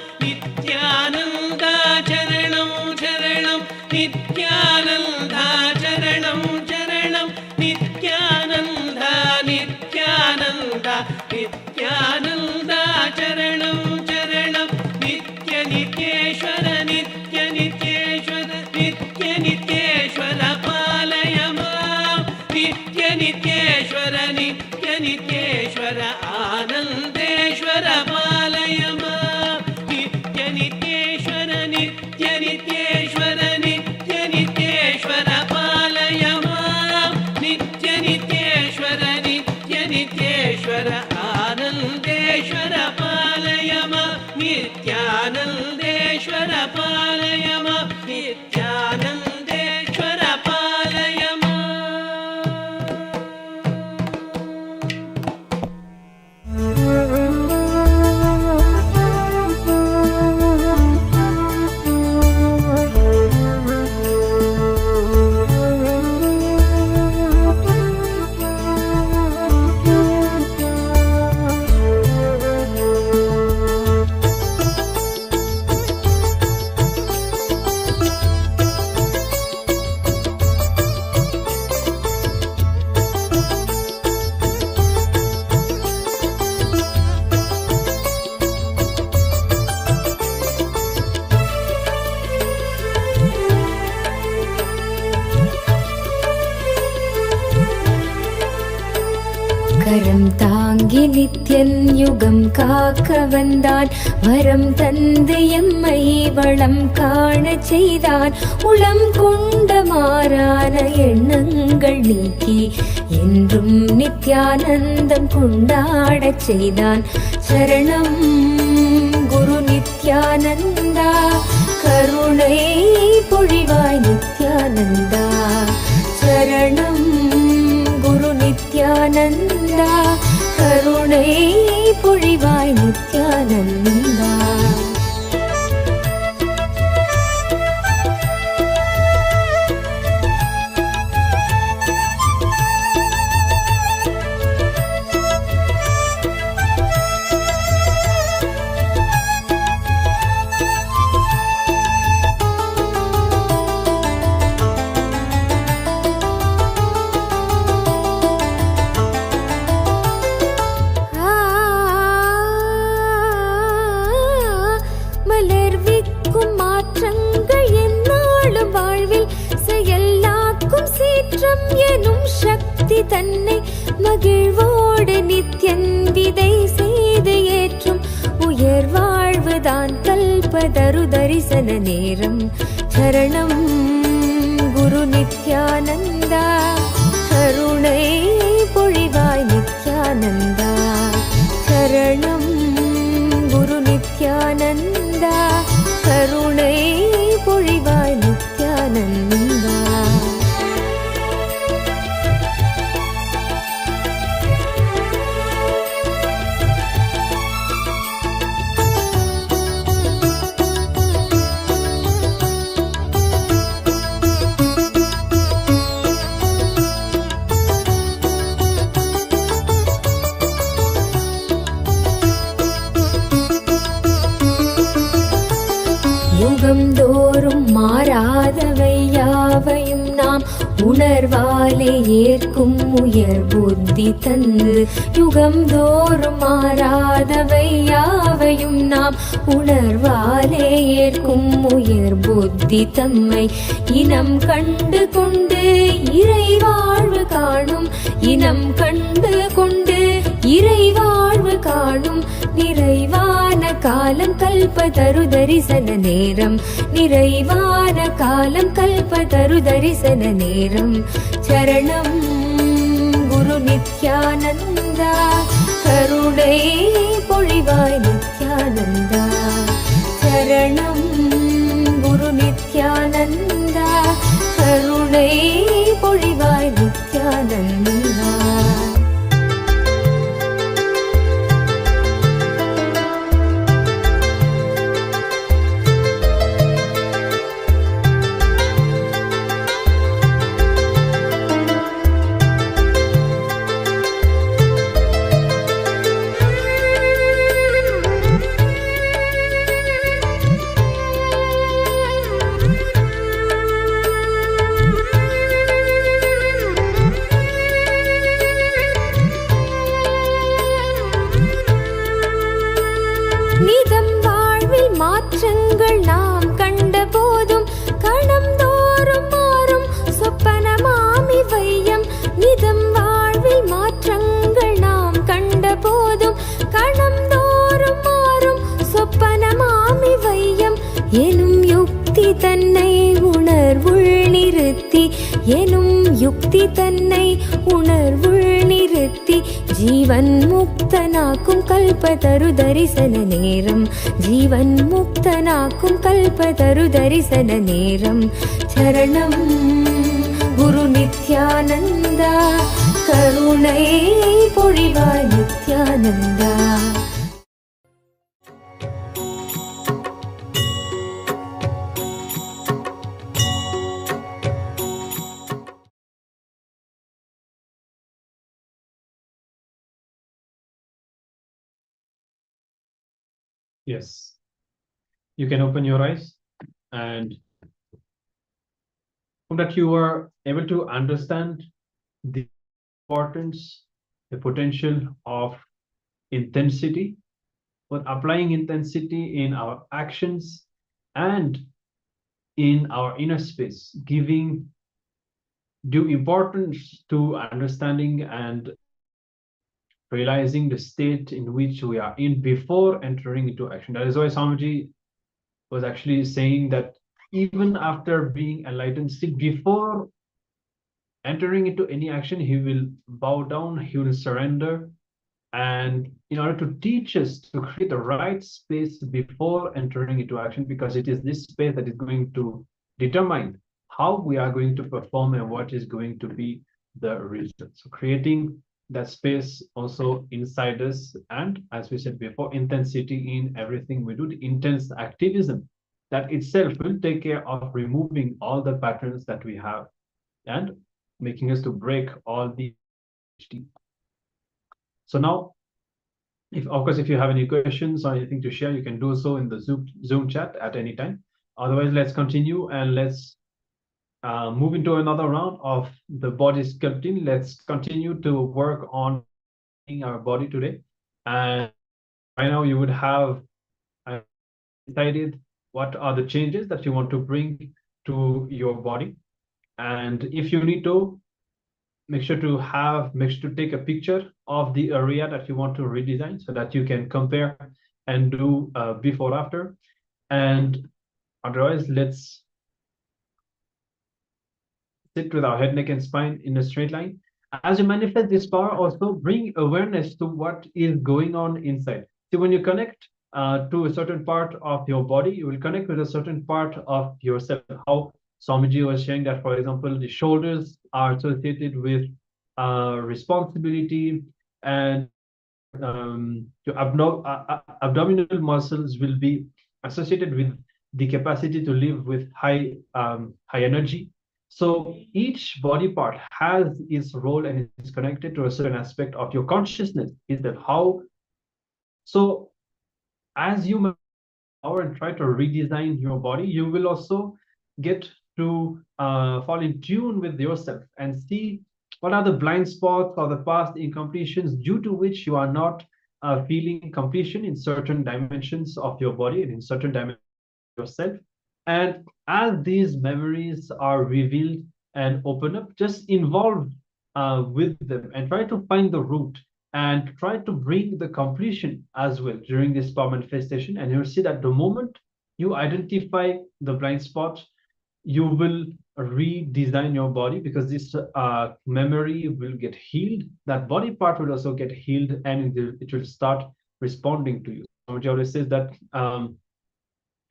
नित्यानन्दाचरणं चरणं नित्यानन्दाचरणं चरणं नित्यानन्दा नित्यानन्दा नित्यानन्दाचरणं चरणं नित्यनित्येश्वर नित्यनित्येश्वर नित्यनित्येश्वर पालय मां नित्यनित्येश्वर नित्यनित्येश्वर आनन्देश्वर पालय मां नित्यनित्येश्वर नित्यनित्येश्वर नित्यनित्येश्वर पालय मां नित्यनित्येश्वर नित्यनित्येश्वर आनन्देश्वर पालय मां नित्यानन्देश्वर पालय मां नित्यानन्देश्वर पालय मां கரம் தாங்கி தாங்கி நித்யன் யுகம் காக்க வந்தான். வரம் தந்து எம்மை வளம் காண செய்தான். உளம் கொண்ட மாறான எண்ணங்கள் நீக்கி என்றும் நித்யானந்தம் கொண்டாடச் செய்தான். சரணம் குரு நித்யானந்தா, கருணை பொழிவாய் நித்யானந்தா. சரணம் குரு நித்யானந்தா, கருணை பொழிவாய் நித்யானந்தா. தன்னை மகிழ்வோடு நித்யன் விதை செய்து ஏற்றும் உயர் வாழ்வுதான் கல்பதரு தரிசன நேரம். சரணம் குரு நித்யானந்தா, கருணை பொழிவாய் நித்யானந்தா. சரணம் குரு நித்யானந்தா, கருணை பொழிவாய் நித்யானந்தா. யுகம்தோறும் மாறாதவை யாவையும் நாம் உணர்வாலே ஏற்கும் உயர் புத்தி தந்து. யுகம்தோறும் மாறாதவை யாவையும் நாம் உணர்வாலே ஏற்கும் உயர் புத்தி தம்மை இனம் கண்டு கொண்டு இறை வாழ்வு காணும். இனம் கண்டு கொண்டு இறை வாழ்வு காணும். நிறைவான காலம் கல்பதரு தரிசன நேரம். நிறைவான காலம் கல்பதரு தரிசன நேரம். சரணம் குரு நித்யானந்தா, கருணை பொழிவாய் நித்யானந்தா. சரணம் குரு நித்யானந்தா, கருணை பொழிவாய் நித்யானந்தா. நாம் கண்ட போதும் கணம் தோறும் மாறும் சொப்பனமாமி வையம். நிதம் வாழ்வில் மாற்றங்கள் நாம் கண்ட போதும் கணம் தோறும் மாறும் சொப்பனமாமி வையம். எனும் யுக்தி தன்னை உணர்வுள் நிறுத்தி, எனும் யுக்தி தன்னை உணர்வுள் நிறுத்தி ஜீவன் முக்தனாக்கும் கல்பதரு தரிசன நேரம். ஜீவன் முக்தனாக்கும் கல்பதரு தரிசன நேரம். சரணம் குரு நித்யானந்தா, கருணை பொழிவாய் Nithyananda. Yes, you can open your eyes, and from that you were able to understand the importance, the potential of intensity, for applying intensity in our actions and in our inner space, giving due importance to understanding and realizing the state in which we are in before entering into action. That is why Swamiji was actually saying that even after being enlightened, still before entering into any action, he will bow down, he will surrender. And in order to teach us to create the right space before entering into action, because it is this space that is going to determine how we are going to perform and what is going to be the result. So creating that space also inside us, and as we said before, intensity in everything we do, the intense activism that itself will take care of removing all the patterns that we have and making us to break all the. So now, if of course, if you have any questions or anything to share, you can do so in the Zoom chat at any time. Otherwise, let's continue and let's move into another round of the body sculpting. Let's continue to work on our body today. And right now, you would have decided what are the changes that you want to bring to your body. And if you need to, make sure to take a picture of the area that you want to redesign so that you can compare and do before after. And otherwise, let's sit with our head, neck, and spine in a straight line. As you manifest this power, also bring awareness to what is going on inside. See, when you connect to a certain part of your body, you will connect with a certain part of yourself. How Swamiji was sharing that, for example, the shoulders are associated with responsibility, and your abdominal muscles will be associated with the capacity to live with high energy. So each body part has its role and is connected to a certain aspect of your consciousness. Is that how? So as you power and try to redesign your body, you will also get to fall in tune with yourself and see what are the blind spots or the past incompletions due to which you are not feeling completion in certain dimensions of your body and in certain dimensions of yourself. And as these memories are revealed and open up, just involve with them and try to find the root and try to bring the completion as well during this power manifestation. And you'll see that the moment you identify the blind spot, you will redesign your body, because this memory will get healed. That body part will also get healed, and it will start responding to you. Swamiji always says that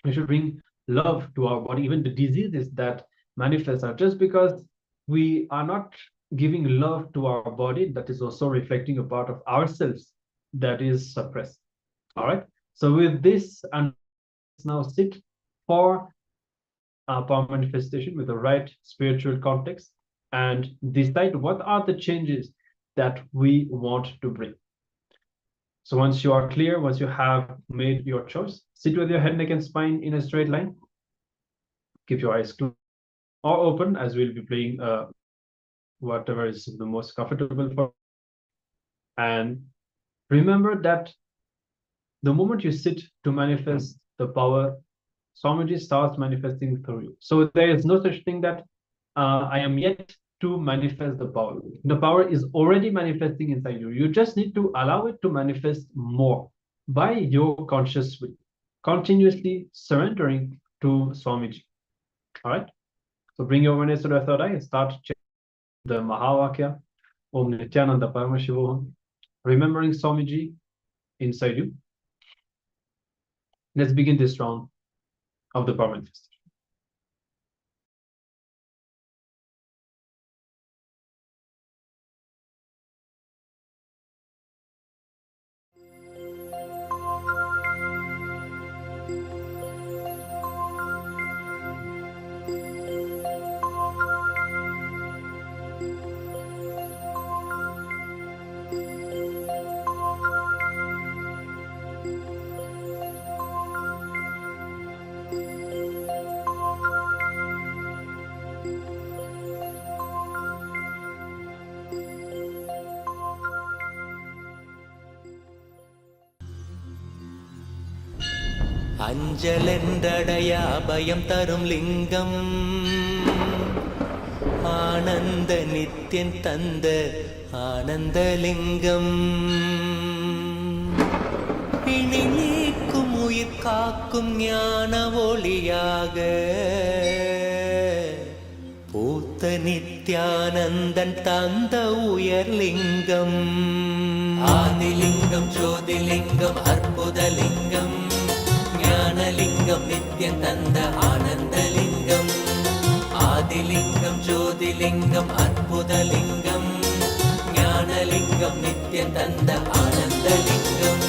we should bring love to our body. Even the diseases that manifest are just because we are not giving love to our body, that is also reflecting a part of ourselves that is suppressed. All right. So with this, and now sit for power manifestation with the right spiritual context and decide what are the changes that we want to bring. So once you are clear, once you have made your choice, sit with your head, neck, and spine in a straight line. Keep your eyes closed or open, as we'll be playing whatever is the most comfortable for. And remember that the moment you sit to manifest the power, Swamiji starts manifesting through you. So there is no such thing that I am yet to manifest the power. The power is already manifesting inside you. You just need to allow it to manifest more by your conscious will, continuously surrendering to Swamiji. All right. So bring your awareness to the third eye and start chanting the Mahavakya, Om Nityananda Paramashivoham, remembering Swamiji inside you. Let's begin this round of the power manifestation. அஞ்சலென்றடையா பயம் தரும் லிங்கம் ஆனந்த நித்யன் தந்த ஆனந்தலிங்கம். பிணி நீக்கும் உயிர் காக்கும் ஞான ஒளியாக பூத்த நித்யானந்தன் தந்த உயர்லிங்கம். ஆதிலிங்கம் ஜோதிலிங்கம் அற்புதலிங்கம் ஞானலிங்கம் நித்யன் தந்த ஆனந்தலிங்கம். ஆதிலிங்கம் ஜோதிலிங்கம் அற்புதலிங்கம் ஞானலிங்கம் நித்யன் தந்த ஆனந்தலிங்கம்.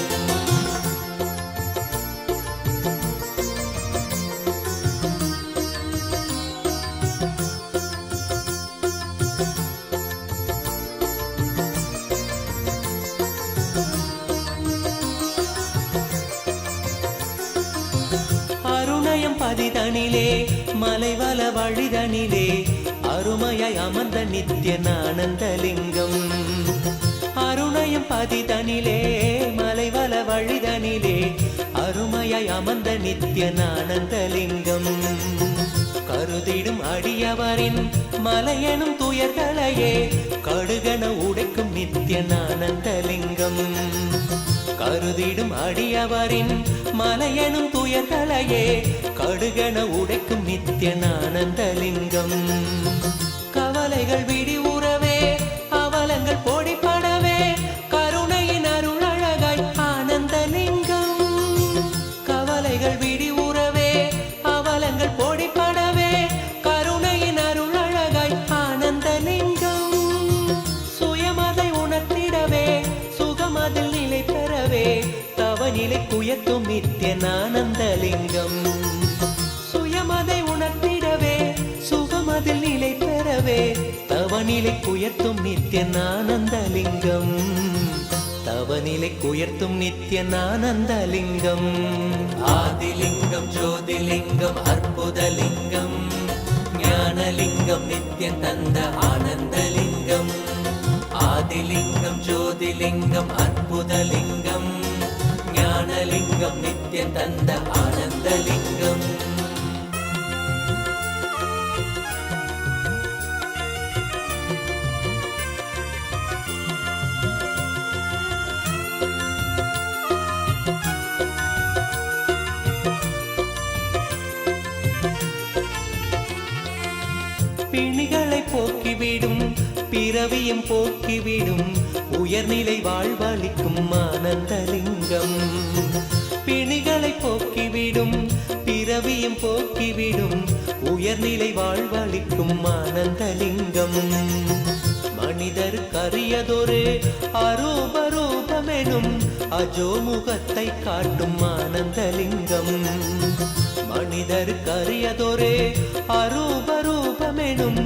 பதிதனிலே மலைவல வழிதனிலே அருமையாய் அமர்ந்த நித்யன் ஆனந்தலிங்கம். அருணயம் பதிதனிலே மலைவல வழிதனிலே அருமையாய் அமர்ந்த நித்யன் ஆனந்தலிங்கம். கருதிடும் அடியவரின் மலையெனும் துயர்களையே கடுகன உடைக்கும் நித்யன் ஆனந்தலிங்கம். கருதிடும் அடியவரின் மலையெனும் துயர்களையே கடுகன உடைக்கும் நித்யன் ஆனந்தலிங்கம். கவலைகள் விடி உறவே அவலங்கள் பொடிப்படவே கருணையின் அருள் அழகாய் ஆனந்தலிங்கம். கவலைகள் விடி உறவே அவலங்கள் பொடிப்படவே கருணையின் அருள் அழகாய் ஆனந்தலிங்கம். சுயமதை உணர்த்திடவே சுகமதில் நிலை பெறவே தவநிலை குயத்தும் நித்யன் ஆனந்தலிங்கம். சுயமதை உணர்த்திடவே சுகமதில் நிலை பெறவே தவநிலை குயத்தும் நித்யன் ஆனந்தலிங்கம். தவநிலை குயர்த்தும் நித்யன் ஆனந்தலிங்கம். ஆதிலிங்கம் ஜோதிலிங்கம் அற்புதலிங்கம் ஞானலிங்கம் நித்யன் தந்த ஆனந்தலிங்கம். ஆதிலிங்கம் ஜோதிலிங்கம் அற்புதலிங்கம் ஞானலிங்கம் நித்யன் தந்த ஆனந்தலிங்கம். பிணிகளை போக்கிவிடும் பிறவியும் போக்கிவிடும் உயர்நிலை வாழ்வளிக்கும் ஆனந்தலிங்கம். பிணிகளை போக்கிவிடும் பிறவியும் போக்கிவிடும் உயர்நிலை வாழ்வளிக்கும் ஆனந்தலிங்கம். மனிதருக்கரியதொரு அரூபரூபமெனும் அஜோமுகத்தை காட்டும் ஆனந்தலிங்கம். மனிதருக்கரியதொரு அரூபரூபமெனும்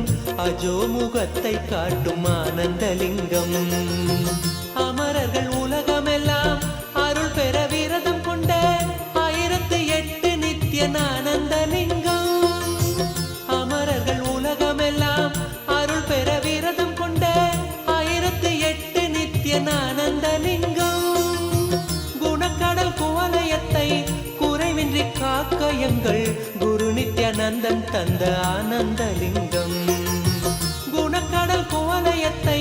அஜோமுகத்தை காட்டும் ஆனந்தலிங்கம். அமரர்கள் உலகமெல்லாம் அருள் பெற விரதம் கொண்ட 1008 நித்யன் ஆனந்தலிங்கம். அமரர்கள் உலகமெல்லாம் அருள் பெற விரதம் கொண்ட 1008 நித்யன் ஆனந்தலிங்கம். குணக்கடல் குவலயத்தை குறைவின்றி காக்க எங்கள் குரு நித்யானந்தன் தந்த ஆனந்தலிங்கம். குணக்கடல் குவலயத்தை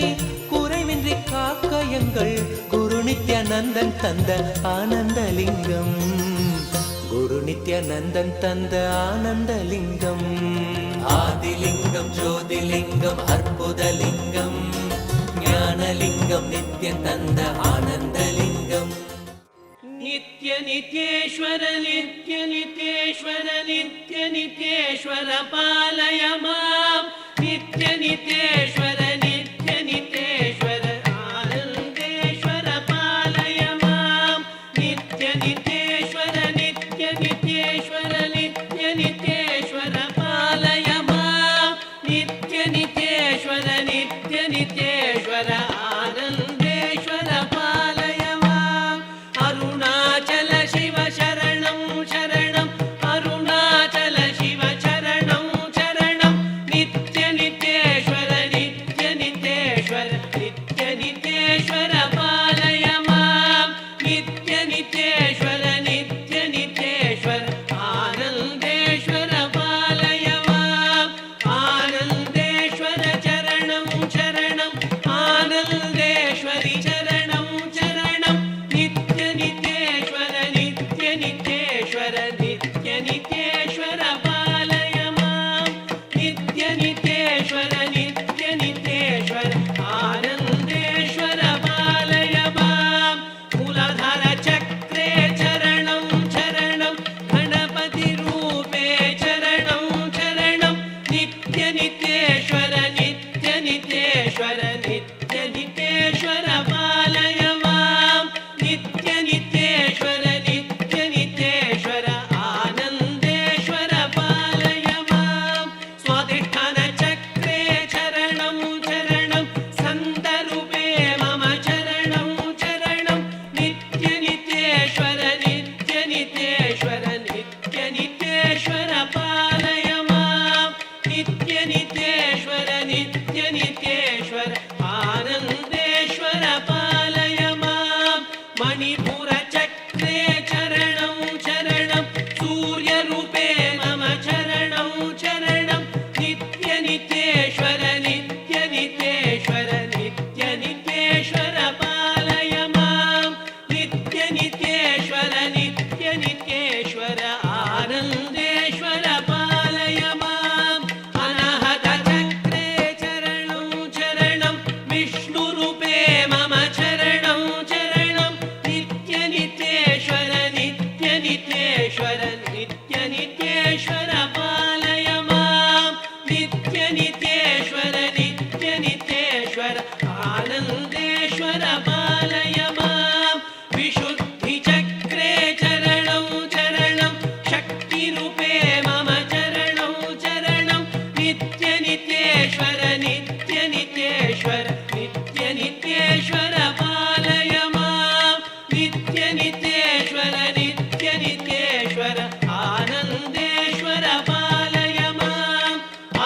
குறைவின்றி காக்க எங்கள் குரு நித்யானந்தன் தந்த ஆனந்தலிங்கம். குரு நித்யானந்தன் தந்த ஆனந்தலிங்கம். ஆதிலிங்கம் ஜோதிலிங்கம் அற்புதலிங்கம் ஞானலிங்கம் நித்யன் தந்த ஆனந்தலிங்கம். நித்ய நித்யேஸ்வர நித்ய நித்யேஸ்வர நித்ய நித்யேஸ்வர பாலய மாம். நித்ய நித்யேஸ்வர நித்ய நித்யேஸ்வர ஆனந்தேஸ்வர பாலய மாம். நித்ய நித்யேஸ்வர நித்ய நித்யேஸ்வர நித்ய நித்யேஸ்வர பாலய மாம். நித்ய நித்யேஸ்வர நித்ய நித்யேஸ்வர ஆனந்தேஸ்வர பாலய மாம். அருணாச்சல சிவ சரணம் சரணம் அருணாச்சல சிவ சரணம் சரணம் नित्य नित्येश्वर नित्य नित्येश्वर आनन्देश्वर पालय मां मणिपुर चक्रे चरणं चरणं सूर्यरूपे मम चरणं चरणं नित्य नित्येश्वर नित्य नित्येश्वर नित्य नित्येश्वर पालय मां नित्य नित्येश्वर नित्य नित्येश्वर आनन्देश्वर पालय माम् अनाहत चक्रे चरणं चरणं विष्णुरूपे मम चरणं चरणं नित्य नित्येश्वर नित्य नित्येश्वर नित्य नित्येश्वर पालय मां नित्य नित्येश्वर नित्य नित्येश्वर आनन्देश्वर पालय मां विशुद्धिचक्रे चरणं चरणं शक्तिरूपे मम चरणं चरणं नित्य नित्येश्वर नित्य नित्येश्वर नित्य नित्येश्वर पालय मां नित्य नित्येश्वर नित्य नित्येश्वर आनन्देश्वर पालय माम्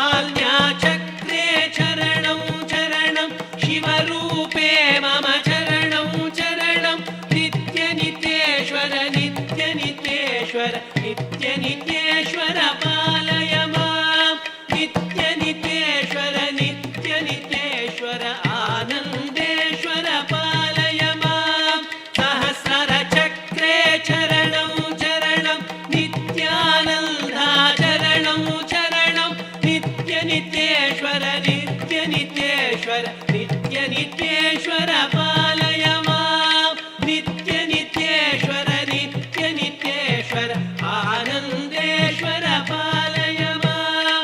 आज्ञाचक्रे चरणं चरणं शिवरूपे मम चरणं चरणं नित्य नित्येश्वर नित्य नित्येश्वर नित्य नित्येश्वर पालय मां नित्य नित्येश्वर नित्य नित्येश्वर आनन्देश्वर पालय मां सहस्रचक्रे चरणं चरणं नित्यानन्दा चरणं चरणं नित्य नित्येश्वर नित्य नित्येश्वर नित्य नित्येश्वर पालय मां नित्य नित्येश्वर नित्य नित्येश्वर आनन्देश्वर पालय मां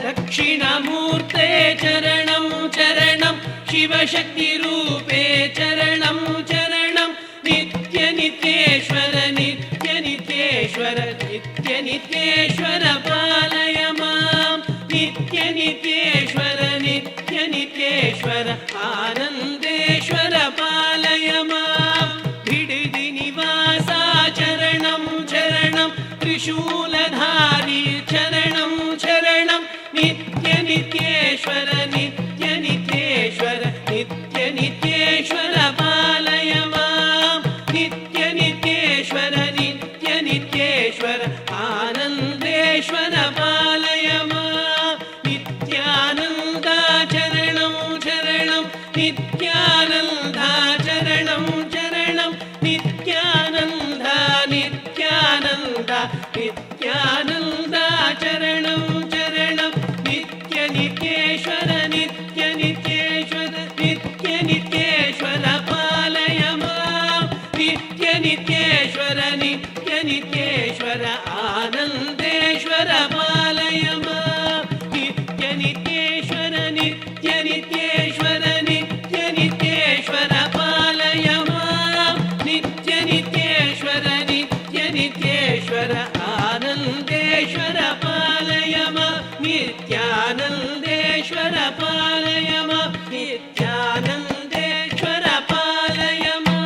दक्षिणमूर्ते चरणं चरणं शिवशक्तिरूपे चरणं चरणं नित्य नित्येश्वर नित्य नित्येश्वर नित्य नित्येश्वर पालय मां नित्य नित्येश्वर नित्य नित्येश्वर आनन्देश्वर पालय मां बिडदि निवासा चरणं चरणं त्रिशूलधारी चरणं चरणं नित्य नित्येश्वर नित्य नित्येश्वर नित्य नित्येश्वर पालय मां नित्य नित्येश्वर नित्य नित्येश्वर आनन्देश्वर पालय मां नित्यानन्दा चरणं चरणं नित्यानन्दा चरणं चरणं नित्यानन्दा नित्यानन्दा नित्यानन्दा चरणं चरणं नित्य नित्येश्वर नित्य नित्येश्वर नित्य नित्येश्वर पालय मां नित्य नित्येश्वर नित्य नित्येश्वर आनन्देश्वर पालय मां नित्य नित्येश्वर नित्य नित्येश्वर नित्य नित्येश्वर पालय मां नित्य नित्येश्वर नित्य नित्येश्वर आनन्देश्वर पालय मां नित्यानन्देश्वर पालय मां नित्यानन्देश्वर पालय मां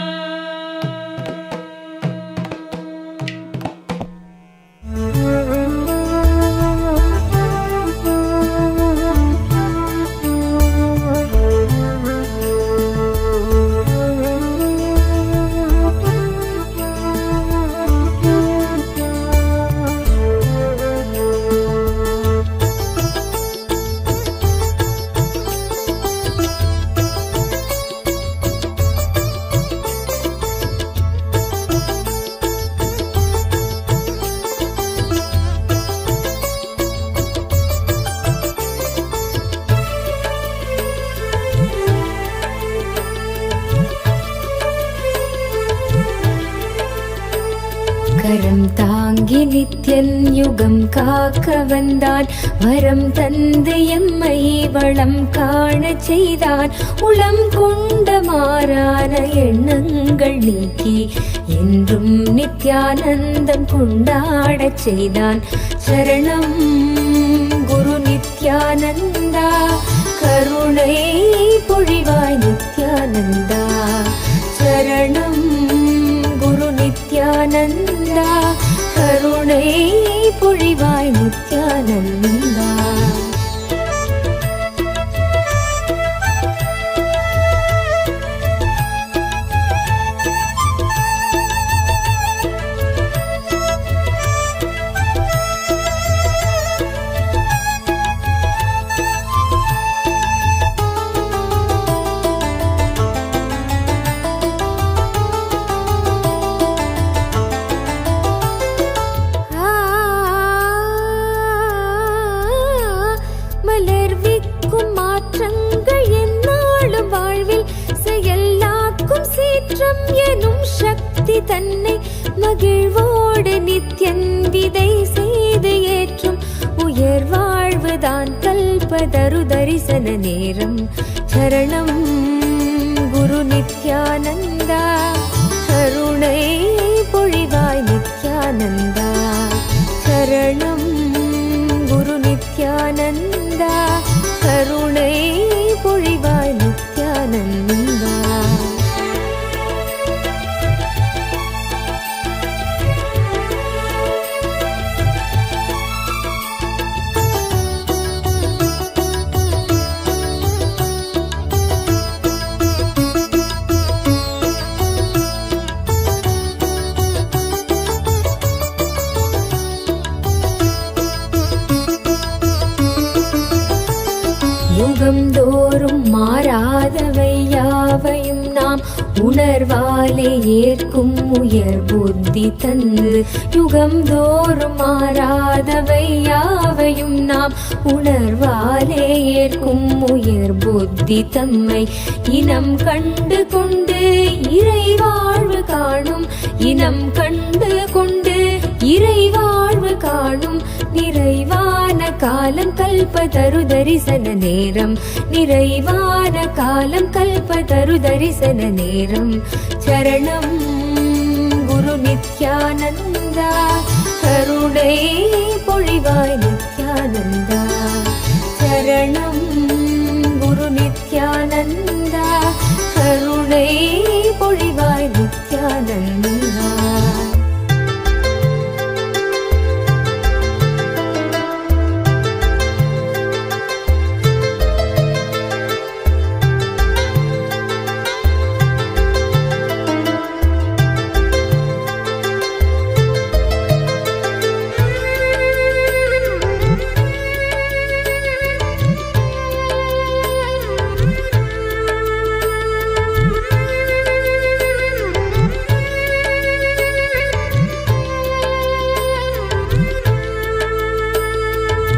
கரம் தாங்கி நித்யன் யுகம் காக்க வந்தான், வரம் தந்து எம்மை வளம் காண செய்தான். உளம் கொண்ட மாறான எண்ணங்கள் நீக்கி என்றும் நித்யானந்தம் கொண்டாடச் செய்தான். சரணம் குரு நித்யானந்தா, கருணை பொழிவாய் நித்யானந்தா. சரணம் குரு நித்யானந்தா, கருணை பொழிவாய் நித்யானந்தா. தன்னை மகிழ்வோடு நித்யன் விதை செய்து ஏற்றும் உயர் வாழ்வுதான் கல்பதரு தரிசன நேரம். சரணம் குரு நித்யானந்தா, கருணை பொழிவாய் நித்யானந்தா. சரணம் குரு நித்யானந்தா, கருணை பொழிவாய் நித்யானந்தா. யுகம்தோறும் மாறாதவை யாவையும் நாம் உணர்வாலே ஏற்கும் உயர் புத்தி தந்து. யுகம்தோறும் மாறாதவை யாவையும் நாம் உணர்வாலே ஏற்கும் உயர் புத்தி தம்மை இனம் கண்டு கொண்டு இறை வாழ்வு காணும். இனம் கண்டு கொண்டு இறை வாழ்வு காணும் நிறைவான காலம் கல்பதரு தரிசன நேரம். நிறைவான காலம் கல்பதரு தரிசன நேரம். சரணம் குரு நித்யானந்தா, கருணை பொழிவாய் நித்யானந்தா. சரணம் குரு நித்யானந்தா, கருணை பொழிவாய் நித்யானந்தா.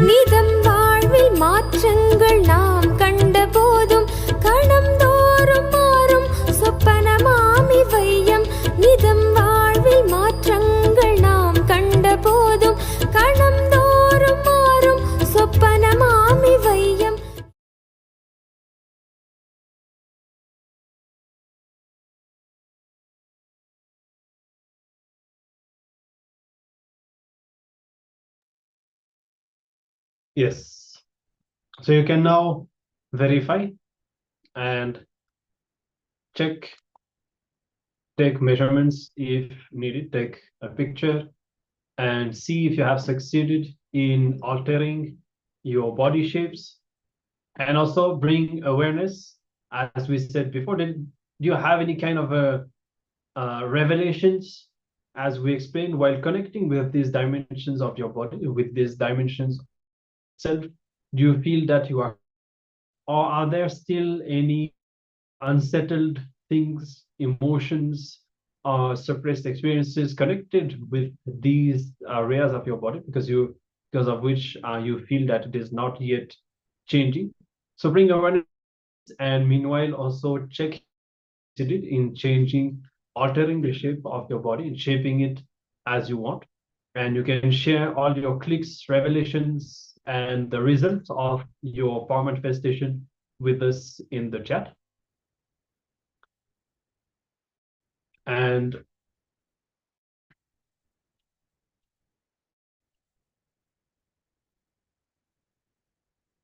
நிதம் வாழ்வில் மாற்றங்கள் நாம் கண்ட போதும் கணம் தோறும் மாறும் சொப்பனமாமி வையம். நிதம் வாழ்வில் மாற்றங்கள் நாம் கண்ட போதும் கணம் தோறும் மாறும் சொப்பனமாமி வையம். Yes. So you can now verify and check, take measurements if needed, take a picture and see if you have succeeded in altering your body shapes, and also bring awareness. As we said before, do you have any kind of revelations, as we explained, while connecting with these dimensions of your body, with these dimensions self? Do you feel that you are, or are there still any unsettled things, emotions, or suppressed experiences connected with these areas of your body, because of which you feel that it is not yet changing? So bring awareness, and meanwhile also check in changing, altering the shape of your body and shaping it as you want. And you can share all your clicks, revelations, and the results of your power manifestation with us in the chat. And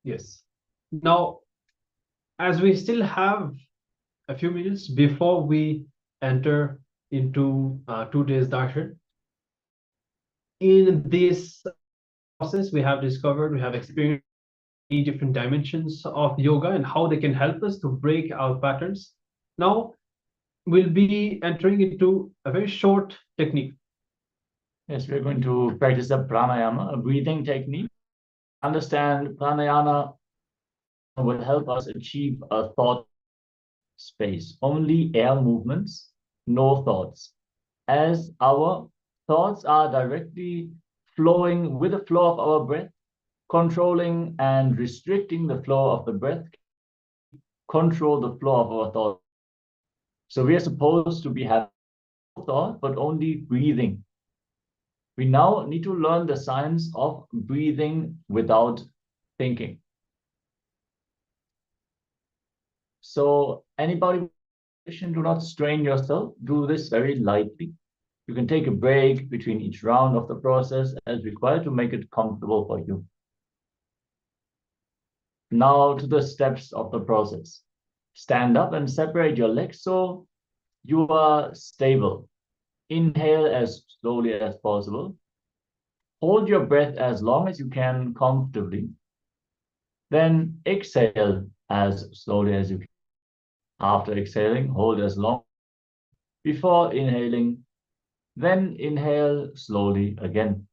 yes, now as we still have a few minutes before we enter into today's darshan, in this process we have discovered, we have experienced many different dimensions of yoga and how they can help us to break our patterns. Now we'll be entering into a very short technique. Yes, we're going to practice the pranayama, a breathing technique. Understand pranayama will help us achieve a thought space. Only air movements, no thoughts. As our thoughts are directly flowing with the flow of our breath, controlling and restricting the flow of the breath, control the flow of our thoughts. So we are supposed to be having thought, but only breathing. We now need to learn the science of breathing without thinking. So anybody, do not strain yourself. Do this very lightly. You can take a break between each round of the process as required to make it comfortable for you. Now to the steps of the process. Stand up and separate your legs so you are stable. Inhale as slowly as possible. Hold your breath as long as you can comfortably. Then exhale as slowly as you can. After exhaling, hold as long before inhaling. Then inhale slowly again.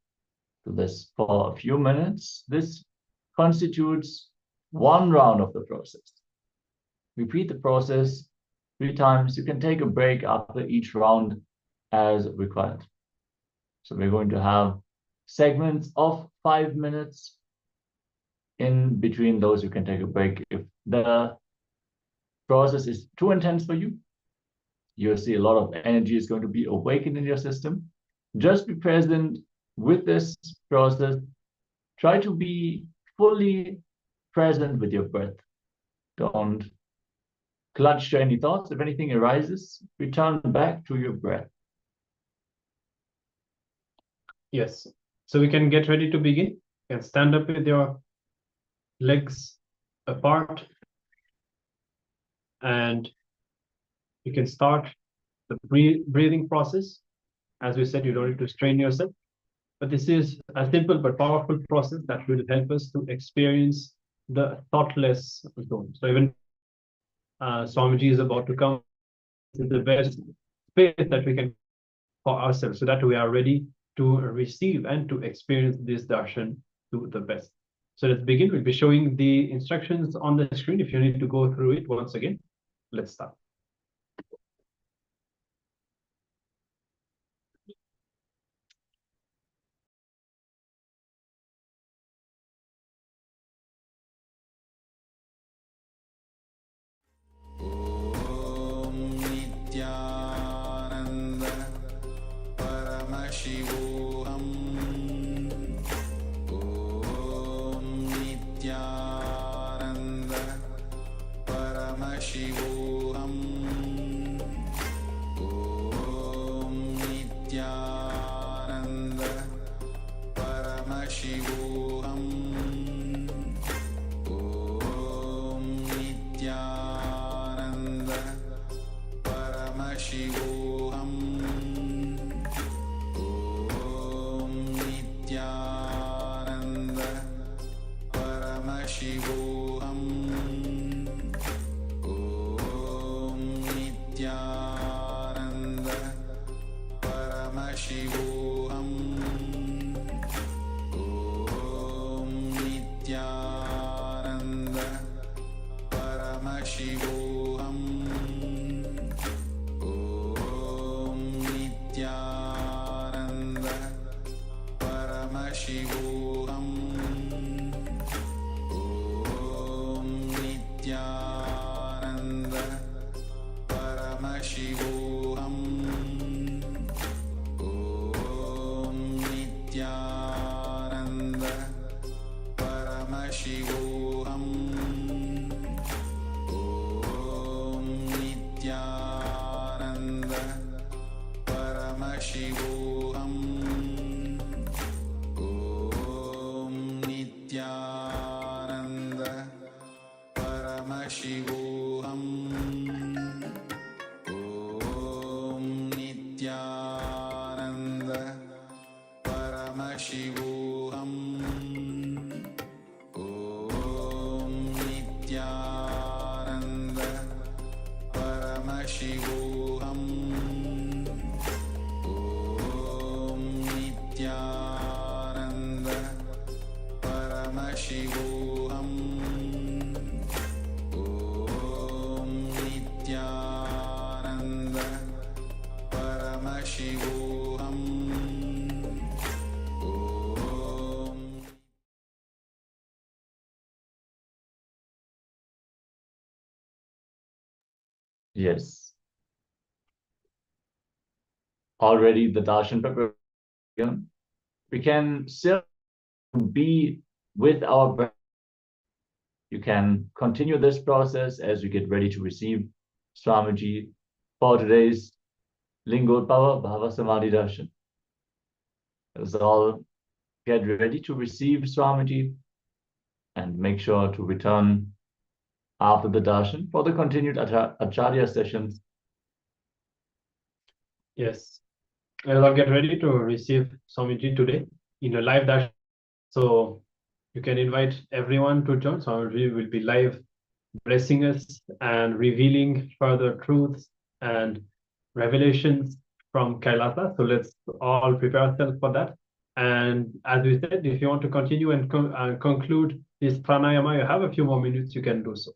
Do this for a few minutes. This constitutes one round of the process. Repeat the process 3 times. You can take a break after each round as required. So we're going to have segments of 5 minutes. In between those, you can take a break. If the process is too intense for you, you'll see a lot of energy is going to be awakened in your system. Just be present with this process. Try to be fully present with your breath. Don't clutch to any thoughts. If anything arises, return back to your breath. Yes. So we can get ready to begin. You can stand up with your legs apart, and you can start the breathing process. As we said, you don't need to strain yourself, but this is a simple but powerful process that will help us to experience the thoughtless zone. So even Swamiji is about to come. This is the best space that we can for ourselves, so that we are ready to receive and to experience this darshan to the best. So let's begin. We'll be showing the instructions on the screen. If you need to go through it once again, let's start. Nityananda Paramashivoham Om Nityananda Paramashivoham Om Nityananda Paramashivoham Om Nityananda Paramashivoham Om Nityananda Paramashivoham Om Nityananda Paramashivoham Om Nityananda Paramashivoham Om Nityananda Paramashivoham Om Nityananda Paramashivoham Om Nityananda Paramashivoham Om Nityananda Paramashivoham Om Nityananda Paramashivoham Om Nityananda Paramashivoham Om Nityananda Paramashivoham Om Nityananda Paramashivoham Om Nityananda Paramashivoham Om Yes. already the Darshan preparation, we can still be with our breath. You can continue this process as you get ready to receive Swamiji for today's Lingodbhava Bhava Samadhi Darshan. Let's all get ready to receive Swamiji and make sure to return after the darshan for the continued Acharya sessions. Yes, we'll all get ready to receive Swamiji today in a live darshan. So you can invite everyone to join. Swamiji will be live blessing us and revealing further truths and revelations from Kailasa. So let's all prepare ourselves for that. And as we said, if you want to continue and conclude this pranayama, you have a few more minutes, you can do so.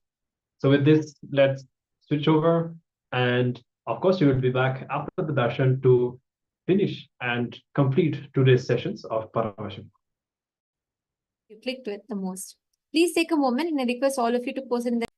So with this, let's switch over. And of course, you will be back after the darshan to finish and complete today's sessions of Paramashivoham. You click to it the most. Please take a moment and I request all of you to post it in the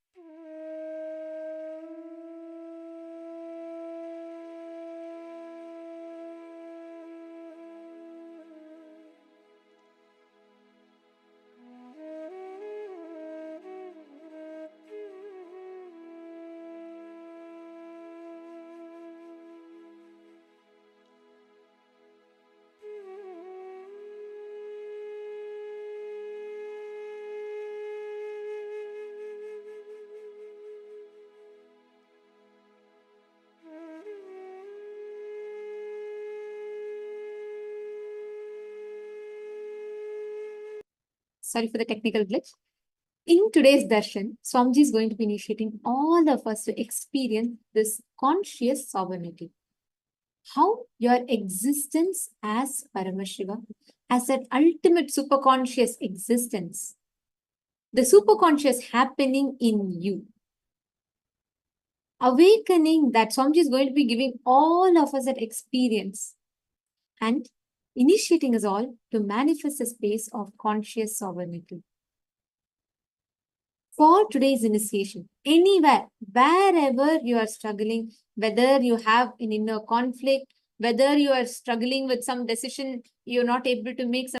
Sorry for the technical glitch. In today's darshan, Swamiji is going to be initiating all of us to experience this conscious sovereignty. How your existence as Paramashiva, as an ultimate superconscious existence, the superconscious happening in you. Awakening that Swamiji is going to be giving all of us that experience and initiating us all to manifest a space of conscious sovereignty. For today's initiation, anywhere, wherever you are struggling, whether you have an inner conflict, whether you are struggling with some decision you're not able to make,